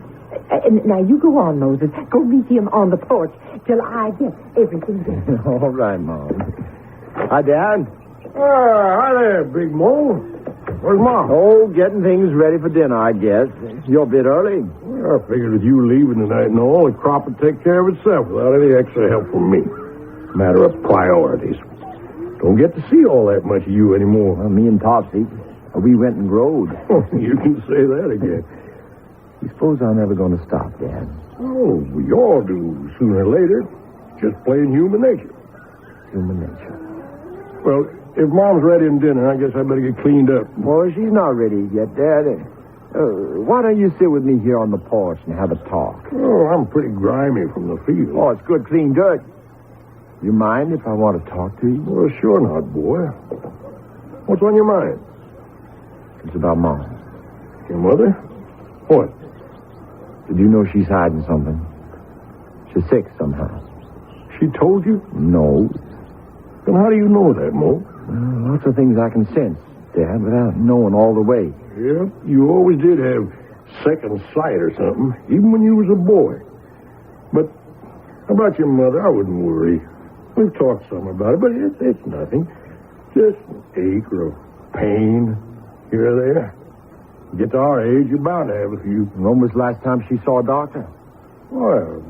And now you go on, Moses. Go meet him on the porch till I get everything ready. All right, Mom. Hi, Dad. Hi there, Big Mo. Where's Mom? Oh, getting things ready for dinner, I guess. You're a bit early. Well, I figured with you leaving tonight and all, the crop would take care of itself without any extra help from me. Matter of priorities. Don't get to see all that much of you anymore. Well, me and Topsy, we went and rode. You can say that again. You suppose I'm never going to stop, Dad? Oh, we all do, sooner or later. Just plain human nature. Human nature. Well, if Mom's ready in dinner, I guess I better get cleaned up. Well, she's not ready yet, Dad. Why don't you sit with me here on the porch and have a talk? Oh, I'm pretty grimy from the field. Oh, it's good, clean dirt. You mind if I want to talk to you? Well, sure not, boy. What's on your mind? It's about Mom. Your mother? What? Did you know she's hiding something? She's sick somehow. She told you? No. Then how do you know that, Mo? Well, lots of things I can sense, Dad, without knowing all the way. Yeah, you always did have second sight or something, even when you was a boy. But about your mother, I wouldn't worry. We've talked some about it, but it's nothing. Just an ache or a pain here or there. You get to our age, you're bound to have a few. When was the last time she saw a doctor? Well,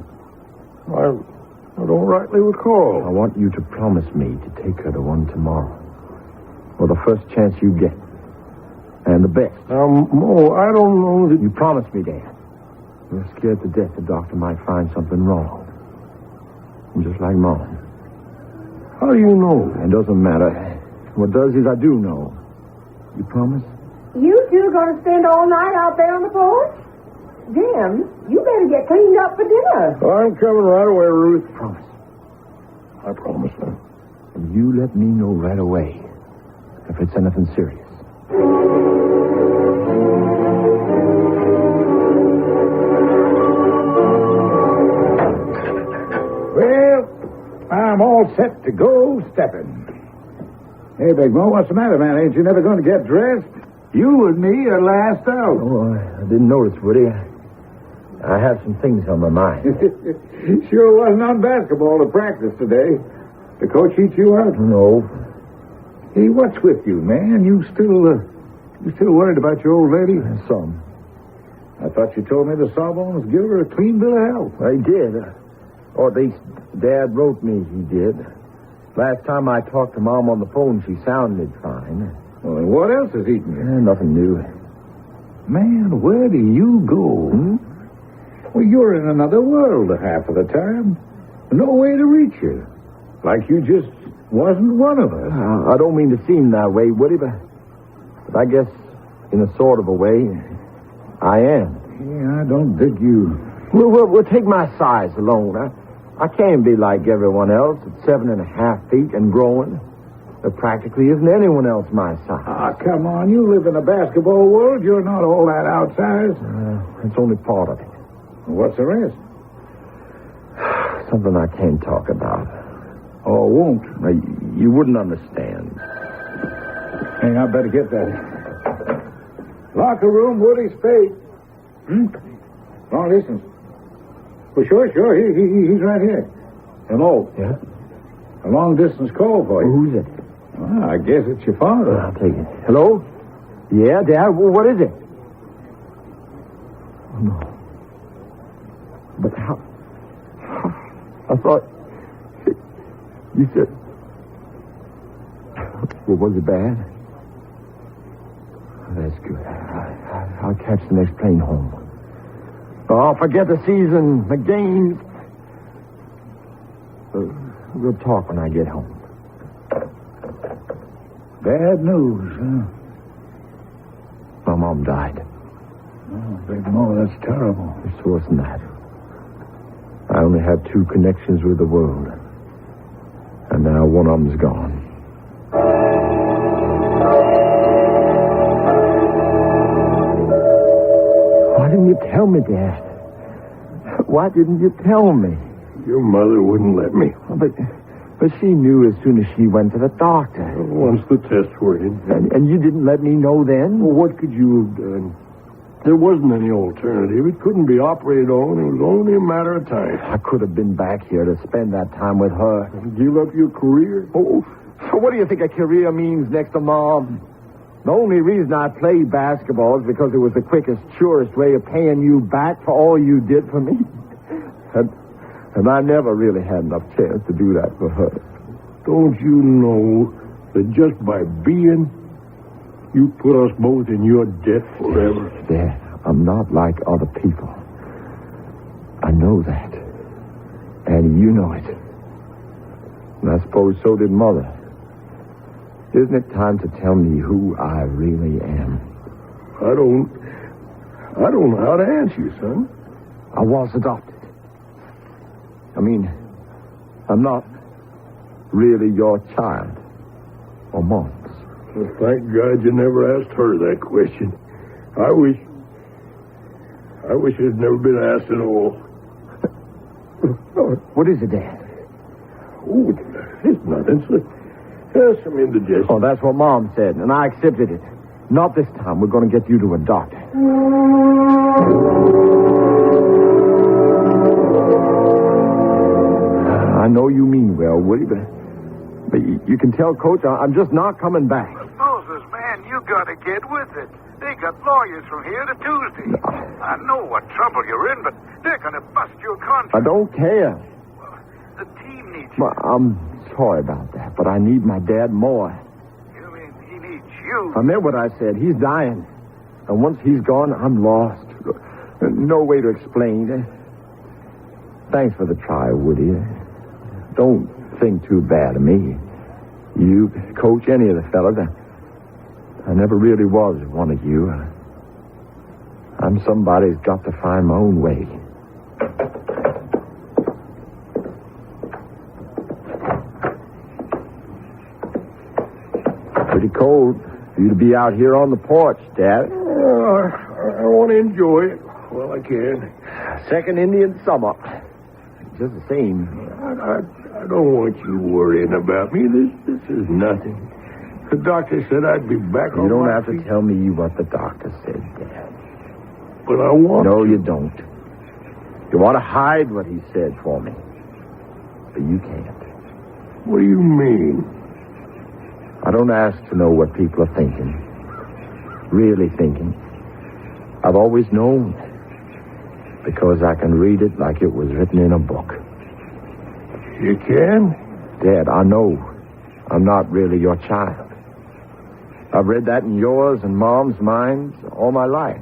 I don't rightly recall. I want you to promise me to take her to one tomorrow. Or the first chance you get. And the best. Mo, I don't know that... You promised me, Dad. You're scared to death the doctor might find something wrong. Just like Mom. How do you know? It doesn't matter. What does is I do know. You promise? You two going to spend all night out there on the porch? Jim, you better get cleaned up for dinner. I'm coming right away, Ruth. Promise. I promise, son. And you let me know right away if it's anything serious. Well, I'm all set to go stepping. Hey, Big Mo, what's the matter, man? Ain't you never going to get dressed? You and me are last out. Oh, I didn't notice, Woody. I have some things on my mind. Sure wasn't on basketball to practice today. The coach eat you out? No. Hey, what's with you, man? You still worried about your old lady? Some. I thought you told me the Sawbones give her a clean bill of health. I did. Or at least Dad wrote me he did. Last time I talked to Mom on the phone, she sounded fine. Well, then what else is eating you? Nothing new. Man, where do you go? Well, you're in another world half of the time. No way to reach you. Like you just wasn't one of us. I don't mean to seem that way, Woody, but I guess in a sort of a way, I am. Yeah, I don't think you... We'll take my size alone. I can't be like everyone else at 7.5 feet and growing. There practically isn't anyone else my size. Ah, come on. You live in a basketball world. You're not all that outsized. It's only part of it. What's the rest? Something I can't talk about. Oh, won't? You wouldn't understand. Hey, I better get that. Locker room, Woody Spade. Long distance. Well, sure. He's right here. Hello. Yeah? A long-distance call for you. Who's it? Well, I guess it's your father. I'll take it. Hello? Yeah, Dad? What is it? Oh, no. But how? I thought... You said... Well, was it bad? That's good. I'll catch the next plane home. Oh, forget the season, the games. We'll talk when I get home. Bad news, huh? My mom died. Oh, Big Mo, that's terrible. It's worse than that. I only had 2 connections with the world. And now one of them's gone. Why didn't you tell me, Dad? Why didn't you tell me? Your mother wouldn't let me. But she knew as soon as she went to the doctor. Once the tests were in. And you didn't let me know then? Well, what could you have done? There wasn't any alternative. It couldn't be operated on. It was only a matter of time. I could have been back here to spend that time with her. Give up your career? Oh, so what do you think a career means next to Mom? The only reason I played basketball is because it was the quickest, surest way of paying you back for all you did for me. And I never really had enough chance to do that for her. Don't you know that just by being, you put us both in your debt forever? Dad, I'm not like other people. I know that. And you know it. And I suppose so did Mother. Isn't it time to tell me who I really am? I don't know how to answer you, son. I was adopted. I mean, I'm not really your child. Or Mom's. Well, thank God you never asked her that question. I wish it had never been asked at all. What is it, Dad? Oh, it's nothing. It's some indigestion. Oh, that's what Mom said, and I accepted it. Not this time. We're going to get you to a doctor. I know you mean well, Woody, but you can tell, Coach, I'm just not coming back. Moses, man, you got to get with it. They got lawyers from here to Tuesday. I know what trouble you're in, but they're going to bust your contract. I don't care. Well, the team needs you. Well, I'm sorry about that, but I need my dad more. You mean he needs you? I meant what I said. He's dying. And once he's gone, I'm lost. No way to explain. Thanks for the try, Woody. Don't think too bad of me. You, Coach, any of the fellas. I never really was one of you. I'm somebody who's got to find my own way. Pretty cold for you to be out here on the porch, Dad. I want to enjoy it while I can. Second Indian summer. Just the same. I don't want you worrying about me. This is nothing. The doctor said I'd be back on my feet. You don't have to tell me what the doctor said, Dad. But I want No, you don't. You want to hide what he said for me. But you can't. What do you mean? I don't ask to know what people are thinking. Really thinking. I've always known. Because I can read it like it was written in a book. You can? Dad, I know I'm not really your child. I've read that in yours and Mom's minds all my life,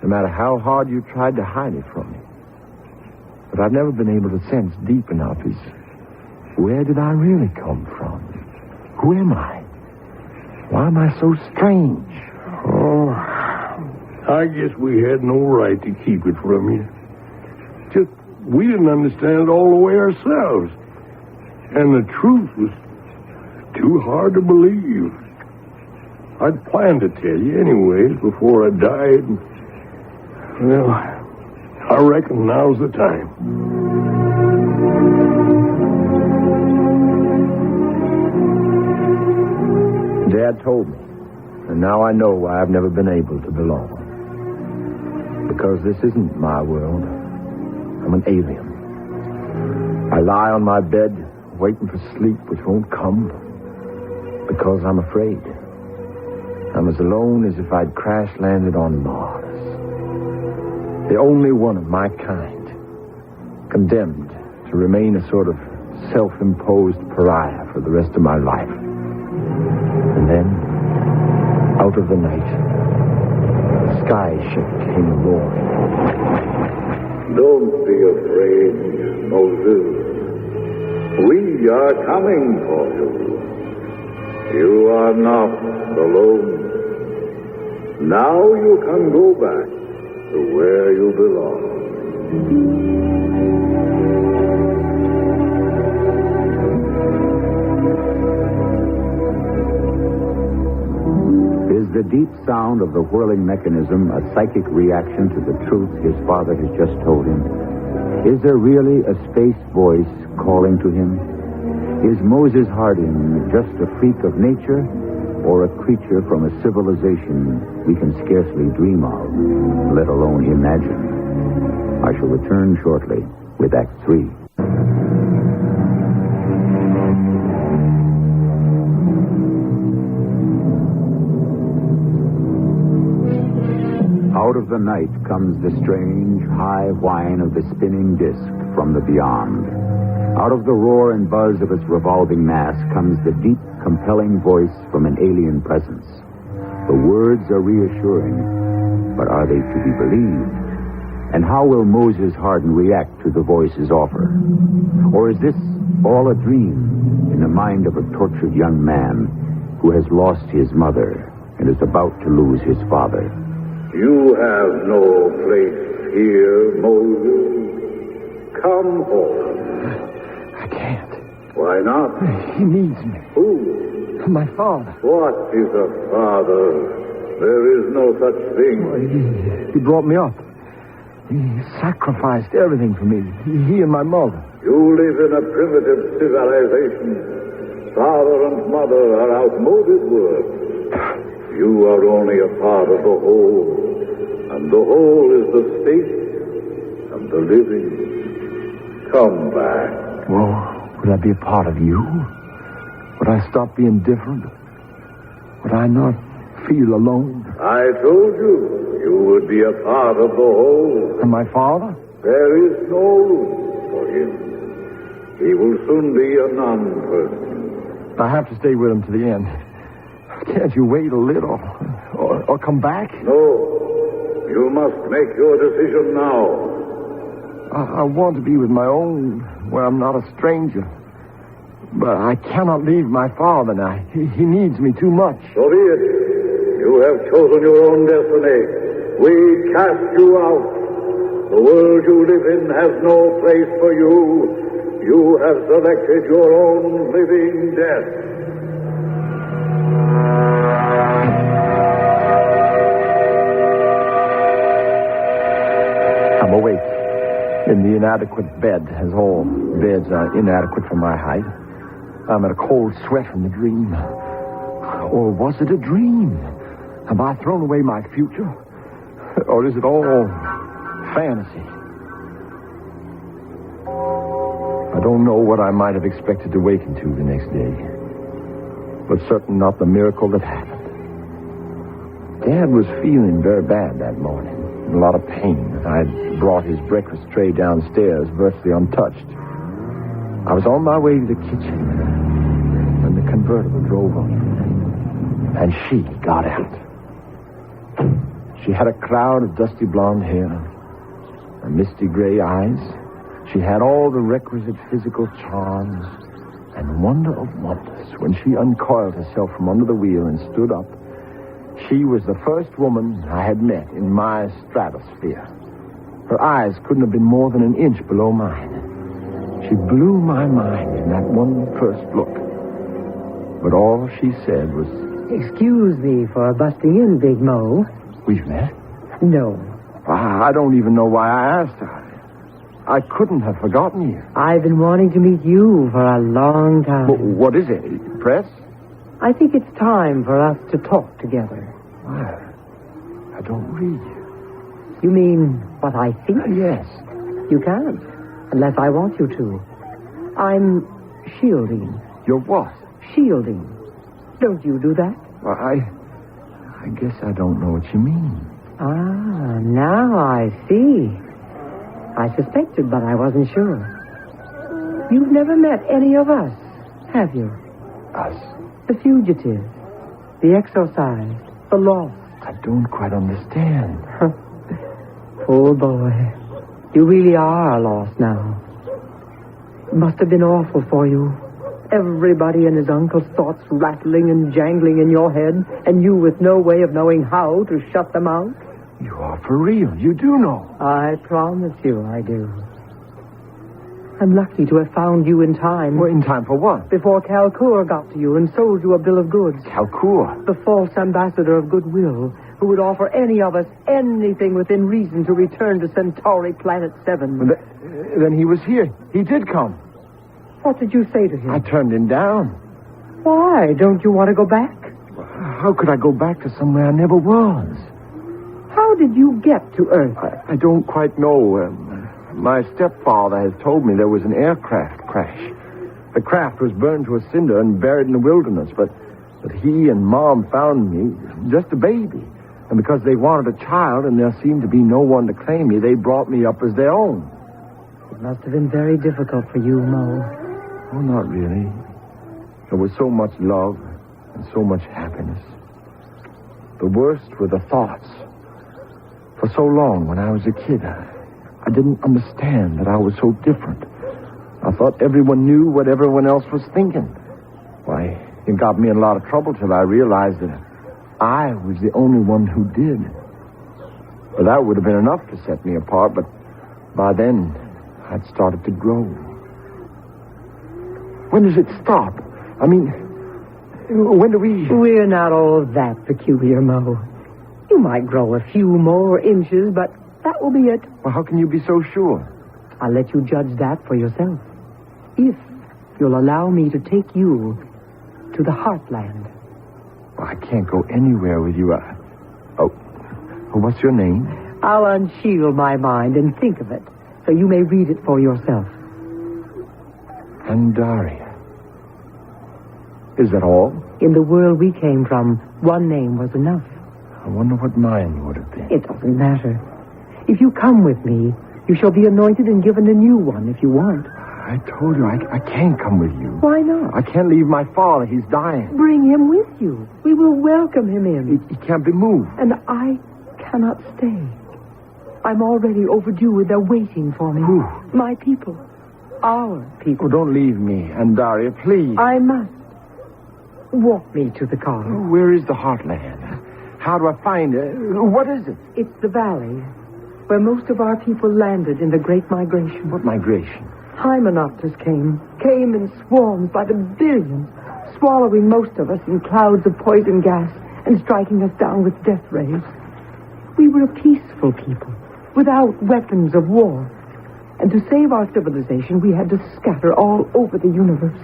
no matter how hard you tried to hide it from me. But I've never been able to sense deep enough is where did I really come from? Who am I? Why am I so strange? Oh, I guess we had no right to keep it from you. Just, we didn't understand it all the way ourselves. And the truth was too hard to believe. I'd planned to tell you anyways before I died. Well, I reckon now's the time. Dad told me, and now I know why I've never been able to belong. Because this isn't my world. I'm an alien. I lie on my bed, waiting for sleep which won't come. Because I'm afraid. I'm as alone as if I'd crash-landed on Mars. The only one of my kind. Condemned to remain a sort of self-imposed pariah for the rest of my life. And then, out of the night, the sky ship came roaring. Don't be afraid, Moses. We are coming for you. You are not alone. Now you can go back to where you belong. Is the deep sound of the whirling mechanism a psychic reaction to the truth his father has just told him? Is there really a space voice calling to him? Is Moses Harding just a freak of nature or a creature from a civilization we can scarcely dream of, let alone imagine? I shall return shortly with Act 3. Out of the night comes the strange, high whine of the spinning disk from the beyond. Out of the roar and buzz of its revolving mass comes the deep, compelling voice from an alien presence. The words are reassuring, but are they to be believed? And how will Moses Hardin react to the voice's offer? Or is this all a dream in the mind of a tortured young man who has lost his mother and is about to lose his father? You have no place here, Moses. Come home. I can't. Why not? He needs me. Who? My father. What is a father? There is no such thing. Well, he brought me up. He sacrificed everything for me. He and my mother. You live in a primitive civilization. Father and mother are outmoded words. You are only a part of the whole. And the whole is the state and the living. Come back. Well, would I be a part of you? Would I stop being different? Would I not feel alone? I told you, you would be a part of the whole. And my father? There is no room for him. He will soon be a non-person. I have to stay with him to the end. Can't you wait a little? Or come back? No. You must make your decision now. I want to be with my own, where I'm not a stranger. But I cannot leave my father now. He needs me too much. So be it. You have chosen your own destiny. We cast you out. The world you live in has no place for you. You have selected your own living death. I'm awake in the inadequate bed, as all beds are inadequate for my height. I'm in a cold sweat from the dream. Or was it a dream? Have I thrown away my future? Or is it all fantasy? I don't know what I might have expected to waken to the next day, but certain not the miracle that happened. Dad was feeling very bad that morning. in a lot of pain as I had brought his breakfast tray downstairs virtually untouched. I was on my way to the kitchen when the convertible drove up, and she got out. She had a cloud of dusty blonde hair and misty gray eyes. She had all the requisite physical charms, and wonder of wonders, when she uncoiled herself from under the wheel and stood up, she was the first woman I had met in my stratosphere. Her eyes couldn't have been more than an inch below mine. She blew my mind in that one first look. But all she said was, Excuse me for busting in, Big Mo. We've met? No. I don't even know why I asked her. I couldn't have forgotten you. I've been wanting to meet you for a long time. What is it? Press? I think it's time for us to talk together. Why? I don't read. You mean what I think? Yes. You can't, unless I want you to. I'm shielding. You're what? Shielding. Don't you do that? Well, I guess I don't know what you mean. Ah, now I see. I suspected, but I wasn't sure. You've never met any of us, have you? Us? The fugitives, the exorcised, the lost. I don't quite understand. Poor boy. You really are lost now. It must have been awful for you. Everybody and his uncle's thoughts rattling and jangling in your head, and you with no way of knowing how to shut them out. You are for real. You do know. I promise you I do. I'm lucky to have found you in time. Well, in time for what? Before Calcour got to you and sold you a bill of goods. Calcour? The false ambassador of goodwill, who would offer any of us anything within reason to return to Centauri Planet 7. Well, then he was here. He did come. What did you say to him? I turned him down. Why? Don't you want to go back? How could I go back to somewhere I never was? How did you get to Earth? I don't quite know. My stepfather has told me there was an aircraft crash. The craft was burned to a cinder and buried in the wilderness, but he and Mom found me, just a baby. And because they wanted a child and there seemed to be no one to claim me, they brought me up as their own. It must have been very difficult for you, Mo. Oh, not really. There was so much love and so much happiness. The worst were the thoughts. For so long, when I was a kid, I didn't understand that I was so different. I thought everyone knew what everyone else was thinking. Why, it got me in a lot of trouble till I realized that I was the only one who did. Well, that would have been enough to set me apart, but by then, I'd started to grow. When does it stop? I mean, when do we... We're not all that peculiar, Mo. You might grow a few more inches, but that will be it. Well, how can you be so sure? I'll let you judge that for yourself. If you'll allow me to take you to the Heartland. Well, I can't go anywhere with you. What's your name? I'll unshield my mind and think of it, so you may read it for yourself. Pandaria. Is that all? In the world we came from, one name was enough. I wonder what mine would have been. It doesn't matter. If you come with me, you shall be anointed and given a new one if you want. I told you, I can't come with you. Why not? I can't leave my father. He's dying. Bring him with you. We will welcome him in. He can't be moved. And I cannot stay. I'm already overdue. They're waiting for me. Who? My people. Our people. Oh, don't leave me, Pandaria, please. I must. Walk me to the car. Oh, where is the Heartland? How do I find it? What is it? It's the valley where most of our people landed in the Great Migration. What migration? Hymenopters came in swarms by the billions, swallowing most of us in clouds of poison gas and striking us down with death rays. We were a peaceful people, without weapons of war. And to save our civilization, we had to scatter all over the universe.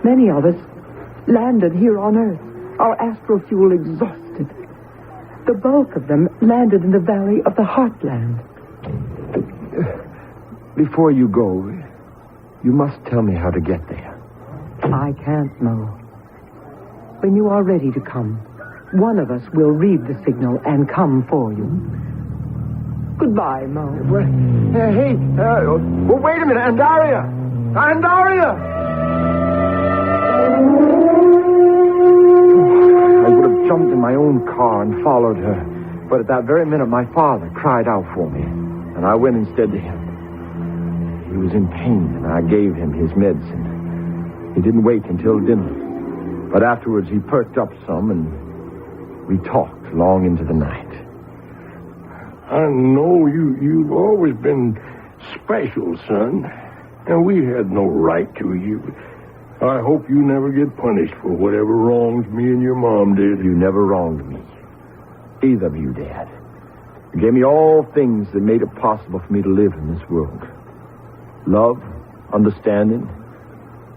Many of us landed here on Earth, our astrofuel exhausted. The bulk of them landed in the valley of the Heartland. Before you go, you must tell me how to get there. I can't know. When you are ready to come, one of us will read the signal and come for you. Goodbye, Mo. Hey, wait a minute, Andaria! Andaria! I would have jumped in my own car and followed her, but at that very minute my father cried out for me, and I went instead to him. He was in pain, and I gave him his medicine. He didn't wake until dinner, but afterwards he perked up some, and we talked long into the night. I know you've always been special, son, and we had no right to you. I hope you never get punished for whatever wrongs me and your mom did. You never wronged me. Either of you, Dad. You gave me all things that made it possible for me to live in this world. Love, understanding,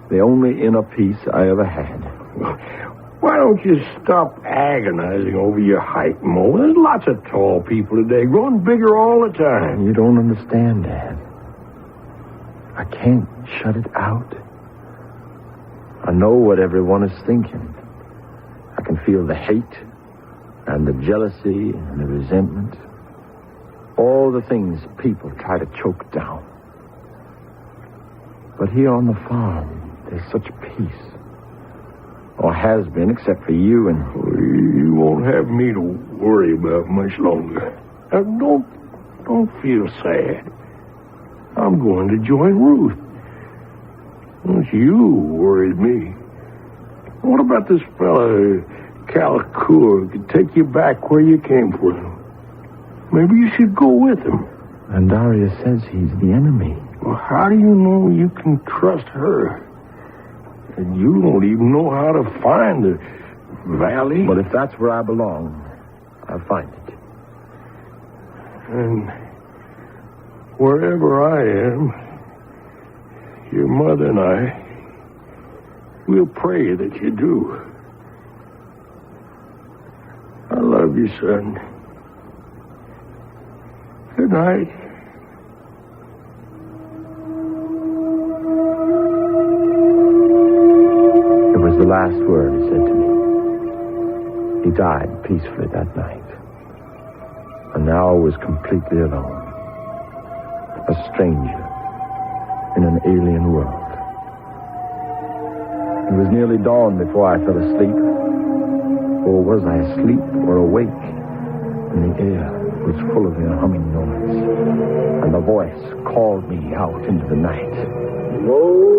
the only inner peace I ever had. Why don't you stop agonizing over your height, Mo? There's lots of tall people today, growing bigger all the time. You don't understand, Dad. I can't shut it out. I know what everyone is thinking. I can feel the hate and the jealousy and the resentment. All the things people try to choke down. But here on the farm, there's such peace. Or has been, except for you and... You won't have me to worry about much longer. Now, don't feel sad. I'm going to join Ruth. You worried me. What about this fella, Calcour, could take you back where you came from? Maybe you should go with him. And Daria says he's the enemy. Well, how do you know you can trust her? And you don't even know how to find the valley. But if that's where I belong, I'll find it. And wherever I am, your mother and I, we'll pray that you do. I love you, son. Good night. The last word he said to me. He died peacefully that night. And now I was completely alone. A stranger in an alien world. It was nearly dawn before I fell asleep. Or was I asleep or awake? And the air was full of their humming noise. And the voice called me out into the night. Moses.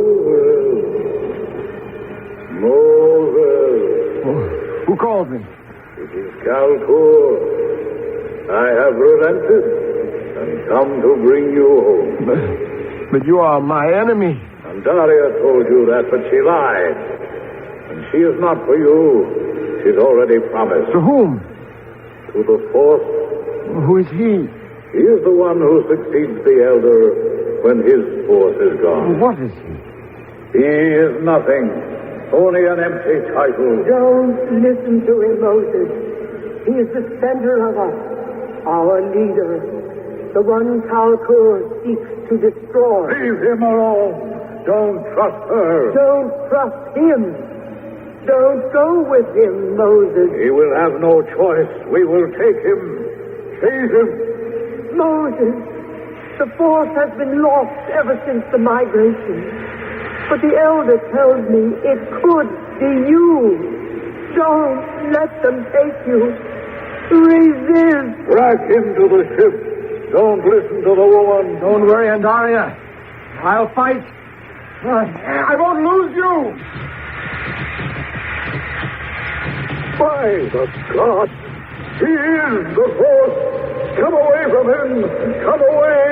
Who called me? It is Calcour. I have relented and come to bring you home. But you are my enemy. And Daria told you that, but she lied. And she is not for you. She's already promised. To whom? To the fourth. Who is he? He is the one who succeeds the elder when his force is gone. What is he? He is nothing. Only an empty title. Don't listen to him, Moses. He is the center of us, our leader, the one Calcour seeks to destroy. Leave him alone. Don't trust her. Don't trust him. Don't go with him, Moses. He will have no choice. We will take him. Seize him. Moses, the force has been lost ever since the migration. But the elder tells me it could be you. Don't let them take you. Resist. Drag him to the ship. Don't listen to the woman. Don't worry, Andaria. I'll fight. I won't lose you. By the gods, he is the force. Come away from him. Come away.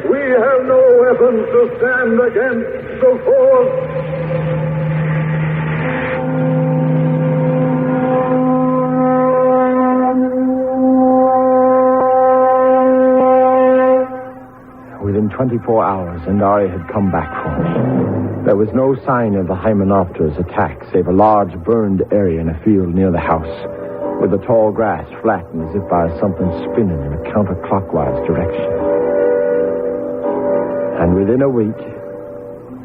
We have no weapons to stand against the force. Within 24 hours, Andaria had come back for me. There was no sign of the Hymenopter's attack, save a large burned area in a field near the house, with the tall grass flattened as if by something spinning in a counterclockwise direction. And within a week,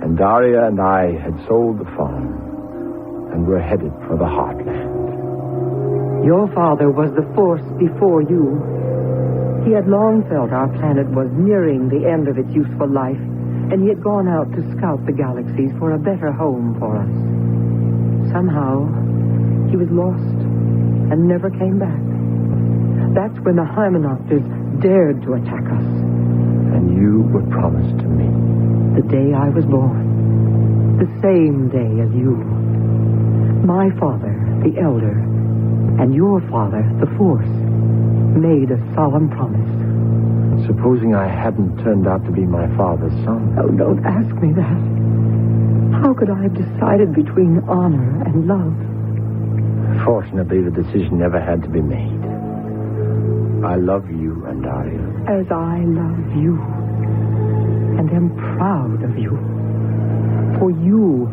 Andaria and I had sold the farm and were headed for the heartland. Your father was the force before you. He had long felt our planet was nearing the end of its useful life, and he had gone out to scout the galaxies for a better home for us. Somehow, he was lost and never came back. That's when the Hymenopters dared to attack us. And you were promised to me. The day I was born. The same day as you. My father, the elder, and your father, the fourth, made a solemn promise. Supposing I hadn't turned out to be my father's son? Oh, don't ask me that. How could I have decided between honor and love? Fortunately, the decision never had to be made. I love you, Andaria. As I love you, and am proud of you. For you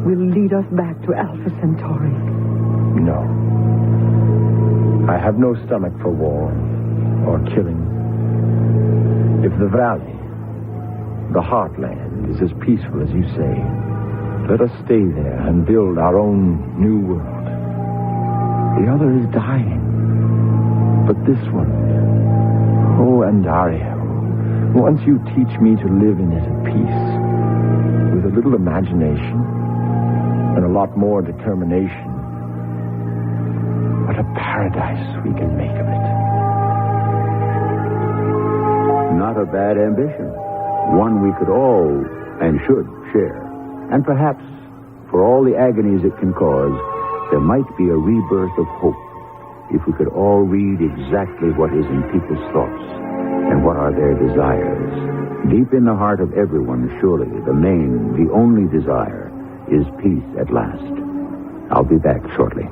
will lead us back to Alpha Centauri. No. I have no stomach for war or killing. If the valley, the heartland, is as peaceful as you say, let us stay there and build our own new world. The other is dying. But this one, oh, Andaria, once you teach me to live in it at peace, with a little imagination and a lot more determination, what a paradise we can make of it. Not a bad ambition. One we could all and should share. And perhaps, for all the agonies it can cause, there might be a rebirth of hope if we could all read exactly what is in people's thoughts and what are their desires. Deep in the heart of everyone, surely, the main, the only desire is peace at last. I'll be back shortly.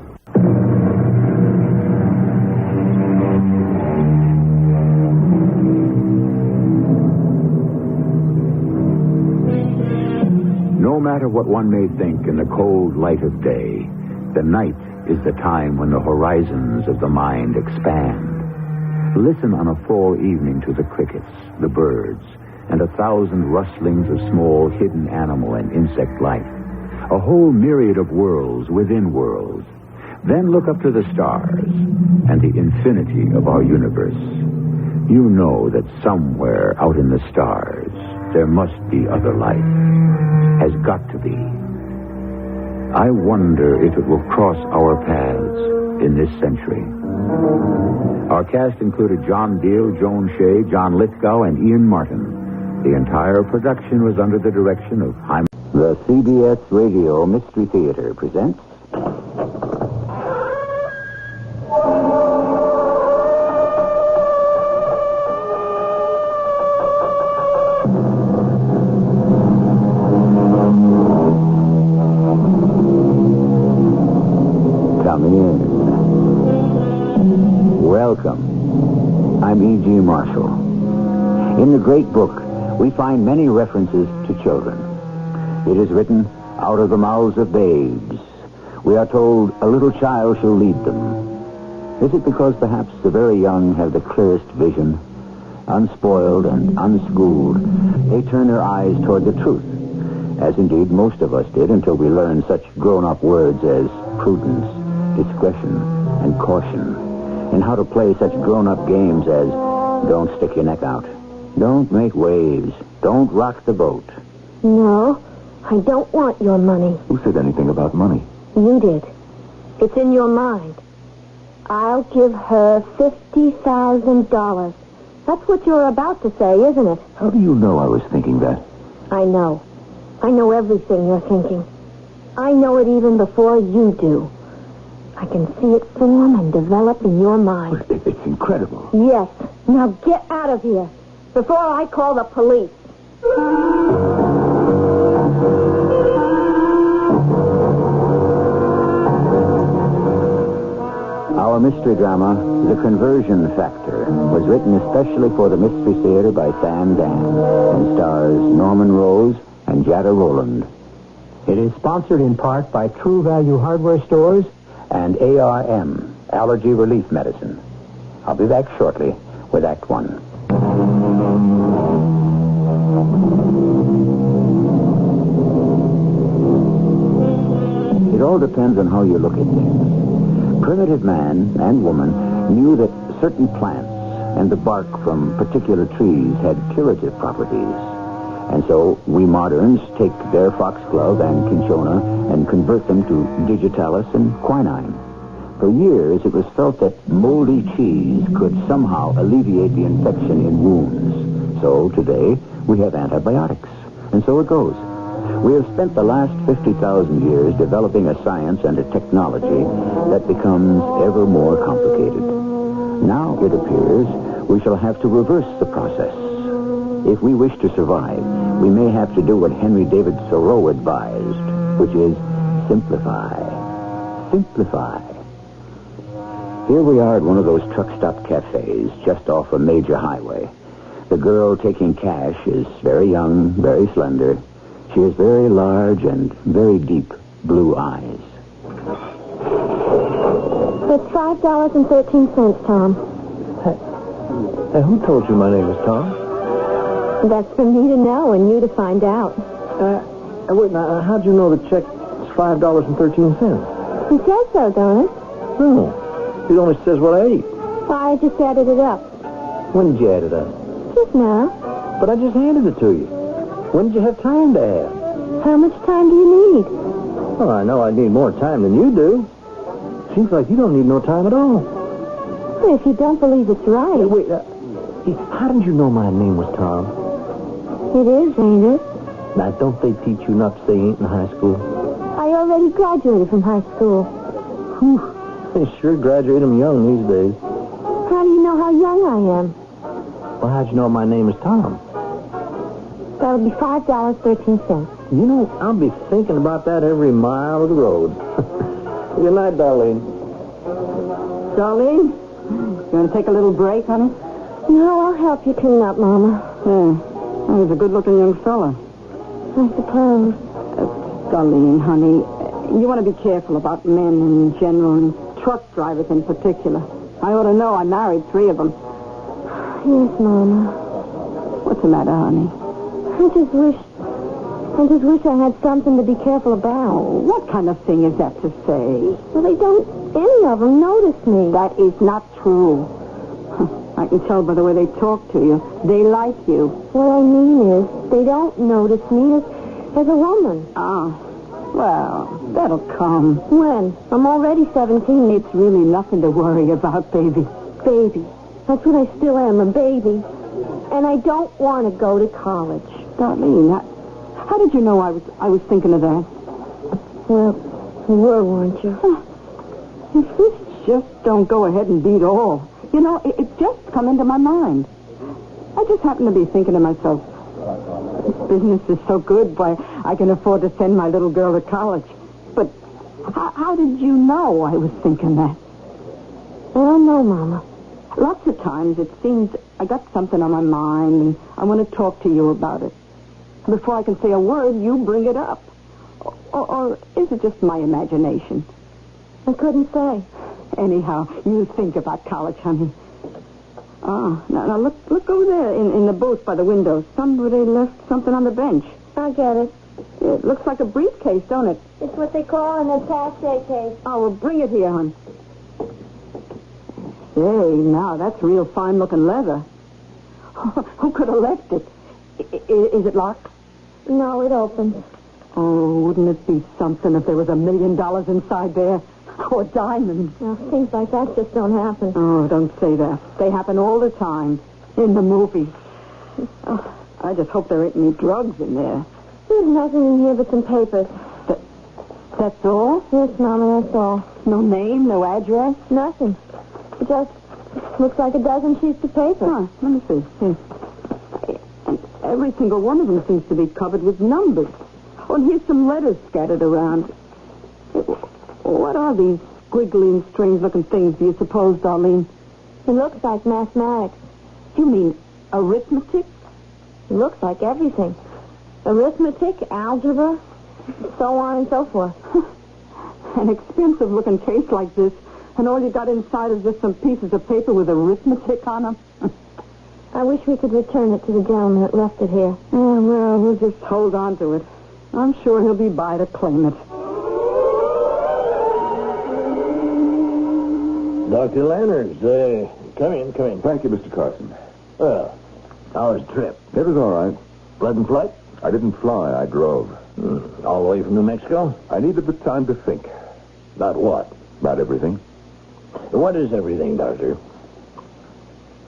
No matter what one may think in the cold light of day, the night is the time when the horizons of the mind expand. Listen on a fall evening to the crickets, the birds, and 1,000 rustlings of small hidden animal and insect life. A whole myriad of worlds within worlds. Then look up to the stars and the infinity of our universe. You know that somewhere out in the stars there must be other life. Has got to be. I wonder if it will cross our paths in this century. Our cast included John Deal, Joan Shea, John Lithgow, and Ian Martin. The entire production was under the direction of Hyman. The CBS Radio Mystery Theater presents... Welcome. I'm E.G. Marshall. In the great book, we find many references to children. It is written, out of the mouths of babes. We are told, a little child shall lead them. Is it because perhaps the very young have the clearest vision? Unspoiled and unschooled, they turn their eyes toward the truth, as indeed most of us did until we learned such grown-up words as prudence, discretion, and caution, and how to play such grown-up games as don't stick your neck out, don't make waves, don't rock the boat. No, I don't want your money. Who said anything about money? You did. It's in your mind. I'll give her $50,000. That's what you're about to say, isn't it? How do you know I was thinking that? I know. I know everything you're thinking. I know it even before you do. I can see it form and develop in your mind. It's incredible. Yes. Now get out of here before I call the police. Our mystery drama, The Conversion Factor, was written especially for the Mystery Theater by Sam Dan and stars Norman Rose and Jada Rowland. It is sponsored in part by True Value Hardware Stores and ARM, Allergy Relief Medicine. I'll be back shortly with Act One. It all depends on how you look at things. Primitive man and woman knew that certain plants, and the bark from particular trees had curative properties. And so we moderns take their foxglove and cinchona and convert them to digitalis and quinine. For years, it was felt that moldy cheese could somehow alleviate the infection in wounds. So today, we have antibiotics. And so it goes. We have spent the last 50,000 years developing a science and a technology that becomes ever more complicated. Now, it appears, we shall have to reverse the process. If we wish to survive, we may have to do what Henry David Thoreau advised, which is simplify. Simplify. Here we are at one of those truck stop cafes just off a major highway. The girl taking cash is very young, very slender. She has very large and very deep blue eyes. It's $5.13, Tom. Hey, who told you my name is Tom? That's for me to know and you to find out. Wait, now, how'd you know the check is $5.13? It says so, don't it? No. It only says what I ate. I just added it up. When did you add it up? Just now. But I just handed it to you. When did you have time to add? How much time do you need? Well, I know I need more time than you do. Seems like you don't need no time at all. Well, if you don't believe it's right. Hey, wait, how did you know my name was Tom? It is, ain't it? Now, don't they teach you not to say ain't in high school? I already graduated from high school. Whew. They sure graduate them young these days. How do you know how young I am? Well, how'd you know my name is Tom? That'll be $5.13. You know, I'll be thinking about that every mile of the road. Good night, Darlene. Darlene, you want to take a little break, honey? No, I'll help you tune up, Mama. Yeah. He's a good-looking young fella. I suppose. Darlene, honey, you want to be careful about men in general and truck drivers in particular. I ought to know. I married 3 of them. Yes, Mama. What's the matter, honey? I just wish I had something to be careful about. What kind of thing is that to say? Well, they don't, any of them, notice me. That is not true. I can tell by the way they talk to you. They like you. What I mean is, they don't notice me as a woman. Ah. Well, that'll come. When? I'm already 17. It's really nothing to worry about, baby. Baby. That's what I still am, a baby. And I don't want to go to college. Darlene, how did you know I was thinking of that? Well, you were, weren't you? If this just don't go ahead and beat all. You know, it just come into my mind. I just happened to be thinking to myself, this business is so good, why, I can afford to send my little girl to college. But how did you know I was thinking that? I don't know, Mama. Lots of times it seems I got something on my mind and I want to talk to you about it. Before I can say a word, you bring it up. Or is it just my imagination? I couldn't say. Anyhow, you think about college, honey. Now look over there in the booth by the window. Somebody left something on the bench. I'll get it. It looks like a briefcase, don't it? It's what they call an attaché case. Oh, well, bring it here, hon. Say, now, that's real fine-looking leather. Who could have left it? Is it locked? No, it opens. Oh, wouldn't it be something if there was $1 million inside there? Or diamonds? Well, things like that just don't happen. Oh, don't say that. They happen all the time. In the movies. Oh, I just hope there ain't any drugs in there. There's nothing in here but some papers. That's all? Yes, Mama, that's all. No name, no address? Nothing. It just looks like a dozen sheets of paper. Huh, let me see. Here. And every single one of them seems to be covered with numbers. Oh, and here's some letters scattered around. What are these squiggly and strange-looking things, do you suppose, Darlene? It looks like mathematics. You mean arithmetic? It looks like everything. Arithmetic, algebra, so on and so forth. An expensive-looking case like this, and all you got inside is just some pieces of paper with arithmetic on them? I wish we could return it to the gentleman that left it here. Yeah, well, we'll just hold on to it. I'm sure he'll be by to claim it. Dr. Lanners. Come in. Thank you, Mr. Carson. Well, how was the trip? It was all right. Pleasant flight? I didn't fly. I drove. All the way from New Mexico? I needed the time to think. About what? About everything. What is everything, Doctor?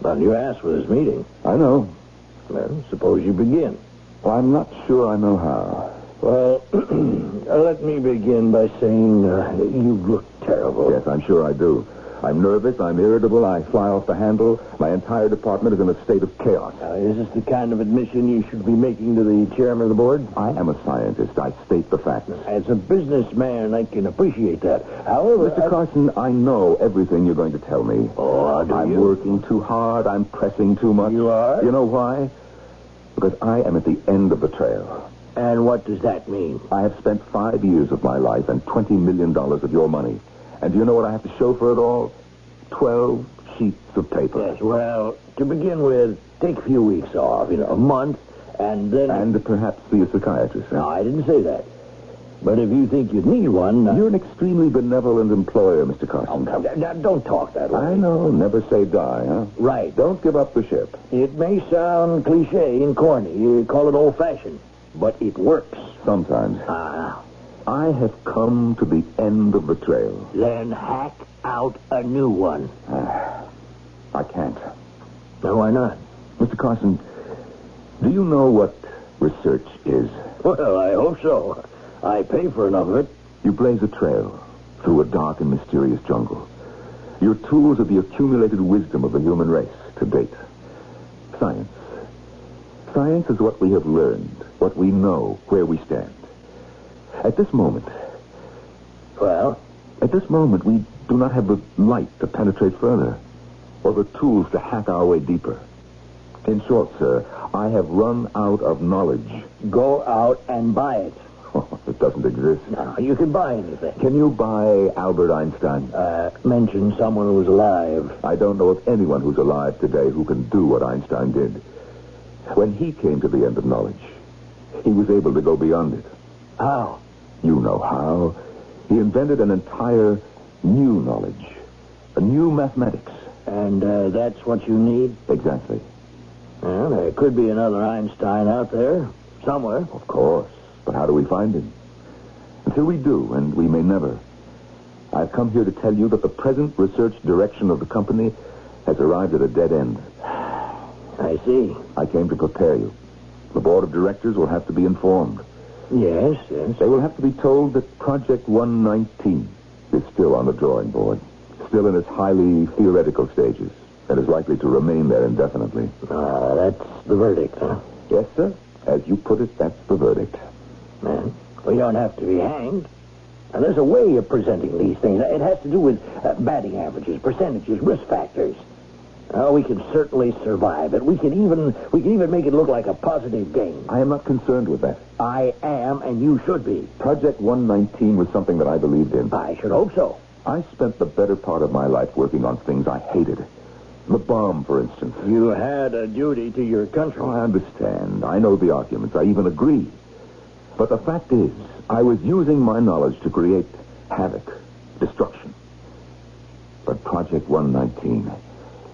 Well, you asked for this meeting. I know. Well, suppose you begin. Well, I'm not sure I know how. Well, let me begin by saying you look terrible. Yes, I'm sure I do. I'm nervous, I'm irritable, I fly off the handle. My entire department is in a state of chaos. Is this the kind of admission you should be making to the chairman of the board? I am a scientist. I state the facts. As a businessman, I can appreciate that. However... Mr. Carson, I know everything you're going to tell me. Oh, do I'm you? working too hard. I'm pressing too much. You are? You know why? Because I am at the end of the trail. And what does that mean? I have spent 5 years of my life and $20 million of your money. And do you know what I have to show for it all? 12 sheets of paper. Yes, well, to begin with, take a few weeks off, a month, and then... And perhaps be a psychiatrist. No, I didn't say that. But if you think you'd need one... You're an extremely benevolent employer, Mr. Carson. Oh, now, don't talk that way. I know. Never say die, huh? Right. Don't give up the ship. It may sound cliche and corny. You call it old-fashioned. But it works. Sometimes. I have come to the end of the trail. Then hack out a new one. I can't. No, why not? Mr. Carson, do you know what research is? Well, I hope so. I pay for enough of it. You blaze a trail through a dark and mysterious jungle. Your tools are the accumulated wisdom of the human race to date. Science. Science is what we have learned, what we know, where we stand. At this moment... Well? At this moment, we do not have the light to penetrate further, or the tools to hack our way deeper. In short, sir, I have run out of knowledge. Go out and buy it. It doesn't exist. No, you can buy anything. Can you buy Albert Einstein? Mention someone who's alive. I don't know of anyone who's alive today who can do what Einstein did. When he came to the end of knowledge, he was able to go beyond it. How? You know how. He invented an entire new knowledge. A new mathematics. And that's what you need? Exactly. Well, there could be another Einstein out there. Somewhere. Of course. But how do we find him? Until we do, and we may never, I've come here to tell you that the present research direction of the company has arrived at a dead end. I see. I came to prepare you. The board of directors will have to be informed. Yes. They will have to be told that Project 119 is still on the drawing board, still in its highly theoretical stages, and is likely to remain there indefinitely. That's the verdict, huh? Yes, sir. As you put it, that's the verdict. Man, well, you don't have to be hanged. Now, there's a way of presenting these things. It has to do with batting averages, percentages, risk factors. We can certainly survive it. We can even make it look like a positive gain. I am not concerned with that. I am, and you should be. Project 119 was something that I believed in. I should hope so. I spent the better part of my life working on things I hated. The bomb, for instance. You had a duty to your country. I understand. I know the arguments. I even agree. But the fact is, I was using my knowledge to create havoc, destruction. But Project 119,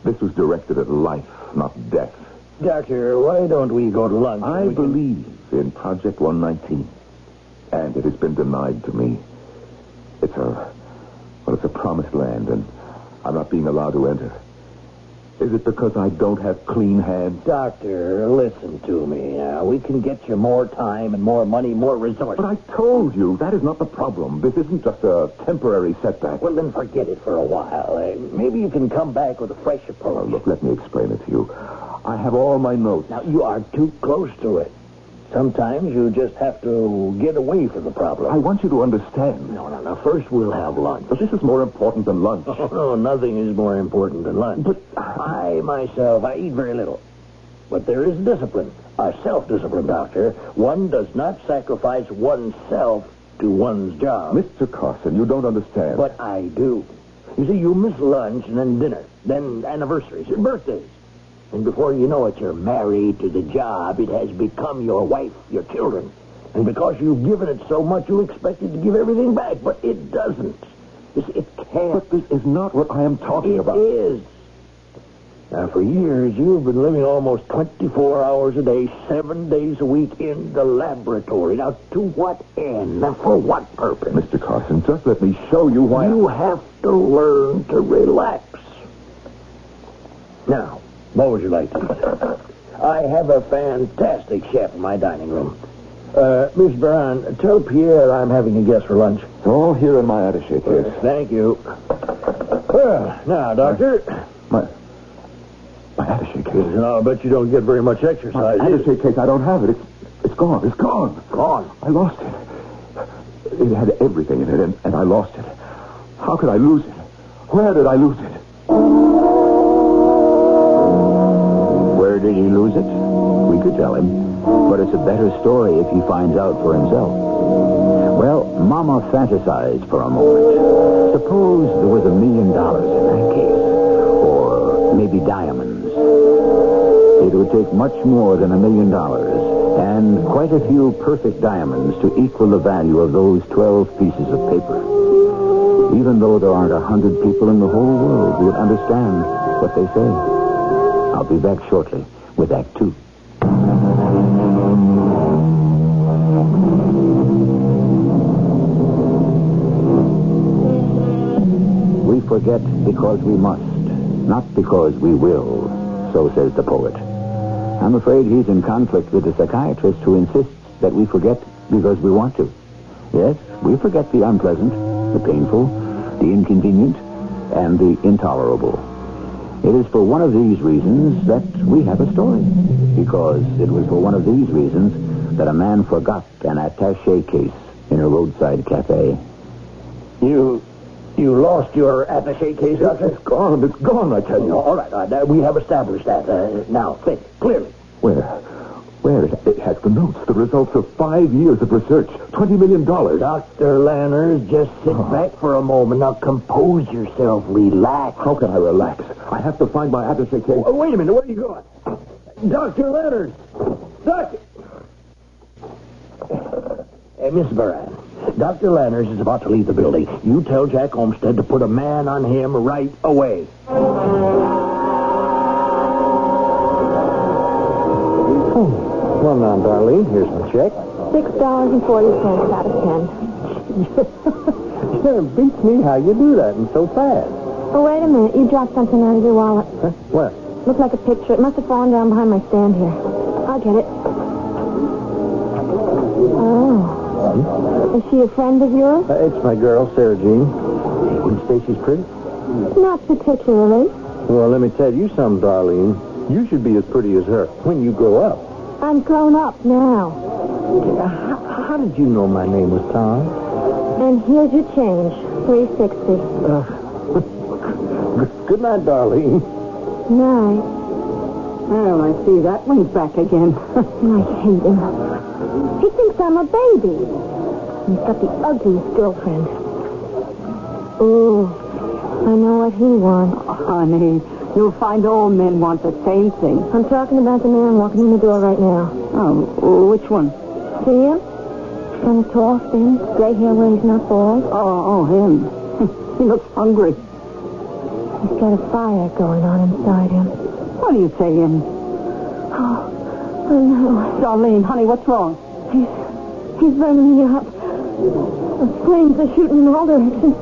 this was directed at life, not death. Doctor, why don't we go to lunch? I believe in Project 119, and it has been denied to me. It's a promised land, and I'm not being allowed to enter. Is it because I don't have clean hands? Doctor, listen to me now. We can get you more time and more money, more resources. But I told you, that is not the problem. This isn't just a temporary setback. Well, then forget it for a while. Maybe you can come back with a fresh approach. Well, look, let me explain it to you. I have all my notes. Now, you are too close to it. Sometimes you just have to get away from the problem. I want you to understand. No. First, we'll have lunch. But this is more important than lunch. Oh, no, nothing is more important than lunch. But I eat very little. But there is discipline. A self-discipline, Doctor. One does not sacrifice oneself to one's job. Mr. Carson, you don't understand. But I do. You see, you miss lunch and then dinner, then anniversaries and birthdays. And before you know it, you're married to the job. It has become your wife, your children. And because you've given it so much, you expect it to give everything back. But it doesn't. It can't. But this is not what I am talking about. It is. Now, for years, you've been living almost 24 hours a day, 7 days a week in the laboratory. Now, to what end? Now, for what purpose? Mr. Carson, just let me show you why... You have to learn to relax. Now, what would you like to eat? I have a fantastic chef in my dining room. Miss Brown, tell Pierre I'm having a guest for lunch. It's all here in my attaché case. Thank you. Well, now, Doctor... My attaché case. No, I bet you don't get very much exercise. My attaché case, I don't have it. It's gone. It's gone. Gone? I lost it. It had everything in it, and I lost it. How could I lose it? Where did I lose it? Where did he lose it? We could tell him, but it's a better story if he finds out for himself. Well, Mama fantasized for a moment. Suppose there was $1 million in that case, or maybe diamonds. It would take much more than $1 million and quite a few perfect diamonds to equal the value of those 12 pieces of paper. Even though there aren't 100 people in the whole world who would understand what they say. I'll be back shortly with Act 2. We forget because we must, not because we will, so says the poet. I'm afraid he's in conflict with the psychiatrist who insists that we forget because we want to. Yes, we forget the unpleasant, the painful, the inconvenient, and the intolerable. It is for one of these reasons that we have a story. Because it was for one of these reasons that a man forgot an attaché case in a roadside cafe. You lost your attaché case, Doctor? It's gone, I tell you. All right. We have established that. Now, think, clearly. Where? It has the notes, the results of 5 years of research, $20 million. Dr. Lanners, just sit back for a moment. Now, compose yourself. Relax. How can I relax? I have to find my attaché case. Oh, wait a minute. Where are you going? Dr. Lanners! Doctor! Hey, Miss Baran, Dr. Lanners is about to leave the building. You tell Jack Olmsted to put a man on him right away. Well, now, Darlene, here's my check. $6.40 out of 10. It beats me how you do that and so fast. Oh, wait a minute. You dropped something out of your wallet. Huh? What? Looked like a picture. It must have fallen down behind my stand here. I'll get it. Oh. Is she a friend of yours? It's my girl, Sarah Jean. Wouldn't you say she's pretty? Not particularly. Well, let me tell you something, Darlene. You should be as pretty as her when you grow up. I'm grown up now. How did you know my name was Tom? And here's your change. $3.60. Good night, Darlene. Night. Well, I see that one's back again. I hate him. He thinks I'm a baby. He's got the ugliest girlfriend. Ooh, I know what he wants. Oh, honey, you'll find all men want the same thing. I'm talking about the man walking in the door right now. Oh, which one? See him? Kind of tall, thin, gray hair where he's not bald. Oh, him. He looks hungry. He's got a fire going on inside him. What are you saying? Oh no. Darlene, honey, what's wrong? He's burning me up. The flames are shooting in all directions.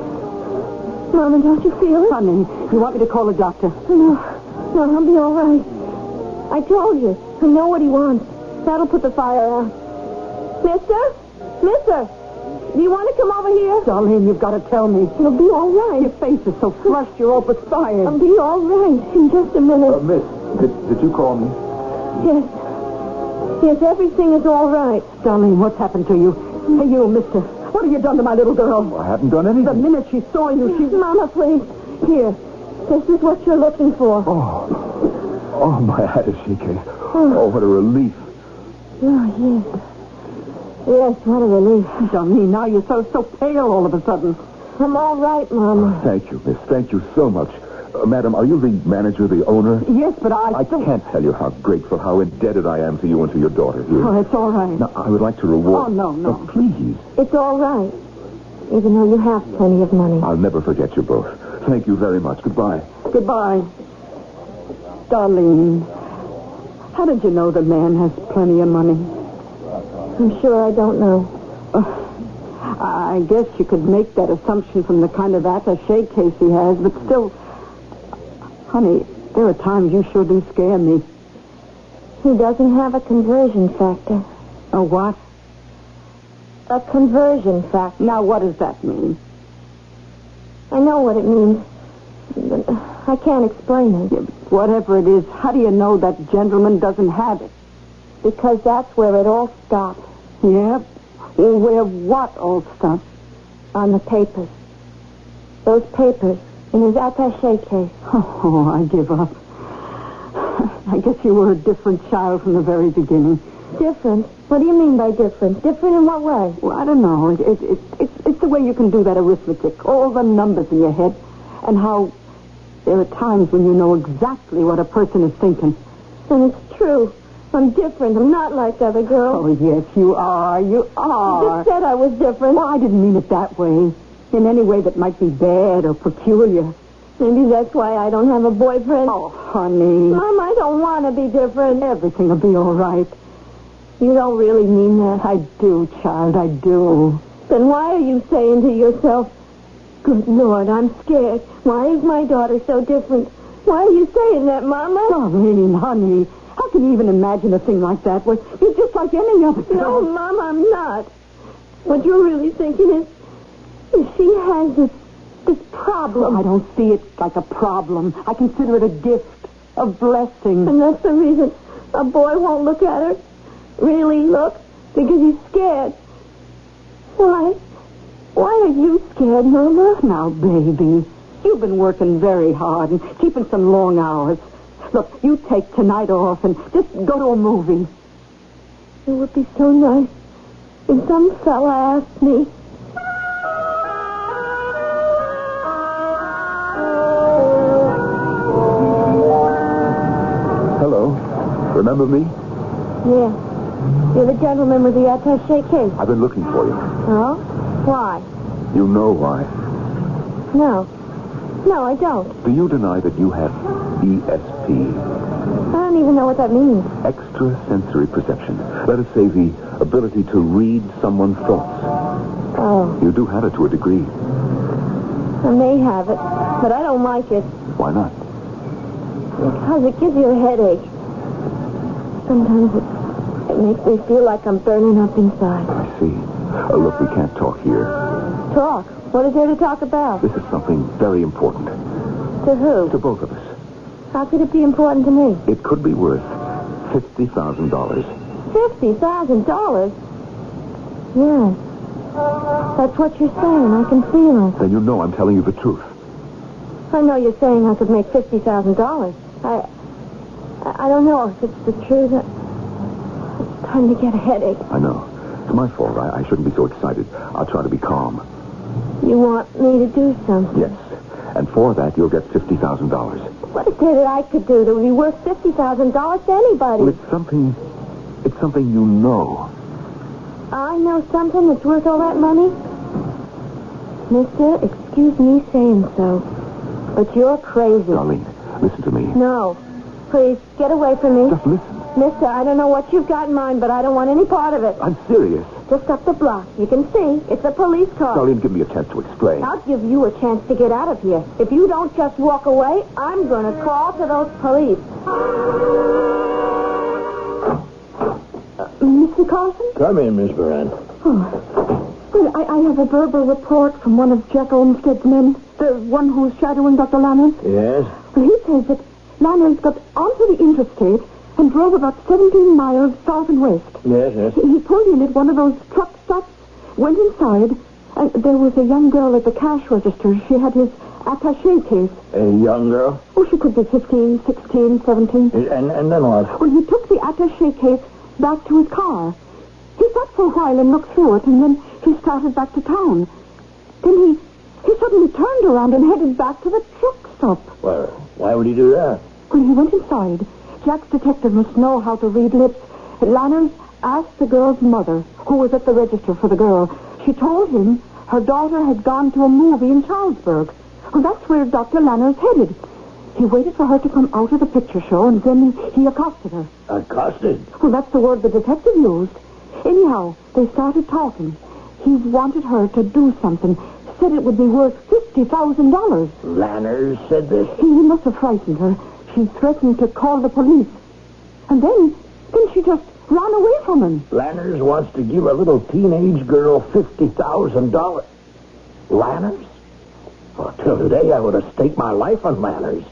Mama, don't you feel it? Honey, you want me to call a doctor? No, I'll be all right. I told you. I know what he wants. That'll put the fire out. Mister? Do you want to come over here? Darlene, you've got to tell me. It'll be all right. Your face is so flushed, you're all perspired. I'll be all right in just a minute. Miss, did you call me? Yes, everything is all right. Darlene, what's happened to you? Hey, you, mister. What have you done to my little girl? I haven't done anything. The minute she saw you, she... Mama, please. Here. This is what you're looking for. Oh, my attaché case. Oh, what a relief. Oh, yes. Yes, what a relief. Darlene, now you're so pale all of a sudden. I'm all right, Mama. Thank you, miss. Thank you so much. Madam, are you the manager, the owner? Yes, but I can't tell you how grateful, how indebted I am to you and to your daughter here. Oh, it's all right. Now, I would like to reward... Oh, no. Oh, please. It's all right. even though you have plenty of money. I'll never forget you both. Thank you very much. Goodbye. Goodbye. Darlene, how did you know the man has plenty of money? I'm sure I don't know. I guess you could make that assumption from the kind of attaché case he has, but still, honey, there are times you sure do scare me. He doesn't have a conversion factor. A what? A conversion factor. Now, what does that mean? I know what it means, but I can't explain it. Yeah, whatever it is, how do you know that gentleman doesn't have it? Because that's where it all stops. Yeah? Well, where what all stops? On the papers. Those papers in his attaché case. Oh, I give up. I guess you were a different child from the very beginning. Different? What do you mean by different? Different in what way? Well, I don't know. It's the way you can do that arithmetic. All the numbers in your head. And how there are times when you know exactly what a person is thinking. And it's true. I'm different. I'm not like other girls. Oh, yes, you are. You are. You just said I was different. Well, I didn't mean it that way. In any way that might be bad or peculiar. Maybe that's why I don't have a boyfriend. Oh, honey. Mom, I don't want to be different. Everything will be all right. You don't really mean that. I do, child, I do. Then why are you saying to yourself, good Lord, I'm scared. Why is my daughter so different? Why are you saying that, Mama? Darlene, honey, how can you even imagine a thing like that? Well, you're just like any other girl. No, Mom, I'm not. What you're really thinking is she has this problem. Well, I don't see it like a problem. I consider it a gift, a blessing. And that's the reason a boy won't look at her. Really look, because he's scared. Why? Why are you scared, Mama? Now, baby, you've been working very hard and keeping some long hours. Look, you take tonight off and just go to a movie. It would be so nice if some fella asked me. Hello. Remember me? Yeah. You're the gentleman with the attaché case. I've been looking for you. Oh? Why? You know why. No. No, I don't. Do you deny that you have ESP? I don't even know what that means. Extrasensory perception. Let us say the ability to read someone's thoughts. Oh. You do have it to a degree. I may have it, but I don't like it. Why not? Because it gives you a headache. Sometimes it makes me feel like I'm burning up inside. I see. Look, we can't talk here. Talk? What is there to talk about? This is something very important. To who? To both of us. How could it be important to me? It could be worth $50,000. $50,000? Yes. That's what you're saying. I can feel it. Then you know I'm telling you the truth. I know you're saying I could make $50,000. I don't know if it's the truth. It's time to get a headache. I know. It's my fault. I shouldn't be so excited. I'll try to be calm. You want me to do something? Yes. And for that, you'll get $50,000. What is there that I could do that would be worth $50,000 to anybody? Well, it's something you know. I know something that's worth all that money? Mister, excuse me saying so, but you're crazy. Darlene, listen to me. No. Please, get away from me. Just listen. Mister, I don't know what you've got in mind, but I don't want any part of it. I'm serious. Just up the block. You can see. It's a police car. Darlene, give me a chance to explain. I'll give you a chance to get out of here. If you don't just walk away, I'm going to call to those police. Mr. Carson? Come in, Miss Moran. Oh. Well, I have a verbal report from one of Jack Olmsted's men, the one who's shadowing Dr. Lanners. Yes? Well, he says that Lanners got onto the interstate and drove about 17 miles south and west. Yes. He pulled in at one of those truck stops, went inside, and there was a young girl at the cash register. She had his attaché case. A young girl? Oh, she could be 15, 16, 17. And then what? Well, he took the attaché case back to his car. He sat for a while and looked through it, and then he started back to town. Then he suddenly turned around and headed back to the truck stop. Well, why would he do that? When he went inside, Jack's detective must know how to read lips. Lanners asked the girl's mother, who was at the register for the girl. She told him Her daughter had gone to a movie in Charlesburg. Well, that's where Dr. Lanner's headed. He waited for her to come out of the picture show, and then he accosted her. Accosted? Well, that's the word the detective used. Anyhow, they started talking. He wanted her to do something. Said it would be worth $50,000. Lanner said this? He must have frightened her. She threatened to call the police. And then she just ran away from him. Lanners wants to give a little teenage girl $50,000. Lanners? Well, till today I would have staked my life on Lanners.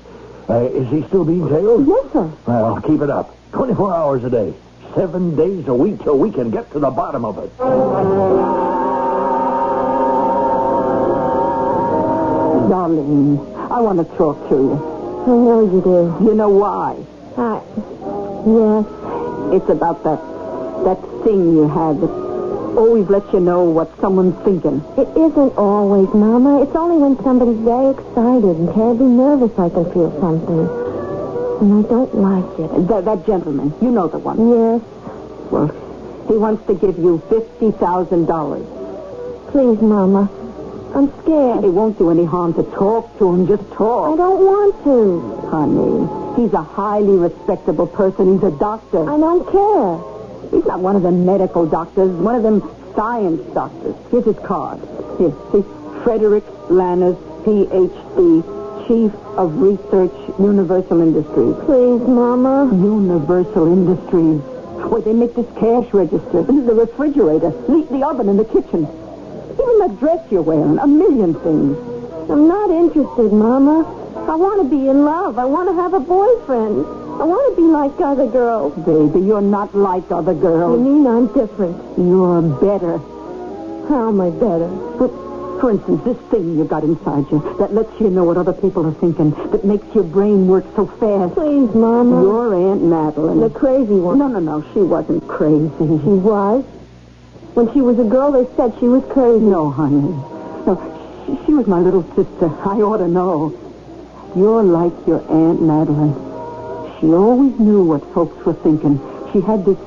Is he still being tailed? Yes, sir. Well, keep it up. 24 hours a day. 7 days a week till we can get to the bottom of it. Darling, I want to talk to you. I know you do. You know why? Yes. It's about that thing you had that always lets you know what someone's thinking. It isn't always, Mama. It's only when somebody's very excited and terribly nervous I can feel something. And I don't like it. That gentleman, you know the one. Yes. Well, he wants to give you $50,000. Please, Mama. I'm scared. It won't do any harm to talk to him. Just talk. I don't want to. Honey, he's a highly respectable person. He's a doctor. I don't care. He's not one of them medical doctors, one of them science doctors. Here's his card. Here, see, Frederick Lanners, Ph.D., Chief of Research, Universal Industries. Please, Mama. Universal Industries. Where they make this cash register, the refrigerator, the oven in the kitchen. Even that dress you're wearing, a million things. I'm not interested, Mama. I want to be in love. I want to have a boyfriend. I want to be like other girls. Baby, you're not like other girls. You mean I'm different? You're better. How am I better? For instance, this thing you got inside you that lets you know what other people are thinking, that makes your brain work so fast. Please, Mama. Your Aunt Madeline. The crazy one. No. She wasn't crazy. She was? When she was a girl, they said she was crazy. No, honey. No, she was my little sister. I ought to know. You're like your Aunt Madeline. She always knew what folks were thinking. She had this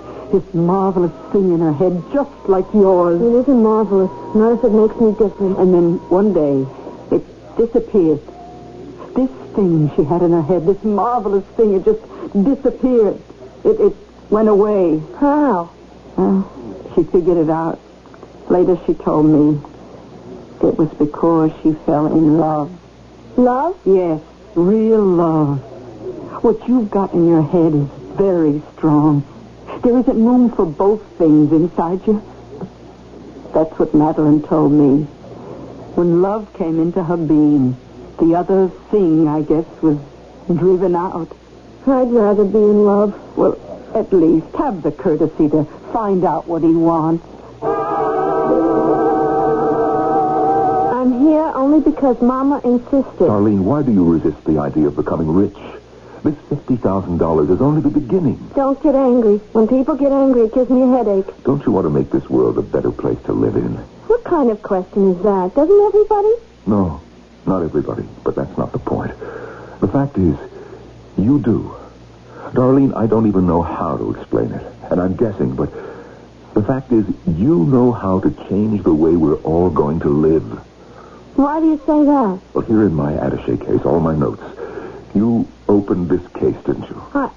marvelous thing in her head, just like yours. It isn't marvelous. Not if it makes me different. And then one day, it disappeared. This thing she had in her head, this marvelous thing, it just disappeared. It went away. How? She figured it out. Later she told me it was because she fell in love. Love? Yes, real love. What you've got in your head is very strong. There isn't room for both things inside you. That's what Madeline told me. When love came into her being, the other thing, I guess, was driven out. I'd rather be in love. Well, at least have the courtesy to find out what he wants. I'm here only because Mama insisted. Darlene, why do you resist the idea of becoming rich? This $50,000 is only the beginning. Don't get angry. When people get angry, it gives me a headache. Don't you want to make this world a better place to live in? What kind of question is that? Doesn't everybody? No, not everybody, but that's not the point. The fact is, you do. Darlene, I don't even know how to explain it, and I'm guessing, but the fact is, you know how to change the way we're all going to live. Why do you say that? Well, here in my attaché case, all my notes. You opened this case, didn't you? I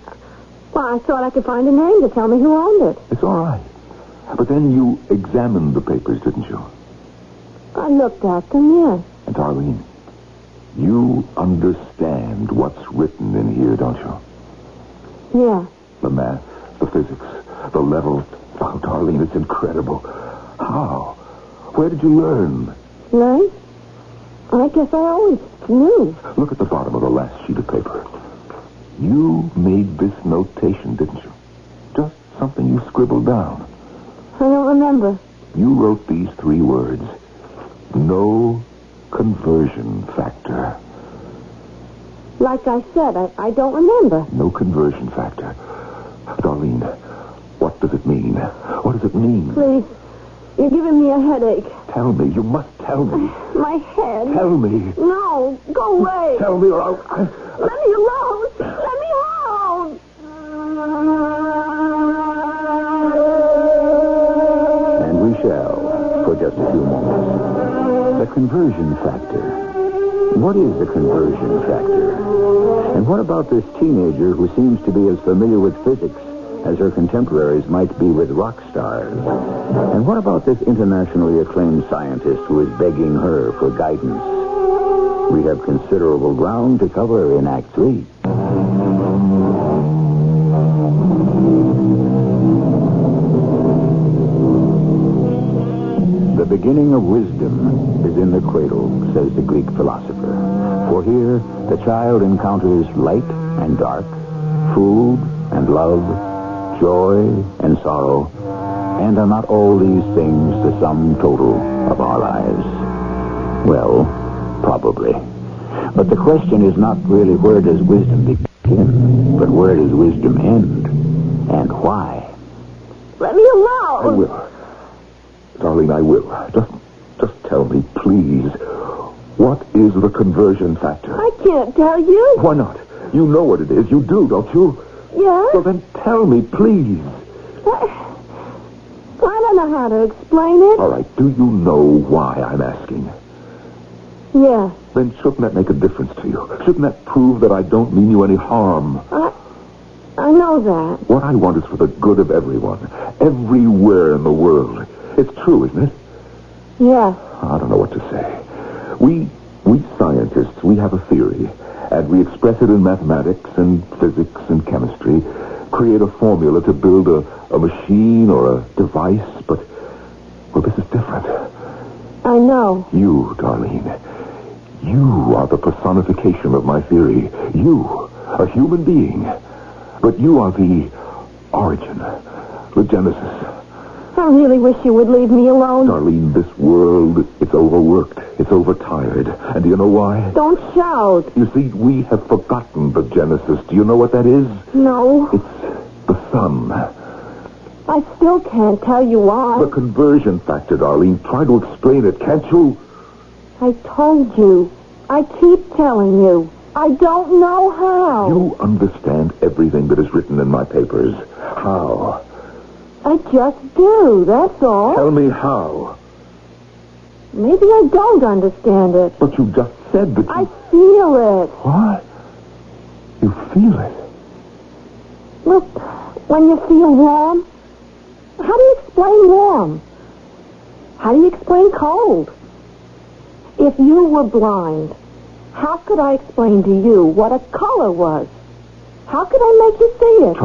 thought I could find a name to tell me who owned it. It's all right. But then you examined the papers, didn't you? I looked at them, yes. And Darlene, you understand what's written in here, don't you? Yeah. The math, the physics, the level. Oh, Darlene, it's incredible. How? Where did you learn? Learn? I guess I always knew. Look at the bottom of the last sheet of paper. You made this notation, didn't you? Just something you scribbled down. I don't remember. You wrote these 3 words. No conversion factor. Like I said, I don't remember. No conversion factor. Darlene, what does it mean? What does it mean? Please, you're giving me a headache. Tell me. You must tell me. My head. Tell me. No, go away. Tell me or I'll... Let me alone. Let me alone. And we shall, for just a few moments. conversion factor. What is the conversion factor? And what about this teenager who seems to be as familiar with physics as her contemporaries might be with rock stars? And what about this internationally acclaimed scientist who is begging her for guidance? We have considerable ground to cover in Act 3. The beginning of wisdom is in the cradle, says the Greek philosopher. For here, the child encounters light and dark, food and love, joy and sorrow, and are not all these things the sum total of our lives? Well, probably. But the question is not really where does wisdom begin, but where does wisdom end, and why? Let me alone. I will. Darling, I will. Just tell me, please, what is the conversion factor? I can't tell you. Why not? You know what it is. You do, don't you? Yeah? So then tell me, please. I don't know how to explain it. All right, do you know why I'm asking? Yeah. Then shouldn't that make a difference to you? Shouldn't that prove that I don't mean you any harm? I know that. What I want is for the good of everyone, everywhere in the world. It's true, isn't it? Yeah. I don't know what to say. We scientists, we have a theory, and we express it in mathematics and physics and chemistry, create a formula to build a machine or a device, but, well, this is different. I know. You, Darlene, you are the personification of my theory. You, a human being. But you are the origin, the genesis. I really wish you would leave me alone. Darlene, this world, it's overworked. It's overtired. And do you know why? Don't shout. You see, we have forgotten the genesis. Do you know what that is? No. It's the sun. I still can't tell you why. The conversion factor, Darlene. Try to explain it, can't you? I told you. I keep telling you. I don't know how. You understand everything that is written in my papers. How? I just do, that's all. Tell me how. Maybe I don't understand it. But you just said that you... I feel it. What? You feel it? Look, when you feel warm, how do you explain warm? How do you explain cold? If you were blind, how could I explain to you what a color was? How could I make you see it?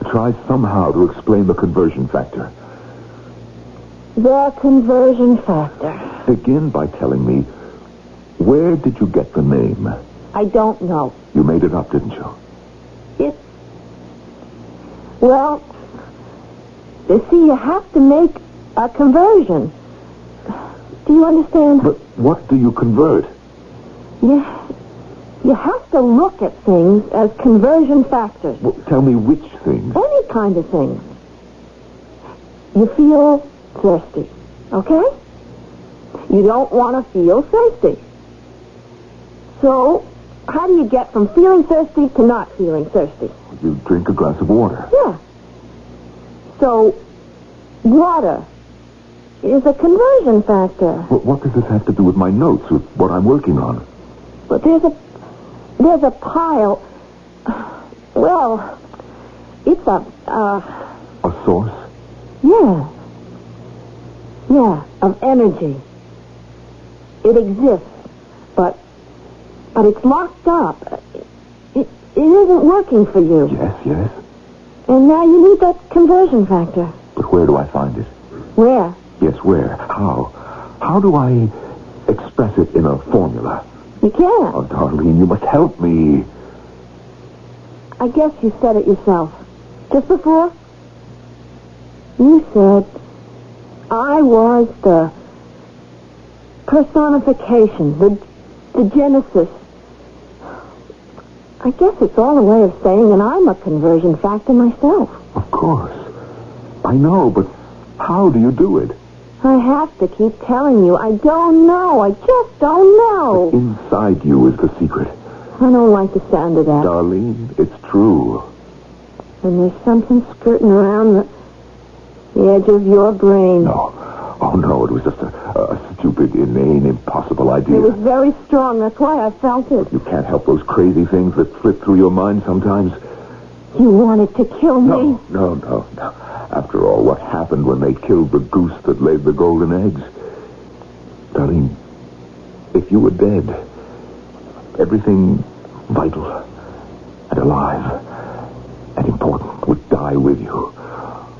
Try somehow to explain the conversion factor. The conversion factor. Begin by telling me, where did you get the name? I don't know. You made it up, didn't you? Well, you see, you have to make a conversion. Do you understand? But what do you convert? You have to look at things as conversion factors. Well, tell me which things. Any kind of things. You feel thirsty, okay? You don't want to feel thirsty. So, how do you get from feeling thirsty to not feeling thirsty? You drink a glass of water. Yeah. So, water is a conversion factor. What does this have to do with my notes, with what I'm working on? But there's a pile. Well, it's a source? Yeah. Yeah, of energy. It exists, but it's locked up. It isn't working for you. Yes. And now you need that conversion factor. But where do I find it? Where? Yes, where? How? How do I express it in a formula? You can't. Oh, Darlene, you must help me. I guess you said it yourself. Just before, you said I was the personification, the genesis. I guess it's all a way of saying that I'm a conversion factor myself. Of course. I know, but how do you do it? I have to keep telling you. I don't know. I just don't know. But inside you is the secret. I don't like the sound of that. Darlene, it's true. And there's something skirting around the edge of your brain. No. Oh, no, it was just a stupid, inane, impossible idea. It was very strong. That's why I felt it. You can't help those crazy things that slip through your mind sometimes. You wanted to kill me? No. After all, what happened when they killed the goose that laid the golden eggs? Darlene, if you were dead, everything vital and alive and important would die with you.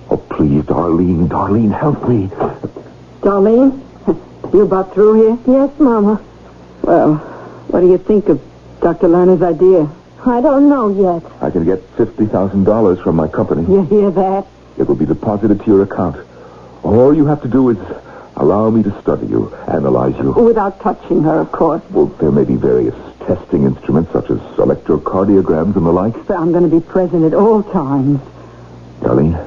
Oh, please, Darlene, help me. Darlene, you about through here? Yes, Mama. Well, what do you think of Dr. Lerner's idea? I don't know yet. I can get $50,000 from my company. You hear that? It will be deposited to your account. All you have to do is allow me to study you, analyze you. Without touching her, of course. Well, there may be various testing instruments, such as electrocardiograms and the like. So I'm going to be present at all times. Darlene,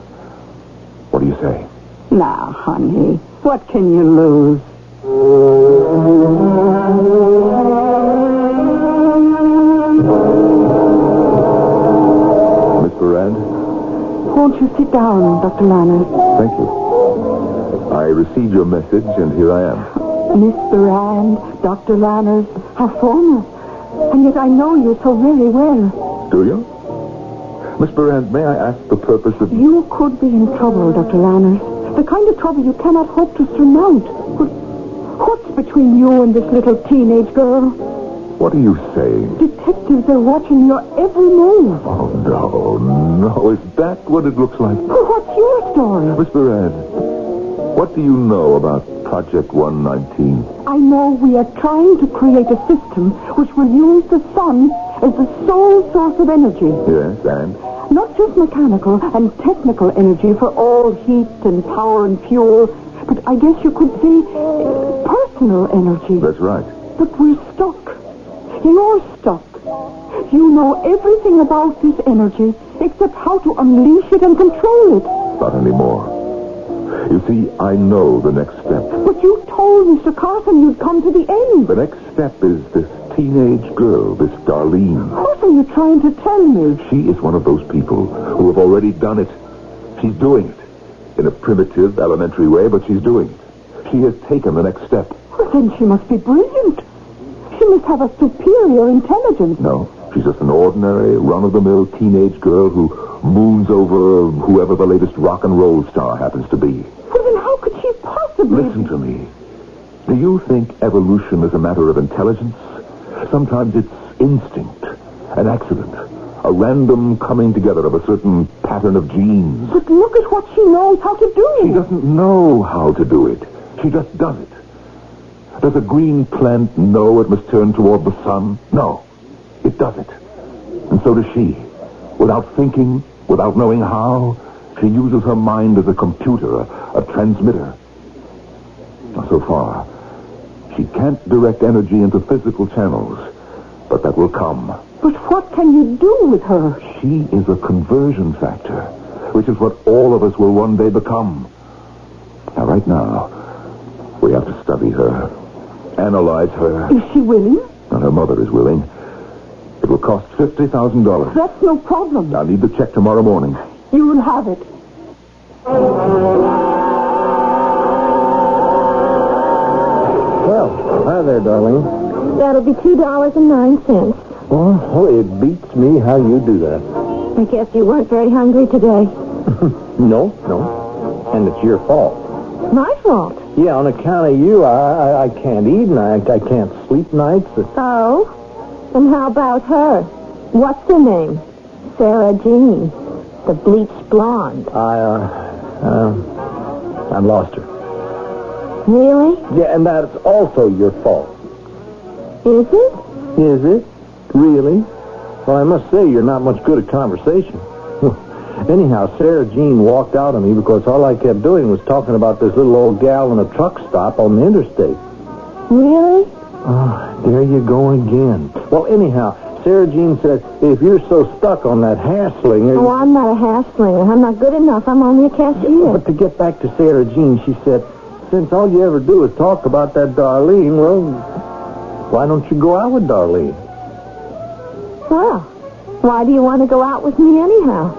what do you say? Now, honey, what can you lose? Miss Barand? Won't you sit down, Dr. Lerner? Thank you. I received your message, and here I am. Miss Barand, Dr. Lerner, how formal. And yet I know you so very well. Do you? Miss Barand, may I ask the purpose of... You could be in trouble, Dr. Lerner. The kind of trouble you cannot hope to surmount. What's between you and this little teenage girl? What are you saying? Detectives are watching your every move. Oh, no. Is that what it looks like? What's your story? Miss Barand, what do you know about Project 119? I know we are trying to create a system which will use the sun as the sole source of energy. Yes, and? Not just mechanical and technical energy for all heat and power and fuel, but I guess you could say personal energy. That's right. But we're stuck. You're stuck. You know everything about this energy except how to unleash it and control it. Not anymore. You see, I know the next step. But you told Mr. Carson you'd come to the end. The next step is this teenage girl, this Darlene. What are you trying to tell me? She is one of those people who have already done it. She's doing it. In a primitive, elementary way, but she's doing it. She has taken the next step. Well, then she must be brilliant. She must have a superior intelligence. No, she's just an ordinary, run-of-the-mill teenage girl who moons over whoever the latest rock and roll star happens to be. Well, then how could she possibly... Listen to me. Do you think evolution is a matter of intelligence? Sometimes it's instinct, an accident, a random coming together of a certain pattern of genes. But look at what she knows how to do. She doesn't know how to do it. She just does it. Does a green plant know it must turn toward the sun? No. It does it. And so does she. Without thinking, without knowing how, she uses her mind as a computer, a transmitter. Now, so far, she can't direct energy into physical channels, but that will come. But what can you do with her? She is a conversion factor, which is what all of us will one day become. Now, right now, we have to study her, analyze her. Is she willing? And her mother is willing. It will cost $50,000. That's no problem. I'll need the check tomorrow morning. You will have it. Well, hi there, darling. That'll be $2.09. Oh, it beats me how you do that. I guess you weren't very hungry today. No. And it's your fault. My fault? Yeah, on account of you, I can't eat and I can't sleep nights. Oh? And how about her? What's her name? Sarah Jean, the bleached blonde. I lost her. Really? Yeah, and that's also your fault. Is it? Is it? Really? Well, I must say you're not much good at conversation. Anyhow, Sarah Jean walked out on me because all I kept doing was talking about this little old gal in a truck stop on the interstate. Really? Oh, there you go again. Well, anyhow, Sarah Jean said, if you're so stuck on that hair-slinger... Oh, I'm not a hair-slinger. I'm not good enough. I'm only a cashier. But to get back to Sarah Jean, she said, since all you ever do is talk about that Darlene, well, why don't you go out with Darlene? Well, why do you want to go out with me anyhow?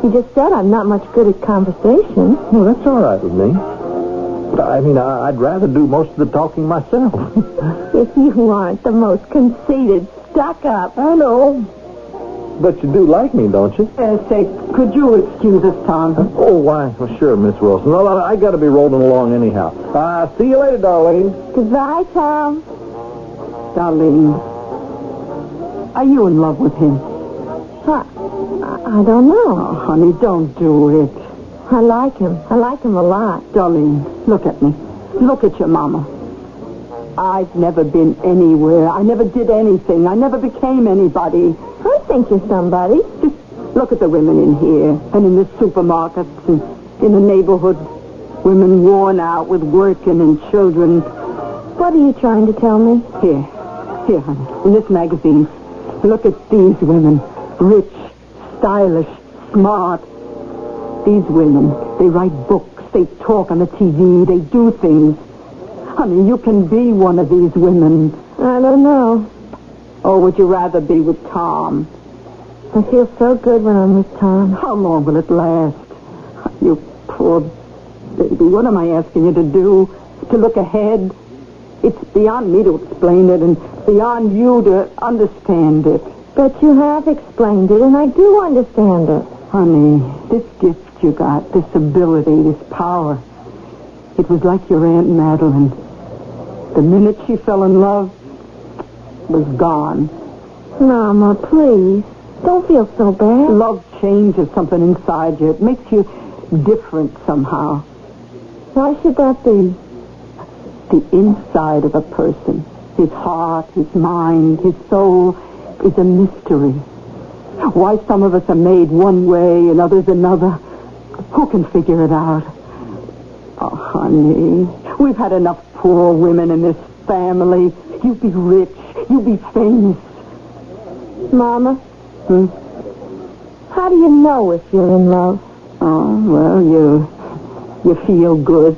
You just said I'm not much good at conversation. Well, that's all right with me. I mean, I'd rather do most of the talking myself. If you aren't the most conceited, stuck-up. I know. But you do like me, don't you? Say, could you excuse us, Tom? Oh, why? Well, sure, Miss Wilson. Well, I got to be rolling along anyhow. See you later, Darlene. Goodbye, Tom. Darlene, are you in love with him? I don't know. Oh, honey, don't do it. I like him. I like him a lot. Darlene, look at me. Look at your mama. I've never been anywhere. I never did anything. I never became anybody. I think you're somebody. Just look at the women in here and in the supermarkets and in the neighborhood. Women worn out with working and children. What are you trying to tell me? Here, honey, in this magazine. Look at these women. Rich, stylish, smart. These women, they write books, they talk on the TV, they do things. Honey, you can be one of these women. I don't know. Or would you rather be with Tom? I feel so good when I'm with Tom. How long will it last? You poor baby. What am I asking you to do? To look ahead? It's beyond me to explain it and beyond you to understand it. But you have explained it, and I do understand it. Honey, this gift you got, this ability, this power, it was like your Aunt Madeline. The minute she fell in love, was gone. Mama, please. Don't feel so bad. Love changes something inside you. It makes you different somehow. Why should that be? The inside of a person, his heart, his mind, his soul, is a mystery. Why some of us are made one way and others another, who can figure it out? Oh, honey, we've had enough poor women in this family. You be rich. You be famous. Mama? How do you know if you're in love? Oh, well, you feel good.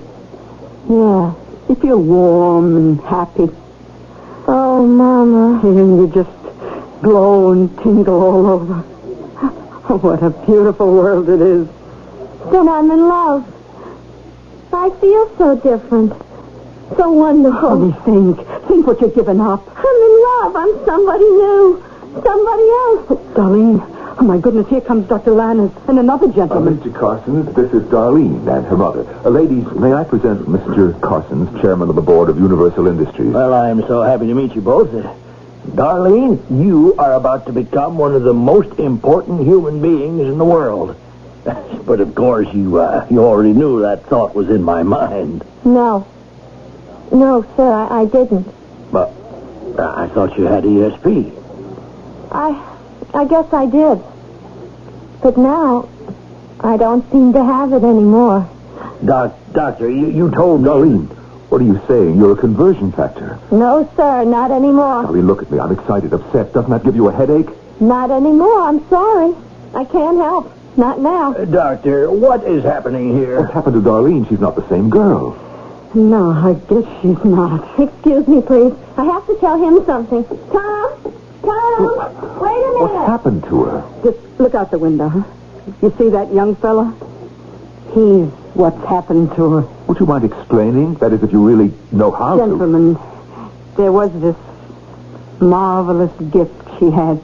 Yeah. You feel warm and happy. Oh, Mama. And you just glow and tingle all over. Oh, what a beautiful world it is. Then I'm in love. I feel so different. So wonderful. Honey, think what you're giving up. I'm in love. I'm somebody new. Somebody else. Darlene, oh my goodness, here comes Dr. Lannis and another gentleman. Mr. Carsons, this is Darlene and her mother. Ladies, may I present Mr. Carsons, chairman of the board of Universal Industries? Well, I am so happy to meet you both. Darlene, you are about to become one of the most important human beings in the world. But of course, you already knew that thought was in my mind. No, sir, I didn't. But I thought you had ESP. I guess I did. But now, I don't seem to have it anymore. Doctor, you told me... Darlene, what are you saying? You're a conversion factor. No, sir, not anymore. Darlene, look at me. I'm excited, upset. Doesn't that give you a headache? Not anymore. I'm sorry. I can't help. Not now. Doctor, what is happening here? What's happened to Darlene? She's not the same girl. No, I guess she's not. Excuse me, please. I have to tell him something. Tom, wait a minute. What's happened to her? Just look out the window, huh? You see that young fella? He's what's happened to her. Would you mind explaining? That is, if you really know how to. Gentlemen, there was this marvelous gift she had.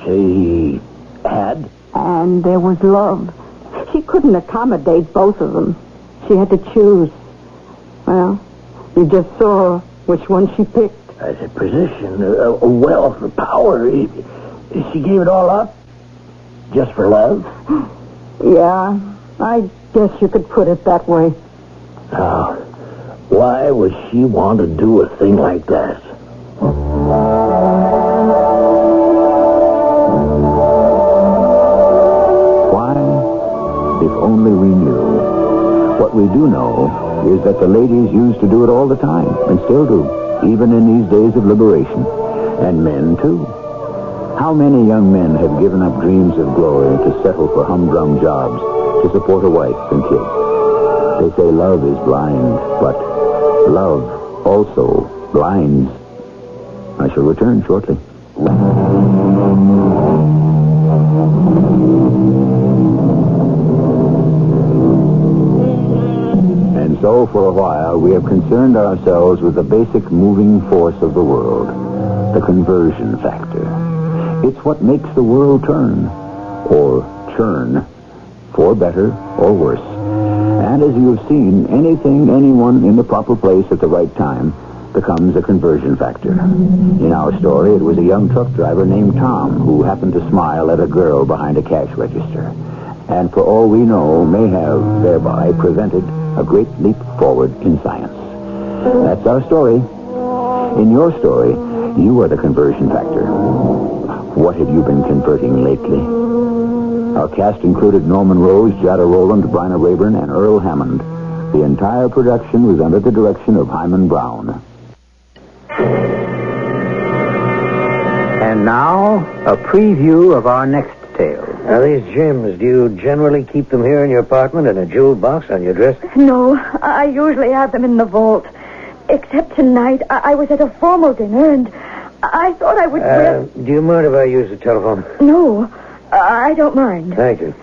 She had? And there was love. She couldn't accommodate both of them. She had to choose. Well, you just saw which one she picked. A position, a wealth, a power. She gave it all up? Just for love? Yeah, I guess you could put it that way. Now, why would she want to do a thing like that? Why? If only we knew. What we do know is that the ladies used to do it all the time, and still do, even in these days of liberation. And men, too. How many young men have given up dreams of glory to settle for humdrum jobs, to support a wife and kids? They say love is blind, but love also blinds. I shall return shortly. And so so for a while we have concerned ourselves with the basic moving force of the world, the conversion factor. It's what makes the world turn, or churn, for better or worse. And as you have seen, anyone in the proper place at the right time becomes a conversion factor. In our story, it was a young truck driver named Tom who happened to smile at a girl behind a cash register, and for all we know, may have thereby prevented a great leap forward in science. That's our story. In your story, you are the conversion factor. What have you been converting lately? Our cast included Norman Rose, Jada Rowland, Bryna Rayburn, and Earl Hammond. The entire production was under the direction of Hyman Brown. And now, a preview of our next tale. Now, these gems, do you generally keep them here in your apartment in a jeweled box on your dresser? No, I usually have them in the vault. Except tonight, I was at a formal dinner, and I thought I would... Do you mind if I use the telephone? No, I don't mind. Thank you.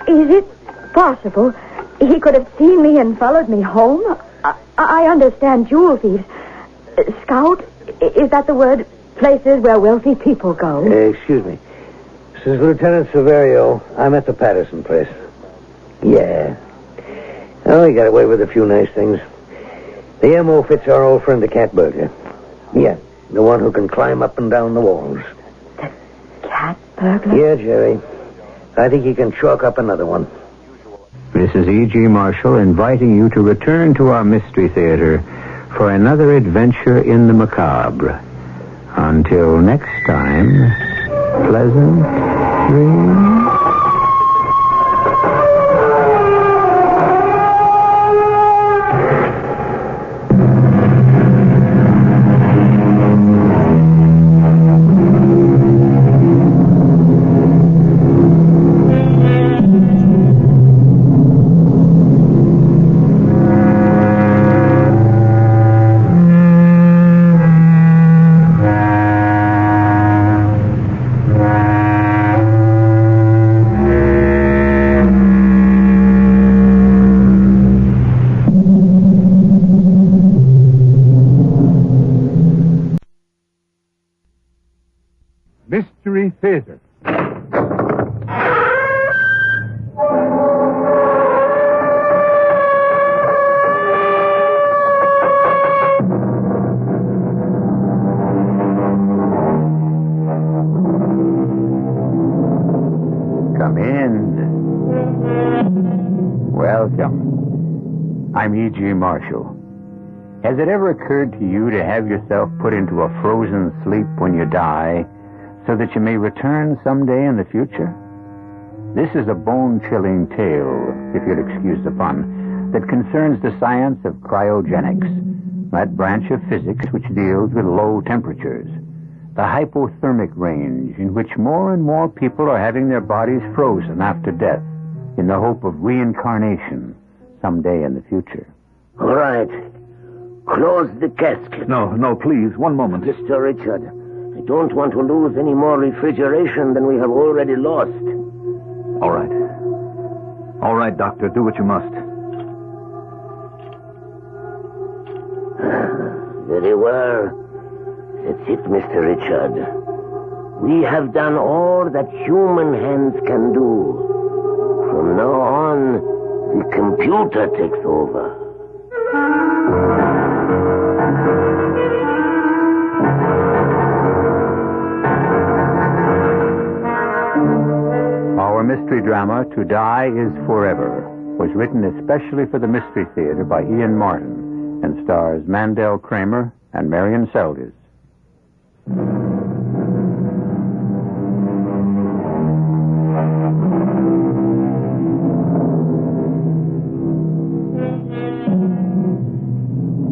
Is it possible he could have seen me and followed me home? I understand jewel thieves. Scout, is that the word? Places where wealthy people go. Excuse me. This is Lieutenant Severio. I'm at the Patterson place. Yeah. Oh, he got away with a few nice things. The M.O. fits our old friend, the cat burglar. Yeah, the one who can climb up and down the walls. The cat burglar? Yeah, Jerry. I think he can chalk up another one. This is E.G. Marshall inviting you to return to our Mystery Theater for another adventure in the macabre. Until next time, pleasant dreams. Mystery Theater. Come in. Welcome. I'm E.G. Marshall. Has it ever occurred to you to have yourself put into a frozen sleep when you die, so that you may return someday in the future? This is a bone-chilling tale, if you'll excuse the pun, that concerns the science of cryogenics, that branch of physics which deals with low temperatures, the hypothermic range in which more and more people are having their bodies frozen after death in the hope of reincarnation someday in the future. All right. Close the casket. No, please, one moment. Mr. Richard, I don't want to lose any more refrigeration than we have already lost. All right. All right, Doctor, do what you must. Very well. That's it, Mr. Richard. We have done all that human hands can do. From now on, the computer takes over. Our mystery drama, To Die Is Forever, was written especially for the Mystery Theater by Ian Martin and stars Mandel Kramer and Marion Seldes.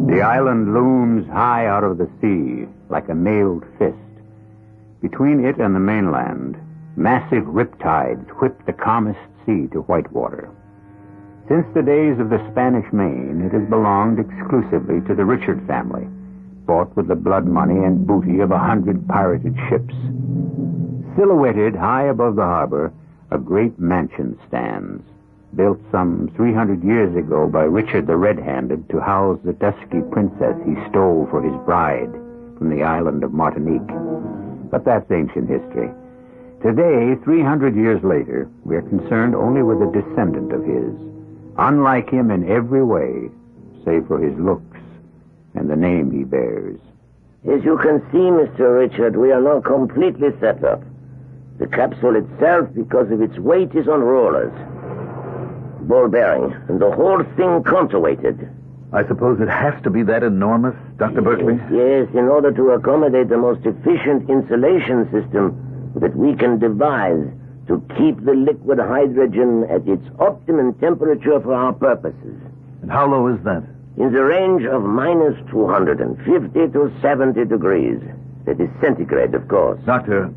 The island looms high out of the sea like a mailed fist. Between it and the mainland, massive riptides whip the calmest sea to whitewater. Since the days of the Spanish Main, it has belonged exclusively to the Richard family, bought with the blood money and booty of 100 pirated ships. Silhouetted high above the harbor, a great mansion stands. built some 300 years ago by Richard the Red-Handed to house the dusky princess he stole for his bride from the island of Martinique. But that's ancient history. Today, 300 years later, we're concerned only with a descendant of his, unlike him in every way, save for his looks and the name he bears. As you can see, Mr. Richard, we are now completely set up. The capsule itself, because of its weight, is on rollers. Ball bearing, and the whole thing counterweighted. I suppose it has to be that enormous, Dr. Berkeley? Yes, in order to accommodate the most efficient insulation system that we can devise to keep the liquid hydrogen at its optimum temperature for our purposes. And how low is that? In the range of minus 250 to 70 degrees. That is centigrade, of course. Doctor,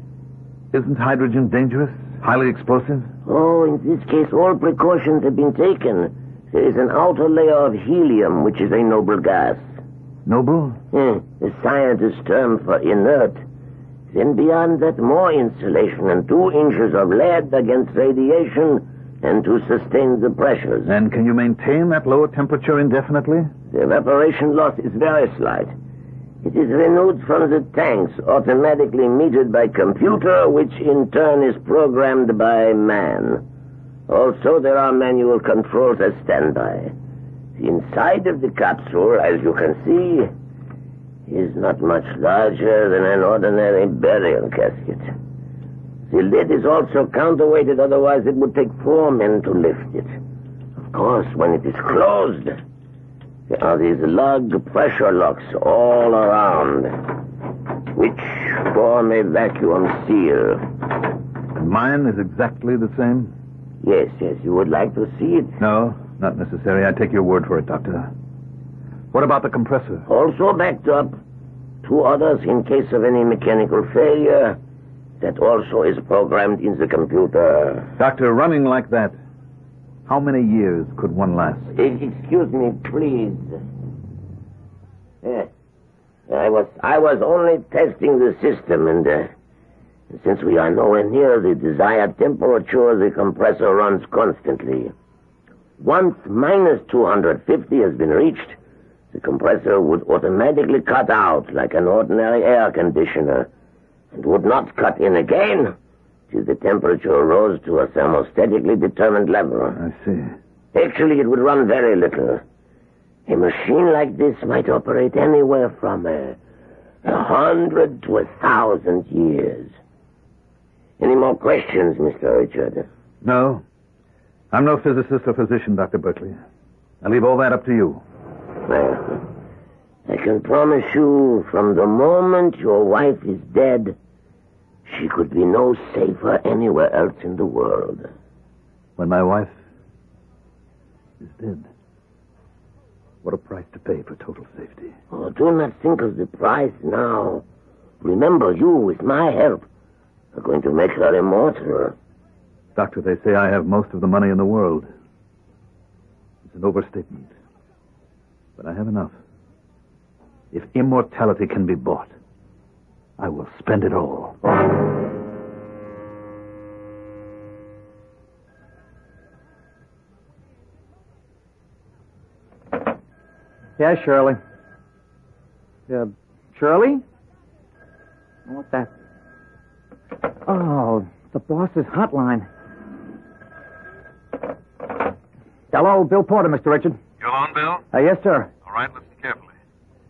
isn't hydrogen dangerous? Highly explosive? Oh, in this case, all precautions have been taken. There is an outer layer of helium, which is a noble gas. Noble? The scientist's term for inert. Then beyond that, more insulation and 2 inches of lead against radiation and to sustain the pressures. And can you maintain that lower temperature indefinitely? The evaporation loss is very slight. It is renewed from the tanks, automatically metered by computer, which in turn is programmed by man. Also, there are manual controls as standby. The inside of the capsule, as you can see, is not much larger than an ordinary burial casket. The lid is also counterweighted, otherwise it would take 4 men to lift it. Of course, when it is closed, there are these lug pressure locks all around, which form a vacuum seal. And mine is exactly the same? Yes, you would like to see it? No, not necessary. I take your word for it, Doctor. What about the compressor? Also backed up. 2 others in case of any mechanical failure. That also is programmed in the computer. Doctor, running like that, how many years could one last? Excuse me, please. I was only testing the system, and since we are nowhere near the desired temperature, the compressor runs constantly. Once minus 250 has been reached, the compressor would automatically cut out like an ordinary air conditioner, and would not cut in again till the temperature rose to a thermostatically determined level. I see. Actually, it would run very little. A machine like this might operate anywhere from 100 to 1,000 years. Any more questions, Mr. Richard? No. I'm no physicist or physician, Dr. Berkeley. I leave all that up to you. Well, I can promise you, from the moment your wife is dead, she could be no safer anywhere else in the world. When my wife is dead, what a price to pay for total safety. Oh, do not think of the price now. Remember, you, with my help, are going to make her immortal. Doctor, they say I have most of the money in the world. It's an overstatement. But I have enough. If immortality can be bought, I will spend it all. Yeah, Shirley. Shirley? What's that? Oh, the boss's hotline. Hello, Bill Porter, Mr. Richard. You alone, Bill? Yes, sir. All right, listen carefully.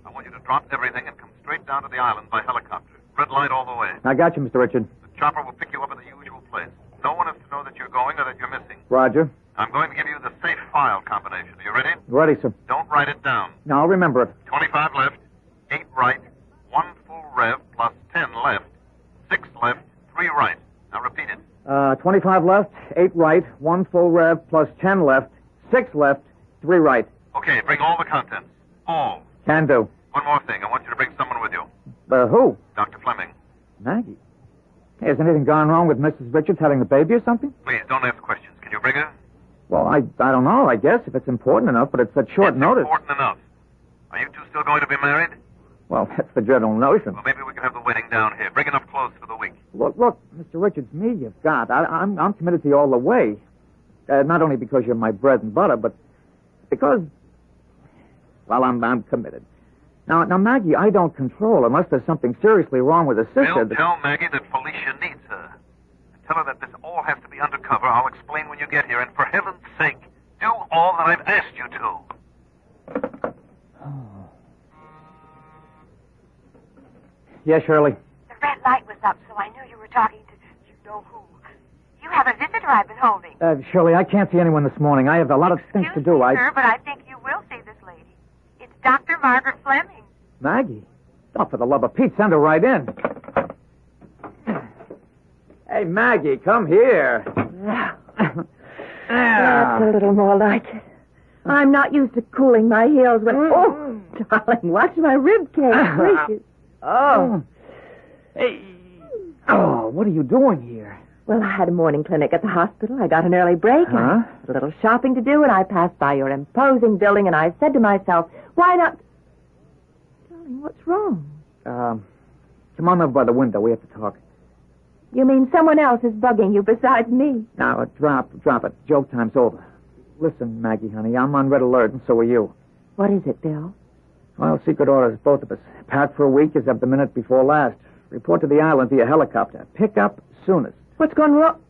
I want you to drop everything and come straight down to the island by helicopter. Red light all the way. I got you, Mr. Richard. The chopper will pick you up at the usual place. No one is to know that you're going or that you're missing. Roger. I'm going to give you the safe file combination. Are you ready? Ready, sir. Don't write it down. No, I'll remember it. 25 left, 8 right, 1 full rev plus 10 left, 6 left, 3 right. Now repeat it. 25 left, 8 right, 1 full rev plus 10 left, 6 left, 3 right. Okay, bring all the contents. All. Can do. One more thing. I want you to bring someone with you. Who? Dr. Fleming. Maggie. Hey, has anything gone wrong with Mrs. Richards having the baby or something? Please, don't ask questions. Can you bring her? Well, I don't know, I guess, if it's important enough, but it's at short notice. Important enough. Are you two still going to be married? Well, that's the general notion. Well, maybe we can have the wedding down here. Bring enough clothes for the week. Look, Mr. Richards, me you've got. I'm committed to you all the way. Not only because you're my bread and butter, but because, well, I'm committed. Now, Maggie, I don't control unless there's something seriously wrong with her sister. Bill, tell Maggie that Felicia needs her. And tell her that this all has to be undercover. I'll explain when you get here. And for heaven's sake, do all that I've asked you to. Yes, Shirley. The red light was up, so I knew you were talking to you-know-who. You have a visitor I've been holding. Shirley, I can't see anyone this morning. I have a lot of things to do. Sir, but I think you will see this lady. It's Dr. Margaret Fleming. Maggie? Oh, for the love of Pete, send her right in. Hey, Maggie, come here. That's a little more like it. I'm not used to cooling my heels when... Oh, darling, watch my rib cage. Gracious. Oh. Hey. Oh, what are you doing here? Well, I had a morning clinic at the hospital. I got an early break. And I had a little shopping to do, and I passed by your imposing building, and I said to myself, why not... Darling, what's wrong? Come on over by the window. We have to talk. You mean someone else is bugging you besides me? Now, drop it. Joke time's over. Listen, Maggie, honey, I'm on red alert, and so are you. What is it, Bill? Well, secret orders, both of us. Packed for a week as of the minute before last. Report to the island via helicopter. Pick up soonest. What's gone wrong?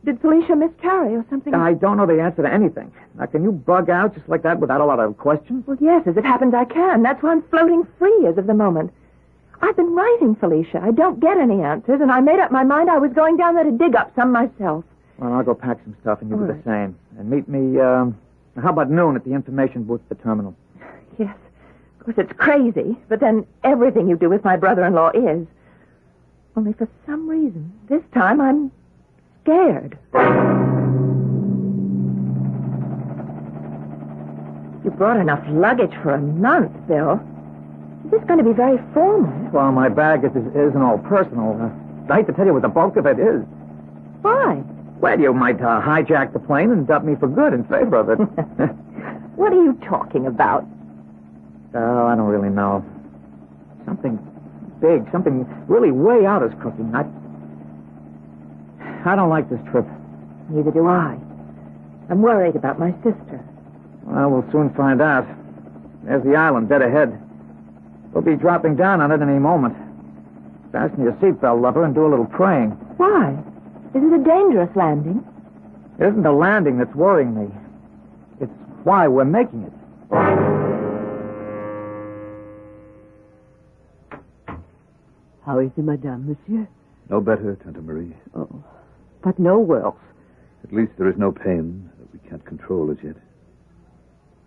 Did Felicia miscarry or something? I don't know the answer to anything. Now, can you bug out just like that without a lot of questions? Well, yes, as it happens, I can. That's why I'm floating free as of the moment. I've been writing Felicia. I don't get any answers, and I made up my mind I was going down there to dig up some myself. Well, I'll go pack some stuff, and you do the same. And meet me, how about noon at the information booth at the terminal? Yes. Of course, it's crazy, but then everything you do with my brother-in-law is. Only for some reason, this time I'm scared. You brought enough luggage for a month, Bill. Is this going to be very formal? Well, my bag isn't all personal. I hate to tell you what the bulk of it is. Why? Well, you might hijack the plane and dump me for good in favor of it. What are you talking about? Oh, I don't really know. Something big, something really way out is cooking. I don't like this trip. Neither do I. I'm worried about my sister. Well, we'll soon find out. There's the island, dead ahead. We'll be dropping down on it any moment. Fasten your seatbelt, lover, and do a little praying. Why? Is it a dangerous landing? It isn't the landing that's worrying me. It's why we're making it. How is it, madame, monsieur? No better, Tante Marie. Oh, but no worse. At least there is no pain that we can't control as yet.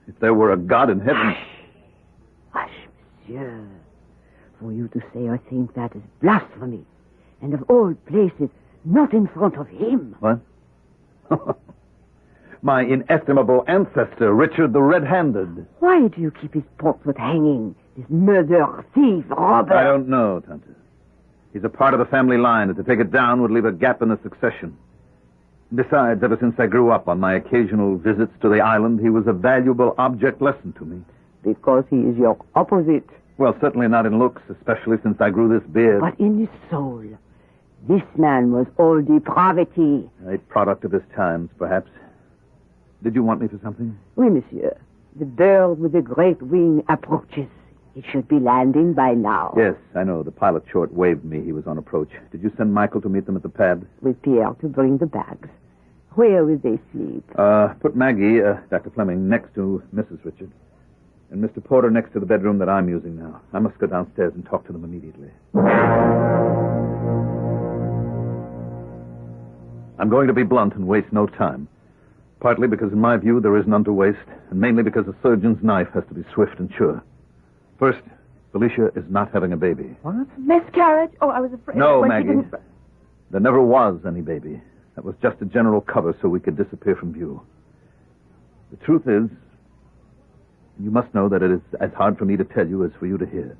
If there were a God in heaven... Hush, monsieur. For you to say a thing that is blasphemy. And of all places, not in front of him. What? My inestimable ancestor, Richard the Red-Handed. Why do you keep his portrait hanging? This murderer, thief, robber. I don't know, Tante. He's a part of the family line, and to take it down would leave a gap in the succession. Besides, ever since I grew up on my occasional visits to the island, he was a valuable object lesson to me. Because he is your opposite. Well, certainly not in looks, especially since I grew this beard. But in his soul, this man was all depravity. A product of his times, perhaps. Did you want me for something? Oui, monsieur. The bird with the great wing approaches. It should be landing by now. Yes, I know. The pilot short waved me he was on approach. Did you send Michael to meet them at the pad? With Pierre to bring the bags. Where will they sleep? Put Maggie, Dr. Fleming, next to Mrs. Richard. And Mr. Porter next to the bedroom that I'm using now. I must go downstairs and talk to them immediately. I'm going to be blunt and waste no time. Partly because, in my view, there is none to waste, and mainly because a surgeon's knife has to be swift and sure. First, Felicia is not having a baby. What? Miscarriage? Oh, I was afraid. No, Maggie. There never was any baby. That was just a general cover so we could disappear from view. The truth is, you must know that it is as hard for me to tell you as for you to hear.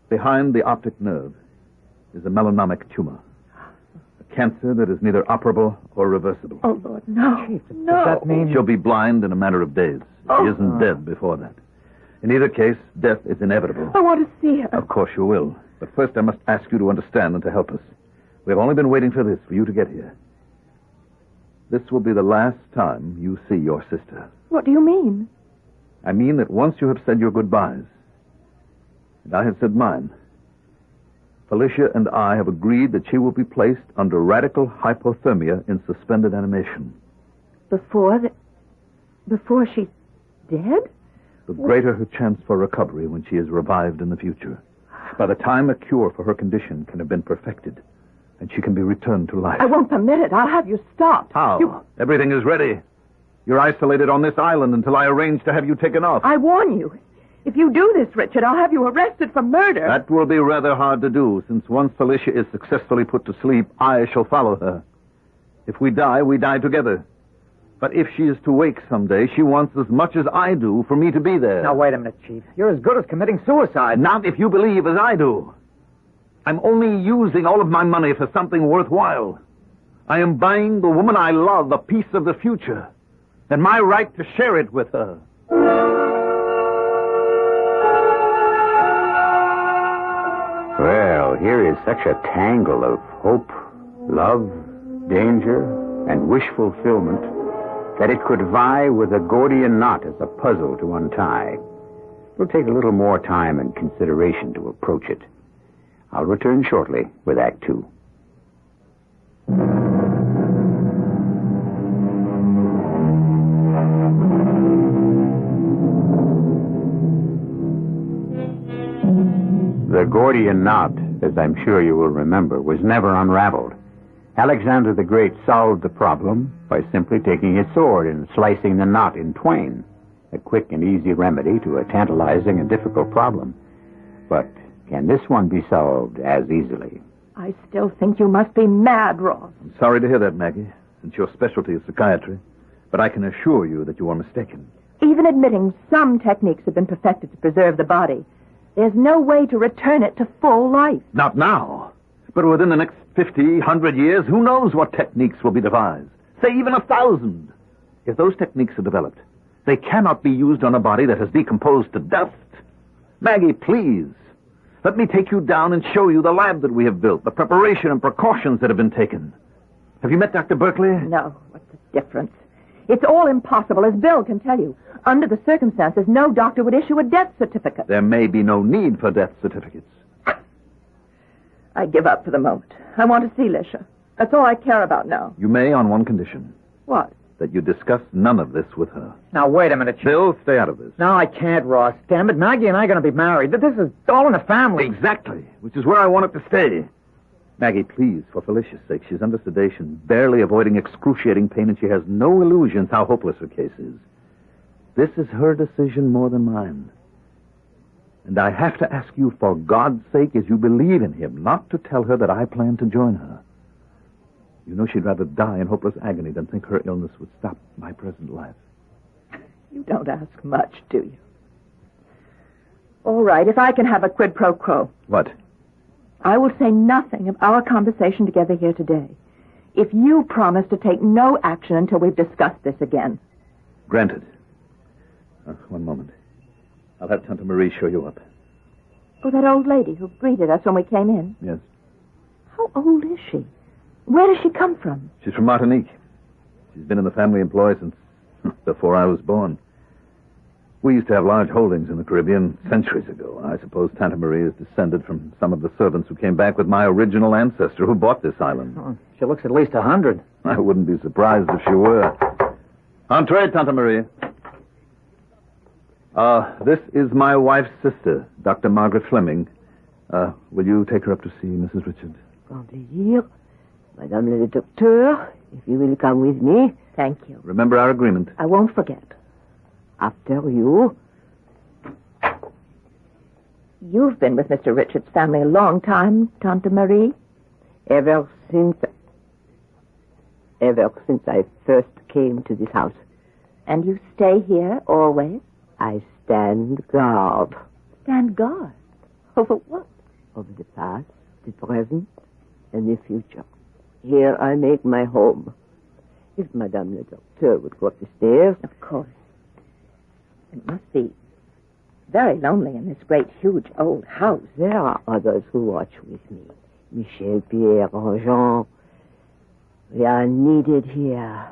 Behind the optic nerve is a melanemic tumor. A cancer that is neither operable or reversible. Oh, Lord, no. No. Does that mean she'll be blind in a matter of days? She isn't dead before that. In either case, death is inevitable. I want to see her. Of course you will. But first I must ask you to understand and to help us. We have only been waiting for this, for you to get here. This will be the last time you see your sister. What do you mean? I mean that once you have said your goodbyes, and I have said mine, Felicia and I have agreed that she will be placed under radical hypothermia in suspended animation. Before she's dead? The greater her chance for recovery when she is revived in the future. By the time a cure for her condition can have been perfected, and she can be returned to life. I won't permit it. I'll have you stopped. How? Everything is ready. You're isolated on this island until I arrange to have you taken off. I warn you. If you do this, Richard, I'll have you arrested for murder. That will be rather hard to do, since once Felicia is successfully put to sleep, I shall follow her. If we die together. But if she is to wake someday, she wants as much as I do for me to be there. Now, wait a minute, Chief. You're as good as committing suicide. Not if you believe as I do. I'm only using all of my money for something worthwhile. I am buying the woman I love a piece of the future, and my right to share it with her. Well, here is such a tangle of hope, love, danger, and wish fulfillment that it could vie with a Gordian knot as a puzzle to untie. It'll take a little more time and consideration to approach it. I'll return shortly with Act Two. The Gordian knot, as I'm sure you will remember, was never unraveled. Alexander the Great solved the problem by simply taking his sword and slicing the knot in twain. A quick and easy remedy to a tantalizing and difficult problem. But can this one be solved as easily? I still think you must be mad, Ross. I'm sorry to hear that, Maggie, since your specialty is psychiatry. But I can assure you that you are mistaken. Even admitting some techniques have been perfected to preserve the body, there's no way to return it to full life. Not now. But within the next 50, 100 years, who knows what techniques will be devised? Say even 1,000. If those techniques are developed, they cannot be used on a body that has decomposed to dust. Maggie, please, let me take you down and show you the lab that we have built, the preparation and precautions that have been taken. Have you met Dr. Berkeley? No. What's the difference? It's all impossible, as Bill can tell you. Under the circumstances, no doctor would issue a death certificate. There may be no need for death certificates. I give up for the moment. I want to see Lisha. That's all I care about now. You may on one condition. What? That you discuss none of this with her. Now, wait a minute, Chief. Bill, stay out of this. No, I can't, Ross. Damn it, Maggie and I are going to be married. This is all in the family. Exactly, which is where I want it to stay. Maggie, please, for Felicia's sake, she's under sedation, barely avoiding excruciating pain, and she has no illusions how hopeless her case is. This is her decision more than mine. And I have to ask you, for God's sake, as you believe in him, not to tell her that I plan to join her. You know she'd rather die in hopeless agony than think her illness would stop my present life. You don't ask much, do you? All right, if I can have a quid pro quo. What? I will say nothing of our conversation together here today. If you promise to take no action until we've discussed this again. Granted. One moment. I'll have Tante Marie show you up. Oh, that old lady who greeted us when we came in? Yes. How old is she? Where does she come from? She's from Martinique. She's been in the family employ since before I was born. We used to have large holdings in the Caribbean centuries ago. I suppose Tante Marie is descended from some of the servants who came back with my original ancestor who bought this island. Oh, she looks at least 100. I wouldn't be surprised if she were. Entree, Tante Marie. This is my wife's sister, Dr. Margaret Fleming. Will you take her up to see Mrs. Richard? Grand plaisir. Madame le docteur, if you will come with me. Thank you. Remember our agreement. I won't forget. After you. You've been with Mr. Richard's family a long time, Tante Marie. Ever since I first came to this house. And you stay here always? I stand guard. Stand guard? Over what? Over the past, the present, and the future. Here I make my home. If Madame le Docteur would go up the stairs. Of course. It must be very lonely in this great, huge, old house. There are others who watch with me. Michel, Pierre, Jean. We are needed here.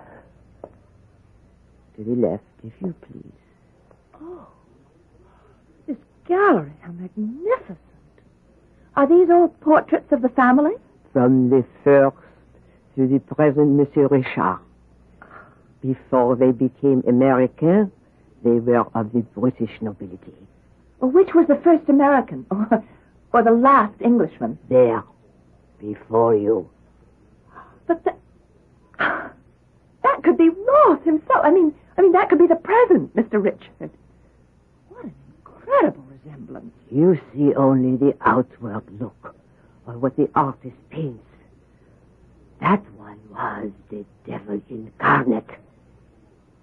To the left, if you please. Oh, this gallery, how magnificent. Are these all portraits of the family? From the first to the present, Monsieur Richard. Before they became American, they were of the British nobility. Well, which was the first American or the last Englishman? There, before you. But that could be Ross himself. I mean, that could be the present, Mr. Richard. What an incredible resemblance. You see only the outward look, or what the artist paints. That one was the devil incarnate.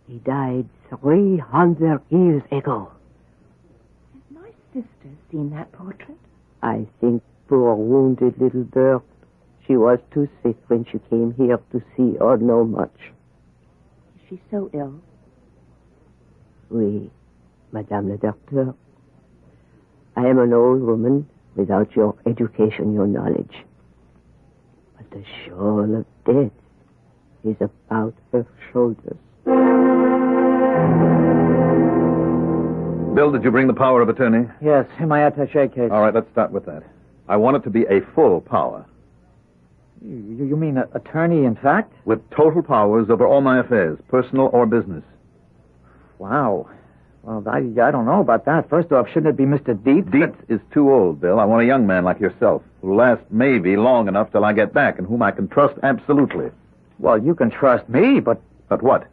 He died 300 years ago. Has my sister seen that portrait? I think poor wounded little bird. She was too sick when she came here to see or know much. Is she so ill? Oui, Madame le Docteur. I am an old woman without your education, your knowledge. But the shoal of death is about her shoulders. Bill, did you bring the power of attorney? Yes, in my attaché case. All right, let's start with that. I want it to be a full power. You mean attorney, in fact? With total powers over all my affairs, personal or business. Wow. Well, I don't know about that. First off, shouldn't it be Mr. Dietz? Dietz is too old, Bill. I want a young man like yourself, who'll last maybe long enough till I get back, and whom I can trust absolutely. Well, you can trust me, but... But what?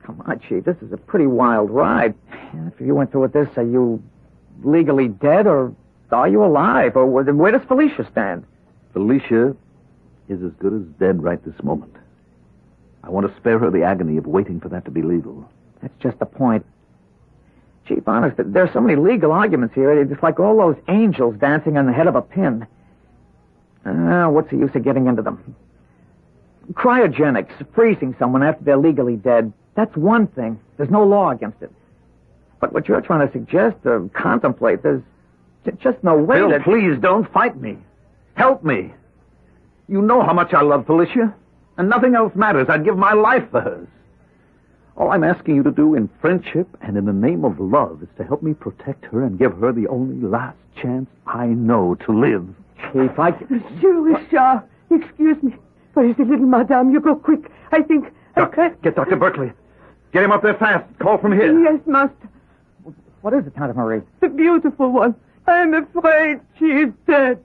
Come on, Chief. This is a pretty wild ride. After you went through with this, are you legally dead, or are you alive? Or where does Felicia stand? Felicia is as good as dead right this moment. I want to spare her the agony of waiting for that to be legal. That's just the point. Chief, honest, there's so many legal arguments here. It's like all those angels dancing on the head of a pin. What's the use of getting into them? Cryogenics, freezing someone after they're legally dead, that's one thing. There's no law against it. But what you're trying to suggest or contemplate, there's just no way Bill, that... please don't fight me. Help me. You know how much I love Felicia, and nothing else matters. I'd give my life for hers. All I'm asking you to do in friendship and in the name of love is to help me protect her and give her the only last chance I know to live. Chief, Monsieur Richard, excuse me. Where is the little madame? You go quick. I think... Get Dr. Berkeley. Get him up there fast. Call from here. Yes, master. What is it, Tante Marie? The beautiful one. I am afraid she is dead.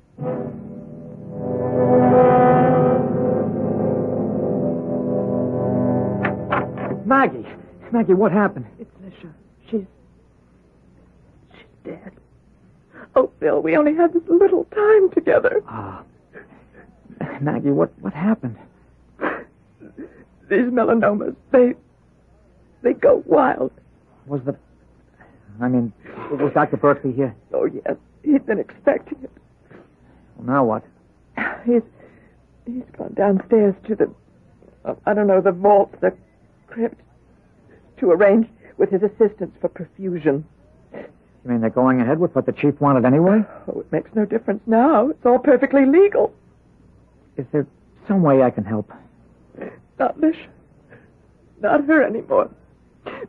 Maggie. Maggie, what happened? It's Lisha. She's dead. Oh, Bill, we only had this little time together. Maggie, what happened? These melanomas, they go wild. Was Dr. Berkeley here? Oh, yes. He'd been expecting it. Well, now what? He's gone downstairs to the vault, the crypt, to arrange with his assistants for perfusion. You mean they're going ahead with what the chief wanted anyway? Oh, it makes no difference now. It's all perfectly legal. Is there some way I can help? Not Lish. Not her anymore.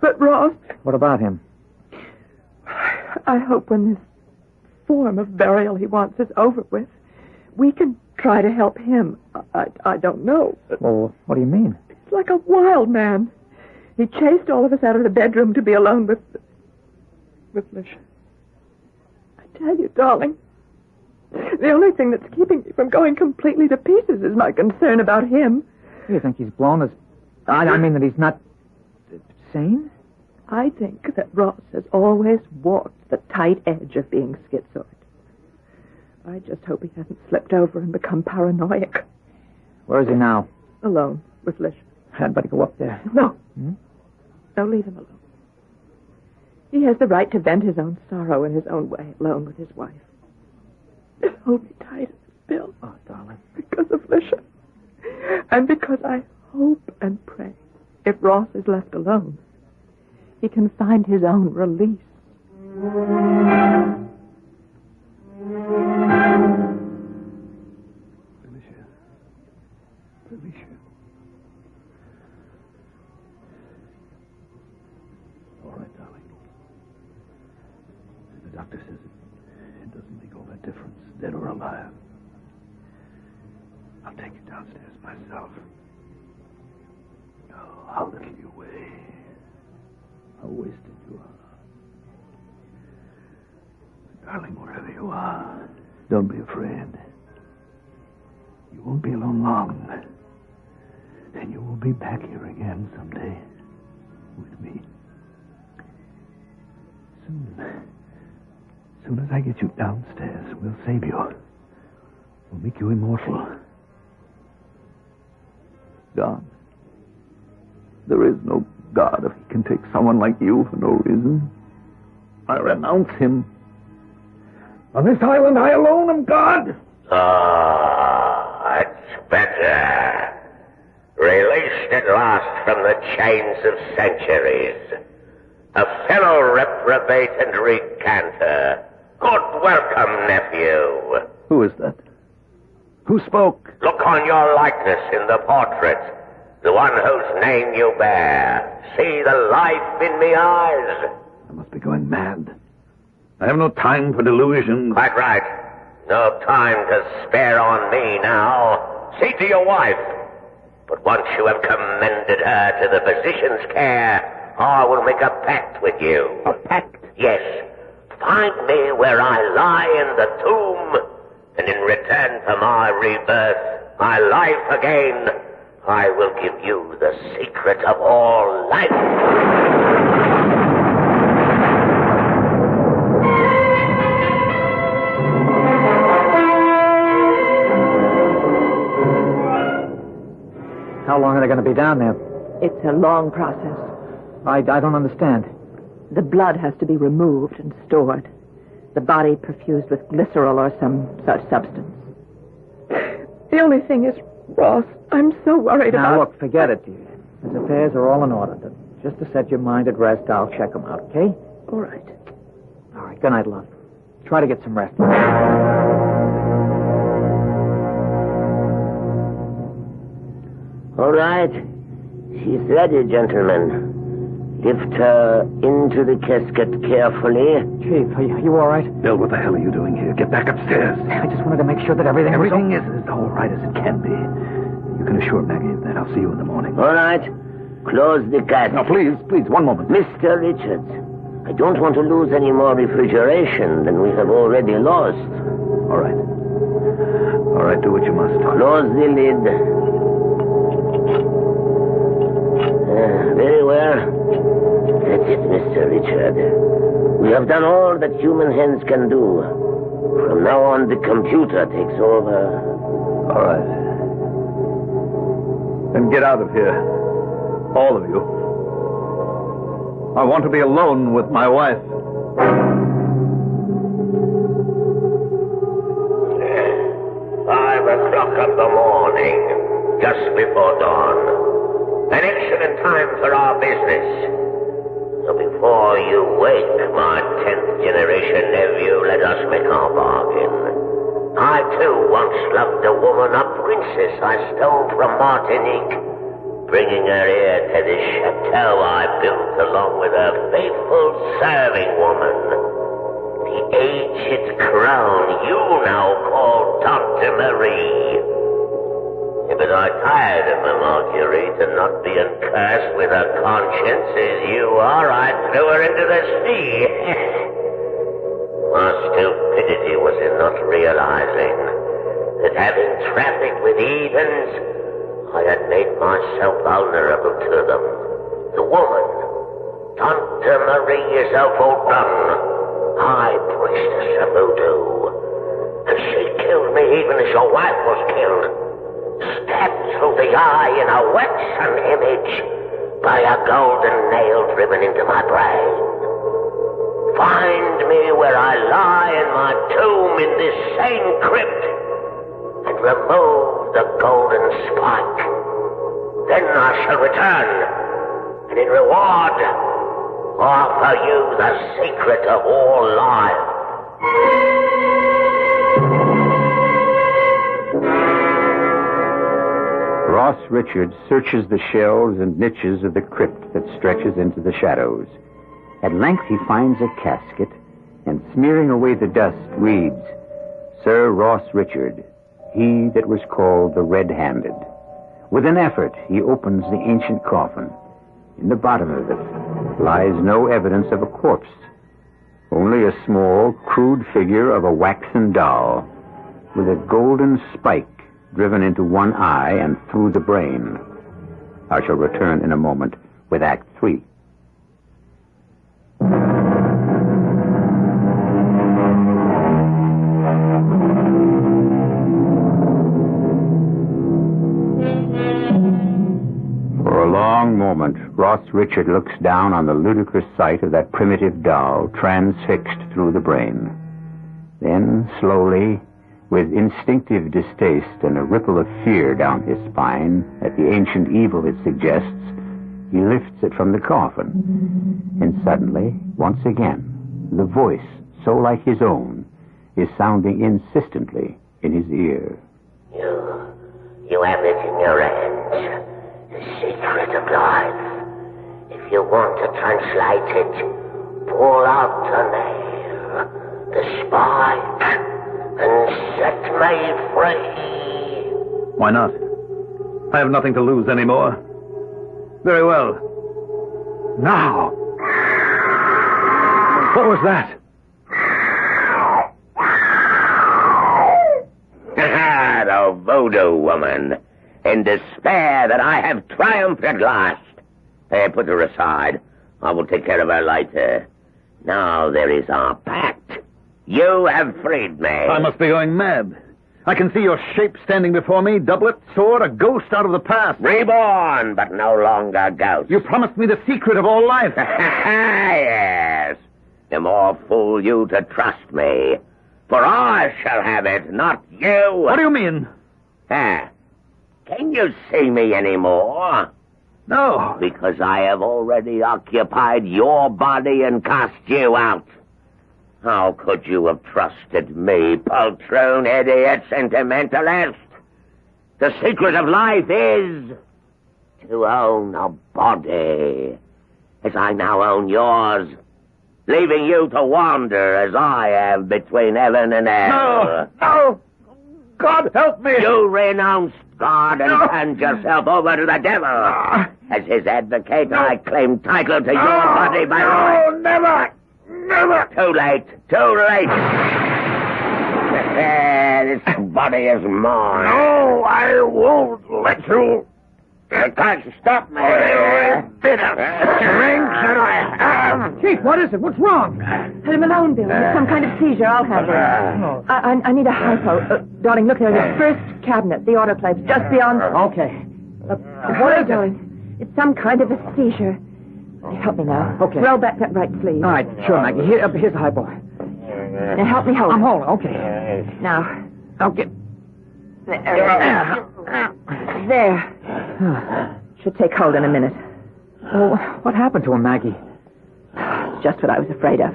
But Ross. What about him? I hope when this form of burial he wants is over with, we can try to help him. I don't know. Well, what do you mean? He's like a wild man. He chased all of us out of the bedroom to be alone with Lish. I tell you, darling, the only thing that's keeping me from going completely to pieces is my concern about him. You think he's blown his... I mean that he's not... sane? I think that Ross has always walked the tight edge of being schizoid. I just hope he hasn't slipped over and become paranoid. Where is he now? Alone with Lish. I'd better go up there. No. No, leave him alone. He has the right to vent his own sorrow in his own way, alone with his wife. Hold me tight, Bill. Oh, darling. Because of Lisha. And because I hope and pray, if Ross is left alone, he can find his own release. Felicia. how little you weigh. How wasted you are. Darling, wherever you are, don't be afraid. You won't be alone long. And you will be back here again someday with me. Soon as I get you downstairs, we'll save you. We'll make you immortal. God. There is no God if he can take someone like you for no reason. I renounce him. On this island, I alone am God. Ah, it's better. Released at last from the chains of centuries. A fellow reprobate and recanter. Good welcome, nephew. Who is that? Who spoke? Look on your likeness in the portrait. The one whose name you bear. See the life in me eyes. I must be going mad. I have no time for delusions. Quite right. No time to spare on me now. See to your wife. But once you have commended her to the physician's care, I will make a pact with you. A pact? Yes. Find me where I lie in the tomb, and in return for my rebirth, my life again, I will give you the secret of all life. How long are they going to be down there? It's a long process. I don't understand. The blood has to be removed and stored. The body perfused with glycerol or some such substance. The only thing is, Ross, I'm so worried about... Now, look, forget it, dear. His affairs are all in order. Just to set your mind at rest, I'll check them out, okay? All right. All right, good night, love. Try to get some rest. All right. She's ready, gentlemen. Lift her into the casket carefully. Chief, are you all right? Bill, what the hell are you doing here? Get back upstairs. I just wanted to make sure that everything is as all right as it can be. You can assure Maggie of that. I'll see you in the morning. All right. Close the casket. Now, please, one moment. Mr. Richards, I don't want to lose any more refrigeration than we have already lost. All right. All right, do what you must. Close the lid. Very well. That's it, Mr. Richard. We have done all that human hands can do. From now on, the computer takes over. All right. Then get out of here. All of you. I want to be alone with my wife. 5 o'clock of the morning, just before dawn. An excellent time for our business. So before you wake, my 10th generation nephew, let us make our bargain. I, too, once loved a woman, a princess I stole from Martinique, bringing her here to the chateau I built along with a faithful serving woman. The aged crone you now call Dr. Marie. But I tired of my Marguerite and not being cursed with a conscience as you are, I threw her into the sea. My stupidity was in not realizing that having trafficked with heathens, I had made myself vulnerable to them. The woman, Dr. Marie, is a Vodun, high priestess of voodoo. And she killed me even as your wife was killed. Stabbed through the eye in a waxen image by a golden nail driven into my brain. Find me where I lie in my tomb in this same crypt and remove the golden spike. Then I shall return and in reward offer you the secret of all life. Ross Richards searches the shelves and niches of the crypt that stretches into the shadows. At length he finds a casket, and smearing away the dust, reads, Sir Ross Richard, he that was called the Red-Handed. With an effort, he opens the ancient coffin In the bottom of it lies no evidence of a corpse. Only a small, crude figure of a waxen doll with a golden spike driven into one eye and through the brain. I shall return in a moment with Act 3. For a long moment, Ross Richard looks down on the ludicrous sight of that primitive doll transfixed through the brain. Then, slowly, with instinctive distaste and a ripple of fear down his spine at the ancient evil it suggests, he lifts it from the coffin. And suddenly, once again, the voice, so like his own, is sounding insistently in his ear. You have it in your hands. The secret of life. If you want to translate it, pull out the nail, the spike, and set me free. Why not? I have nothing to lose anymore. Very well. Now. What was that? The voodoo woman. In despair that I have triumphed at last. Put her aside. I will take care of her later. Now there is our pact. You have freed me. I must be going mad. I can see your shape standing before me, doublet, sword, a ghost out of the past. Reborn, but no longer ghost. You promised me the secret of all life. Yes. The more fool you to trust me. For I shall have it, not you. What do you mean? Can you see me anymore? No. Because I have already occupied your body and cast you out. How could you have trusted me, poltroon, idiot, sentimentalist? The secret of life is to own a body, as I now own yours, leaving you to wander as I have between heaven and hell. No! God help me! You renounced God and turned yourself over to the devil. As his advocate, I claim title to your body by right. No, never! Never! Too late. This body is mine. No, I won't let you. You can't stop me. Bit of strength that I have. Chief, what is it? What's wrong? Let him alone, Bill. It's some kind of seizure. I'll handle it. I need a hypo. Darling, look there. The first cabinet. The autoclave's just beyond. Okay. What is it? It's some kind of a seizure. Help me now. Okay. Roll back that right sleeve. All right, sure, Maggie. Here's the hypo. Now help me hold. I'm holding. Okay. Now. Okay. There. Should take hold in a minute. Well, what happened to him, Maggie? It's just what I was afraid of.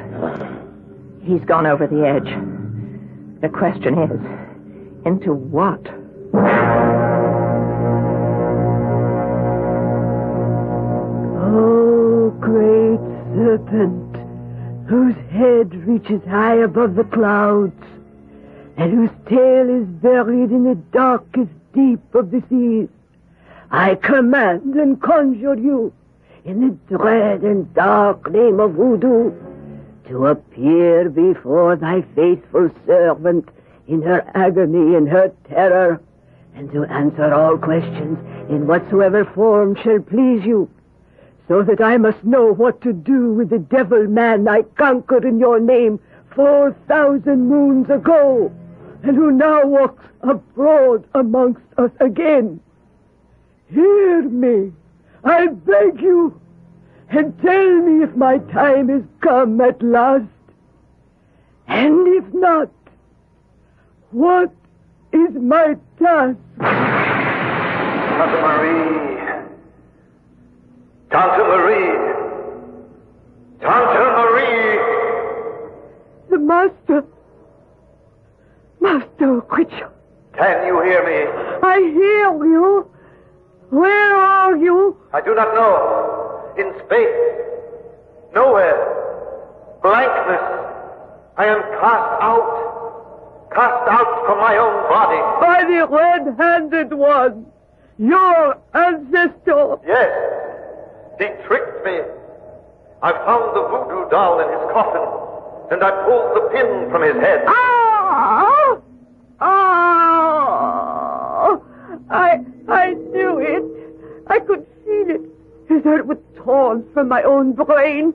He's gone over the edge. The question is, into what? Oh, great serpent, whose head reaches high above the clouds, and whose tail is buried in the darkest deep of the seas, I command and conjure you, in the dread and dark name of voodoo, to appear before thy faithful servant in her agony and her terror, and to answer all questions in whatsoever form shall please you, so that I must know what to do with the devil man I conquered in your name 4,000 moons ago, and who now walks abroad amongst us again. Hear me, I beg you, and tell me if my time is come at last, and if not, what is my task? Tante Marie! Tante Marie! Tante Marie! The master. Master Quitchell. Can you hear me? I hear you. Where are you? I do not know. In space. Nowhere. Blankness. I am cast out. Cast out from my own body. By the red-handed one. Your ancestor. Yes. He tricked me. I found the voodoo doll in his coffin, and I pulled the pin from his head. Oh! Oh! I knew it. I could feel it. As though it was torn from my own brain.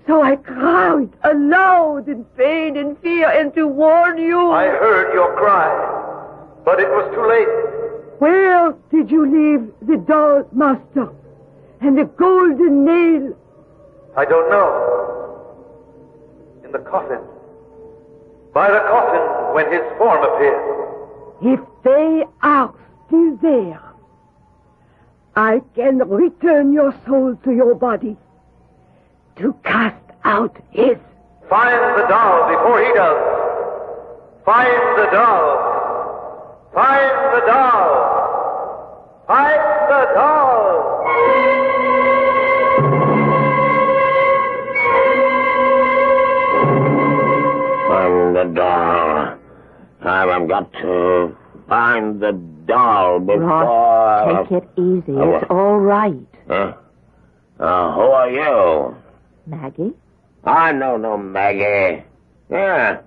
So I cried aloud in pain and fear and to warn you. I heard your cry, but it was too late. Where did you leave the doll, master? And the golden nail? I don't know. In the coffin. By the coffin when his form appeared. If they are still there, I can return your soul to your body to cast out his. Find the doll before he does. Find the doll. Find the doll. Find the doll. Find the doll. I've got to find the doll before... Ross, take it easy. It's all right. Huh? Who are you? Maggie? I'm no Maggie. Yeah.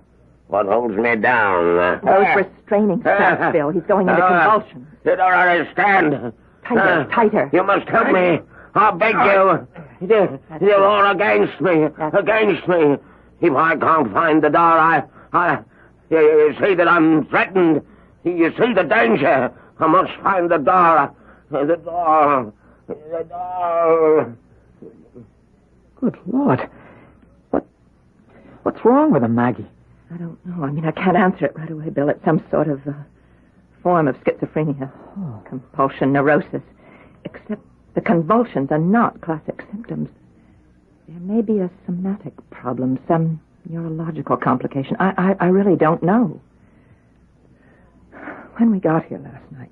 What holds me down? Those restraining straps, Bill. He's going into convulsions. You don't understand. Tighter. You must help me. I beg you. You're all against me. Against me. If I can't find the doll, you see that I'm threatened. You see the danger. I must find the doll. The doll. The doll. Good Lord. What's wrong with him, Maggie? I don't know. I mean, I can't answer it right away, Bill. It's some sort of form of schizophrenia. Compulsion, neurosis. Except the convulsions are not classic symptoms. There may be a somatic problem, some neurological complication. I really don't know. When we got here last night,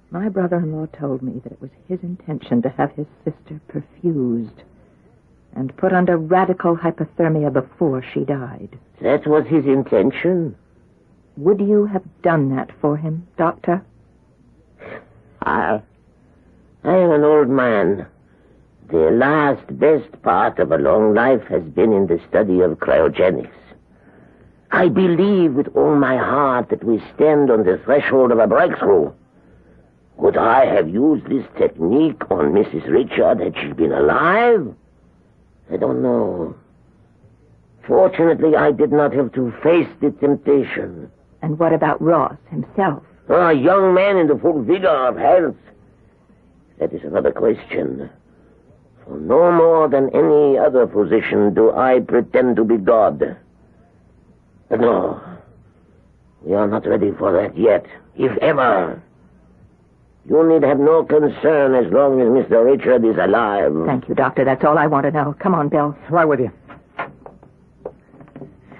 my brother-in-law told me that it was his intention to have his sister perfused and put under radical hypothermia before she died. That was his intention? Would you have done that for him, Doctor? I am an old man. The last best part of a long life has been in the study of cryogenics. I believe with all my heart that we stand on the threshold of a breakthrough. Would I have used this technique on Mrs. Richard had she been alive? I don't know. Fortunately, I did not have to face the temptation. And what about Ross himself? A young man in the full vigor of health. That is another question. For no more than any other position do I pretend to be God. But no, we are not ready for that yet, if ever. You need have no concern as long as Mr. Richard is alive. Thank you, Doctor. That's all I want to know. Come on, Bill. Right with you.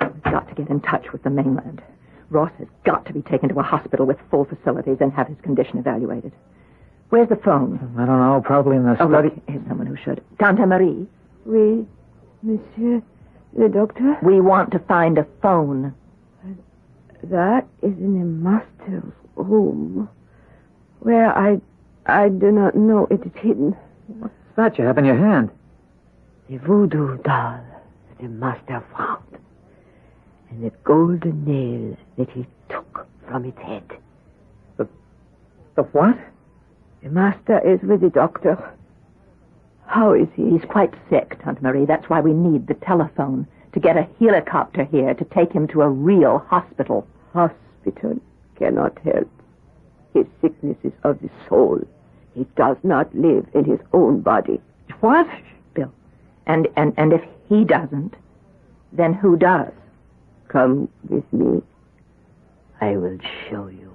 We've got to get in touch with the mainland. Ross has got to be taken to a hospital with full facilities and have his condition evaluated. Where's the phone? I don't know. Probably in the study. Look, here's someone who should. Tante Marie? Oui, monsieur le doctor? We want to find a phone. That is in the master's room, where I do not know it is hidden. What's that you have in your hand? The voodoo doll the master found, and the golden nail that he took from its head. The what? The master is with the doctor. How is he? He's quite sick, Tante Marie. That's why we need the telephone, to get a helicopter here to take him to a real hospital. Hospital cannot help. His sickness is of the soul. He does not live in his own body. What? Bill. And if he doesn't, then who does? Come with me. I will show you.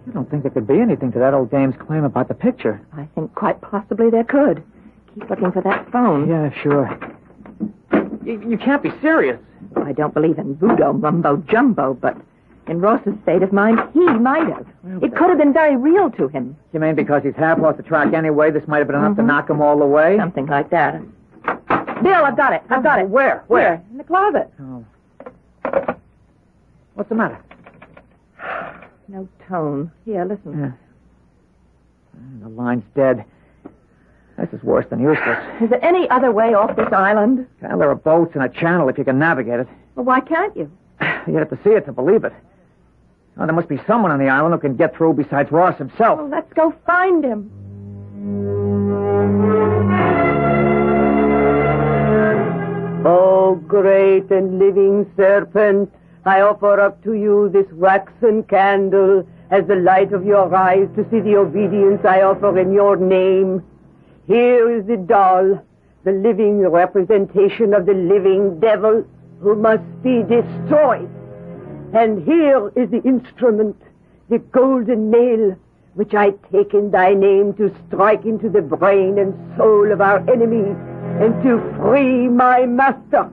You don't think there could be anything to that old dame's claim about the picture? I think quite possibly there could. Keep looking for that phone. Yeah, sure. You can't be serious. I don't believe in voodoo mumbo-jumbo, but in Ross's state of mind, he might have. It could have been very real to him. You mean because he's half off the track anyway, this might have been enough to knock him all the way? Something like that. Bill, I've got it. I've got it. Where? Here, in the closet. Oh. What's the matter? No tone. Here, listen. Yeah. The line's dead. This is worse than useless. Is there any other way off this island? Well, there are boats and a channel if you can navigate it. Well, why can't you? You have to see it to believe it. Oh, there must be someone on the island who can get through besides Ross himself. Well, let's go find him. Oh, great and living serpent, I offer up to you this waxen candle as the light of your eyes to see the obedience I offer in your name. Here is the doll, the living representation of the living devil who must be destroyed. And here is the instrument, the golden nail, which I take in thy name to strike into the brain and soul of our enemies and to free my master.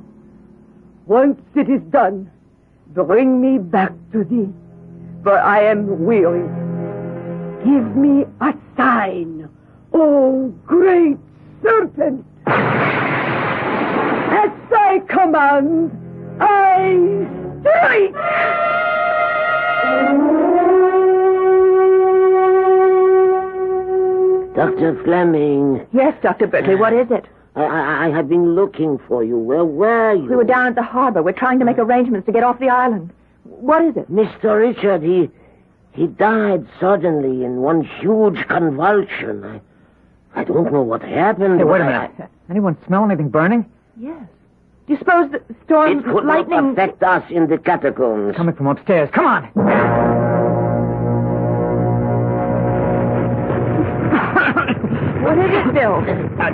Once it is done, bring me back to thee, for I am weary. Give me a sign, O great serpent. At thy command, I strike! Dr. Fleming. Yes, Dr. Berkeley, what is it? I have been looking for you. Where were you? We were down at the harbor. We're trying to make arrangements to get off the island. What is it? Mr. Richard, he died suddenly in one huge convulsion. I don't know what happened. Hey, wait a minute. Anyone smell anything burning? Yes. Do you suppose the storm, It could lightning... not affect us in the catacombs. Coming from upstairs. Come on! What is it, Bill?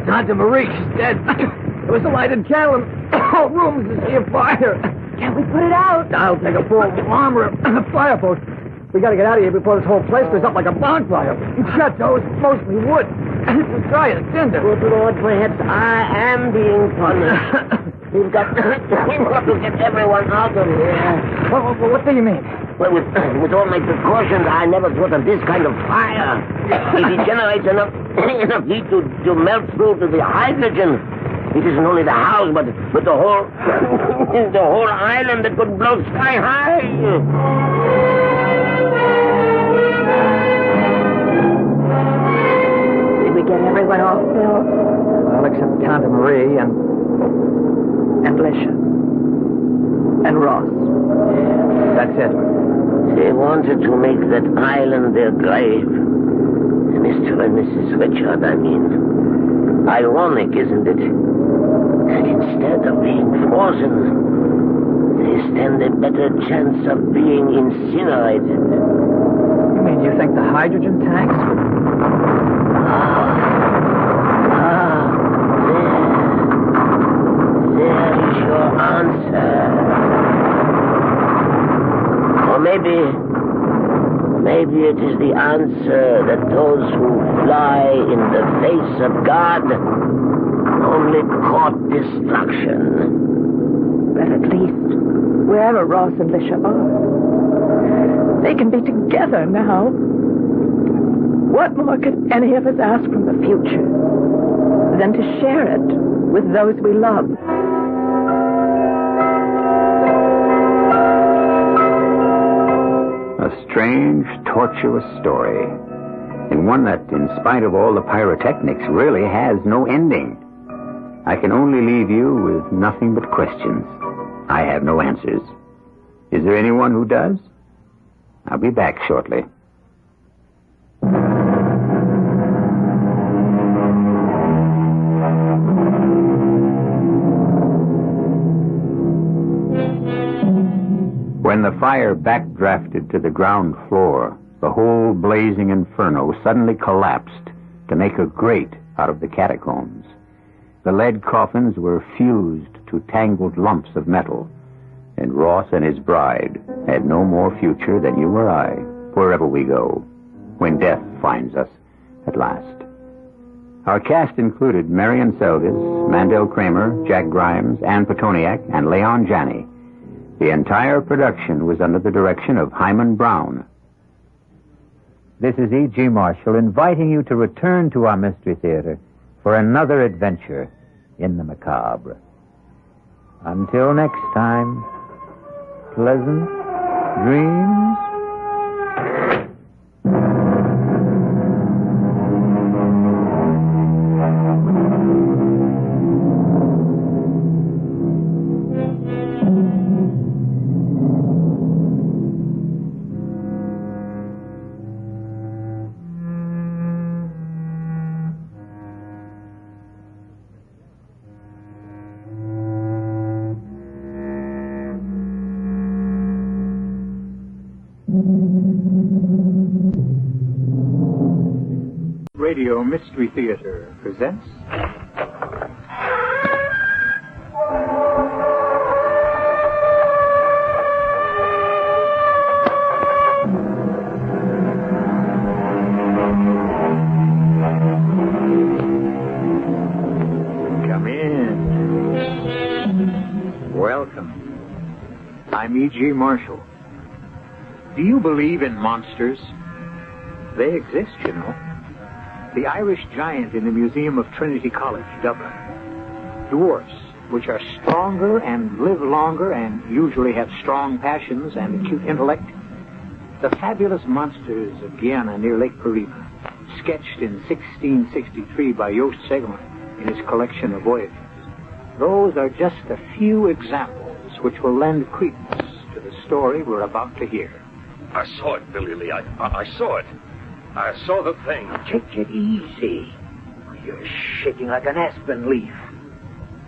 Tante Marie, she's dead. There was a lighted candle in the whole room to see a fire. Can't we put it out? I'll take a full armor and a fireboat. We gotta get out of here before this whole place goes up like a bonfire. These chateaux is mostly wood. It's as dry as tinder. Good Lord, perhaps I am being punished. We've got to get everyone out of here. What do you mean? Well, with all my precautions, I never thought of this kind of fire. If it generates enough heat to melt through to the hydrogen, it isn't only the house, but the whole the whole island that could blow sky high. Did we get everyone off, Bill? Well, except Tante Marie and Lisha. And Ross. That's it. They wanted to make that island their grave. Mr. and Mrs. Richard, I mean. Ironic, isn't it? That instead of being frozen, they stand a better chance of being incinerated. You mean you think the hydrogen tanks? There is your answer. Or maybe it is the answer that those who fly in the face of God only court destruction. But at least, wherever Ross and Lisha are, they can be together now. What more could any of us ask from the future than to share it with those we love? A strange, tortuous story, and one that, in spite of all the pyrotechnics, really has no ending. I can only leave you with nothing but questions. I have no answers. Is there anyone who does? I'll be back shortly. When the fire backdrafted to the ground floor, the whole blazing inferno suddenly collapsed to make a grate out of the catacombs. The lead coffins were fused to tangled lumps of metal, and Ross and his bride had no more future than you or I, wherever we go, when death finds us at last. Our cast included Marion Seldes, Mandel Kramer, Jack Grimes, Ann Petoniak, and Leon Janney. The entire production was under the direction of Hyman Brown. This is E.G. Marshall inviting you to return to our Mystery Theater for another adventure in the macabre. Until next time, pleasant dreams. Radio Mystery Theater presents... Come in. Welcome. I'm E.G. Marshall. Do you believe in monsters? They exist, you know. The Irish giant in the Museum of Trinity College, Dublin. Dwarfs, which are stronger and live longer and usually have strong passions and acute intellect. The fabulous monsters of Guyana near Lake Parima, sketched in 1663 by Joost Segelman in his collection of voyages. Those are just a few examples which will lend credence to the story we're about to hear. I saw it, Billy Lee. I saw it. I saw the thing. Take it easy. You're shaking like an aspen leaf.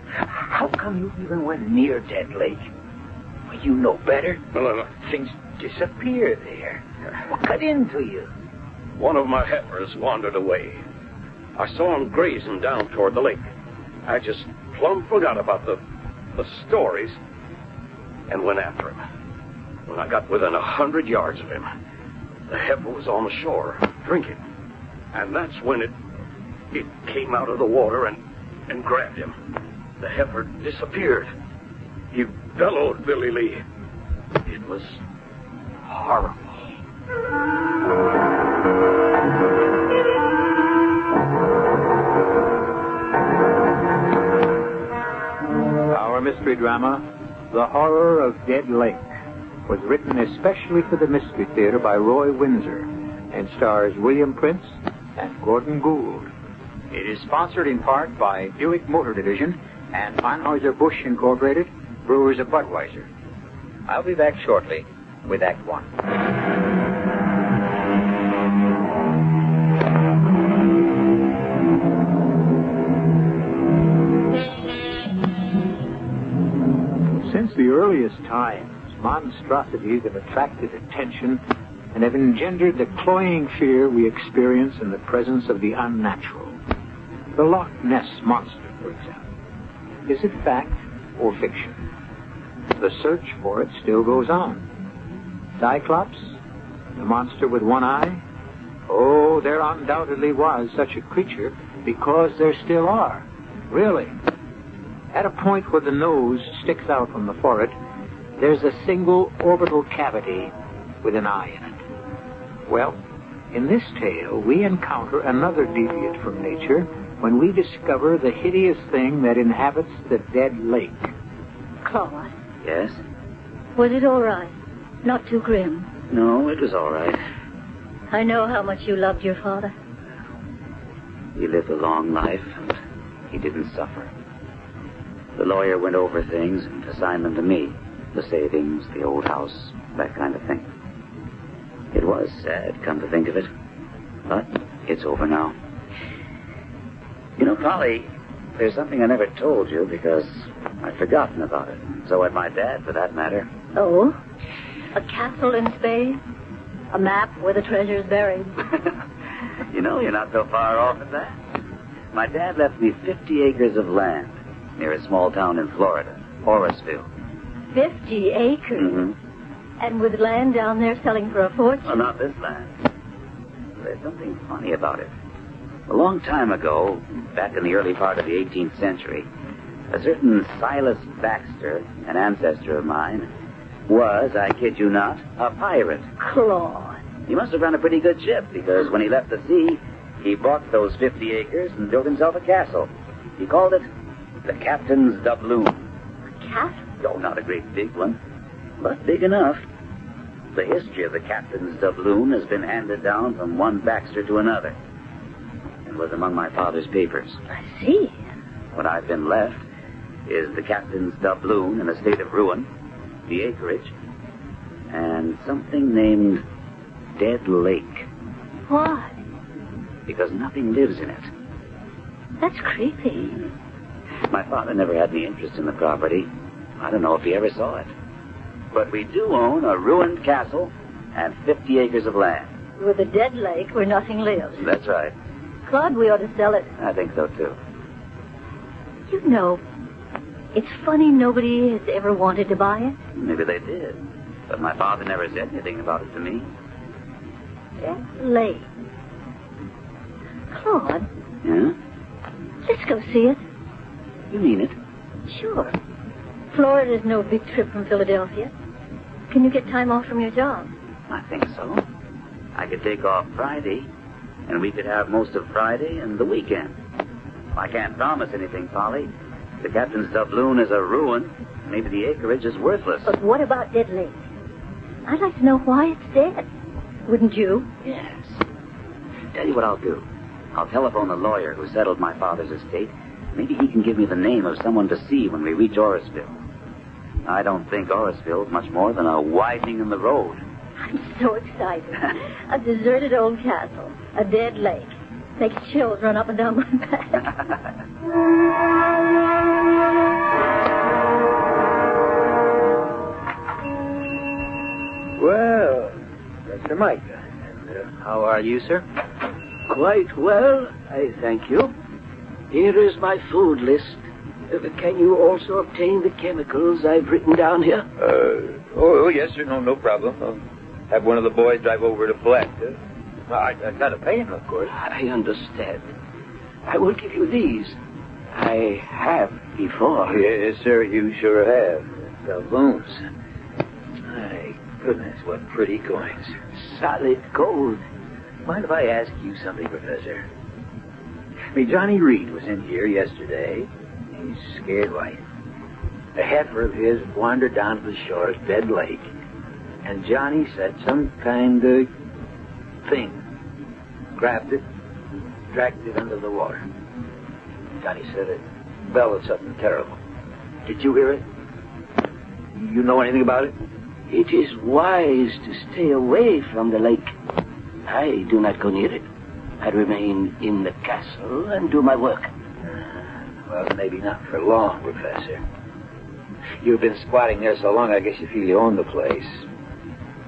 How come you even went near Dead Lake? Well, you know better. Well, things disappear there. What cut into you? One of my heifers wandered away. I saw him grazing down toward the lake. I just plumb forgot about the stories and went after him. When I got within 100 yards of him, the heifer was on the shore, drinking. And that's when it came out of the water and grabbed him. The heifer disappeared. He bellowed, Billy Lee. It was horrible. Our mystery drama, The Horror of Dead Lake, was written especially for the Mystery Theater by Roy Windsor and stars William Prince and Gordon Gould. It is sponsored in part by Buick Motor Division and Anheuser-Busch Incorporated, Brewers of Budweiser. I'll be back shortly with Act One. Since the earliest times, monstrosities have attracted attention and have engendered the cloying fear we experience in the presence of the unnatural. The Loch Ness Monster, for example. Is it fact or fiction? The search for it still goes on. Cyclops? The monster with one eye? Oh, there undoubtedly was such a creature because there still are. Really. At a point where the nose sticks out from the forehead, there's a single orbital cavity with an eye in it. Well, in this tale, we encounter another deviant from nature when we discover the hideous thing that inhabits the dead lake. Claude, Yes? was it all right? Not too grim? No, it was all right. I know how much you loved your father. He lived a long life, and he didn't suffer. The lawyer went over things and assigned them to me. The savings, the old house, that kind of thing. It was sad, come to think of it. But it's over now. You know, Polly, there's something I never told you because I'd forgotten about it. So had my dad, for that matter. Oh? A castle in Spain? A map where the treasure's buried? You know, you're not so far off at that. My dad left me 50 acres of land near a small town in Florida, Horaceville. 50 acres? Mm-hmm. And with land down there selling for a fortune? Well, not this land. There's something funny about it. A long time ago, back in the early part of the 18th century, a certain Silas Baxter, an ancestor of mine, was, I kid you not, a pirate. Claude. He must have run a pretty good ship, because when he left the sea, he bought those 50 acres and built himself a castle. He called it the Captain's Doubloon. A castle? Oh, not a great big one, but big enough. The history of the Captain's Doubloon has been handed down from one Baxter to another. It was among my father's papers. I see. What I've been left is the Captain's Doubloon in a state of ruin, the acreage, and something named Dead Lake. Why? Because nothing lives in it. That's creepy. My father never had any interest in the property. I don't know if he ever saw it. But we do own a ruined castle and 50 acres of land. With a dead lake where nothing lives. That's right. flood, we ought to sell it. I think so, too. You know, it's funny nobody has ever wanted to buy it. Maybe they did. But my father never said anything about it to me. That's late. Claude, Yeah? let's go see it. You mean it? Sure. Florida's no big trip from Philadelphia. Can you get time off from your job? I think so. I could take off Friday, and we could have most of Friday and the weekend. I can't promise anything, Polly. The captain's doubloon is a ruin. Maybe the acreage is worthless. But what about Dead Lake? I'd like to know why it's dead. Wouldn't you? Yes. Tell you what I'll do. I'll telephone the lawyer who settled my father's estate. Maybe he can give me the name of someone to see when we reach Orisville. I don't think Orisville is much more than a widening in the road. I'm so excited. A deserted old castle, a dead lake. Makes chills run up and down my back. Well, Mr. Micah. And how are you, sir? Quite well, I thank you. Here is my food list. Can you also obtain the chemicals I've written down here? Oh, yes, sir. No problem. I'll have one of the boys drive over to collect. I gotta pay him, of course. I understand. I will give you these. I have before. Yes, sir, you sure have. Doubloons. My goodness, what pretty coins. Solid gold. Mind if I ask you something, Professor? Johnny Reed was in here yesterday. He's scared white. A heifer of his wandered down to the shore of Dead Lake, and Johnny said some kind of thing. Grabbed it, dragged it under the water. Johnny said it bellowed something terrible. Did you hear it? You know anything about it? It is wise to stay away from the lake. I do not go near it. I remain in the castle and do my work. Well, maybe not for long, Professor. You've been squatting there so long, I guess you feel you own the place.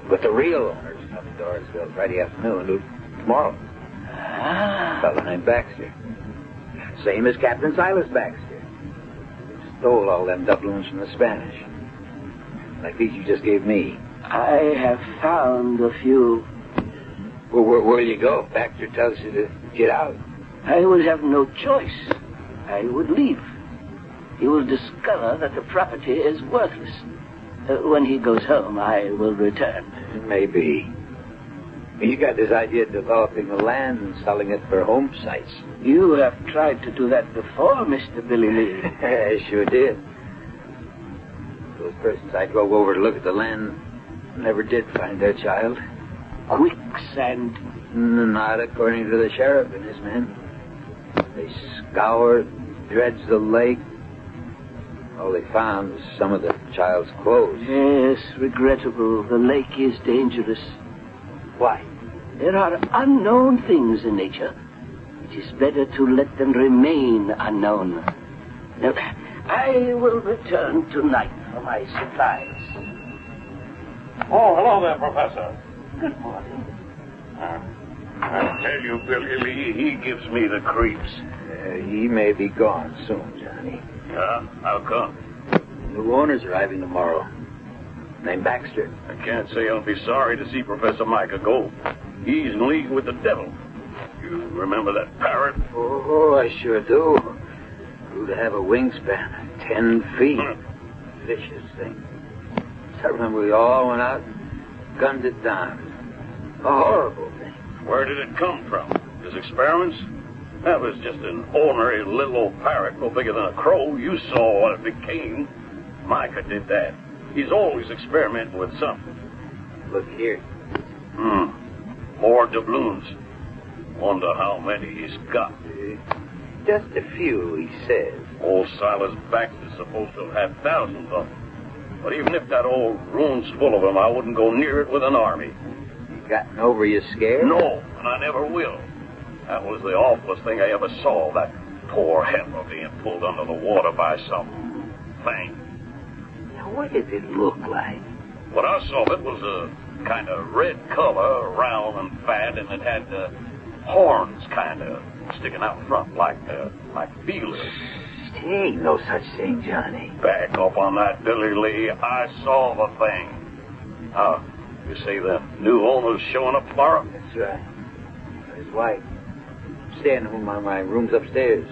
But the real owner's coming to Orisville Friday afternoon, tomorrow. A fellow named Baxter. Same as Captain Silas Baxter. Stole all them doubloons from the Spanish. Like these you just gave me. I have found a few. Well, where'll you go? Baxter tells you to get out. I will have no choice. I would leave. He will discover that the property is worthless. When he goes home, I will return. Maybe. You got this idea of developing the land and selling it for home sites. You have tried to do that before, Mr. Billy Lee. I sure did. Those persons I drove over to look at the land never did find their child. Quicksand. Not according to the sheriff and his men. They scoured, dredged the lake. All they found was some of the child's clothes. Yes, regrettable. The lake is dangerous. Why? There are unknown things in nature. It is better to let them remain unknown. Now, I will return tonight for my supplies. Oh, hello there, Professor. Good morning. I tell you, Billy Lee, he gives me the creeps. He may be gone soon, Johnny. Yeah? How come? New owner's arriving tomorrow. Named Baxter. I can't say I'll be sorry to see Professor Micah go. He's in league with the devil. You remember that parrot? Oh, I sure do. Grew to have a wingspan of 10 feet. Vicious thing. I remember we all went out and gunned it down. A horrible thing. Where did it come from? His experiments? That was just an ordinary little old parrot, no bigger than a crow. You saw what it became. Micah did that. He's always experimenting with something. Look here. More doubloons. Wonder how many he's got. Just a few, he says. Old Silas Baxter's supposed to have had thousands of them. But even if that old room's full of them, I wouldn't go near it with an army. You gotten over your scare? No, and I never will. That was the awfulest thing I ever saw, that poor heifer being pulled under the water by some thing. Now, what did it look like? What I saw of it was a kind of red color, round and fat, and it had horns kind of sticking out front like feelers. Ain't no such thing, Johnny. Back up on that dilly-lee. I saw the thing. You say the new owner's showing up tomorrow? That's right. His wife. Staying home. My room's upstairs.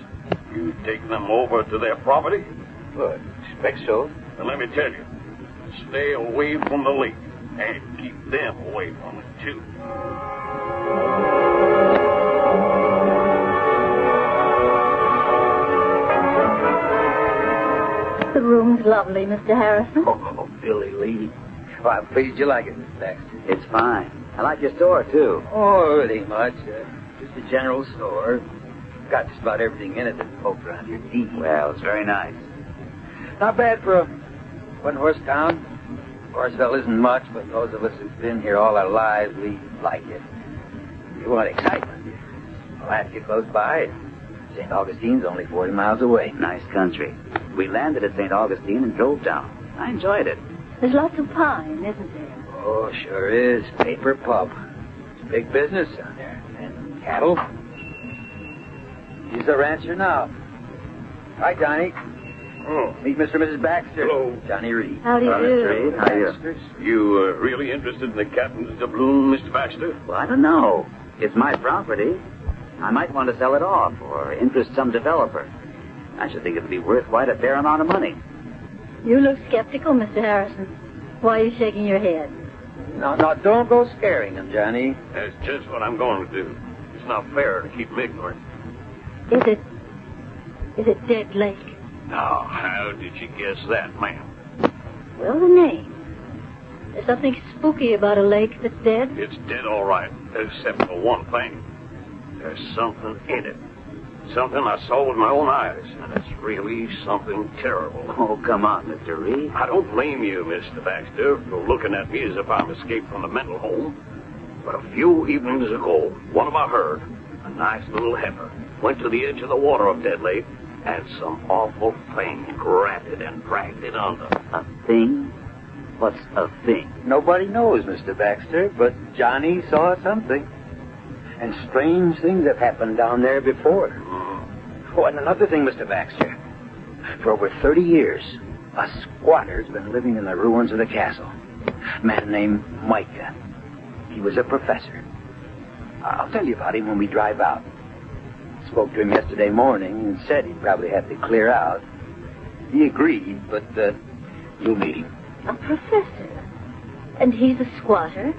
You take them over to their property? Well, expect so. And let me tell you, stay away from the lake. And keep them away from it, too. The room's lovely, Mr. Harrison. Oh, Billy Lee. Well, I'm pleased you like it, Miss Baxter. It's fine. I like your store, too. Oh, it ain't much. Just a general store. Got just about everything in it that folks around here need. Well, it's very nice. Not bad for a one-horse town. Horseville isn't much, but those of us who've been here all our lives, we like it. You want excitement. Alaska close by. St. Augustine's only 40 miles away. Nice country. We landed at St. Augustine and drove down. I enjoyed it. There's lots of pine, isn't there? Oh, sure is. Paper pulp. It's big business down there. And cattle. He's a rancher now. Hi, Johnny. Oh. Meet Mr. and Mrs. Baxter. Hello. Johnny Reed. How do you do? Reed. How are you? You really interested in the captain's doubloon, Mr. Baxter? Well, I don't know. It's my property. I might want to sell it off or interest some developer. I should think it would be worth quite a fair amount of money. You look skeptical, Mr. Harrison. Why are you shaking your head? No, don't go scaring him, Johnny. That's just what I'm going to do. It's not fair to keep him ignorant. Is it Dead Lake? Now, how did you guess that, ma'am? Well, the name. There's something spooky about a lake that's dead. It's dead all right, except for one thing. There's something in it. Something I saw with my own eyes, and it's really something terrible. Oh, come on, Mr. Reed. I don't blame you, Mr. Baxter, for looking at me as if I'm escaped from the mental home. But a few evenings ago, one of our herd, a nice little heifer, went to the edge of the water of Dead Lake, and some awful thing grabbed it and dragged it under. A thing? What's a thing? Nobody knows, Mr. Baxter, but Johnny saw something. And strange things have happened down there before. Oh, and another thing, Mr. Baxter. For over 30 years, a squatter's been living in the ruins of the castle. A man named Micah. He was a professor. I'll tell you about him when we drive out. Spoke to him yesterday morning and said he'd probably have to clear out. He agreed, but you'll meet him. A professor? And he's a squatter?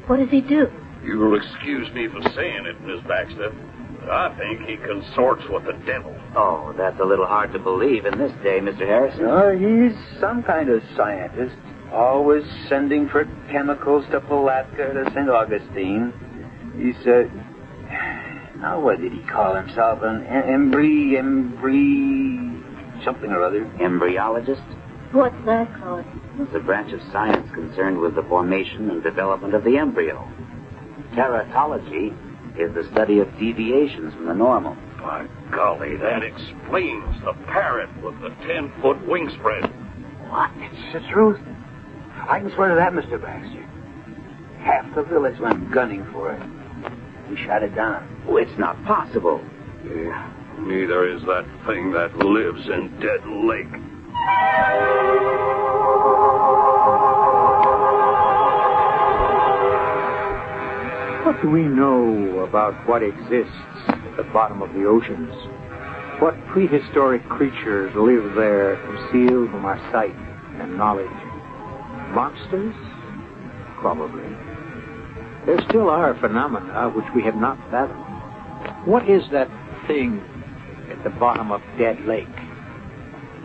What does he do? You'll excuse me for saying it, Miss Baxter. I think he consorts with the devil. Oh, that's a little hard to believe in this day, Mr. Harrison. He's some kind of scientist. Always sending for chemicals to Palatka to St. Augustine. He's, now what did he call himself? An something or other. Embryologist? What's that called? It's a branch of science concerned with the formation and development of the embryo. Teratology is the study of deviations from the normal. By golly, that explains the parrot with the 10-foot wingspread. What? It's the truth. I can swear to that, Mr. Baxter. Half the village went gunning for it. We shot it down. Oh, it's not possible. Yeah, neither is that thing that lives in Dead Lake. What do we know about what exists at the bottom of the oceans? What prehistoric creatures live there concealed from our sight and knowledge? Monsters? Probably. There still are phenomena which we have not fathomed. What is that thing at the bottom of Dead Lake?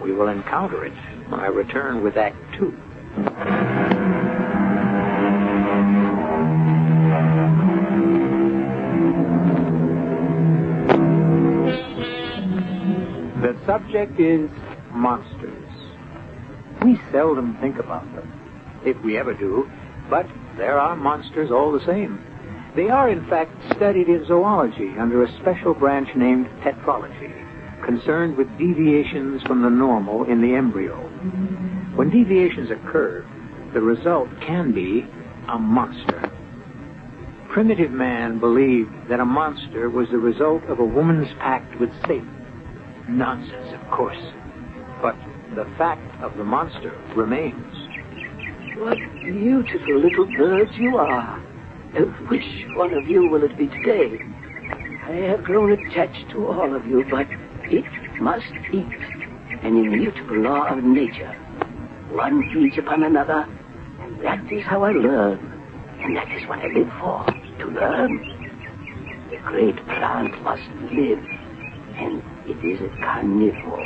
We will encounter it when I return with Act 2. The subject is monsters. We seldom think about them, if we ever do, but there are monsters all the same. They are, in fact, studied in zoology under a special branch named tetralogy, concerned with deviations from the normal in the embryo. When deviations occur, the result can be a monster. primitive man believed that a monster was the result of a woman's pact with Satan. Nonsense, of course. But the fact of the monster remains. What beautiful little birds you are. Which one of you will it be today? I have grown attached to all of you, but it must eat. An immutable law of nature. One feeds upon another, and that is how I learn. And that is what I live for, to learn. The great plant must live, and it is a carnivore.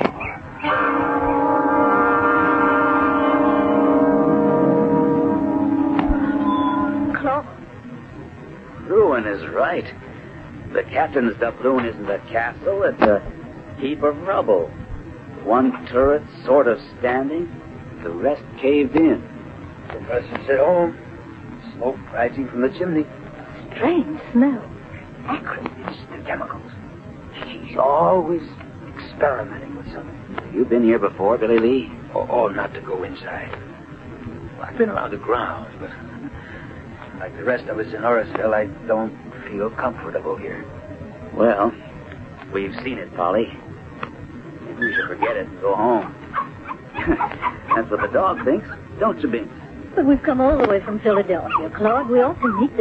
Claude? Ruin is right. The captain's doubloon isn't a castle, it's a heap of rubble. One turret sort of standing, the rest caved in. The president's at home. Smoke rising from the chimney. Strange smell. Acrid. It's the chemicals. He's always experimenting with something. Have you been here before, Billy Lee? Oh, not to go inside. I've been around the grounds, but like the rest of us in Unearthed, I don't feel comfortable here. Well, we've seen it, Polly. Maybe we should forget it and go home. That's what the dog thinks, don't you, Binks? But we've come all the way from Philadelphia, Claude. We ought to meet the